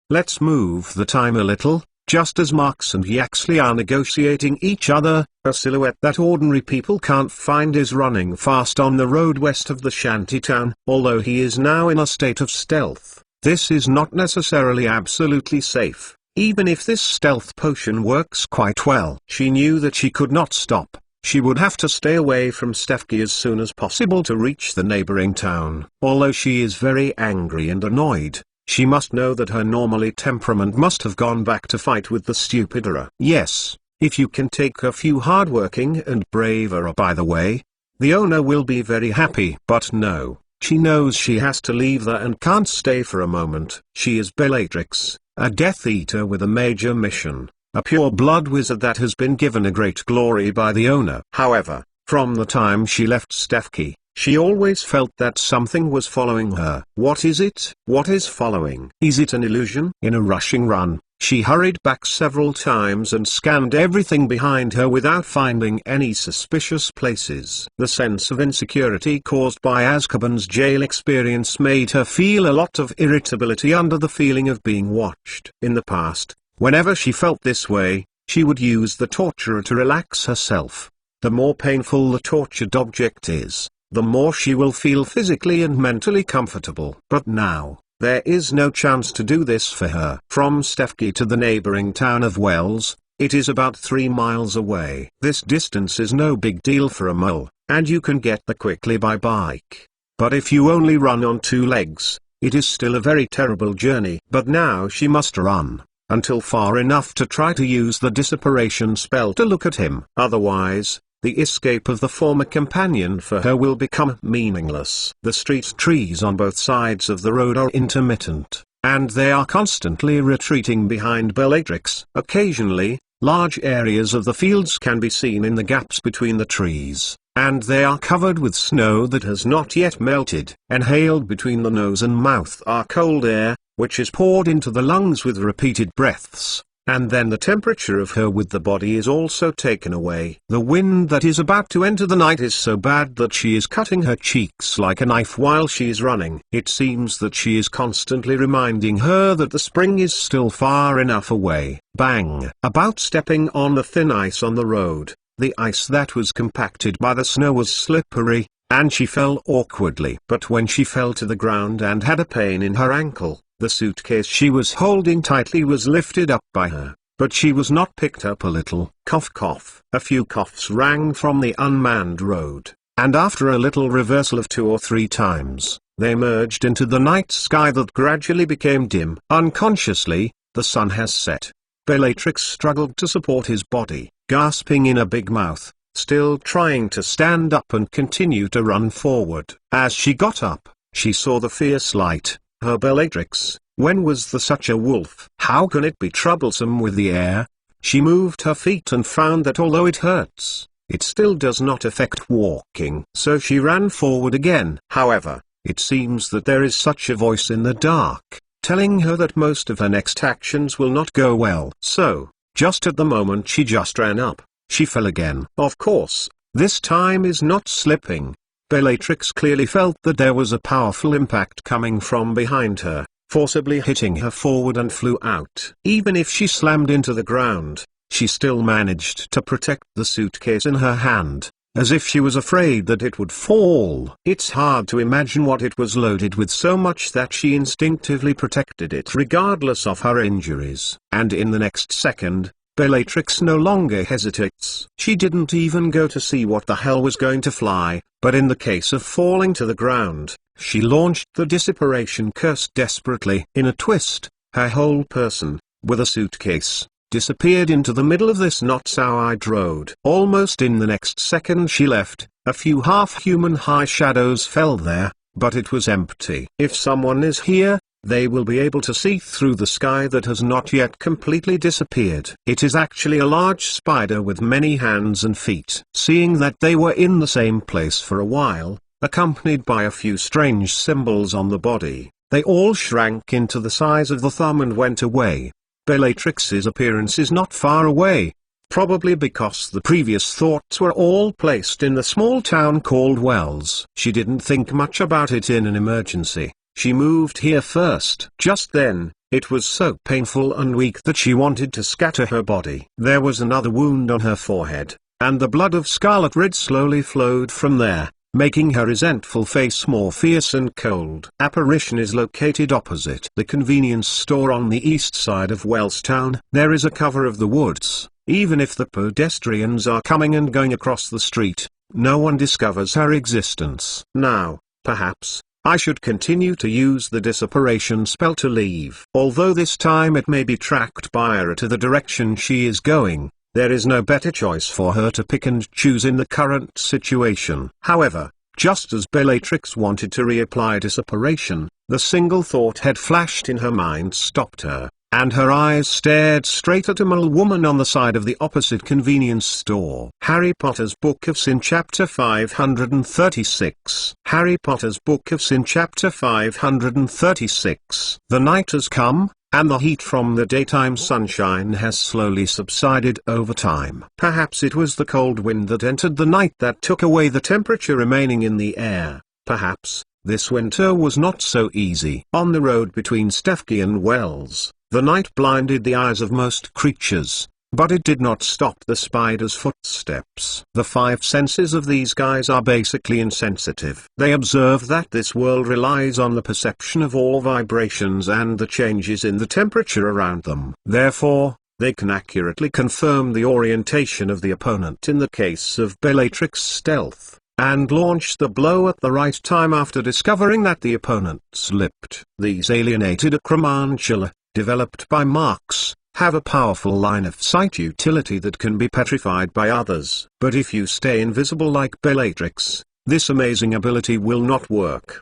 Let's move the time a little. Just as Marx and Yaxley are negotiating each other, a silhouette that ordinary people can't find is running fast on the road west of the shantytown. Although he is now in a state of stealth, this is not necessarily absolutely safe, even if this stealth potion works quite well. She knew that she could not stop. She would have to stay away from Stefki as soon as possible to reach the neighboring town. Although she is very angry and annoyed, she must know that her normally temperament must have gone back to fight with the stupid Auror. Yes, if you can take a few hardworking and brave Auror by the way, the owner will be very happy. But no, she knows she has to leave there and can't stay for a moment. She is Bellatrix, a Death Eater with a major mission, a pure blood wizard that has been given a great glory by the owner. However, from the time she left Stefki, she always felt that something was following her. What is it? What is following? Is it an illusion? In a rushing run, she hurried back several times and scanned everything behind her without finding any suspicious places. The sense of insecurity caused by Azkaban's jail experience made her feel a lot of irritability under the feeling of being watched. In the past, whenever she felt this way, she would use the torturer to relax herself. The more painful the tortured object is, the more she will feel physically and mentally comfortable. But now, there is no chance to do this for her. From Stefki to the neighboring town of Wells, it is about 3 miles away. This distance is no big deal for a mole, and you can get there quickly by bike. But if you only run on 2 legs, it is still a very terrible journey. But now she must run until far enough to try to use the disapparation spell to look at him. Otherwise, the escape of the former companion for her will become meaningless. The street trees on both sides of the road are intermittent, and they are constantly retreating behind Bellatrix. Occasionally, large areas of the fields can be seen in the gaps between the trees, and they are covered with snow that has not yet melted. Inhaled between the nose and mouth are cold air, which is poured into the lungs with repeated breaths. And then the temperature of her with the body is also taken away. The wind that is about to enter the night is so bad that she is cutting her cheeks like a knife while she is running. It seems that she is constantly reminding her that the spring is still far enough away. Bang! About stepping on the thin ice on the road, the ice that was compacted by the snow was slippery, and she fell awkwardly. But when she fell to the ground and had a pain in her ankle, the suitcase she was holding tightly was lifted up by her, but she was not picked up. A little cough cough. A few coughs rang from the unmanned road, and after a little reversal of 2 or 3 times, they merged into the night sky that gradually became dim. Unconsciously, the sun has set. Bellatrix struggled to support his body, gasping in a big mouth, still trying to stand up and continue to run forward. As she got up, she saw the fierce light. Her Bellatrix, when was there such a wolf? How can it be troublesome with the air? She moved her feet and found that although it hurts, it still does not affect walking. So she ran forward again. However, it seems that there is such a voice in the dark, telling her that most of her next actions will not go well. So, just at the moment she just ran up, she fell again. Of course, this time is not slipping. Bellatrix clearly felt that there was a powerful impact coming from behind her, forcibly hitting her forward, and flew out. Even if she slammed into the ground, she still managed to protect the suitcase in her hand, as if she was afraid that it would fall. It's hard to imagine what it was loaded with so much that she instinctively protected it regardless of her injuries. And in the next second, Bellatrix no longer hesitates. She didn't even go to see what the hell was going to fly, but in the case of falling to the ground, She launched the Dissiparation Curse desperately. In a twist, her whole person, with a suitcase, disappeared into the middle of this not-so-wide road. Almost in the next second she left, a few half-human high shadows fell there, but it was empty. If someone is here, they will be able to see through the sky that has not yet completely disappeared. It is actually a large spider with many hands and feet. Seeing that they were in the same place for a while, accompanied by a few strange symbols on the body, they all shrank into the size of the thumb and went away. Bellatrix's appearance is not far away, probably because the previous thoughts were all placed in the small town called Wells. She didn't think much about it in an emergency. She moved here first. Just then, it was so painful and weak that she wanted to scatter her body. There was another wound on her forehead, and the blood of scarlet red slowly flowed from there, making her resentful face more fierce and cold. Apparition is located opposite the convenience store on the east side of Wellstown. There is a cover of the woods. Even if the pedestrians are coming and going across the street, no one discovers her existence. Now, perhaps, I should continue to use the Dissiparation spell to leave. Although this time it may be tracked by her to the direction she is going, there is no better choice for her to pick and choose in the current situation. However, just as Bellatrix wanted to reapply Dissiparation, the single thought had flashed in her mind stopped her, and her eyes stared straight at a mole woman on the side of the opposite convenience store. Harry Potter's Book of Sin Chapter 536. Harry Potter's Book of Sin Chapter 536. The night has come, and the heat from the daytime sunshine has slowly subsided over time. Perhaps it was the cold wind that entered the night that took away the temperature remaining in the air. Perhaps this winter was not so easy. On the road between Stefki and Wells, the night blinded the eyes of most creatures, but it did not stop the spider's footsteps. The five senses of these guys are basically insensitive. They observe that this world relies on the perception of all vibrations and the changes in the temperature around them. Therefore, they can accurately confirm the orientation of the opponent in the case of Bellatrix stealth, and launch the blow at the right time after discovering that the opponent slipped. These alienated acromantula, developed by Marx, have a powerful line-of-sight utility that can be petrified by others. But if you stay invisible like Bellatrix, this amazing ability will not work.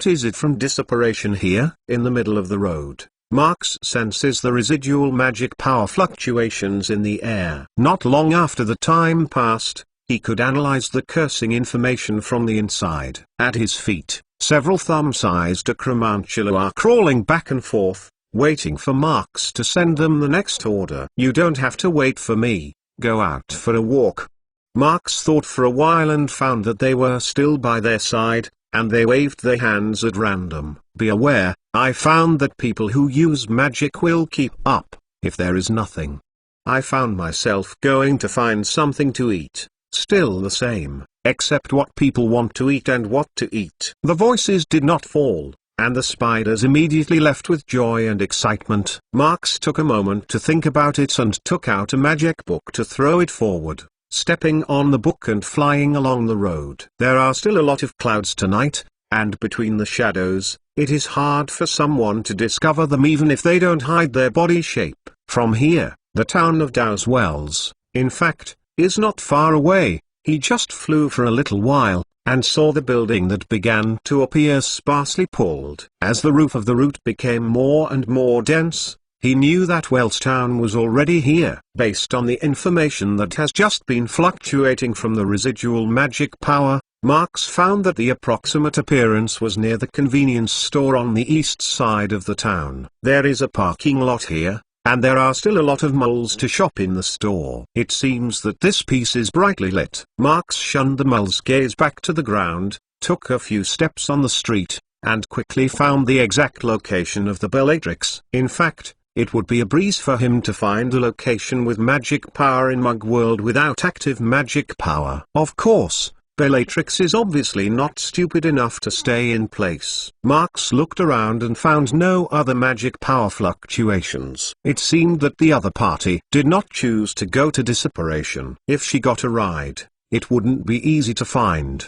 Is it from Dissiparation here? In the middle of the road, Marx senses the residual magic power fluctuations in the air. Not long after the time passed, he could analyze the cursing information from the inside. At his feet, several thumb-sized acromantula are crawling back and forth, waiting for Marx to send them the next order. You don't have to wait for me, go out for a walk. Marx thought for a while and found that they were still by their side, and they waved their hands at random. Be aware, I found that people who use magic will keep up, if there is nothing. I found myself going to find something to eat, still the same, except what people want to eat and what to eat. The voices did not fall, and the spiders immediately left with joy and excitement. Marx took a moment to think about it and took out a magic book to throw it forward, stepping on the book and flying along the road. There are still a lot of clouds tonight, and between the shadows, it is hard for someone to discover them even if they don't hide their body shape. From here, the town of Dow's Wells, in fact, is not far away. He just flew for a little while, and saw the building that began to appear sparsely pulled. As the roof of the route became more and more dense, he knew that Wellstown was already here. Based on the information that has just been fluctuating from the residual magic power, Marx found that the approximate appearance was near the convenience store on the east side of the town. There is a parking lot here, and there are still a lot of moles to shop in the store. It seems that this piece is brightly lit. Marx shunned the mole's gaze back to the ground, took a few steps on the street, and quickly found the exact location of the Bellatrix. In fact, it would be a breeze for him to find a location with magic power in Mug World without active magic power. Of course, Bellatrix is obviously not stupid enough to stay in place. Marx looked around and found no other magic power fluctuations. It seemed that the other party did not choose to go to Dissiparation. If she got a ride, it wouldn't be easy to find.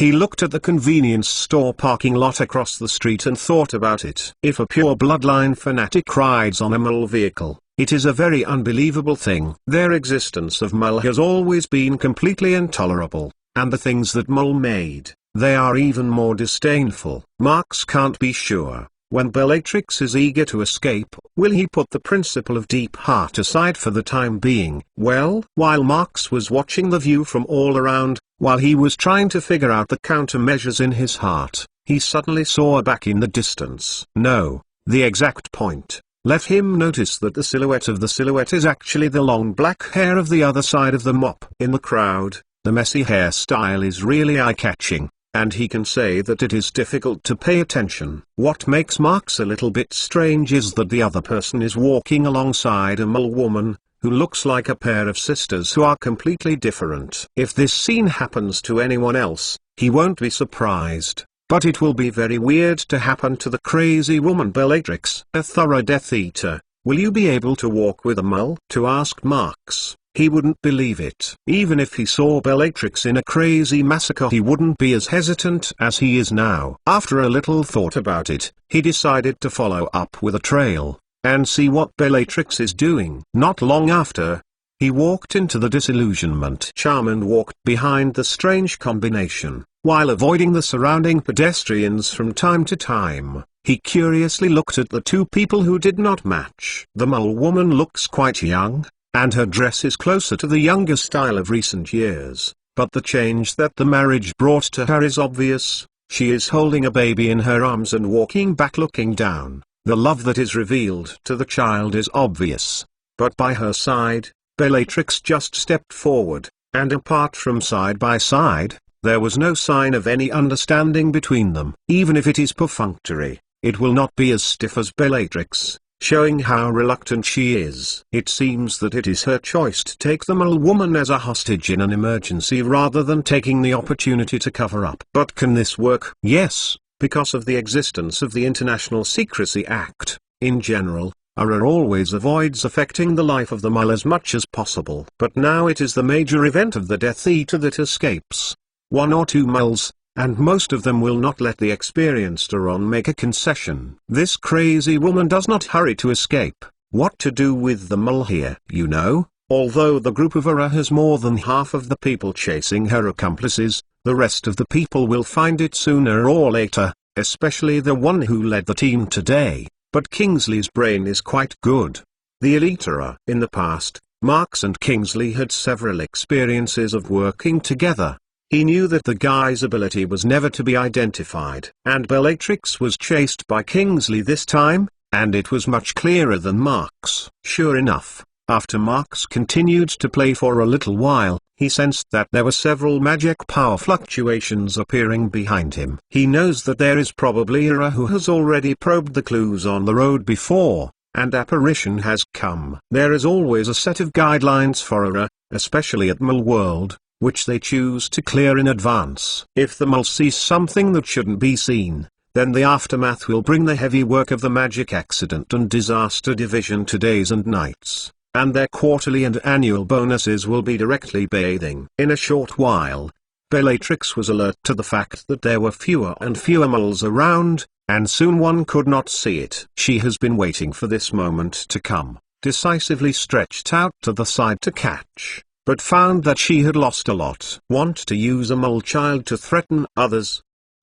He looked at the convenience store parking lot across the street and thought about it. If a pure bloodline fanatic rides on a mole vehicle, it is a very unbelievable thing. Their existence of mole has always been completely intolerable, and the things that mole made, they are even more disdainful. Marx can't be sure. When Bellatrix is eager to escape, will he put the principle of deep heart aside for the time being? Well, while Marx was watching the view from all around, while he was trying to figure out the countermeasures in his heart, he suddenly saw a back in the distance. No, the exact point. Let him notice that the silhouette of the silhouette is actually the long black hair of the other side of the mop. In the crowd, the messy hairstyle is really eye-catching, and he can say that it is difficult to pay attention. What makes Marx a little bit strange is that the other person is walking alongside a mole woman, who looks like a pair of sisters who are completely different. If this scene happens to anyone else, he won't be surprised, but it will be very weird to happen to the crazy woman Bellatrix. A thorough Death Eater, will you be able to walk with a mole? To ask Marx. He wouldn't believe it. Even if he saw Bellatrix in a crazy massacre, he wouldn't be as hesitant as he is now. After a little thought about it, he decided to follow up with a trail, and see what Bellatrix is doing. Not long after, he walked into the disillusionment charm and walked behind the strange combination. While avoiding the surrounding pedestrians from time to time, he curiously looked at the two people who did not match. The mole woman looks quite young, and her dress is closer to the younger style of recent years, but the change that the marriage brought to her is obvious. She is holding a baby in her arms and walking back looking down. The love that is revealed to the child is obvious. But by her side, Bellatrix just stepped forward, and apart from side by side, there was no sign of any understanding between them. Even if it is perfunctory, it will not be as stiff as Bellatrix, showing how reluctant she is. It seems that it is her choice to take the mole woman as a hostage in an emergency rather than taking the opportunity to cover up. But can this work? Yes, because of the existence of the International Secrecy Act. In general, URA always avoids affecting the life of the mole as much as possible. But now it is the major event of the Death Eater that escapes. One or two moles, and most of them will not let the experienced Uron make a concession. This crazy woman does not hurry to escape. What to do with the mole here? You know, although the group of Ura has more than half of the people chasing her accomplices, the rest of the people will find it sooner or later, especially the one who led the team today. But Kingsley's brain is quite good. The elite Ura. In the past, Marx and Kingsley had several experiences of working together. He knew that the guy's ability was never to be identified. And Bellatrix was chased by Kingsley this time, and it was much clearer than Marx. Sure enough, after Marx continued to play for a little while, he sensed that there were several magic power fluctuations appearing behind him. He knows that there is probably Ura who has already probed the clues on the road before, and apparition has come. There is always a set of guidelines for Ura, especially at Mole World, which they choose to clear in advance. If the mole sees something that shouldn't be seen, then the aftermath will bring the heavy work of the Magic Accident and Disaster Division to days and nights, and their quarterly and annual bonuses will be directly bathing. In a short while, Bellatrix was alert to the fact that there were fewer and fewer moles around, and soon one could not see it. She has been waiting for this moment to come, decisively stretched out to the side to catch, but found that she had lost a lot. Want to use a mole child to threaten others?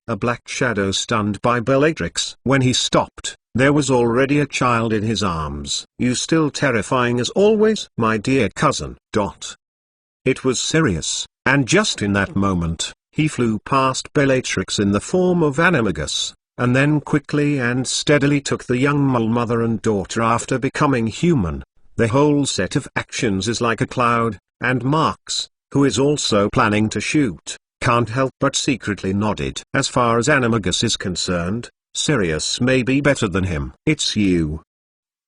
A black shadow stunned by Bellatrix. When he stopped, there was already a child in his arms. You still terrifying as always, my dear cousin. It was Sirius, and just in that moment, he flew past Bellatrix in the form of Animagus, and then quickly and steadily took the young mole mother and daughter after becoming human. The whole set of actions is like a cloud, and Marx, who is also planning to shoot, can't help but secretly nodded. As far as Animagus is concerned, Sirius may be better than him. It's you.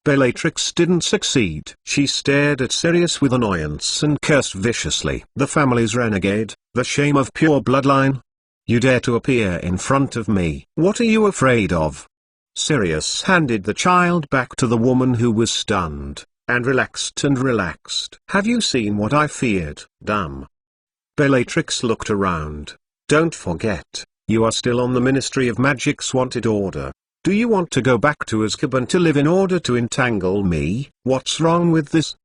Bellatrix didn't succeed. She stared at Sirius with annoyance and cursed viciously. The family's renegade, the shame of pure bloodline. You dare to appear in front of me. What are you afraid of? Sirius handed the child back to the woman who was stunned, and relaxed. Have you seen what I feared? Damn. Bellatrix looked around. Don't forget, you are still on the Ministry of Magic's wanted order. Do you want to go back to Azkaban to live in order to entangle me? What's wrong with this?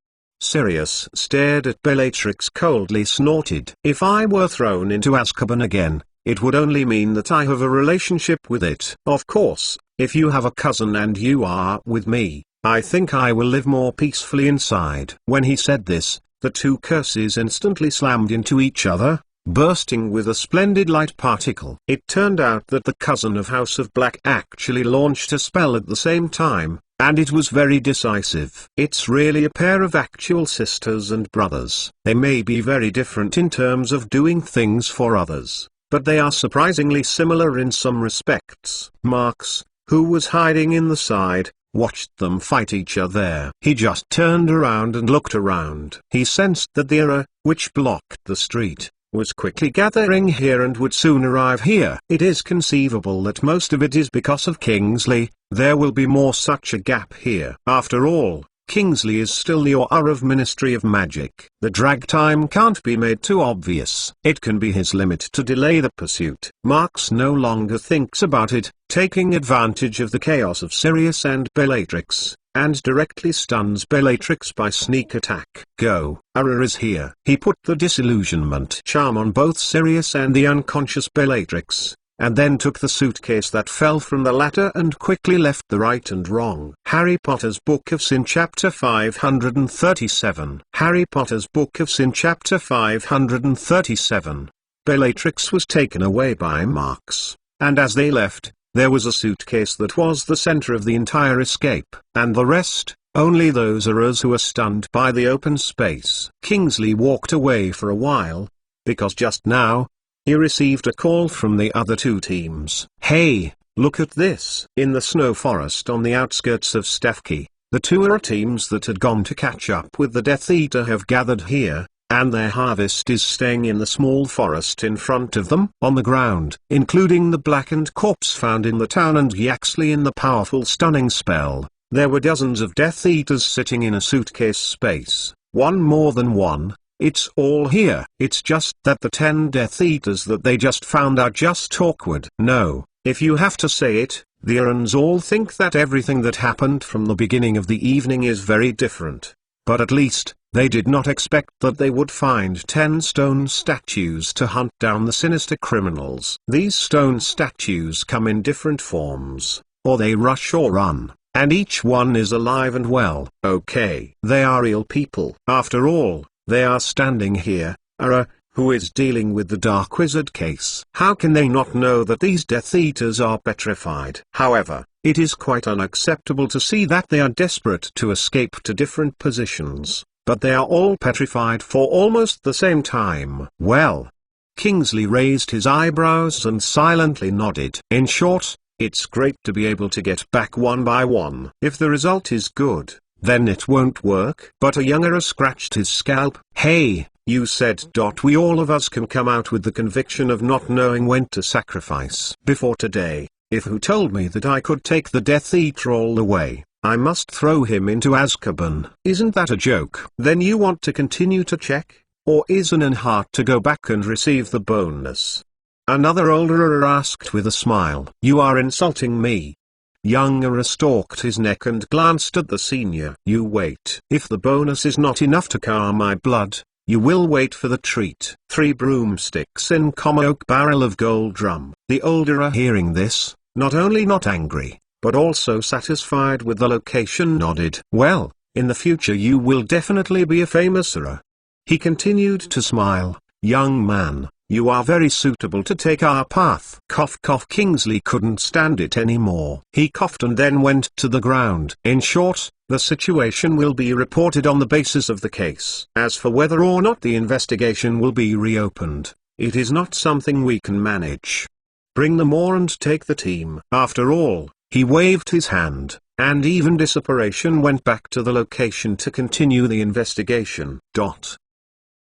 Sirius stared at Bellatrix coldly, snorted. If I were thrown into Azkaban again, it would only mean that I have a relationship with it. Of course, if you have a cousin and you are with me, I think I will live more peacefully inside. When he said this, the two curses instantly slammed into each other, bursting with a splendid light particle. It turned out that the cousin of House of Black actually launched a spell at the same time, and it was very decisive. It's really a pair of actual sisters and brothers. They may be very different in terms of doing things for others, but they are surprisingly similar in some respects. Marks, who was hiding in the side, watched them fight each other. He just turned around and looked around. He sensed that the era, which blocked the street, was quickly gathering here and would soon arrive here. It is conceivable that most of it is because of Kingsley. There will be more such a gap here. After all, Kingsley is still the Auror of Ministry of Magic. The drag time can't be made too obvious. It can be his limit to delay the pursuit. Marks no longer thinks about it, taking advantage of the chaos of Sirius and Bellatrix, and directly stuns Bellatrix by sneak attack. Go, Auror is here. He put the disillusionment charm on both Sirius and the unconscious Bellatrix, and then took the suitcase that fell from the latter and quickly left the right and wrong. Harry Potter's Book of Sin Chapter 537. Harry Potter's Book of Sin Chapter 537. Bellatrix was taken away by Marks, and as they left, there was a suitcase that was the center of the entire escape, and the rest, only those Aurors who were stunned by the open space. Kingsley walked away for a while, because just now, he received a call from the other two teams. Hey, look at this! In the snow forest on the outskirts of Stefki, the two Auror teams that had gone to catch up with the Death Eater have gathered here, and their harvest is staying in the small forest in front of them. On the ground, including the blackened corpse found in the town and Yaxley in the powerful stunning spell, there were dozens of Death Eaters sitting in a suitcase space, one more than one. It's all here. It's just that the 10 Death Eaters that they just found are just awkward. No, if you have to say it, the Aurors all think that everything that happened from the beginning of the evening is very different. But at least, they did not expect that they would find 10 stone statues to hunt down the sinister criminals. These stone statues come in different forms, or they rush or run, and each one is alive and well. Okay, they are real people. After all, they are standing here, Auror, who is dealing with the Dark Wizard case. How can they not know that these Death Eaters are petrified? However, it is quite unacceptable to see that they are desperate to escape to different positions, but they are all petrified for almost the same time. Well, Kingsley raised his eyebrows and silently nodded. In short, it's great to be able to get back one by one. If the result is good, then it won't work. But a young Auror scratched his scalp. Hey, you said. We all of us can come out with the conviction of not knowing when to sacrifice. Before today, if who told me that I could take the Death Eater all the way, I must throw him into Azkaban. Isn't that a joke? Then you want to continue to check, or is an heart to go back and receive the bonus? Another older Auror asked with a smile. You are insulting me. Young Auror stalked his neck and glanced at the senior. You wait. If the bonus is not enough to calm my blood, you will wait for the treat. 3 broomsticks in oak barrel of gold drum. The older Auror, hearing this, not only not angry, but also satisfied with the location, nodded. Well, in the future you will definitely be a famous Auror. He continued to smile. Young man, you are very suitable to take our path. Cough cough. Kingsley couldn't stand it anymore. He coughed and then went to the ground. In short, the situation will be reported on the basis of the case. As for whether or not the investigation will be reopened, it is not something we can manage. Bring them all and take the team. After all, he waved his hand, and even Disapparition went back to the location to continue the investigation.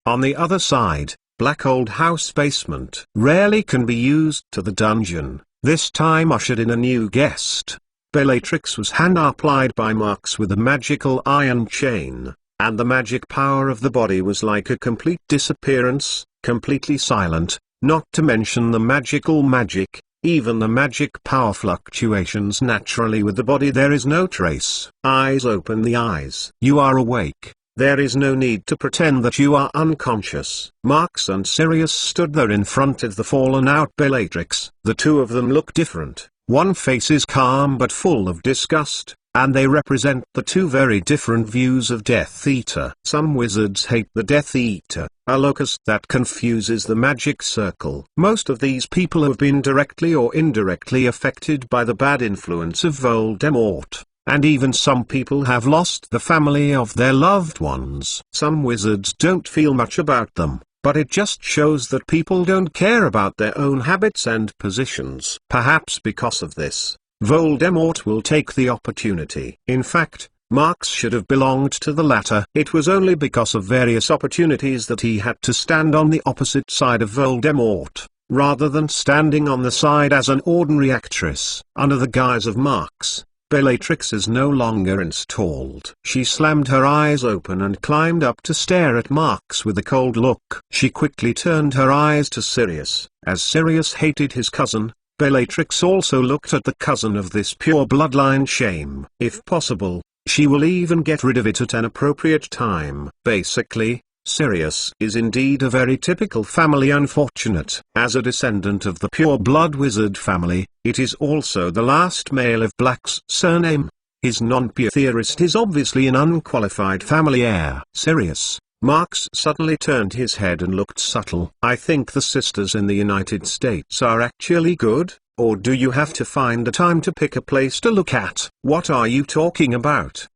On the other side, Black Old House basement rarely can be used to the dungeon, this time ushered in a new guest. Bellatrix was hand-applied by Marks with a magical iron chain, and the magic power of the body was like a complete disappearance, completely silent, not to mention the magical magic, even the magic power fluctuations naturally with the body. There is no trace. Eyes open, the eyes. You are awake. There is no need to pretend that you are unconscious. Marx and Sirius stood there in front of the fallen-out Bellatrix. The two of them look different. One face is calm but full of disgust, and they represent the two very different views of Death Eater. Some wizards hate the Death Eater, a locust that confuses the magic circle. Most of these people have been directly or indirectly affected by the bad influence of Voldemort. And even some people have lost the family of their loved ones. Some wizards don't feel much about them, but it just shows that people don't care about their own habits and positions. Perhaps because of this, Voldemort will take the opportunity. In fact, Marx should have belonged to the latter. It was only because of various opportunities that he had to stand on the opposite side of Voldemort, rather than standing on the side as an ordinary actress. Under the guise of Marx, Bellatrix is no longer installed. She slammed her eyes open and climbed up to stare at Marx with a cold look. She quickly turned her eyes to Sirius. As Sirius hated his cousin, Bellatrix also looked at the cousin of this pure bloodline shame. If possible, she will even get rid of it at an appropriate time. Basically, Sirius is indeed a very typical family unfortunate. As a descendant of the pure-blood wizard family, it is also the last male of Black's surname. His non-pure theorist is obviously an unqualified family heir. Sirius. Marx suddenly turned his head and looked subtle. I think the sisters in the United States are actually good, or do you have to find a time to pick a place to look at? What are you talking about?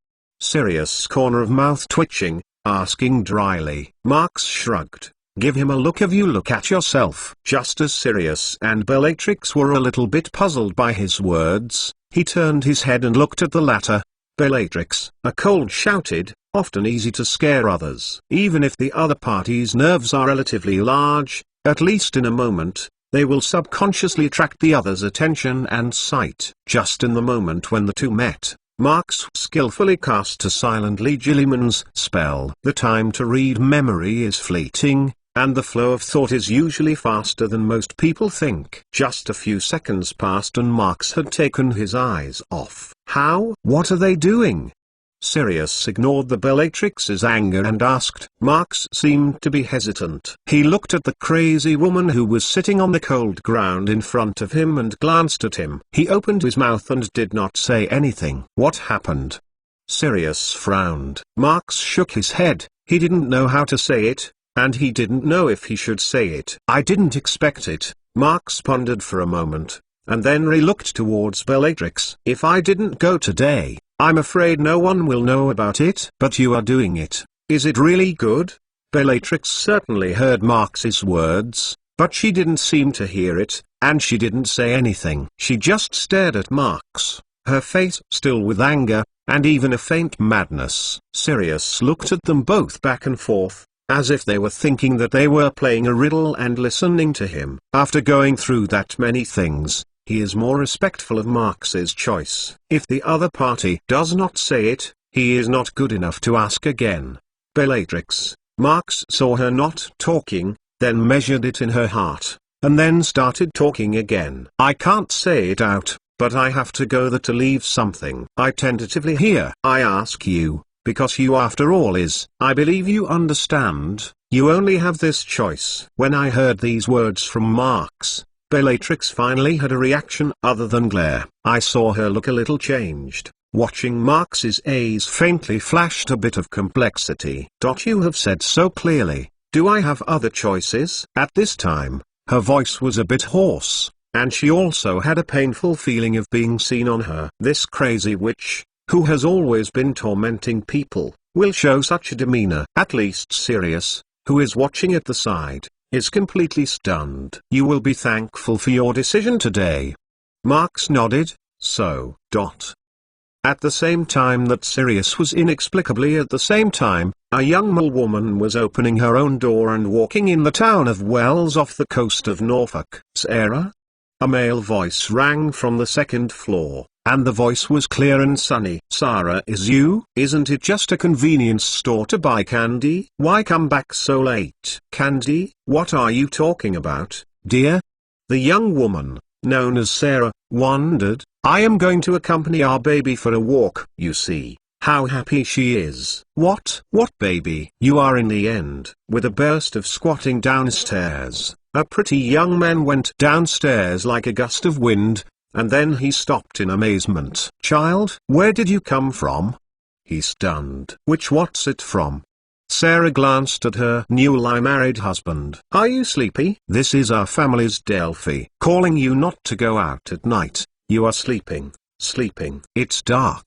Sirius' corner of mouth twitching, asking dryly. Marx shrugged. Give him a look. Have you look at yourself? Just as Sirius and Bellatrix were a little bit puzzled by his words, he turned his head and looked at the latter. Bellatrix, a cold shouted, often easy to scare others. Even if the other party's nerves are relatively large, at least in a moment, they will subconsciously attract the other's attention and sight. Just in the moment when the two met, Marx skillfully cast a silent Legilimens spell. The time to read memory is fleeting, and the flow of thought is usually faster than most people think. Just a few seconds passed and Marx had taken his eyes off. How? What are they doing? Sirius ignored the Bellatrix's anger and asked. Marx seemed to be hesitant. He looked at the crazy woman who was sitting on the cold ground in front of him and glanced at him. He opened his mouth and did not say anything. What happened? Sirius frowned. Marx shook his head. He didn't know how to say it, and he didn't know if he should say it. I didn't expect it. Marx pondered for a moment, and then re-looked towards Bellatrix. If I didn't go today, I'm afraid no one will know about it. But you are doing it. Is it really good? Bellatrix certainly heard Marx's words, but she didn't seem to hear it, and she didn't say anything. She just stared at Marx, her face still with anger, and even a faint madness. Sirius looked at them both back and forth, as if they were thinking that they were playing a riddle and listening to him. After going through that many things, he is more respectful of Marx's choice. If the other party does not say it, he is not good enough to ask again. Bellatrix. Marx saw her not talking, then measured it in her heart, and then started talking again. I can't say it out, but I have to go there to leave something. I tentatively hear. I ask you, because you after all is. I believe you understand. You only have this choice. When I heard these words from Marx, Bellatrix finally had a reaction other than glare. I saw her look a little changed. Watching Marx's eyes faintly flashed a bit of complexity. You have said so clearly. Do I have other choices? At this time, her voice was a bit hoarse, and she also had a painful feeling of being seen on her. This crazy witch, who has always been tormenting people, will show such a demeanor. At least Sirius, who is watching at the side, is completely stunned. You will be thankful for your decision today. Marx nodded. So. At the same time that Sirius was inexplicably at the same time, a young mole woman was opening her own door and walking in the town of Wells off the coast of Norfolk. Sarah? A male voice rang from the second floor, and the voice was clear and sunny. Sarah, is you? Isn't it just a convenience store to buy candy? Why come back so late? Candy? What are you talking about? dear? The young woman, known as Sarah, wondered. I am going to accompany our baby for a walk. You see how happy she is. What baby? You are in the end. With a burst of squatting downstairs, a pretty young man went downstairs like a gust of wind, and then he stopped in amazement. Child, where did you come from? He stunned. What's it from? Sarah glanced at her newly married husband. Are you sleepy? This is our family's Delphi, calling you not to go out at night. You are sleeping. It's dark,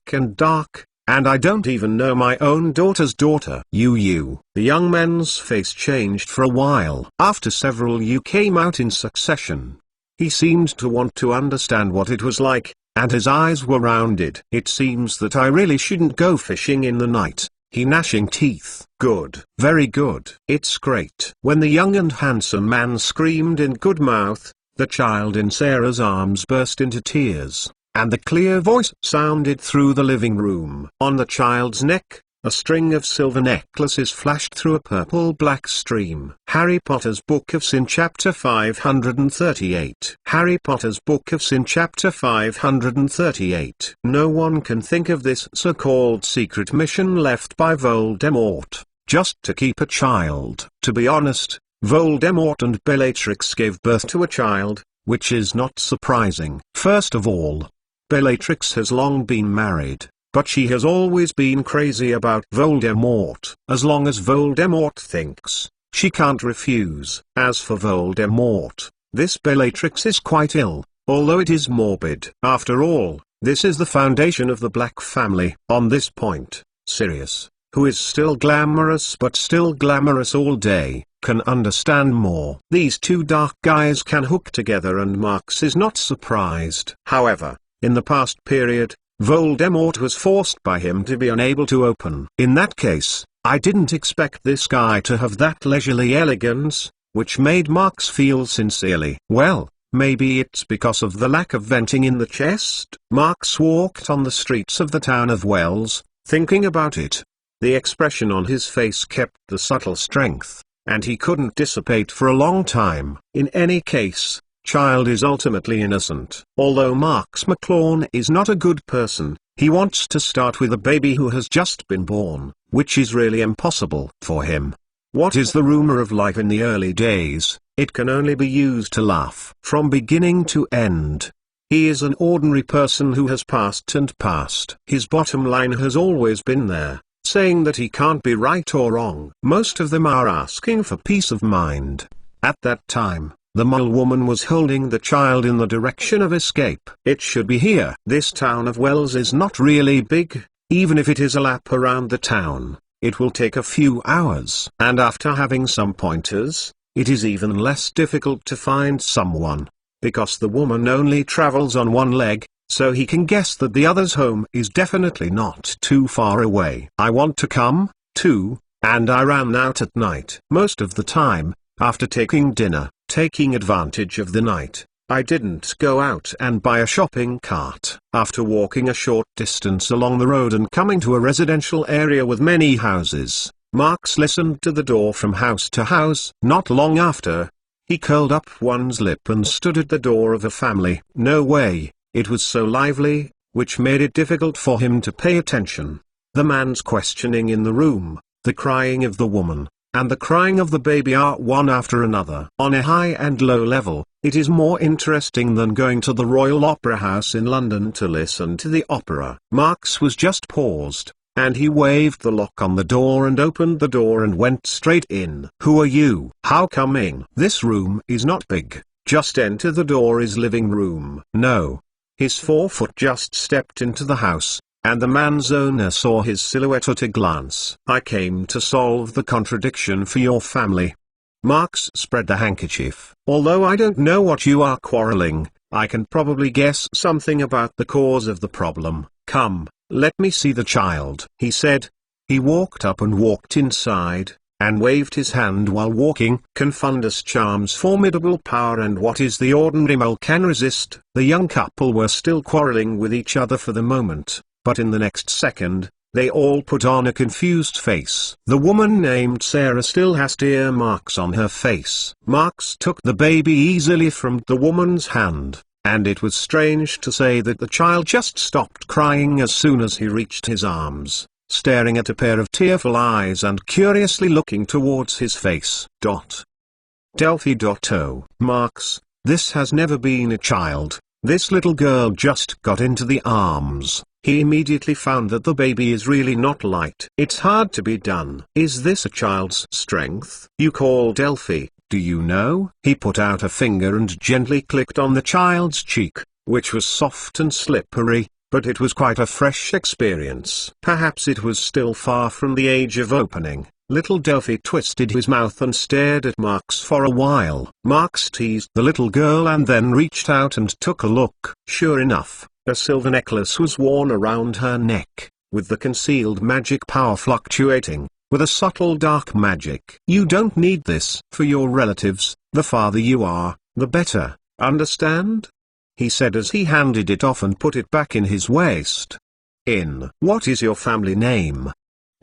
and I don't even know my own daughter's daughter. You. The young man's face changed for a while. After several you came out in succession. He seemed to want to understand what it was like, and his eyes were rounded. It seems that I really shouldn't go fishing in the night. He gnashing teeth. Good. Very good. It's great. When the young and handsome man screamed in good mouth, the child in Sarah's arms burst into tears, and the clear voice sounded through the living room. On the child's neck, a string of silver necklaces flashed through a purple-black stream. Harry Potter's Book of Sin Chapter 538. Harry Potter's Book of Sin Chapter 538. No one can think of this so-called secret mission left by Voldemort, just to keep a child. To be honest, Voldemort and Bellatrix gave birth to a child, which is not surprising. First of all, Bellatrix has long been married, but she has always been crazy about Voldemort. As long as Voldemort thinks, she can't refuse. As for Voldemort, this Bellatrix is quite ill, although it is morbid. After all, this is the foundation of the Black family. On this point, Sirius, who is still glamorous but still glamorous all day, can understand more. These two dark guys can hook together and Marx is not surprised. However, in the past period, Voldemort was forced by him to be unable to open. In that case, I didn't expect this guy to have that leisurely elegance, which made Marx feel sincerely. Well, maybe it's because of the lack of venting in the chest. Marx walked on the streets of the town of Wells, thinking about it. The expression on his face kept the subtle strength, and he couldn't dissipate for a long time. In any case, child is ultimately innocent. Although Marx McLawn is not a good person, he wants to start with a baby who has just been born, which is really impossible for him. What is the rumor of life in the early days? It can only be used to laugh. From beginning to end, he is an ordinary person who has passed and passed. His bottom line has always been there, saying that he can't be right or wrong. Most of them are asking for peace of mind. At that time, the mole woman was holding the child in the direction of escape. It should be here. This town of Wells is not really big. Even if it is a lap around the town, it will take a few hours. And after having some pointers, it is even less difficult to find someone, because the woman only travels on one leg, so he can guess that the other's home is definitely not too far away. I want to come, too, and I ran out at night. Most of the time, after taking dinner, taking advantage of the night, I didn't go out and buy a shopping cart. After walking a short distance along the road and coming to a residential area with many houses, Marx listened to the door from house to house. Not long after, he curled up one's lip and stood at the door of a family. No way, it was so lively, which made it difficult for him to pay attention. The man's questioning in the room, the crying of the woman, and the crying of the baby are one after another. On a high and low level, it is more interesting than going to the Royal Opera House in London to listen to the opera. Marx was just paused, and he waved the lock on the door and opened the door and went straight in. Who are you? How coming? This room is not big. Just enter the door is living room. No. His forefoot just stepped into the house, and the man's owner saw his silhouette at a glance. I came to solve the contradiction for your family. Marx spread the handkerchief. Although I don't know what you are quarreling, I can probably guess something about the cause of the problem. Come, let me see the child, he said. He walked up and walked inside, and waved his hand while walking. Confundus charms formidable power, and what is the ordinary mole can resist? The young couple were still quarreling with each other for the moment, but in the next second, They all put on a confused face. The woman named Sarah still has tear marks on her face. Marks took the baby easily from the woman's hand, and it was strange to say that the child just stopped crying as soon as he reached his arms, staring at a pair of tearful eyes and curiously looking towards his face. Delphi. Oh, Marks, this has never been a child. This little girl just got into the arms. He immediately found that the baby is really not light. It's hard to be done. Is this a child's strength? You call Delphi, do you know? He put out a finger and gently clicked on the child's cheek, which was soft and slippery, but it was quite a fresh experience. Perhaps it was still far from the age of opening. Little Delphi twisted his mouth and stared at Marks for a while. Marks teased the little girl and then reached out and took a look. Sure enough, a silver necklace was worn around her neck, with the concealed magic power fluctuating, with a subtle dark magic. You don't need this for your relatives. The farther you are, the better, understand? He said as he handed it off and put it back in his waist. What is your family name?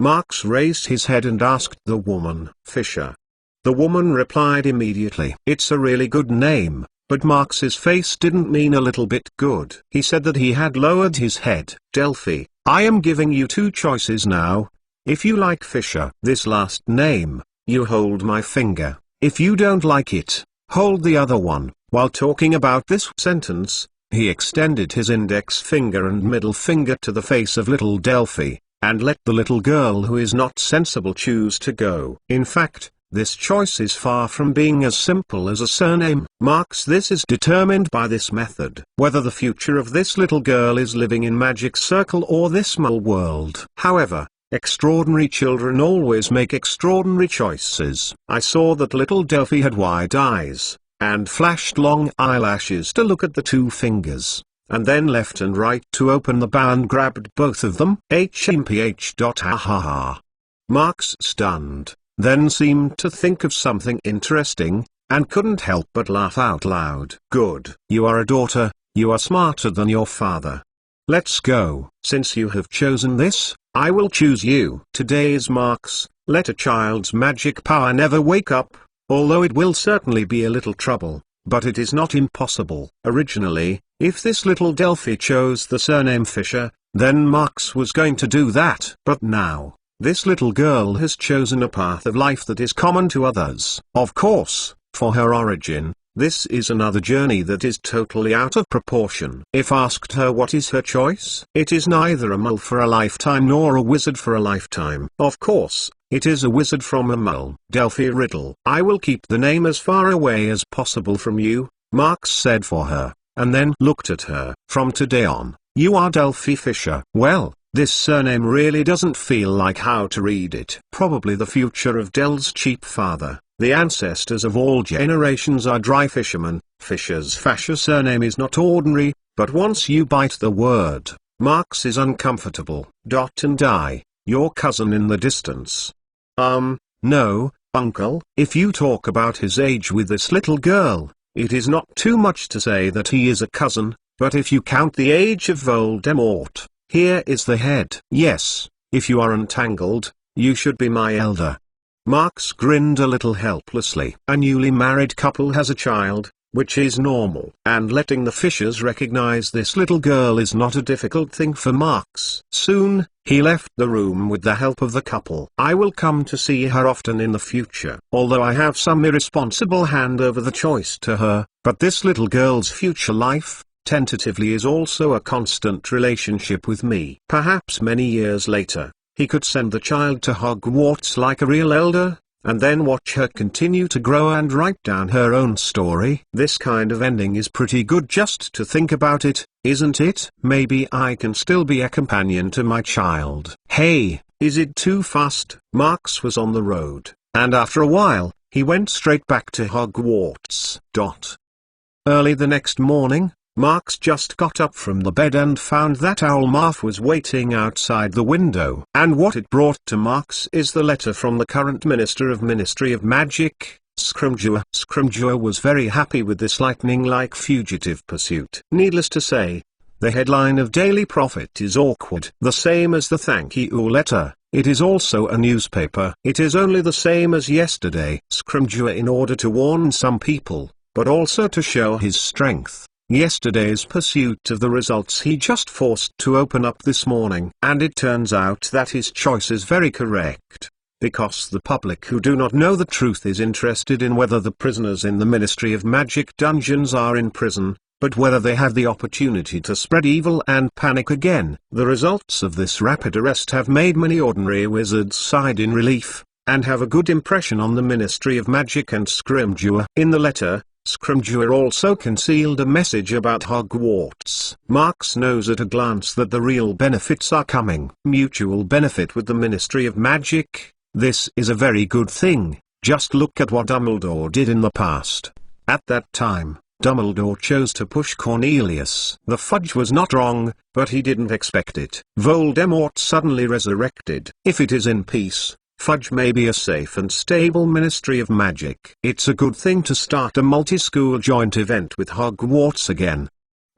Marks raised his head and asked the woman. Fisher. The woman replied immediately. It's a really good name, but Marks's face didn't mean a little bit good. He said that he had lowered his head. Delphi, I am giving you two choices now. If you like Fisher, this last name, you hold my finger. If you don't like it, hold the other one. While talking about this sentence, he extended his index finger and middle finger to the face of little Delphi, and let the little girl who is not sensible choose to go. In fact, this choice is far from being as simple as a surname. Marks, this is determined by this method, whether the future of this little girl is living in Magic Circle or this mole world. However, extraordinary children always make extraordinary choices. I saw that little Delphi had wide eyes, and flashed long eyelashes to look at the two fingers, and then left and right to open the bow and grabbed both of them. HMPH. Ha ha ha. Marks stunned, then seemed to think of something interesting, and couldn't help but laugh out loud. Good. You are a daughter, you are smarter than your father. Let's go. Since you have chosen this, I will choose you. Today's Marks, let a child's magic power never wake up, although it will certainly be a little trouble, but it is not impossible. Originally, if this little Delphi chose the surname Fisher, then Marks was going to do that. But now, this little girl has chosen a path of life that is common to others. Of course, for her origin, this is another journey that is totally out of proportion. If asked her what is her choice, it is neither a mole for a lifetime nor a wizard for a lifetime. Of course, it is a wizard from a mole. Delphi Riddle. I will keep the name as far away as possible from you, Marks said for her, and then looked at her. From today on, you are Delphi Fisher. Well, this surname really doesn't feel like how to read it. Probably the future of Del's cheap father. The ancestors of all generations are dry fishermen. Fisher's Fasher surname is not ordinary, but once you bite the word, Marks is uncomfortable. And I, your cousin in the distance. No, uncle. If you talk about his age with this little girl, it is not too much to say that he is a cousin, but if you count the age of Voldemort, here is the head. Yes, if you are untangled, you should be my elder. Marks grinned a little helplessly. A newly married couple has a child, which is normal. And letting the Fishers recognize this little girl is not a difficult thing for Marks. Soon, he left the room with the help of the couple. I will come to see her often in the future. Although I have some irresponsible hand over the choice to her, but this little girl's future life, tentatively, is also a constant relationship with me. Perhaps many years later, he could send the child to Hogwarts like a real elder, and then watch her continue to grow and write down her own story. This kind of ending is pretty good just to think about it, isn't it? Maybe I can still be a companion to my child. Hey, is it too fast? Marks was on the road, and after a while, he went straight back to Hogwarts. Early the next morning, Marks just got up from the bed and found that Owl Marf was waiting outside the window. And what it brought to Marks is the letter from the current Minister of Ministry of Magic, Scrimgeour. Scrimgeour was very happy with this lightning-like fugitive pursuit. Needless to say, The headline of Daily Prophet is awkward. The same as the thank you letter. It is also a newspaper. It is only the same as yesterday. Scrimgeour in order to warn some people, but also to show his strength. Yesterday's pursuit of the results he just forced to open up this morning. And it turns out that his choice is very correct. Because the public who do not know the truth is interested in whether the prisoners in the Ministry of Magic dungeons are in prison, but whether they have the opportunity to spread evil and panic again. The results of this rapid arrest have made many ordinary wizards sigh in relief, and have a good impression on the Ministry of Magic and Scrimgeour. In the letter, Scrimgeour also concealed a message about Hogwarts. Marx knows at a glance that the real benefits are coming. Mutual benefit with the Ministry of Magic. This is a very good thing. Just look at what Dumbledore did in the past. At that time, Dumbledore chose to push Cornelius. The fudge was not wrong, but he didn't expect it. Voldemort suddenly resurrected. If it is in peace, fudge may be a safe and stable Ministry of Magic. It's a good thing to start a multi-school joint event with Hogwarts again.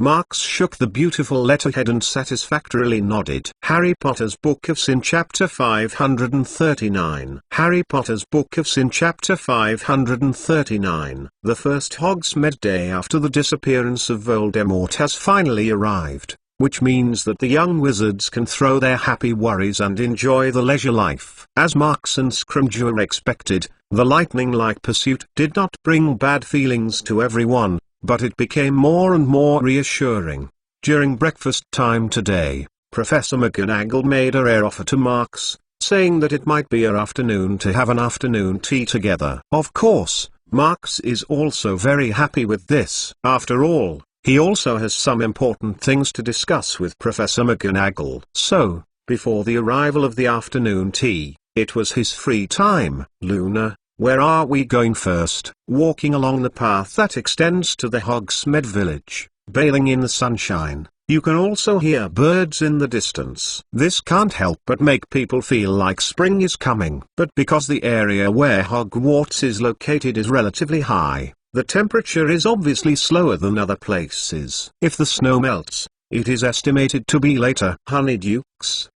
Marx shook the beautiful letterhead and satisfactorily nodded. Harry Potter's Book of Sin Chapter 539. Harry Potter's Book of Sin Chapter 539. The first Hogsmead day after the disappearance of Voldemort has finally arrived, which means that the young wizards can throw their happy worries and enjoy the leisure life. As Marx and Scrimgeour expected, the lightning-like pursuit did not bring bad feelings to everyone, but it became more and more reassuring. During breakfast time today, Professor McGonagall made a rare offer to Marx, saying that it might be her afternoon to have an afternoon tea together. Of course, Marx is also very happy with this. After all, he also has some important things to discuss with Professor McGonagall. So, before the arrival of the afternoon tea, it was his free time. Luna, where are we going first? Walking along the path that extends to the Hogsmead Village, bathing in the sunshine. You can also hear birds in the distance. This can't help but make people feel like spring is coming. But because the area where Hogwarts is located is relatively high, the temperature is obviously slower than other places. If the snow melts, it is estimated to be later. Honeydukes?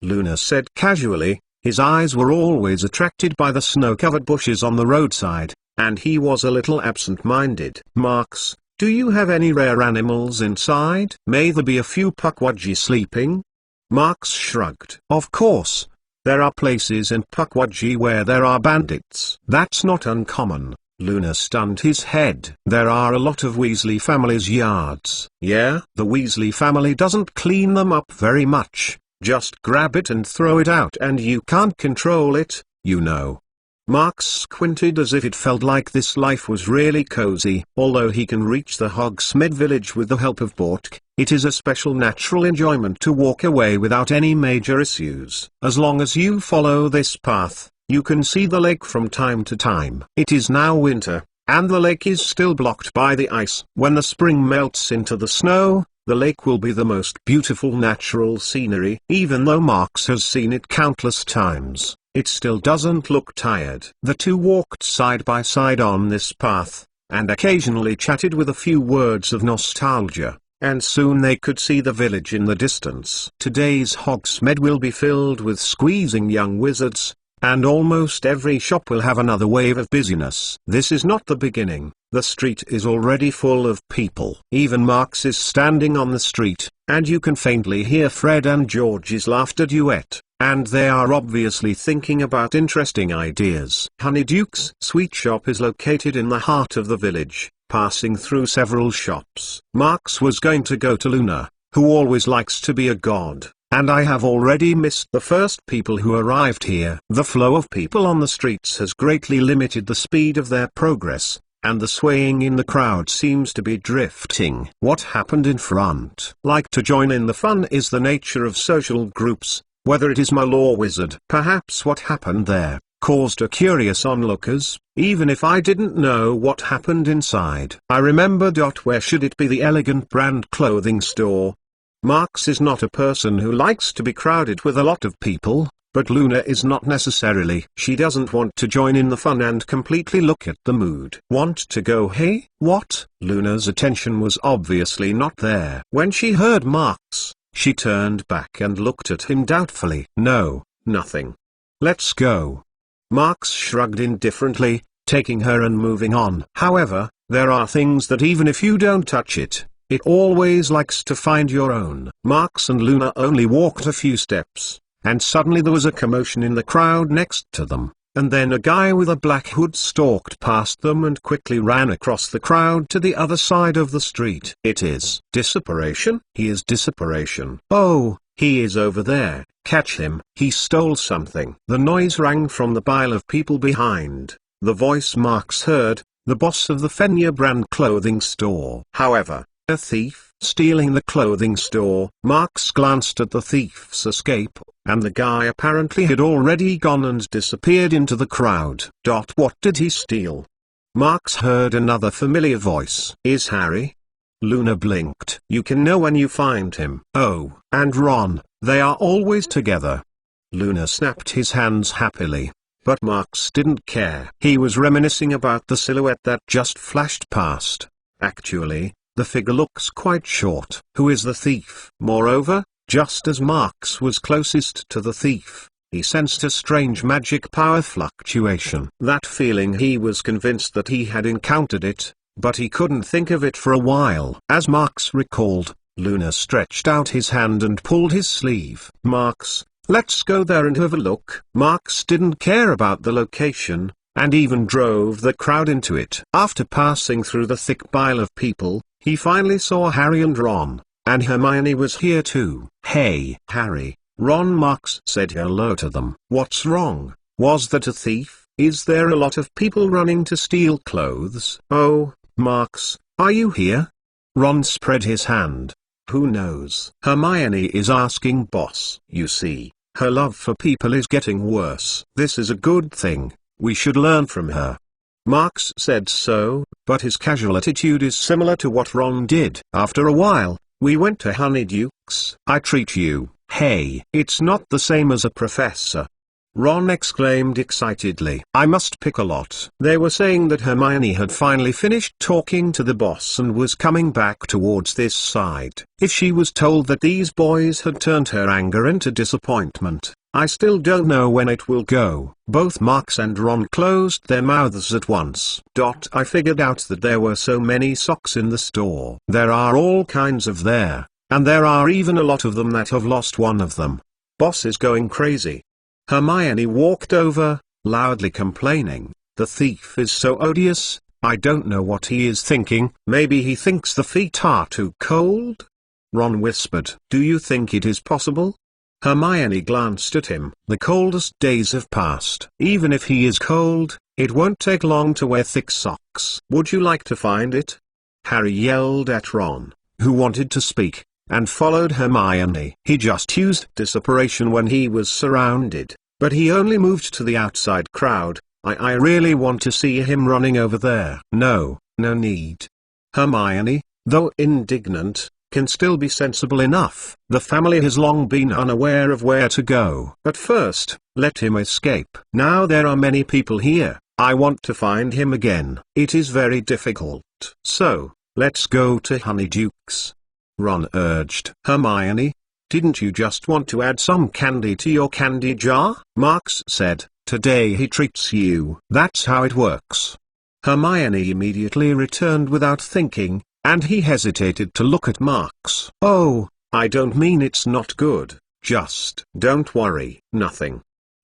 Luna said casually. His eyes were always attracted by the snow-covered bushes on the roadside, and he was a little absent-minded. Marx, do you have any rare animals inside? May there be a few Pukwudgie sleeping? Marx shrugged. Of course. There are places in Pukwudgie where there are bandits. That's not uncommon. Luna stunned his head. There are a lot of Weasley family's yards. Yeah? The Weasley family doesn't clean them up very much. Just grab it and throw it out and you can't control it, you know. Marx squinted as if it felt like this life was really cozy. Although he can reach the Hogsmead Village with the help of Bortk, it is a special natural enjoyment to walk away without any major issues. As long as you follow this path, you can see the lake from time to time. It is now winter, and the lake is still blocked by the ice. When the spring melts into the snow, the lake will be the most beautiful natural scenery. Even though Marx has seen it countless times, it still doesn't look tired. The two walked side by side on this path, and occasionally chatted with a few words of nostalgia, and soon they could see the village in the distance. Today's Hogsmead will be filled with squeezing young wizards, and almost every shop will have another wave of busyness. This is not the beginning. The street is already full of people. Even Marx is standing on the street, and you can faintly hear Fred and George's laughter duet, and they are obviously thinking about interesting ideas. Honeyduke's sweet shop is located in the heart of the village, passing through several shops. Marx was going to go to Luna, who always likes to be a god, and I have already missed the first people who arrived here. The flow of people on the streets has greatly limited the speed of their progress, and the swaying in the crowd seems to be drifting. What happened in front? Like to join in the fun is the nature of social groups, whether it is mole or wizard. Perhaps what happened there caused a curious onlookers, even if I didn't know what happened inside. I remember. Where should it be? The elegant brand clothing store. Marx is not a person who likes to be crowded with a lot of people, But Luna is not necessarily. She doesn't want to join in the fun and completely look at the mood. Want to go? Hey, what? Luna's attention was obviously not there. When she heard Mark's, she turned back and looked at him doubtfully. No, nothing. Let's go. Marks shrugged indifferently, taking her and moving on. However, there are things that even if you don't touch it, it always likes to find your own. Marks and Luna only walked a few steps, and suddenly there was a commotion in the crowd next to them, and then a guy with a black hood stalked past them and quickly ran across the crowd to the other side of the street. It is Disapparition? He is Disapparition. Oh, he is over there. Catch him. He stole something. The noise rang from the pile of people behind. The voice Marks heard, the boss of the Fenrir brand clothing store. However, a thief stealing the clothing store. Marks glanced at the thief's escape, and the guy apparently had already gone and disappeared into the crowd. What did he steal? Marks heard another familiar voice. Is Harry? Luna blinked. You can know when you find him. Oh, and Ron, they are always together. Luna snapped his hands happily. But Marks didn't care. He was reminiscing about the silhouette that just flashed past. Actually, the figure looks quite short. Who is the thief? Moreover, just as Marks was closest to the thief, he sensed a strange magic power fluctuation. That feeling, he was convinced that he had encountered it, but he couldn't think of it for a while. As Marks recalled, Luna stretched out his hand and pulled his sleeve. Marks, let's go there and have a look. Marks didn't care about the location, and even drove the crowd into it. After passing through the thick pile of people, he finally saw Harry and Ron, and Hermione was here too. Hey, Harry, Ron. Marks said hello to them. What's wrong? Was that a thief? Is there a lot of people running to steal clothes? Oh, Marks, are you here? Ron spread his hand. Who knows? Hermione is asking boss. You see, her love for people is getting worse. This is a good thing. We should learn from her. Marks said so, but his casual attitude is similar to what Ron did. After a while, we went to Honeyduke's. I treat you. Hey, it's not the same as a professor. Ron exclaimed excitedly. I must pick a lot. They were saying that Hermione had finally finished talking to the boss and was coming back towards this side. If she was told that these boys had turned her anger into disappointment, I still don't know when it will go. Both Marks and Ron closed their mouths at once. I figured out that there were so many socks in the store. There are all kinds of there, and there are even a lot of them that have lost one of them. Boss is going crazy. Hermione walked over, loudly complaining. The thief is so odious, I don't know what he is thinking. Maybe he thinks the feet are too cold? Ron whispered. Do you think it is possible? Hermione glanced at him. The coldest days have passed. Even if he is cold, it won't take long to wear thick socks. Would you like to find it? Harry yelled at Ron, who wanted to speak, and followed Hermione. He just used Disapparition when he was surrounded, but he only moved to the outside crowd. I really want to see him running over there. No need. Hermione, though indignant, can still be sensible enough. The family has long been unaware of where to go. But first, let him escape. Now there are many people here. I want to find him again. It is very difficult. So, let's go to Honeyduke's. Ron urged. Hermione, didn't you just want to add some candy to your candy jar? Marks said. Today he treats you. That's how it works. Hermione immediately returned without thinking, and he hesitated to look at Marks. Oh, I don't mean it's not good, just don't worry. Nothing.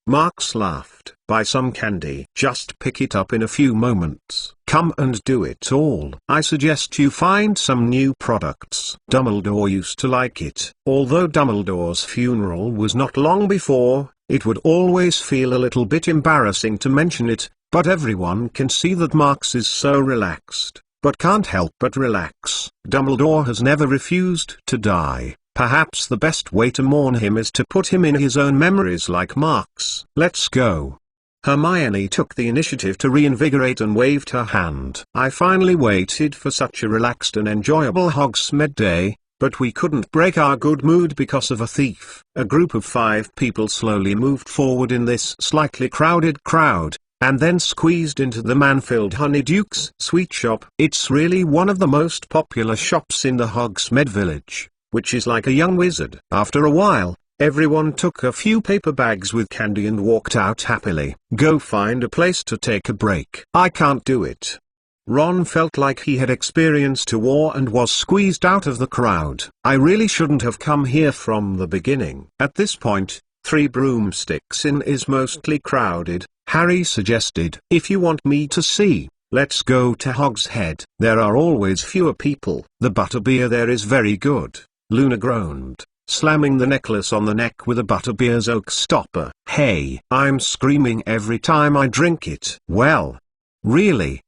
Marks laughed. Buy some candy. Just pick it up in a few moments. Come and do it all. I suggest you find some new products. Dumbledore used to like it. Although Dumbledore's funeral was not long before, it would always feel a little bit embarrassing to mention it, but everyone can see that Marks is so relaxed, but can't help but relax. Dumbledore has never refused to die. Perhaps the best way to mourn him is to put him in his own memories like Marks. Let's go. Hermione took the initiative to reinvigorate and waved her hand. I finally waited for such a relaxed and enjoyable Hogsmeade day. but we couldn't break our good mood because of a thief. A group of 5 people slowly moved forward in this slightly crowded crowd, and then squeezed into the man-filled Honeyduke's sweet shop. It's really one of the most popular shops in the Hogsmead Village, which is like a young wizard. After a while, everyone took a few paper bags with candy and walked out happily. Go find a place to take a break. I can't do it. Ron felt like he had experienced a war and was squeezed out of the crowd. I really shouldn't have come here from the beginning. At this point, 3 Broomsticks Inn is mostly crowded. Harry suggested, if you want me to see, let's go to Hogshead. There are always fewer people. The butterbeer there is very good. Luna groaned, slamming the necklace on the neck with a butterbeer's oak stopper. Hey, I'm screaming every time I drink it. Well, really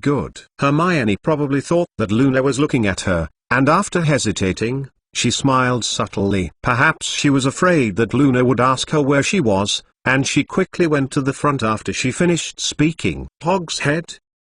good. Hermione probably thought that Luna was looking at her, and after hesitating, she smiled subtly. Perhaps she was afraid that Luna would ask her where she was, and she quickly went to the front after she finished speaking. Hogshead?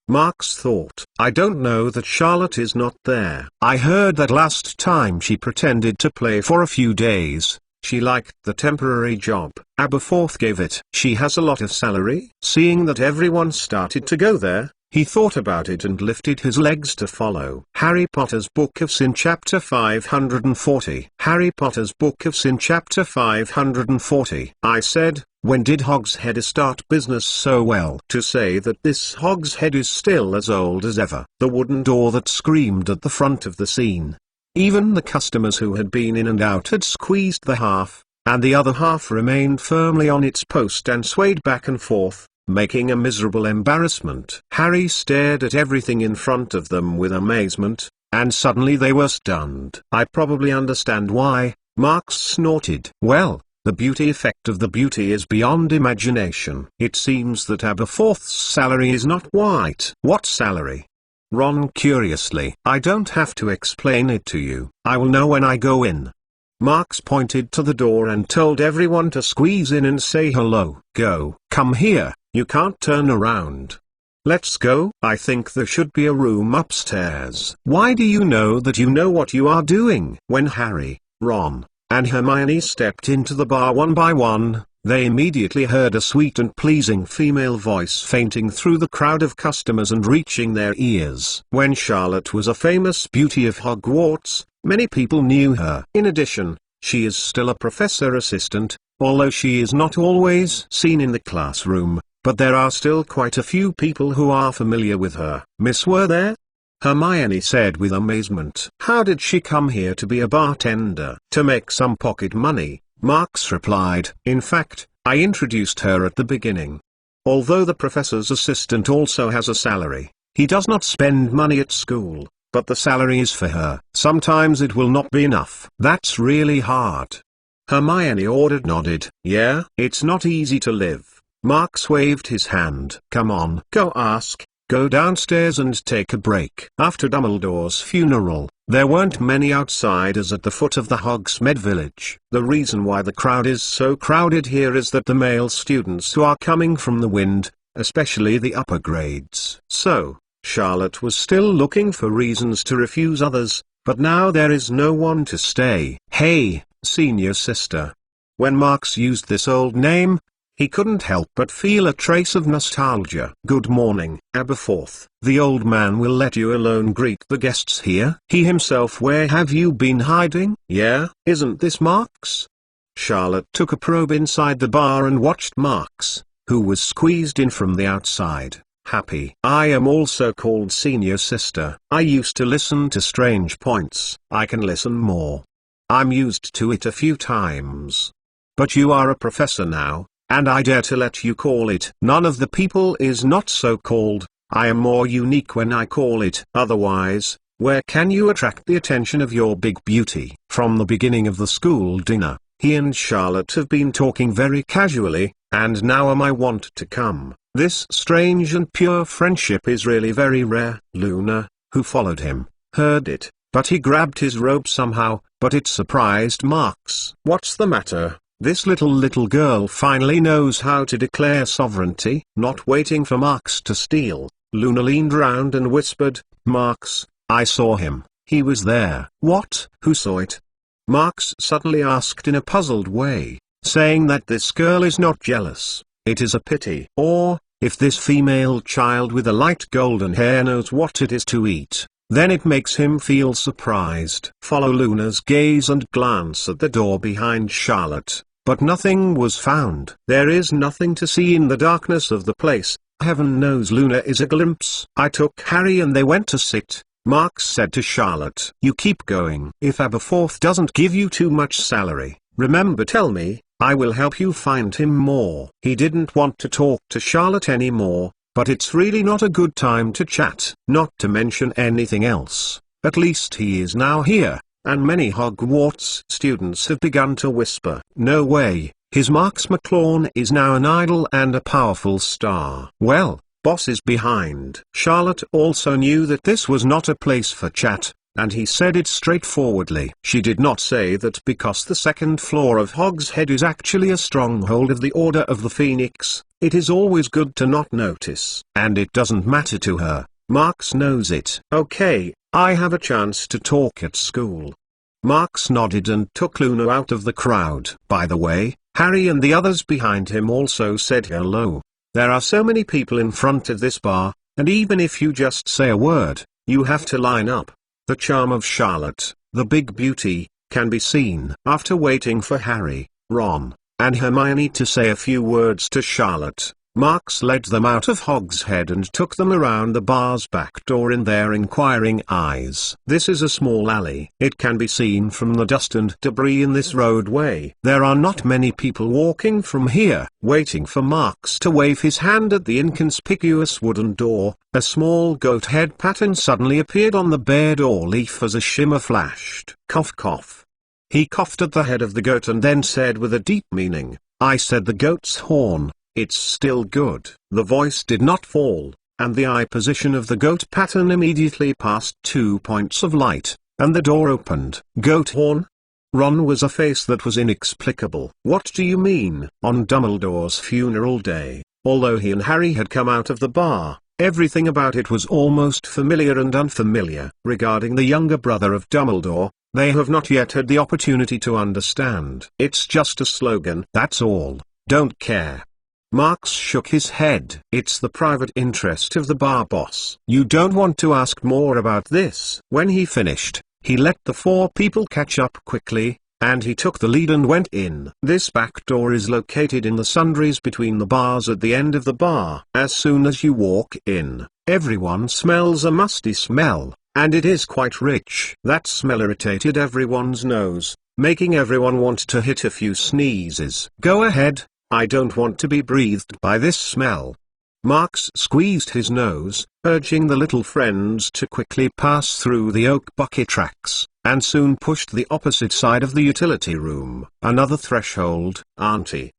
Marks thought. I don't know that Charlotte is not there. I heard that last time she pretended to play for a few days. She liked the temporary job Aberforth gave it. She has a lot of salary. Seeing that everyone started to go there, he thought about it and lifted his legs to follow. Harry Potter's Book of Sin Chapter 540. Harry Potter's Book of Sin Chapter 540. I said, when did Hogshead start business so well? To say that this Hogshead is still as old as ever. The wooden door that screamed at the front of the scene. Even the customers who had been in and out had squeezed the half, and the other half remained firmly on its post and swayed back and forth, making a miserable embarrassment. Harry stared at everything in front of them with amazement, and suddenly they were stunned. I probably understand why, Marks snorted. Well, the beauty effect of the beauty is beyond imagination. It seems that Aberforth's salary is not white. What salary? Ron curiously. I don't have to explain it to you. I will know when I go in. Marks pointed to the door and told everyone to squeeze in and say hello. Go. Come here. You can't turn around. Let's go. I think there should be a room upstairs. Why do you know that you know what you are doing? When Harry, Ron, and Hermione stepped into the bar one by one, they immediately heard a sweet and pleasing female voice fainting through the crowd of customers and reaching their ears. When Charlotte was a famous beauty of Hogwarts, many people knew her. In addition, she is still a professor assistant, although she is not always seen in the classroom, but there are still quite a few people who are familiar with her. Miss Werther? Hermione said with amazement. How did she come here to be a bartender? To make some pocket money, Marks replied. In fact, I introduced her at the beginning. Although the professor's assistant also has a salary, he does not spend money at school, but the salary is for her. Sometimes it will not be enough. That's really hard. Hermione nodded. Yeah, it's not easy to live. Marks waved his hand. Come on. Go ask. Go downstairs and take a break. After Dumbledore's funeral, there weren't many outsiders at the foot of the Hogsmead Village. The reason why the crowd is so crowded here is that the male students who are coming from the Wind, especially the upper grades. So, Charlotte was still looking for reasons to refuse others, but now there is no one to stay. Hey, senior sister. When Marks used this old name, he couldn't help but feel a trace of nostalgia. Good morning, Aberforth. The old man will let you alone greet the guests here. He himself. Where have you been hiding? Yeah, isn't this Marks? Charlotte took a probe inside the bar and watched Marks, who was squeezed in from the outside, happy. I am also called senior sister. I used to listen to Strange Points. I can listen more. I'm used to it a few times. But you are a professor now, and I dare to let you call it. None of the people is not so called. I am more unique when I call it. Otherwise, where can you attract the attention of your big beauty? From the beginning of the school dinner, he and Charlotte have been talking very casually, and now I want to come. This strange and pure friendship is really very rare. Luna, who followed him, heard it, but he grabbed his robe somehow, but it surprised Marks. What's the matter? This little girl finally knows how to declare sovereignty. Not waiting for Marks to steal, Luna leaned round and whispered, Marks, I saw him. He was there. What? Who saw it? Marx suddenly asked in a puzzled way, saying that this girl is not jealous. It is a pity. Or, if this female child with the light golden hair knows what it is to eat, then it makes him feel surprised. Follow Luna's gaze and glance at the door behind Charlotte, but nothing was found. There is nothing to see in the darkness of the place. Heaven knows Luna is a glimpse. I took Harry and they went to sit. Marx said to Charlotte, "You keep going. If Aberforth doesn't give you too much salary, remember, tell me, I will help you find him more." He didn't want to talk to Charlotte anymore, but it's really not a good time to chat. Not to mention anything else. At least he is now here, and many Hogwarts students have begun to whisper, "No way, his Marx McLawn is now an idol and a powerful star." Well, boss is behind. Charlotte also knew that this was not a place for chat, and he said it straightforwardly. She did not say that because the second floor of Hogshead is actually a stronghold of the Order of the Phoenix, it is always good to not notice. And it doesn't matter to her. Marx knows it. "Okay, I have a chance to talk at school." Marx nodded and took Luna out of the crowd. By the way, Harry and the others behind him also said hello. There are so many people in front of this bar, and even if you just say a word, you have to line up. The charm of Charlotte, the big beauty, can be seen. After waiting for Harry, Ron, and Hermione to say a few words to Charlotte, Marx led them out of Hogshead and took them around the bar's back door in their inquiring eyes. This is a small alley. It can be seen from the dust and debris in this roadway. There are not many people walking from here. Waiting for Marx to wave his hand at the inconspicuous wooden door, a small goat head pattern suddenly appeared on the bare door leaf as a shimmer flashed. Cough cough. He coughed at the head of the goat and then said with a deep meaning, "I said the goat's horn. It's still good." The voice did not fall, and the eye position of the goat pattern immediately passed 2 points of light, and the door opened. "Goat horn?" Ron was a face that was inexplicable. "What do you mean?" On Dumbledore's funeral day, although he and Harry had come out of the bar, everything about it was almost familiar and unfamiliar. Regarding the younger brother of Dumbledore, they have not yet had the opportunity to understand. It's just a slogan, that's all. Don't care. Marx shook his head. "It's the private interest of the bar boss. You don't want to ask more about this." When he finished, he let the 4 people catch up quickly, and he took the lead and went in. This back door is located in the sundries between the bars at the end of the bar. As soon as you walk in, everyone smells a musty smell, and it is quite rich. That smell irritated everyone's nose, making everyone want to hit a few sneezes. "Go ahead. I don't want to be breathed by this smell." Marx squeezed his nose, urging the little friends to quickly pass through the oak bucket tracks, and soon pushed the opposite side of the utility room. Another threshold. Auntie.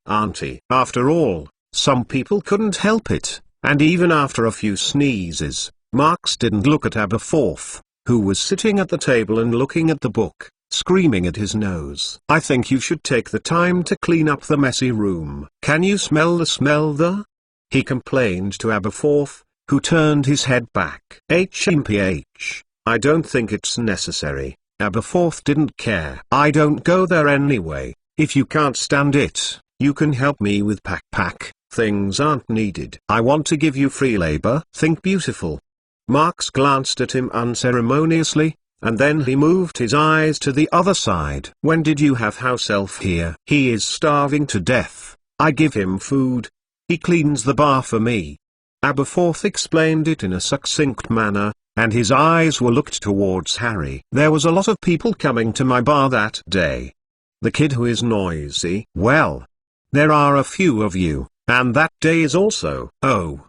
After all, some people couldn't help it, and even after a few sneezes, Marx didn't look at Aberforth, who was sitting at the table and looking at the book, screaming at his nose. "I think you should take the time to clean up the messy room. Can you smell the smell there?" he complained to Aberforth, who turned his head back. "HMPH, I don't think it's necessary." Aberforth didn't care. "I don't go there anyway. If you can't stand it, you can help me with pack. Things aren't needed. I want to give you free labor. Think beautiful." Marx glanced at him unceremoniously, and then he moved his eyes to the other side. "When did you have house elf here? He is starving to death. I give him food. He cleans the bar for me." Aberforth explained it in a succinct manner, and his eyes were looked towards Harry. "There was a lot of people coming to my bar that day. The kid who is noisy. Well, there are a few of you, and that day is also." "Oh.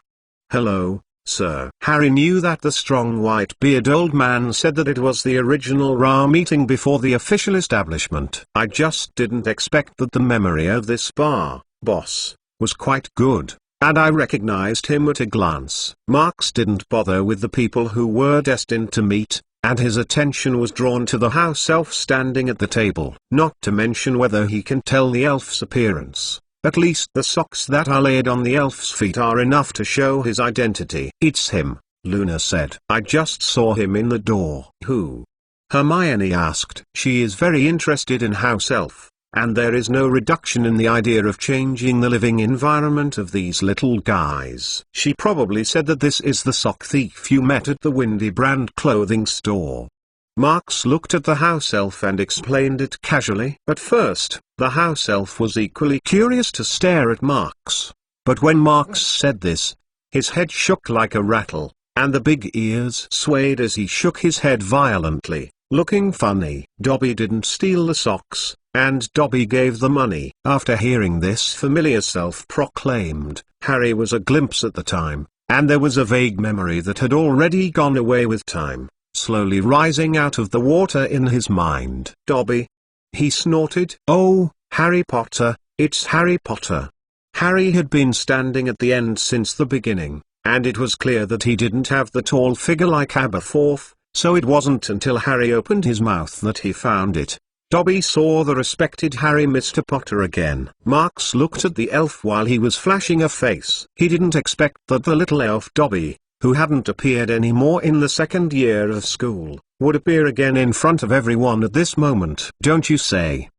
Hello, sir." Harry knew that the strong white-bearded old man said that it was the original RA meeting before the official establishment. "I just didn't expect that the memory of this bar, boss, was quite good, and I recognized him at a glance." Marx didn't bother with the people who were destined to meet, and his attention was drawn to the house elf standing at the table. Not to mention whether he can tell the elf's appearance. At least the socks that are laid on the elf's feet are enough to show his identity. "It's him," Luna said. "I just saw him in the door." "Who?" Hermione asked. She is very interested in house elf, and there is no reduction in the idea of changing the living environment of these little guys. She probably said that this is the sock thief you met at the Windy Brand clothing store. Marks looked at the house elf and explained it casually. At first, the house elf was equally curious to stare at Marks. But when Marks said this, his head shook like a rattle, and the big ears swayed as he shook his head violently, looking funny. Dobby didn't steal the socks, and Dobby gave the money. After hearing this familiar self-proclaimed, Harry was a glimpse at the time, and there was a vague memory that had already gone away with time, slowly rising out of the water in his mind. Dobby? He snorted. Oh, Harry Potter, it's Harry Potter. Harry had been standing at the end since the beginning, and it was clear that he didn't have the tall figure like Aberforth, so it wasn't until Harry opened his mouth that he found it. Dobby saw the respected Harry Mr. Potter again. Marks looked at the elf while he was flashing a face. He didn't expect that the little elf Dobby, who hadn't appeared anymore in the second year of school, would appear again in front of everyone at this moment. Don't you say?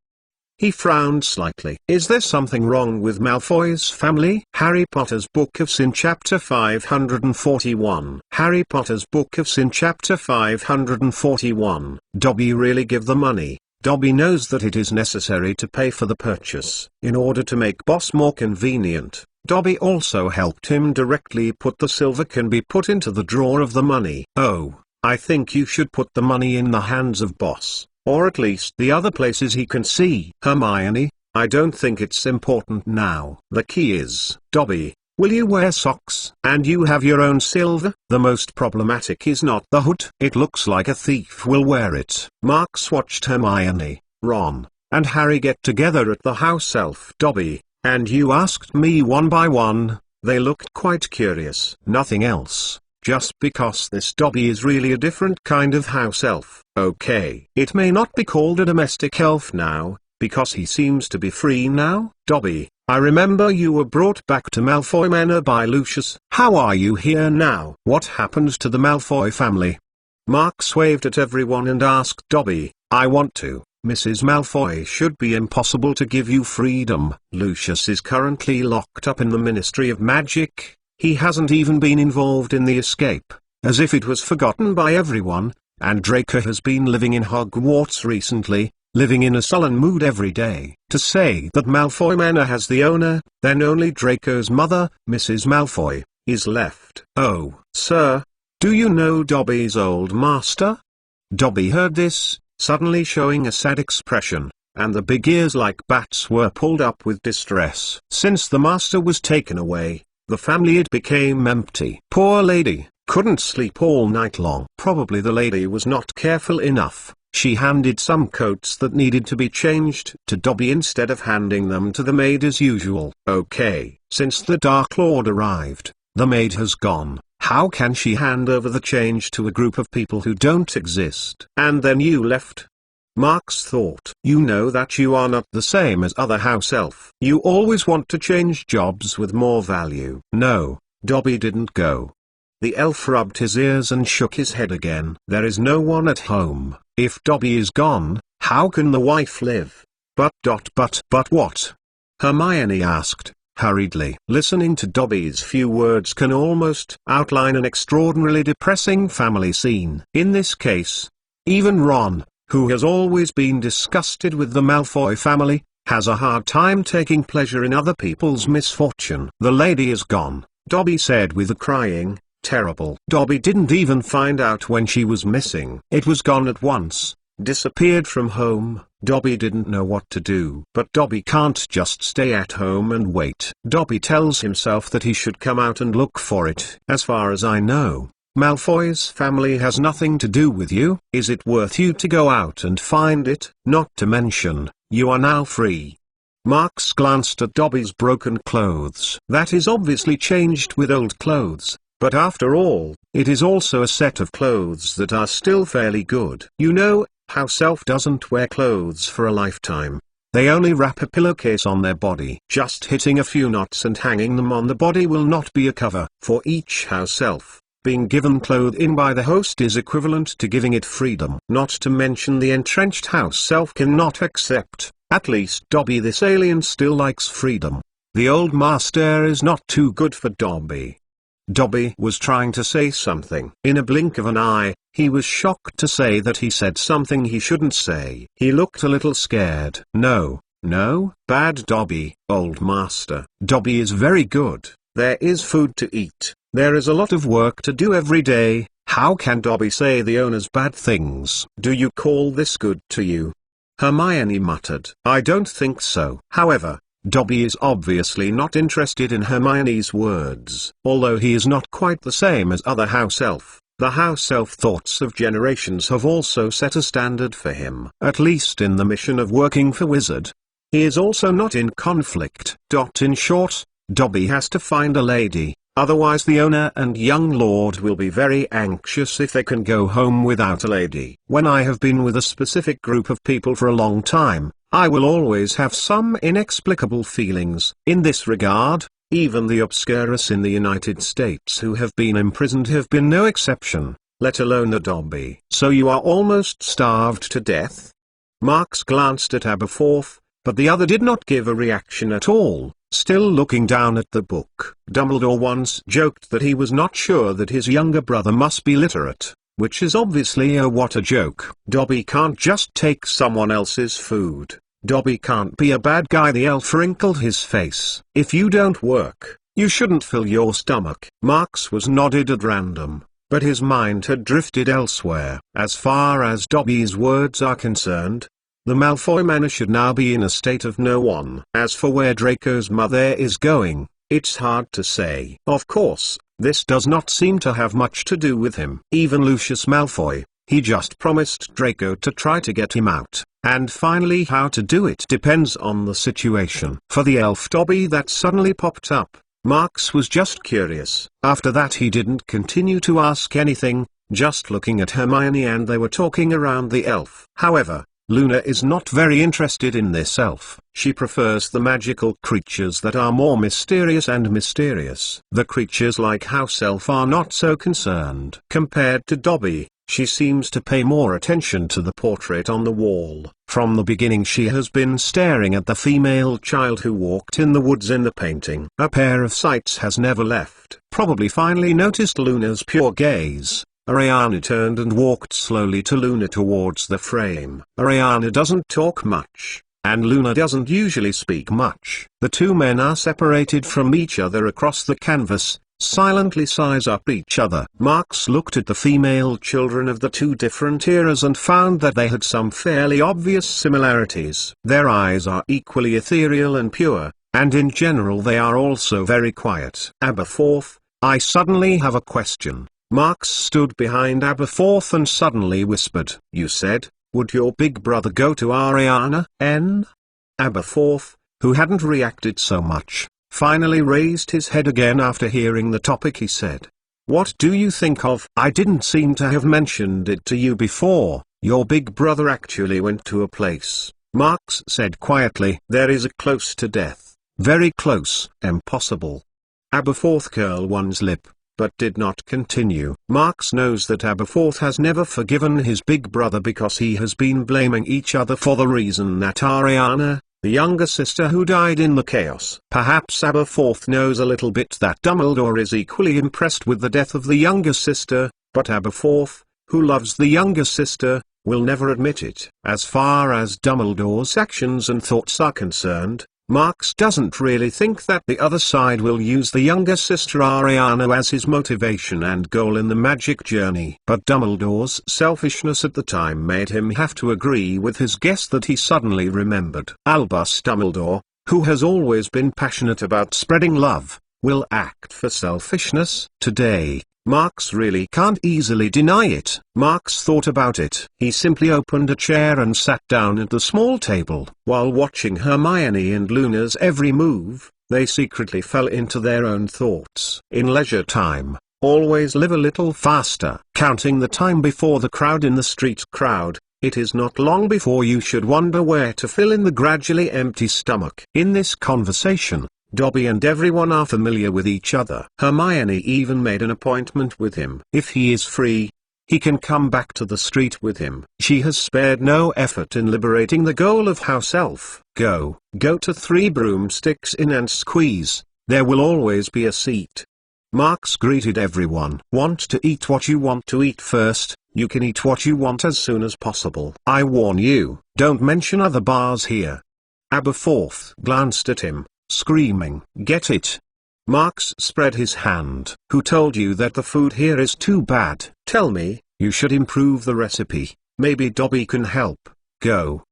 He frowned slightly. Is there something wrong with Malfoy's family? Harry Potter's Book of Sin Chapter 541. Harry Potter's Book of Sin Chapter 541. Dobby really give the money. Dobby knows that it is necessary to pay for the purchase, in order to make Boss more convenient. Dobby also helped him directly put the silver can be put into the drawer of the money. Oh, I think you should put the money in the hands of Boss, or at least the other places he can see. Hermione, I don't think it's important now. The key is, Dobby, will you wear socks? And you have your own silver? The most problematic is not the hood. It looks like a thief will wear it. Marks watched Hermione, Ron, and Harry get together at the house elf. Dobby, and you asked me one by one. They looked quite curious. Nothing else. Just because this Dobby is really a different kind of house elf. Okay. It may not be called a domestic elf now, because he seems to be free now. Dobby, I remember you were brought back to Malfoy Manor by Lucius. How are you here now? What happened to the Malfoy family? Marks waved at everyone and asked Dobby, I want to. Mrs. Malfoy should be impossible to give you freedom. Lucius is currently locked up in the Ministry of Magic. He hasn't even been involved in the escape, as if it was forgotten by everyone, and Draco has been living in Hogwarts recently, living in a sullen mood every day. To say that Malfoy Manor has the owner, then only Draco's mother, Mrs. Malfoy, is left. Oh, sir, do you know Dobby's old master? Dobby heard this, suddenly showing a sad expression, and the big ears like bats were pulled up with distress. Since the master was taken away, the family it became empty. Poor lady, couldn't sleep all night long. Probably the lady was not careful enough. She handed some coats that needed to be changed to Dobby instead of handing them to the maid as usual. Okay, since the Dark Lord arrived, the maid has gone. How can she hand over the change to a group of people who don't exist? And then you left. Marks thought. You know that you are not the same as other house elf. You always want to change jobs with more value. No, Dobby didn't go. The elf rubbed his ears and shook his head again. There is no one at home. If Dobby is gone, how can the wife live? But what? Hermione asked, hurriedly. Listening to Dobby's few words can almost outline an extraordinarily depressing family scene. In this case, even Ron, who has always been disgusted with the Malfoy family, has a hard time taking pleasure in other people's misfortune. The lady is gone, Dobby said with a crying, terrible. Dobby didn't even find out when she was missing. It was gone at once, disappeared from home. Dobby didn't know what to do. But Dobby can't just stay at home and wait. Dobby tells himself that he should come out and look for it. As far as I know, Malfoy's family has nothing to do with you. Is it worth you to go out and find it? Not to mention, you are now free. Marks glanced at Dobby's broken clothes. That is obviously changed with old clothes, but after all, it is also a set of clothes that are still fairly good. You know, house elf doesn't wear clothes for a lifetime. They only wrap a pillowcase on their body. Just hitting a few knots and hanging them on the body will not be a cover for each house elf. Being given clothing by the host is equivalent to giving it freedom. Not to mention the entrenched house elf cannot accept. At least Dobby this alien still likes freedom. The old master is not too good for Dobby. Dobby was trying to say something. In a blink of an eye, he was shocked to say that he said something he shouldn't say. He looked a little scared. No, bad Dobby, old master. Dobby is very good. There is food to eat. There is a lot of work to do every day. How can Dobby say the owner's bad things? Do you call this good to you? Hermione muttered. I don't think so. However, Dobby is obviously not interested in Hermione's words. Although he is not quite the same as other house elf, the house elf thoughts of generations have also set a standard for him. At least in the mission of working for Wizard. He is also not in conflict. In short, Dobby has to find a lady, otherwise the owner and young lord will be very anxious if they can go home without a lady. When I have been with a specific group of people for a long time, I will always have some inexplicable feelings. In this regard, even the obscurus in the United States who have been imprisoned have been no exception, let alone the Dobby. So you are almost starved to death? Marks glanced at Aberforth, but the other did not give a reaction at all, still looking down at the book. Dumbledore once joked that he was not sure that his younger brother must be literate, which is obviously what a joke. Dobby can't just take someone else's food. Dobby can't be a bad guy. The elf wrinkled his face. If you don't work, you shouldn't fill your stomach. Marks was nodded at random, but his mind had drifted elsewhere. As far as Dobby's words are concerned, the Malfoy manor should now be in a state of no one. As for where Draco's mother is going, it's hard to say. Of course, this does not seem to have much to do with him. Even Lucius Malfoy, he just promised Draco to try to get him out, and finally how to do it depends on the situation. For the elf Dobby that suddenly popped up, Marks was just curious. After that he didn't continue to ask anything, just looking at Hermione and they were talking around the elf. However, Luna is not very interested in this elf. She prefers the magical creatures that are more mysterious and mysterious. The creatures like house elf are not so concerned. Compared to Dobby, she seems to pay more attention to the portrait on the wall. From the beginning she has been staring at the female child who walked in the woods in the painting. A pair of sights has never left. Probably finally noticed Luna's pure gaze. Ariana turned and walked slowly to Luna towards the frame. Ariana doesn't talk much, and Luna doesn't usually speak much. The two men are separated from each other across the canvas, silently size up each other. Marks looked at the female children of the two different eras and found that they had some fairly obvious similarities. Their eyes are equally ethereal and pure, and in general they are also very quiet. Aberforth, I suddenly have a question. Marks stood behind Aberforth and suddenly whispered, you said, would your big brother go to Ariana? Aberforth, who hadn't reacted so much, finally raised his head again after hearing the topic. He said, what do you think of? I didn't seem to have mentioned it to you before. Your big brother actually went to a place, Marks said quietly. There is a close to death. Very close. Impossible. Aberforth curled one's lip, but did not continue. Marks knows that Aberforth has never forgiven his big brother because he has been blaming each other for the reason that Ariana, the younger sister who died in the chaos. Perhaps Aberforth knows a little bit that Dumbledore is equally impressed with the death of the younger sister, but Aberforth, who loves the younger sister, will never admit it. As far as Dumbledore's actions and thoughts are concerned, Marks doesn't really think that the other side will use the younger sister Ariana as his motivation and goal in the magic journey. But Dumbledore's selfishness at the time made him have to agree with his guess that he suddenly remembered. Albus Dumbledore, who has always been passionate about spreading love, will act for selfishness. Today, Marks really can't easily deny it. Marks thought about it. He simply opened a chair and sat down at the small table. While watching Hermione and Luna's every move, they secretly fell into their own thoughts. In leisure time, always live a little faster. Counting the time before the crowd in the street crowd, it is not long before you should wonder where to fill in the gradually empty stomach. In this conversation, Dobby and everyone are familiar with each other. Hermione even made an appointment with him. If he is free, he can come back to the street with him. She has spared no effort in liberating the goal of House Elf. Go to 3 Broomsticks Inn and squeeze. There will always be a seat. Marks greeted everyone. Want to eat what you want to eat first? You can eat what you want as soon as possible. I warn you, don't mention other bars here. Aberforth glanced at him, screaming, "Get it!" Marks spread his hand. Who told you that the food here is too bad? Tell me, you should improve the recipe. Maybe Dobby can help. Go.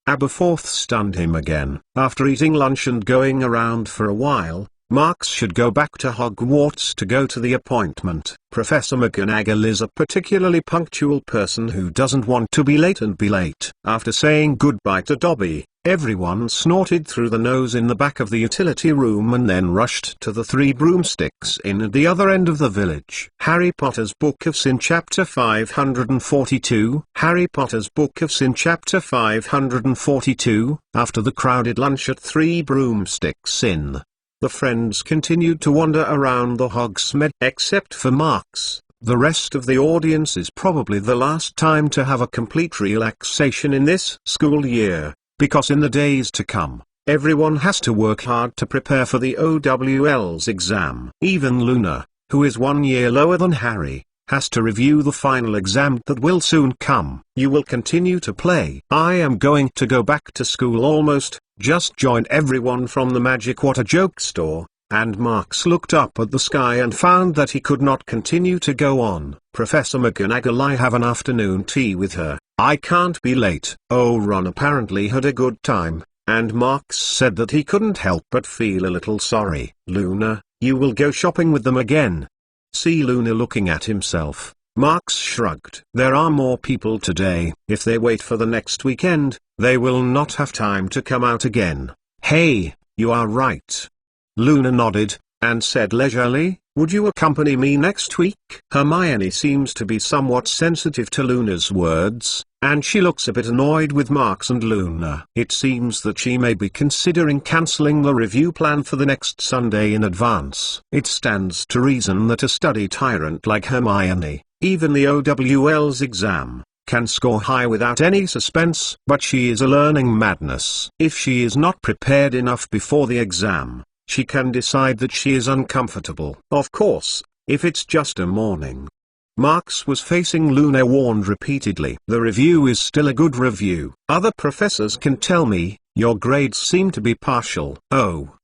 Aberforth stunned him again. After eating lunch and going around for a while, Marks should go back to Hogwarts to go to the appointment. Professor McGonagall is a particularly punctual person who doesn't want to be late and be late. After saying goodbye to Dobby, everyone snorted through the nose in the back of the utility room and then rushed to the 3 Broomsticks Inn at the other end of the village. Harry Potter's Book of Sin Chapter 542. Harry Potter's Book of Sin Chapter 542. After the crowded lunch at 3 Broomsticks Inn, the friends continued to wander around the Hogsmeade. Except for Marks, the rest of the audience is probably the last time to have a complete relaxation in this school year, because in the days to come, everyone has to work hard to prepare for the OWL's exam. Even Luna, who is 1 year lower than Harry, has to review the final exam that will soon come. You will continue to play. I am going to go back to school almost. Just joined everyone from the Magic Water joke store, and Marks looked up at the sky and found that he could not continue to go on. Professor McGonagall, I have an afternoon tea with her. I can't be late. Oh, Ron apparently had a good time, and Marks said that he couldn't help but feel a little sorry. Luna, you will go shopping with them again? See Luna looking at himself. Marks shrugged. There are more people today. If they wait for the next weekend, they will not have time to come out again. Hey, you are right. Luna nodded, and said leisurely, would you accompany me next week? Hermione seems to be somewhat sensitive to Luna's words, and she looks a bit annoyed with Marks and Luna. It seems that she may be considering cancelling the review plan for the next Sunday in advance. It stands to reason that a study tyrant like Hermione, even the OWL's exam, can score high without any suspense. But she is a learning madness. If she is not prepared enough before the exam, she can decide that she is uncomfortable. Of course, if it's just a morning. Marks was facing Luna, warned repeatedly. The review is still a good review. Other professors can tell me, your grades seem to be partial. Oh.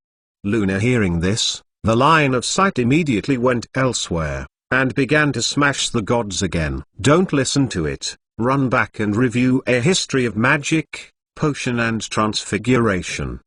Luna, hearing this, the line of sight immediately went elsewhere, and began to smash the gods again. Don't listen to it. Run back and review A History of Magic, Potion and Transfiguration.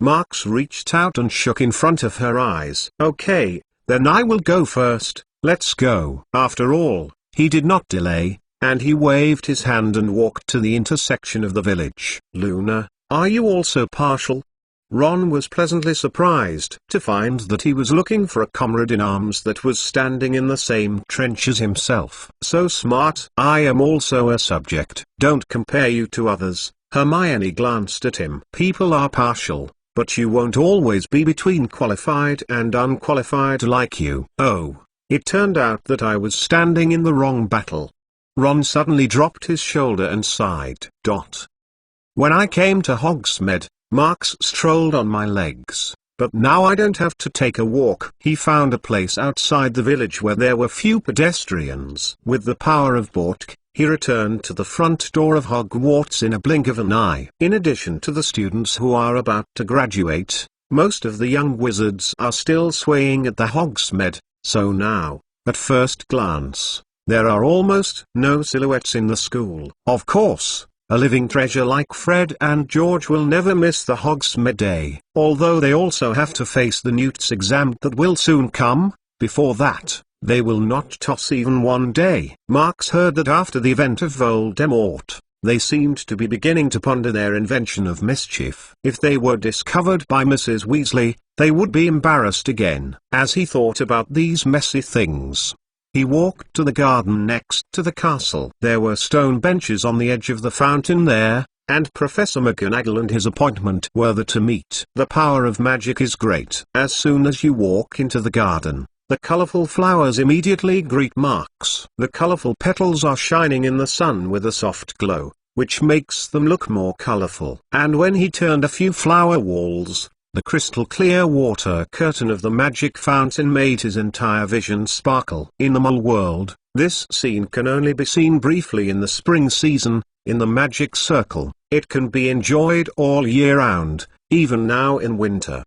Marks reached out and shook in front of her eyes. Okay, then I will go first. Let's go. After all, he did not delay, and he waved his hand and walked to the intersection of the village. Luna, are you also partial? Ron was pleasantly surprised to find that he was looking for a comrade in arms that was standing in the same trench as himself. So smart. I am also a subject. Don't compare you to others. Hermione glanced at him. People are partial, but you won't always be between qualified and unqualified like you. Oh, it turned out that I was standing in the wrong battle. Ron suddenly dropped his shoulder and sighed. When I came to Hogsmeade, Marks strolled on my legs, but now I don't have to take a walk. He found a place outside the village where there were few pedestrians. With the power of Bork, he returned to the front door of Hogwarts in a blink of an eye. In addition to the students who are about to graduate, most of the young wizards are still swaying at the Hogsmeade, so now, at first glance, there are almost no silhouettes in the school. Of course, a living treasure like Fred and George will never miss the Hogsmeade day, although they also have to face the Newt's exam that will soon come. Before that, they will not toss even one day. Marks heard that after the event of Voldemort, they seemed to be beginning to ponder their invention of mischief. If they were discovered by Mrs. Weasley, they would be embarrassed again. As he thought about these messy things, he walked to the garden next to the castle. There were stone benches on the edge of the fountain there, and Professor McGonagall and his appointment were there to meet. The power of magic is great. As soon as you walk into the garden, the colorful flowers immediately greet Marks. The colorful petals are shining in the sun with a soft glow, which makes them look more colorful. And when he turned a few flower walls, the crystal clear water curtain of the magic fountain made his entire vision sparkle. In the Mole world, this scene can only be seen briefly in the spring season. In the magic circle, it can be enjoyed all year round, even now in winter.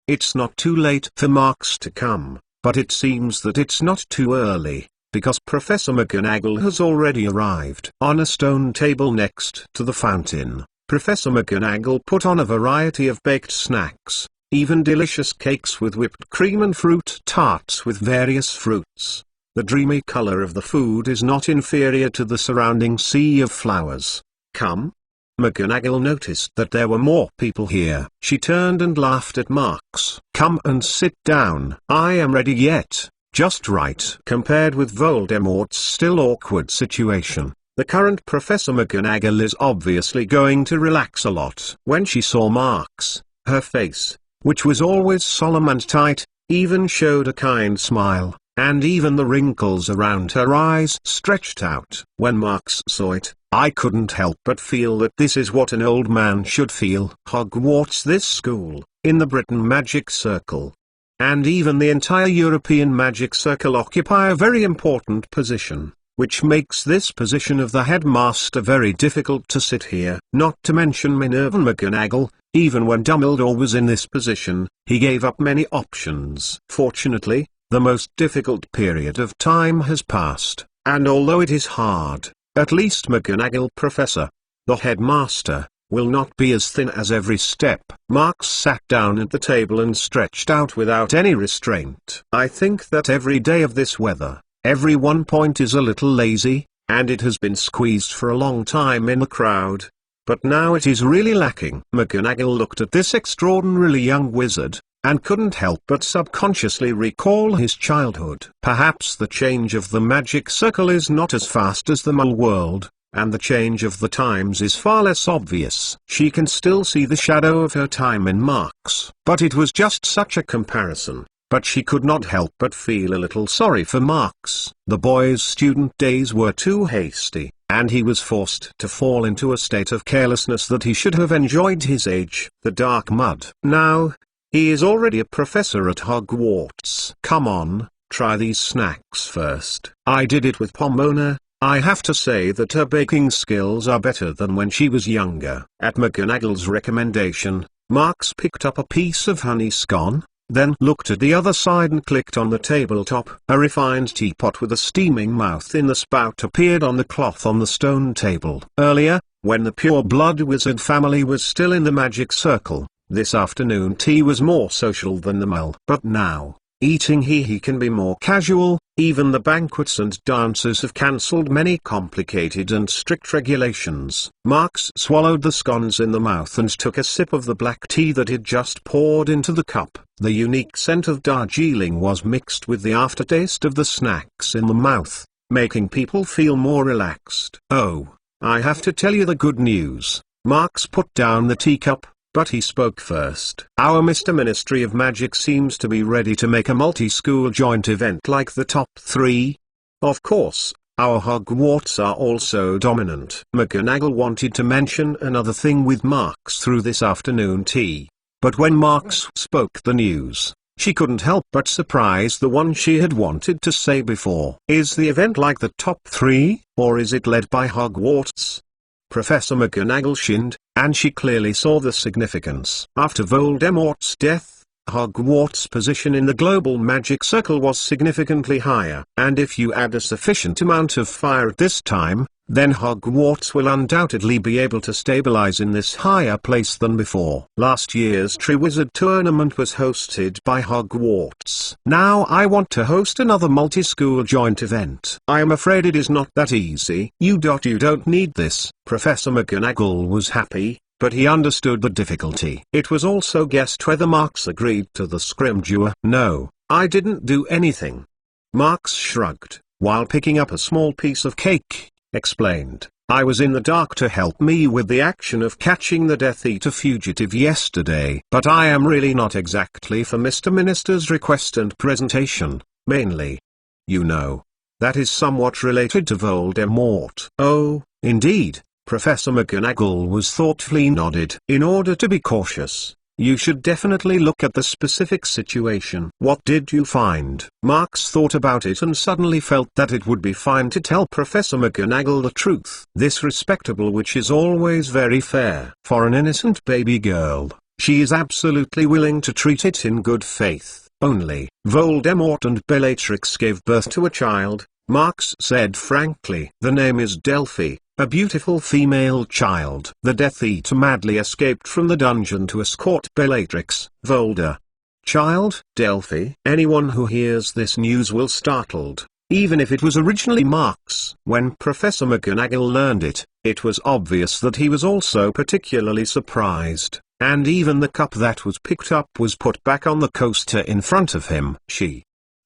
It's not too late for Marks to come, but it seems that it's not too early, because Professor McGonagall has already arrived. On a stone table next to the fountain, Professor McGonagall put on a variety of baked snacks, even delicious cakes with whipped cream and fruit tarts with various fruits. The dreamy color of the food is not inferior to the surrounding sea of flowers. Come. McGonagall noticed that there were more people here. She turned and laughed at Marks. Come and sit down. I am ready yet. Just right. Compared with Voldemort's still awkward situation, the current Professor McGonagall is obviously going to relax a lot. When she saw Marks, her face, which was always solemn and tight, even showed a kind smile, and even the wrinkles around her eyes stretched out. When Marks saw it, I couldn't help but feel that this is what an old man should feel. Hogwarts, this school, in the Britain Magic Circle, and even the entire European Magic Circle occupy a very important position, which makes this position of the headmaster very difficult to sit here. Not to mention Minerva McGonagall, even when Dumbledore was in this position, he gave up many options. Fortunately, the most difficult period of time has passed, and although it is hard, at least McGonagall Professor, the headmaster, will not be as thin as every step. Marks sat down at the table and stretched out without any restraint. I think that every day of this weather, every 1 point is a little lazy, and it has been squeezed for a long time in the crowd. But now it is really lacking. McGonagall looked at this extraordinarily young wizard, and couldn't help but subconsciously recall his childhood. Perhaps the change of the magic circle is not as fast as the Mole world, and the change of the times is far less obvious. She can still see the shadow of her time in Marks. But it was just such a comparison. But she could not help but feel a little sorry for Marks. The boy's student days were too hasty, and he was forced to fall into a state of carelessness that he should have enjoyed his age. The dark mud. Now, he is already a professor at Hogwarts. Come on, try these snacks first. I did it with Pomona. I have to say that her baking skills are better than when she was younger. At McGonagall's recommendation, Marks picked up a piece of honey scone, then looked at the other side and clicked on the tabletop. A refined teapot with a steaming mouth in the spout appeared on the cloth on the stone table. Earlier, when the pure-blood wizard family was still in the magic circle, this afternoon tea was more social than the Mole. But now, eating he can be more casual. Even the banquets and dances have cancelled many complicated and strict regulations. Marks swallowed the scones in the mouth and took a sip of the black tea that he'd just poured into the cup. The unique scent of Darjeeling was mixed with the aftertaste of the snacks in the mouth, making people feel more relaxed. Oh, I have to tell you the good news. Marks put down the teacup, but he spoke first. Our Mr. Ministry of Magic seems to be ready to make a multi-school joint event like the top 3. Of course, our Hogwarts are also dominant. McGonagall wanted to mention another thing with Marks through this afternoon tea, but when Marks spoke the news, she couldn't help but surprise the one she had wanted to say before. Is the event like the top 3, or is it led by Hogwarts? Professor McGonagall shinned, and she clearly saw the significance. After Voldemort's death, Hogwarts' position in the global magic circle was significantly higher. And if you add a sufficient amount of fire at this time, then Hogwarts will undoubtedly be able to stabilize in this higher place than before. Last year's Triwizard Tournament was hosted by Hogwarts. Now I want to host another multi-school joint event. I am afraid it is not that easy. You don't need this. Professor McGonagall was happy, but he understood the difficulty. It was also guessed whether Marks agreed to the scrimgeour. No, I didn't do anything. Marks shrugged, while picking up a small piece of cake, explained, I was in the dark to help me with the action of catching the Death Eater fugitive yesterday. But I am really not exactly for Mr. Minister's request and presentation, mainly. You know. That is somewhat related to Voldemort. Oh, indeed, Professor McGonagall was thoughtfully nodded. In order to be cautious, you should definitely look at the specific situation. What did you find? Marks thought about it and suddenly felt that it would be fine to tell Professor McGonagall the truth. This respectable witch is always very fair. For an innocent baby girl, she is absolutely willing to treat it in good faith. Only, Voldemort and Bellatrix gave birth to a child, Marks said frankly. The name is Delphi, a beautiful female child. The Death Eater madly escaped from the dungeon to escort Bellatrix, Volder. Child, Delphi. Anyone who hears this news will startled, even if it was originally Marks. When Professor McGonagall learned it, it was obvious that he was also particularly surprised, and even the cup that was picked up was put back on the coaster in front of him.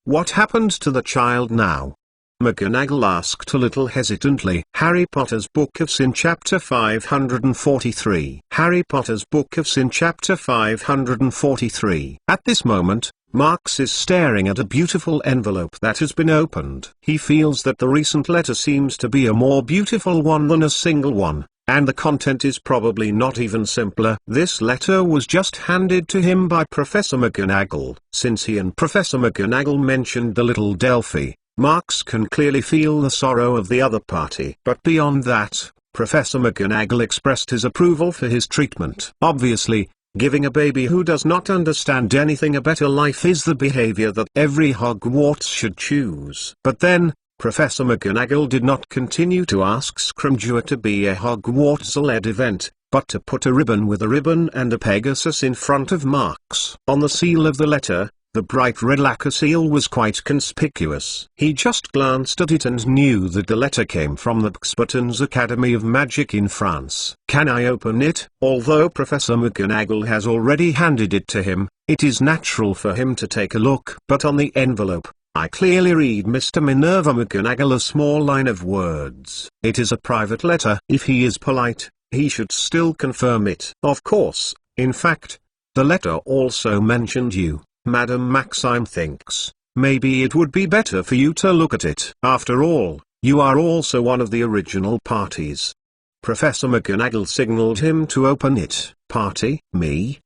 What happened to the child now? McGonagall asked a little hesitantly. Harry Potter's Book of Sin Chapter 543. Harry Potter's Book of Sin Chapter 543. At this moment, Marks is staring at a beautiful envelope that has been opened. He feels that the recent letter seems to be a more beautiful one than a single one, and the content is probably not even simpler. This letter was just handed to him by Professor McGonagall. Since he and Professor McGonagall mentioned the little Delphi, Marks can clearly feel the sorrow of the other party. But beyond that, Professor McGonagall expressed his approval for his treatment. Obviously, giving a baby who does not understand anything a better life is the behavior that every Hogwarts should choose. But then, Professor McGonagall did not continue to ask Scrimgeour to be a Hogwarts-led event, but to put a ribbon with a ribbon and a Pegasus in front of Marks. On the seal of the letter, the bright red lacquer seal was quite conspicuous. He just glanced at it and knew that the letter came from the Buttons Academy of Magic in France. Can I open it? Although Professor McGonagall has already handed it to him, it is natural for him to take a look. But on the envelope, I clearly read Mr. Minerva McGonagall, a small line of words. It is a private letter. If he is polite, he should still confirm it. Of course, in fact, the letter also mentioned you. Madame Maxime thinks, maybe it would be better for you to look at it. After all, you are also one of the original parties. Professor McGonagall signaled him to open it. Party? Me?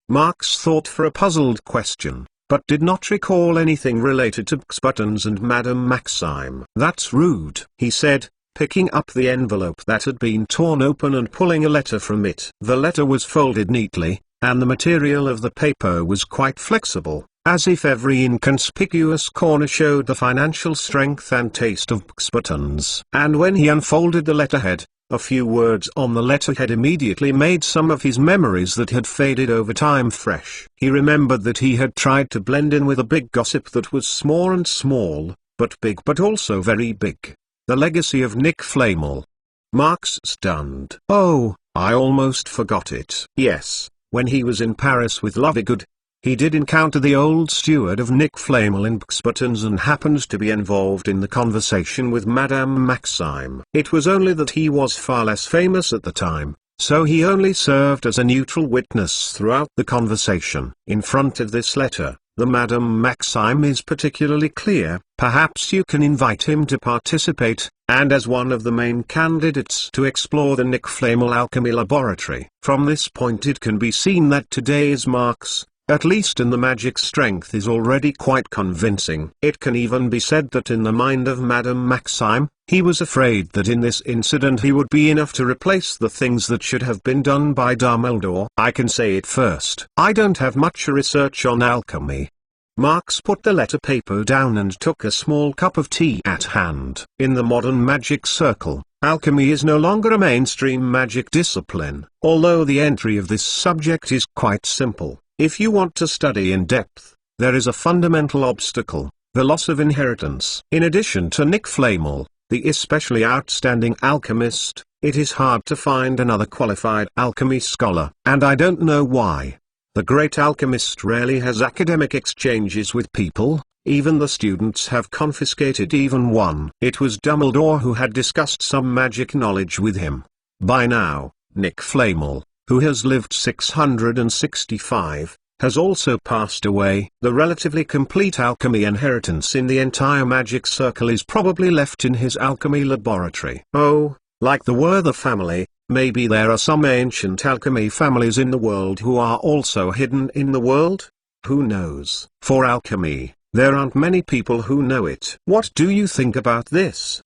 Marks thought for a puzzled question, but did not recall anything related to Buttons and Madame Maxime. That's rude, he said, picking up the envelope that had been torn open and pulling a letter from it. The letter was folded neatly, and the material of the paper was quite flexible, as if every inconspicuous corner showed the financial strength and taste of Buttons. And when he unfolded the letterhead, a few words on the letterhead immediately made some of his memories that had faded over time fresh. He remembered that he had tried to blend in with a big gossip that was small and small, but big but also very big. The legacy of Nick Flamel. Marks stunned. Oh, I almost forgot it. Yes. When he was in Paris with Lovegood, he did encounter the old steward of Nick Flamel in Buttons and happened to be involved in the conversation with Madame Maxime. It was only that he was far less famous at the time, so he only served as a neutral witness throughout the conversation. In front of this letter, the Madame Maxime is particularly clear. Perhaps you can invite him to participate, and as one of the main candidates to explore the Nick Flamel alchemy laboratory. From this point it can be seen that today's Marks, at least in the magic strength, is already quite convincing. It can even be said that in the mind of Madame Maxime, he was afraid that in this incident he would be enough to replace the things that should have been done by Dumbledore. I can say it first. I don't have much research on alchemy. Marks put the letter paper down and took a small cup of tea at hand. In the modern magic circle, alchemy is no longer a mainstream magic discipline. Although the entry of this subject is quite simple, if you want to study in depth, there is a fundamental obstacle: the loss of inheritance. In addition to Nick Flamel, the especially outstanding alchemist, it is hard to find another qualified alchemy scholar. And I don't know why. The great alchemist rarely has academic exchanges with people. Even the students have confiscated even one. It was Dumbledore who had discussed some magic knowledge with him. By now, Nick Flamel, who has lived 665, has also passed away. The relatively complete alchemy inheritance in the entire magic circle is probably left in his alchemy laboratory. Oh, like the Werther family, maybe there are some ancient alchemy families in the world who are also hidden in the world? Who knows? For alchemy, there aren't many people who know it. What do you think about this?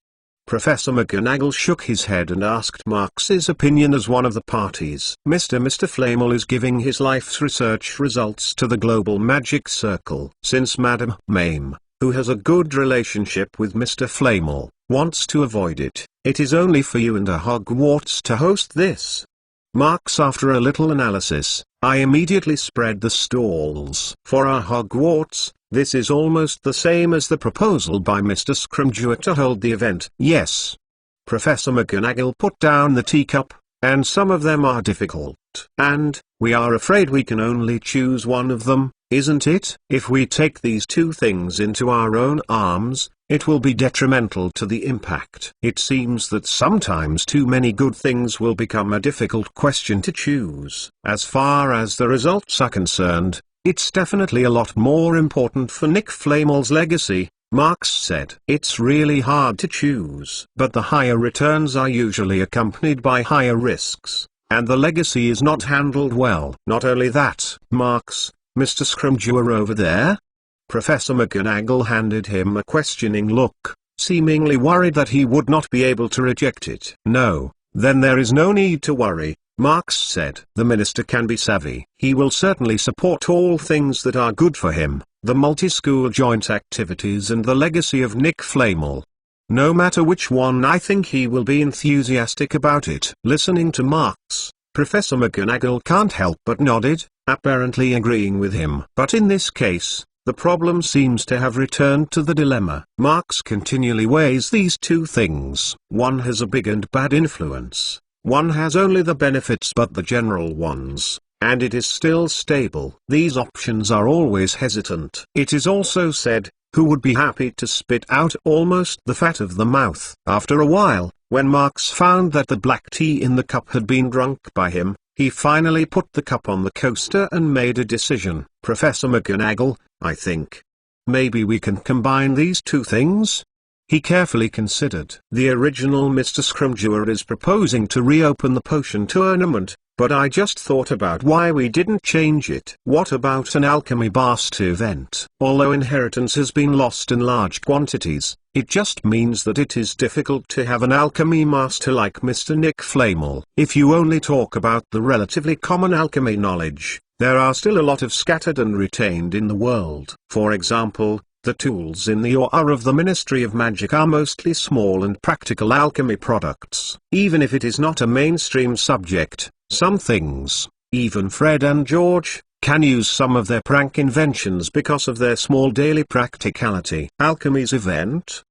Professor McGonagall shook his head and asked Marx's opinion as one of the parties. Mr. Flamel is giving his life's research results to the global magic circle. Since Madame Mame, who has a good relationship with Mr. Flamel, wants to avoid it, it is only for you and a Hogwarts to host this. Marx. After a little analysis, I immediately spread the stalls. For our Hogwarts, this is almost the same as the proposal by Mr. Scrimgeour to hold the event. Yes. Professor McGonagall put down the teacup, and some of them are difficult, and we are afraid we can only choose one of them, isn't it? If we take these two things into our own arms, it will be detrimental to the impact. It seems that sometimes too many good things will become a difficult question to choose. As far as the results are concerned, it's definitely a lot more important for Nick Flamel's legacy, Marx said. It's really hard to choose. But the higher returns are usually accompanied by higher risks, and the legacy is not handled well. Not only that, Marx, Mr. Scrimgeour over there? Professor McGonagall handed him a questioning look, seemingly worried that he would not be able to reject it. No, then there is no need to worry, Marx said. The minister can be savvy. He will certainly support all things that are good for him, the multi-school joint activities and the legacy of Nick Flamel. No matter which one, I think he will be enthusiastic about it. Listening to Marx, Professor McGonagall can't help but nodded, apparently agreeing with him. But in this case, the problem seems to have returned to the dilemma. Marx continually weighs these two things. One has a big and bad influence. One has only the benefits but the general ones, and it is still stable. These options are always hesitant. It is also said, who would be happy to spit out almost the fat of the mouth? After a while, when Marx found that the black tea in the cup had been drunk by him, he finally put the cup on the coaster and made a decision. Professor McGonagall, I think maybe we can combine these two things? He carefully considered. The original Mr. Scrimgeour is proposing to reopen the potion tournament, but I just thought about why we didn't change it. What about an alchemy bast event? Although inheritance has been lost in large quantities, it just means that it is difficult to have an alchemy master like Mr. Nick Flamel. If you only talk about the relatively common alchemy knowledge, there are still a lot of scattered and retained in the world. For example, the tools in the aura of the Ministry of Magic are mostly small and practical alchemy products. Even if it is not a mainstream subject, some things, even Fred and George, can use some of their prank inventions because of their small daily practicality. Alchemy's event?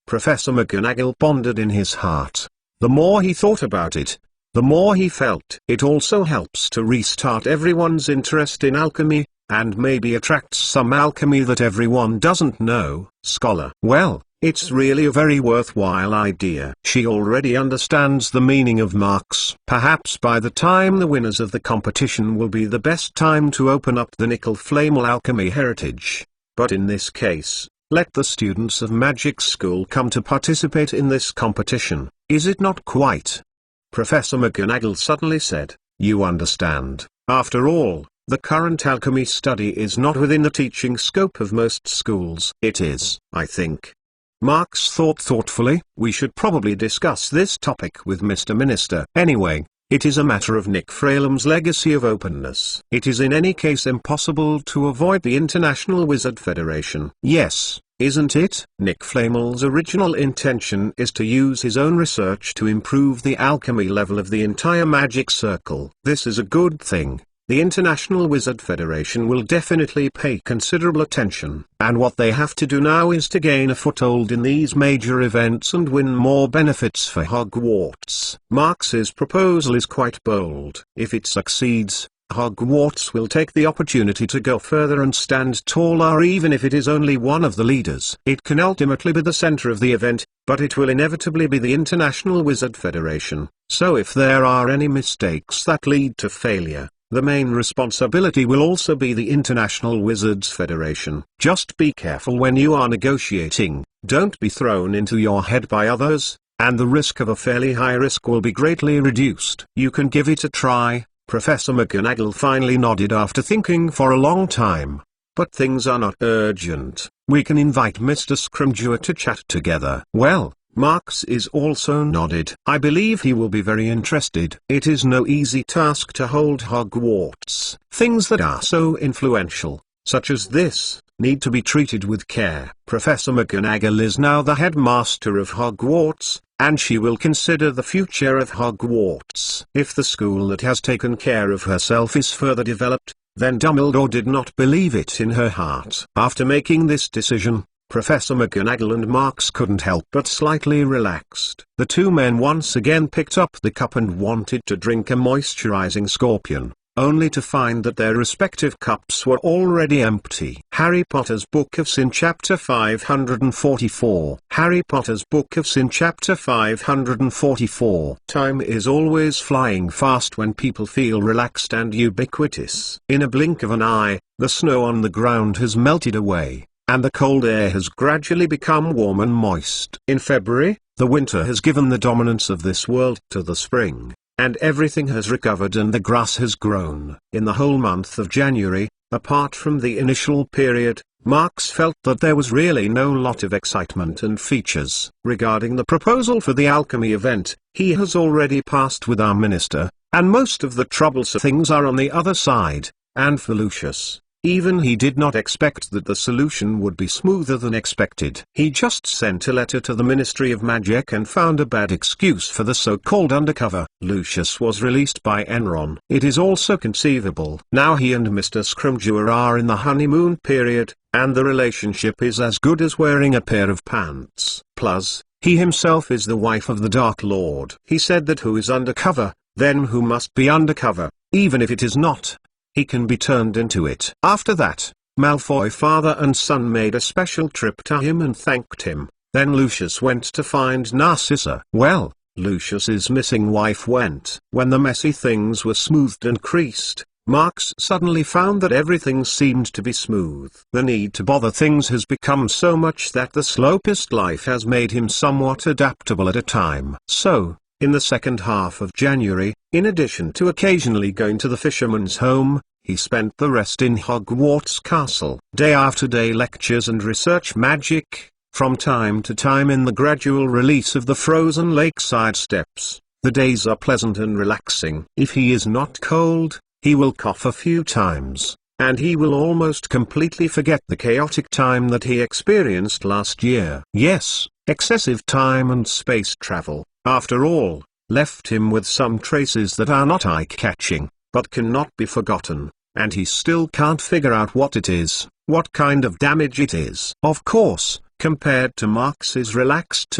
Professor McGonagall pondered in his heart. The more he thought about it, the more he felt it also helps to restart everyone's interest in alchemy, and maybe attracts some alchemy that everyone doesn't know. Scholar. Well, it's really a very worthwhile idea. She already understands the meaning of Marx. Perhaps by the time the winners of the competition will be the best time to open up the Nickel Flamel alchemy heritage. But in this case, let the students of Magic School come to participate in this competition, is it not quite? Professor McGonagall suddenly said, you understand. After all, the current alchemy study is not within the teaching scope of most schools. It is, I think. Marx thought thoughtfully, we should probably discuss this topic with Mr. Minister. Anyway, it is a matter of Nick Flalem's legacy of openness. It is in any case impossible to avoid the International Wizard Federation. Yes, isn't it? Nick Flamel's original intention is to use his own research to improve the alchemy level of the entire magic circle. This is a good thing. The International Wizard Federation will definitely pay considerable attention, and what they have to do now is to gain a foothold in these major events and win more benefits for Hogwarts. Marx's proposal is quite bold. If it succeeds, Hogwarts will take the opportunity to go further and stand taller, even if it is only one of the leaders. It can ultimately be the center of the event, but it will inevitably be the International Wizard Federation. So if there are any mistakes that lead to failure, the main responsibility will also be the International Wizards Federation. Just be careful when you are negotiating, don't be thrown into your head by others, and the risk of a fairly high risk will be greatly reduced. You can give it a try. Professor McGonagall finally nodded after thinking for a long time. But things are not urgent. We can invite Mr. Scrimgeour to chat together. Well, Marks is also nodded. I believe he will be very interested. It is no easy task to hold Hogwarts. Things that are so influential, such as this, need to be treated with care. Professor McGonagall is now the headmaster of Hogwarts, and she will consider the future of Hogwarts. If the school that has taken care of herself is further developed, then Dumbledore did not believe it in her heart. After making this decision, Professor McGonagall and Marks couldn't help but slightly relaxed. The two men once again picked up the cup and wanted to drink a moisturizing scorpion, only to find that their respective cups were already empty. Harry Potter's Book of Sin Chapter 544. Harry Potter's Book of Sin Chapter 544. Time is always flying fast when people feel relaxed and ubiquitous. In a blink of an eye, the snow on the ground has melted away, and the cold air has gradually become warm and moist. In February, the winter has given the dominance of this world to the spring, and everything has recovered and the grass has grown. In the whole month of January, apart from the initial period, Marks felt that there was really no lot of excitement and features. Regarding the proposal for the alchemy event, he has already passed with our minister, and most of the troublesome things are on the other side, and for Lucius, even he did not expect that the solution would be smoother than expected. He just sent a letter to the Ministry of Magic and found a bad excuse for the so-called undercover. Lucius was released by Enron. It is also conceivable now he and Mr. Scrimgeour are in the honeymoon period, and the relationship is as good as wearing a pair of pants. Plus, he himself is the wife of the Dark Lord. He said that who is undercover, then who must be undercover, even if it is not. He can be turned into it. After that, Malfoy father and son made a special trip to him and thanked him. Then Lucius went to find Narcissa. Well, Lucius's missing wife went. When the messy things were smoothed and creased, Marks suddenly found that everything seemed to be smooth. The need to bother things has become so much that the slopest life has made him somewhat adaptable at a time. So, in the second half of January, in addition to occasionally going to the fisherman's home, he spent the rest in Hogwarts Castle. Day after day lectures and research magic, from time to time in the gradual release of the frozen lakeside steps. The days are pleasant and relaxing. If he is not cold, he will cough a few times, and he will almost completely forget the chaotic time that he experienced last year. Yes, excessive time and space travel, after all, left him with some traces that are not eye-catching, but cannot be forgotten, and he still can't figure out what it is, what kind of damage it is. Of course, compared to Marks's relaxed,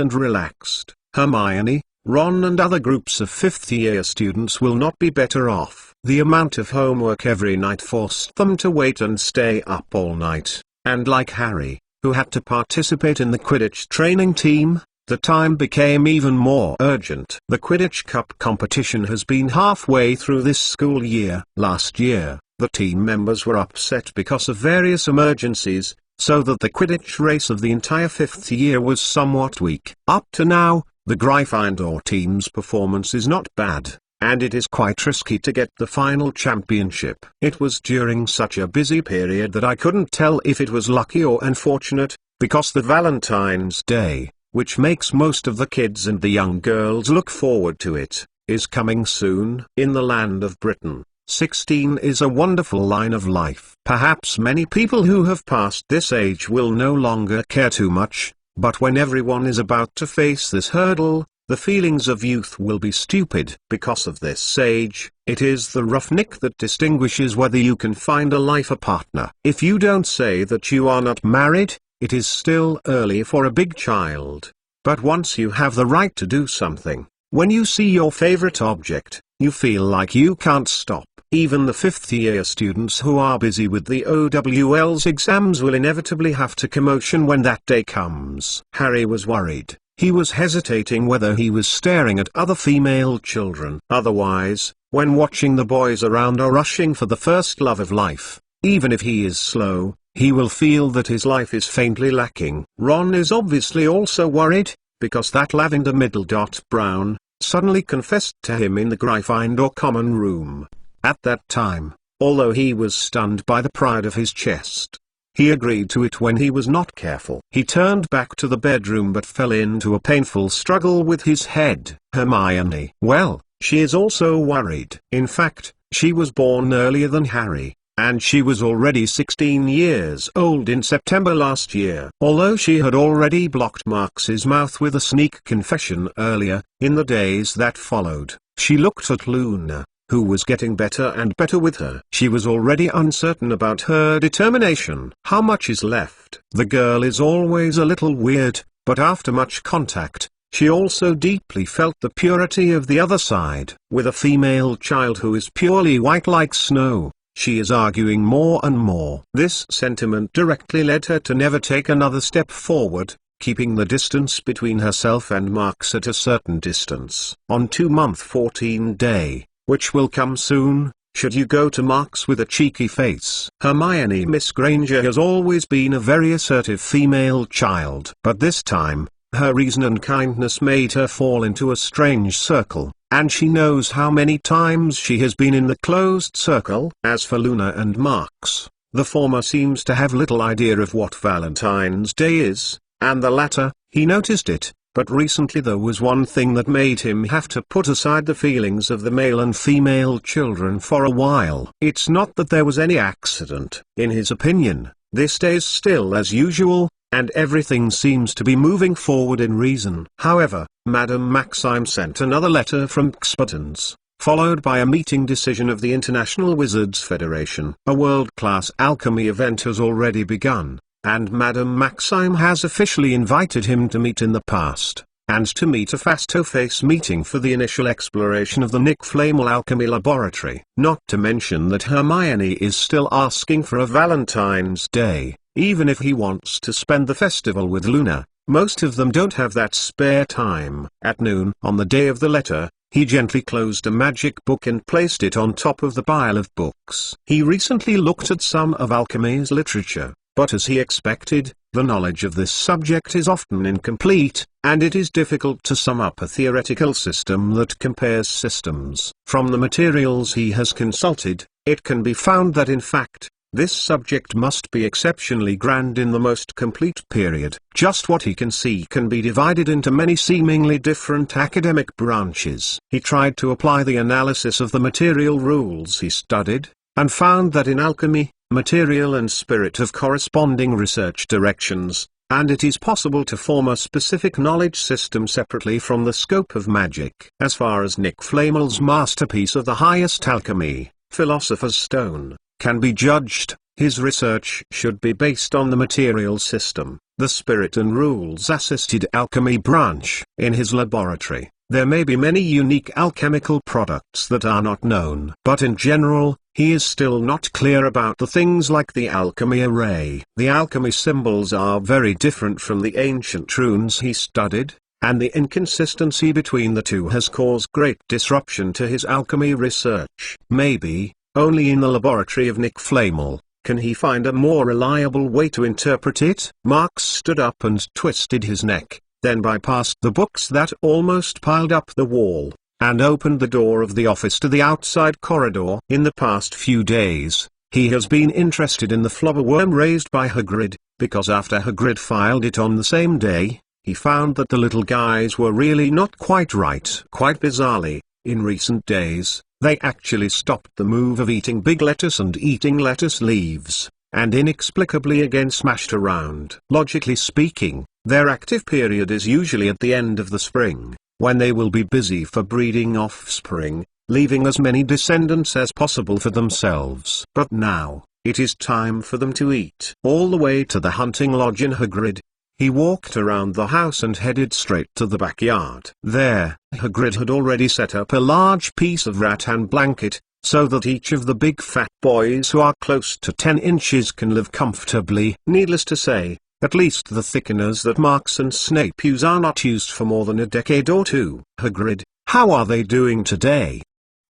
Hermione, Ron and other groups of fifth-year students will not be better off. The amount of homework every night forced them to wait and stay up all night, and like Harry, who had to participate in the Quidditch training team, the time became even more urgent. The Quidditch Cup competition has been halfway through this school year. Last year, the team members were upset because of various emergencies, so that the Quidditch race of the entire fifth year was somewhat weak. Up to now, the Gryffindor team's performance is not bad, and it is quite risky to get the final championship. It was during such a busy period that I couldn't tell if it was lucky or unfortunate, because the Valentine's Day, which makes most of the kids and the young girls look forward to it, is coming soon. In the land of Britain, 16 is a wonderful line of life. Perhaps many people who have passed this age will no longer care too much, but when everyone is about to face this hurdle, the feelings of youth will be stupid. Because of this age, it is the roughneck that distinguishes whether you can find a life partner. If you don't say that you are not married, it is still early for a big child. But once you have the right to do something, when you see your favorite object, you feel like you can't stop. Even the fifth-year students who are busy with the OWL's exams will inevitably have to commotion when that day comes. Harry was worried. He was hesitating whether he was staring at other female children. Otherwise, when watching the boys around are rushing for the first love of life, even if he is slow, he will feel that his life is faintly lacking. Ron is obviously also worried, because that lavender middle dot brown suddenly confessed to him in the Gryffindor common room. At that time, although he was stunned by the pride of his chest, he agreed to it when he was not careful. He turned back to the bedroom but fell into a painful struggle with his head. Hermione. Well, she is also worried. In fact, she was born earlier than Harry, and she was already 16 years old in September last year. Although she had already blocked Marx's mouth with a sneak confession earlier, in the days that followed, she looked at Luna, who was getting better and better with her. She was already uncertain about her determination. How much is left? The girl is always a little weird, but after much contact, she also deeply felt the purity of the other side. With a female child who is purely white like snow, she is arguing more and more. This sentiment directly led her to never take another step forward, keeping the distance between herself and Marx at a certain distance. On 2-month 14 day, which will come soon, should you go to Marx with a cheeky face. Hermione. Miss Granger has always been a very assertive female child. But this time, her reason and kindness made her fall into a strange circle, and she knows how many times she has been in the closed circle. As for Luna and Marx, the former seems to have little idea of what Valentine's Day is, and the latter, he noticed it. But recently there was one thing that made him have to put aside the feelings of the male and female children for a while. It's not that there was any accident. In his opinion, this day is still as usual, and everything seems to be moving forward in reason. However, Madame Maxime sent another letter from Xputans, followed by a meeting decision of the International Wizards Federation. A world-class alchemy event has already begun, and Madame Maxime has officially invited him to meet in the past, and to meet a face-to-face meeting for the initial exploration of the Nick Flamel Alchemy Laboratory. Not to mention that Hermione is still asking for a Valentine's Day, even if he wants to spend the festival with Luna. Most of them don't have that spare time. At noon on the day of the letter, he gently closed a magic book and placed it on top of the pile of books. He recently looked at some of alchemy's literature, but as he expected, the knowledge of this subject is often incomplete, and it is difficult to sum up a theoretical system that compares systems. From the materials he has consulted, it can be found that in fact, this subject must be exceptionally grand in the most complete period. Just what he can see can be divided into many seemingly different academic branches. He tried to apply the analysis of the material rules he studied, and found that in alchemy, material and spirit have corresponding research directions, and it is possible to form a specific knowledge system separately from the scope of magic. As far as Nick Flamel's masterpiece of the highest alchemy, Philosopher's Stone, can be judged, his research should be based on the material system, the spirit and rules-assisted alchemy branch. In his laboratory, there may be many unique alchemical products that are not known. But in general, he is still not clear about the things like the alchemy array. The alchemy symbols are very different from the ancient runes he studied, and the inconsistency between the two has caused great disruption to his alchemy research. Maybe, only in the laboratory of Nick Flamel, can he find a more reliable way to interpret it. Marx stood up and twisted his neck, then bypassed the books that almost piled up the wall, and opened the door of the office to the outside corridor. In the past few days, he has been interested in the flobberworm raised by Hagrid, because after Hagrid filed it on the same day, he found that the little guys were really not quite right. Quite bizarrely, in recent days, they actually stopped the move of eating big lettuce and eating lettuce leaves, and inexplicably again smashed around. Logically speaking, their active period is usually at the end of the spring, when they will be busy for breeding offspring, leaving as many descendants as possible for themselves. But now, it is time for them to eat. All the way to the hunting lodge in Hagrid, he walked around the house and headed straight to the backyard. There, Hagrid had already set up a large piece of rattan blanket, so that each of the big fat boys who are close to 10 inches can live comfortably. Needless to say, at least the thickeners that Marks and Snape use are not used for more than a decade or two. Hagrid, how are they doing today?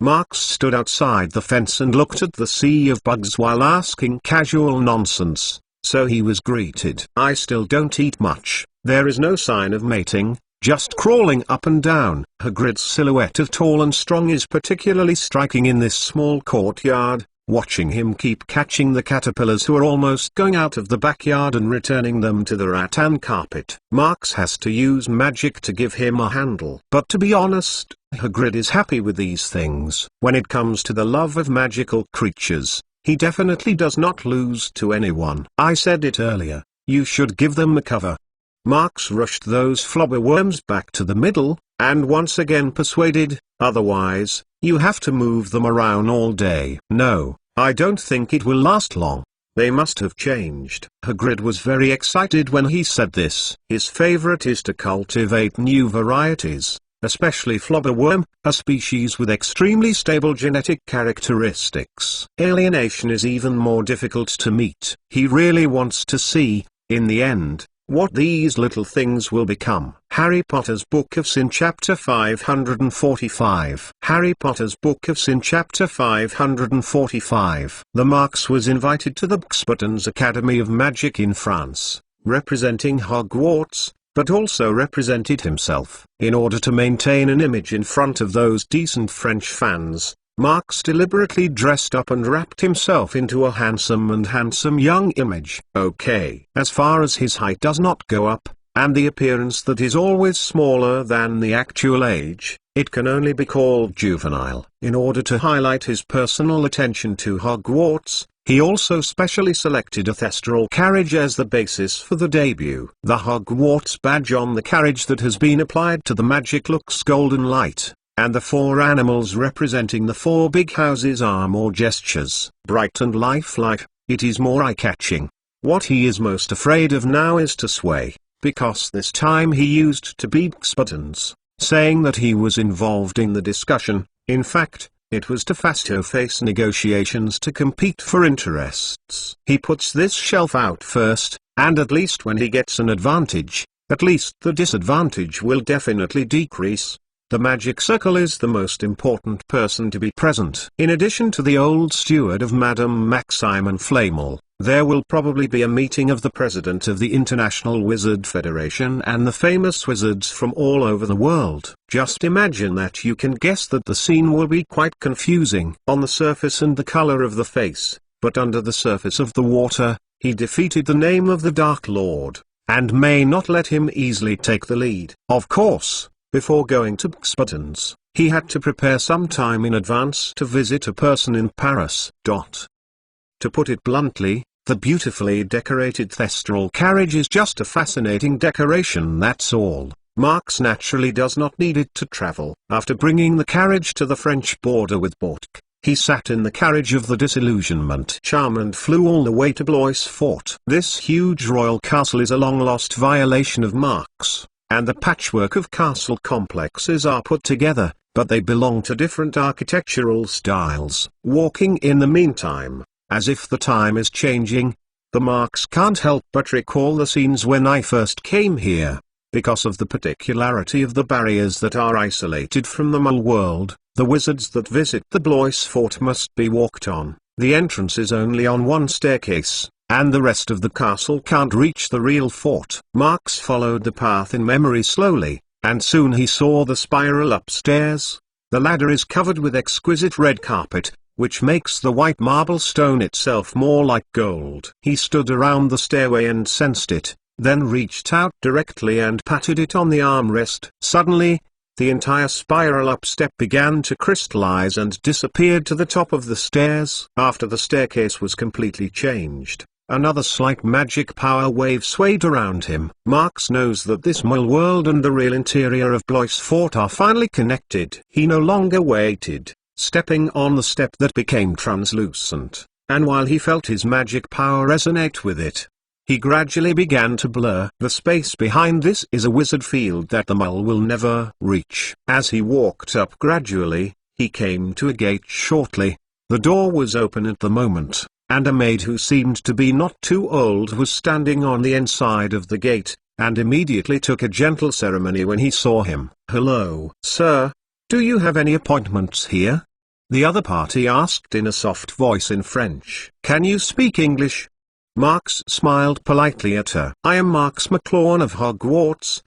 Marks stood outside the fence and looked at the sea of bugs while asking casual nonsense, so he was greeted. I still don't eat much, there is no sign of mating, just crawling up and down. Hagrid's silhouette of tall and strong is particularly striking in this small courtyard. Watching him keep catching the caterpillars who are almost going out of the backyard and returning them to the rattan carpet. Marks has to use magic to give him a handle. But to be honest, Hagrid is happy with these things. When it comes to the love of magical creatures, he definitely does not lose to anyone. I said it earlier, you should give them a cover. Marks rushed those flobberworms back to the middle, and once again persuaded, otherwise, you have to move them around all day. No, I don't think it will last long. They must have changed. Hagrid was very excited when he said this. His favorite is to cultivate new varieties, especially flobberworm, a species with extremely stable genetic characteristics. Alienation is even more difficult to meet. He really wants to see, in the end, what these little things will become. Harry Potter's Book of Sin Chapter 545. Harry Potter's Book of Sin Chapter 545. The Marks was invited to the Buxbotons Academy of Magic in France, representing Hogwarts, but also represented himself. In order to maintain an image in front of those decent French fans, Marks deliberately dressed up and wrapped himself into a handsome young image. Okay. As far as his height does not go up, and the appearance that is always smaller than the actual age, it can only be called juvenile. In order to highlight his personal attention to Hogwarts, he also specially selected a thestral carriage as the basis for the debut. The Hogwarts badge on the carriage that has been applied to the magic looks golden light, and the 4 animals representing the 4 big houses are more gestures. Bright and lifelike, it is more eye-catching. What he is most afraid of now is to sway, because this time he used to be Buxbotons, saying that he was involved in the discussion. In fact, it was to face negotiations to compete for interests. He puts this shelf out first, and at least when he gets an advantage, at least the disadvantage will definitely decrease. The magic circle is the most important person to be present. In addition to the old steward of Madame Maxime and Flamel, there will probably be a meeting of the president of the International Wizard Federation and the famous wizards from all over the world. Just imagine that. You can guess that the scene will be quite confusing on the surface and the color of the face, but under the surface of the water, he defeated the name of the Dark Lord, and may not let him easily take the lead. Of course, before going to Buxbotons, he had to prepare some time in advance to visit a person in Paris. To put it bluntly, the beautifully decorated thestral carriage is just a fascinating decoration, that's all. Marks naturally does not need it to travel. After bringing the carriage to the French border with Bordeaux, he sat in the carriage of the Disillusionment Charm and flew all the way to Blois Fort. This huge royal castle is a long-lost violation of Marks, and the patchwork of castle complexes are put together, but they belong to different architectural styles. Walking in the meantime, as if the time is changing, the Marks can't help but recall the scenes when I first came here. Because of the particularity of the barriers that are isolated from the Muggle world, the wizards that visit the Blois Fort must be walked on. The entrance is only on one staircase, and the rest of the castle can't reach the real fort. Marks followed the path in memory slowly, and soon he saw the spiral upstairs. The ladder is covered with exquisite red carpet, which makes the white marble stone itself more like gold. He stood around the stairway and sensed it, then reached out directly and patted it on the armrest. Suddenly, the entire spiral up step began to crystallize and disappeared to the top of the stairs. After the staircase was completely changed, another slight magic power wave swayed around him. Marks knows that this Muggle world and the real interior of Blois Fort are finally connected. He no longer waited, stepping on the step that became translucent, and while he felt his magic power resonate with it, he gradually began to blur. The space behind this is a wizard field that the Muggle will never reach. As he walked up gradually, He came to a gate shortly. The door was open at the moment, and a maid who seemed to be not too old was standing on the inside of the gate, and immediately took a gentle ceremony when he saw him. "Hello, sir. Do you have any appointments here?" the other party asked in a soft voice in French. "Can you speak English?" Marx smiled politely at her. "I am Marx McLawn of Hogwarts.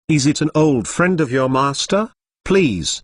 Is it an old friend of your master? Please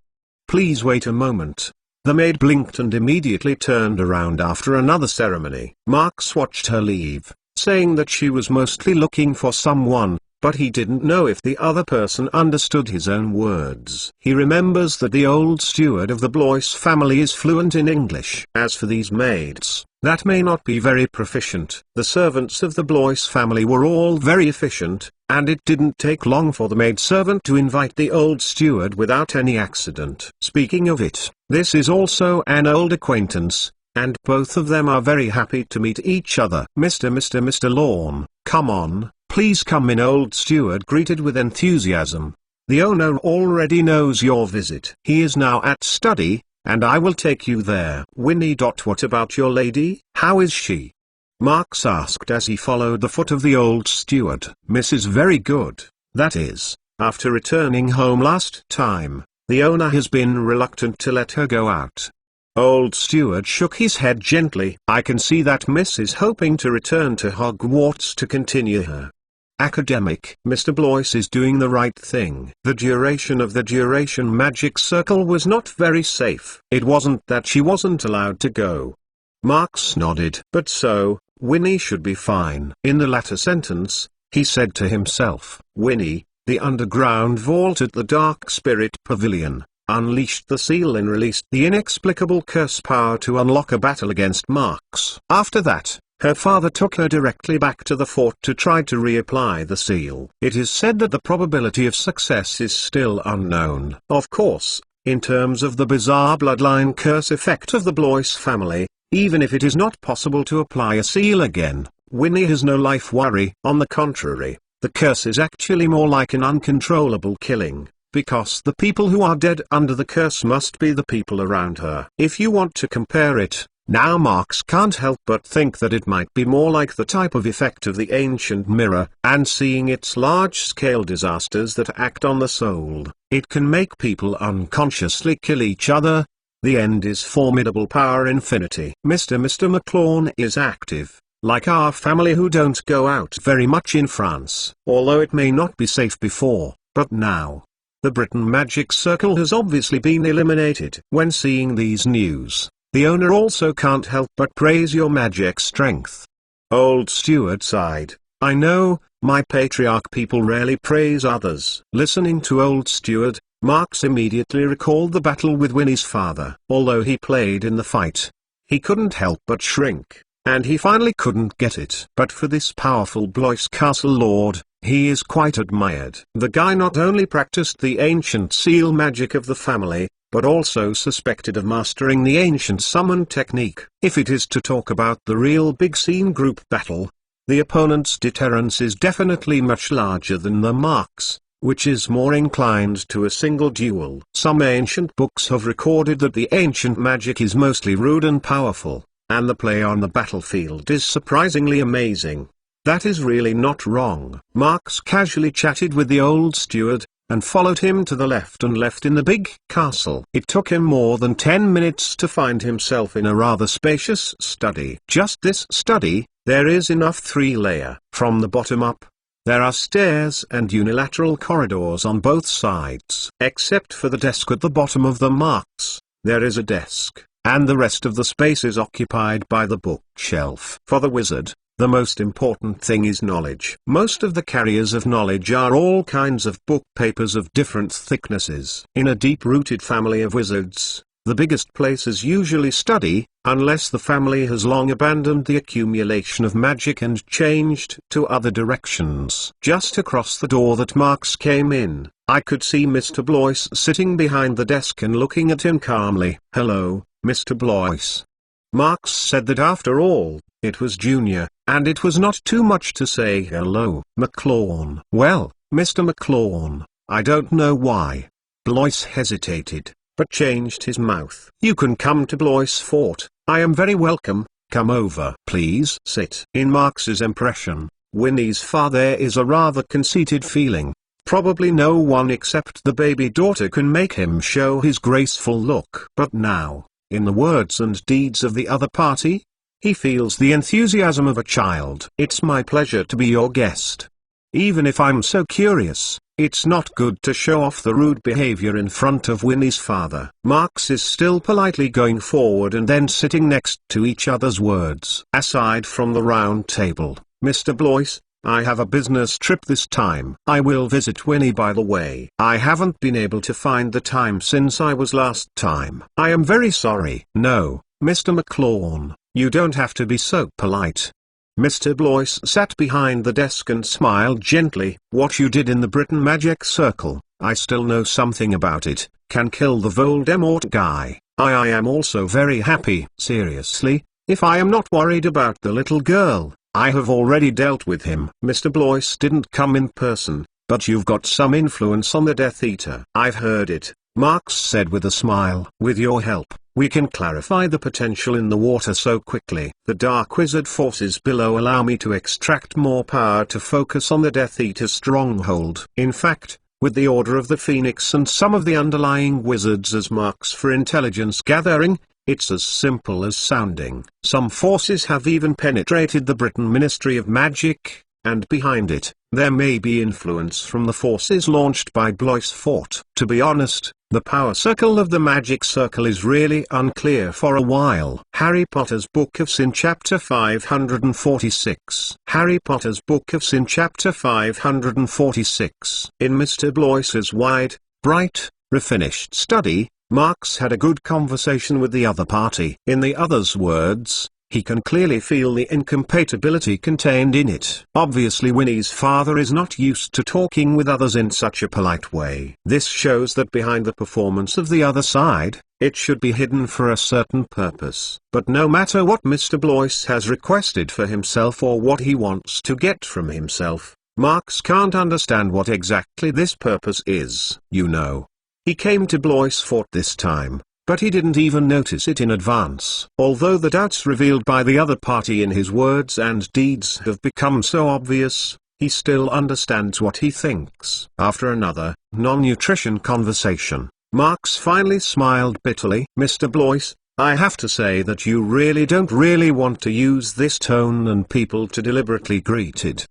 wait a moment." The maid blinked and immediately turned around after another ceremony. Marx watched her leave, saying that she was mostly looking for someone, but he didn't know if the other person understood his own words. He remembers that the old steward of the Blois family is fluent in English. As for these maids, that may not be very proficient. The servants of the Blois family were all very efficient, and it didn't take long for the maidservant to invite the old steward without any accident. Speaking of it, this is also an old acquaintance, and both of them are very happy to meet each other. Mr. Lawn, come on, please come in." Old steward greeted with enthusiasm. "The owner already knows your visit. He is now at study, and I will take you there." Winnie. "What about your lady? How is she?" Marx asked as he followed the foot of the old steward. "Mrs. Very good. That is, after returning home last time, the owner has been reluctant to let her go out." Old steward shook his head gently. "I can see that Miss is hoping to return to Hogwarts to continue her academic. Mr. Blois is doing the right thing." The duration of the duration magic circle was not very safe. It wasn't that she wasn't allowed to go. Marx nodded. "But so, Winnie should be fine." In the latter sentence, he said to himself, "Winnie, the underground vault at the Dark Spirit Pavilion, unleashed the seal and released the inexplicable curse power to unlock a battle against Marx." After that, her father took her directly back to the fort to try to reapply the seal. It is said that the probability of success is still unknown. Of course, in terms of the bizarre bloodline curse effect of the Blois family, even if it is not possible to apply a seal again, Winnie has no life worry. On the contrary, the curse is actually more like an uncontrollable killing, because the people who are dead under the curse must be the people around her. If you want to compare it, now Marx can't help but think that it might be more like the type of effect of the ancient mirror, and seeing its large-scale disasters that act on the soul, it can make people unconsciously kill each other. The end is formidable power infinity. Mr. McLawn is active, like our family who don't go out very much in France, although it may not be safe before, but now. The Britain magic circle has obviously been eliminated. When seeing these news, the owner also can't help but praise your magic strength. Old steward sighed. "I know, my patriarch people rarely praise others." Listening to old steward, Marx immediately recalled the battle with Winnie's father. Although he played in the fight, he couldn't help but shrink, and he finally couldn't get it. But for this powerful Blois castle lord, he is quite admired. The guy not only practiced the ancient seal magic of the family, but also suspected of mastering the ancient summon technique. If it is to talk about the real big scene group battle, the opponent's deterrence is definitely much larger than the Marx, which is more inclined to a single duel. Some ancient books have recorded that the ancient magic is mostly rude and powerful, and the play on the battlefield is surprisingly amazing. That is really not wrong. Marx casually chatted with the old steward, and followed him to the left and left in the big castle. It took him more than 10 minutes to find himself in a rather spacious study. Just this study, there is enough 3-layer. From the bottom up, there are stairs and unilateral corridors on both sides. Except for the desk at the bottom of the Marx, there is a desk, and the rest of the space is occupied by the bookshelf. For the wizard, the most important thing is knowledge. Most of the carriers of knowledge are all kinds of book papers of different thicknesses. In a deep-rooted family of wizards, the biggest place is usually study, unless the family has long abandoned the accumulation of magic and changed to other directions. Just across the door that Marx came in, I could see Mr. Blois sitting behind the desk and looking at him calmly. "Hello, Mr. Blois." Marx said that after all, it was Junior, and it was not too much to say hello. McLawn. "Well, Mr. McLawn, I don't know why." Blois hesitated, but changed his mouth. "You can come to Blois Fort. I am very welcome. Come over. Please sit." In Marx's impression, Winnie's father is a rather conceited feeling. Probably no one except the baby daughter can make him show his graceful look. But now, in the words and deeds of the other party, he feels the enthusiasm of a child. "It's my pleasure to be your guest. Even if I'm so curious, it's not good to show off the rude behavior in front of Winnie's father." Marx is still politely going forward and then sitting next to each other's words. "Aside from the round table, Mr. Blois, I have a business trip this time. I will visit Winnie by the way. I haven't been able to find the time since I was last time. I am very sorry." "No, Mr. McLawn, you don't have to be so polite." Mr. Blois sat behind the desk and smiled gently. "What you did in the Britain Magic Circle, I still know something about it, can kill the Voldemort guy. I am also very happy." "Seriously, if I am not worried about the little girl, I have already dealt with him." "Mr. Blois didn't come in person, but you've got some influence on the Death Eater." "I've heard it," Marx said with a smile. "With your help, we can clarify the potential in the water so quickly. The Dark Wizard forces below allow me to extract more power to focus on the Death Eater's stronghold. In fact, with the Order of the Phoenix and some of the underlying wizards as marks for intelligence gathering, it's as simple as sounding. Some forces have even penetrated the Britain Ministry of Magic, and behind it, there may be influence from the forces launched by Blois Fort. To be honest, the power circle of the Magic Circle is really unclear for a while." Harry Potter's Book of Sin Chapter 546. Harry Potter's Book of Sin Chapter 546. In Mr. Blois's wide, bright, refinished study, Marx had a good conversation with the other party. In the other's words, he can clearly feel the incompatibility contained in it. Obviously Winnie's father is not used to talking with others in such a polite way. This shows that behind the performance of the other side, it should be hidden for a certain purpose. But no matter what Mr. Blois has requested for himself or what he wants to get from himself, Marx can't understand what exactly this purpose is. You know, he came to Blois Fort this time, but he didn't even notice it in advance. Although the doubts revealed by the other party in his words and deeds have become so obvious, he still understands what he thinks. After another, non-nutrition conversation, Marx finally smiled bitterly. "Mr. Blois, I have to say that you really don't want to use this tone and people to deliberately greeted."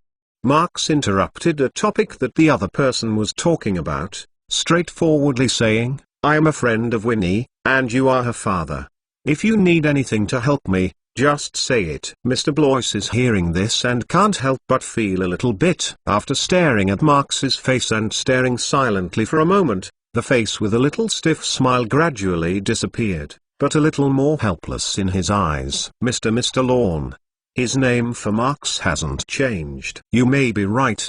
Marx interrupted a topic that the other person was talking about, straightforwardly saying, "I am a friend of Winnie, and you are her father. If you need anything to help me, just say it." Mr. Blois is hearing this and can't help but feel a little bit. After staring at Marx's face and staring silently for a moment, the face with a little stiff smile gradually disappeared, but a little more helpless in his eyes. Mr. Lawn. His name for Marx hasn't changed. "You may be right,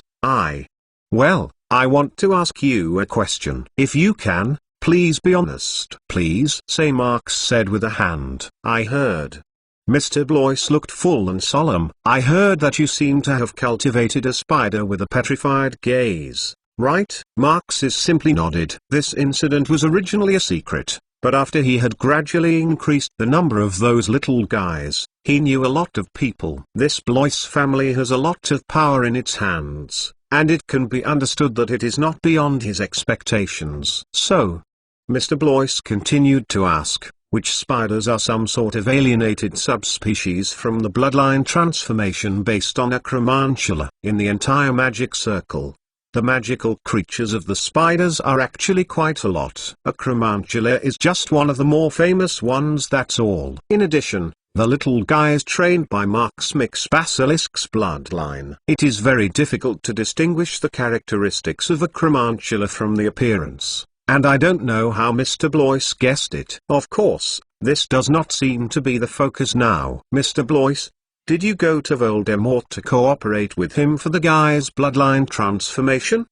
Well, I want to ask you a question. If you can, please be honest." "Please say," Marx said with a hand. "I heard." Mr. Blois looked full and solemn. "I heard that you seem to have cultivated a spider with a petrified gaze, right?" Marx simply nodded. This incident was originally a secret, but after he had gradually increased the number of those little guys, he knew a lot of people. This Blois family has a lot of power in its hands, and it can be understood that it is not beyond his expectations. "So," Mr. Blois continued to ask, "which spiders are some sort of alienated subspecies from the bloodline transformation based on acromantula? In the entire magic circle, the magical creatures of the spiders are actually quite a lot. Acromantula is just one of the more famous ones, that's all. In addition, the little guys trained by Marx mix Basilisk's bloodline. It is very difficult to distinguish the characteristics of acromantula from the appearance, and I don't know how Mr. Blois guessed it. Of course, this does not seem to be the focus now." "Mr. Blois, did you go to Voldemort to cooperate with him for the guy's bloodline transformation?"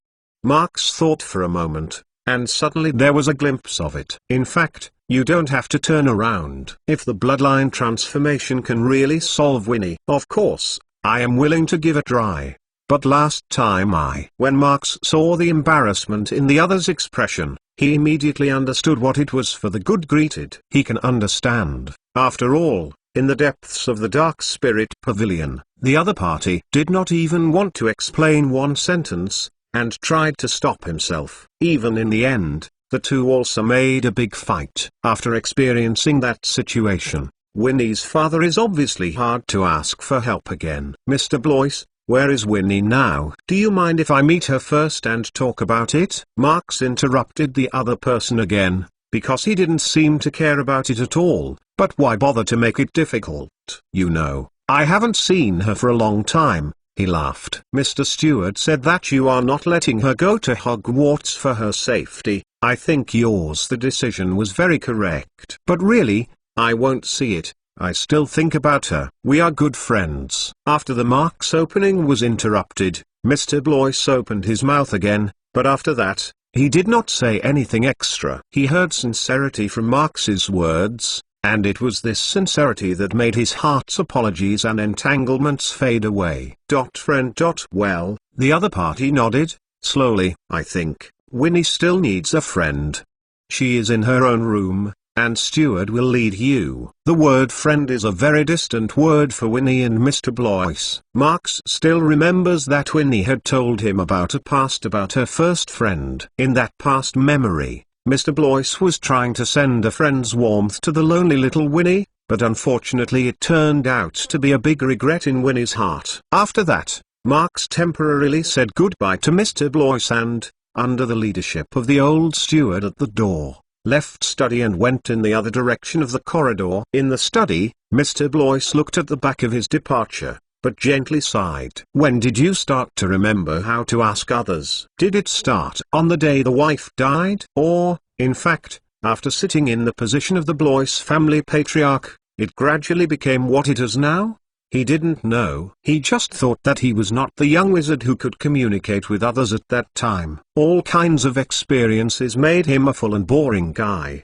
Marx thought for a moment, and suddenly there was a glimpse of it. "In fact, you don't have to turn around. If the bloodline transformation can really solve Winnie, of course, I am willing to give it a try. But last time When Marx saw the embarrassment in the other's expression, He immediately understood what it was for the good-greeted. He can understand. After all, in the depths of the Dark Spirit Pavilion, the other party did not even want to explain one sentence, and tried to stop himself. Even in the end, the two also made a big fight. After experiencing that situation, Winnie's father is obviously hard to ask for help again. Mr. Blois, where is Winnie now? Do you mind if I meet her first and talk about it? Marks interrupted the other person again, because he didn't seem to care about it at all. But why bother to make it difficult? You know, I haven't seen her for a long time. He laughed. Mr. Stewart said that you are not letting her go to Hogwarts for her safety. I think the decision was very correct. But really, I won't see it. I still think about her. We are good friends. After the Marks opening was interrupted, Mr. Blois opened his mouth again, but after that, he did not say anything extra. He heard sincerity from Marks's words, and it was this sincerity that made his heart's apologies and entanglements fade away. Friend. Well, the other party nodded, slowly. I think Winnie still needs a friend. She is in her own room, and Stewart will lead you. The word friend is a very distant word for Winnie and Mr. Blois. Marks still remembers that Winnie had told him about a past about her first friend. In that past memory, Mr. Blois was trying to send a friend's warmth to the lonely little Winnie, but unfortunately it turned out to be a big regret in Winnie's heart. After that, Marks temporarily said goodbye to Mr. Blois and, under the leadership of the old steward at the door, left study and went in the other direction of the corridor. In the study, Mr. Blois looked at the back of his departure, but gently sighed. When did you start to remember how to ask others? Did it start on the day the wife died? Or, in fact, after sitting in the position of the Blois family patriarch, it gradually became what it is now? He didn't know. He just thought that he was not the young wizard who could communicate with others at that time. All kinds of experiences made him a full and boring guy.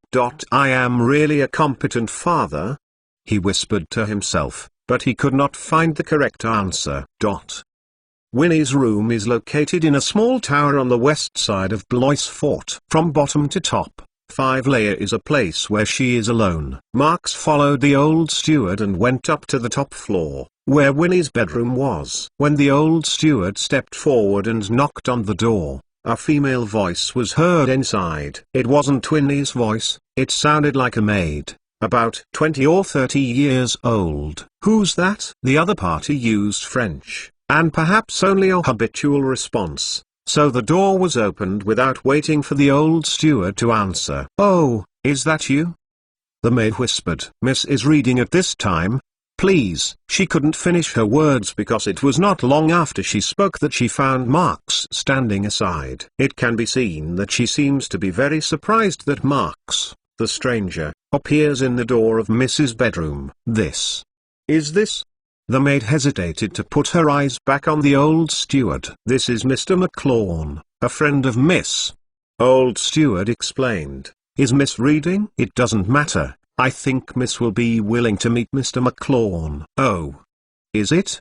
I am really a competent father, he whispered to himself, but he could not find the correct answer. Winnie's room is located in a small tower on the west side of Blois Fort. From bottom to top, 5-layer is a place where she is alone. Marks followed the old steward and went up to the top floor, where Winnie's bedroom was. When the old steward stepped forward and knocked on the door, a female voice was heard inside. It wasn't Winnie's voice, it sounded like a maid, about 20 or 30 years old. Who's that? The other party used French, and perhaps only a habitual response. So the door was opened without waiting for the old steward to answer. Oh, is that you? The maid whispered. Miss is reading at this time, please. She couldn't finish her words because it was not long after she spoke that she found Marks standing aside. It can be seen that she seems to be very surprised that Marks, the stranger, appears in the door of Miss's bedroom. This. Is this? The maid hesitated to put her eyes back on the old steward. This is Mr. McLawn, a friend of Miss. Old steward explained. Is Miss reading? It doesn't matter. I think Miss will be willing to meet Mr. McLawn. Oh. Is it?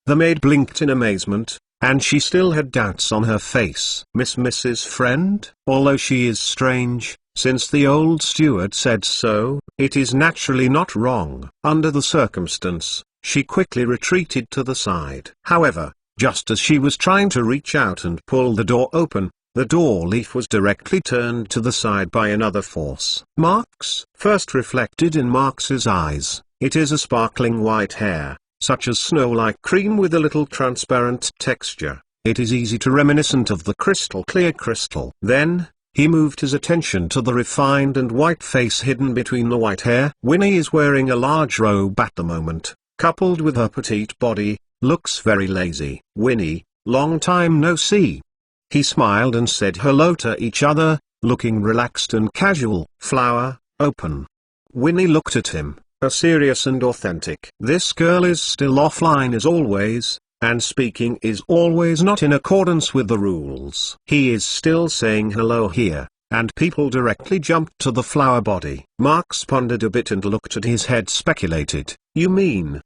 The maid blinked in amazement, and she still had doubts on her face. Miss's friend? Although she is strange, since the old steward said so, it is naturally not wrong. Under the circumstance, she quickly retreated to the side. However, just as she was trying to reach out and pull the door open, the door leaf was directly turned to the side by another force. Marks first reflected in Marks's eyes. It is a sparkling white hair, such as snow-like cream with a little transparent texture. It is easy to reminiscent of the crystal clear crystal. Then, he moved his attention to the refined and white face hidden between the white hair. Winnie is wearing a large robe at the moment, coupled with her petite body, looks very lazy. Winnie, long time no see. He smiled and said hello to each other, looking relaxed and casual. Flower, open. Winnie looked at him, serious and authentic. This girl is still offline as always, and speaking is always not in accordance with the rules. He is still saying hello here, and people directly jumped to the flower body. Marks pondered a bit and looked at his head, speculated. You mean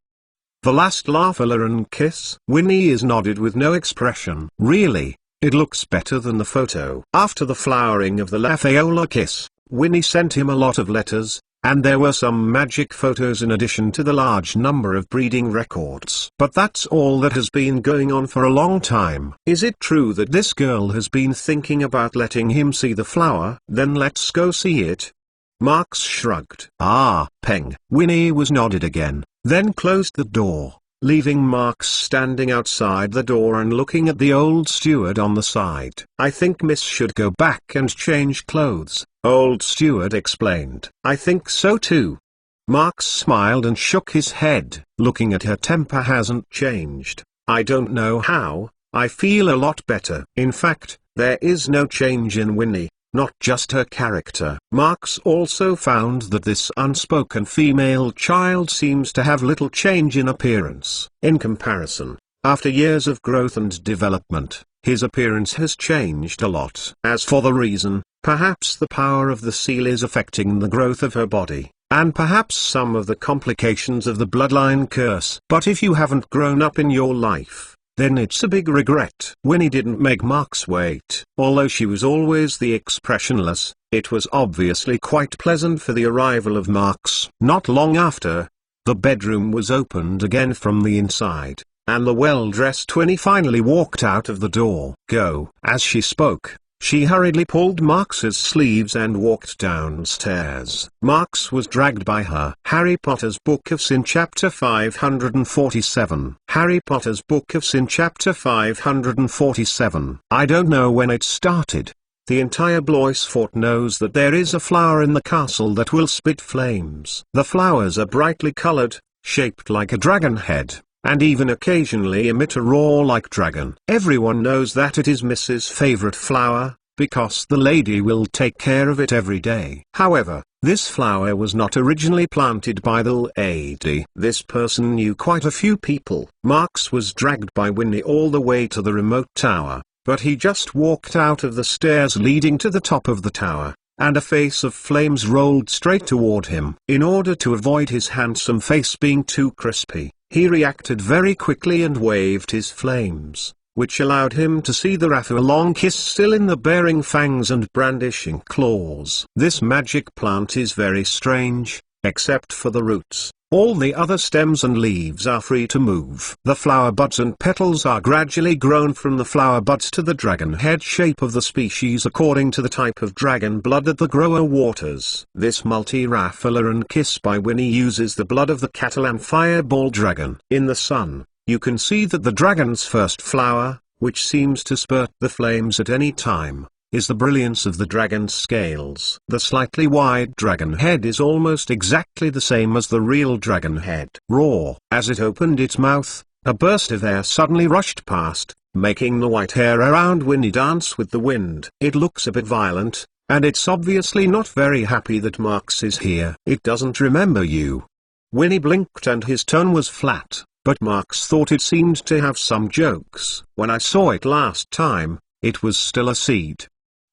the last laugh and kiss? Winnie is nodded with no expression. Really? It looks better than the photo. After the flowering of the Laphaola kiss, Winnie sent him a lot of letters, and there were some magic photos in addition to the large number of breeding records. But that's all that has been going on for a long time. Is it true that this girl has been thinking about letting him see the flower? Then let's go see it. Marks shrugged. Ah, Peng. Winnie was nodded again, then closed the door, leaving Marks standing outside the door and looking at the old steward on the side. I think Miss should go back and change clothes, old steward explained. I think so too. Marks smiled and shook his head. Looking at her, temper hasn't changed. I don't know how, I feel a lot better. In fact, there is no change in Winnie, not just her character. Marks also found that this unspoken female child seems to have little change in appearance. In comparison, after years of growth and development, his appearance has changed a lot. As for the reason, perhaps the power of the seal is affecting the growth of her body, and perhaps some of the complications of the bloodline curse. But if you haven't grown up in your life, then it's a big regret. Winnie didn't make Marks wait. Although she was always the expressionless, it was obviously quite pleasant for the arrival of Marks. Not long after, the bedroom was opened again from the inside, and the well-dressed Winnie finally walked out of the door. Go. As she spoke, she hurriedly pulled Marks's sleeves and walked downstairs. Marks was dragged by her. Harry Potter's Book of Sin Chapter 547. Harry Potter's Book of Sin Chapter 547. I don't know when it started. The entire Blois fort knows that there is a flower in the castle that will spit flames. The flowers are brightly colored, shaped like a dragon head, and even occasionally emit a roar like dragon. Everyone knows that it is Mrs. favorite flower, because the lady will take care of it every day. However, this flower was not originally planted by the lady. This person knew quite a few people. Marks was dragged by Winnie all the way to the remote tower, but he just walked out of the stairs leading to the top of the tower, and a face of flames rolled straight toward him. In order to avoid his handsome face being too crispy, he reacted very quickly and waved his flames, which allowed him to see the Laphaola kiss still in the bearing fangs and brandishing claws. This magic plant is very strange, except for the roots. All the other stems and leaves are free to move. The flower buds and petals are gradually grown from the flower buds to the dragon head shape of the species according to the type of dragon blood that the grower waters. This multi-Laphaola kiss by Winnie uses the blood of the Catalan fireball dragon. In the sun, you can see that the dragon's first flower, which seems to spurt the flames at any time, is the brilliance of the dragon's scales. The slightly wide dragon head is almost exactly the same as the real dragon head. Roar! As it opened its mouth, a burst of air suddenly rushed past, making the white hair around Winnie dance with the wind. It looks a bit violent, and it's obviously not very happy that Marks is here. It doesn't remember you. Winnie blinked and his tone was flat, but Marks thought it seemed to have some jokes. When I saw it last time, it was still a seed.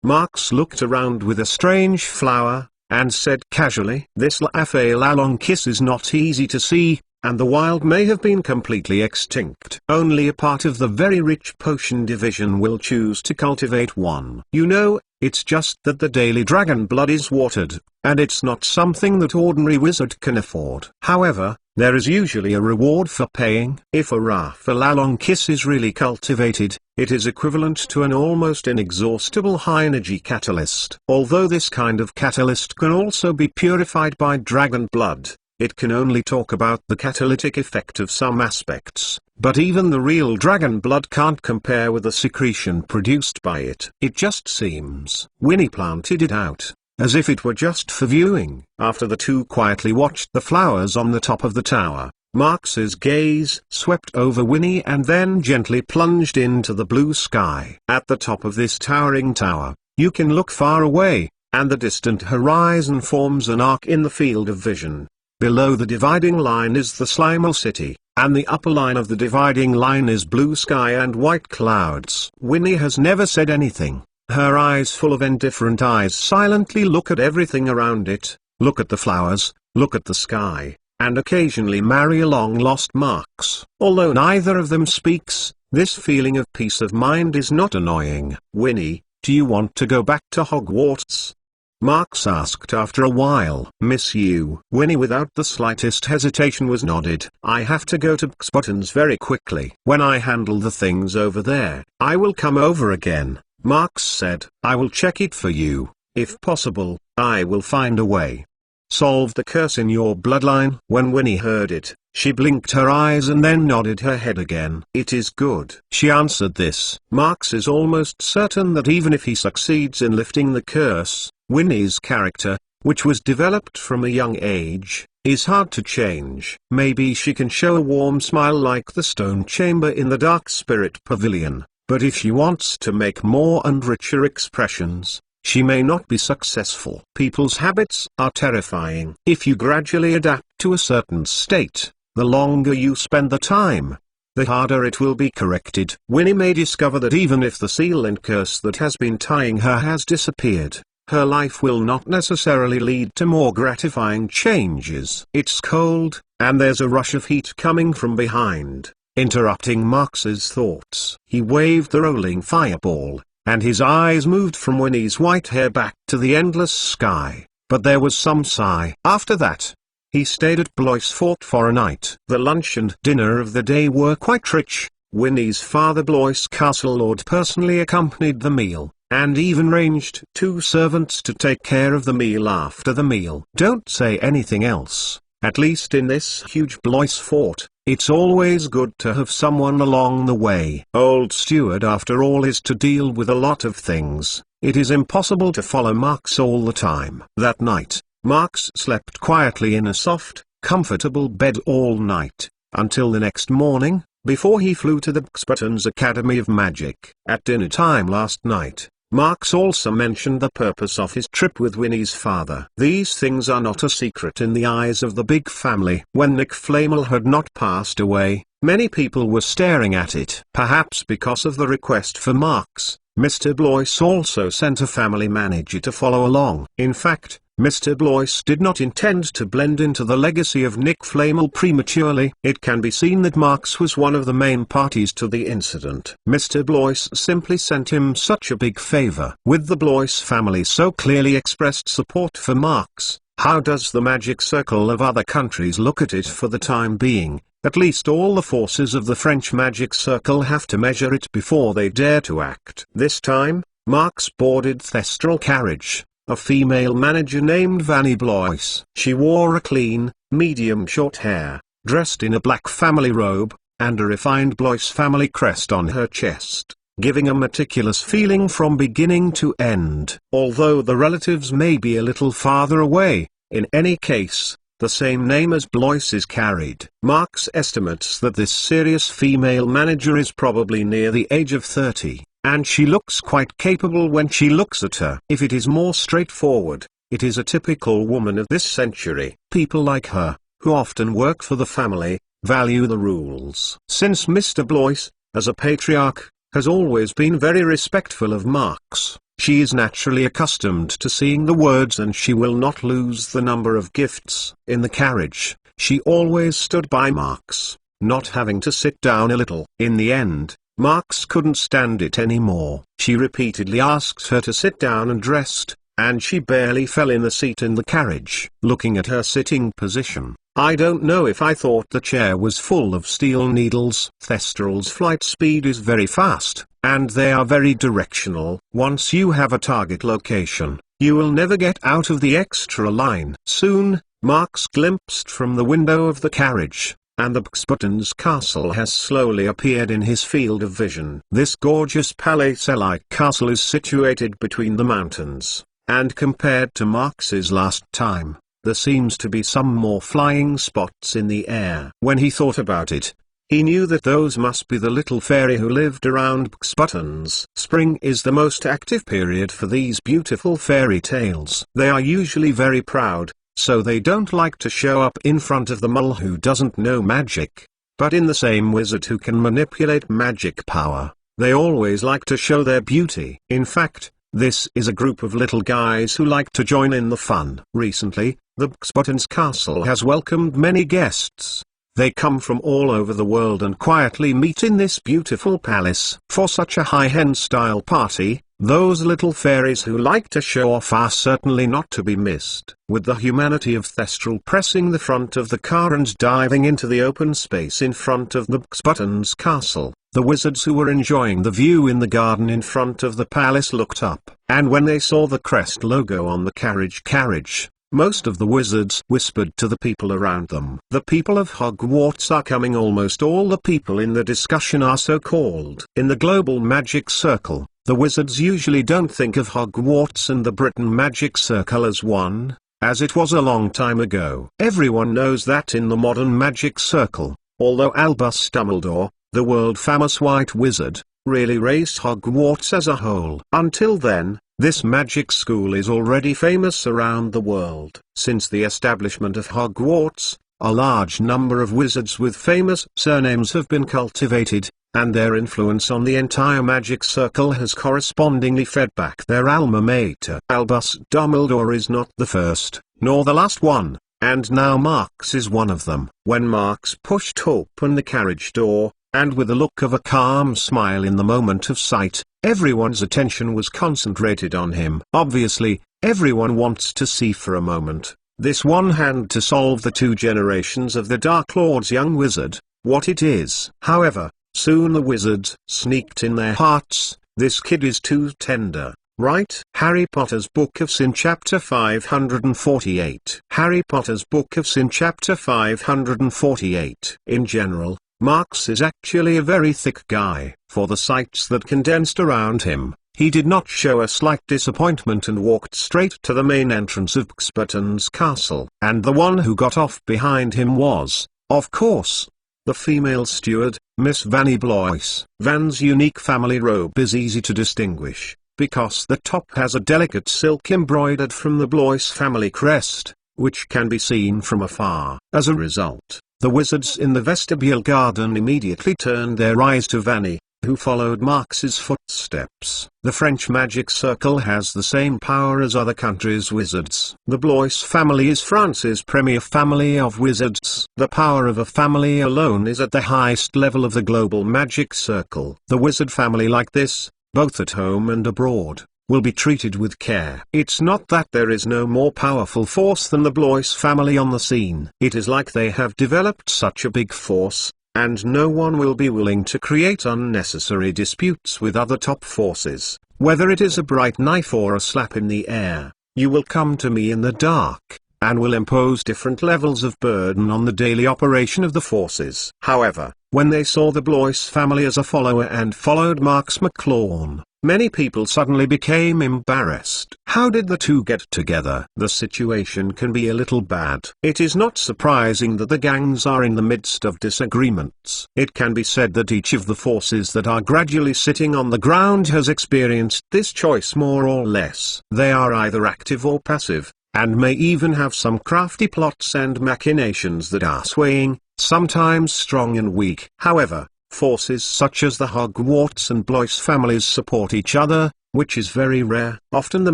Marks looked around with a strange flower, and said casually, "This Laphaola kiss is not easy to see, and the wild may have been completely extinct. Only a part of the very rich potion division will choose to cultivate one. You know, it's just that the daily dragon blood is watered, and it's not something that ordinary wizard can afford. However, there is usually a reward for paying. If a Laphaola kiss is really cultivated, it is equivalent to an almost inexhaustible high-energy catalyst. Although this kind of catalyst can also be purified by dragon blood, it can only talk about the catalytic effect of some aspects, but even the real dragon blood can't compare with the secretion produced by it. It just seems. Winnie planted it out, as if it were just for viewing. After the two quietly watched the flowers on the top of the tower, Marks's gaze swept over Winnie and then gently plunged into the blue sky. At the top of this towering tower, you can look far away, and the distant horizon forms an arc in the field of vision. Below the dividing line is the Slime City, and the upper line of the dividing line is blue sky and white clouds. Winnie has never said anything. Her eyes full of indifferent eyes silently look at everything around it, look at the flowers, look at the sky, and occasionally marry a long-lost Marks. Although neither of them speaks, This feeling of peace of mind is not annoying. Winnie, do you want to go back to Hogwarts? Marks asked after a while. Miss you. Winnie without the slightest hesitation was nodded. I have to go to Buttons very quickly. When I handle the things over there, I will come over again, Marks said. I will check it for you. If possible, I will find a way. Solve the curse in your bloodline. When Winnie heard it, she blinked her eyes and then nodded her head again. It is good. She answered this. Marks is almost certain that even if he succeeds in lifting the curse, Winnie's character, which was developed from a young age, is hard to change. Maybe she can show a warm smile like the stone chamber in the Dark Spirit Pavilion, but if she wants to make more and richer expressions, she may not be successful. People's habits are terrifying. If you gradually adapt to a certain state, the longer you spend the time, the harder it will be corrected. Winnie may discover that even if the seal and curse that has been tying her has disappeared, her life will not necessarily lead to more gratifying changes. It's cold, and there's a rush of heat coming from behind, interrupting Marks's thoughts. He waved the rolling fireball, and his eyes moved from Winnie's white hair back to the endless sky, but there was some sigh. After that, he stayed at Blois Fort for a night. The lunch and dinner of the day were quite rich. Winnie's father, Blois Castle Lord, personally accompanied the meal, and even arranged 2 servants to take care of the meal after the meal. Don't say anything else. At least in this huge Blois Fort, it's always good to have someone along the way. Old Steward after all is to deal with a lot of things. It is impossible to follow Marks all the time. That night, Marks slept quietly in a soft, comfortable bed all night, until the next morning, before he flew to the Buttons Academy of Magic. At dinner time last night, Marks also mentioned the purpose of his trip with Winnie's father. These things are not a secret in the eyes of the big family. When Nick Flamel had not passed away, many people were staring at it. Perhaps because of the request for Marks, Mr. Blois also sent a family manager to follow along. In fact, Mr. Blois did not intend to blend into the legacy of Nick Flamel prematurely. It can be seen that Marks was one of the main parties to the incident. Mr. Blois simply sent him such a big favor. With the Blois family so clearly expressed support for Marks, how does the magic circle of other countries look at it for the time being? At least all the forces of the French magic circle have to measure it before they dare to act. This time, Marks boarded Thestral carriage. A female manager named Vannie Blois. She wore a clean, medium short hair, dressed in a black family robe, and a refined Blois family crest on her chest, giving a meticulous feeling from beginning to end. Although the relatives may be a little farther away, in any case, the same name as Blois is carried. Marks estimates that this serious female manager is probably near the age of 30. And she looks quite capable when she looks at her. If it is more straightforward, it is a typical woman of this century. People like her, who often work for the family, value the rules. Since Mr. Blois, as a patriarch, has always been very respectful of Marks, she is naturally accustomed to seeing the words, and she will not lose the number of gifts. In the carriage, she always stood by Marks, not having to sit down a little. In the end, Marks couldn't stand it anymore. She repeatedly asked her to sit down and rest, and she barely fell in the seat in the carriage. Looking at her sitting position, I don't know if I thought the chair was full of steel needles. Thestral's flight speed is very fast, and they are very directional. Once you have a target location, you will never get out of the extra line. Soon, Marks glimpsed from the window of the carriage, and the Buttons castle has slowly appeared in his field of vision. This gorgeous palace-like castle is situated between the mountains, and compared to Marks's last time, there seems to be some more flying spots in the air. When he thought about it, he knew that those must be the little fairy who lived around Buttons. Spring is the most active period for these beautiful fairy tales. They are usually very proud, so they don't like to show up in front of the mole who doesn't know magic. But in the same wizard who can manipulate magic power, they always like to show their beauty. In fact, this is a group of little guys who like to join in the fun. Recently, the Buttons castle has welcomed many guests. They come from all over the world and quietly meet in this beautiful palace. For such a high-end style party, those little fairies who like to show off are certainly not to be missed. With the humanity of Thestral pressing the front of the car and diving into the open space in front of the Buttons castle, the wizards who were enjoying the view in the garden in front of the palace looked up, and when they saw the crest logo on the carriage, most of the wizards whispered to the people around them. The people of Hogwarts are coming. Almost all the people in the discussion are so called. In the global magic circle, the wizards usually don't think of Hogwarts and the Britain magic circle as one, as it was a long time ago. Everyone knows that in the modern magic circle, although Albus Dumbledore, the world-famous white wizard, really raised Hogwarts as a whole. Until then, this magic school is already famous around the world. Since the establishment of Hogwarts, a large number of wizards with famous surnames have been cultivated, and their influence on the entire magic circle has correspondingly fed back their alma mater. Albus Dumbledore is not the first, nor the last one, and now Marx is one of them. When Marx pushed open the carriage door, and with a look of a calm smile in the moment of sight, everyone's attention was concentrated on him. Obviously, everyone wants to see for a moment, this one hand to solve the two generations of the Dark Lord's young wizard, what it is. However, soon the wizards sneaked in their hearts, this kid is too tender, right? Harry Potter's Book of Sin Chapter 548. Harry Potter's Book of Sin Chapter 548. In general, Marx is actually a very thick guy. For the sights that condensed around him, he did not show a slight disappointment and walked straight to the main entrance of Buttons castle. And the one who got off behind him was, of course, the female steward, Miss Vanny Blois. Van's unique family robe is easy to distinguish, because the top has a delicate silk embroidered from the Blois family crest, which can be seen from afar. As a result, the wizards in the vestibule garden immediately turned their eyes to Vanny, who followed Marx's footsteps. The French magic circle has the same power as other countries' wizards. The Blois family is France's premier family of wizards. The power of a family alone is at the highest level of the global magic circle. The wizard family like this, both at home and abroad, will be treated with care. It's not that there is no more powerful force than the Blois family on the scene. It is like they have developed such a big force, and no one will be willing to create unnecessary disputes with other top forces. Whether it is a bright knife or a slap in the air, you will come to me in the dark, and will impose different levels of burden on the daily operation of the forces. However, when they saw the Blois family as a follower and followed Marx McLawn, many people suddenly became embarrassed. How did the two get together? The situation can be a little bad. It is not surprising that the gangs are in the midst of disagreements. It can be said that each of the forces that are gradually sitting on the ground has experienced this choice more or less. They are either active or passive, and may even have some crafty plots and machinations that are swaying, sometimes strong and weak. However, forces such as the Hogwarts and Blois families support each other, which is very rare. Often the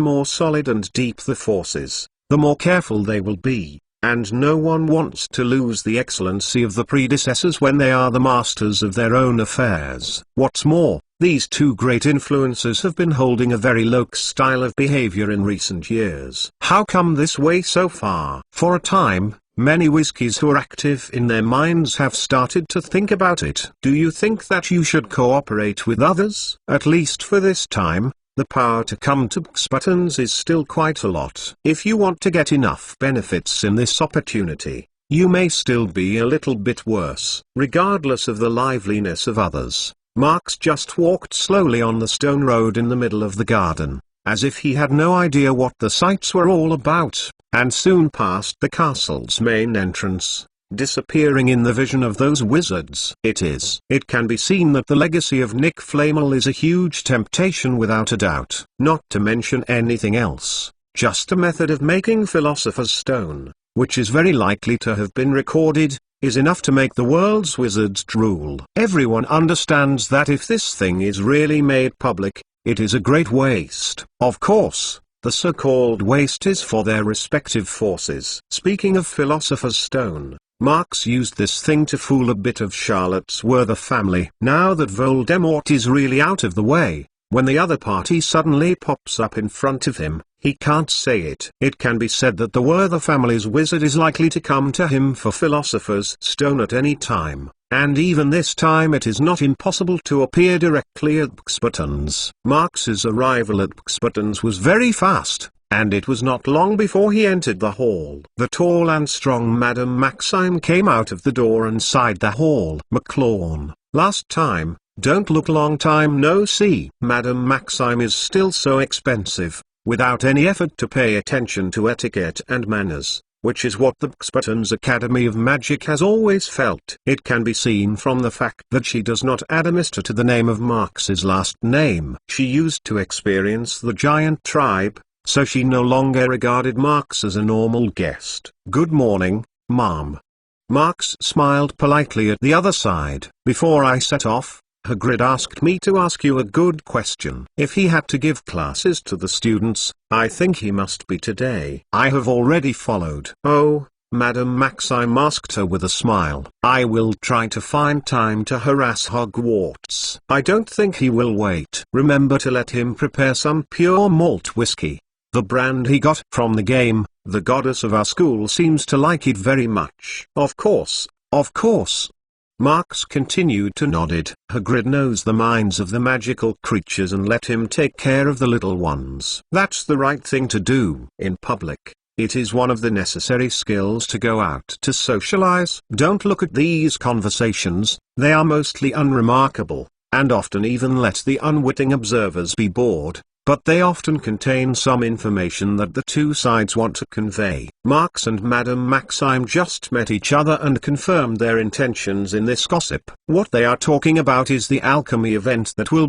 more solid and deep the forces, the more careful they will be, and no one wants to lose the excellency of the predecessors when they are the masters of their own affairs. What's more, these two great influences have been holding a very low style of behavior in recent years. How come this way so far? For a time, many Wizkies who are active in their minds have started to think about it. Do you think that you should cooperate with others? At least for this time, the power to come to Buttons is still quite a lot. If you want to get enough benefits in this opportunity, you may still be a little bit worse. Regardless of the liveliness of others, Marx just walked slowly on the stone road in the middle of the garden, as if he had no idea what the sights were all about, and soon passed the castle's main entrance, disappearing in the vision of those wizards. It can be seen that the legacy of Nick Flamel is a huge temptation without a doubt. Not to mention anything else, just a method of making Philosopher's Stone, which is very likely to have been recorded, is enough to make the world's wizards drool. Everyone understands that if this thing is really made public, it is a great waste. Of course, The so-called waste is for their respective forces. Speaking of Philosopher's Stone, Marx used this thing to fool a bit of Charlotte's Werther family. Now that Voldemort is really out of the way, when the other party suddenly pops up in front of him, he can't say it. It can be said that the Werther family's wizard is likely to come to him for Philosopher's Stone at any time, and even this time it is not impossible to appear directly at Buxbottom's. Marx's arrival at Buxbottom's was very fast, and it was not long before he entered the hall. The tall and strong Madame Maxime came out of the door and sighed the hall. McLawn, last time, don't look, long time no see. Madame Maxime is still so expensive, without any effort to pay attention to etiquette and manners, which is what the Buxbottom's Academy of Magic has always felt. It can be seen from the fact that she does not add a Mr. to the name of Marx's last name. She used to experience the giant tribe, so she no longer regarded Marx as a normal guest. Good morning, ma'am. Marx smiled politely at the other side. Before I set off, Hagrid asked me to ask you a good question. If he had to give classes to the students, I think he must be today. I have already followed. Oh, Madame Maxime asked her with a smile. I will try to find time to harass Hogwarts. I don't think he will wait. Remember to let him prepare some pure malt whiskey. The brand he got from the game. The goddess of our school seems to like it very much. Of course, of course. Marx continued to nod. Hagrid knows the minds of the magical creatures and let him take care of the little ones. That's the right thing to do. In public, it is one of the necessary skills to go out to socialize. Don't look at these conversations, they are mostly unremarkable, and often even let the unwitting observers be bored. But they often contain some information that the two sides want to convey. Marx and Madame Maxime just met each other and confirmed their intentions in this gossip. What they are talking about is the alchemy event that will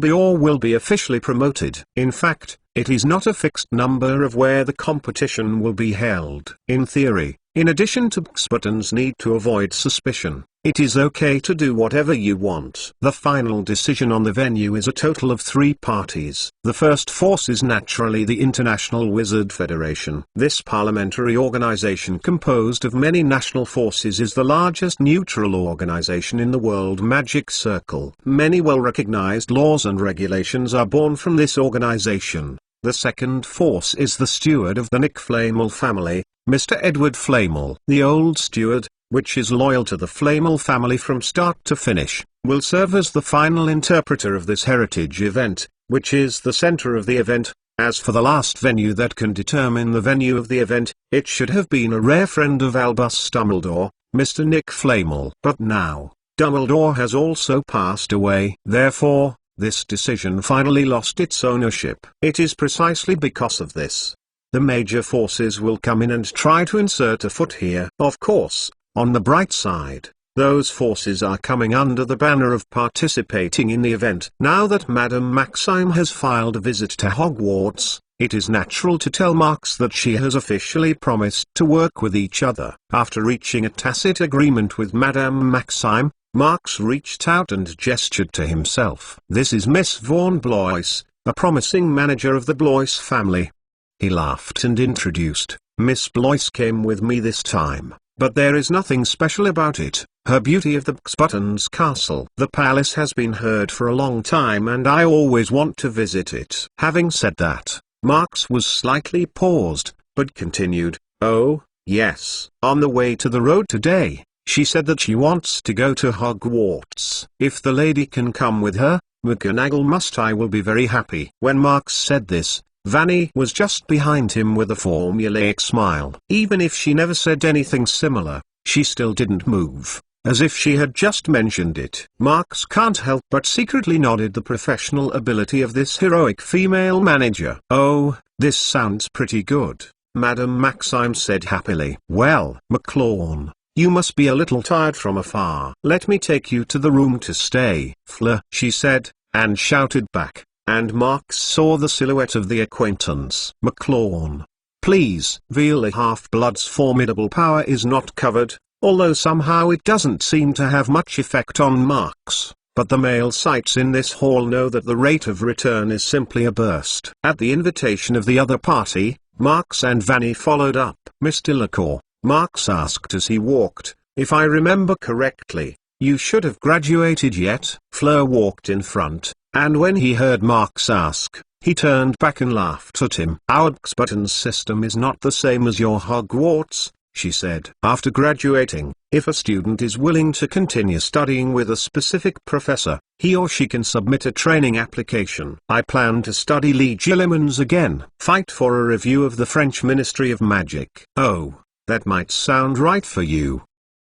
be officially promoted. In fact, it is not a fixed number of where the competition will be held. In theory, in addition to Buxbottom's need to avoid suspicion, it is okay to do whatever you want. The final decision on the venue is a total of 3 parties. The first force is naturally the International Wizard Federation. This parliamentary organization composed of many national forces is the largest neutral organization in the world magic circle. Many well-recognized laws and regulations are born from this organization. The second force is the steward of the Nick Flamel family, Mr. Edward Flamel. The old steward, which is loyal to the Flamel family from start to finish, will serve as the final interpreter of this heritage event, which is the center of the event. As for the last venue that can determine the venue of the event, it should have been a rare friend of Albus Dumbledore, Mr. Nick Flamel. But now, Dumbledore has also passed away. Therefore, this decision finally lost its ownership. It is precisely because of this. The major forces will come in and try to insert a foot here. Of course, on the bright side, those forces are coming under the banner of participating in the event. Now that Madame Maxime has filed a visit to Hogwarts, it is natural to tell Marx that she has officially promised to work with each other. After reaching a tacit agreement with Madame Maxime, Marx reached out and gestured to himself. This is Miss Vaughan Blois, a promising manager of the Blois family. He laughed and introduced, Miss Blois came with me this time. But there is nothing special about it, her beauty of the Buxbottom's castle. The palace has been heard for a long time and I always want to visit it. Having said that, Marx was slightly paused, but continued, oh, yes. On the way to the road today, she said that she wants to go to Hogwarts. If the lady can come with her, McGonagall must. I will be very happy. When Marx said this, Vanny was just behind him with a formulaic smile. Even if she never said anything similar, she still didn't move, as if she had just mentioned it. Marx can't help but secretly nodded the professional ability of this heroic female manager. Oh, this sounds pretty good, Madame Maxime said happily. Well, McLawn, you must be a little tired from afar. Let me take you to the room to stay. Fleur, she said, and shouted back. And Marx saw the silhouette of the acquaintance. McLawn, please. Veal half-blood's formidable power is not covered, although somehow it doesn't seem to have much effect on Marx. but the male sites in this hall know that the rate of return is simply a burst. At the invitation of the other party, Marx and Vanny followed up. Mr. Lacour, Marx asked as he walked, if I remember correctly, you should have graduated yet? Fleur walked in front, and when he heard Marx ask, he turned back and laughed at him. Our Hogsmead system is not the same as your Hogwarts, she said. After graduating, if a student is willing to continue studying with a specific professor, he or she can submit a training application. I plan to study Legilimens again. Fight for a review of the French Ministry of Magic. Oh, that might sound right for you.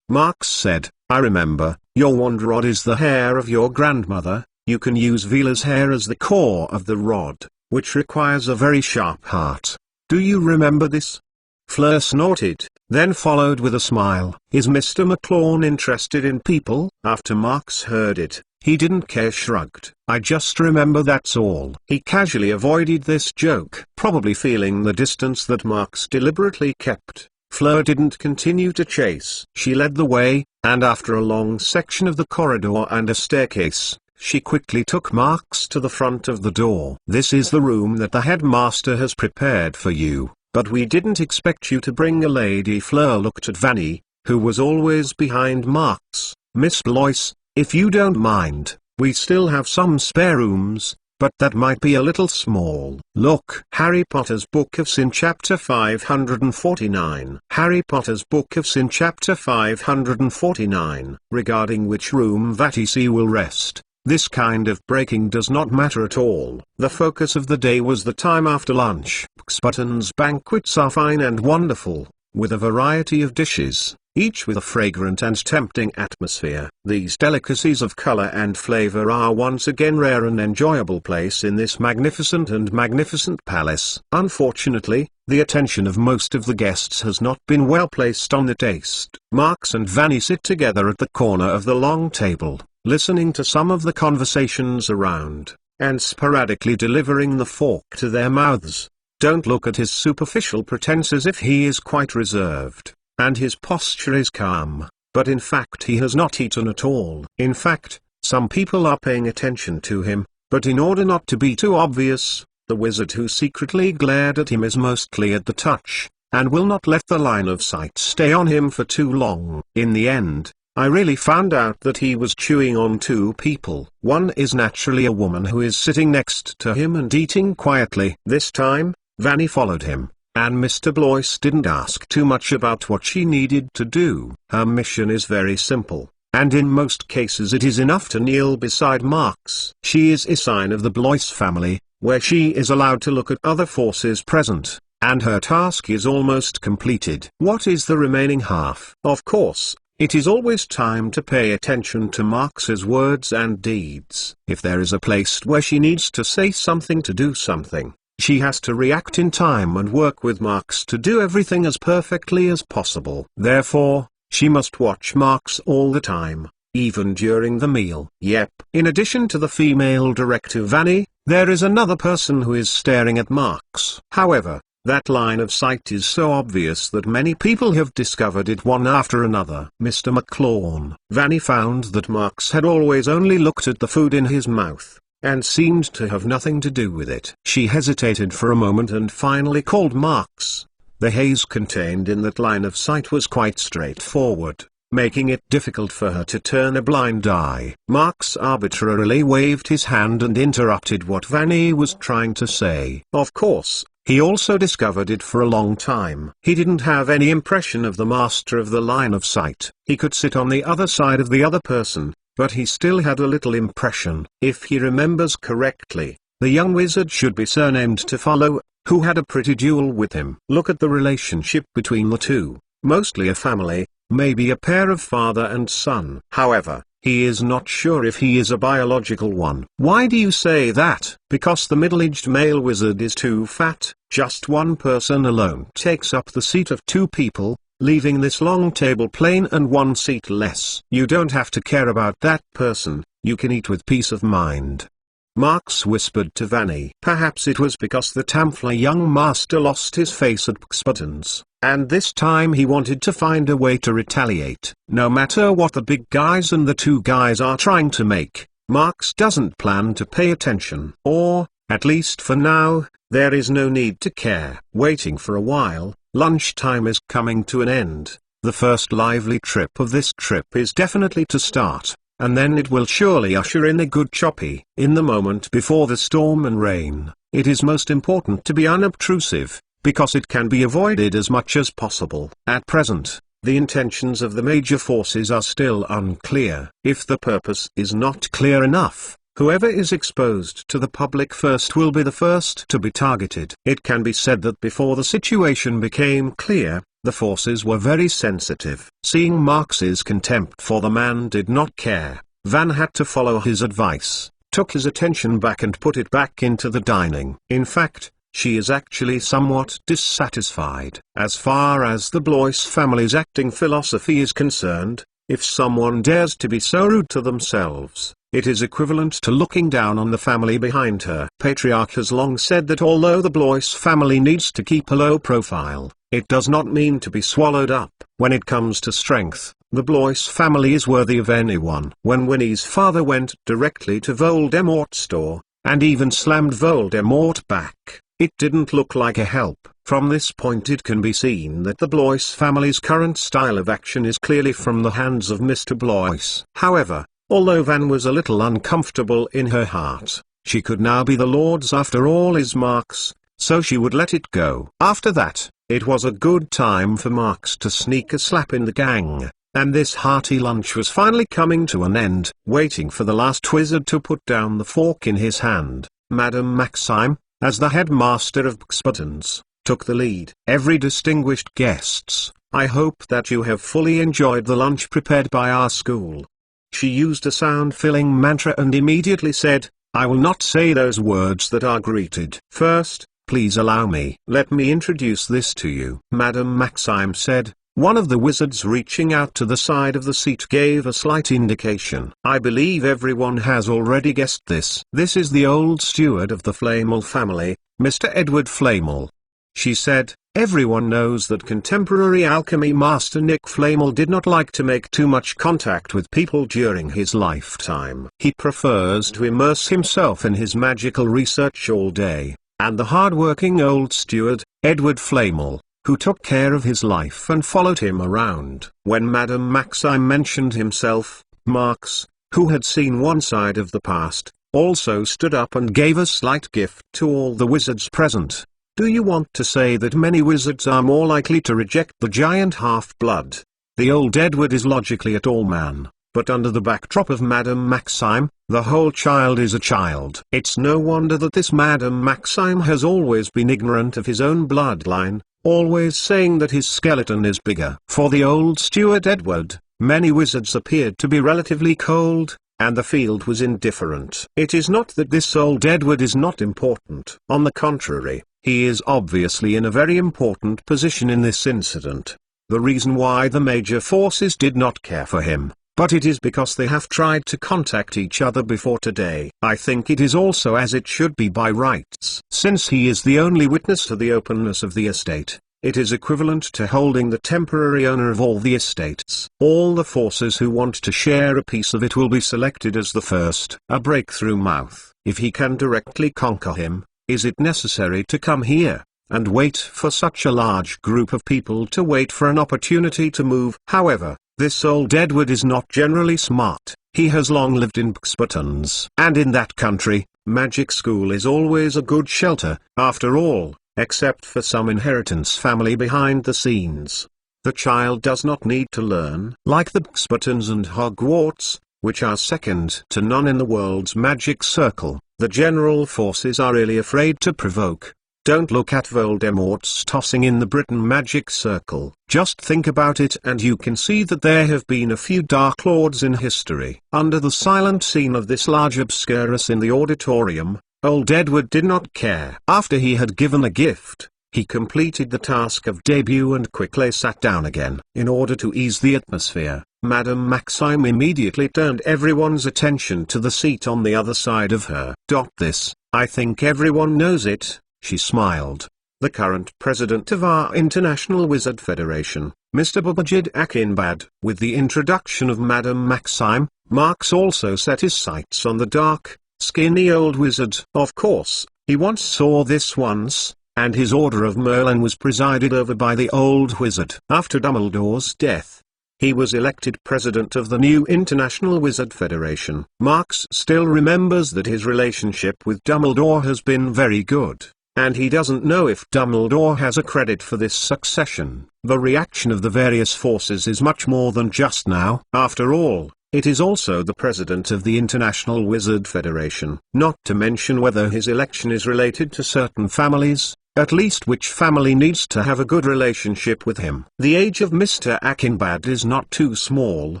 Marx said, I remember, your wand rod is the hair of your grandmother. You can use Veela's hair as the core of the rod, which requires a very sharp heart. Do you remember this? Fleur snorted, then followed with a smile. Is Mr. McLawn interested in people? After Marx heard it, he didn't care, shrugged. I just remember, that's all. He casually avoided this joke, probably feeling the distance that Marx deliberately kept. Fleur didn't continue to chase. She led the way, and after a long section of the corridor and a staircase, she quickly took Marx to the front of the door. This is the room that the headmaster has prepared for you, but we didn't expect you to bring a lady. Fleur looked at Vanny, who was always behind Marx. Miss Blois, if you don't mind, we still have some spare rooms, but that might be a little small. Look. Harry Potter's Book of Sin Chapter 549. Harry Potter's Book of Sin Chapter 549. Regarding which room Vatisi will rest, this kind of breaking does not matter at all. The focus of the day was the time after lunch. Hogsmeade's banquets are fine and wonderful, with a variety of dishes, each with a fragrant and tempting atmosphere. These delicacies of color and flavor are once again rare and enjoyable place in this magnificent palace. Unfortunately, the attention of most of the guests has not been well placed on the taste. Marx and Vanny sit together at the corner of the long table, listening to some of the conversations around, and sporadically delivering the fork to their mouths. Don't look at his superficial pretense as if he is quite reserved, and his posture is calm, but in fact he has not eaten at all. In fact, some people are paying attention to him, but in order not to be too obvious, the wizard who secretly glared at him is mostly at the touch, and will not let the line of sight stay on him for too long. In the end, I really found out that he was chewing on two people. One is naturally a woman who is sitting next to him and eating quietly. This time, Vanny followed him, and Mr. Blois didn't ask too much about what she needed to do. Her mission is very simple, and in most cases it is enough to kneel beside Marx. She is a sign of the Blois family, where she is allowed to look at other forces present, and her task is almost completed. What is the remaining half? Of course, it is always time to pay attention to Marx's words and deeds. If there is a place where she needs to say something to do something, she has to react in time and work with Marx to do everything as perfectly as possible. Therefore, she must watch Marx all the time, even during the meal. Yep. In addition to the female director Vanny, there is another person who is staring at Marx. However, that line of sight is so obvious that many people have discovered it one after another. Mr. McLawn. Vanny found that Marx had always only looked at the food in his mouth, and seemed to have nothing to do with it. She hesitated for a moment and finally called Marx. The haze contained in that line of sight was quite straightforward, making it difficult for her to turn a blind eye. Marx arbitrarily waved his hand and interrupted what Vanny was trying to say. Of course, he also discovered it for a long time. He didn't have any impression of the master of the line of sight. He could sit on the other side of the other person, but he still had a little impression. If he remembers correctly, the young wizard should be surnamed To Follow, who had a pretty duel with him. Look at the relationship between the two, mostly a family, maybe a pair of father and son. However, he is not sure if he is a biological one. Why do you say that? Because the middle-aged male wizard is too fat. Just one person alone takes up the seat of two people, leaving this long table plain and one seat less. You don't have to care about that person, you can eat with peace of mind. Marx whispered to Vanny. Perhaps it was because the Tamfla young master lost his face at Hogsmeade's, and this time he wanted to find a way to retaliate. No matter what the big guys and the two guys are trying to make, Marx doesn't plan to pay attention. Or, at least for now, there is no need to care. Waiting for a while, lunchtime is coming to an end. The first lively trip of this trip is definitely to start, and then it will surely usher in a good choppy. In the moment before the storm and rain, it is most important to be unobtrusive, because it can be avoided as much as possible. At present, the intentions of the major forces are still unclear. If the purpose is not clear enough, whoever is exposed to the public first will be the first to be targeted. It can be said that before the situation became clear, the forces were very sensitive. Seeing Marx's contempt for the man did not care, Van had to follow his advice, took his attention back and put it back into the dining. In fact, she is actually somewhat dissatisfied. As far as the Blois family's acting philosophy is concerned, if someone dares to be so rude to themselves, it is equivalent to looking down on the family behind her. Patriarch has long said that although the Blois family needs to keep a low profile, it does not mean to be swallowed up. When it comes to strength, the Blois family is worthy of anyone. When Winnie's father went directly to Voldemort's door, and even slammed Voldemort back, it didn't look like a help. From this point it can be seen that the Blois family's current style of action is clearly from the hands of Mr. Blois. However, although Van was a little uncomfortable in her heart, she could now be the Lord's after all is Marx, so she would let it go. After that, it was a good time for Marx to sneak a slap in the gang, and this hearty lunch was finally coming to an end. Waiting for the last wizard to put down the fork in his hand, Madame Maxime, as the headmaster of Buttons, took the lead. Every distinguished guests, I hope that you have fully enjoyed the lunch prepared by our school. She used a sound-filling mantra and immediately said, I will not say those words that are greeted. First, please allow me. Let me introduce this to you. Madame Maxime said. One of the wizards reaching out to the side of the seat gave a slight indication. I believe everyone has already guessed this. This is the old steward of the Flamel family, Mr. Edward Flamel. She said, everyone knows that contemporary alchemy master Nick Flamel did not like to make too much contact with people during his lifetime. He prefers to immerse himself in his magical research all day, and the hard-working old steward, Edward Flamel, who took care of his life and followed him around. When Madame Maxime mentioned himself, Marx, who had seen one side of the past, also stood up and gave a slight gift to all the wizards present. Do you want to say that many wizards are more likely to reject the giant half-blood? The old Edward is logically a tall man, but under the backdrop of Madame Maxime, the whole child is a child. It's no wonder that this Madame Maxime has always been ignorant of his own bloodline, always saying that his skeleton is bigger. For the old steward Edward, many wizards appeared to be relatively cold, and the field was indifferent. It is not that this old Edward is not important. On the contrary, he is obviously in a very important position in this incident. The reason why the major forces did not care for him, but it is because they have tried to contact each other before today. I think it is also as it should be by rights. Since he is the only witness to the openness of the estate, it is equivalent to holding the temporary owner of all the estates. All the forces who want to share a piece of it will be selected as the first. A breakthrough mouth. If he can directly conquer him, is it necessary to come here and wait for such a large group of people to wait for an opportunity to move? However, this old Edward is not generally smart. He has long lived in Buttons, and in that country, magic school is always a good shelter, after all, except for some inheritance family behind the scenes. The child does not need to learn. Like the Buttons and Hogwarts, which are second to none in the world's magic circle, the general forces are really afraid to provoke. Don't look at Voldemort's tossing in the Britain magic circle. Just think about it and you can see that there have been a few Dark Lords in history. Under the silent scene of this large obscurus in the auditorium, old Edward did not care. After he had given a gift, he completed the task of debut and quickly sat down again. In order to ease the atmosphere, Madame Maxime immediately turned everyone's attention to the seat on the other side of her. This, I think everyone knows it. She smiled. The current president of our International Wizard Federation, Mr. Babajid Akinbad. With the introduction of Madame Maxime, Marx also set his sights on the dark, skinny old wizard. Of course, he once saw this once, and his Order of Merlin was presided over by the old wizard. After Dumbledore's death, he was elected president of the new International Wizard Federation. Marx still remembers that his relationship with Dumbledore has been very good, and he doesn't know if Dumbledore has a credit for this succession. The reaction of the various forces is much more than just now. After all, it is also the president of the International Wizard Federation. Not to mention whether his election is related to certain families, at least which family needs to have a good relationship with him. The age of Mr. Akinbad is not too small,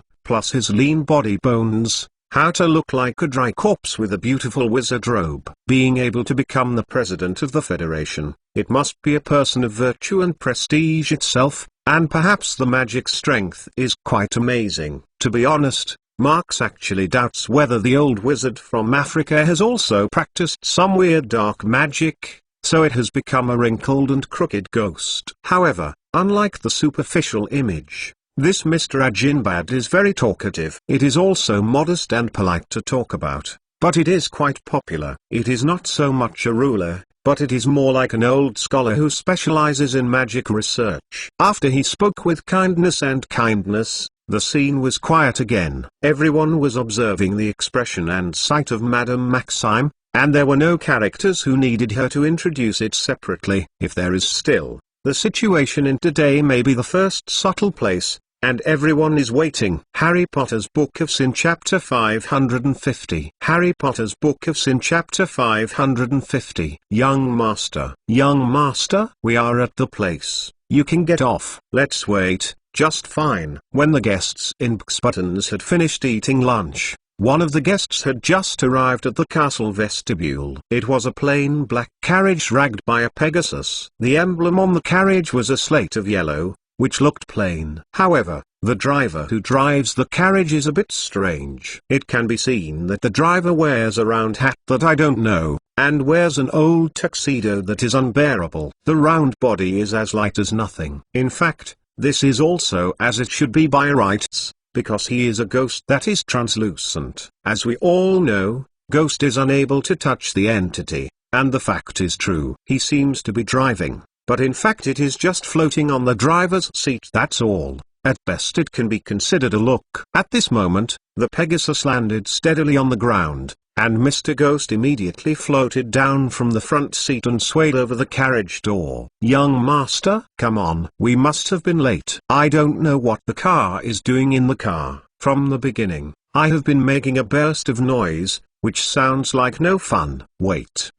plus his lean body bones, how to look like a dry corpse with a beautiful wizard robe. Being able to become the president of the Federation, it must be a person of virtue and prestige itself, and perhaps the magic strength is quite amazing. To be honest, Marx actually doubts whether the old wizard from Africa has also practiced some weird dark magic, so it has become a wrinkled and crooked ghost. However, unlike the superficial image, this Mr. Akinbad is very talkative. It is also modest and polite to talk about, but it is quite popular. It is not so much a ruler, but it is more like an old scholar who specializes in magic research. After he spoke with kindness, the scene was quiet again. Everyone was observing the expression and sight of Madame Maxime, and there were no characters who needed her to introduce it separately. If there is still, the situation in today may be the first subtle place, and everyone is waiting. Harry Potter's Book of Sin Chapter 550. Harry Potter's Book of Sin Chapter 550. Young Master. Young Master, we are at the place. You can get off. Let's wait, just fine. When the guests in Buttons had finished eating lunch, one of the guests had just arrived at the castle vestibule. It was a plain black carriage dragged by a Pegasus. The emblem on the carriage was a slate of yellow, which looked plain. However, the driver who drives the carriage is a bit strange. It can be seen that the driver wears a round hat that I don't know, and wears an old tuxedo that is unbearable. The round body is as light as nothing. In fact, this is also as it should be by rights, because he is a ghost that is translucent. As we all know, Ghost is unable to touch the entity, and the fact is true. He seems to be driving, but in fact it is just floating on the driver's seat, that's all. At best it can be considered a look. At this moment, the Pegasus landed steadily on the ground, and Mr. Ghost immediately floated down from the front seat and swayed over the carriage door. Young Master, come on. We must have been late. I don't know what the car is doing in the car. From the beginning, I have been making a burst of noise, which sounds like no fun. Wait.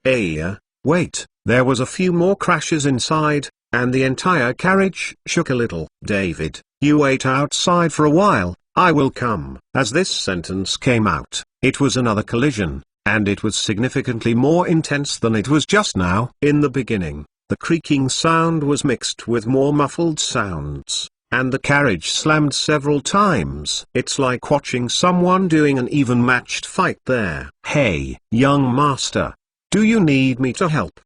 Wait. There was a few more crashes inside, and the entire carriage shook a little. David, you wait outside for a while, I will come. As this sentence came out, it was another collision, and it was significantly more intense than it was just now. In the beginning, the creaking sound was mixed with more muffled sounds, and the carriage slammed several times. It's like watching someone doing an even matched fight there. Hey, young master. Do you need me to help?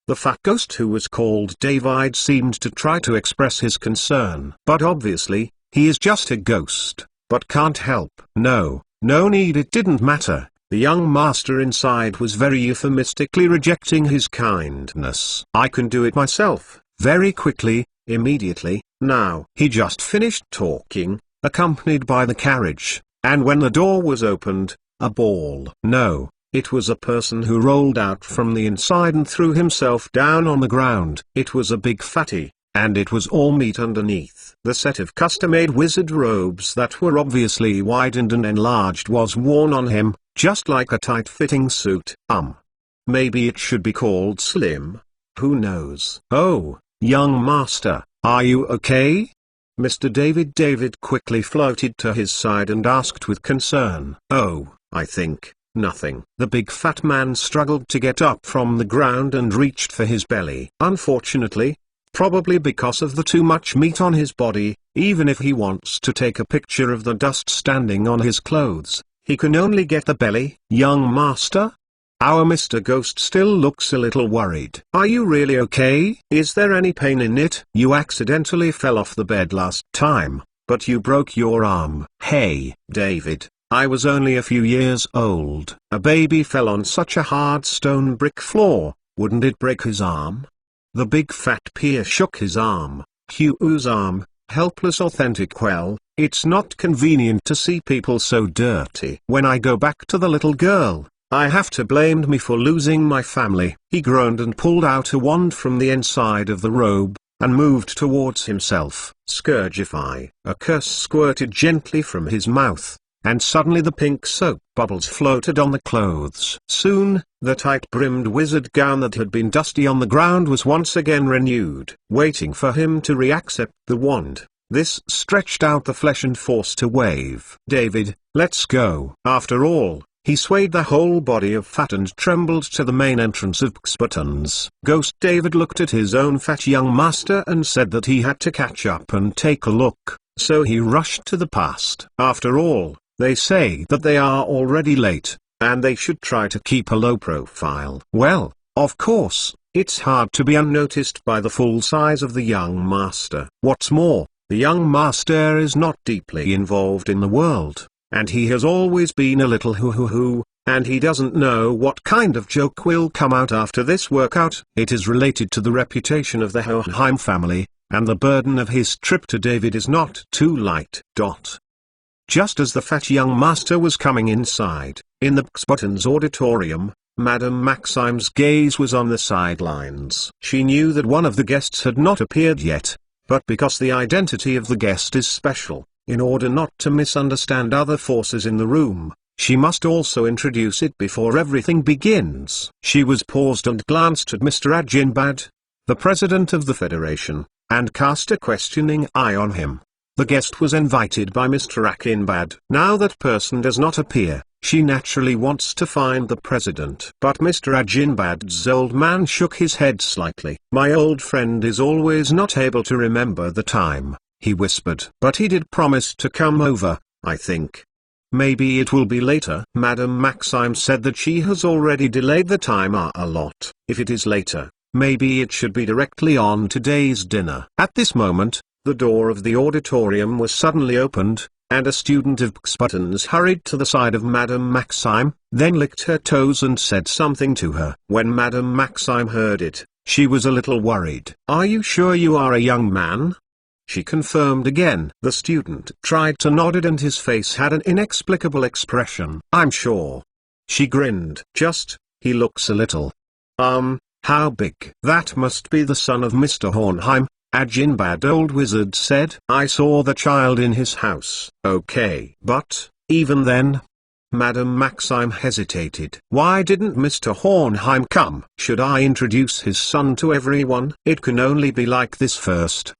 The fat ghost who was called David seemed to try to express his concern. But obviously, he is just a ghost, but can't help. No need, it didn't matter. The young master inside was very euphemistically rejecting his kindness. I can do it myself, very quickly, immediately, now. He just finished talking, accompanied by the carriage, and when the door was opened, a ball. No, it was a person who rolled out from the inside and threw himself down on the ground. It was a big fatty, and it was all meat underneath. The set of custom-made wizard robes that were obviously widened and enlarged was worn on him, just like a tight-fitting suit. Maybe it should be called slim. Who knows? Oh, young master, are you okay? Mr. David quickly floated to his side and asked with concern. Oh, I think nothing. The big fat man struggled to get up from the ground and reached for his belly. Unfortunately, probably because of the too much meat on his body, even if he wants to take a picture of the dust standing on his clothes, he can only get the belly. Young master? Our Mr. Ghost still looks a little worried. Are you really okay? Is there any pain in it? You accidentally fell off the bed last time, but you broke your arm. Hey, David, I was only a few years old. A baby fell on such a hard stone brick floor, wouldn't it break his arm? The big fat peer shook his arm. Hugh's arm, helpless. Authentic. Well, it's not convenient to see people so dirty. When I go back to the little girl, I have to blame me for losing my family. He groaned and pulled out a wand from the inside of the robe, and moved towards himself. Scourgify. A curse squirted gently from his mouth, and suddenly the pink soap bubbles floated on the clothes. Soon, the tight-brimmed wizard gown that had been dusty on the ground was once again renewed. Waiting for him to reaccept the wand, this stretched out the flesh and forced a wave. David, let's go. After all, he swayed the whole body of fat and trembled to the main entrance of Hogsmead. Ghost David looked at his own fat young master and said that he had to catch up and take a look, so he rushed to the past. After all, they say that they are already late, and they should try to keep a low profile. Well, of course, it's hard to be unnoticed by the full size of the young master. What's more, the young master is not deeply involved in the world, and he has always been a little hoo-hoo-hoo, and he doesn't know what kind of joke will come out after this workout. It is related to the reputation of the Hohenheim family, and the burden of his trip to David is not too light. Just as the fat young master was coming inside, in the Hogsmead auditorium, Madame Maxime's gaze was on the sidelines. She knew that one of the guests had not appeared yet, but because the identity of the guest is special, in order not to misunderstand other forces in the room, she must also introduce it before everything begins. She was paused and glanced at Mr. Aginbad, the president of the Federation, and cast a questioning eye on him. The guest was invited by Mr. Akinbad. Now that person does not appear, she naturally wants to find the president. But Mr. Aginbad's old man shook his head slightly. My old friend is always not able to remember the time, he whispered. But he did promise to come over, I think. Maybe it will be later. Madame Maxime said that she has already delayed the time a lot. If it is later, maybe it should be directly on today's dinner. At this moment, the door of the auditorium was suddenly opened, and a student of Hogsmead hurried to the side of Madame Maxime, then licked her toes and said something to her. When Madame Maxime heard it, she was a little worried. Are you sure you are a young man? She confirmed again. The student tried to nod it and his face had an inexplicable expression. I'm sure. She grinned. He looks a little. How big? That must be the son of Mr. Hohenheim, Aginbad old wizard said. I saw the child in his house. Okay. But, even then? Madame Maxime hesitated. Why didn't Mr. Hohenheim come? Should I introduce his son to everyone? It can only be like this first.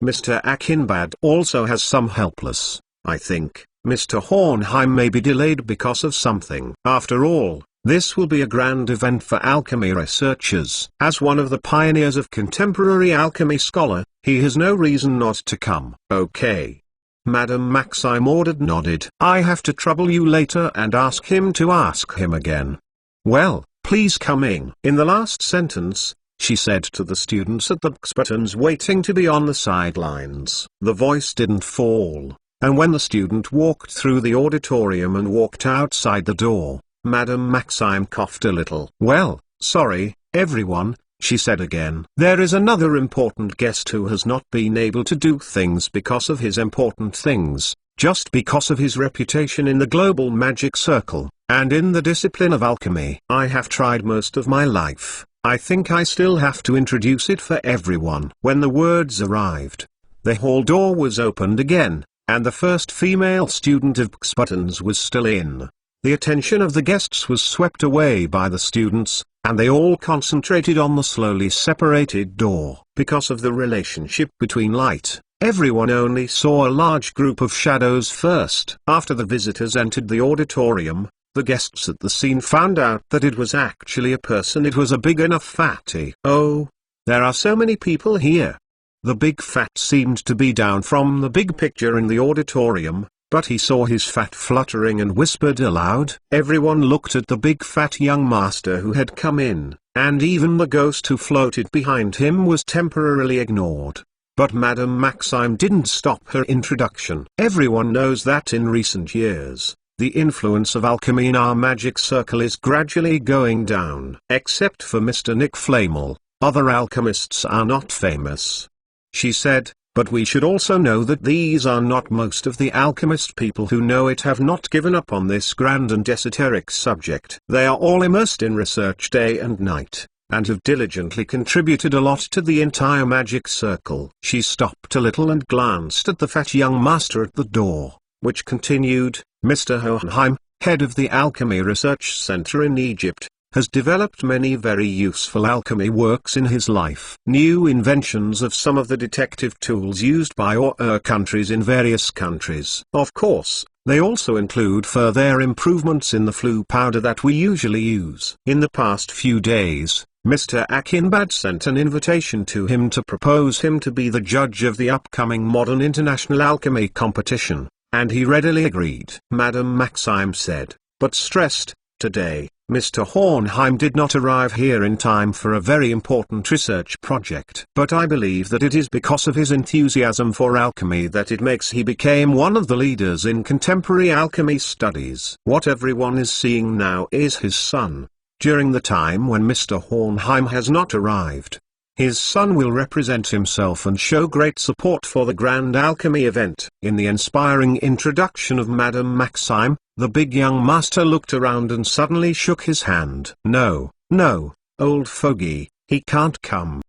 Mr. Akinbad also has some helpless, I think. Mr. Hohenheim may be delayed because of something. After all, this will be a grand event for alchemy researchers. As one of the pioneers of contemporary alchemy scholar, he has no reason not to come. Okay. Madame Maxime nodded. I have to trouble you later and ask him to ask him again. Well, please come in. In the last sentence, she said to the students at the Hogsmead waiting to be on the sidelines. The voice didn't fall, and when the student walked through the auditorium and walked outside the door, Madame Maxime coughed a little. Well, sorry, everyone, she said again. There is another important guest who has not been able to do things because of his important things, just because of his reputation in the global magic circle, and in the discipline of alchemy. I have tried most of my life. I think I still have to introduce it for everyone. When the words arrived, the hall door was opened again, and the first female student of Hogsmead was still in. The attention of the guests was swept away by the students, and they all concentrated on the slowly separated door. Because of the relationship between light, everyone only saw a large group of shadows first. After the visitors entered the auditorium, the guests at the scene found out that it was actually a person. It was a big enough fatty. Oh, there are so many people here. The big fat seemed to be down from the big picture in the auditorium, but he saw his fat fluttering and whispered aloud. Everyone looked at the big fat young master who had come in, and even the ghost who floated behind him was temporarily ignored. But Madame Maxime didn't stop her introduction. Everyone knows that in recent years, The influence of alchemy in our magic circle is gradually going down. Except for Mr. Nick Flamel, other alchemists are not famous. She said, but we should also know that these are not most of the alchemist people who know it have not given up on this grand and esoteric subject. They are all immersed in research day and night, and have diligently contributed a lot to the entire magic circle. She stopped a little and glanced at the fat young master at the door, which continued, Mr. Hohenheim, head of the Alchemy Research Center in Egypt, has developed many very useful alchemy works in his life. New inventions of some of the detective tools used by our countries in various countries. Of course, they also include further improvements in the flu powder that we usually use. In the past few days, Mr. Akinbad sent an invitation to him to propose him to be the judge of the upcoming Modern International Alchemy competition, and he readily agreed. Madame Maxime said, but stressed, today, Mr. Hohenheim did not arrive here in time for a very important research project. But I believe that it is because of his enthusiasm for alchemy that it makes he became one of the leaders in contemporary alchemy studies. What everyone is seeing now is his son. During the time when Mr. Hohenheim has not arrived, his son will represent himself and show great support for the grand alchemy event. In the inspiring introduction of Madame Maxime, the big young master looked around and suddenly shook his hand. No, no, old fogey, he can't come.